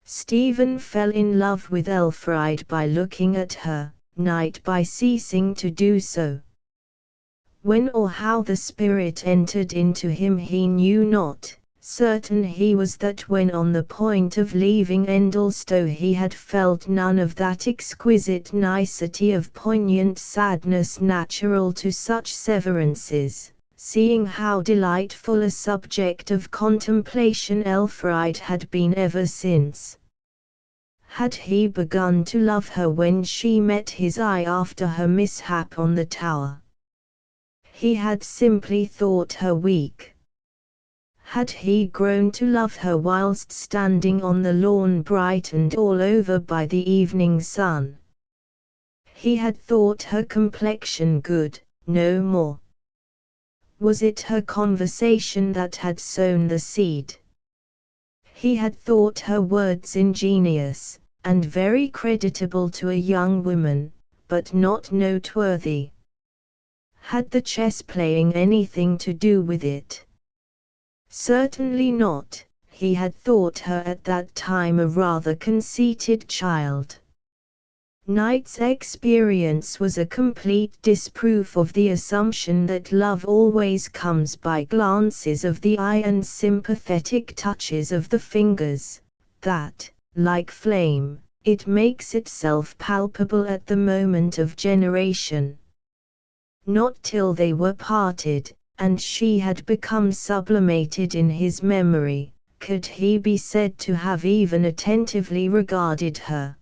Stephen fell in love with Elfride by looking at her, Knight by ceasing to do so. When or how the spirit entered into him he knew not. Certain he was that when on the point of leaving Endlestowe he had felt none of that exquisite nicety of poignant sadness natural to such severances, seeing how delightful a subject of contemplation Elfride had been ever since. Had he begun to love her when she met his eye after her mishap on the tower? He had simply thought her weak. Had he grown to love her whilst standing on the lawn brightened all over by the evening sun? He had thought her complexion good, no more. Was it her conversation that had sown the seed? He had thought her words ingenious, and very creditable to a young woman, but not noteworthy. Had the chess playing anything to do with it? Certainly not. He had thought her at that time a rather conceited child. Knight's experience was a complete disproof of the assumption that love always comes by glances of the eye and sympathetic touches of the fingers, that, like flame, it makes itself palpable at the moment of generation. Not till they were parted, and she had become sublimated in his memory, could he be said to have even attentively regarded her.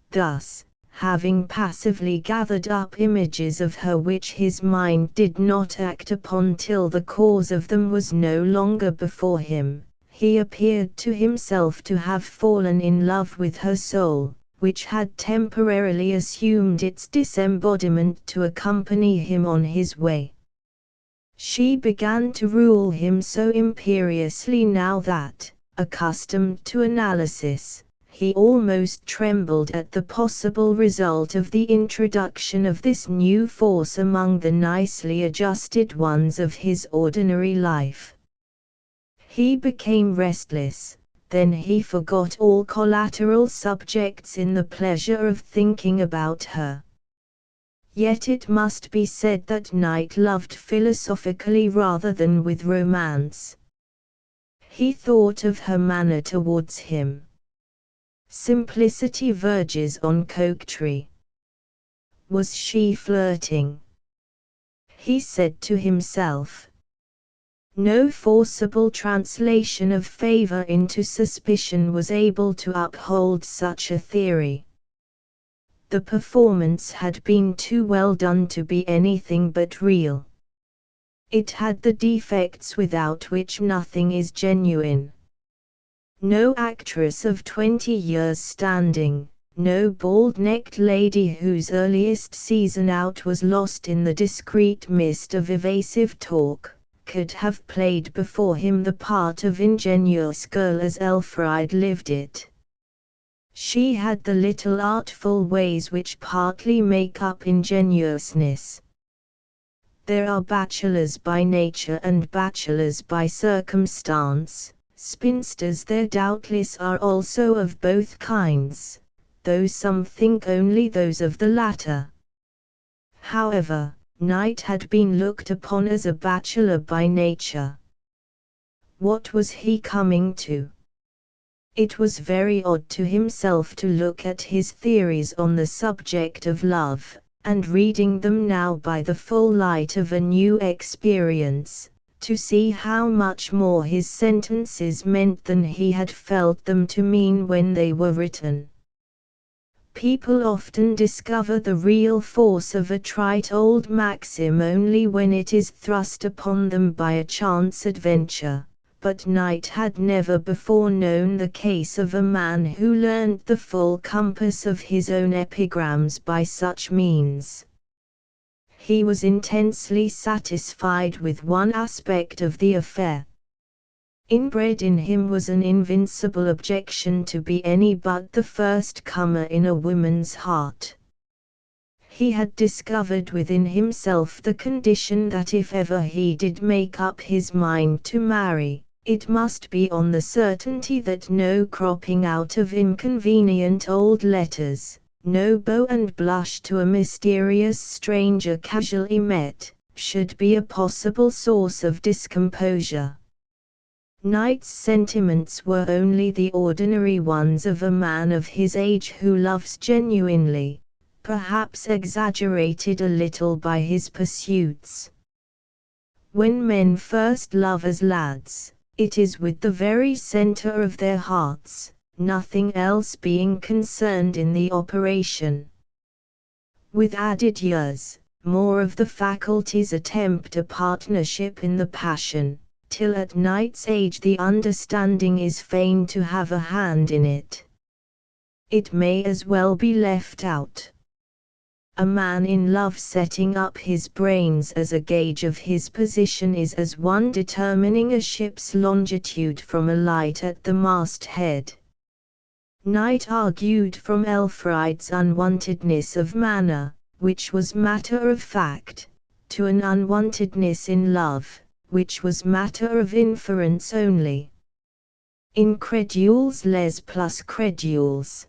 Thus, having passively gathered up images of her which his mind did not act upon till the cause of them was no longer before him, he appeared to himself to have fallen in love with her soul, which had temporarily assumed its disembodiment to accompany him on his way. She began to rule him so imperiously now that, accustomed to analysis, he almost trembled at the possible result of the introduction of this new force among the nicely adjusted ones of his ordinary life. He became restless, then he forgot all collateral subjects in the pleasure of thinking about her. Yet it must be said that Knight loved philosophically rather than with romance. He thought of her manner towards him. Simplicity verges on coquetry. Was she flirting? He said to himself. No forcible translation of favor into suspicion was able to uphold such a theory. The performance had been too well done to be anything but real. It had the defects without which nothing is genuine. No actress of 20 years standing, no bald-necked lady whose earliest season out was lost in the discreet mist of evasive talk, could have played before him the part of ingenuous girl as Elfride lived it. She had the little artful ways which partly make up ingenuousness. There are bachelors by nature and bachelors by circumstance. Spinsters there doubtless are also of both kinds, though some think only those of the latter. However, Knight had been looked upon as a bachelor by nature. What was he coming to? It was very odd to himself to look at his theories on the subject of love, and reading them now by the full light of a new experience, to see how much more his sentences meant than he had felt them to mean when they were written. People often discover the real force of a trite old maxim only when it is thrust upon them by a chance adventure, but Knight had never before known the case of a man who learned the full compass of his own epigrams by such means. He was intensely satisfied with one aspect of the affair. Inbred in him was an invincible objection to be any but the first comer in a woman's heart. He had discovered within himself the condition that if ever he did make up his mind to marry, it must be on the certainty that no cropping out of inconvenient old letters, no bow and blush to a mysterious stranger casually met, should be a possible source of discomposure. Knight's sentiments were only the ordinary ones of a man of his age who loves genuinely, perhaps exaggerated a little by his pursuits. When men first love as lads, it is with the very center of their hearts, nothing else being concerned in the operation. With added years, more of the faculties attempt a partnership in the passion, till at Knight's age the understanding is fain to have a hand in it. It may as well be left out. A man in love setting up his brains as a gauge of his position is as one determining a ship's longitude from a light at the masthead. Knight argued from Elfride's unwontedness of manner, which was matter of fact, to an unwontedness in love, which was matter of inference only. Incredules les plus credules.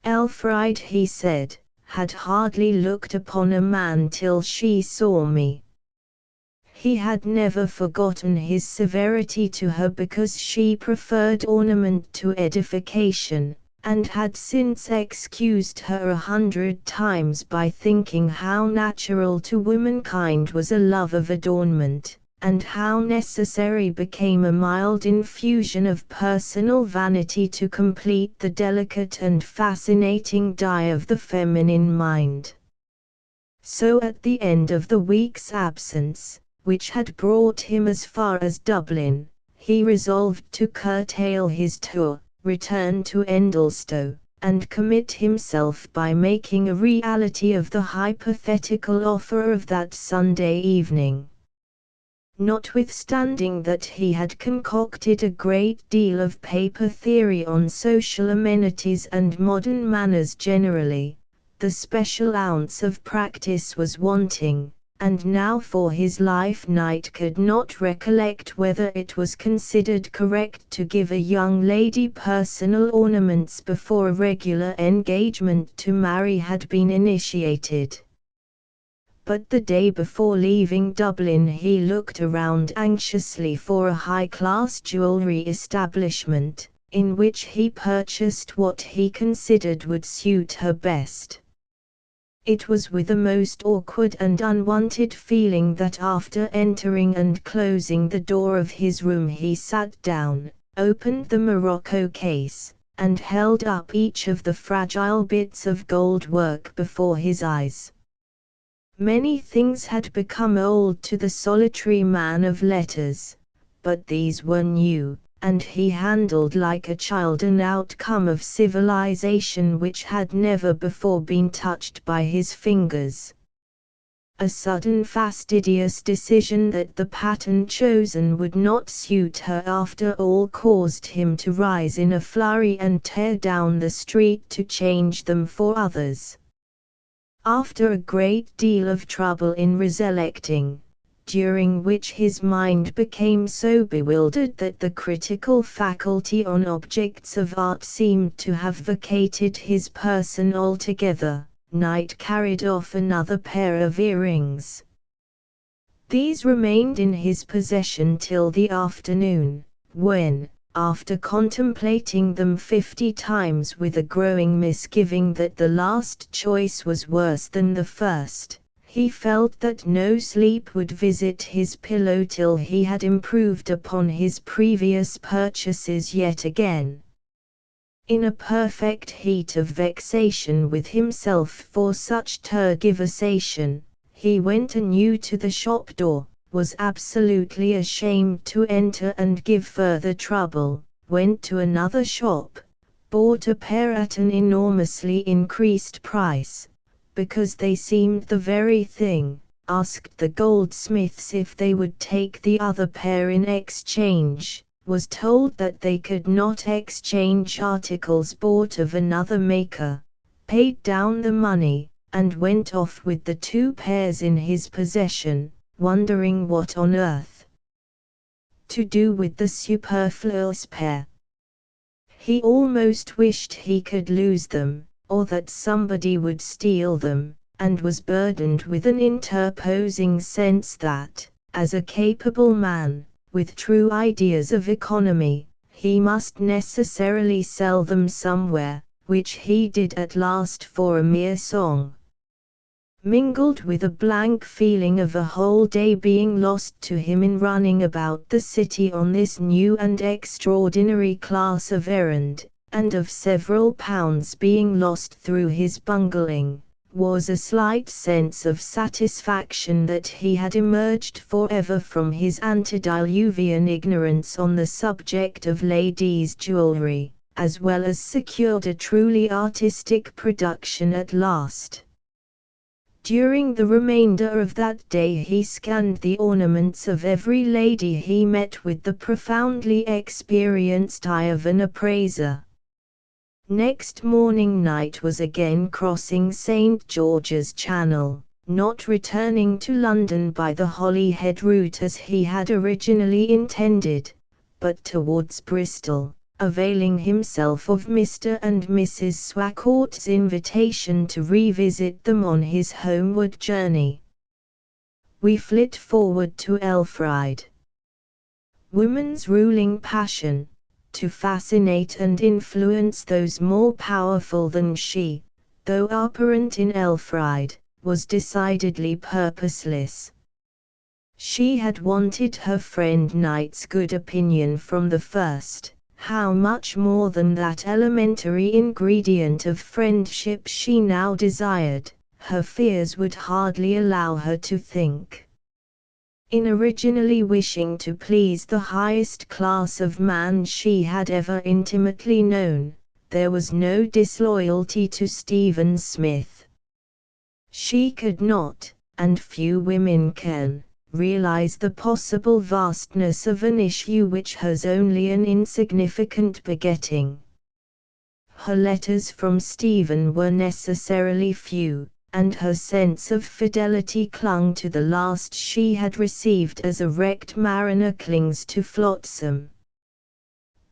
Elfride, he said, had hardly looked upon a man till she saw me. He had never forgotten his severity to her because she preferred ornament to edification, and had since excused her 100 times by thinking how natural to womankind was a love of adornment, and how necessary became a mild infusion of personal vanity to complete the delicate and fascinating dye of the feminine mind. So at the end of the week's absence, which had brought him as far as Dublin, he resolved to curtail his tour, return to Endlestowe, and commit himself by making a reality of the hypothetical offer of that Sunday evening. Notwithstanding that he had concocted a great deal of paper theory on social amenities and modern manners generally, the special ounce of practice was wanting, and now for his life Knight could not recollect whether it was considered correct to give a young lady personal ornaments before a regular engagement to marry had been initiated. But the day before leaving Dublin he looked around anxiously for a high-class jewellery establishment, in which he purchased what he considered would suit her best. It was with a most awkward and unwanted feeling that after entering and closing the door of his room he sat down, opened the morocco case, and held up each of the fragile bits of gold work before his eyes. Many things had become old to the solitary man of letters, but these were new, and he handled like a child an outcome of civilization which had never before been touched by his fingers. A sudden fastidious decision that the pattern chosen would not suit her after all caused him to rise in a flurry and tear down the street to change them for others. After a great deal of trouble in reselecting, during which his mind became so bewildered that the critical faculty on objects of art seemed to have vacated his person altogether, Knight carried off another pair of earrings. These remained in his possession till the afternoon, when, after contemplating them 50 times with a growing misgiving that the last choice was worse than the first, he felt that no sleep would visit his pillow till he had improved upon his previous purchases yet again. In a perfect heat of vexation with himself for such tergiversation, he went anew to the shop door, was absolutely ashamed to enter and give further trouble, went to another shop, bought a pair at an enormously increased price, because they seemed the very thing, asked the goldsmiths if they would take the other pair in exchange, was told that they could not exchange articles bought of another maker, paid down the money, and went off with the 2 pairs in his possession, wondering what on earth to do with the superfluous pair. He almost wished he could lose them, or that somebody would steal them, and was burdened with an interposing sense that, as a capable man, with true ideas of economy, he must necessarily sell them somewhere, which he did at last for a mere song. Mingled with a blank feeling of a whole day being lost to him in running about the city on this new and extraordinary class of errand, and of several pounds being lost through his bungling, was a slight sense of satisfaction that he had emerged forever from his antediluvian ignorance on the subject of ladies' jewelry, as well as secured a truly artistic production at last. During the remainder of that day he scanned the ornaments of every lady he met with the profoundly experienced eye of an appraiser. Next morning Knight was again crossing St. George's Channel, not returning to London by the Holyhead route as he had originally intended, but towards Bristol, availing himself of Mr. and Mrs. Swacourt's invitation to revisit them on his homeward journey. We flit forward to Elfride. Woman's ruling passion, to fascinate and influence those more powerful than she, though apparent in Elfride, was decidedly purposeless. She had wanted her friend Knight's good opinion from the first. How much more than that elementary ingredient of friendship she now desired, her fears would hardly allow her to think. In originally wishing to please the highest class of man she had ever intimately known, there was no disloyalty to Stephen Smith. She could not, and few women can, realize the possible vastness of an issue which has only an insignificant begetting. Her letters from Stephen were necessarily few, and her sense of fidelity clung to the last she had received as a wrecked mariner clings to flotsam.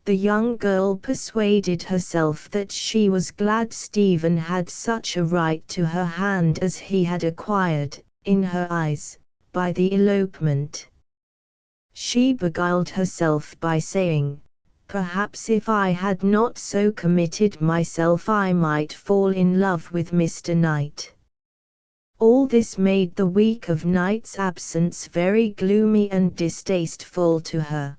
The young girl persuaded herself that she was glad Stephen had such a right to her hand as he had acquired, in her eyes, by the elopement. She beguiled herself by saying, "Perhaps if I had not so committed myself I might fall in love with Mr. Knight." All this made the week of Knight's absence very gloomy and distasteful to her.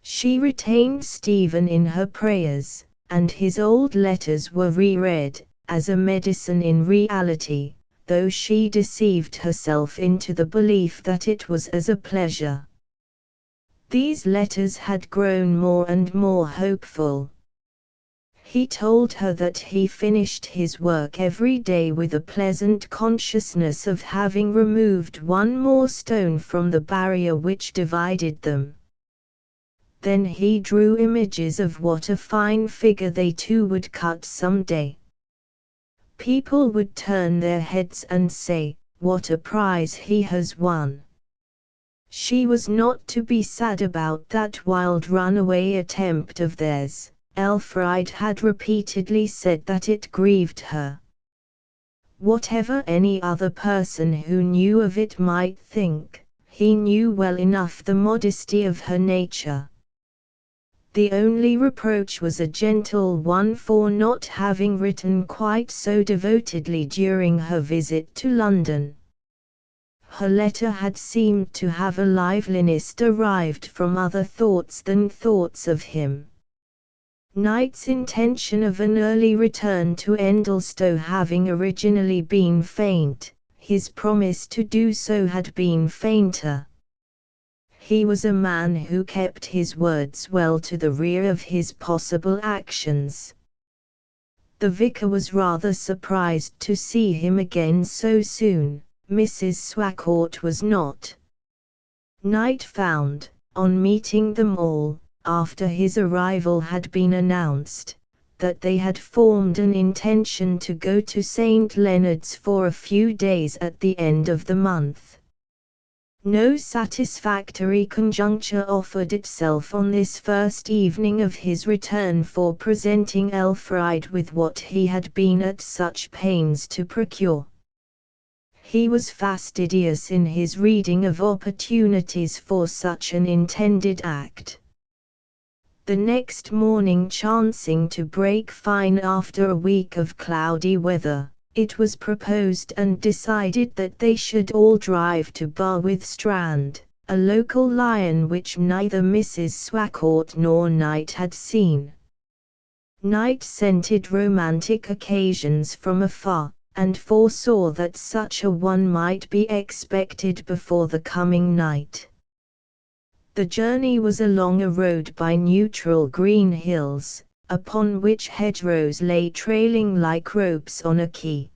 She retained Stephen in her prayers, and his old letters were reread, as a medicine in reality, though she deceived herself into the belief that it was as a pleasure. These letters had grown more and more hopeful. He told her that he finished his work every day with a pleasant consciousness of having removed one more stone from the barrier which divided them. Then he drew images of what a fine figure they two would cut some day. People would turn their heads and say, "What a prize he has won." She was not to be sad about that wild runaway attempt of theirs. Elfride had repeatedly said that it grieved her. Whatever any other person who knew of it might think, he knew well enough the modesty of her nature. The only reproach was a gentle one for not having written quite so devotedly during her visit to London. Her letter had seemed to have a liveliness derived from other thoughts than thoughts of him. Knight's intention of an early return to Endelstow having originally been faint, his promise to do so had been fainter. He was a man who kept his words well to the rear of his possible actions. The vicar was rather surprised to see him again so soon. Mrs. Swacourt was not. Knight found, on meeting them all, after his arrival had been announced, that they had formed an intention to go to St. Leonard's for a few days at the end of the month. No satisfactory conjuncture offered itself on this first evening of his return for presenting Elfride with what he had been at such pains to procure. He was fastidious in his reading of opportunities for such an intended act. The next morning chancing to break fine after a week of cloudy weather, it was proposed and decided that they should all drive to Barwith Strand, a local lion which neither Mrs. Swacourt nor Knight had seen. Knight scented romantic occasions from afar, and foresaw that such a one might be expected before the coming night. The journey was along a road by neutral green hills, upon which hedgerows lay trailing like ropes on a quay.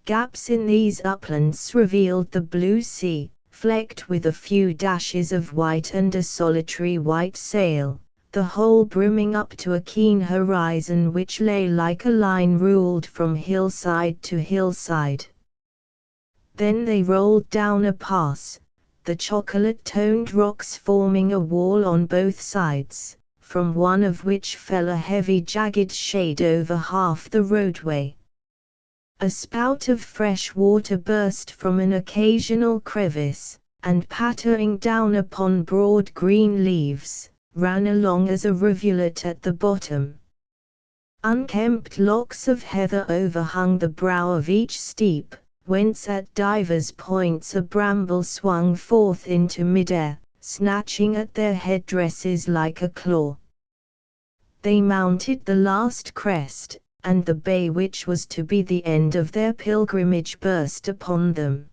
Gaps in these uplands revealed the blue sea, flecked with a few dashes of white and a solitary white sail, the whole brimming up to a keen horizon which lay like a line ruled from hillside to hillside. Then they rolled down a pass, the chocolate-toned rocks forming a wall on both sides, from one of which fell a heavy jagged shade over half the roadway. A spout of fresh water burst from an occasional crevice, and pattering down upon broad green leaves, ran along as a rivulet at the bottom. Unkempt locks of heather overhung the brow of each steep, whence at divers points a bramble swung forth into mid-air, snatching at their headdresses like a claw. They mounted the last crest, and the bay which was to be the end of their pilgrimage burst upon them.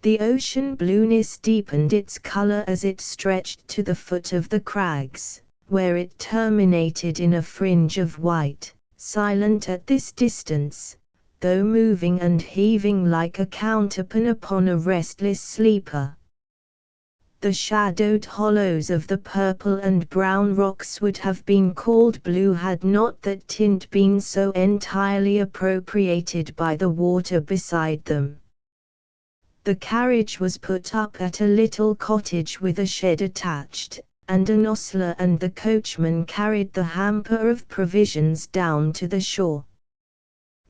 The ocean blueness deepened its color as it stretched to the foot of the crags, where it terminated in a fringe of white, silent at this distance, though moving and heaving like a counterpane upon a restless sleeper. The shadowed hollows of the purple and brown rocks would have been called blue had not that tint been so entirely appropriated by the water beside them. The carriage was put up at a little cottage with a shed attached, and an ostler and the coachman carried the hamper of provisions down to the shore.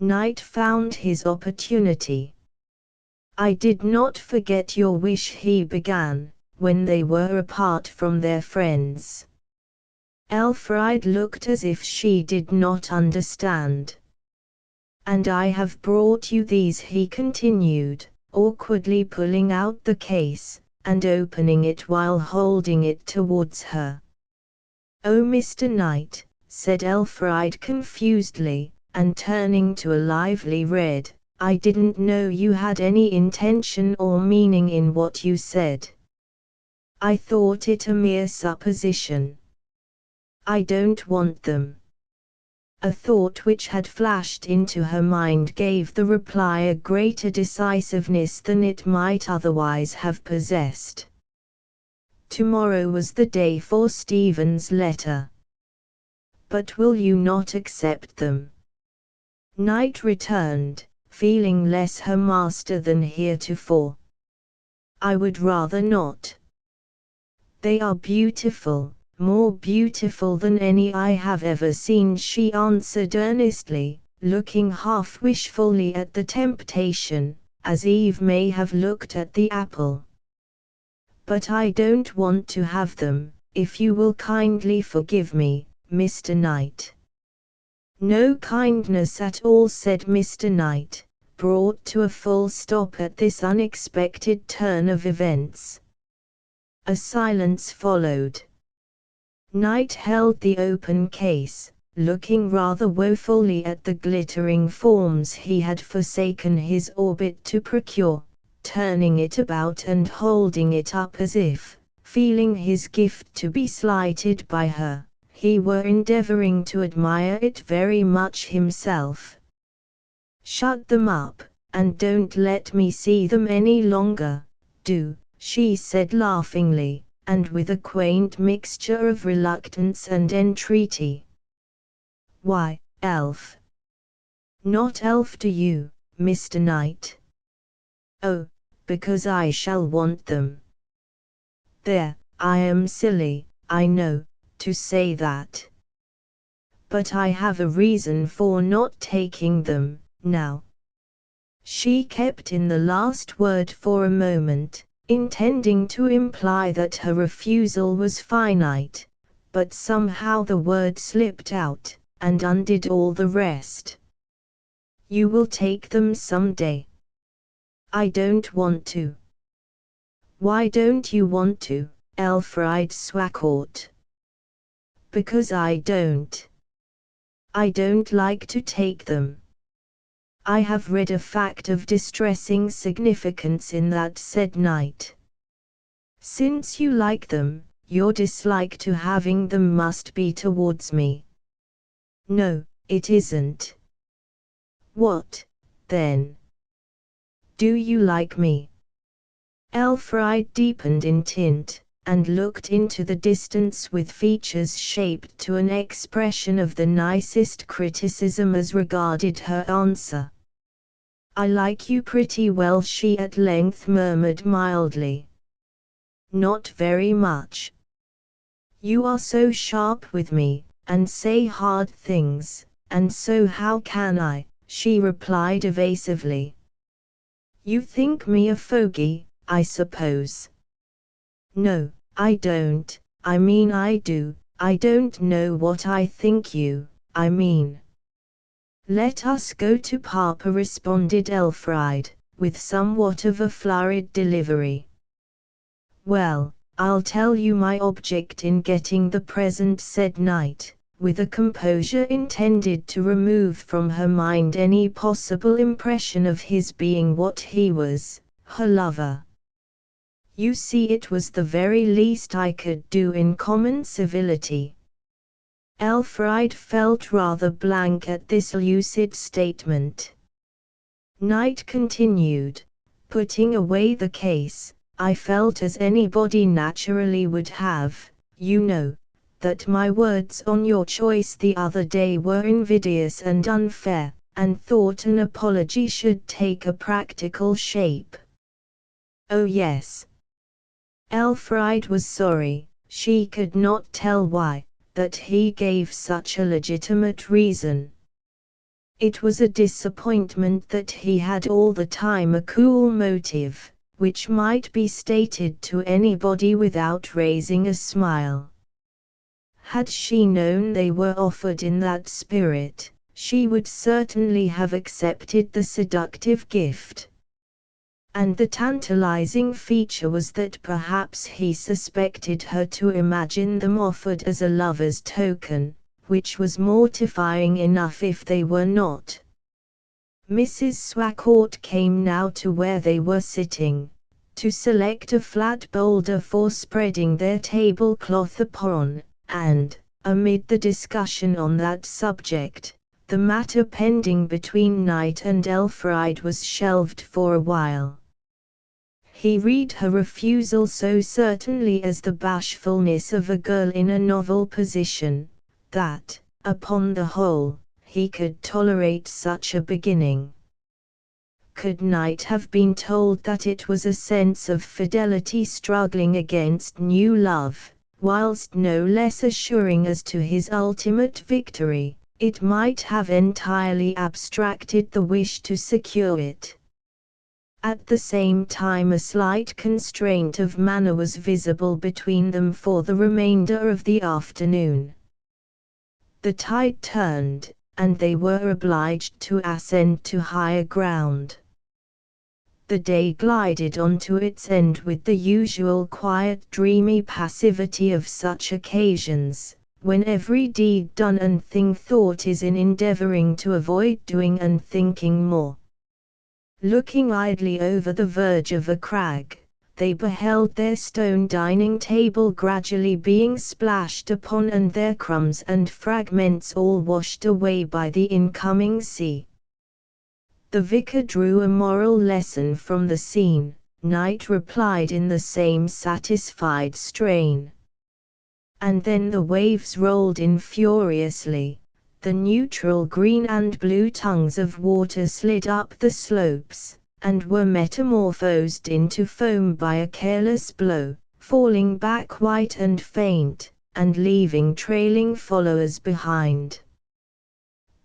Knight found his opportunity. "I did not forget your wish," he began, when they were apart from their friends. Elfride looked as if she did not understand. "And I have brought you these," he continued, awkwardly pulling out the case, and opening it while holding it towards her. "Oh, Mr. Knight," said Elfride confusedly, and turning to a lively red, "I didn't know you had any intention or meaning in what you said. I thought it a mere supposition. I don't want them." A thought which had flashed into her mind gave the reply a greater decisiveness than it might otherwise have possessed. Tomorrow was the day for Stephen's letter. "But will you not accept them?" Knight returned, feeling less her master than heretofore. "I would rather not. They are beautiful, more beautiful than any I have ever seen," she answered earnestly, looking half wishfully at the temptation, as Eve may have looked at the apple. "But I don't want to have them," if you will kindly forgive me, Mr. Knight." "No kindness at all," said Mr. Knight, brought to a full stop at this unexpected turn of events. A silence followed. Knight held the open case, looking rather woefully at the glittering forms he had forsaken his orbit to procure, turning it about and holding it up as if, feeling his gift to be slighted by her, he were endeavoring to admire it very much himself. "Shut them up, and don't let me see them any longer, do," she said laughingly, and with a quaint mixture of reluctance and entreaty. "Why, Elf?" "Not Elf to you, Mr. Knight." "Oh, because I shall want them." "There, I am silly, I know, to say that. But I have a reason for not taking them, now." She kept in the last word for a moment, intending to imply that her refusal was finite, but somehow the word slipped out, and undid all the rest. "You will take them some day." "I don't want to." "Why don't you want to, Elfriede Swacourt?" "Because I don't. I don't like to take them." "I have read a fact of distressing significance in that," said Knight. "Since you like them, your dislike to having them must be towards me." "No, it isn't." "What, then? Do you like me?" Elfriede deepened in tint, and looked into the distance with features shaped to an expression of the nicest criticism as regarded her answer. "I like you pretty well," she at length murmured mildly. "Not very much. You are so sharp with me, and say hard things, and so how can I?" she replied evasively. "You think me a fogey, I suppose." "No, I don't, I mean I do, I don't know what I think you, I mean." "Let us go to Papa," responded Elfriede, with somewhat of a flurried delivery. "Well, I'll tell you my object in getting the present," said Knight, with a composure intended to remove from her mind any possible impression of his being what he was, her lover. "You see, it was the very least I could do in common civility." Elfriede felt rather blank at this lucid statement. Knight continued, putting away the case, "I felt as anybody naturally would have, you know, that my words on your choice the other day were invidious and unfair, and thought an apology should take a practical shape." "Oh yes." Elfriede was sorry, she could not tell why, that he gave such a legitimate reason. It was a disappointment that he had all the time a cool motive, which might be stated to anybody without raising a smile. Had she known they were offered in that spirit, she would certainly have accepted the seductive gift. And the tantalizing feature was that perhaps he suspected her to imagine them offered as a lover's token, which was mortifying enough if they were not. Mrs. Swacourt came now to where they were sitting, to select a flat boulder for spreading their tablecloth upon, and, amid the discussion on that subject, the matter pending between Knight and Elfriede was shelved for a while. He read her refusal so certainly as the bashfulness of a girl in a novel position, that, upon the whole, he could tolerate such a beginning. Could Knight have been told that it was a sense of fidelity struggling against new love, whilst no less assuring as to his ultimate victory, it might have entirely abstracted the wish to secure it. At the same time a slight constraint of manner was visible between them for the remainder of the afternoon. The tide turned, and they were obliged to ascend to higher ground. The day glided on to its end with the usual quiet dreamy passivity of such occasions, when every deed done and thing thought is in endeavoring to avoid doing and thinking more. Looking idly over the verge of a crag, they beheld their stone dining table gradually being splashed upon and their crumbs and fragments all washed away by the incoming sea. The vicar drew a moral lesson from the scene. Knight replied in the same satisfied strain. And then the waves rolled in furiously. The neutral green and blue tongues of water slid up the slopes, and were metamorphosed into foam by a careless blow, falling back white and faint, and leaving trailing followers behind.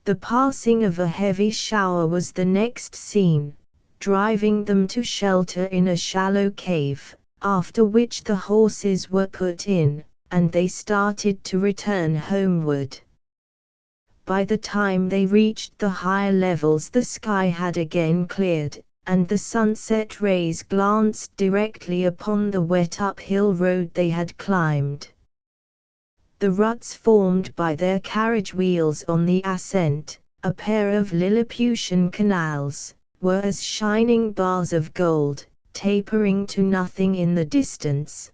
The passing of a heavy shower was the next scene, driving them to shelter in a shallow cave, after which the horses were put in, and they started to return homeward. By the time they reached the higher levels the sky had again cleared, and the sunset rays glanced directly upon the wet uphill road they had climbed. The ruts formed by their carriage wheels on the ascent, a pair of Lilliputian canals, were as shining bars of gold, tapering to nothing in the distance.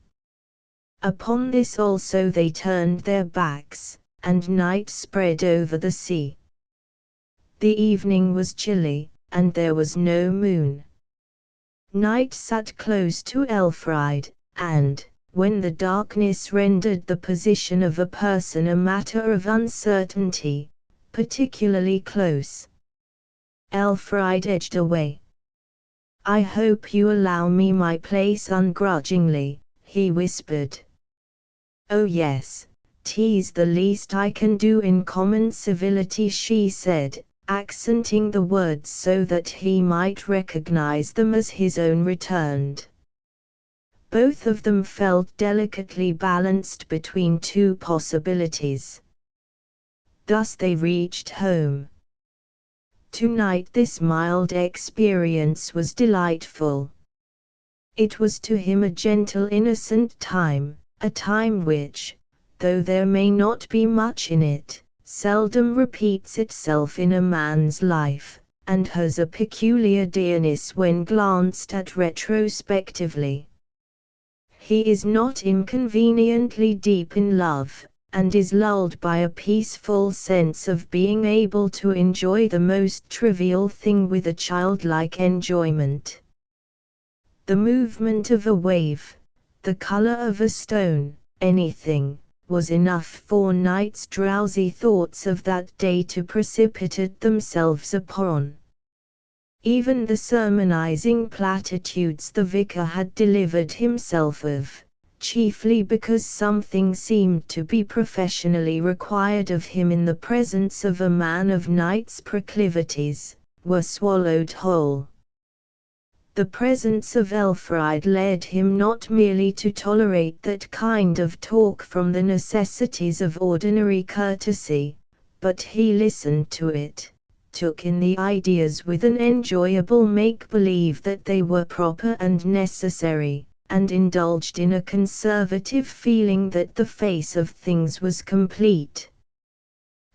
Upon this also they turned their backs, and night spread over the sea. The evening was chilly, and there was no moon. Night sat close to Elfried, and, when the darkness rendered the position of a person a matter of uncertainty, particularly close, Elfried edged away. "I hope you allow me my place ungrudgingly," he whispered. "Oh yes, 'tis the least I can do in common civility," she said, accenting the words so that he might recognize them as his own returned. Both of them felt delicately balanced between two possibilities. Thus they reached home. Tonight this mild experience was delightful. It was to him a gentle innocent time, a time which, though there may not be much in it, seldom repeats itself in a man's life, and has a peculiar dearness when glanced at retrospectively. He is not inconveniently deep in love, and is lulled by a peaceful sense of being able to enjoy the most trivial thing with a childlike enjoyment. The movement of a wave, the color of a stone, anything, was enough for Knight's drowsy thoughts of that day to precipitate themselves upon. Even the sermonizing platitudes the vicar had delivered himself of, chiefly because something seemed to be professionally required of him in the presence of a man of Knight's proclivities, were swallowed whole. The presence of Elfried led him not merely to tolerate that kind of talk from the necessities of ordinary courtesy, but he listened to it, took in the ideas with an enjoyable make-believe that they were proper and necessary, and indulged in a conservative feeling that the face of things was complete.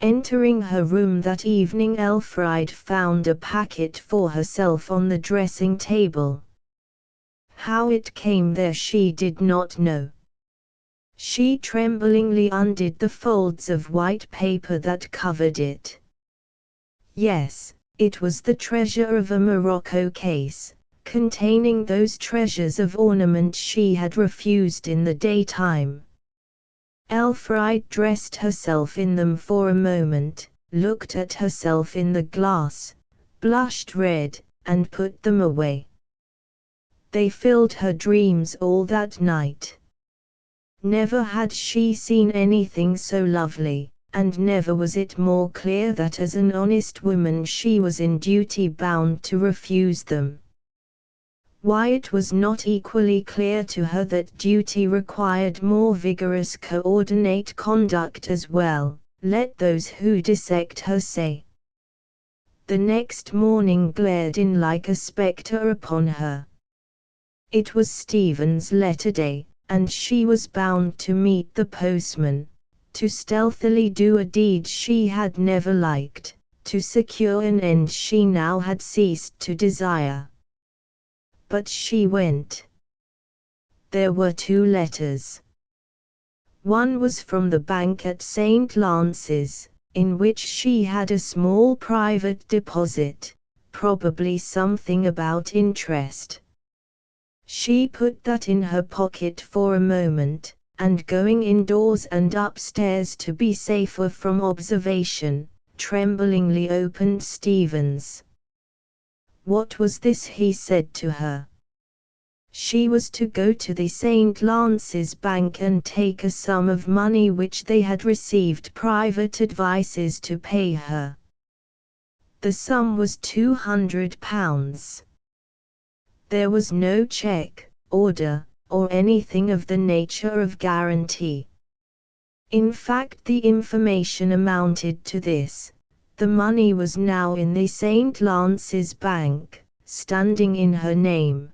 Entering her room that evening, Elfried found a packet for herself on the dressing table. How it came there she did not know. She tremblingly undid the folds of white paper that covered it. Yes, it was the treasure of a morocco case, containing those treasures of ornament she had refused in the daytime. Elfried dressed herself in them for a moment, looked at herself in the glass, blushed red, and put them away. They filled her dreams all that night. Never had she seen anything so lovely, and never was it more clear that as an honest woman she was in duty bound to refuse them. Why it was not equally clear to her that duty required more vigorous coordinate conduct as well, let those who dissect her say. The next morning glared in like a spectre upon her. It was Stephen's letter day, and she was bound to meet the postman, to stealthily do a deed she had never liked, to secure an end she now had ceased to desire. But she went. There were 2 letters. One was from the bank at St. Lance's, in which she had a small private deposit, probably something about interest. She put that in her pocket for a moment, and going indoors and upstairs to be safer from observation, tremblingly opened Stephen's. What was this, he said to her. She was to go to the St. Lance's Bank and take a sum of money which they had received private advices to pay her. The sum was £200. There was no cheque, order, or anything of the nature of guarantee. In fact, the information amounted to this: the money was now in the St. Lance's Bank, standing in her name.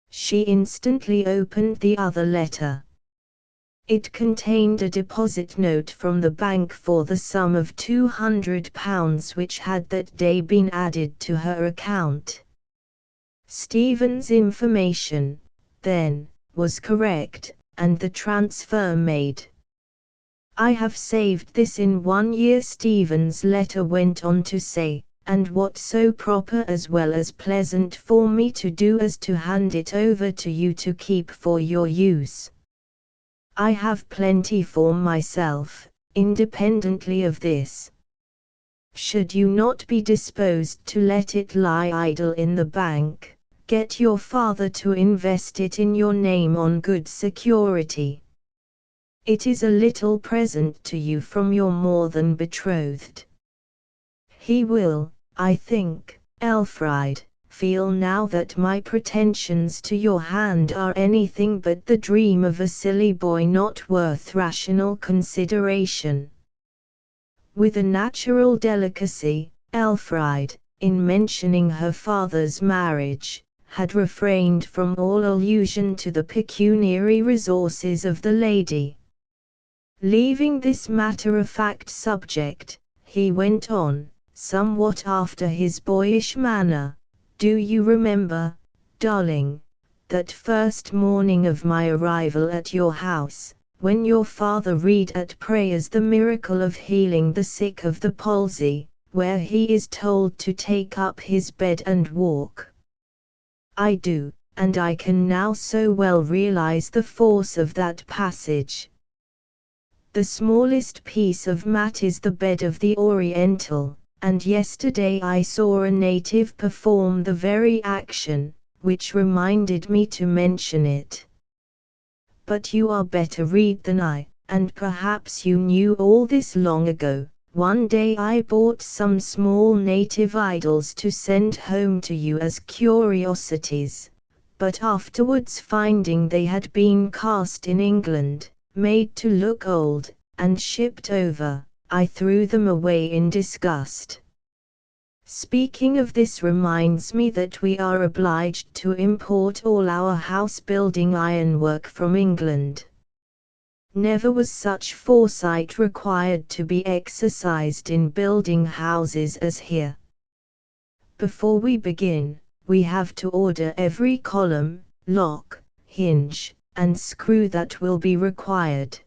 She instantly opened the other letter. It contained a deposit note from the bank for the sum of £200 which had that day been added to her account. Stephen's information, then, was correct, and the transfer made. I have saved this in 1 year, Stephen's letter went on to say, and what so proper as well as pleasant for me to do as to hand it over to you to keep for your use. I have plenty for myself, independently of this. Should you not be disposed to let it lie idle in the bank, get your father to invest it in your name on good security. It is a little present to you from your more than betrothed. He will, I think, Elfriede, feel now that my pretensions to your hand are anything but the dream of a silly boy not worth rational consideration. With a natural delicacy, Elfriede, in mentioning her father's marriage, had refrained from all allusion to the pecuniary resources of the lady. Leaving this matter-of-fact subject, he went on, somewhat after his boyish manner. Do you remember, darling, that first morning of my arrival at your house, when your father read at prayers the miracle of healing the sick of the palsy, where he is told to take up his bed and walk? I do, and I can now so well realize the force of that passage. The smallest piece of mat is the bed of the Oriental, and yesterday I saw a native perform the very action, which reminded me to mention it. But you are better read than I, and perhaps you knew all this long ago. One day I bought some small native idols to send home to you as curiosities, but afterwards finding they had been cast in England, made to look old, and shipped over, I threw them away in disgust. Speaking of this reminds me that we are obliged to import all our house-building ironwork from England. Never was such foresight required to be exercised in building houses as here. Before we begin, we have to order every column, lock, hinge, and screw that will be required.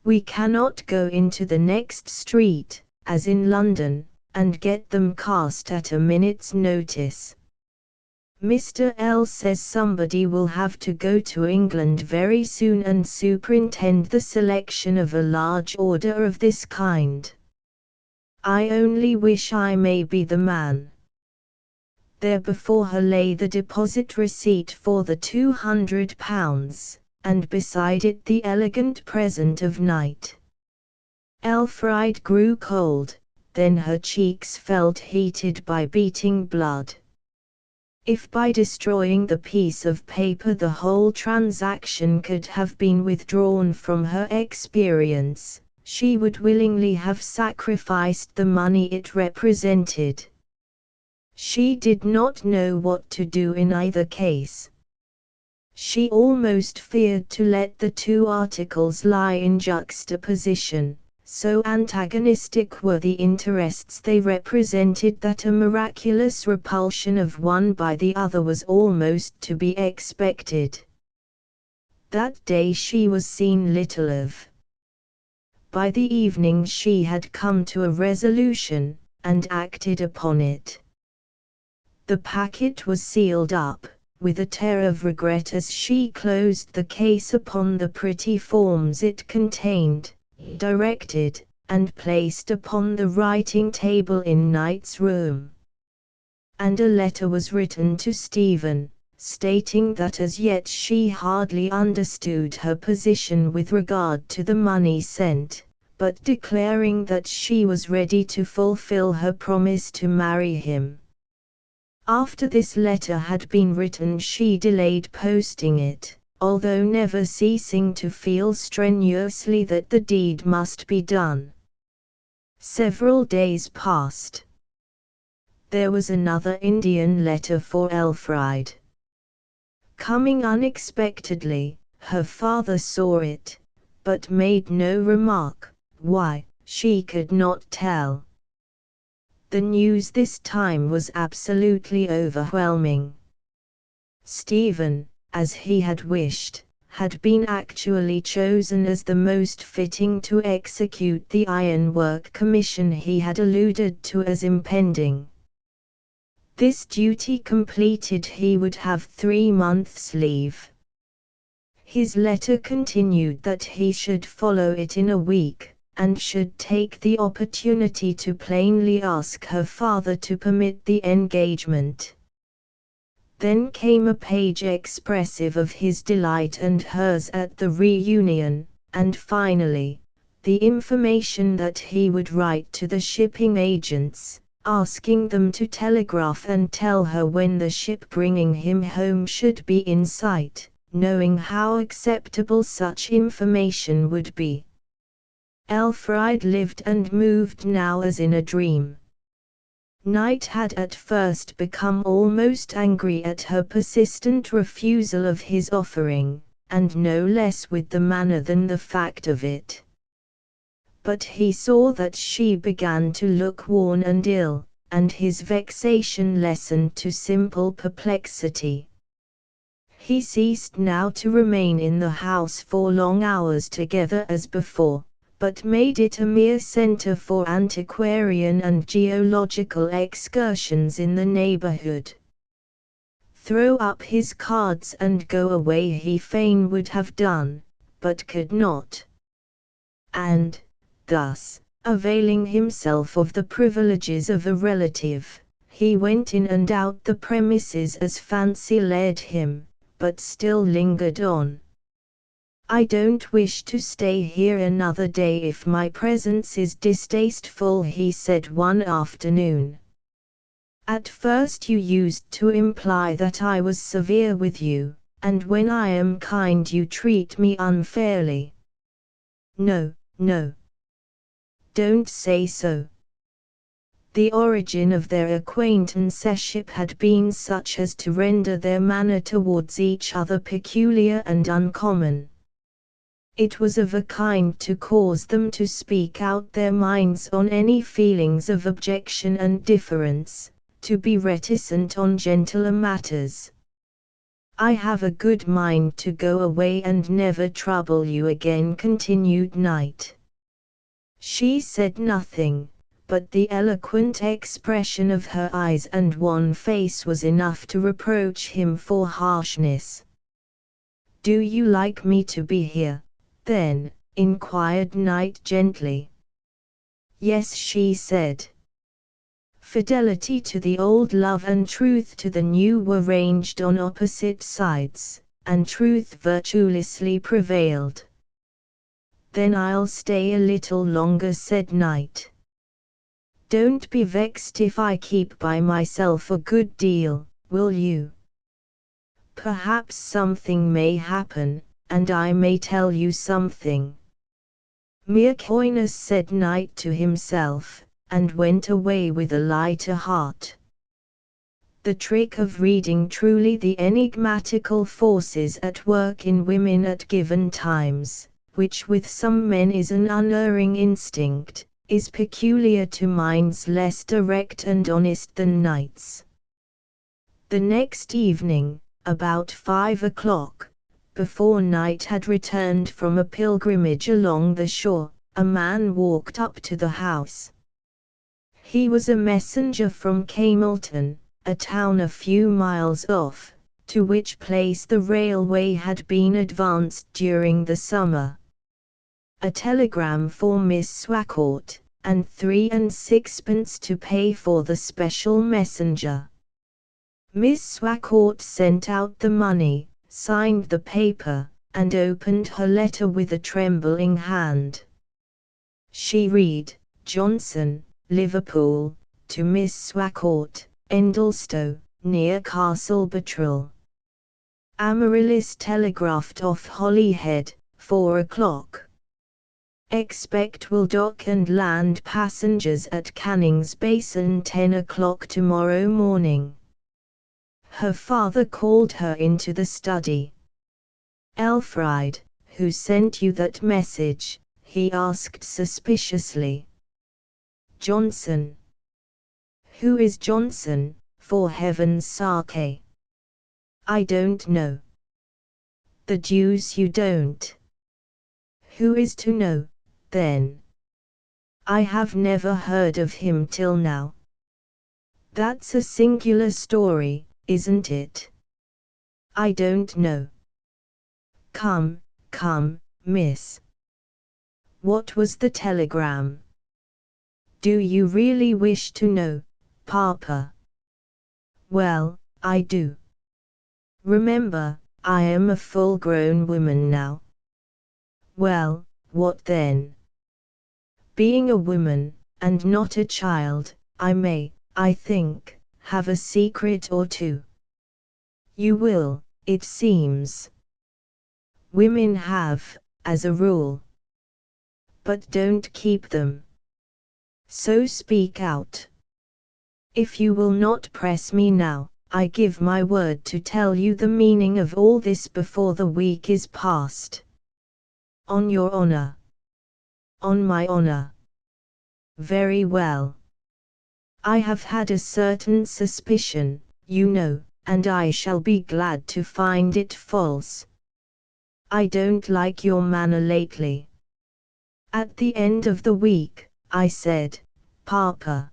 We cannot go into the next street, as in London, and get them cast at a minute's notice. Mr. L says somebody will have to go to England very soon and superintend the selection of a large order of this kind. I only wish I may be the man. There before her lay the deposit receipt for the £200, and beside it the elegant present of night. Elfriede grew cold, then her cheeks felt heated by beating blood. If by destroying the piece of paper the whole transaction could have been withdrawn from her experience, she would willingly have sacrificed the money it represented. She did not know what to do in either case. She almost feared to let the two articles lie in juxtaposition, so antagonistic were the interests they represented that a miraculous repulsion of one by the other was almost to be expected. That day she was seen little of. By the evening she had come to a resolution, and acted upon it. The packet was sealed up, with a tear of regret as she closed the case upon the pretty forms it contained, directed, and placed upon the writing table in Knight's room. And a letter was written to Stephen, stating that as yet she hardly understood her position with regard to the money sent, but declaring that she was ready to fulfill her promise to marry him. After this letter had been written she delayed posting it, although never ceasing to feel strenuously that the deed must be done. Several days passed. There was another Indian letter for Elfride. Coming unexpectedly, her father saw it, but made no remark. Why, she could not tell. The news this time was absolutely overwhelming. Stephen, as he had wished, had been actually chosen as the most fitting to execute the ironwork commission he had alluded to as impending. This duty completed, he would have 3 months' leave. His letter continued that he should follow it in a week, and should take the opportunity to plainly ask her father to permit the engagement. Then came a page expressive of his delight and hers at the reunion, and finally, the information that he would write to the shipping agents, asking them to telegraph and tell her when the ship bringing him home should be in sight, knowing how acceptable such information would be. Elfride lived and moved now as in a dream. Knight had at first become almost angry at her persistent refusal of his offering, and no less with the manner than the fact of it. But he saw that she began to look worn and ill, and his vexation lessened to simple perplexity. He ceased now to remain in the house for long hours together as before, but made it a mere centre for antiquarian and geological excursions in the neighbourhood. Throw up his cards and go away he fain would have done, but could not. And, thus, availing himself of the privileges of a relative, he went in and out the premises as fancy led him, but still lingered on. "I don't wish to stay here another day if my presence is distasteful," he said one afternoon. "At first you used to imply that I was severe with you, and when I am kind you treat me unfairly." "No, no. Don't say so." The origin of their acquaintanceship had been such as to render their manner towards each other peculiar and uncommon. It was of a kind to cause them to speak out their minds on any feelings of objection and difference, to be reticent on gentler matters. "I have a good mind to go away and never trouble you again," continued Knight. She said nothing, but the eloquent expression of her eyes and wan face was enough to reproach him for harshness. "Do you like me to be here, then?" inquired Knight gently. "Yes," she said. Fidelity to the old love and truth to the new were ranged on opposite sides, and truth virtuously prevailed. "Then I'll stay a little longer," said Knight. "Don't be vexed if I keep by myself a good deal, will you? Perhaps something may happen, and I may tell you something. Mircoinus said night to himself, and went away with a lighter heart. The trick of reading truly the enigmatical forces at work in women at given times, which with some men is an unerring instinct, is peculiar to minds less direct and honest than knights. The next evening, about 5 o'clock, before night had returned from a pilgrimage along the shore, a man walked up to the house. He was a messenger from Camelton, a town a few miles off, to which place the railway had been advanced during the summer. A telegram for Miss Swacourt, and 3 and 6pence to pay for the special messenger. Miss Swacourt sent out the money, signed the paper, and opened her letter with a trembling hand. She read, Johnson, Liverpool, to Miss Swacourt, Endlestowe, near Castle Buttrell. Amaryllis telegraphed off Holyhead, 4 o'clock. Expect will dock and land passengers at Canning's Basin 10 o'clock tomorrow morning. Her father called her into the study. Elfried, who sent you that message? He asked suspiciously. Johnson. Who is Johnson, for heaven's sake? I don't know. The deuce you don't. Who is to know, then? I have never heard of him till now. That's a singular story, isn't it? I don't know. Come, miss. What was the telegram? Do you really wish to know, Papa? Well, I do. Remember, I am a full-grown woman now. Well, what then? Being a woman, and not a child, I may, I think, have a secret or two. You will, it seems. Women have, as a rule. But don't keep them. So speak out. If you will not press me now, I give my word to tell you the meaning of all this before the week is past. On your honor. On my honor. Very well. I have had a certain suspicion, you know, and I shall be glad to find it false. I don't like your manner lately. At the end of the week, I said, Papa.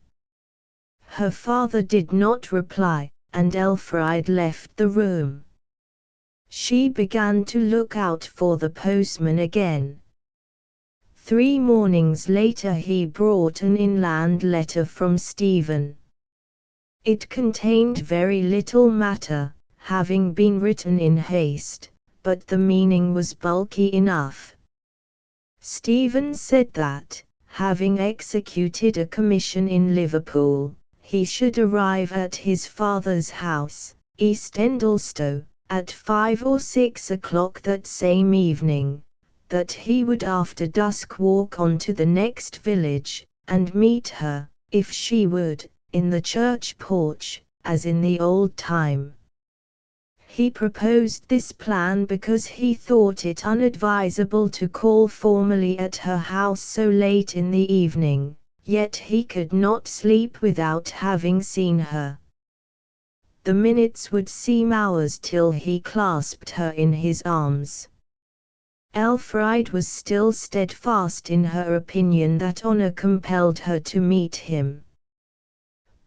Her father did not reply, and Elfried left the room. She began to look out for the postman again. 3 mornings later he brought an inland letter from Stephen. It contained very little matter, having been written in haste, but the meaning was bulky enough. Stephen said that, having executed a commission in Liverpool, he should arrive at his father's house, East Endlestowe, at 5 or 6 o'clock that same evening, that he would after dusk walk on to the next village, and meet her, if she would, in the church porch, as in the old time. He proposed this plan because he thought it unadvisable to call formally at her house so late in the evening, yet he could not sleep without having seen her. The minutes would seem hours till he clasped her in his arms. Elfried was still steadfast in her opinion that honor compelled her to meet him.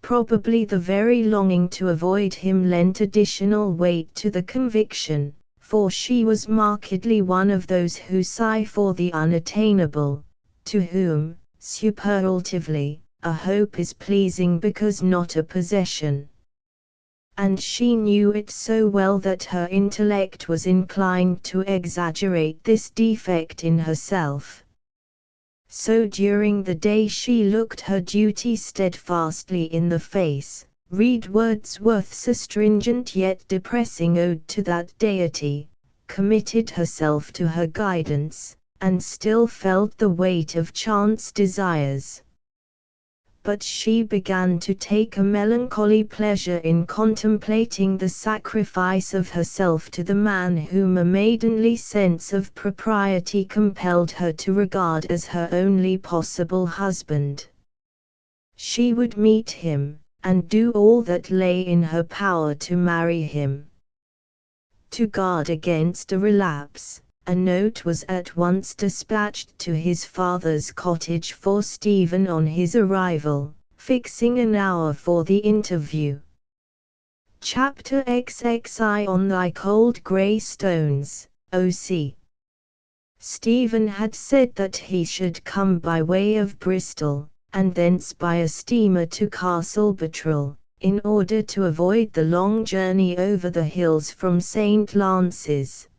Probably the very longing to avoid him lent additional weight to the conviction, for she was markedly one of those who sigh for the unattainable, to whom, superlatively, a hope is pleasing because not a possession. And she knew it so well that her intellect was inclined to exaggerate this defect in herself. So during the day she looked her duty steadfastly in the face, Read Wordsworth's astringent yet depressing ode to that deity, committed herself to her guidance, and still felt the weight of chance desires. But she began to take a melancholy pleasure in contemplating the sacrifice of herself to the man whom a maidenly sense of propriety compelled her to regard as her only possible husband. She would meet him, and do all that lay in her power to marry him. To guard against a relapse, a note was at once dispatched to his father's cottage for Stephen on his arrival, fixing an hour for the interview. Chapter XXI On Thy Cold Grey Stones, O.C. Stephen had said that he should come by way of Bristol, and thence by a steamer to Castle Bottrell, in order to avoid the long journey over the hills from St. Lance's.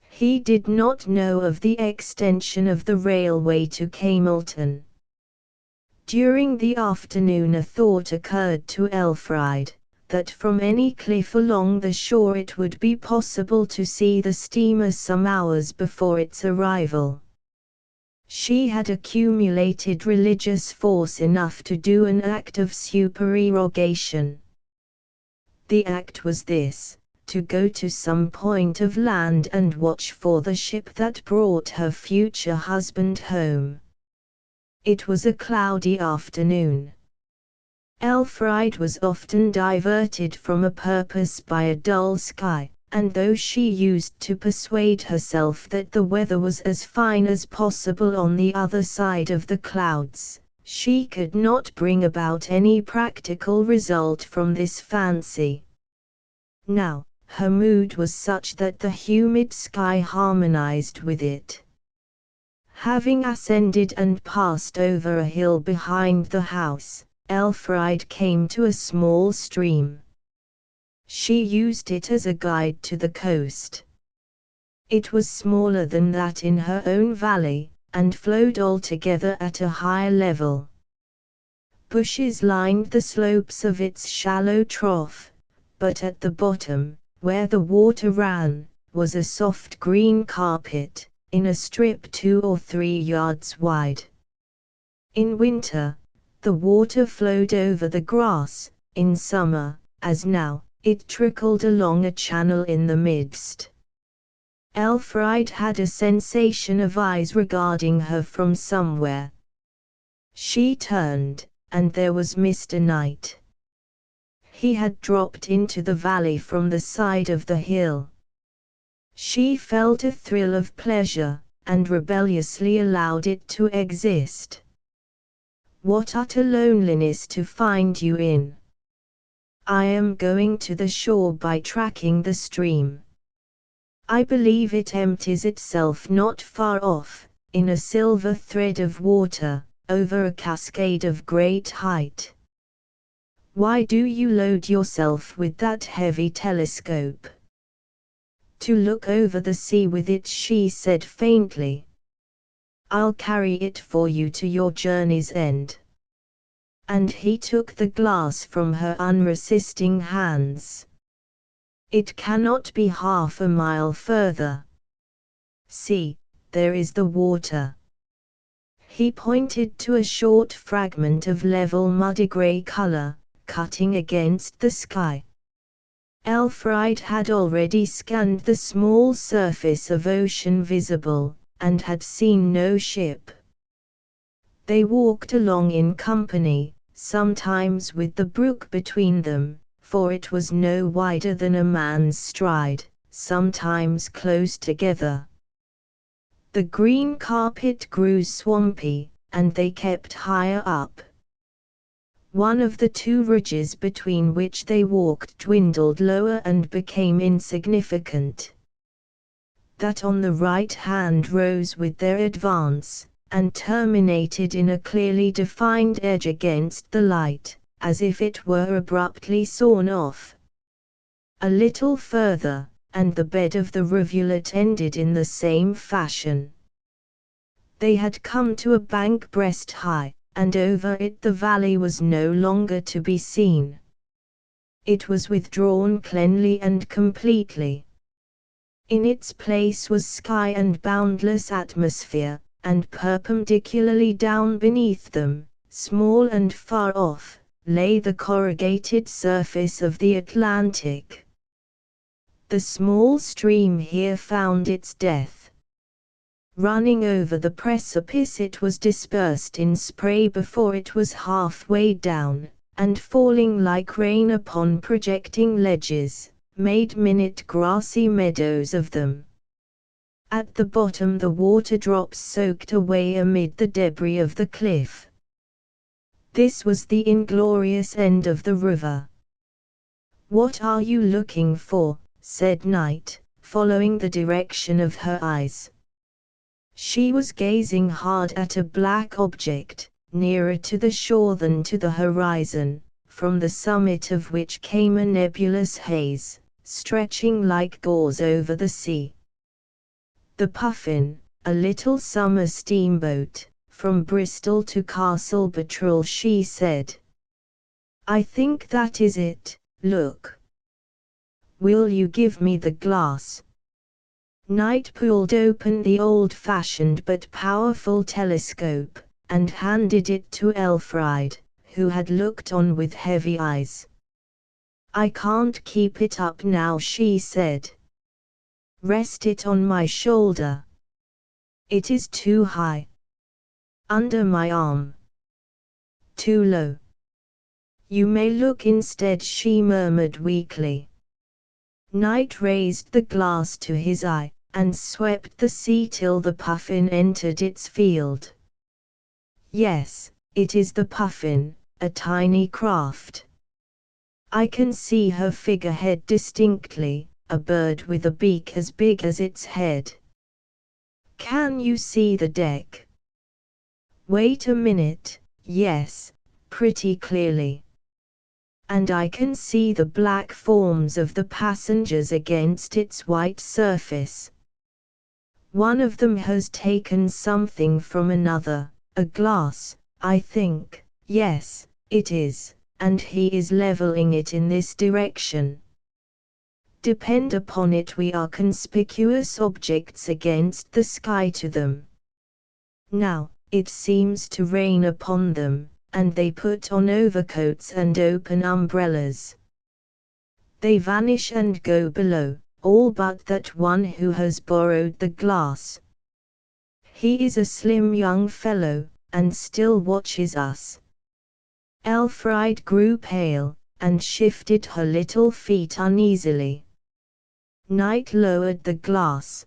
He did not know of the extension of the railway to Camelton. During the afternoon a thought occurred to Elfride, that from any cliff along the shore it would be possible to see the steamer some hours before its arrival. She had accumulated religious force enough to do an act of supererogation. The act was this: to go to some point of land and watch for the ship that brought her future husband home. It was a cloudy afternoon. Elfride was often diverted from a purpose by a dull sky, and though she used to persuade herself that the weather was as fine as possible on the other side of the clouds, she could not bring about any practical result from this fancy. Now, her mood was such that the humid sky harmonized with it. Having ascended and passed over a hill behind the house, Elfride came to a small stream. She used it as a guide to the coast. It was smaller than that in her own valley, and flowed altogether at a higher level. Bushes lined the slopes of its shallow trough, but at the bottom, where the water ran, was a soft green carpet, in a strip 2 or 3 yards wide. In winter, the water flowed over the grass; in summer, as now, it trickled along a channel in the midst. Elfride had a sensation of eyes regarding her from somewhere. She turned, and there was Mr. Knight. He had dropped into the valley from the side of the hill. She felt a thrill of pleasure, and rebelliously allowed it to exist. "What utter loneliness to find you in! I am going to the shore by tracking the stream. I believe it empties itself not far off, in a silver thread of water, over a cascade of great height. Why do you load yourself with that heavy telescope?" "To look over the sea with it," she said faintly. "I'll carry it for you to your journey's end." And he took the glass from her unresisting hands. "It cannot be half a mile further. See, there is the water." He pointed to a short fragment of level muddy grey color, cutting against the sky. Elfride had already scanned the small surface of ocean visible, and had seen no ship. They walked along in company, sometimes with the brook between them, for it was no wider than a man's stride, sometimes close together. The green carpet grew swampy, and they kept higher up. One of the 2 ridges between which they walked dwindled lower and became insignificant. That on the right hand rose with their advance, and terminated in a clearly defined edge against the light, as if it were abruptly sawn off. A little further, and the bed of the rivulet ended in the same fashion. They had come to a bank breast high, and over it the valley was no longer to be seen. It was withdrawn cleanly and completely. In its place was sky and boundless atmosphere, and perpendicularly down beneath them, small and far off, lay the corrugated surface of the Atlantic. The small stream here found its death. Running over the precipice, it was dispersed in spray before it was halfway down, and falling like rain upon projecting ledges, made minute grassy meadows of them. At the bottom the water drops soaked away amid the debris of the cliff. This was the inglorious end of the river. "What are you looking for?" said Knight, following the direction of her eyes. She was gazing hard at a black object, nearer to the shore than to the horizon, from the summit of which came a nebulous haze, stretching like gauze over the sea. "The Puffin, a little summer steamboat, from Bristol to Castle Bottrell," she said. "I think that is it. Look. Will you give me the glass?" Knight pulled open the old-fashioned but powerful telescope, and handed it to Elfried, who had looked on with heavy eyes. "I can't keep it up now," she said. "Rest it on my shoulder." "It is too high." "Under my arm." "Too low." "You may look instead," she murmured weakly. Knight raised the glass to his eye, and swept the sea till the Puffin entered its field. "Yes, it is the Puffin, a tiny craft. I can see her figurehead distinctly, a bird with a beak as big as its head." "Can you see the deck?" "Wait a minute. Yes, pretty clearly. And I can see the black forms of the passengers against its white surface. One of them has taken something from another, a glass, I think. Yes, it is, and he is leveling it in this direction. Depend upon it, we are conspicuous objects against the sky to them. Now, it seems to rain upon them, and they put on overcoats and open umbrellas. They vanish and go below, all but that one who has borrowed the glass. He is a slim young fellow, and still watches us." Elfried grew pale, and shifted her little feet uneasily. Knight lowered the glass.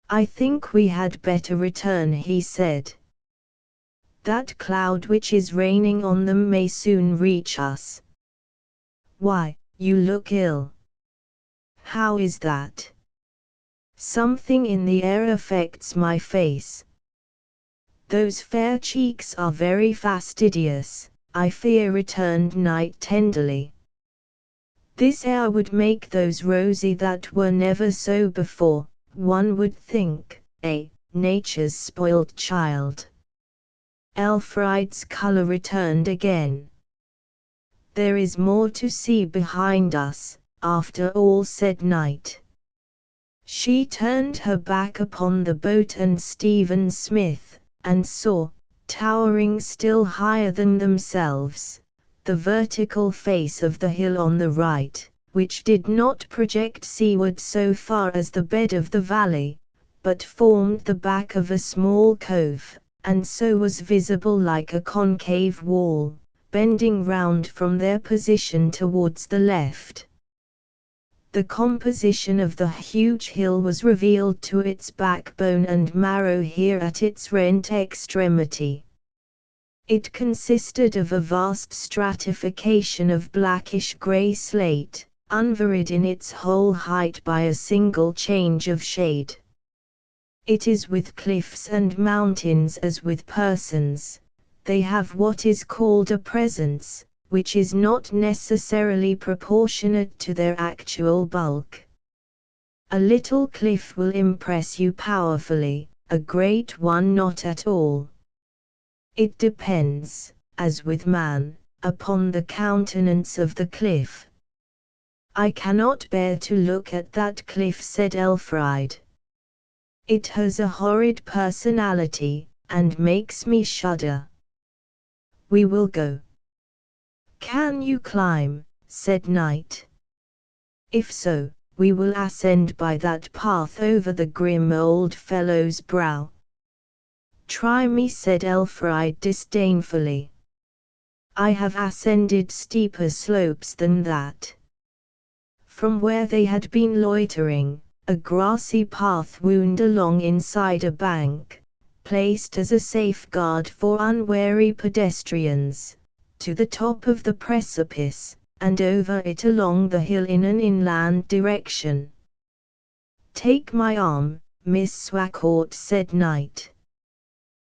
"I think we had better return," he said. "That cloud which is raining on them may soon reach us." "Why, you look ill." "How is that?" "Something in the air affects my face." "Those fair cheeks are very fastidious, I fear," returned Knight tenderly. "This air would make those rosy that were never so before, one would think, nature's spoiled child." Elfried's color returned again. "There is more to see behind us, after all," said Knight. She turned her back upon the boat and Stephen Smith, and saw, towering still higher than themselves, the vertical face of the hill on the right, which did not project seaward so far as the bed of the valley, but formed the back of a small cove, and so was visible like a concave wall, bending round from their position towards the left. The composition of the huge hill was revealed to its backbone and marrow here at its rent extremity. It consisted of a vast stratification of blackish grey slate, unvaried in its whole height by a single change of shade. It is with cliffs and mountains as with persons, they have what is called a presence, which is not necessarily proportionate to their actual bulk. A little cliff will impress you powerfully, a great one not at all. It depends, as with man, upon the countenance of the cliff, I cannot bear to look at that cliff, said Elfried. It has a horrid personality, and makes me shudder. We will go. Can you climb? Said Night. If so, we will ascend by that path over the grim old fellow's brow. Try me, said Elfried disdainfully. I have ascended steeper slopes than that. From where they had been loitering, a grassy path wound along inside a bank, placed as a safeguard for unwary pedestrians, to the top of the precipice, and over it along the hill in an inland direction. Take my arm, Miss Swacourt, said Night.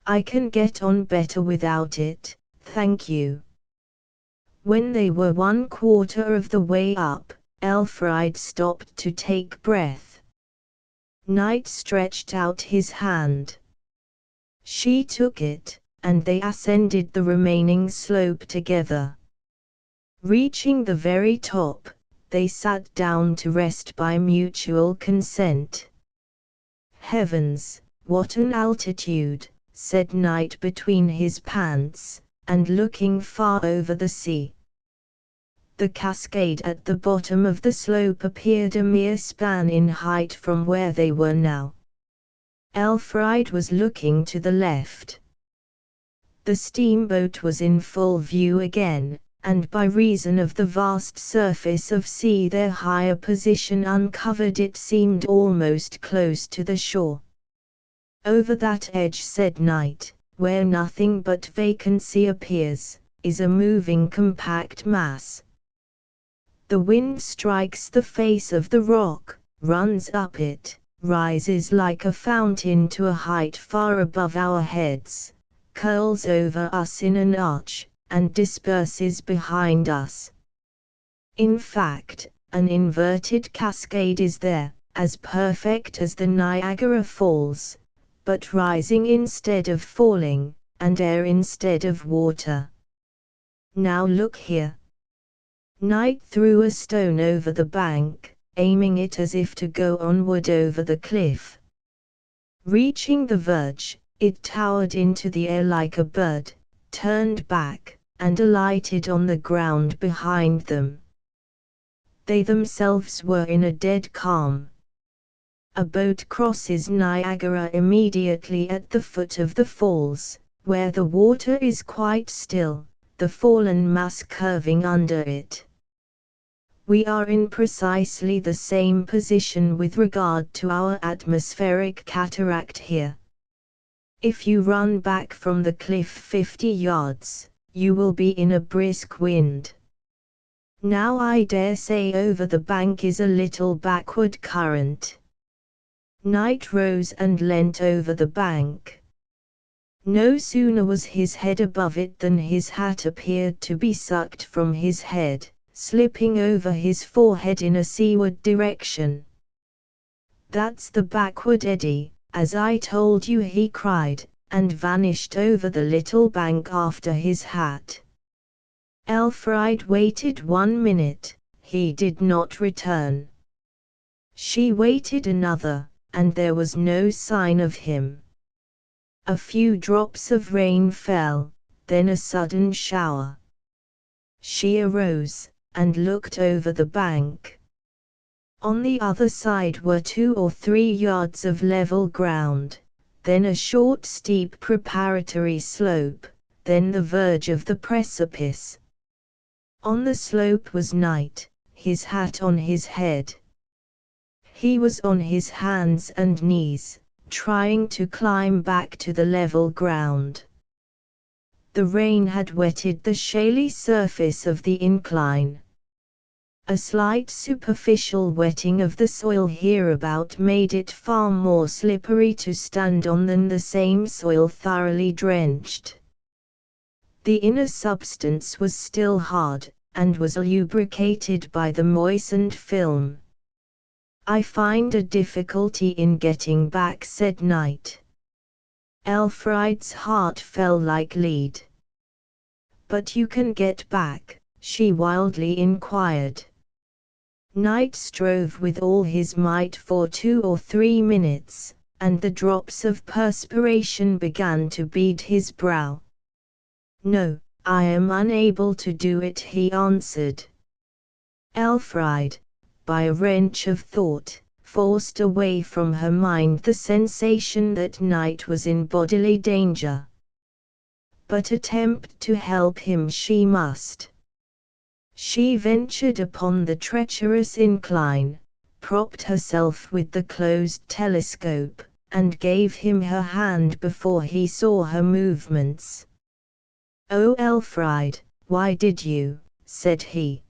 I can get on better without it, thank you. When they were 1/4 of the way up, Elfried stopped to take breath. Night stretched out his hand. She took it, and they ascended the remaining slope together. Reaching the very top, they sat down to rest by mutual consent. Heavens, what an altitude, said Night between his pants, and looking far over the sea. The cascade at the bottom of the slope appeared a mere span in height from where they were now. Elfried was looking to the left. The steamboat was in full view again, and by reason of the vast surface of sea their higher position uncovered it seemed almost close to the shore. Over that edge, said Night, where nothing but vacancy appears, is a moving compact mass. The wind strikes the face of the rock, runs up it, rises like a fountain to a height far above our heads, curls over us in an arch, and disperses behind us. In fact, an inverted cascade is there, as perfect as the Niagara Falls, but rising instead of falling, and air instead of water. Now look here. Night threw a stone over the bank, aiming it as if to go onward over the cliff. Reaching the verge, it towered into the air like a bird, turned back, and alighted on the ground behind them. They themselves were in a dead calm. A boat crosses Niagara immediately at the foot of the falls, where the water is quite still, the fallen mass curving under it. We are in precisely the same position with regard to our atmospheric cataract here. If you run back from the cliff 50 yards, you will be in a brisk wind. Now I dare say over the bank is a little backward current. Night rose and leant over the bank. No sooner was his head above it than his hat appeared to be sucked from his head, slipping over his forehead in a seaward direction. That's the backward eddy, as I told you, he cried, and vanished over the little bank after his hat. Elfried waited 1 minute, he did not return. She waited another, and there was no sign of him. A few drops of rain fell, then a sudden shower. She arose, and looked over the bank. On the other side were 2 or 3 yards of level ground, then a short steep preparatory slope, then the verge of the precipice. On the slope was Night, his hat on his head. He was on his hands and knees, trying to climb back to the level ground. The rain had wetted the shaly surface of the incline. A slight superficial wetting of the soil hereabout made it far more slippery to stand on than the same soil thoroughly drenched. The inner substance was still hard, and was lubricated by the moistened film. I find a difficulty in getting back, said Night. Elfried's heart fell like lead. But you can get back? She wildly inquired. Knight strove with all his might for 2 or 3 minutes, and the drops of perspiration began to bead his brow. "No, I am unable to do it," he answered. Elfried, by a wrench of thought, forced away from her mind the sensation that Knight was in bodily danger. But attempt to help him she must. She ventured upon the treacherous incline, propped herself with the closed telescope, and gave him her hand before he saw her movements. "Oh, Elfried, why did you?" said he.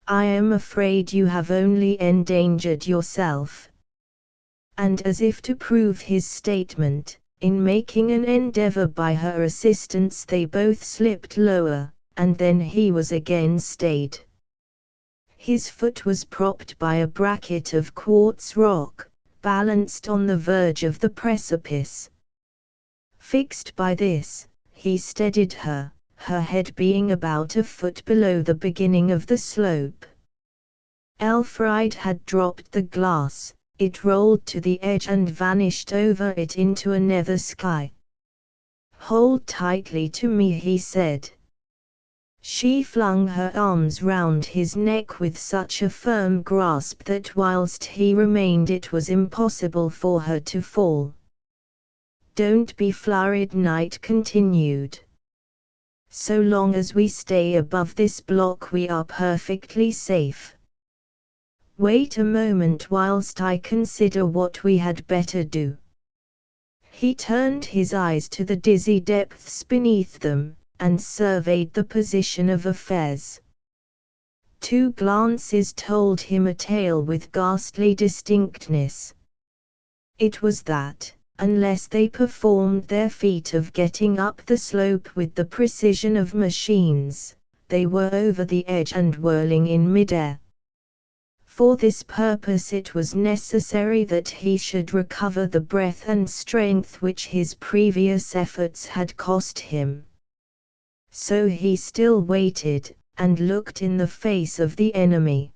"I am afraid you have only endangered yourself." And as if to prove his statement, in making an endeavor by her assistance they both slipped lower, and then he was again stayed. His foot was propped by a bracket of quartz rock, balanced on the verge of the precipice. Fixed by this, he steadied her, her head being about a foot below the beginning of the slope. Elfried had dropped the glass, it rolled to the edge and vanished over it into a nether sky. "Hold tightly to me," he said. She flung her arms round his neck with such a firm grasp that whilst he remained it was impossible for her to fall. "Don't be flurried," Knight continued. "So long as we stay above this block we are perfectly safe. Wait a moment whilst I consider what we had better do." He turned his eyes to the dizzy depths beneath them, and surveyed the position of affairs. 2 glances told him a tale with ghastly distinctness. It was that, unless they performed their feat of getting up the slope with the precision of machines, they were over the edge and whirling in midair. For this purpose it was necessary that he should recover the breath and strength which his previous efforts had cost him. So he still waited, and looked in the face of the enemy.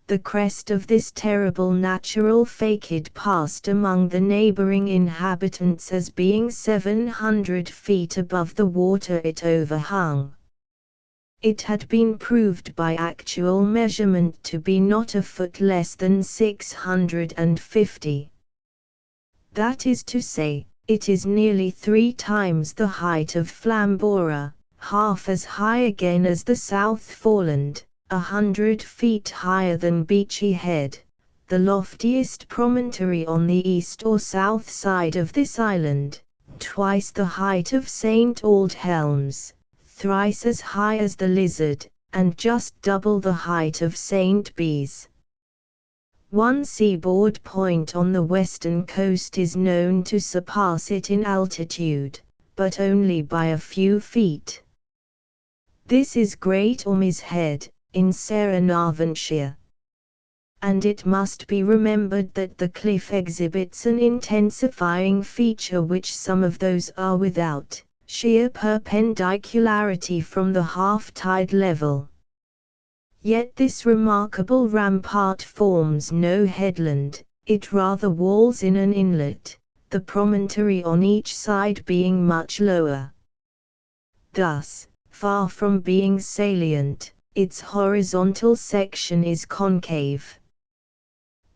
The crest of this terrible natural facade passed among the neighboring inhabitants as being 700 feet above the water it overhung. It had been proved by actual measurement to be not a foot less than 650. That is to say, it is nearly 3 times the height of Flambora, half as high again as the South Foreland, 100 feet higher than Beachy Head, the loftiest promontory on the east or south side of this island, twice the height of St. Aldhelms, thrice as high as the Lizard, and just double the height of St. Bees. One seaboard point on the western coast is known to surpass it in altitude, but only by a few feet. This is Great Orme's Head, in Sarnarvanshire. And it must be remembered that the cliff exhibits an intensifying feature which some of those are without, sheer perpendicularity from the half-tide level. Yet this remarkable rampart forms no headland, it rather walls in an inlet, the promontory on each side being much lower. Thus, far from being salient, its horizontal section is concave.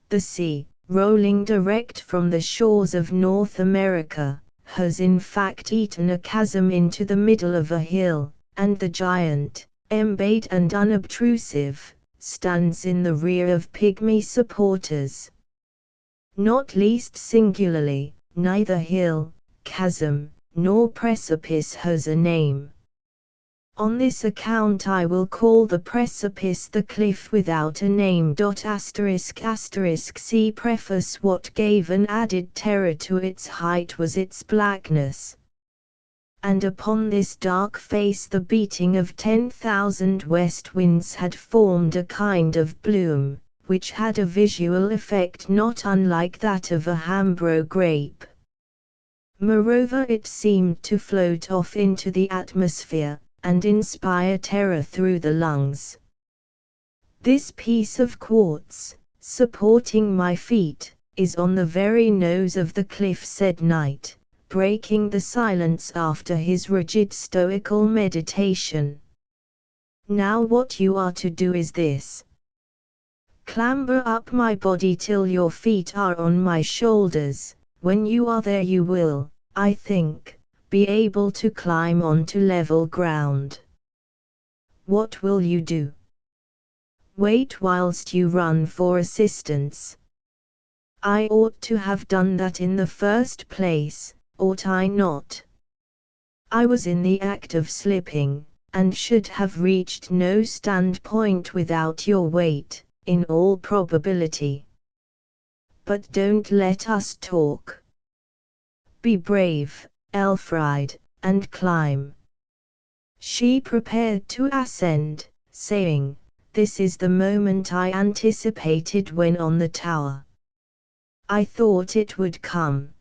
The sea, rolling direct from the shores of North America, has in fact eaten a chasm into the middle of a hill, and the giant, embayed and unobtrusive, stands in the rear of pygmy supporters. Not least singularly, neither hill, chasm, nor precipice has a name. On this account I will call the precipice the cliff without a name. See preface. What gave an added terror to its height was its blackness. And upon this dark face the beating of 10,000 west winds had formed a kind of bloom, which had a visual effect not unlike that of a Hambro grape. Moreover, it seemed to float off into the atmosphere, and inspire terror through the lungs. This piece of quartz, supporting my feet, is on the very nose of the cliff, said Knight, breaking the silence after his rigid stoical meditation. Now what you are to do is this. Clamber up my body till your feet are on my shoulders. When you are there you will, I think, be able to climb onto level ground. What will you do? Wait whilst you run for assistance. I ought to have done that in the first place, ought I not? I was in the act of slipping, and should have reached no standpoint without your weight, in all probability. But don't let us talk. Be brave, Elfried, and climb. She prepared to ascend, saying, "This is the moment I anticipated when on the tower. I thought it would come."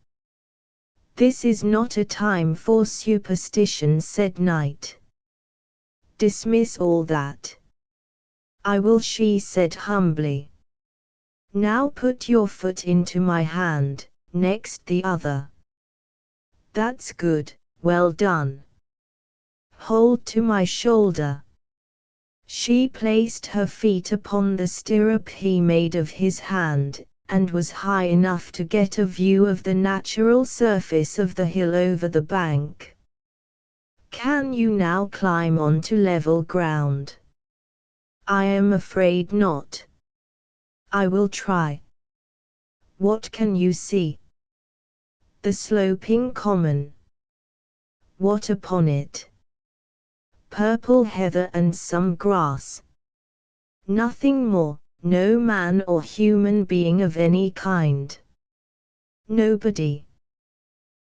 "This is not a time for superstition," said Knight. "Dismiss all that." "I will," she said humbly. "Now put your foot into my hand, next the other. That's good, well done. Hold to my shoulder." She placed her feet upon the stirrup he made of his hand, and was high enough to get a view of the natural surface of the hill over the bank. "Can you now climb onto level ground?" "I am afraid not." "I will try." "What can you see?" "The sloping common." "What upon it?" "Purple heather and some grass." "Nothing more, no man or human being of any kind?" "Nobody."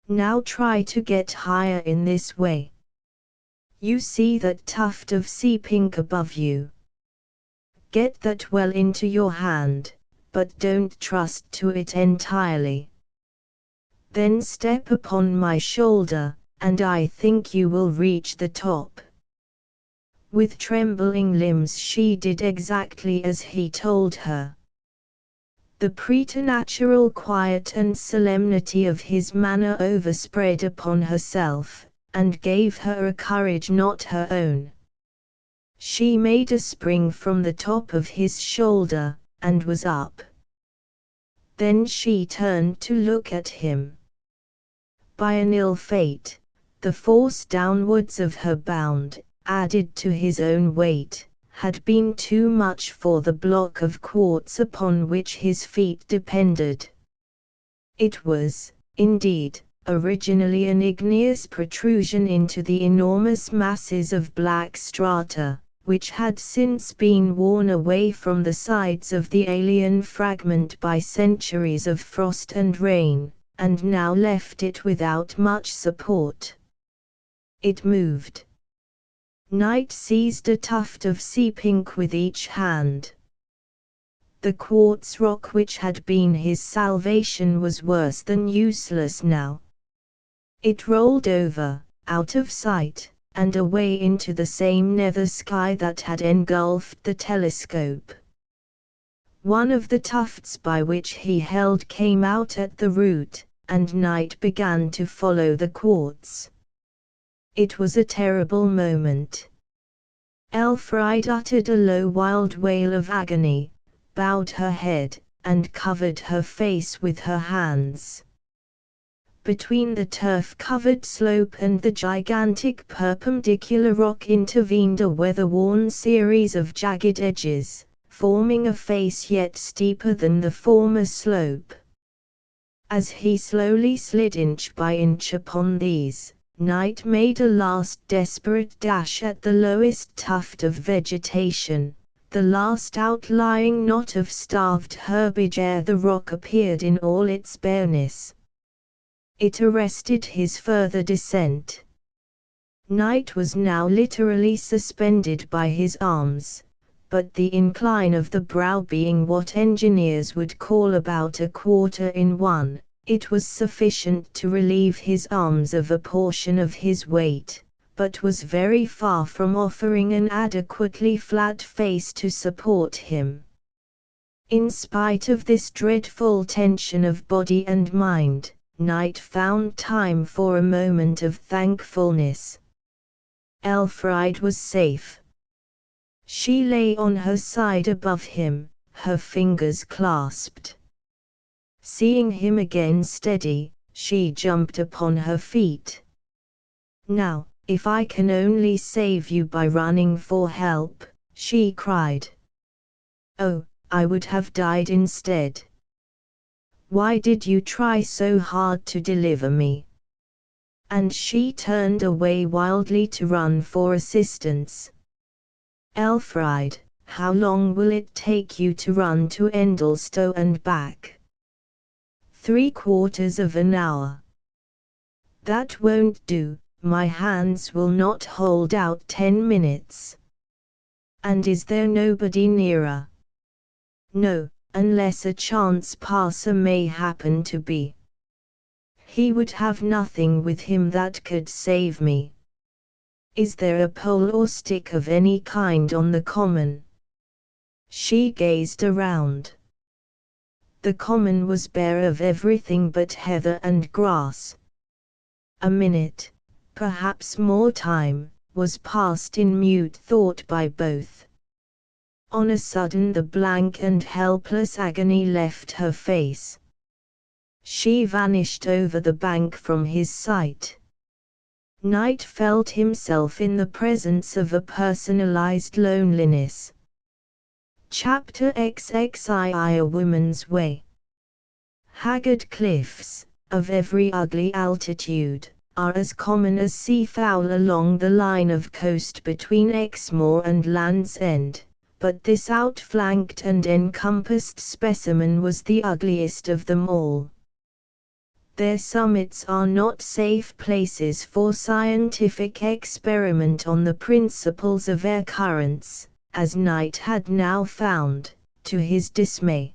"Now try to get higher in this way. You see that tuft of sea pink above you? Get that well into your hand, but don't trust to it entirely. Then step upon my shoulder, and I think you will reach the top." With trembling limbs she did exactly as he told her. The preternatural quiet and solemnity of his manner overspread upon herself, and gave her a courage not her own. She made a spring from the top of his shoulder, and was up. Then she turned to look at him. By an ill fate, the force downwards of her bound, added to his own weight, had been too much for the block of quartz upon which his feet depended. It was, indeed, originally an igneous protrusion into the enormous masses of black strata, which had since been worn away from the sides of the alien fragment by centuries of frost and rain, and now left it without much support. It moved. Knight seized a tuft of sea pink with each hand. The quartz rock which had been his salvation was worse than useless now. It rolled over, out of sight, and away into the same nether sky that had engulfed the telescope. One of the tufts by which he held came out at the root, and Knight began to follow the quartz. It was a terrible moment. Elfried uttered a low wild wail of agony, bowed her head, and covered her face with her hands. Between the turf-covered slope and the gigantic perpendicular rock intervened a weather-worn series of jagged edges, forming a face yet steeper than the former slope. As he slowly slid inch by inch upon these, Knight made a last desperate dash at the lowest tuft of vegetation, the last outlying knot of starved herbage ere the rock appeared in all its bareness. It arrested his further descent. Knight was now literally suspended by his arms, but the incline of the brow being what engineers would call about 1/4, it was sufficient to relieve his arms of a portion of his weight, but was very far from offering an adequately flat face to support him. In spite of this dreadful tension of body and mind, Night found time for a moment of thankfulness. Elfriede was safe. She lay on her side above him, her fingers clasped. Seeing him again steady, she jumped upon her feet. "Now, if I can only save you by running for help," she cried. "Oh, I would have died instead. Why did you try so hard to deliver me?" And she turned away wildly to run for assistance. "Elfriede, how long will it take you to run to Endelstow and back?" "3/4 of an hour." "That won't do, my hands will not hold out 10 minutes. And is there nobody nearer?" "No, unless a chance passer may happen to be. He would have nothing with him that could save me. Is there a pole or stick of any kind on the common?" She gazed around. The common was bare of everything but heather and grass. A minute, perhaps more time, was passed in mute thought by both. On a sudden the blank and helpless agony left her face. She vanished over the bank from his sight. Night felt himself in the presence of a personalized loneliness. Chapter XXII: A Woman's Way. Haggard cliffs, of every ugly altitude, are as common as seafowl along the line of coast between Exmoor and Land's End, but this outflanked and encompassed specimen was the ugliest of them all. Their summits are not safe places for scientific experiment on the principles of air currents, as Night had now found, to his dismay.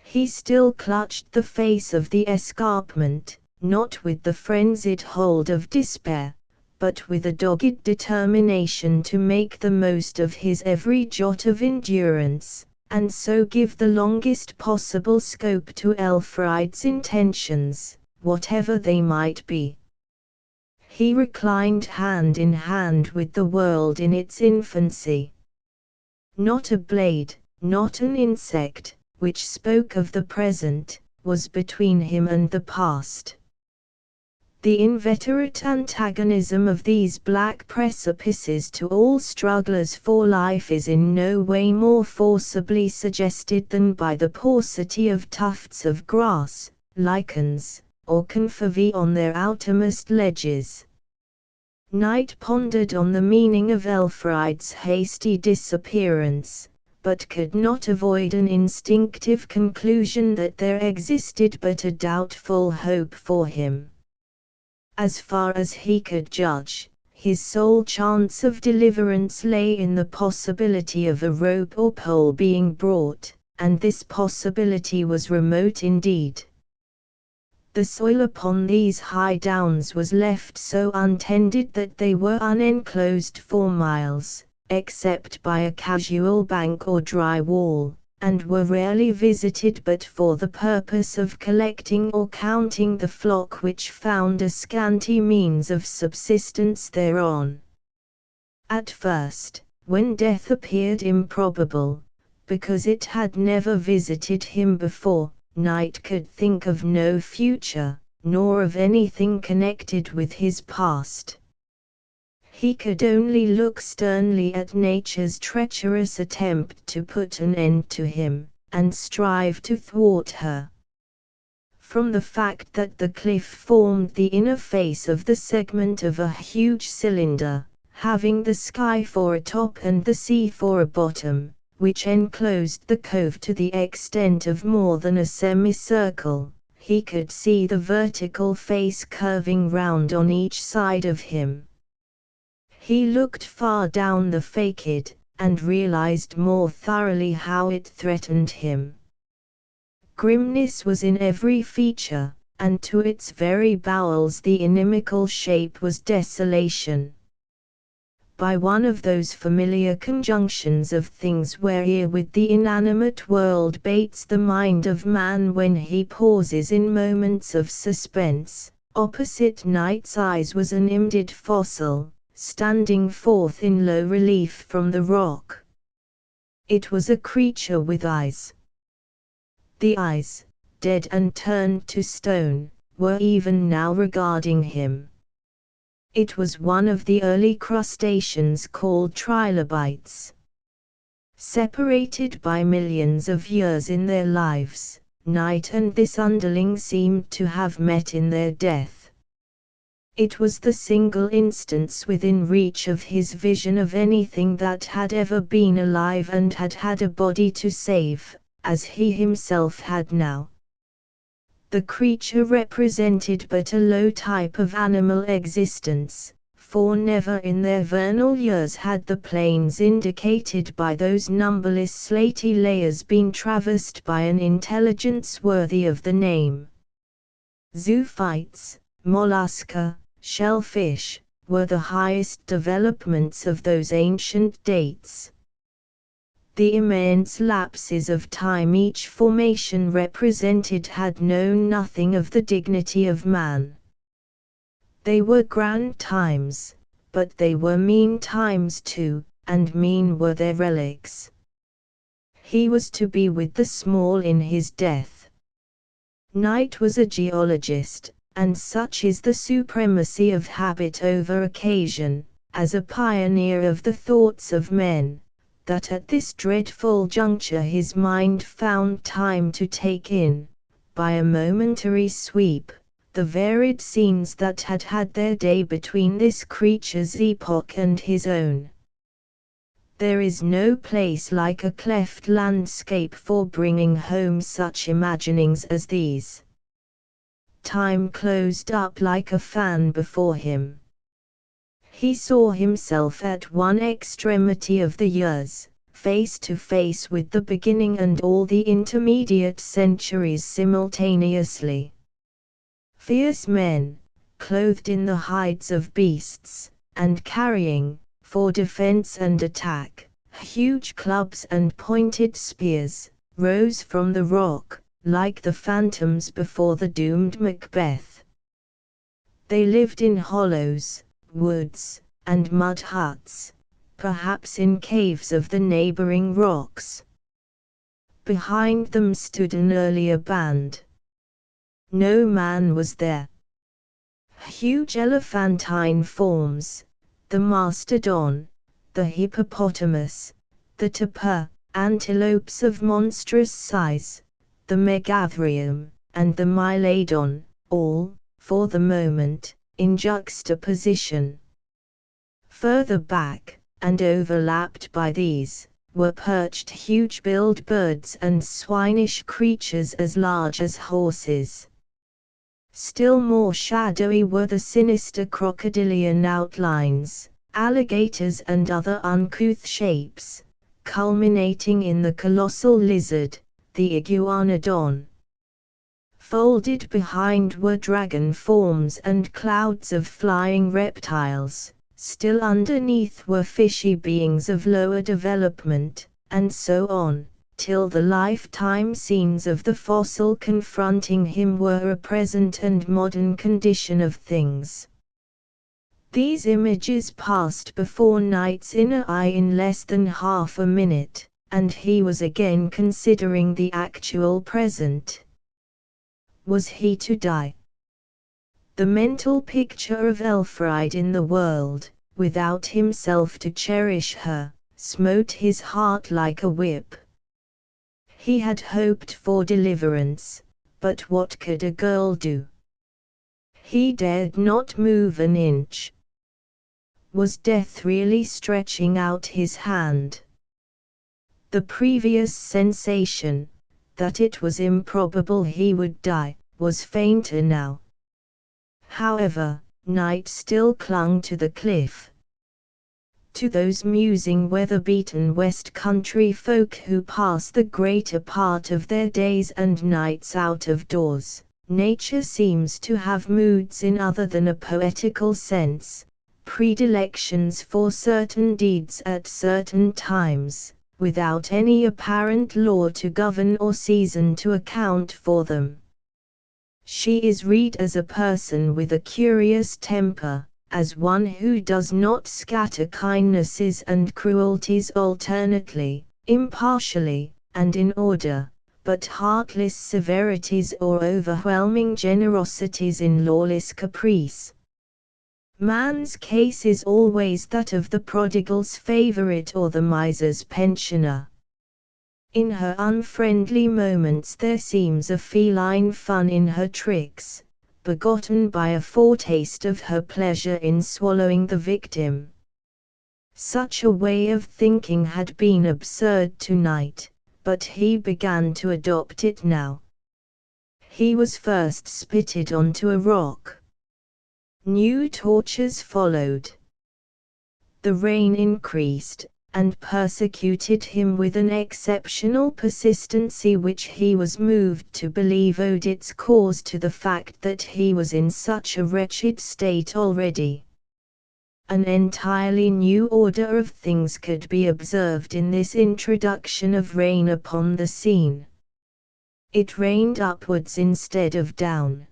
He still clutched the face of the escarpment, not with the frenzied hold of despair, but with a dogged determination to make the most of his every jot of endurance, and so give the longest possible scope to Elfriede's intentions, whatever they might be. He reclined hand in hand with the world in its infancy. Not a blade, not an insect, which spoke of the present, was between him and the past. The inveterate antagonism of these black precipices to all strugglers for life is in no way more forcibly suggested than by the paucity of tufts of grass, lichens, or confervae on their outermost ledges. Night pondered on the meaning of Elfriede's hasty disappearance, but could not avoid an instinctive conclusion that there existed but a doubtful hope for him. As far as he could judge, his sole chance of deliverance lay in the possibility of a rope or pole being brought, and this possibility was remote indeed. The soil upon these high downs was left so untended that they were unenclosed for miles, except by a casual bank or dry wall, and were rarely visited but for the purpose of collecting or counting the flock which found a scanty means of subsistence thereon. At first, when death appeared improbable, because it had never visited him before, Night could think of no future, nor of anything connected with his past. He could only look sternly at nature's treacherous attempt to put an end to him, and strive to thwart her. From the fact that the cliff formed the inner face of the segment of a huge cylinder, having the sky for a top and the sea for a bottom, which enclosed the cove to the extent of more than a semicircle, he could see the vertical face curving round on each side of him. He looked far down the facade, and realized more thoroughly how it threatened him. Grimness was in every feature, and to its very bowels the inimical shape was desolation. By one of those familiar conjunctions of things wherewith the inanimate world baits the mind of man when he pauses in moments of suspense, opposite Night's eyes was an imded fossil, standing forth in low relief from the rock. It was a creature with eyes. The eyes, dead and turned to stone, were even now regarding him. It was one of the early crustaceans called trilobites. Separated by millions of years in their lives, Night and this underling seemed to have met in their death. It was the single instance within reach of his vision of anything that had ever been alive and had had a body to save, as he himself had now. The creature represented but a low type of animal existence, for never in their vernal years had the plains indicated by those numberless slaty layers been traversed by an intelligence worthy of the name. Zoophytes, mollusca, shellfish, were the highest developments of those ancient dates. The immense lapses of time each formation represented had known nothing of the dignity of man. They were grand times, but they were mean times too, and mean were their relics. He was to be with the small in his death. Night was a geologist, and such is the supremacy of habit over occasion, as a pioneer of the thoughts of men, that at this dreadful juncture his mind found time to take in, by a momentary sweep, the varied scenes that had had their day between this creature's epoch and his own. There is no place like a cleft landscape for bringing home such imaginings as these. Time closed up like a fan before him. He saw himself at one extremity of the years, face to face with the beginning and all the intermediate centuries simultaneously. Fierce men, clothed in the hides of beasts, and carrying, for defense and attack, huge clubs and pointed spears, rose from the rock, like the phantoms before the doomed Macbeth. They lived in hollows, woods, and mud huts, perhaps in caves of the neighboring rocks. Behind them stood an earlier band. No man was there. Huge elephantine forms, the mastodon, the hippopotamus, the tapir, antelopes of monstrous size, the megatherium, and the mylodon, all, for the moment, in juxtaposition. Further back, and overlapped by these, were perched huge-billed birds and swinish creatures as large as horses. Still more shadowy were the sinister crocodilian outlines, alligators and other uncouth shapes, culminating in the colossal lizard, the iguanodon. Folded behind were dragon forms and clouds of flying reptiles, still underneath were fishy beings of lower development, and so on, till the lifetime scenes of the fossil confronting him were a present and modern condition of things. These images passed before Night's inner eye in less than half a minute, and he was again considering the actual present. Was he to die? The mental picture of Elfriede in the world, without himself to cherish her, smote his heart like a whip. He had hoped for deliverance, but what could a girl do? He dared not move an inch. Was death really stretching out his hand? The previous sensation, that it was improbable he would die, was fainter now. However, Night still clung to the cliff. To those musing weather-beaten West Country folk who pass the greater part of their days and nights out of doors, Nature seems to have moods in other than a poetical sense, predilections for certain deeds at certain times, without any apparent law to govern or season to account for them. She is read as a person with a curious temper, as one who does not scatter kindnesses and cruelties alternately, impartially, and in order, but heartless severities or overwhelming generosities in lawless caprice. Man's case is always that of the prodigal's favorite or the miser's pensioner. In her unfriendly moments there seems a feline fun in her tricks, begotten by a foretaste of her pleasure in swallowing the victim. Such a way of thinking had been absurd tonight, but he began to adopt it now. He was first spitted onto a rock. New tortures followed. The rain increased, and persecuted him with an exceptional persistency which he was moved to believe owed its cause to the fact that he was in such a wretched state already. An entirely new order of things could be observed in this introduction of rain upon the scene. It rained upwards instead of down.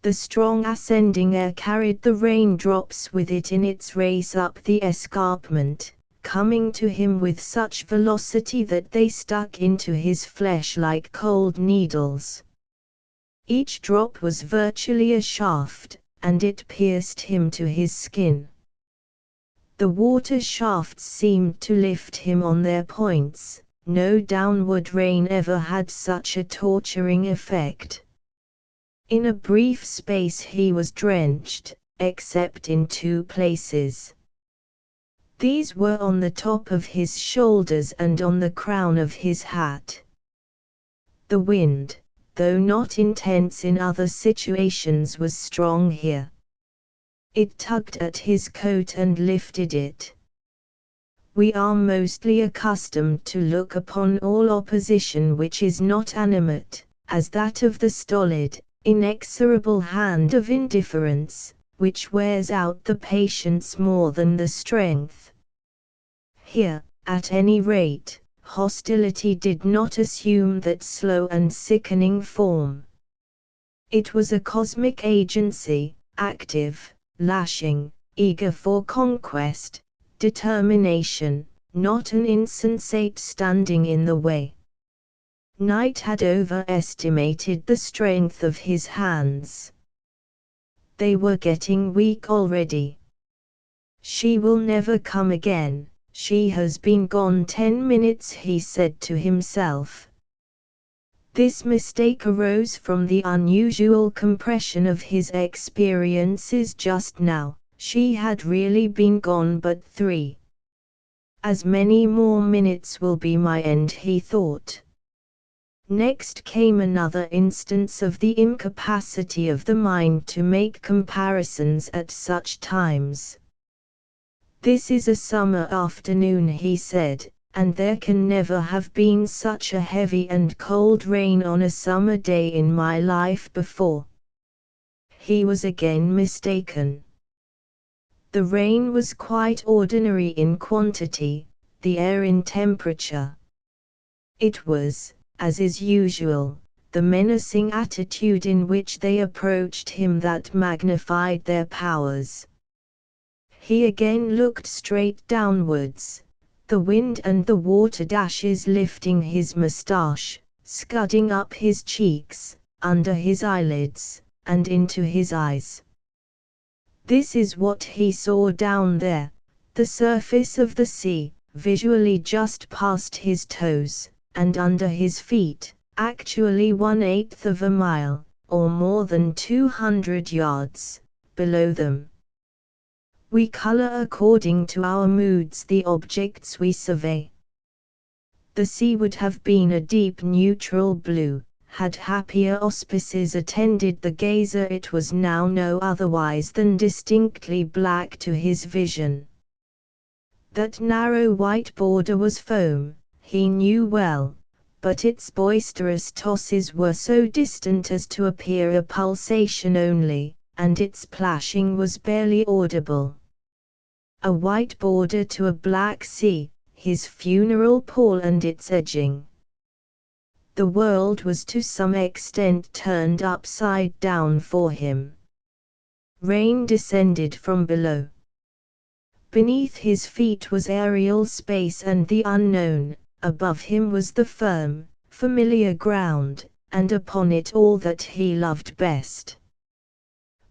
The strong ascending air carried the raindrops with it in its race up the escarpment, coming to him with such velocity that they stuck into his flesh like cold needles. Each drop was virtually a shaft, and it pierced him to his skin. The water shafts seemed to lift him on their points. No downward rain ever had such a torturing effect. In a brief space he was drenched, except in two places. These were on the top of his shoulders and on the crown of his hat. The wind, though not intense in other situations, was strong here. It tugged at his coat and lifted it. We are mostly accustomed to look upon all opposition which is not animate, as that of the stolid, inexorable hand of indifference, which wears out the patience more than the strength. Here, at any rate, hostility did not assume that slow and sickening form. It was a cosmic agency, active, lashing, eager for conquest, determination, not an insensate standing in the way. Night had overestimated the strength of his hands. They were getting weak already. She will never come again, she has been gone 10 minutes, he said to himself. This mistake arose from the unusual compression of his experiences just now. She had really been gone but 3. As many more minutes will be my end, he thought. Next came another instance of the incapacity of the mind to make comparisons at such times. This is a summer afternoon, he said, and there can never have been such a heavy and cold rain on a summer day in my life before. He was again mistaken. The rain was quite ordinary in quantity, the air in temperature. It was, as is usual, the menacing attitude in which they approached him that magnified their powers. He again looked straight downwards, the wind and the water dashes lifting his moustache, scudding up his cheeks, under his eyelids, and into his eyes. This is what he saw down there, the surface of the sea, visually just past his toes, and under his feet, actually 1/8 of a mile, or more than 200 yards, below them. We color according to our moods the objects we survey. The sea would have been a deep neutral blue, had happier auspices attended the gazer. It was now no otherwise than distinctly black to his vision. That narrow white border was foam, he knew well, but its boisterous tosses were so distant as to appear a pulsation only, and its plashing was barely audible. A white border to a black sea, his funeral pall and its edging. The world was to some extent turned upside down for him. Rain descended from below. Beneath his feet was aerial space and the unknown, above him was the firm, familiar ground, and upon it all that he loved best.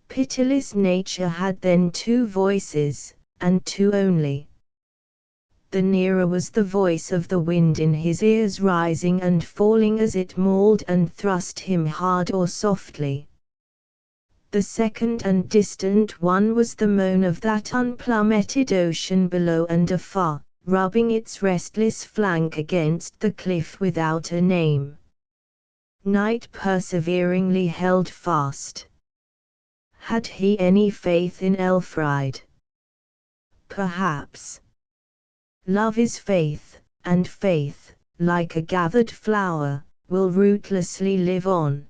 Pitiless nature had then two voices, and two only. The nearer was the voice of the wind in his ears, rising and falling as it mauled and thrust him hard or softly. The second and distant one was the moan of that unplummeted ocean below and afar, rubbing its restless flank against the cliff without a name. Night perseveringly held fast. Had he any faith in Elfried? Perhaps. Love is faith, and faith, like a gathered flower, will rootlessly live on.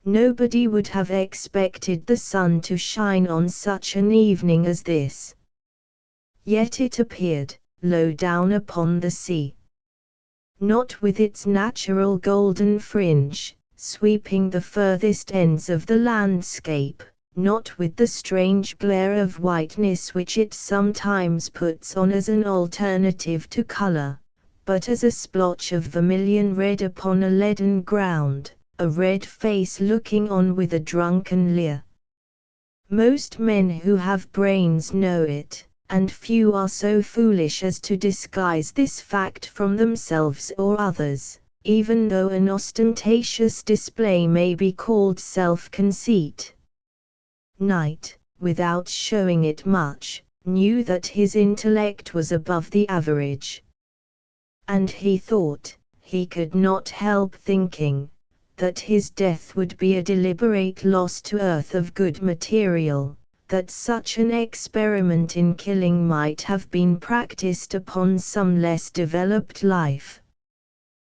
Nobody would have expected the sun to shine on such an evening as this. Yet it appeared, low down upon the sea. Not with its natural golden fringe, sweeping the furthest ends of the landscape, not with the strange glare of whiteness which it sometimes puts on as an alternative to color, but as a splotch of vermilion red upon a leaden ground, a red face looking on with a drunken leer. Most men who have brains know it, and few are so foolish as to disguise this fact from themselves or others, even though an ostentatious display may be called self-conceit. Night, without showing it much, knew that his intellect was above the average. And he thought, he could not help thinking, that his death would be a deliberate loss to earth of good material, that such an experiment in killing might have been practiced upon some less developed life.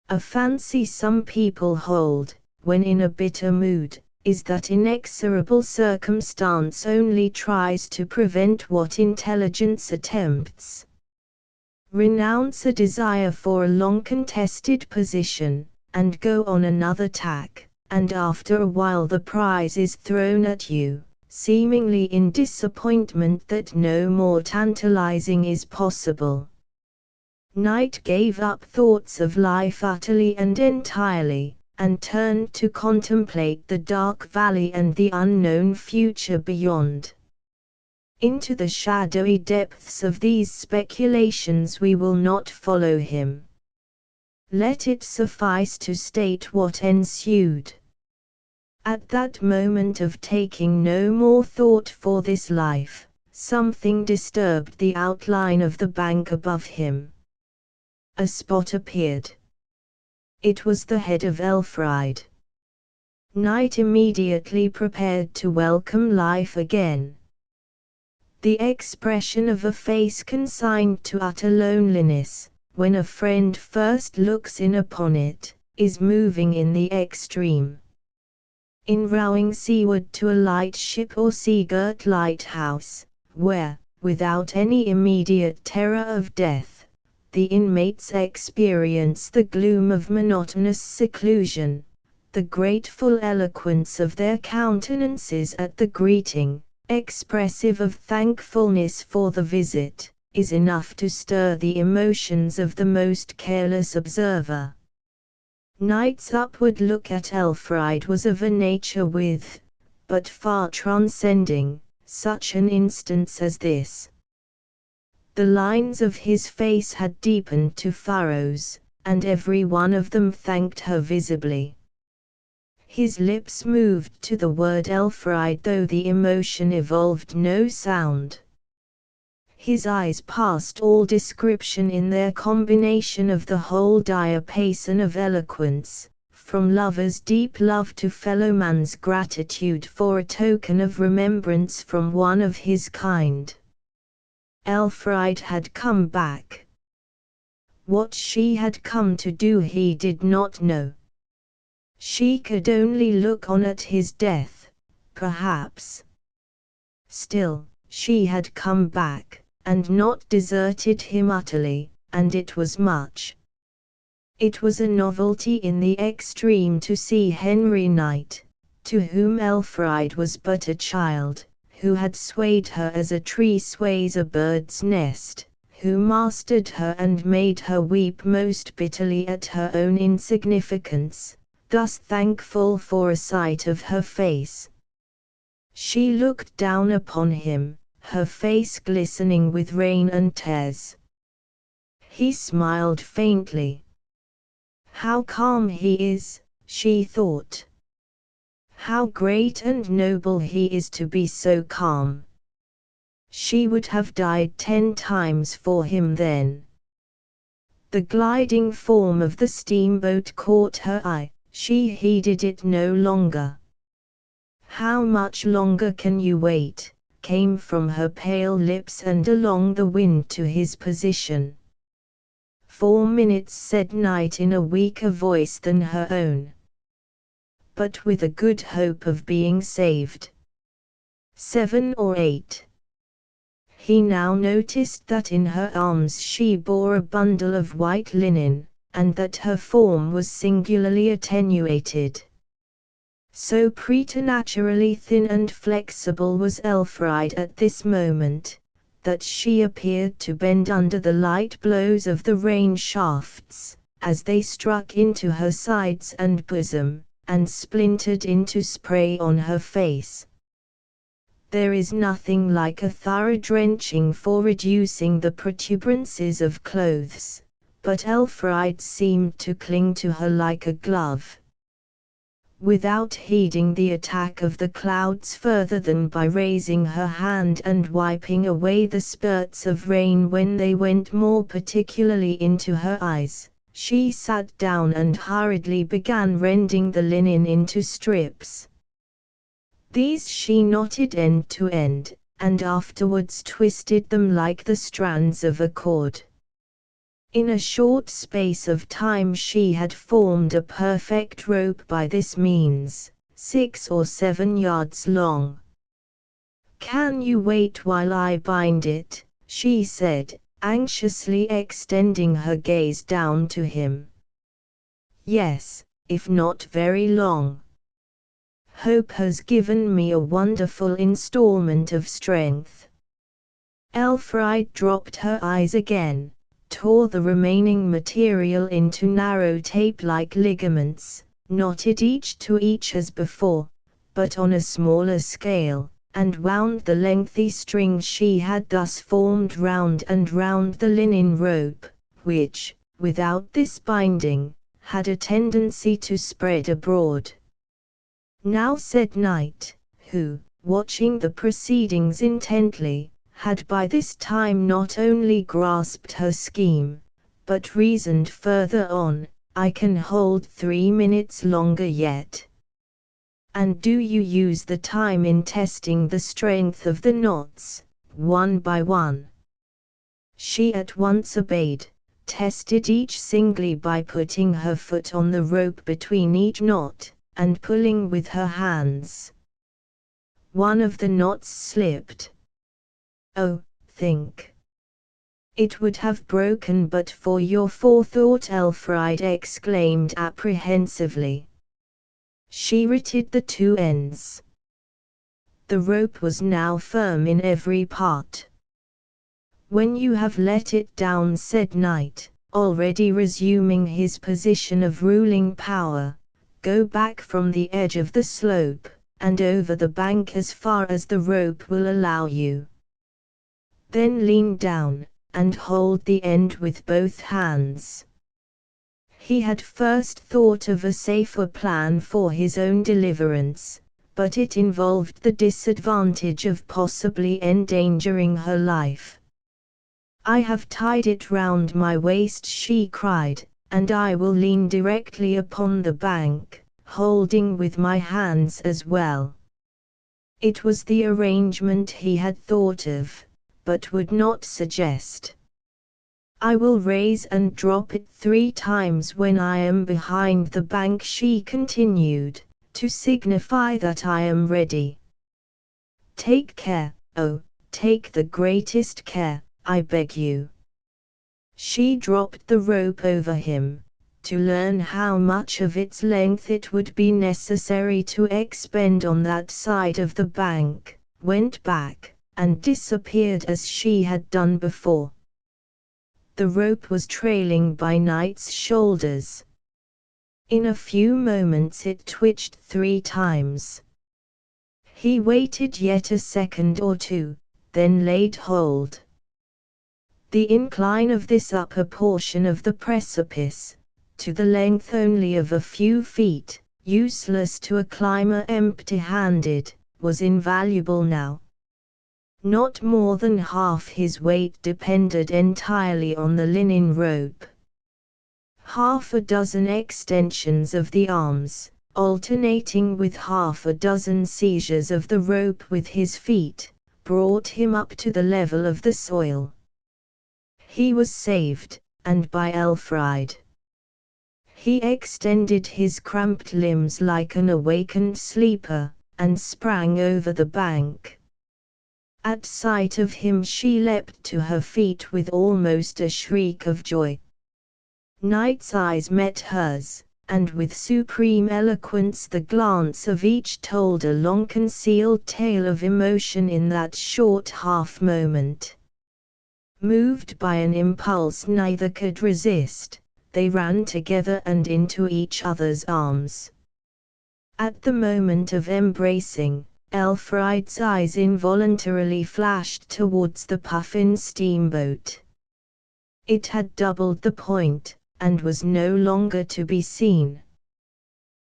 A fancy some people hold, when in a bitter mood, is that inexorable circumstance only tries to prevent what intelligence attempts. Renounce a desire for a long contested position, and go on another tack, and after a while the prize is thrown at you, seemingly in disappointment that no more tantalizing is possible. Night gave up thoughts of life utterly and entirely, and turned to contemplate the dark valley and the unknown future beyond. Into the shadowy depths of these speculations we will not follow him. Let it suffice to state what ensued. At that moment of taking no more thought for this life, something disturbed the outline of the bank above him. A spot appeared. It was the head of Elfried. Night immediately prepared to welcome life again. The expression of a face consigned to utter loneliness, when a friend first looks in upon it, is moving in the extreme. In rowing seaward to a light ship or sea-girt lighthouse, where, without any immediate terror of death, the inmates experience the gloom of monotonous seclusion, the grateful eloquence of their countenances at the greeting, expressive of thankfulness for the visit, is enough to stir the emotions of the most careless observer. Night's upward look at Elfried was of a nature with, but far transcending, such an instance as this. The lines of his face had deepened to furrows, and every one of them thanked her visibly. His lips moved to the word Elfried though the emotion evolved no sound. His eyes passed all description in their combination of the whole diapason of eloquence, from lover's deep love to fellowman's gratitude for a token of remembrance from one of his kind. Elfried had come back. What she had come to do he did not know. She could only look on at his death, perhaps. Still, she had come back, and not deserted him utterly, and it was much. It was a novelty in the extreme to see Henry Knight, to whom Elfride was but a child, who had swayed her as a tree sways a bird's nest, who mastered her and made her weep most bitterly at her own insignificance, thus thankful for a sight of her face. She looked down upon him, her face glistening with rain and tears. He smiled faintly. How calm he is, she thought. How great and noble he is to be so calm. She would have died 10 times for him then. The gliding form of the steamboat caught her eye. She heeded it no longer. How much longer can you wait? Came from her pale lips and along the wind to his position. 4 minutes, said Knight in a weaker voice than her own, but with a good hope of being saved. 7 or 8. He now noticed that in her arms she bore a bundle of white linen, and that her form was singularly attenuated. So preternaturally thin and flexible was Elfride at this moment, that she appeared to bend under the light blows of the rain shafts, as they struck into her sides and bosom, and splintered into spray on her face. There is nothing like a thorough drenching for reducing the protuberances of clothes, but Elfride seemed to cling to her like a glove. Without heeding the attack of the clouds further than by raising her hand and wiping away the spurts of rain when they went more particularly into her eyes, she sat down and hurriedly began rending the linen into strips. These she knotted end to end, and afterwards twisted them like the strands of a cord. In a short space of time she had formed a perfect rope by this means, 6 or 7 yards long. "Can you wait while I bind it?" she said, anxiously extending her gaze down to him. "Yes, if not very long. Hope has given me a wonderful installment of strength." Elfride dropped her eyes again, tore the remaining material into narrow tape-like ligaments, knotted each to each as before, but on a smaller scale, and wound the lengthy string she had thus formed round and round the linen rope, which, without this binding, had a tendency to spread abroad. "Now," said Knight, who, watching the proceedings intently, had by this time not only grasped her scheme, but reasoned further on, "I can hold 3 minutes longer yet." "And do you use the time in testing the strength of the knots, one by one?" She at once obeyed, tested each singly by putting her foot on the rope between each knot, and pulling with her hands. One of the knots slipped. "Oh, think! It would have broken but for your forethought," Elfride exclaimed apprehensively. She retted the 2 ends. The rope was now firm in every part. "When you have let it down," said Knight, already resuming his position of ruling power, "go back from the edge of the slope, and over the bank as far as the rope will allow you. Then lean down, and hold the end with both hands." He had first thought of a safer plan for his own deliverance, but it involved the disadvantage of possibly endangering her life. "I have tied it round my waist," she cried, "and I will lean directly upon the bank, holding with my hands as well." It was the arrangement he had thought of, but would not suggest. I will raise and drop it 3 times when I am behind the bank, she continued, to signify that I am ready. Take care, oh, take the greatest care, I beg you. She dropped the rope over him, to learn how much of its length it would be necessary to expend on that side of the bank, went back, and disappeared as she had done before. The rope was trailing by Knight's shoulders. In a few moments it twitched 3 times. He waited yet a second or two, then laid hold. The incline of this upper portion of the precipice, to the length only of a few feet, useless to a climber empty-handed, was invaluable now. Not more than half his weight depended entirely on the linen rope. Half a dozen extensions of the arms, alternating with half a dozen seizures of the rope with his feet, brought him up to the level of the soil. He was saved, and by Elfried. He extended his cramped limbs like an awakened sleeper, and sprang over the bank. At sight of him she leapt to her feet with almost a shriek of joy. Knight's eyes met hers, and with supreme eloquence the glance of each told a long-concealed tale of emotion in that short half-moment. Moved by an impulse neither could resist, they ran together and into each other's arms. At the moment of embracing, Elfried's eyes involuntarily flashed towards the Puffin steamboat. It had doubled the point, and was no longer to be seen.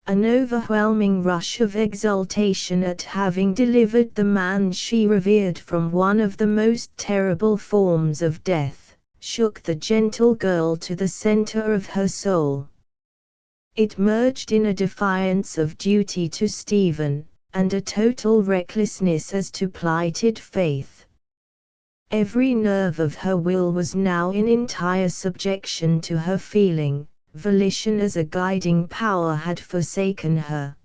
An overwhelming rush of exultation at having delivered the man she revered from one of the most terrible forms of death, shook the gentle girl to the center of her soul. It merged in a defiance of duty to Stephen, and a total recklessness as to plighted faith. Every nerve of her will was now in entire subjection to her feeling. Volition as a guiding power had forsaken her.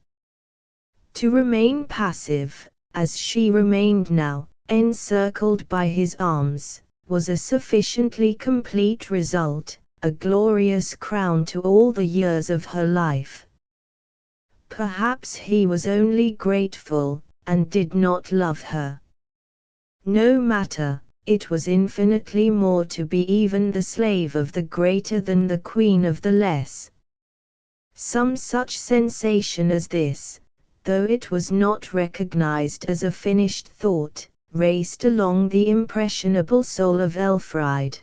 To remain passive, as she remained now, encircled by his arms, was a sufficiently complete result, a glorious crown to all the years of her life. Perhaps he was only grateful, and did not love her. No matter. It was infinitely more to be even the slave of the greater than the queen of the less. Some such sensation as this, though it was not recognized as a finished thought, raced along the impressionable soul of Elfried.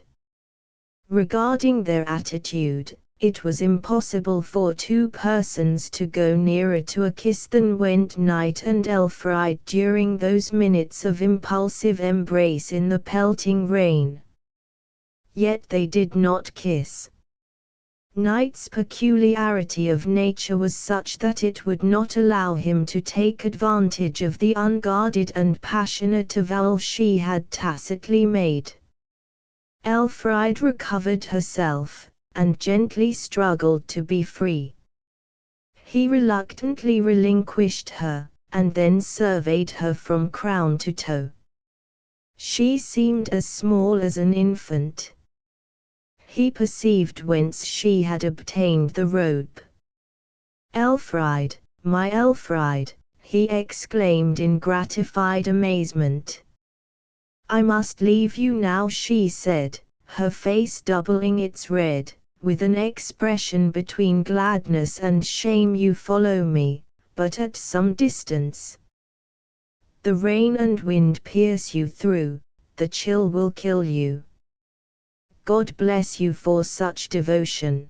Regarding their attitude, it was impossible for 2 persons to go nearer to a kiss than went Knight and Elfried during those minutes of impulsive embrace in the pelting rain. Yet they did not kiss. Knight's peculiarity of nature was such that it would not allow him to take advantage of the unguarded and passionate avowal she had tacitly made. Elfried recovered herself, and gently struggled to be free. He reluctantly relinquished her, and then surveyed her from crown to toe. She seemed as small as an infant. He perceived whence she had obtained the rope. "Elfried, my Elfried," he exclaimed in gratified amazement. "I must leave you now," she said, her face doubling its red, with an expression between gladness and shame. "You follow me, but at some distance. The rain and wind pierce you through, the chill will kill you. God bless you for such devotion.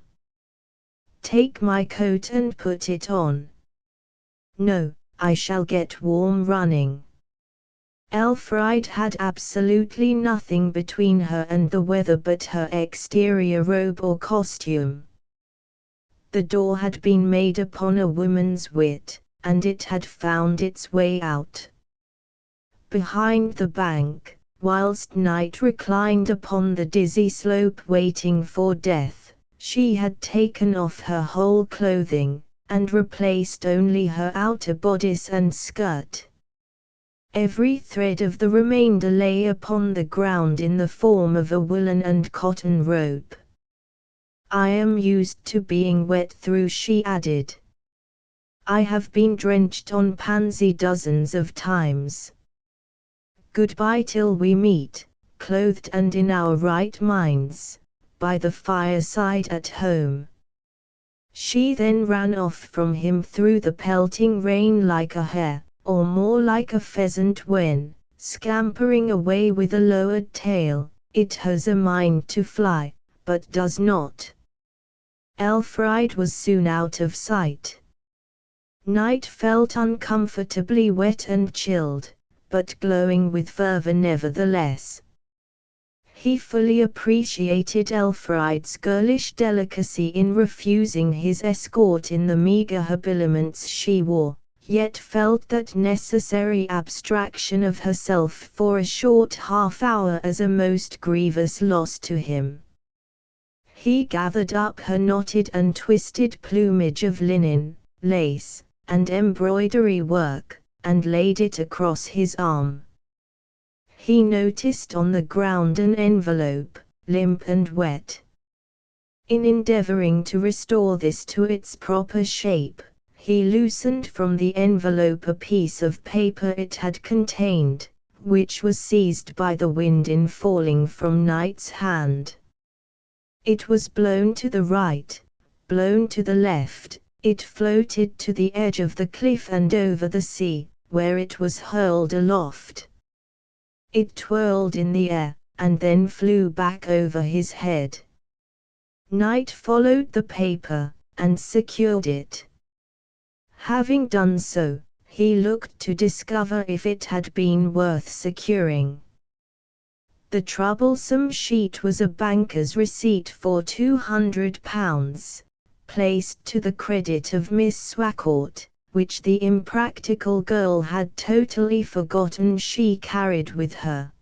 Take my coat and put it on." "No, I shall get warm running." Elfried had absolutely nothing between her and the weather but her exterior robe or costume. The door had been made upon a woman's wit, and it had found its way out. Behind the bank, whilst Night reclined upon the dizzy slope waiting for death, she had taken off her whole clothing, and replaced only her outer bodice and skirt. Every thread of the remainder lay upon the ground in the form of a woolen and cotton robe. "I am used to being wet through," she added. "I have been drenched on Pansy dozens of times. Goodbye till we meet, clothed and in our right minds, by the fireside at home." She then ran off from him through the pelting rain like a hare, or more like a pheasant when, scampering away with a lowered tail, it has a mind to fly, but does not. Elfride was soon out of sight. Night felt uncomfortably wet and chilled, but glowing with fervor nevertheless. He fully appreciated Elfride's girlish delicacy in refusing his escort in the meager habiliments she wore, yet felt that necessary abstraction of herself for a short half-hour as a most grievous loss to him. He gathered up her knotted and twisted plumage of linen, lace, and embroidery work, and laid it across his arm. He noticed on the ground an envelope, limp and wet. In endeavoring to restore this to its proper shape, he loosened from the envelope a piece of paper it had contained, which was seized by the wind in falling from Night's hand. It was blown to the right, blown to the left, it floated to the edge of the cliff and over the sea, where it was hurled aloft. It twirled in the air, and then flew back over his head. Night followed the paper, and secured it. Having done so, he looked to discover if it had been worth securing. The troublesome sheet was a banker's receipt for £200, placed to the credit of Miss Swacourt, which the impractical girl had totally forgotten she carried with her.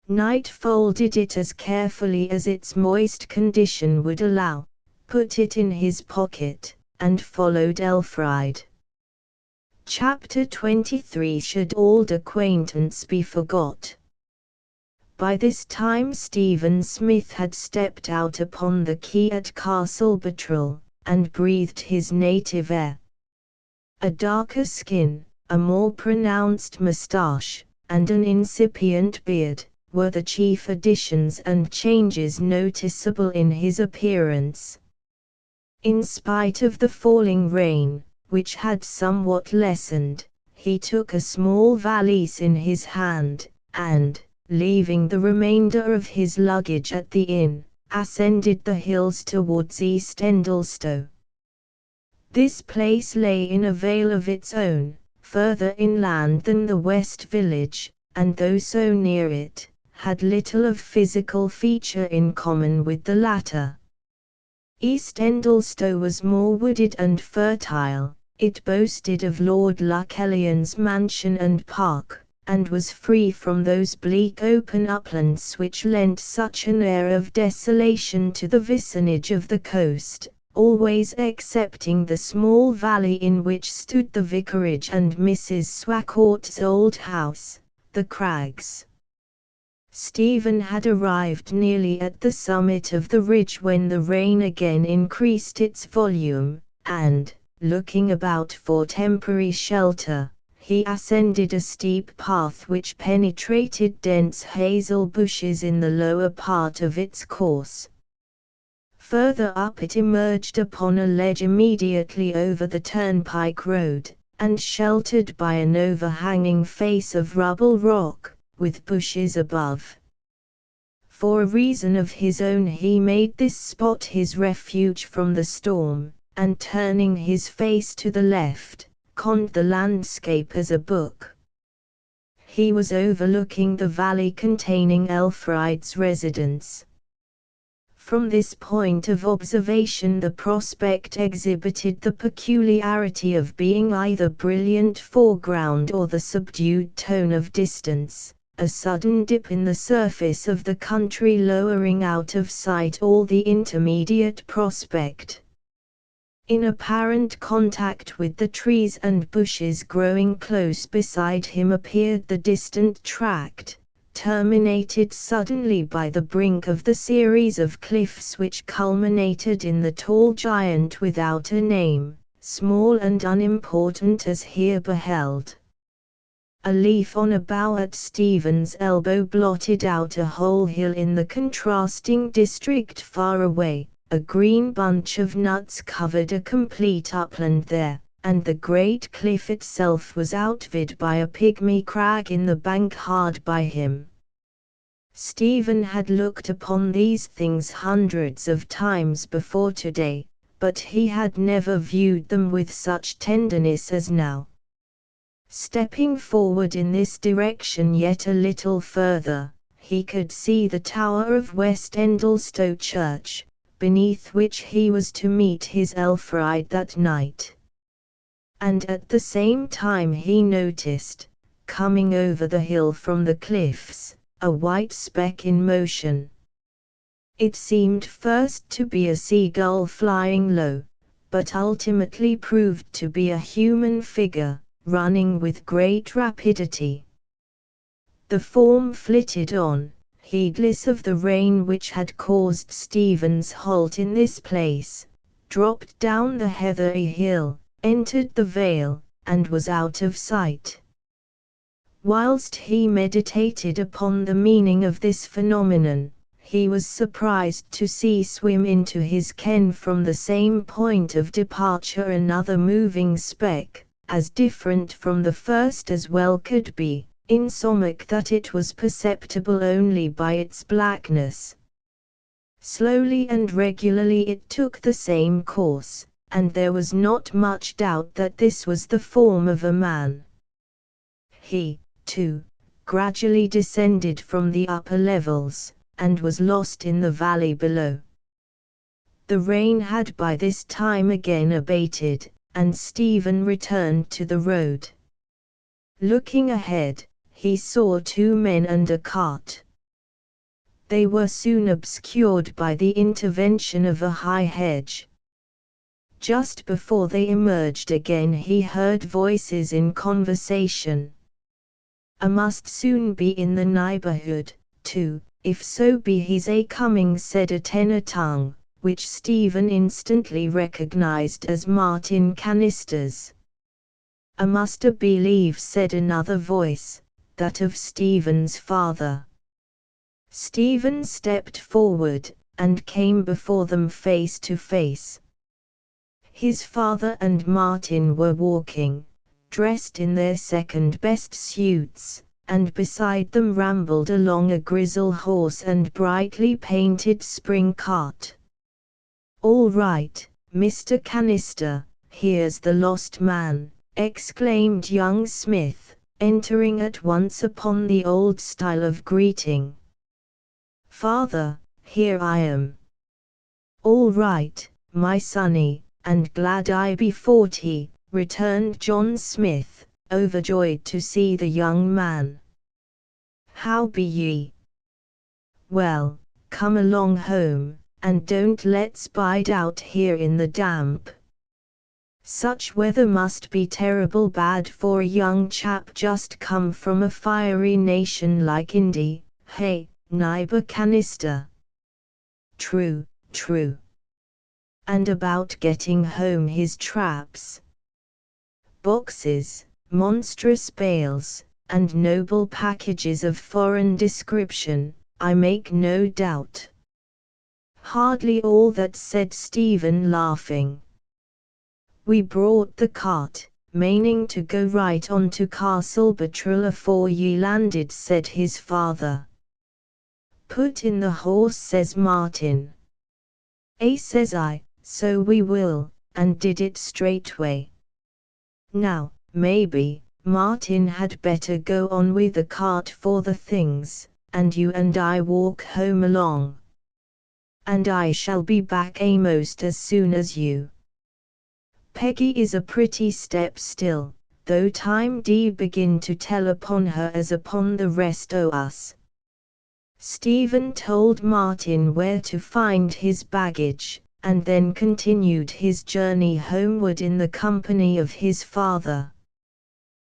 Night folded it as carefully as its moist condition would allow, put it in his pocket, and followed Elfride. Chapter 23. Should old acquaintance be forgot? By this time Stephen Smith had stepped out upon the quay at Castle Bottrell, and breathed his native air. A darker skin, a more pronounced moustache, and an incipient beard, were the chief additions and changes noticeable in his appearance. In spite of the falling rain, which had somewhat lessened, he took a small valise in his hand, and, leaving the remainder of his luggage at the inn, ascended the hills towards East Endlestow. This place lay in a vale of its own, further inland than the West Village, and though so near it, had little of physical feature in common with the latter. East Endlestow was more wooded and fertile, it boasted of Lord Luckellion's mansion and park, and was free from those bleak open uplands which lent such an air of desolation to the vicinage of the coast, always excepting the small valley in which stood the vicarage and Mrs. Swacourt's old house, the Crags. Stephen had arrived nearly at the summit of the ridge when the rain again increased its volume, and, looking about for temporary shelter, he ascended a steep path which penetrated dense hazel bushes in the lower part of its course. Further up it emerged upon a ledge immediately over the turnpike road, and sheltered by an overhanging face of rubble rock, with bushes above. For a reason of his own he made this spot his refuge from the storm, and turning his face to the left, conned the landscape as a book. He was overlooking the valley containing Elfride's residence. From this point of observation the prospect exhibited the peculiarity of being either brilliant foreground or the subdued tone of distance, a sudden dip in the surface of the country lowering out of sight all the intermediate prospect. In apparent contact with the trees and bushes growing close beside him appeared the distant tract, terminated suddenly by the brink of the series of cliffs which culminated in the tall giant without a name, small and unimportant as here beheld. A leaf on a bough at Stephen's elbow blotted out a whole hill in the contrasting district far away, a green bunch of nuts covered a complete upland there, and the great cliff itself was outviewed by a pygmy crag in the bank hard by him. Stephen had looked upon these things hundreds of times before today, but he had never viewed them with such tenderness as now. Stepping forward in this direction yet a little further, he could see the tower of West Endlestow Church, beneath which he was to meet his Elfride that night. And at the same time he noticed, coming over the hill from the cliffs, a white speck in motion. It seemed first to be a seagull flying low, but ultimately proved to be a human figure, running with great rapidity. The form flitted on, heedless of the rain which had caused Stephen's halt in this place, dropped down the heathery hill, entered the vale, and was out of sight. Whilst he meditated upon the meaning of this phenomenon, he was surprised to see swim into his ken from the same point of departure another moving speck, as different from the first as well could be, insomuch that it was perceptible only by its blackness. Slowly and regularly it took the same course, and there was not much doubt that this was the form of a man. He, too, gradually descended from the upper levels, and was lost in the valley below. The rain had by this time again abated, and Stephen returned to the road. Looking ahead, he saw two men and a cart. They were soon obscured by the intervention of a high hedge. Just before they emerged again he heard voices in conversation. "I must soon be in the neighbourhood, too, if so be he's a-coming," said a tenor tongue, which Stephen instantly recognized as Martin Cannister's. "I must believe," said another voice, that of Stephen's father. Stephen stepped forward, and came before them face to face. His father and Martin were walking, dressed in their second-best suits, and beside them rambled along a grizzle horse and brightly painted spring cart. "All right, Mr. Cannister, here's the lost man," exclaimed young Smith, entering at once upon the old style of greeting. "Father, here I am." "All right, my sonny, and glad I be 40, returned John Smith, overjoyed to see the young man. "How be ye?" "Well, come along home, and don't let's bide out here in the damp. Such weather must be terrible bad for a young chap just come from a fiery nation like Indy, hey, neighbor Cannister?" "True, true. And about getting home his traps? Boxes, monstrous bales, and noble packages of foreign description, I make no doubt." "Hardly all that," said Stephen, laughing. "We brought the cart, meaning to go right on to Castle Buttrell afore ye landed," said his father. "Put in the horse," says Martin. Says I, "so we will," and did it straightway. Now, maybe, Martin had better go on with the cart for the things, and you and I walk home along. And I shall be back a'most as soon as you. Peggy is a pretty step still, though time did begin to tell upon her as upon the rest o' us. Stephen told Martin where to find his baggage, and then continued his journey homeward in the company of his father.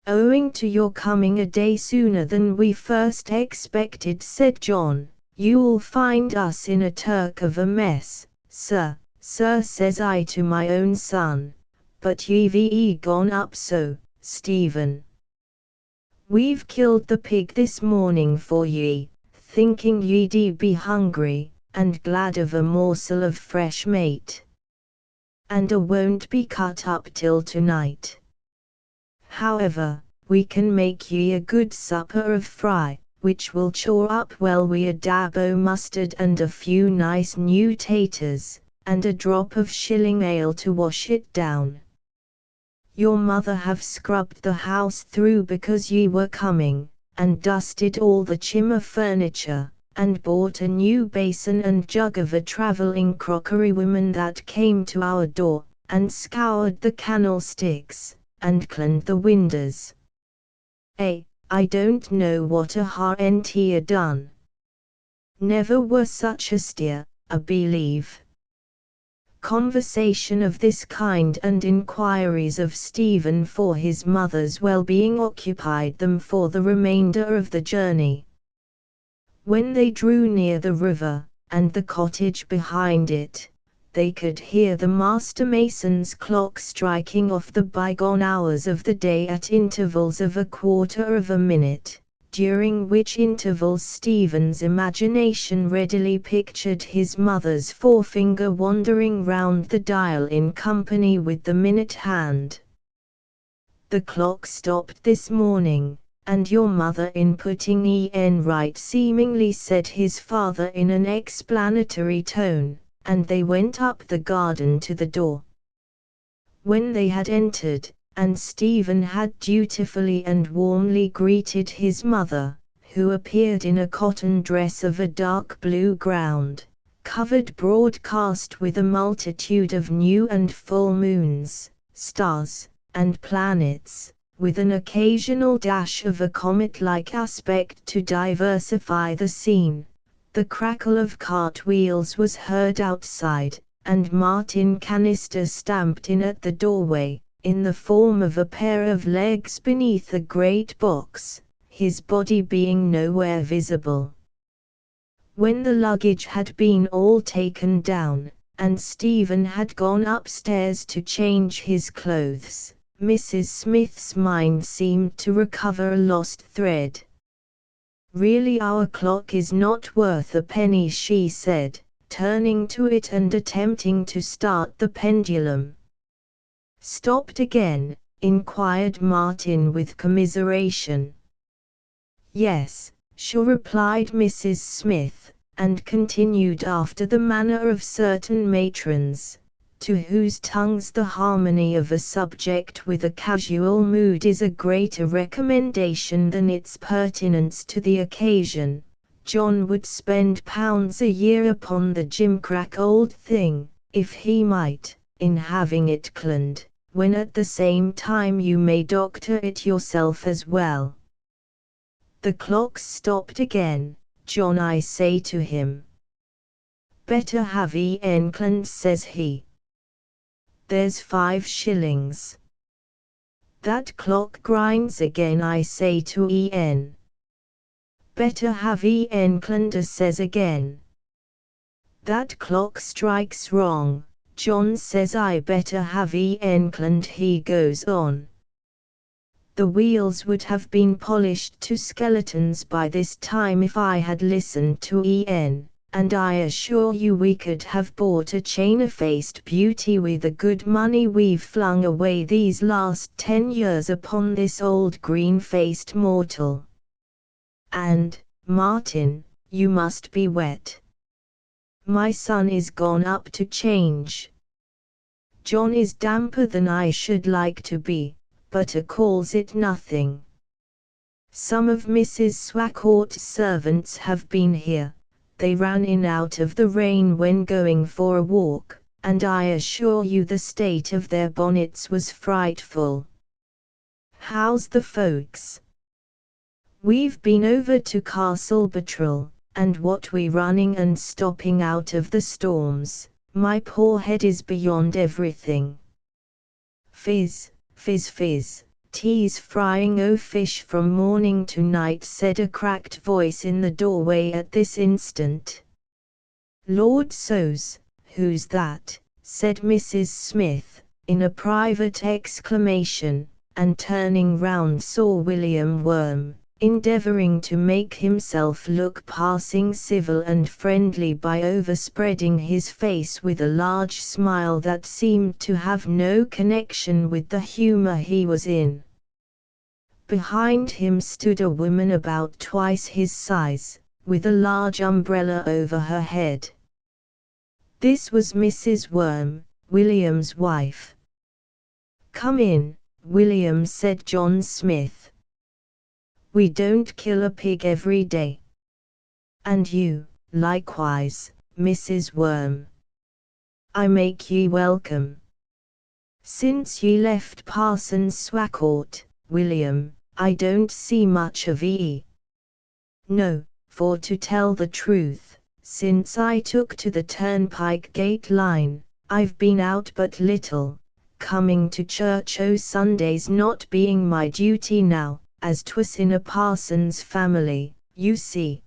"Owing to your coming a day sooner than we first expected," said John, "you'll find us in a Turk of a mess, sir." "Sir," says I to my own son, "but ye've gone up so, Stephen. We've killed the pig this morning for ye, thinking ye'd be hungry, and glad of a morsel of fresh meat. And won't be cut up till tonight. However, we can make ye a good supper of fry, which will chaw up well wi' a dab o' mustard and a few nice new taters, and a drop of shilling ale to wash it down. Your mother have scrubbed the house through because ye were coming, and dusted all the chimmer furniture, and bought a new basin and jug of a travelling crockery woman that came to our door, and scoured the candlesticks, and cleaned the windows. I don't know what a harent done. Never were such a steer, I believe." Conversation of this kind and inquiries of Stephen for his mother's well-being occupied them for the remainder of the journey. When they drew near the river, and the cottage behind it, they could hear the master mason's clock striking off the bygone hours of the day at intervals of a quarter of a minute, during which intervals Stephen's imagination readily pictured his mother's forefinger wandering round the dial in company with the minute hand. "The clock stopped this morning, and your mother in putting en right seemingly," said his father in an explanatory tone, and they went up the garden to the door. When they had entered, and Stephen had dutifully and warmly greeted his mother, who appeared in a cotton dress of a dark blue ground, covered broadcast with a multitude of new and full moons, stars, and planets, with an occasional dash of a comet-like aspect to diversify the scene, the crackle of cartwheels was heard outside, and Martin Canister stamped in at the doorway, in the form of a pair of legs beneath a great box, his body being nowhere visible. When the luggage had been all taken down, and Stephen had gone upstairs to change his clothes, Mrs. Smith's mind seemed to recover a lost thread. "Really, our clock is not worth a penny," she said, turning to it and attempting to start the pendulum. "Stopped again?" inquired Martin with commiseration. "Yes, sure," replied Mrs. Smith, and continued after the manner of certain matrons, to whose tongues the harmony of a subject with a casual mood is a greater recommendation than its pertinence to the occasion. "John would spend pounds a year upon the gimcrack old thing, if he might, in having it cleaned, when at the same time you may doctor it yourself as well." "The clock's stopped again, John," I say to him. "Better have en cleaned," says he. "There's 5 shillings. "That clock grinds again," I say to en. "Better have en cleaned," says again. "That clock strikes wrong, John," says I. "Better have en cleaned," he goes on. The wheels would have been polished to skeletons by this time if I had listened to en, and I assure you we could have bought a chain-faced beauty with the good money we've flung away these last 10 years upon this old green-faced mortal. And, Martin, you must be wet. My son is gone up to change. John is damper than I should like to be, but calls it nothing. Some of Mrs. Swacourt's servants have been here. They ran in out of the rain when going for a walk, and I assure you the state of their bonnets was frightful. How's the folks? We've been over to Castle Betrel, and what we running and stopping out of the storms, my poor head is beyond everything. Fizz, fizz fizz, tea's frying o' fish from morning to night, said a cracked voice in the doorway at this instant. Lord so's, who's that? Said Mrs. Smith, in a private exclamation, and turning round saw William Worm, endeavouring to make himself look passing civil and friendly by overspreading his face with a large smile that seemed to have no connection with the humour he was in. Behind him stood a woman about twice his size, with a large umbrella over her head. This was Mrs. Worm, William's wife. "Come in, William," said John Smith. "We don't kill a pig every day." "And you, likewise, Mrs. Worm. I make ye welcome. Since ye left Parson Swacourt, William, I don't see much of ye." "No, for to tell the truth, since I took to the Turnpike Gate line, I've been out but little, coming to church o' Sundays not being my duty now, as 'twas in a parson's family, you see.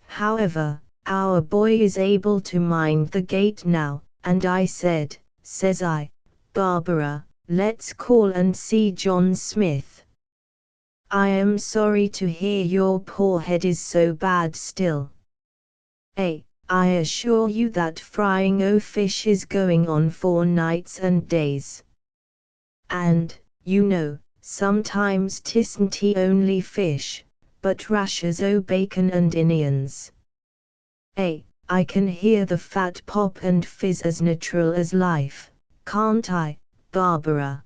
However, our boy is able to mind the gate now, and I said, says I, Barbara, let's call and see John Smith. I am sorry to hear your poor head is so bad still. I assure you that frying o' fish is going on for nights and days. And, you know, sometimes 'tisn't only fish, but rashers o' bacon and onions. I can hear the fat pop and fizz as natural as life, can't I, Barbara?"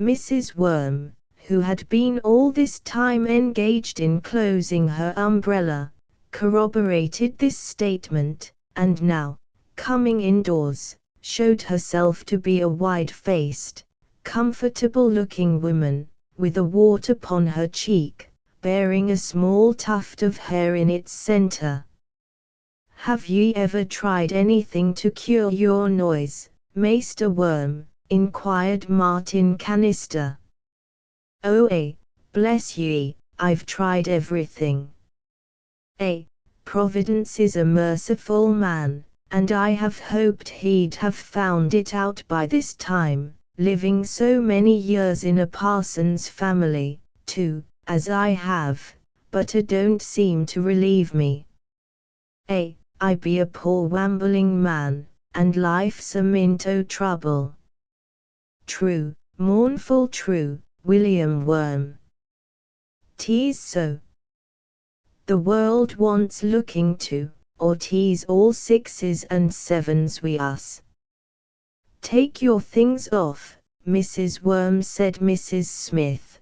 Mrs. Worm, who had been all this time engaged in closing her umbrella, corroborated this statement, and now, coming indoors, showed herself to be a wide-faced, comfortable-looking woman, with a wart upon her cheek, bearing a small tuft of hair in its centre. "Have ye ever tried anything to cure your noise, Maister Worm?" inquired Martin Canister. "Oh, bless ye, I've tried everything. Providence is a merciful man, and I have hoped he'd have found it out by this time, living so many years in a parson's family, too, as I have, but it don't seem to relieve me. I be a poor wambling man, and life's a mint o' trouble." "True, mournful true, William Worm. 'Tis so. The world wants looking to, or 'tis all sixes and sevens wi' us." "Take your things off, Mrs. Worm," said Mrs. Smith.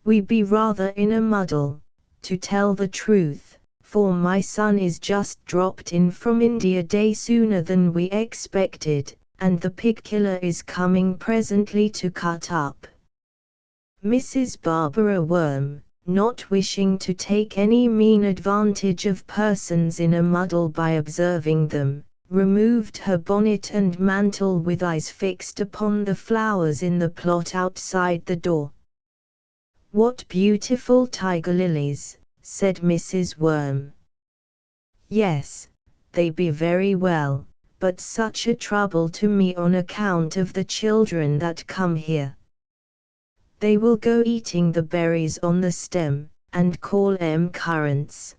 "We be rather in a muddle, to tell the truth, for my son is just dropped in from India day sooner than we expected, and the pig killer is coming presently to cut up." Mrs. Barbara Worm, not wishing to take any mean advantage of persons in a muddle by observing them, removed her bonnet and mantle with eyes fixed upon the flowers in the plot outside the door. "What beautiful tiger lilies," said Mrs. Worm. "Yes, they be very well, but such a trouble to me on account of the children that come here. They will go eating the berries on the stem, and call 'em currants.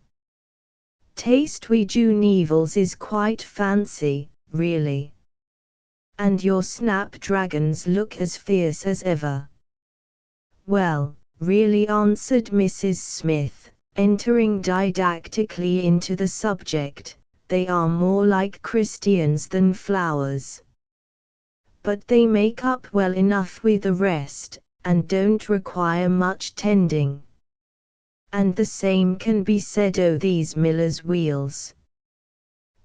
Taste we June-evils is quite fancy, really. And your snapdragons look as fierce as ever." "Well, really," answered Mrs. Smith, entering didactically into the subject, "they are more like Christians than flowers. But they make up well enough with the rest, and don't require much tending. And the same can be said o' these miller's wheels.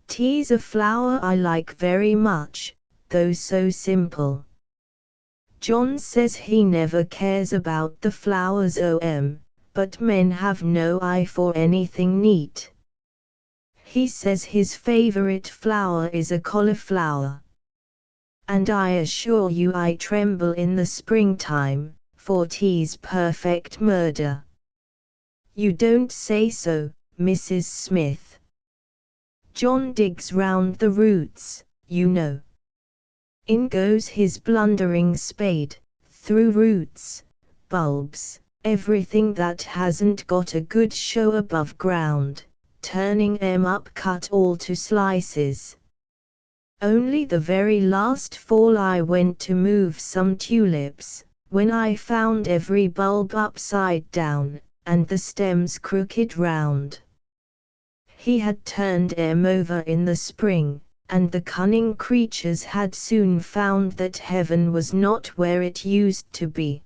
'Tis a flower I like very much, though so simple. John says he never cares about the flowers but men have no eye for anything neat. He says his favorite flower is a cauliflower. And I assure you I tremble in the springtime, for 'tis perfect murder. You don't say so, Mrs. Smith. John digs round the roots, you know. In goes his blundering spade, through roots, bulbs, everything that hasn't got a good show above ground, turning 'em up cut all to slices. Only the very last fall I went to move some tulips, when I found every bulb upside down, and the stems crooked round. He had turned 'em over in the spring, and the cunning creatures had soon found that heaven was not where it used to be.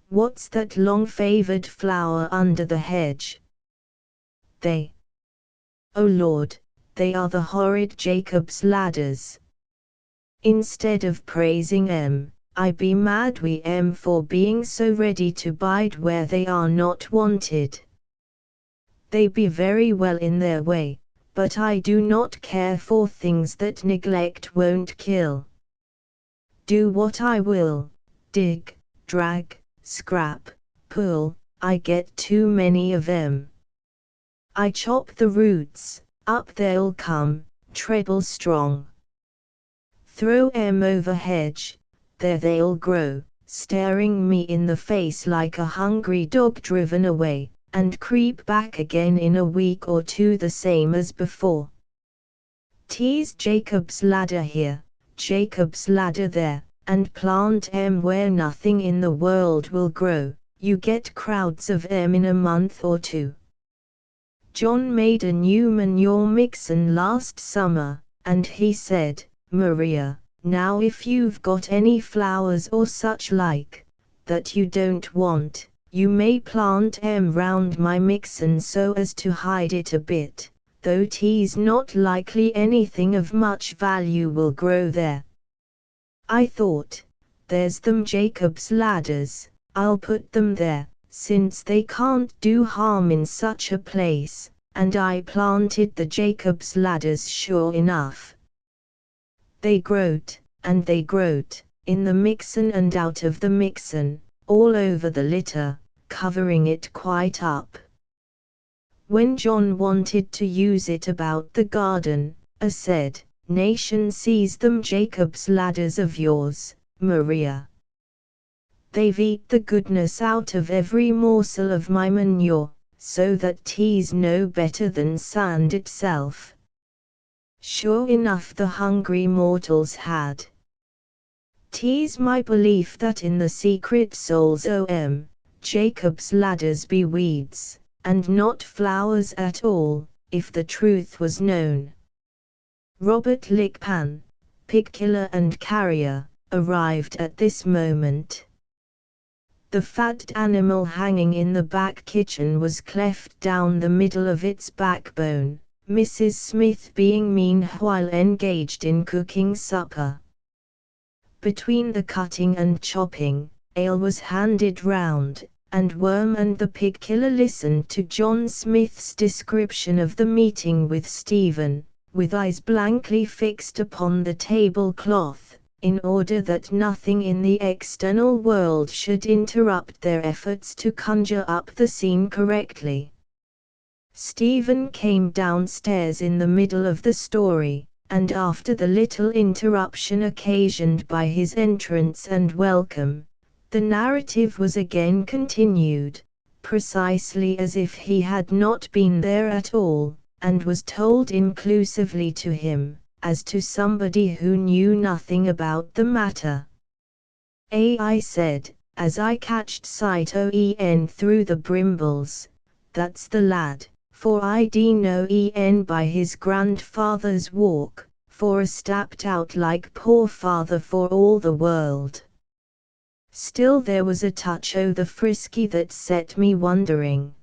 What's that long-favoured flower under the hedge? They. Oh Lord, they are the horrid Jacob's ladders. Instead of praising 'em, I be mad wi' 'em for being so ready to bide where they are not wanted. They be very well in their way, but I do not care for things that neglect won't kill. Do what I will, dig, drag, scrap, pull, I get too many of 'em. I chop the roots, up they'll come, treble strong. Throw 'em over hedge, there they'll grow, staring me in the face like a hungry dog driven away, and creep back again in a week or two the same as before. 'Tis Jacob's ladder here, Jacob's ladder there, and plant 'em where nothing in the world will grow, you get crowds of 'em in a month or two. John made a new manure mixin last summer, and he said, Maria, now if you've got any flowers or such like, that you don't want, you may plant 'em round my mixin so as to hide it a bit, though 'tis not likely anything of much value will grow there. I thought, there's them Jacob's ladders, I'll put them there, since they can't do harm in such a place, and I planted the Jacob's ladders sure enough. They growed, and they growed, in the mixin and out of the mixin, all over the litter, covering it quite up. When John wanted to use it about the garden, said, Nation sees them Jacob's ladders of yours, Maria. They've eat the goodness out of every morsel of my manure, so that 'tis no better than sand itself. Sure enough the hungry mortals had. 'Tis my belief that in the secret souls Jacob's ladders be weeds, and not flowers at all, if the truth was known. Robert Lickpan, pig killer and carrier, arrived at this moment. The fat animal hanging in the back kitchen was cleft down the middle of its backbone, Mrs. Smith being meanwhile engaged in cooking supper. Between the cutting and chopping, ale was handed round, and Worm and the pig killer listened to John Smith's description of the meeting with Stephen, with eyes blankly fixed upon the tablecloth, in order that nothing in the external world should interrupt their efforts to conjure up the scene correctly. Stephen came downstairs in the middle of the story, and after the little interruption occasioned by his entrance and welcome, the narrative was again continued, precisely as if he had not been there at all, and was told inclusively to him, as to somebody who knew nothing about the matter. I said, as I catched sight o' through the brimbles, that's the lad, for I know by his grandfather's walk, for a stapped out like poor father for all the world. Still there was a touch o' the frisky that set me wondering.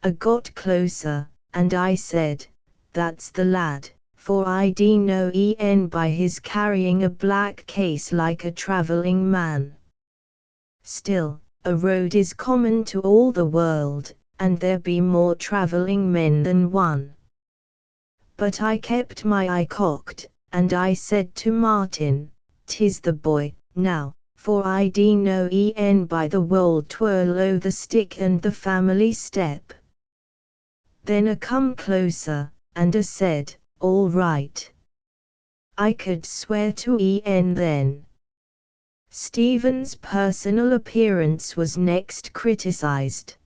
I got closer, and I said, that's the lad, for I d know en by his carrying a black case like a travelling man. Still, a road is common to all the world, and there be more travelling men than one. But I kept my eye cocked, and I said to Martin, "'Tis the boy, now, for I d know en by the wold twirl o' the stick and the family step." Then a come closer, and a said, "All right." I could swear to en then. Stephen's personal appearance was next criticized.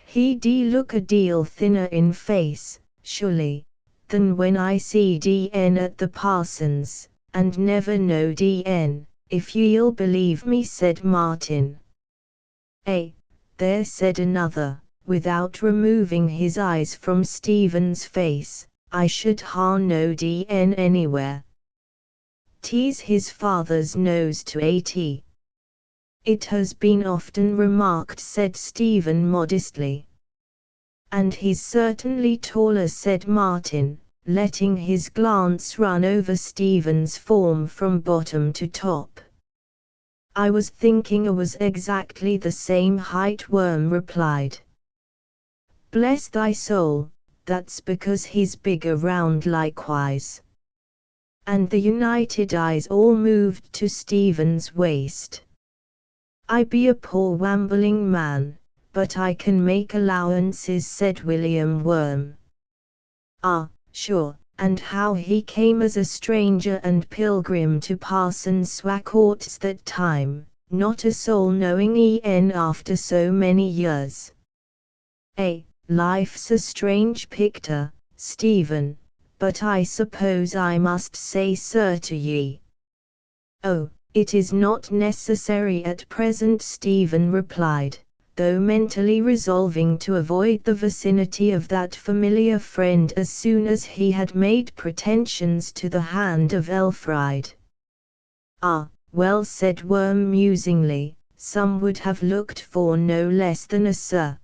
He d look a deal thinner in face, surely, than when I see en at the parson's, and never knowed en, if ye'll believe me, said Martin. There, said another, without removing his eyes from Stephen's face, I should ha knowed en anywhere. 'Tis his father's nose to at. It has been often remarked, said Stephen modestly. And he's certainly taller, said Martin, letting his glance run over Stephen's form from bottom to top. I was thinking I was exactly the same height, Worm replied. Bless thy soul, that's because he's bigger round likewise. And the united eyes all moved to Stephen's waist. I be a poor wambling man, but I can make allowances, said William Worm. Ah, sure, and how he came as a stranger and pilgrim to Parson Swacourt's that time, not a soul knowing en after so many years. Life's a strange picture, Stephen, but I suppose I must say sir to ye. Oh, it is not necessary at present, Stephen replied, though mentally resolving to avoid the vicinity of that familiar friend as soon as he had made pretensions to the hand of Elfride. Ah, well, said Worm musingly, some would have looked for no less than a sir.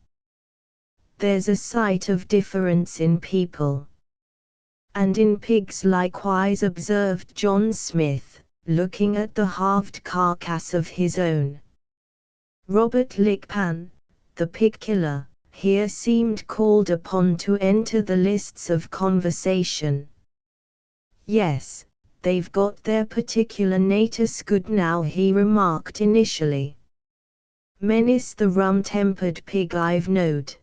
There's a sight of difference in people. And in pigs likewise, observed John Smith, looking at the halved carcass of his own. Robert Lickpan, the pig killer, here seemed called upon to enter the lists of conversation. Yes, they've got their particular natus good now, he remarked initially. Menace the rum-tempered pig I've knowed.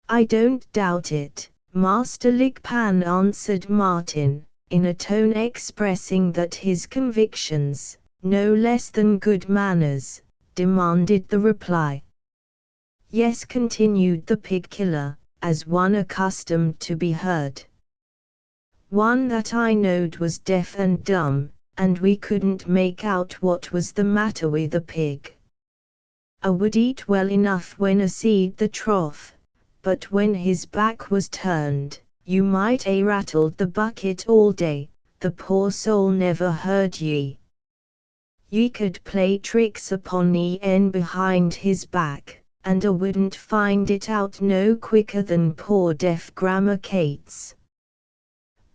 I don't doubt it, Master Lickpan, answered Martin, in a tone expressing that his convictions, no less than good manners, demanded the reply. Yes, continued the pig killer, as one accustomed to be heard. One that I knowed was deaf and dumb, and we couldn't make out what was the matter with the pig. A would eat well enough when a seed the trough, but when his back was turned, you might a rattled the bucket all day, the poor soul never heard ye. Ye could play tricks upon en behind his back, and a wouldn't find it out no quicker than poor deaf Grammar Cates.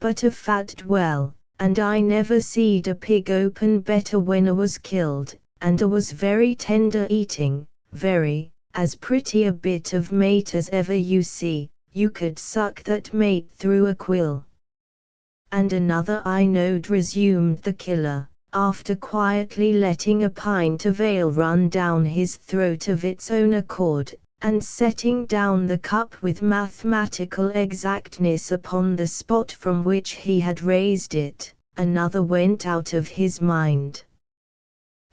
But a fatted well, and I never seed a pig open better when a was killed, and a was very tender eating, very, as pretty a bit of mate as ever you see, you could suck that mate through a quill. And another I knowed, resumed the killer, after quietly letting a pint of ale run down his throat of its own accord, and setting down the cup with mathematical exactness upon the spot from which he had raised it, another went out of his mind.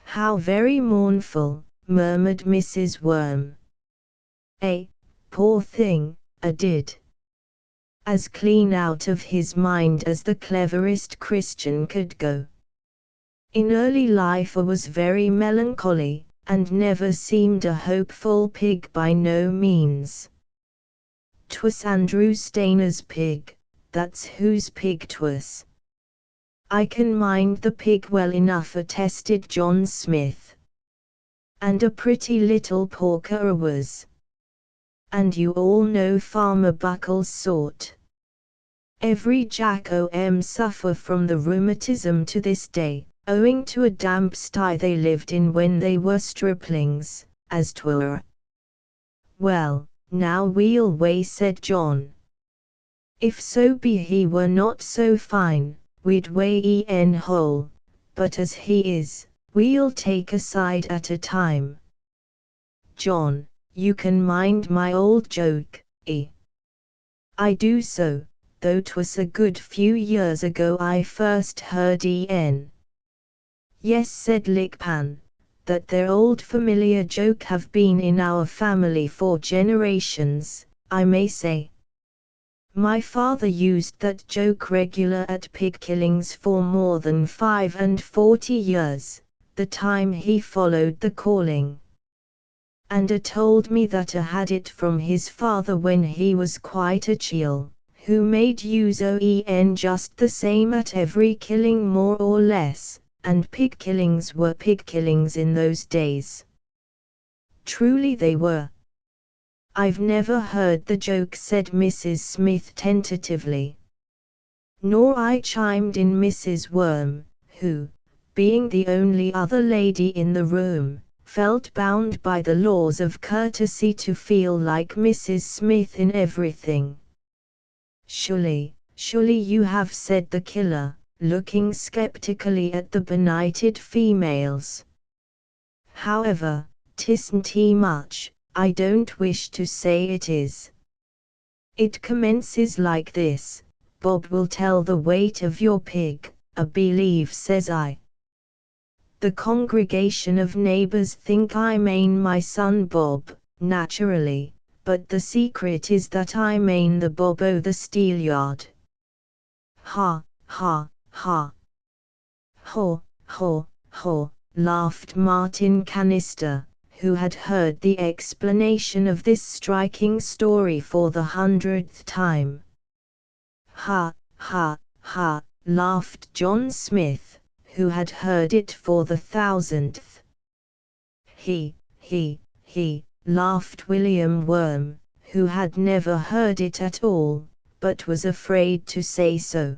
How very mournful, murmured Mrs. Worm. Poor thing, a did. As clean out of his mind as the cleverest Christian could go. In early life a was very melancholy, and never seemed a hopeful pig by no means. 'Twas Andrew Stainer's pig, that's whose pig 'twas. I can mind the pig well enough, attested John Smith. And a pretty little porker a was. And you all know Farmer Buckle's sort. Every Jack-o'-em suffer from the rheumatism to this day, owing to a damp sty they lived in when they were striplings, as 'twere. Well, now we'll weigh, said John. If so be he were not so fine, we'd weigh en whole, but as he is, we'll take a side at a time. John, you can mind my old joke, eh? I do so, though 'twas a good few years ago I first heard en. Yes, said Lickpan, that their old familiar joke have been in our family for generations, I may say. My father used that joke regular at pig killings for more than 45 years, the time he followed the calling. And told me that had it from his father when he was quite a chiel, who made use en just the same at every killing more or less, and pig killings were pig killings in those days. Truly they were. I've never heard the joke, said Mrs. Smith tentatively. Nor I, chimed in Mrs. Worm, who, being the only other lady in the room, felt bound by the laws of courtesy to feel like Mrs. Smith in everything. Surely you have, said the killer, looking skeptically at the benighted females. However, 'tisn't much, I don't wish to say it is. It commences like this: Bob will tell the weight of your pig, I believe, says I. The congregation of neighbors think I mean my son Bob, naturally, but the secret is that I mean the Bob o' the steelyard. Ha, ha, ha. Ho, ho, ho, laughed Martin Canister, who had heard the explanation of this striking story for the 100th time. Ha, ha, ha, laughed John Smith, who had heard it for the 1000th. He, laughed William Worm, who had never heard it at all, but was afraid to say so.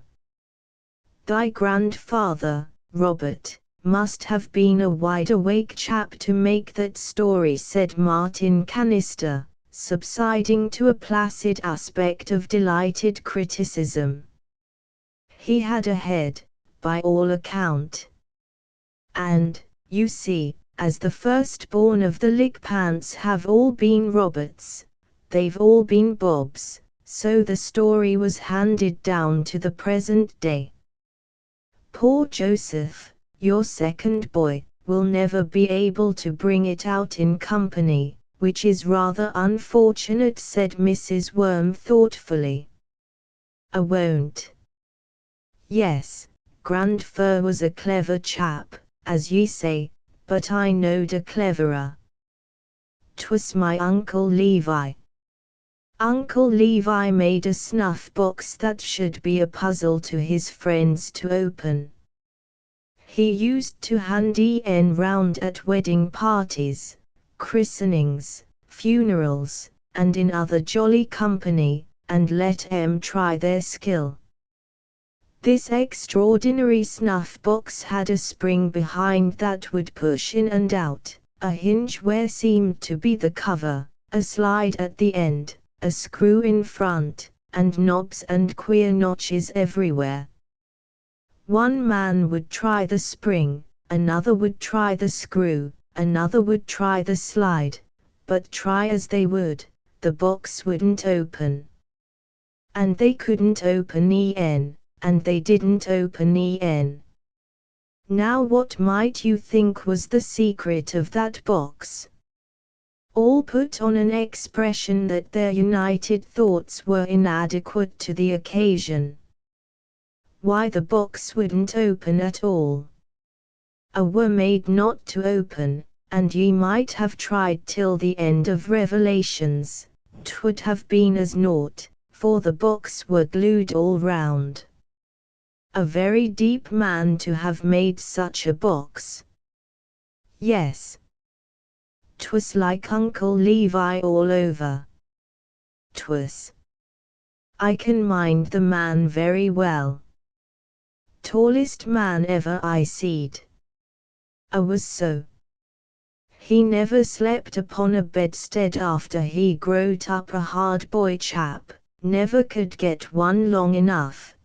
Thy grandfather, Robert, must have been a wide-awake chap to make that story, said Martin Canister, subsiding to a placid aspect of delighted criticism. He had a head, by all account. And, you see, as the firstborn of the Lickpants have all been Roberts, they've all been Bobs, so the story was handed down to the present day. Poor Joseph, your second boy, will never be able to bring it out in company, which is rather unfortunate, said Mrs. Worm thoughtfully. I won't. Yes, Grandfer was a clever chap, as ye say, but I knowed a cleverer. 'Twas my Uncle Levi. Uncle Levi made a snuff box that should be a puzzle to his friends to open. He used to hand en round at wedding parties, christenings, funerals, and in other jolly company, and let 'em try their skill. This extraordinary snuff box had a spring behind that would push in and out, a hinge where seemed to be the cover, a slide at the end, a screw in front, and knobs and queer notches everywhere. One man would try the spring, another would try the screw, another would try the slide, but try as they would, the box wouldn't open. And they couldn't open en, and they didn't open en. Now what might you think was the secret of that box? All put on an expression that their united thoughts were inadequate to the occasion. Why, the box wouldn't open at all. Were made not to open, and ye might have tried till the end of Revelations, 'twould have been as naught, for the box were glued all round. A very deep man to have made such a box. Yes. 'Twas like Uncle Levi all over. 'Twas. I can mind the man very well. Tallest man ever I seed. I was so. He never slept upon a bedstead after he growed up a hard boy chap, never could get one long enough.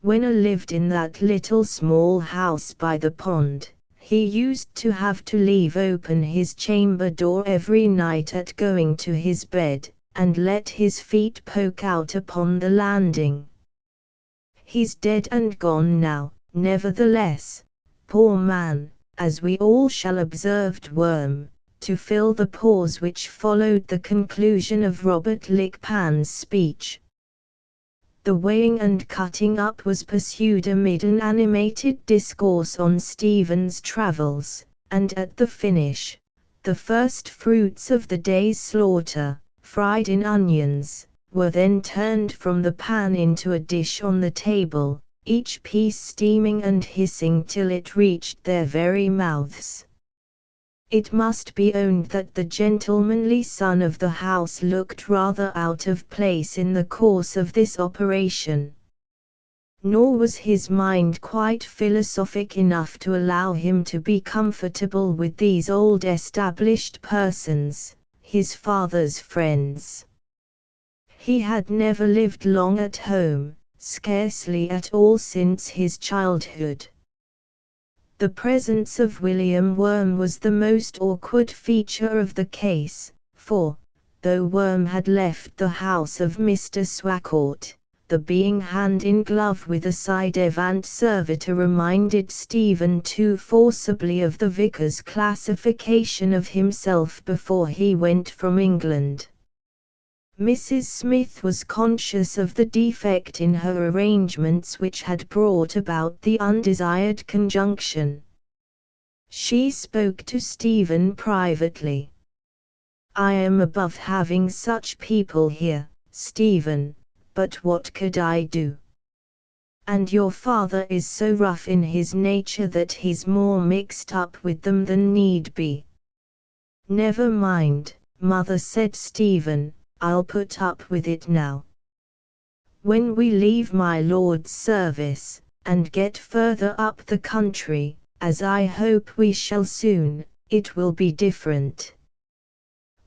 When I lived in that little small house by the pond, he used to have to leave open his chamber door every night at going to his bed, and let his feet poke out upon the landing. He's dead and gone now, nevertheless, poor man, as we all shall observed Worm, to fill the pause which followed the conclusion of Robert Lickpan's speech. The weighing and cutting up was pursued amid an animated discourse on Stephen's travels, and at the finish, the first fruits of the day's slaughter, fried in onions, were then turned from the pan into a dish on the table, each piece steaming and hissing till it reached their very mouths. It must be owned that the gentlemanly son of the house looked rather out of place in the course of this operation. Nor was his mind quite philosophic enough to allow him to be comfortable with these old established persons, his father's friends. He had never lived long at home, scarcely at all since his childhood. The presence of William Worm was the most awkward feature of the case, for, though Worm had left the house of Mr. Swacourt, the being hand in glove with a ci devant servitor reminded Stephen too forcibly of the vicar's classification of himself before he went from England. Mrs. Smith was conscious of the defect in her arrangements which had brought about the undesired conjunction. She spoke to Stephen privately. "I am above having such people here, Stephen, but what could I do? And your father is so rough in his nature that he's more mixed up with them than need be." "Never mind, mother," said Stephen, "I'll put up with it now. When we leave my Lord's service, and get further up the country, as I hope we shall soon, it will be different.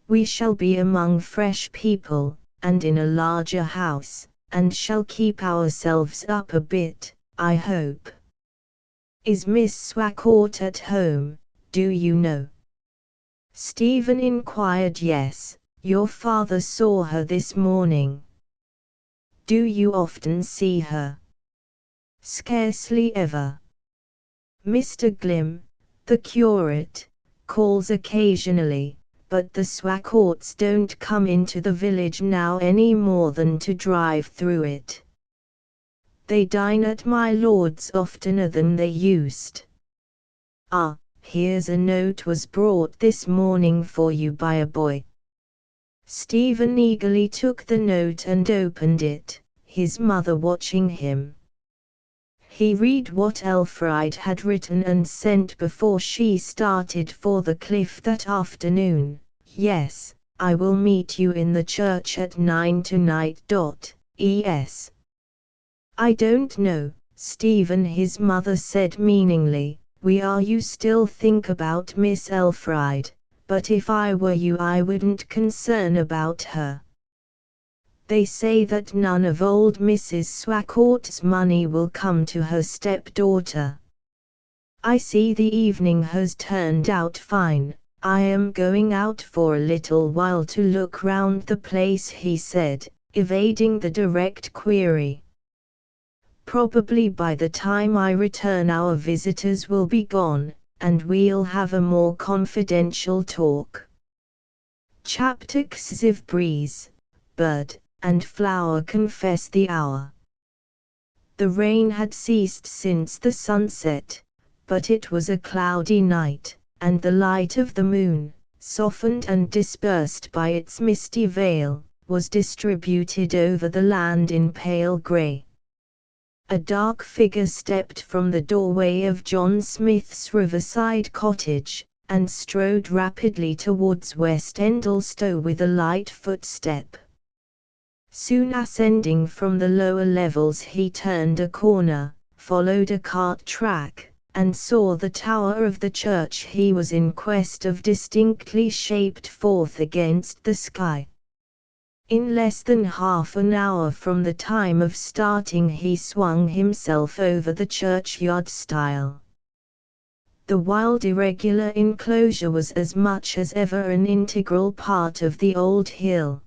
We shall be among fresh people, and in a larger house, and shall keep ourselves up a bit, I hope. Is Miss Swacourt at home, do you know?" Stephen inquired. "Yes. Your father saw her this morning." "Do you often see her?" "Scarcely ever. Mr. Glim, the curate, calls occasionally, but the Swacourts don't come into the village now any more than to drive through it. They dine at my lord's oftener than they used. Ah, here's a note was brought this morning for you by a boy." Stephen eagerly took the note and opened it, his mother watching him. He read what Elfride had written and sent before she started for the cliff that afternoon. "Yes, I will meet you in the church at 9 tonight. Es. I don't know, Stephen," his mother said meaningly, you still think about Miss Elfride, but if I were you I wouldn't concern about her. They say that none of old Mrs. Swacourt's money will come to her stepdaughter. I see the evening has turned out fine. I am going out for a little while to look round the place," he said, evading the direct query. "Probably by the time I return our visitors will be gone, and we'll have a more confidential talk." Chapter Xiv. Breeze, bird, and flower confess the hour. The rain had ceased since the sunset, but it was a cloudy night, and the light of the moon, softened and dispersed by its misty veil, was distributed over the land in pale grey. A dark figure stepped from the doorway of John Smith's riverside cottage, and strode rapidly towards West Endlestowe with a light footstep. Soon ascending from the lower levels, he turned a corner, followed a cart track, and saw the tower of the church he was in quest of distinctly shaped forth against the sky. In less than half an hour from the time of starting he swung himself over the churchyard stile. The wild irregular enclosure was as much as ever an integral part of the old hill.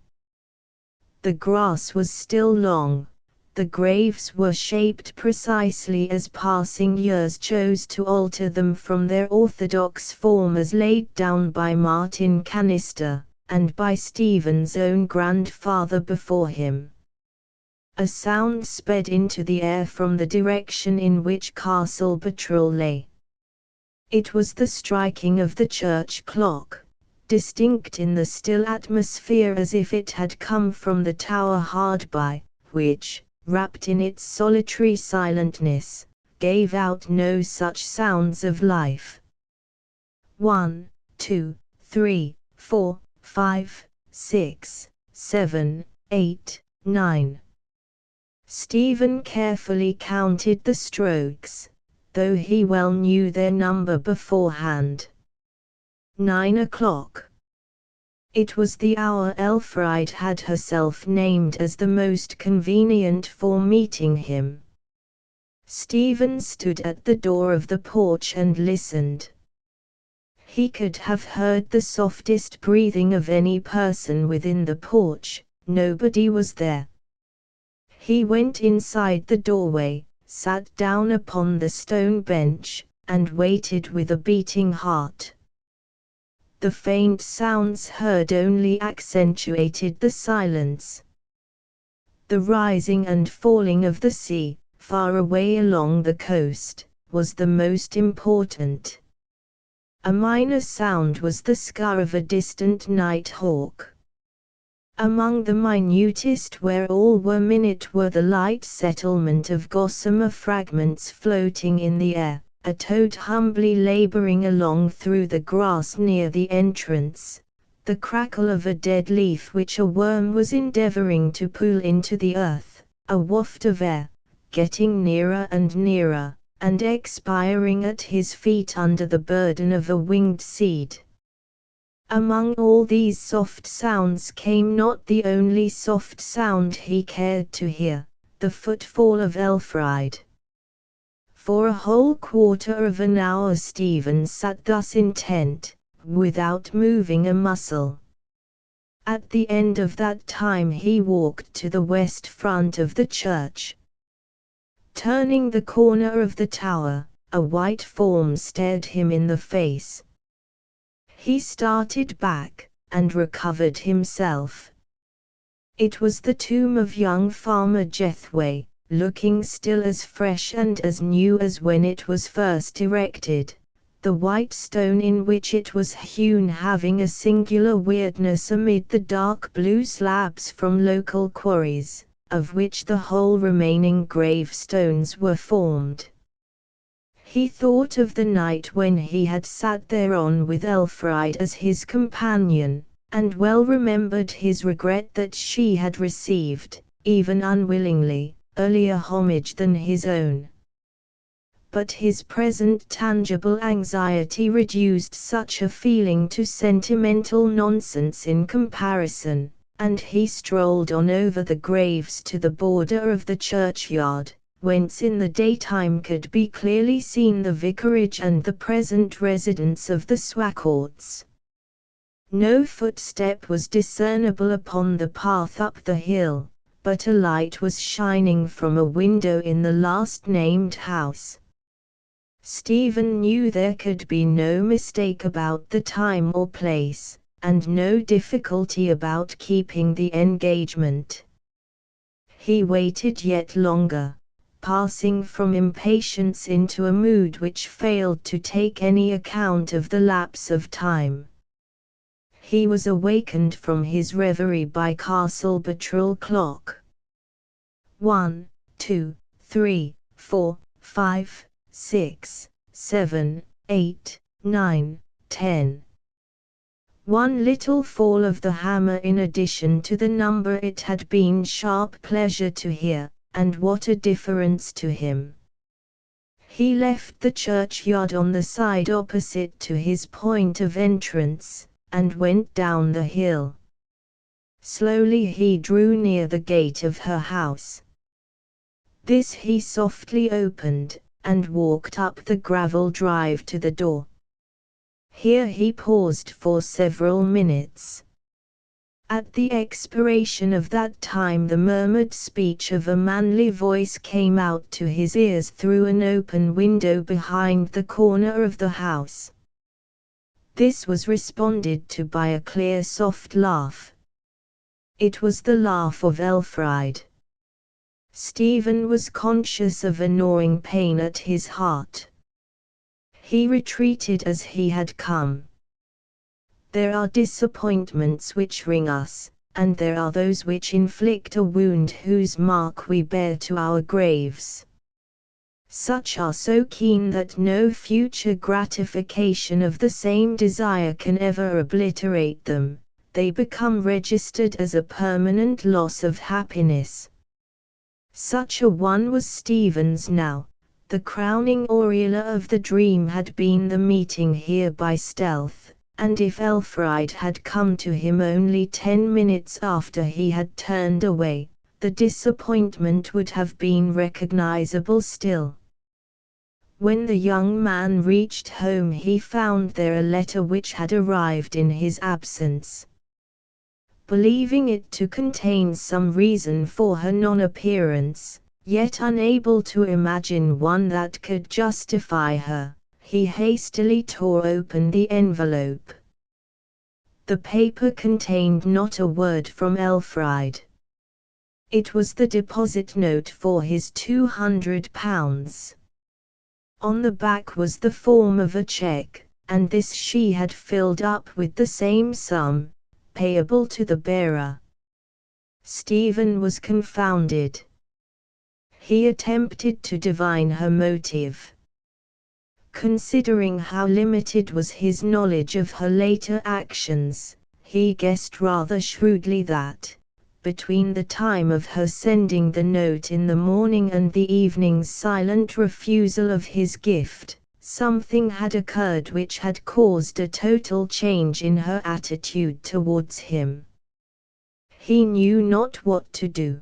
The grass was still long, the graves were shaped precisely as passing years chose to alter them from their orthodox form as laid down by Martin Canister, and by Stephen's own grandfather before him. A sound sped into the air from the direction in which Castle Patrol lay. It was the striking of the church clock, distinct in the still atmosphere as if it had come from the tower hard by, which, wrapped in its solitary silentness, gave out no such sounds of life. 1, 2, 3, 4, 5, 6, 7, 8, 9. Stephen carefully counted the strokes, though he well knew their number beforehand. 9 o'clock. It was the hour Elfride had herself named as the most convenient for meeting him. Stephen stood at the door of the porch and listened. He could have heard the softest breathing of any person within the porch. Nobody was there. He went inside the doorway, sat down upon the stone bench, and waited with a beating heart. The faint sounds heard only accentuated the silence. The rising and falling of the sea, far away along the coast, was the most important. A minor sound was the skr of a distant night hawk. Among the minutest where all were minute were the light settlement of gossamer fragments floating in the air, a toad humbly laboring along through the grass near the entrance, the crackle of a dead leaf which a worm was endeavoring to pull into the earth, a waft of air, getting nearer and nearer, and expiring at his feet under the burden of a winged seed. Among all these soft sounds came not the only soft sound he cared to hear, the footfall of Elfride. For a whole quarter of an hour Stephen sat thus intent, without moving a muscle. At the end of that time he walked to the west front of the church. Turning the corner of the tower, a white form stared him in the face. He started back, and recovered himself. It was the tomb of young Farmer Jethway, looking still as fresh and as new as when it was first erected, the white stone in which it was hewn having a singular weirdness amid the dark blue slabs from local quarries, of which the whole remaining gravestones were formed. He thought of the night when he had sat thereon with Elfride as his companion, and well remembered his regret that she had received, even unwillingly, earlier homage than his own. But his present tangible anxiety reduced such a feeling to sentimental nonsense in comparison, and he strolled on over the graves to the border of the churchyard, whence in the daytime could be clearly seen the vicarage and the present residence of the Swarcourts. No footstep was discernible upon the path up the hill, but a light was shining from a window in the last-named house. Stephen knew there could be no mistake about the time or place, and no difficulty about keeping the engagement. He waited yet longer, passing from impatience into a mood which failed to take any account of the lapse of time. He was awakened from his reverie by Castle Patrol clock. 1, 2, 3, 4, 5, 6, 7, 8, 9, 10. One little fall of the hammer in addition to the number it had been sharp pleasure to hear, and what a difference to him. He left the churchyard on the side opposite to his point of entrance, and went down the hill. Slowly he drew near the gate of her house. This he softly opened, and walked up the gravel drive to the door. Here he paused for several minutes. At the expiration of that time the murmured speech of a manly voice came out to his ears through an open window behind the corner of the house. This was responded to by a clear soft laugh. It was the laugh of Elfriede. Stephen was conscious of a gnawing pain at his heart. He retreated as he had come. There are disappointments which wring us, and there are those which inflict a wound whose mark we bear to our graves. Such are so keen that no future gratification of the same desire can ever obliterate them. They become registered as a permanent loss of happiness. Such a one was Stephen's now. The crowning aureola of the dream had been the meeting here by stealth, and if Elfriede had come to him only 10 minutes after he had turned away, the disappointment would have been recognizable still. When the young man reached home he found there a letter which had arrived in his absence. Believing it to contain some reason for her non-appearance, yet unable to imagine one that could justify her, he hastily tore open the envelope. The paper contained not a word from Elfriede. It was the deposit note for his £200. On the back was the form of a cheque, and this she had filled up with the same sum, payable to the bearer. Stephen was confounded. He attempted to divine her motive. Considering how limited was his knowledge of her later actions, he guessed rather shrewdly that, between the time of her sending the note in the morning and the evening's silent refusal of his gift, something had occurred which had caused a total change in her attitude towards him. He knew not what to do.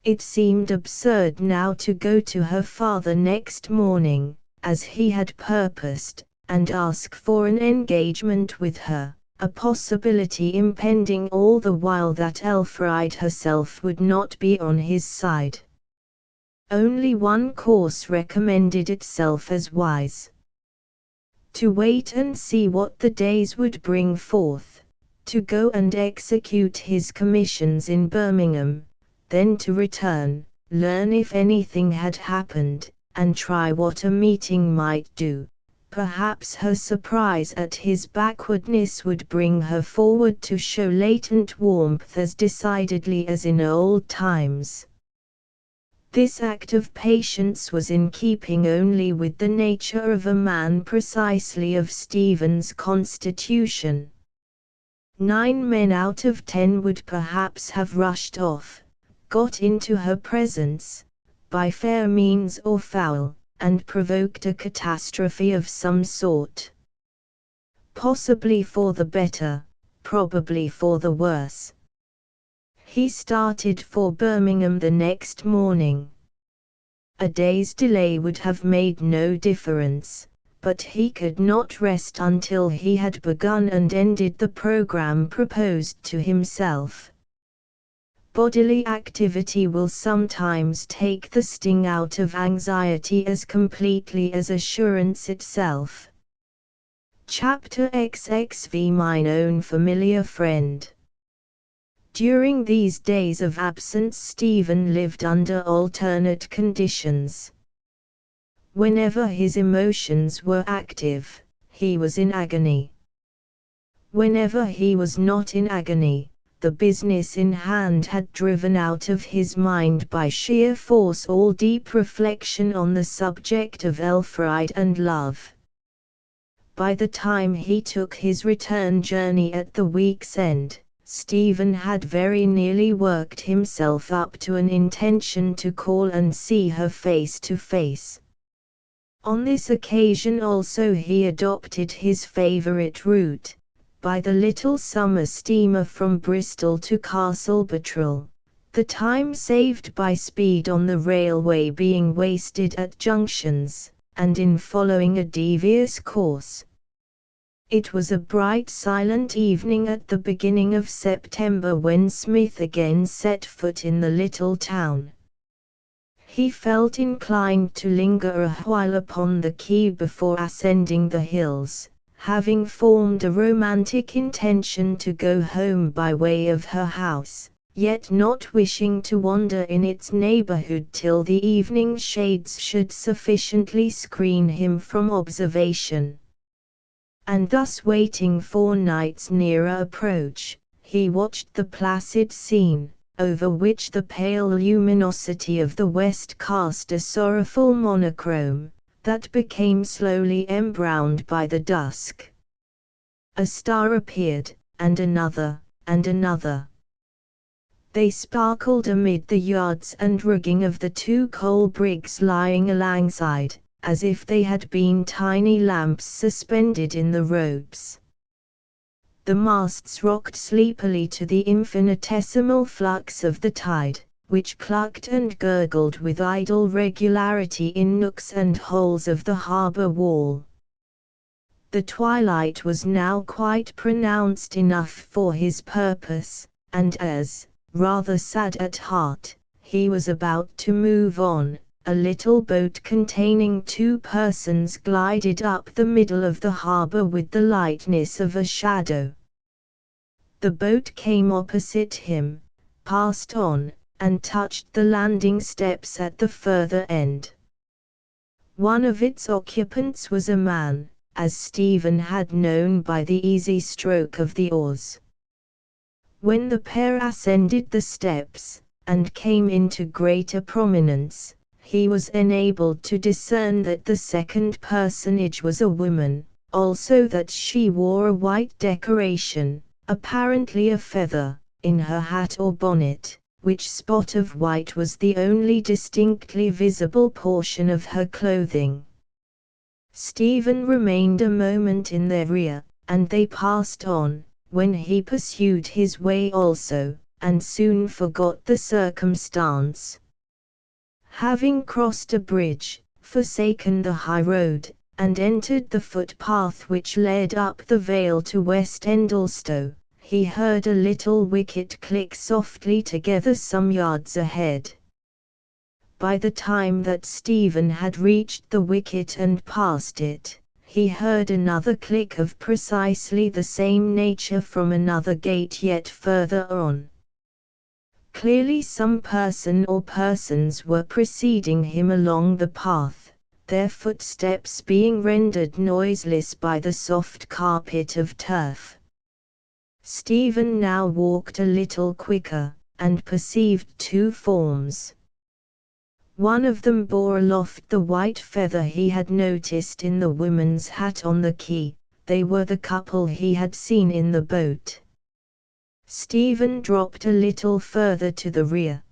It seemed absurd now to go to her father next morning, as he had purposed, and ask for an engagement with her, a possibility impending all the while that Elfriede herself would not be on his side. Only one course recommended itself as wise. To wait and see what the days would bring forth, to go and execute his commissions in Birmingham, then to return, learn if anything had happened, and try what a meeting might do. Perhaps her surprise at his backwardness would bring her forward to show latent warmth as decidedly as in old times. This act of patience was in keeping only with the nature of a man precisely of Stephen's constitution. 9 men out of 10 would perhaps have rushed off, got into her presence, by fair means or foul, and provoked a catastrophe of some sort. Possibly for the better, probably for the worse. He started for Birmingham the next morning. A day's delay would have made no difference, but he could not rest until he had begun and ended the program proposed to himself. Bodily activity will sometimes take the sting out of anxiety as completely as assurance itself. Chapter XXV Mine own familiar friend. During these days of absence Stephen lived under alternate conditions. Whenever his emotions were active, he was in agony. Whenever he was not in agony, the business in hand had driven out of his mind by sheer force all deep reflection on the subject of Elfriede and love. By the time he took his return journey at the week's end, Stephen had very nearly worked himself up to an intention to call and see her face to face. On this occasion also he adopted his favourite route, by the little summer steamer from Bristol to Castle Bottrell, the time saved by speed on the railway being wasted at junctions, and in following a devious course. It was a bright silent evening at the beginning of September when Smith again set foot in the little town. He felt inclined to linger a while upon the quay before ascending the hills, having formed a romantic intention to go home by way of her house, yet not wishing to wander in its neighbourhood till the evening shades should sufficiently screen him from observation. And thus waiting for night's nearer approach, he watched the placid scene, over which the pale luminosity of the west cast a sorrowful monochrome, that became slowly embrowned by the dusk. A star appeared, and another, and another. They sparkled amid the yards and rigging of the two coal brigs lying alongside, as if they had been tiny lamps suspended in the ropes. The masts rocked sleepily to the infinitesimal flux of the tide, which clucked and gurgled with idle regularity in nooks and holes of the harbour wall. The twilight was now quite pronounced enough for his purpose, and as, rather sad at heart, he was about to move on, a little boat containing 2 persons glided up the middle of the harbour with the lightness of a shadow. The boat came opposite him, passed on, and touched the landing steps at the further end. One of its occupants was a man, as Stephen had known by the easy stroke of the oars. When the pair ascended the steps, and came into greater prominence, he was enabled to discern that the second personage was a woman, also that she wore a white decoration, apparently a feather, in her hat or bonnet, which spot of white was the only distinctly visible portion of her clothing. Stephen remained a moment in their rear, and they passed on, when he pursued his way also, and soon forgot the circumstance. Having crossed a bridge, forsaken the high road, and entered the footpath which led up the vale to West Endlestowe, he heard a little wicket click softly together some yards ahead. By the time that Stephen had reached the wicket and passed it, he heard another click of precisely the same nature from another gate yet further on. Clearly some person or persons were preceding him along the path, their footsteps being rendered noiseless by the soft carpet of turf. Stephen now walked a little quicker, and perceived 2 forms. One of them bore aloft the white feather he had noticed in the woman's hat on the quay. They were the couple he had seen in the boat. Stephen dropped a little further to the rear.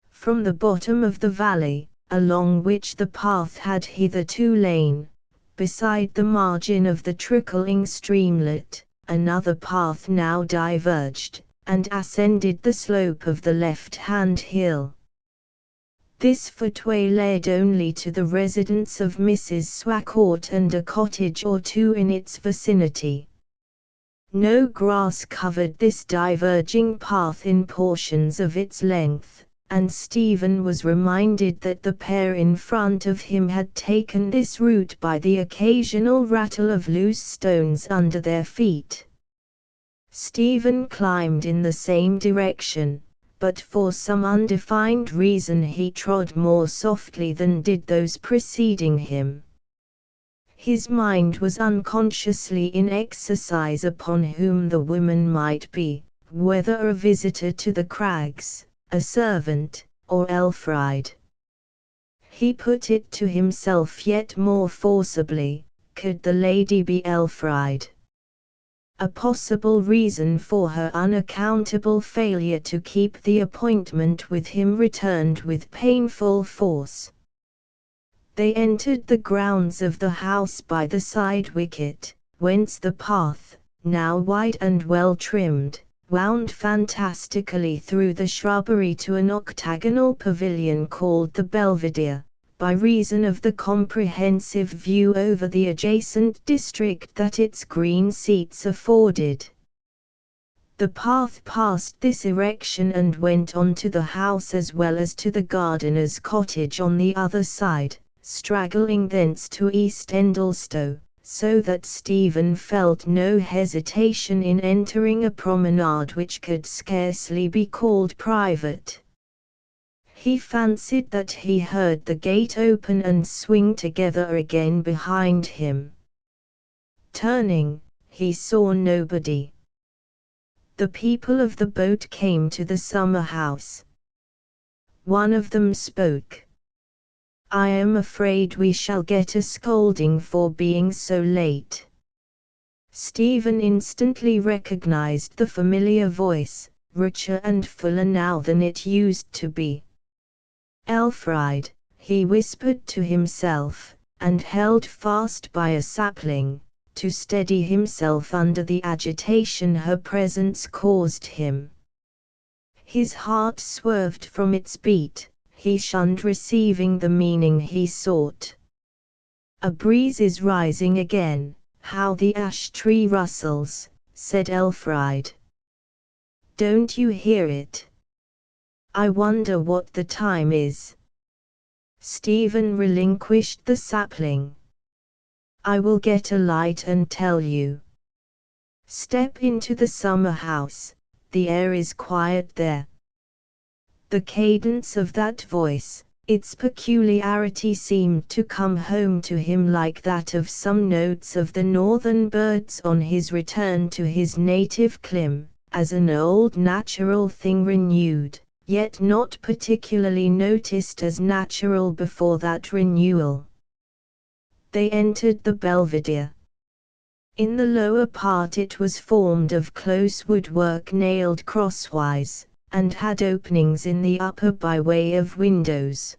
From the bottom of the valley, along which the path had hitherto lain, beside the margin of the trickling streamlet, another path now diverged, and ascended the slope of the left-hand hill. This footway led only to the residence of Mrs. Swacourt and a cottage or 2 in its vicinity. No grass covered this diverging path in portions of its length, and Stephen was reminded that the pair in front of him had taken this route by the occasional rattle of loose stones under their feet. Stephen climbed in the same direction, but for some undefined reason he trod more softly than did those preceding him. His mind was unconsciously in exercise upon whom the woman might be, whether a visitor to the Crags, a servant, or Elfride. He put it to himself yet more forcibly, could the lady be Elfried? A possible reason for her unaccountable failure to keep the appointment with him returned with painful force. They entered the grounds of the house by the side wicket, whence the path, now wide and well trimmed, wound fantastically through the shrubbery to an octagonal pavilion called the Belvedere, by reason of the comprehensive view over the adjacent district that its green seats afforded. The path passed this erection and went on to the house as well as to the gardener's cottage on the other side, straggling thence to East Endlestow, so that Stephen felt no hesitation in entering a promenade which could scarcely be called private. He fancied that he heard the gate open and swing together again behind him. Turning, he saw nobody. The people of the boat came to the summer house. One of them spoke. "I am afraid we shall get a scolding for being so late." Stephen instantly recognized the familiar voice, richer and fuller now than it used to be. "Elfried," he whispered to himself, and held fast by a sapling, to steady himself under the agitation her presence caused him. His heart swerved from its beat, he shunned receiving the meaning he sought. "A breeze is rising again, how the ash tree rustles," said Elfried. "Don't you hear it? I wonder what the time is." Stephen relinquished the sapling. "I will get a light and tell you. Step into the summer house, the air is quiet there." The cadence of that voice, its peculiarity seemed to come home to him like that of some notes of the northern birds on his return to his native clime, as an old natural thing renewed, yet not particularly noticed as natural before that renewal. They entered the Belvedere. In the lower part it was formed of close woodwork nailed crosswise, and had openings in the upper by way of windows.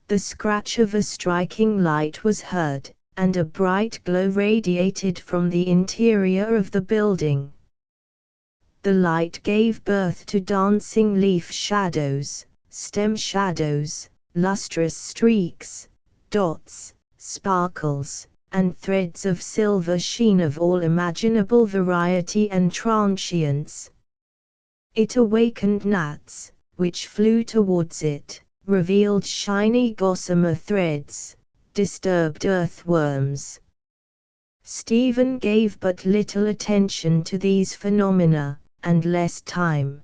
The scratch of a striking light was heard, and a bright glow radiated from the interior of the building. The light gave birth to dancing leaf shadows, stem shadows, lustrous streaks, dots, sparkles, and threads of silver sheen of all imaginable variety and transience. It awakened gnats, which flew towards it, revealed shiny gossamer threads, disturbed earthworms. Stephen gave but little attention to these phenomena, and less time.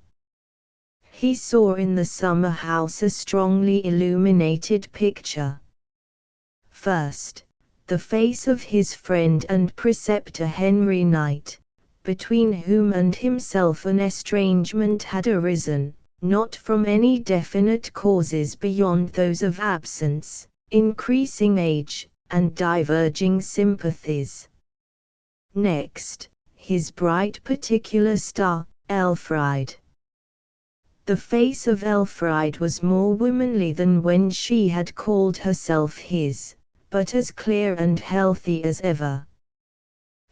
He saw in the summer house a strongly illuminated picture. First, the face of his friend and preceptor Henry Knight, between whom and himself an estrangement had arisen, not from any definite causes beyond those of absence, increasing age, and diverging sympathies. Next, his bright particular star, Elfried. The face of Elfried was more womanly than when she had called herself his, but as clear and healthy as ever.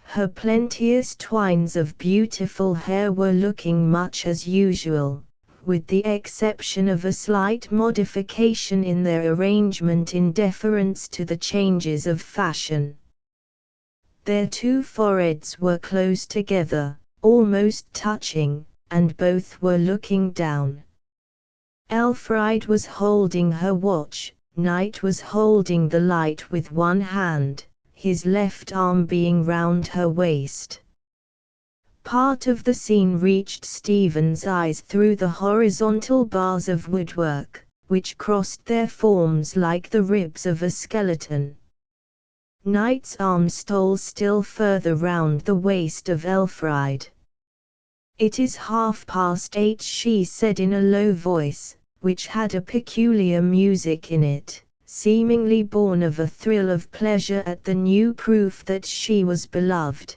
Her plenteous twines of beautiful hair were looking much as usual, with the exception of a slight modification in their arrangement in deference to the changes of fashion. Their two foreheads were close together, almost touching, and both were looking down. Elfried was holding her watch, Knight was holding the light with one hand, his left arm being round her waist. Part of the scene reached Stephen's eyes through the horizontal bars of woodwork, which crossed their forms like the ribs of a skeleton. Knight's arm stole still further round the waist of Elfried. "It is 8:30, she said in a low voice, which had a peculiar music in it, seemingly born of a thrill of pleasure at the new proof that she was beloved.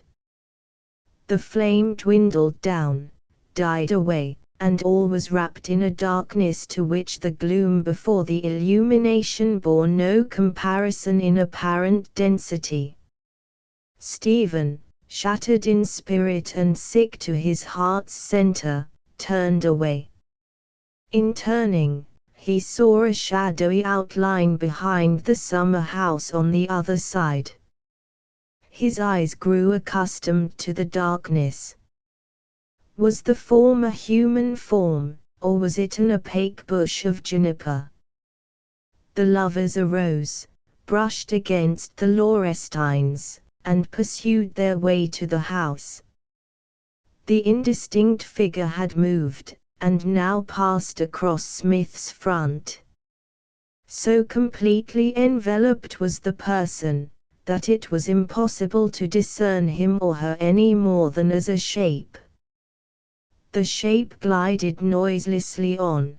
The flame dwindled down, died away, and all was wrapped in a darkness to which the gloom before the illumination bore no comparison in apparent density. Stephen, shattered in spirit and sick to his heart's center, turned away. In turning, he saw a shadowy outline behind the summer house on the other side. His eyes grew accustomed to the darkness. Was the form a human form, or was it an opaque bush of juniper? The lovers arose, brushed against the laurestines, and pursued their way to the house. The indistinct figure had moved, and now passed across Smith's front. So completely enveloped was the person, that it was impossible to discern him or her any more than as a shape. The shape glided noiselessly on.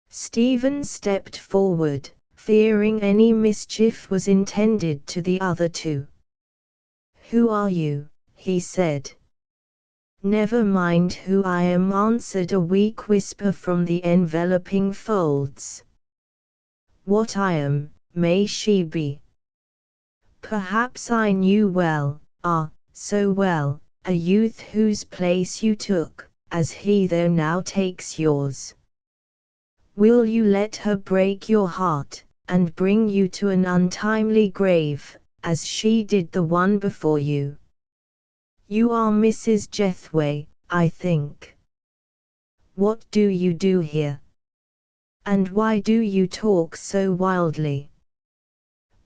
Stephen stepped forward, fearing any mischief was intended to the other two. "Who are you?" he said. "Never mind who I am," answered a weak whisper from the enveloping folds. "What I am, may she be. Perhaps I knew well, so well, a youth whose place you took, as he there now takes yours. Will you let her break your heart, and bring you to an untimely grave, as she did the one before you? You are Mrs. Jethway, I think. What do you do here? And why do you talk so wildly?"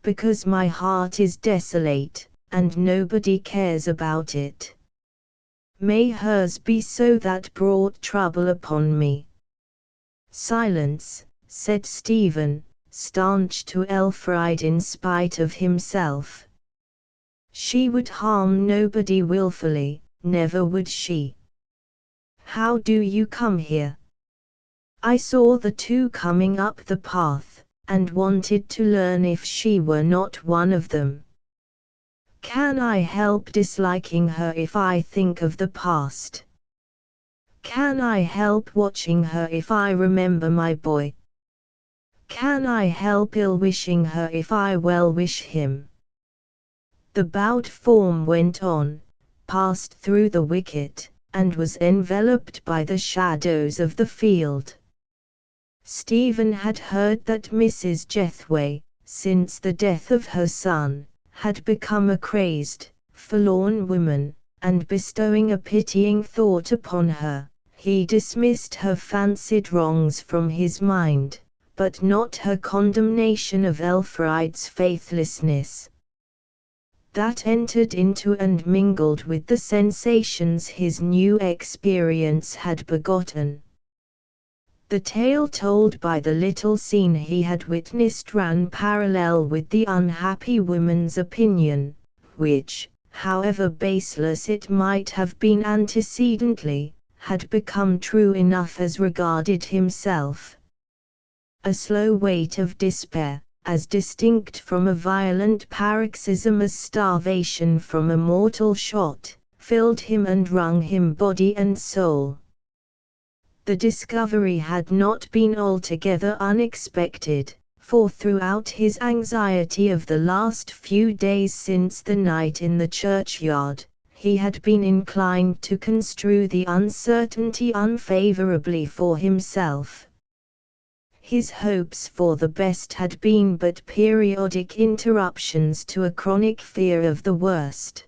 "Because my heart is desolate, and nobody cares about it. May hers be so that brought trouble upon me." "Silence," said Stephen, staunch to Elfride in spite of himself. "She would harm nobody wilfully, never would she. How do you come here?" "I saw the two coming up the path, and wanted to learn if she were not one of them. Can I help disliking her if I think of the past? Can I help watching her if I remember my boy? Can I help ill-wishing her if I well-wish him?" The bowed form went on, passed through the wicket, and was enveloped by the shadows of the field. Stephen had heard that Mrs. Jethway, since the death of her son, had become a crazed, forlorn woman, and bestowing a pitying thought upon her, he dismissed her fancied wrongs from his mind, but not her condemnation of Elfride's faithlessness. That entered into and mingled with the sensations his new experience had begotten. The tale told by the little scene he had witnessed ran parallel with the unhappy woman's opinion, which, however baseless it might have been antecedently, had become true enough as regarded himself. A slow weight of despair, as distinct from a violent paroxysm as starvation from a mortal shot, filled him and wrung him body and soul. The discovery had not been altogether unexpected, for throughout his anxiety of the last few days since the night in the churchyard, he had been inclined to construe the uncertainty unfavorably for himself. His hopes for the best had been but periodic interruptions to a chronic fear of the worst.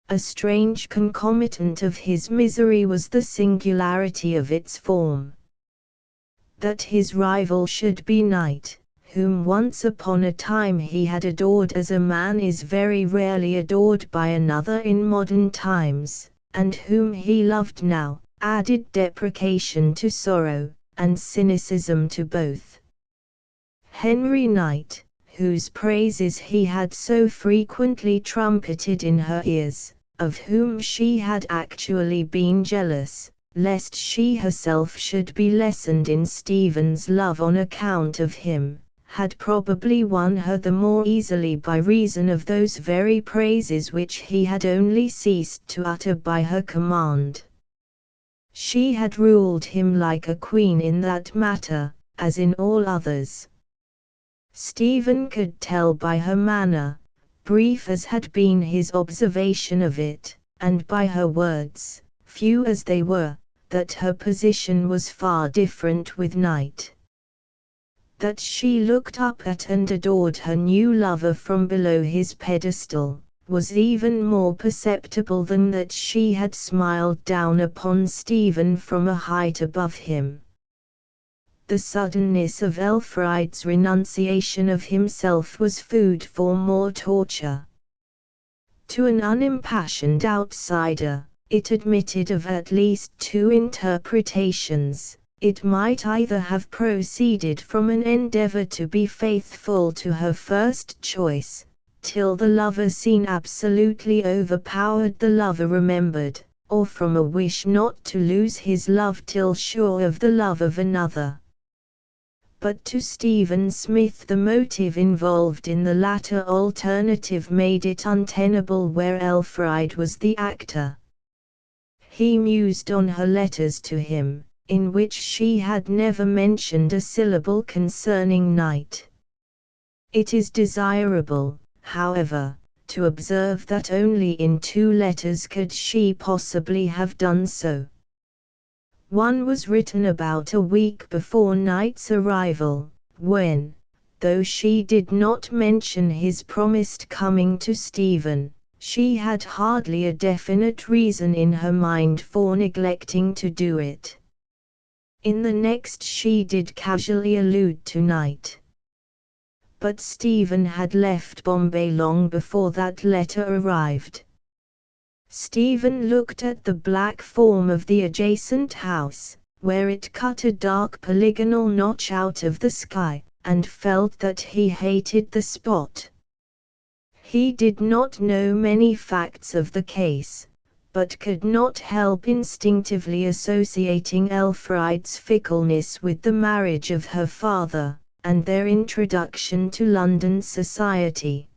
A strange concomitant of his misery was the singularity of its form. That his rival should be Knight, whom once upon a time he had adored as a man is very rarely adored by another in modern times, and whom he loved now, added deprecation to sorrow, and cynicism to both. Henry Knight, whose praises he had so frequently trumpeted in her ears, of whom she had actually been jealous, lest she herself should be lessened in Stephen's love on account of him, had probably won her the more easily by reason of those very praises which he had only ceased to utter by her command. She had ruled him like a queen in that matter, as in all others. Stephen could tell by her manner, brief as had been his observation of it, and by her words, few as they were, that her position was far different with Night. That she looked up at and adored her new lover from below his pedestal, was even more perceptible than that she had smiled down upon Stephen from a height above him. The suddenness of Elfride's renunciation of himself was food for more torture. To an unimpassioned outsider, it admitted of at least two interpretations. It might either have proceeded from an endeavor to be faithful to her first choice, till the lover seen absolutely overpowered the lover remembered, or from a wish not to lose his love till sure of the love of another. But to Stephen Smith the motive involved in the latter alternative made it untenable where Elfride was the actor. He mused on her letters to him, in which she had never mentioned a syllable concerning Night. It is desirable, however, to observe that only in 2 letters could she possibly have done so. One was written about a week before Night's arrival, when, though she did not mention his promised coming to Stephen, she had hardly a definite reason in her mind for neglecting to do it. In the next she did casually allude to Night. But Stephen had left Bombay long before that letter arrived. Stephen looked at the black form of the adjacent house, where it cut a dark polygonal notch out of the sky, and felt that he hated the spot. He did not know many facts of the case, but could not help instinctively associating Elfride's fickleness with the marriage of her father, and their introduction to London society.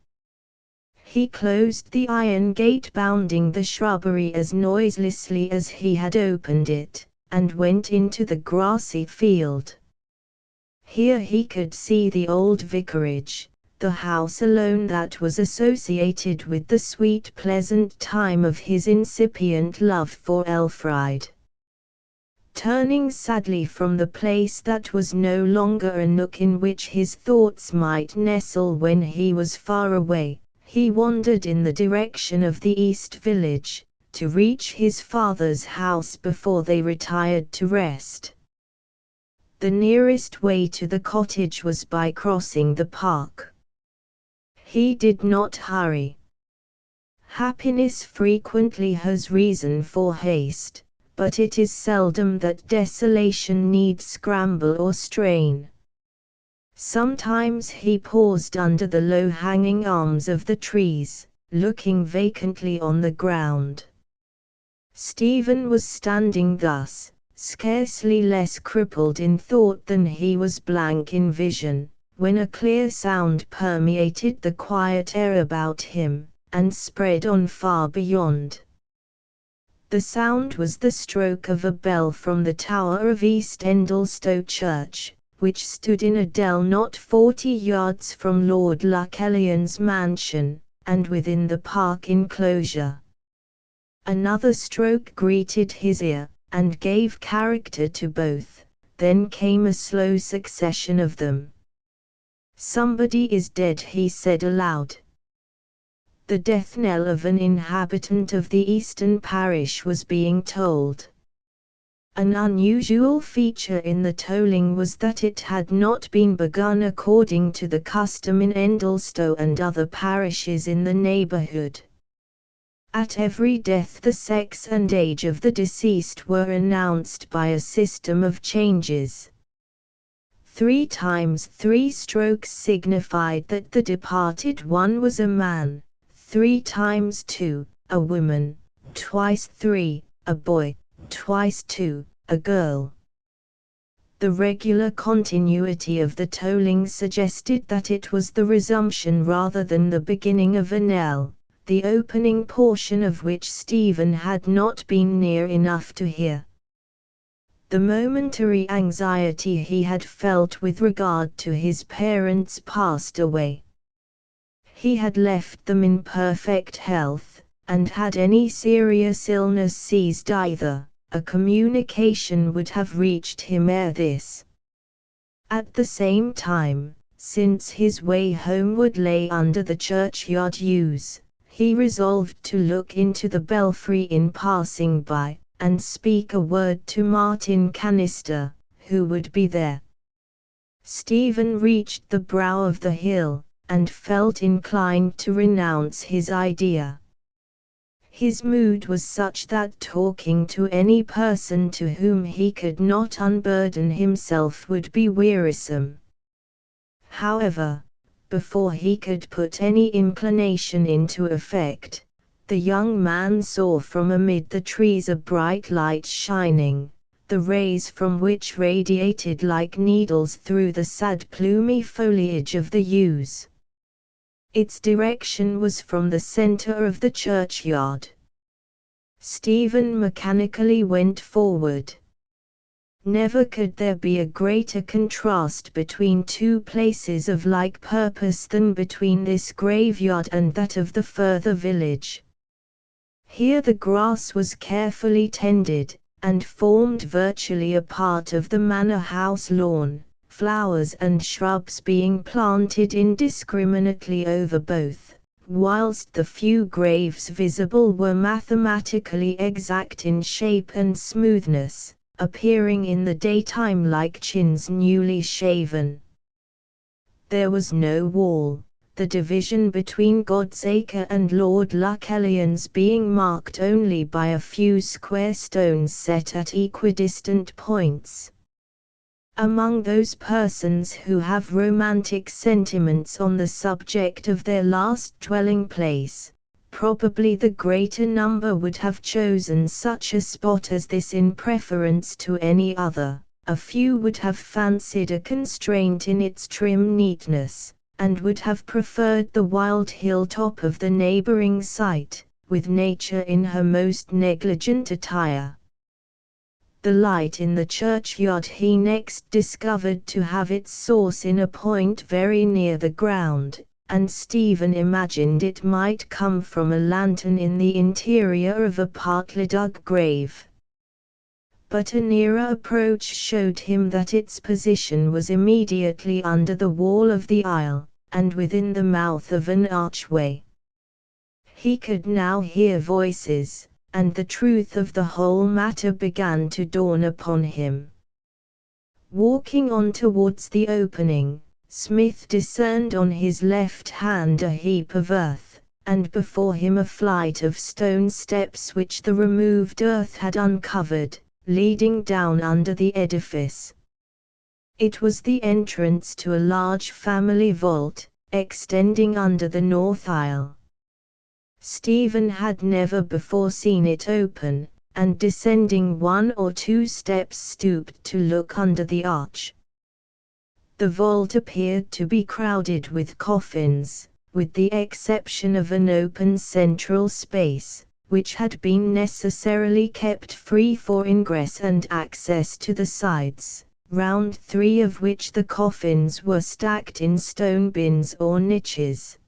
He closed the iron gate bounding the shrubbery as noiselessly as he had opened it, and went into the grassy field. Here he could see the old vicarage, the house alone that was associated with the sweet pleasant time of his incipient love for Elfride. Turning sadly from the place that was no longer a nook in which his thoughts might nestle when he was far away, he wandered in the direction of the East Village, to reach his father's house before they retired to rest. The nearest way to the cottage was by crossing the park. He did not hurry. Happiness frequently has reason for haste, but it is seldom that desolation needs scramble or strain. Sometimes he paused under the low-hanging arms of the trees, looking vacantly on the ground. Stephen was standing thus, scarcely less crippled in thought than he was blank in vision, when a clear sound permeated the quiet air about him, and spread on far beyond. The sound was the stroke of a bell from the tower of East Endlestow Church, which stood in a dell not 40 yards from Lord Luckellion's mansion, and within the park enclosure. Another stroke greeted his ear, and gave character to both, then came a slow succession of them. "Somebody is dead," he said aloud. The death knell of an inhabitant of the eastern parish was being tolled. An unusual feature in the tolling was that it had not been begun according to the custom in Endlestow and other parishes in the neighborhood. At every death the sex and age of the deceased were announced by a system of changes. 3 times 3 strokes signified that the departed one was a man, 3 times 2, a woman, twice 3, a boy, twice 2, a girl. The regular continuity of the tolling suggested that it was the resumption rather than the beginning of a knell, the opening portion of which Stephen had not been near enough to hear. The momentary anxiety he had felt with regard to his parents passed away. He had left them in perfect health, and had any serious illness seized either, a communication would have reached him ere this. At the same time, since his way homeward lay under the churchyard yews, he resolved to look into the belfry in passing by, and speak a word to Martin Canister, who would be there. Stephen reached the brow of the hill, and felt inclined to renounce his idea. His mood was such that talking to any person to whom he could not unburden himself would be wearisome. However, before he could put any inclination into effect, the young man saw from amid the trees a bright light shining, the rays from which radiated like needles through the sad plumy foliage of the yews. Its direction was from the center of the churchyard. Stephen mechanically went forward. Never could there be a greater contrast between two places of like purpose than between this graveyard and that of the further village. Here the grass was carefully tended, and formed virtually a part of the manor house lawn, flowers and shrubs being planted indiscriminately over both, whilst the few graves visible were mathematically exact in shape and smoothness, appearing in the daytime like chins newly shaven. There was no wall, the division between Godsacre and Lord Luckelian's being marked only by a few square stones set at equidistant points. Among those persons who have romantic sentiments on the subject of their last dwelling place, probably the greater number would have chosen such a spot as this in preference to any other. A few would have fancied a constraint in its trim neatness, and would have preferred the wild hilltop of the neighboring site, with nature in her most negligent attire. The light in the churchyard he next discovered to have its source in a point very near the ground, and Stephen imagined it might come from a lantern in the interior of a partly dug grave. But a nearer approach showed him that its position was immediately under the wall of the aisle, and within the mouth of an archway. He could now hear voices, and the truth of the whole matter began to dawn upon him. Walking on towards the opening, Smith discerned on his left hand a heap of earth, and before him a flight of stone steps which the removed earth had uncovered, leading down under the edifice. It was the entrance to a large family vault, extending under the north aisle. Stephen had never before seen it open, and descending 1 or 2 steps stooped to look under the arch. The vault appeared to be crowded with coffins, with the exception of an open central space, which had been necessarily kept free for ingress and access to the sides, round 3 of which the coffins were stacked in stone bins or niches.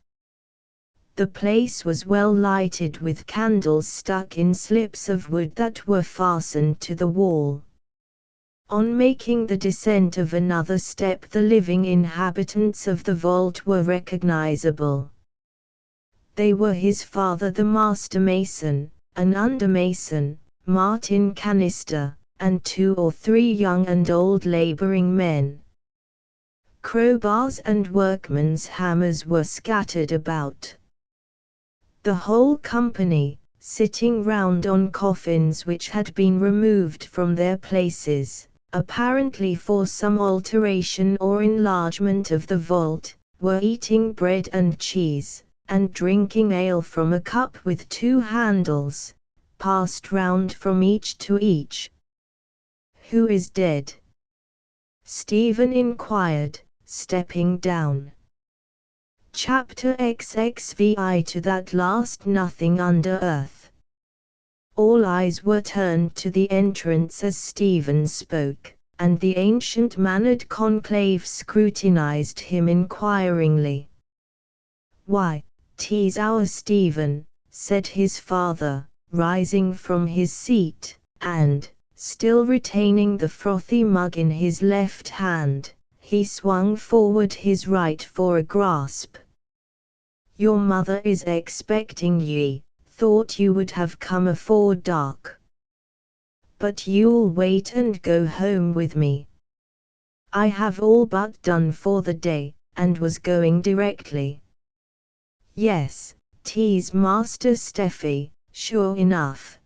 The place was well lighted with candles stuck in slips of wood that were fastened to the wall. On making the descent of another step, the living inhabitants of the vault were recognizable. They were his father the master mason, an under mason, Martin Canister, and 2 or 3 young and old laboring men. Crowbars and workmen's hammers were scattered about. The whole company, sitting round on coffins which had been removed from their places, apparently for some alteration or enlargement of the vault, were eating bread and cheese, and drinking ale from a cup with 2 handles, passed round from each to each. "Who is dead?" Stephen inquired, stepping down. Chapter XXVI. To that last nothing under earth. All eyes were turned to the entrance as Stephen spoke, and the ancient-mannered conclave scrutinized him inquiringly. "Why, 'tis our Stephen," said his father, rising from his seat, and, still retaining the frothy mug in his left hand, he swung forward his right for a grasp. "Your mother is expecting ye. Thought you would have come afore dark. But you'll wait and go home with me. I have all but done for the day, and was going directly." "Yes, 'tis Master Steffy, sure enough.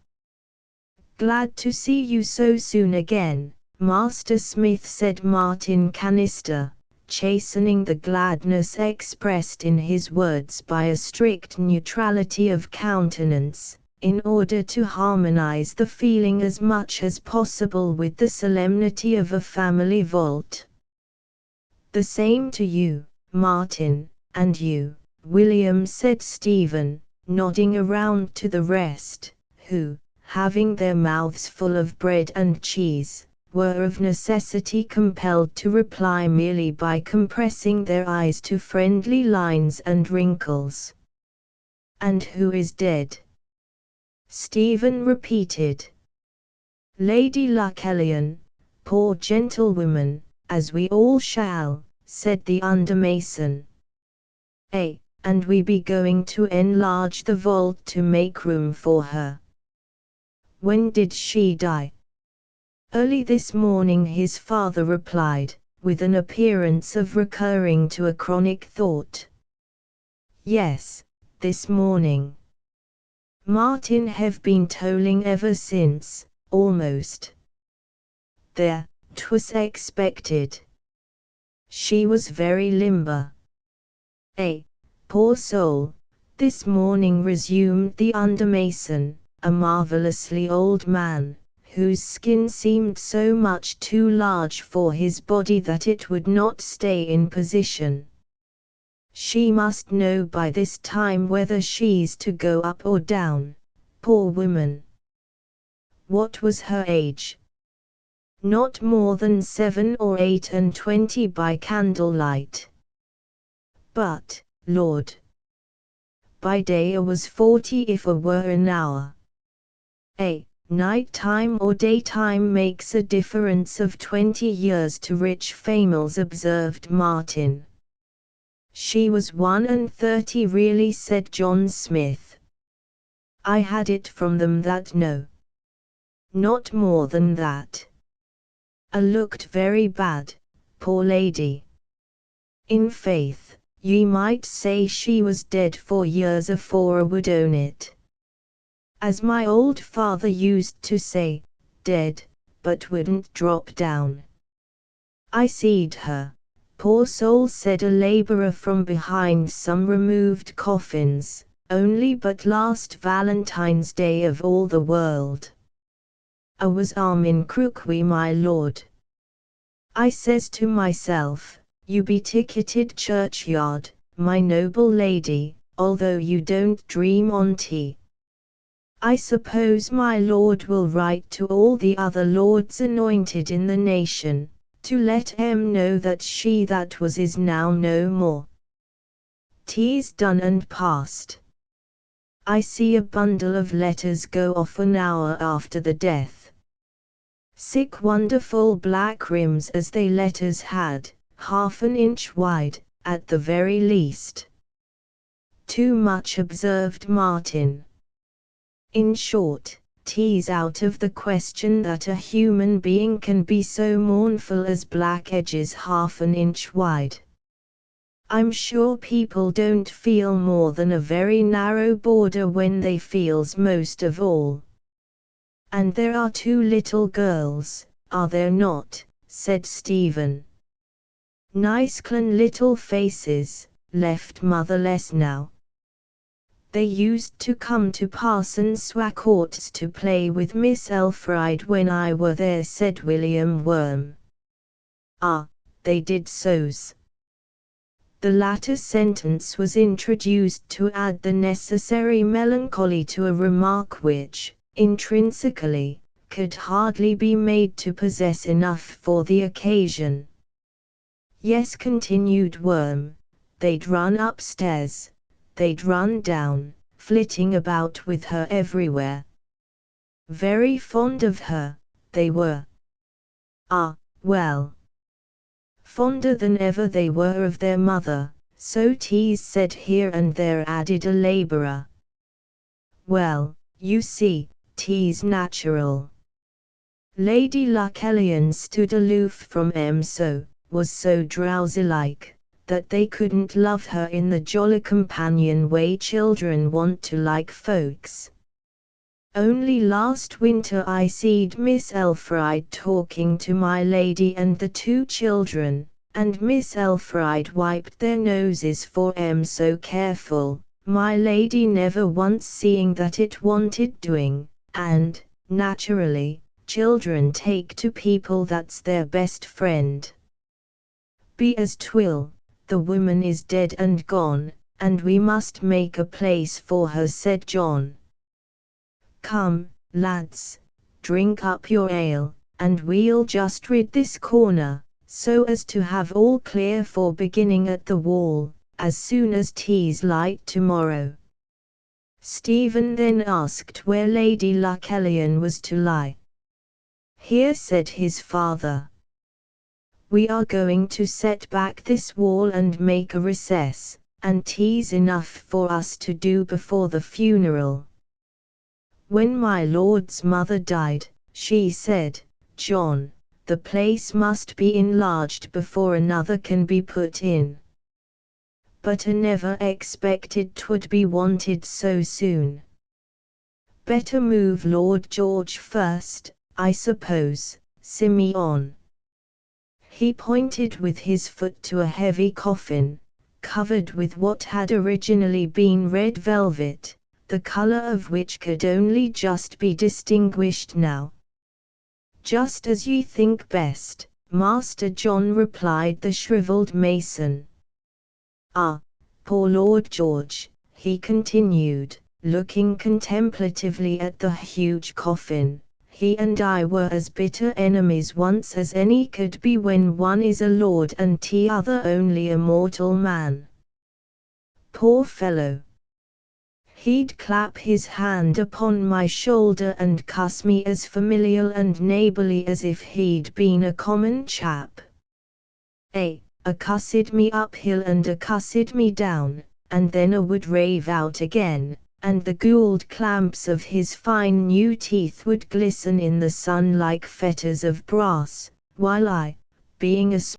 Glad to see you so soon again, Master Smith," said Martin Canister, chastening the gladness expressed in his words by a strict neutrality of countenance, in order to harmonize the feeling as much as possible with the solemnity of a family vault. "The same to you, Martin, and you, William," said Stephen, nodding around to the rest, who, having their mouths full of bread and cheese, were of necessity compelled to reply merely by compressing their eyes to friendly lines and wrinkles. "And who is dead?" Stephen repeated. "Lady Lucellian, poor gentlewoman, as we all shall," said the under-mason. And we be going to enlarge the vault to make room for her." "When did she die?" "Early this morning," his father replied, with an appearance of recurring to a chronic thought. "Yes, this morning. Martin have been tolling ever since, almost. There, 'twas expected. She was very limber." "Poor soul, this morning," resumed the under-mason, a marvelously old man, whose skin seemed so much too large for his body that it would not stay in position. "She must know by this time whether she's to go up or down, poor woman." "What was her age?" "Not more than 7 or 28 by candlelight. But, Lord, by day a was 40 if a were an hour. Night time or daytime makes a difference of 20 years to rich females," observed Martin. "She was 31 really," said John Smith. "I had it from them that no. Not more than that. Looked very bad, poor lady. In faith, ye might say she was dead for years afore I would own it. As my old father used to say, dead, but wouldn't drop down." "I seed her, poor soul," said a laborer from behind some removed coffins, "only but last Valentine's Day of all the world. I was arm in crook wi' my lord. I says to myself, you be ticketed churchyard, my noble lady, although you don't dream on't. I suppose my lord will write to all the other lords anointed in the nation, to let 'em know that she that was is now no more. 'Tis done and past. I see a bundle of letters go off an hour after the death. Sick wonderful black rims as they letters had, half an inch wide, at the very least." "Too much," observed Martin. "In short, 'tis out of the question that a human being can be so mournful as black edges half an inch wide. I'm sure people don't feel more than a very narrow border when they feels most of all." "And there are 2 little girls, are there not?" said Stephen. "Nice clean little faces, left motherless now. They used to come to Parson Swacourt's to play with Miss Elfride when I were there," said William Worm. Ah, they did so's. The latter sentence was introduced to add the necessary melancholy to a remark which, intrinsically, could hardly be made to possess enough for the occasion. Yes, continued Worm, they'd run upstairs, they'd run down, flitting about with her everywhere. Very fond of her, they were. Ah, well. Fonder than ever they were of their mother, so 'tis said here and there, added a labourer. Well, you see, 'tis natural. Lady Lucullian stood aloof from 'em, so, was so drowsy-like, that they couldn't love her in the jolly companion way children want to like folks. Only last winter I seed Miss Elfride talking to my lady and the two children, and Miss Elfride wiped their noses for 'em so careful, my lady never once seeing that it wanted doing, and, naturally, children take to people that's their best friend. Be as 'twill, the woman is dead and gone, and we must make a place for her, said John. Come, lads, drink up your ale, and we'll just rid this corner, so as to have all clear for beginning at the wall, as soon as 'tis light tomorrow. Stephen then asked where Lady Lucullian was to lie. Here, said his father. We are going to set back this wall and make a recess, and 'tis enough for us to do before the funeral. When my lord's mother died, she said, John, the place must be enlarged before another can be put in. But I never expected 'twould be wanted so soon. Better move Lord George first, I suppose, Simeon. He pointed with his foot to a heavy coffin, covered with what had originally been red velvet, the color of which could only just be distinguished now. Just as ye think best, Master John, replied the shriveled mason. Ah, poor Lord George, he continued, looking contemplatively at the huge coffin, he and I were as bitter enemies once as any could be when one is a lord and t'other only a mortal man. Poor fellow! He'd clap his hand upon my shoulder and cuss me as familial and neighbourly as if he'd been a common chap. A-cussed me uphill and a-cussed me down, and then would rave out again, and the gold clamps of his fine new teeth would glisten in the sun like fetters of brass, while I, being a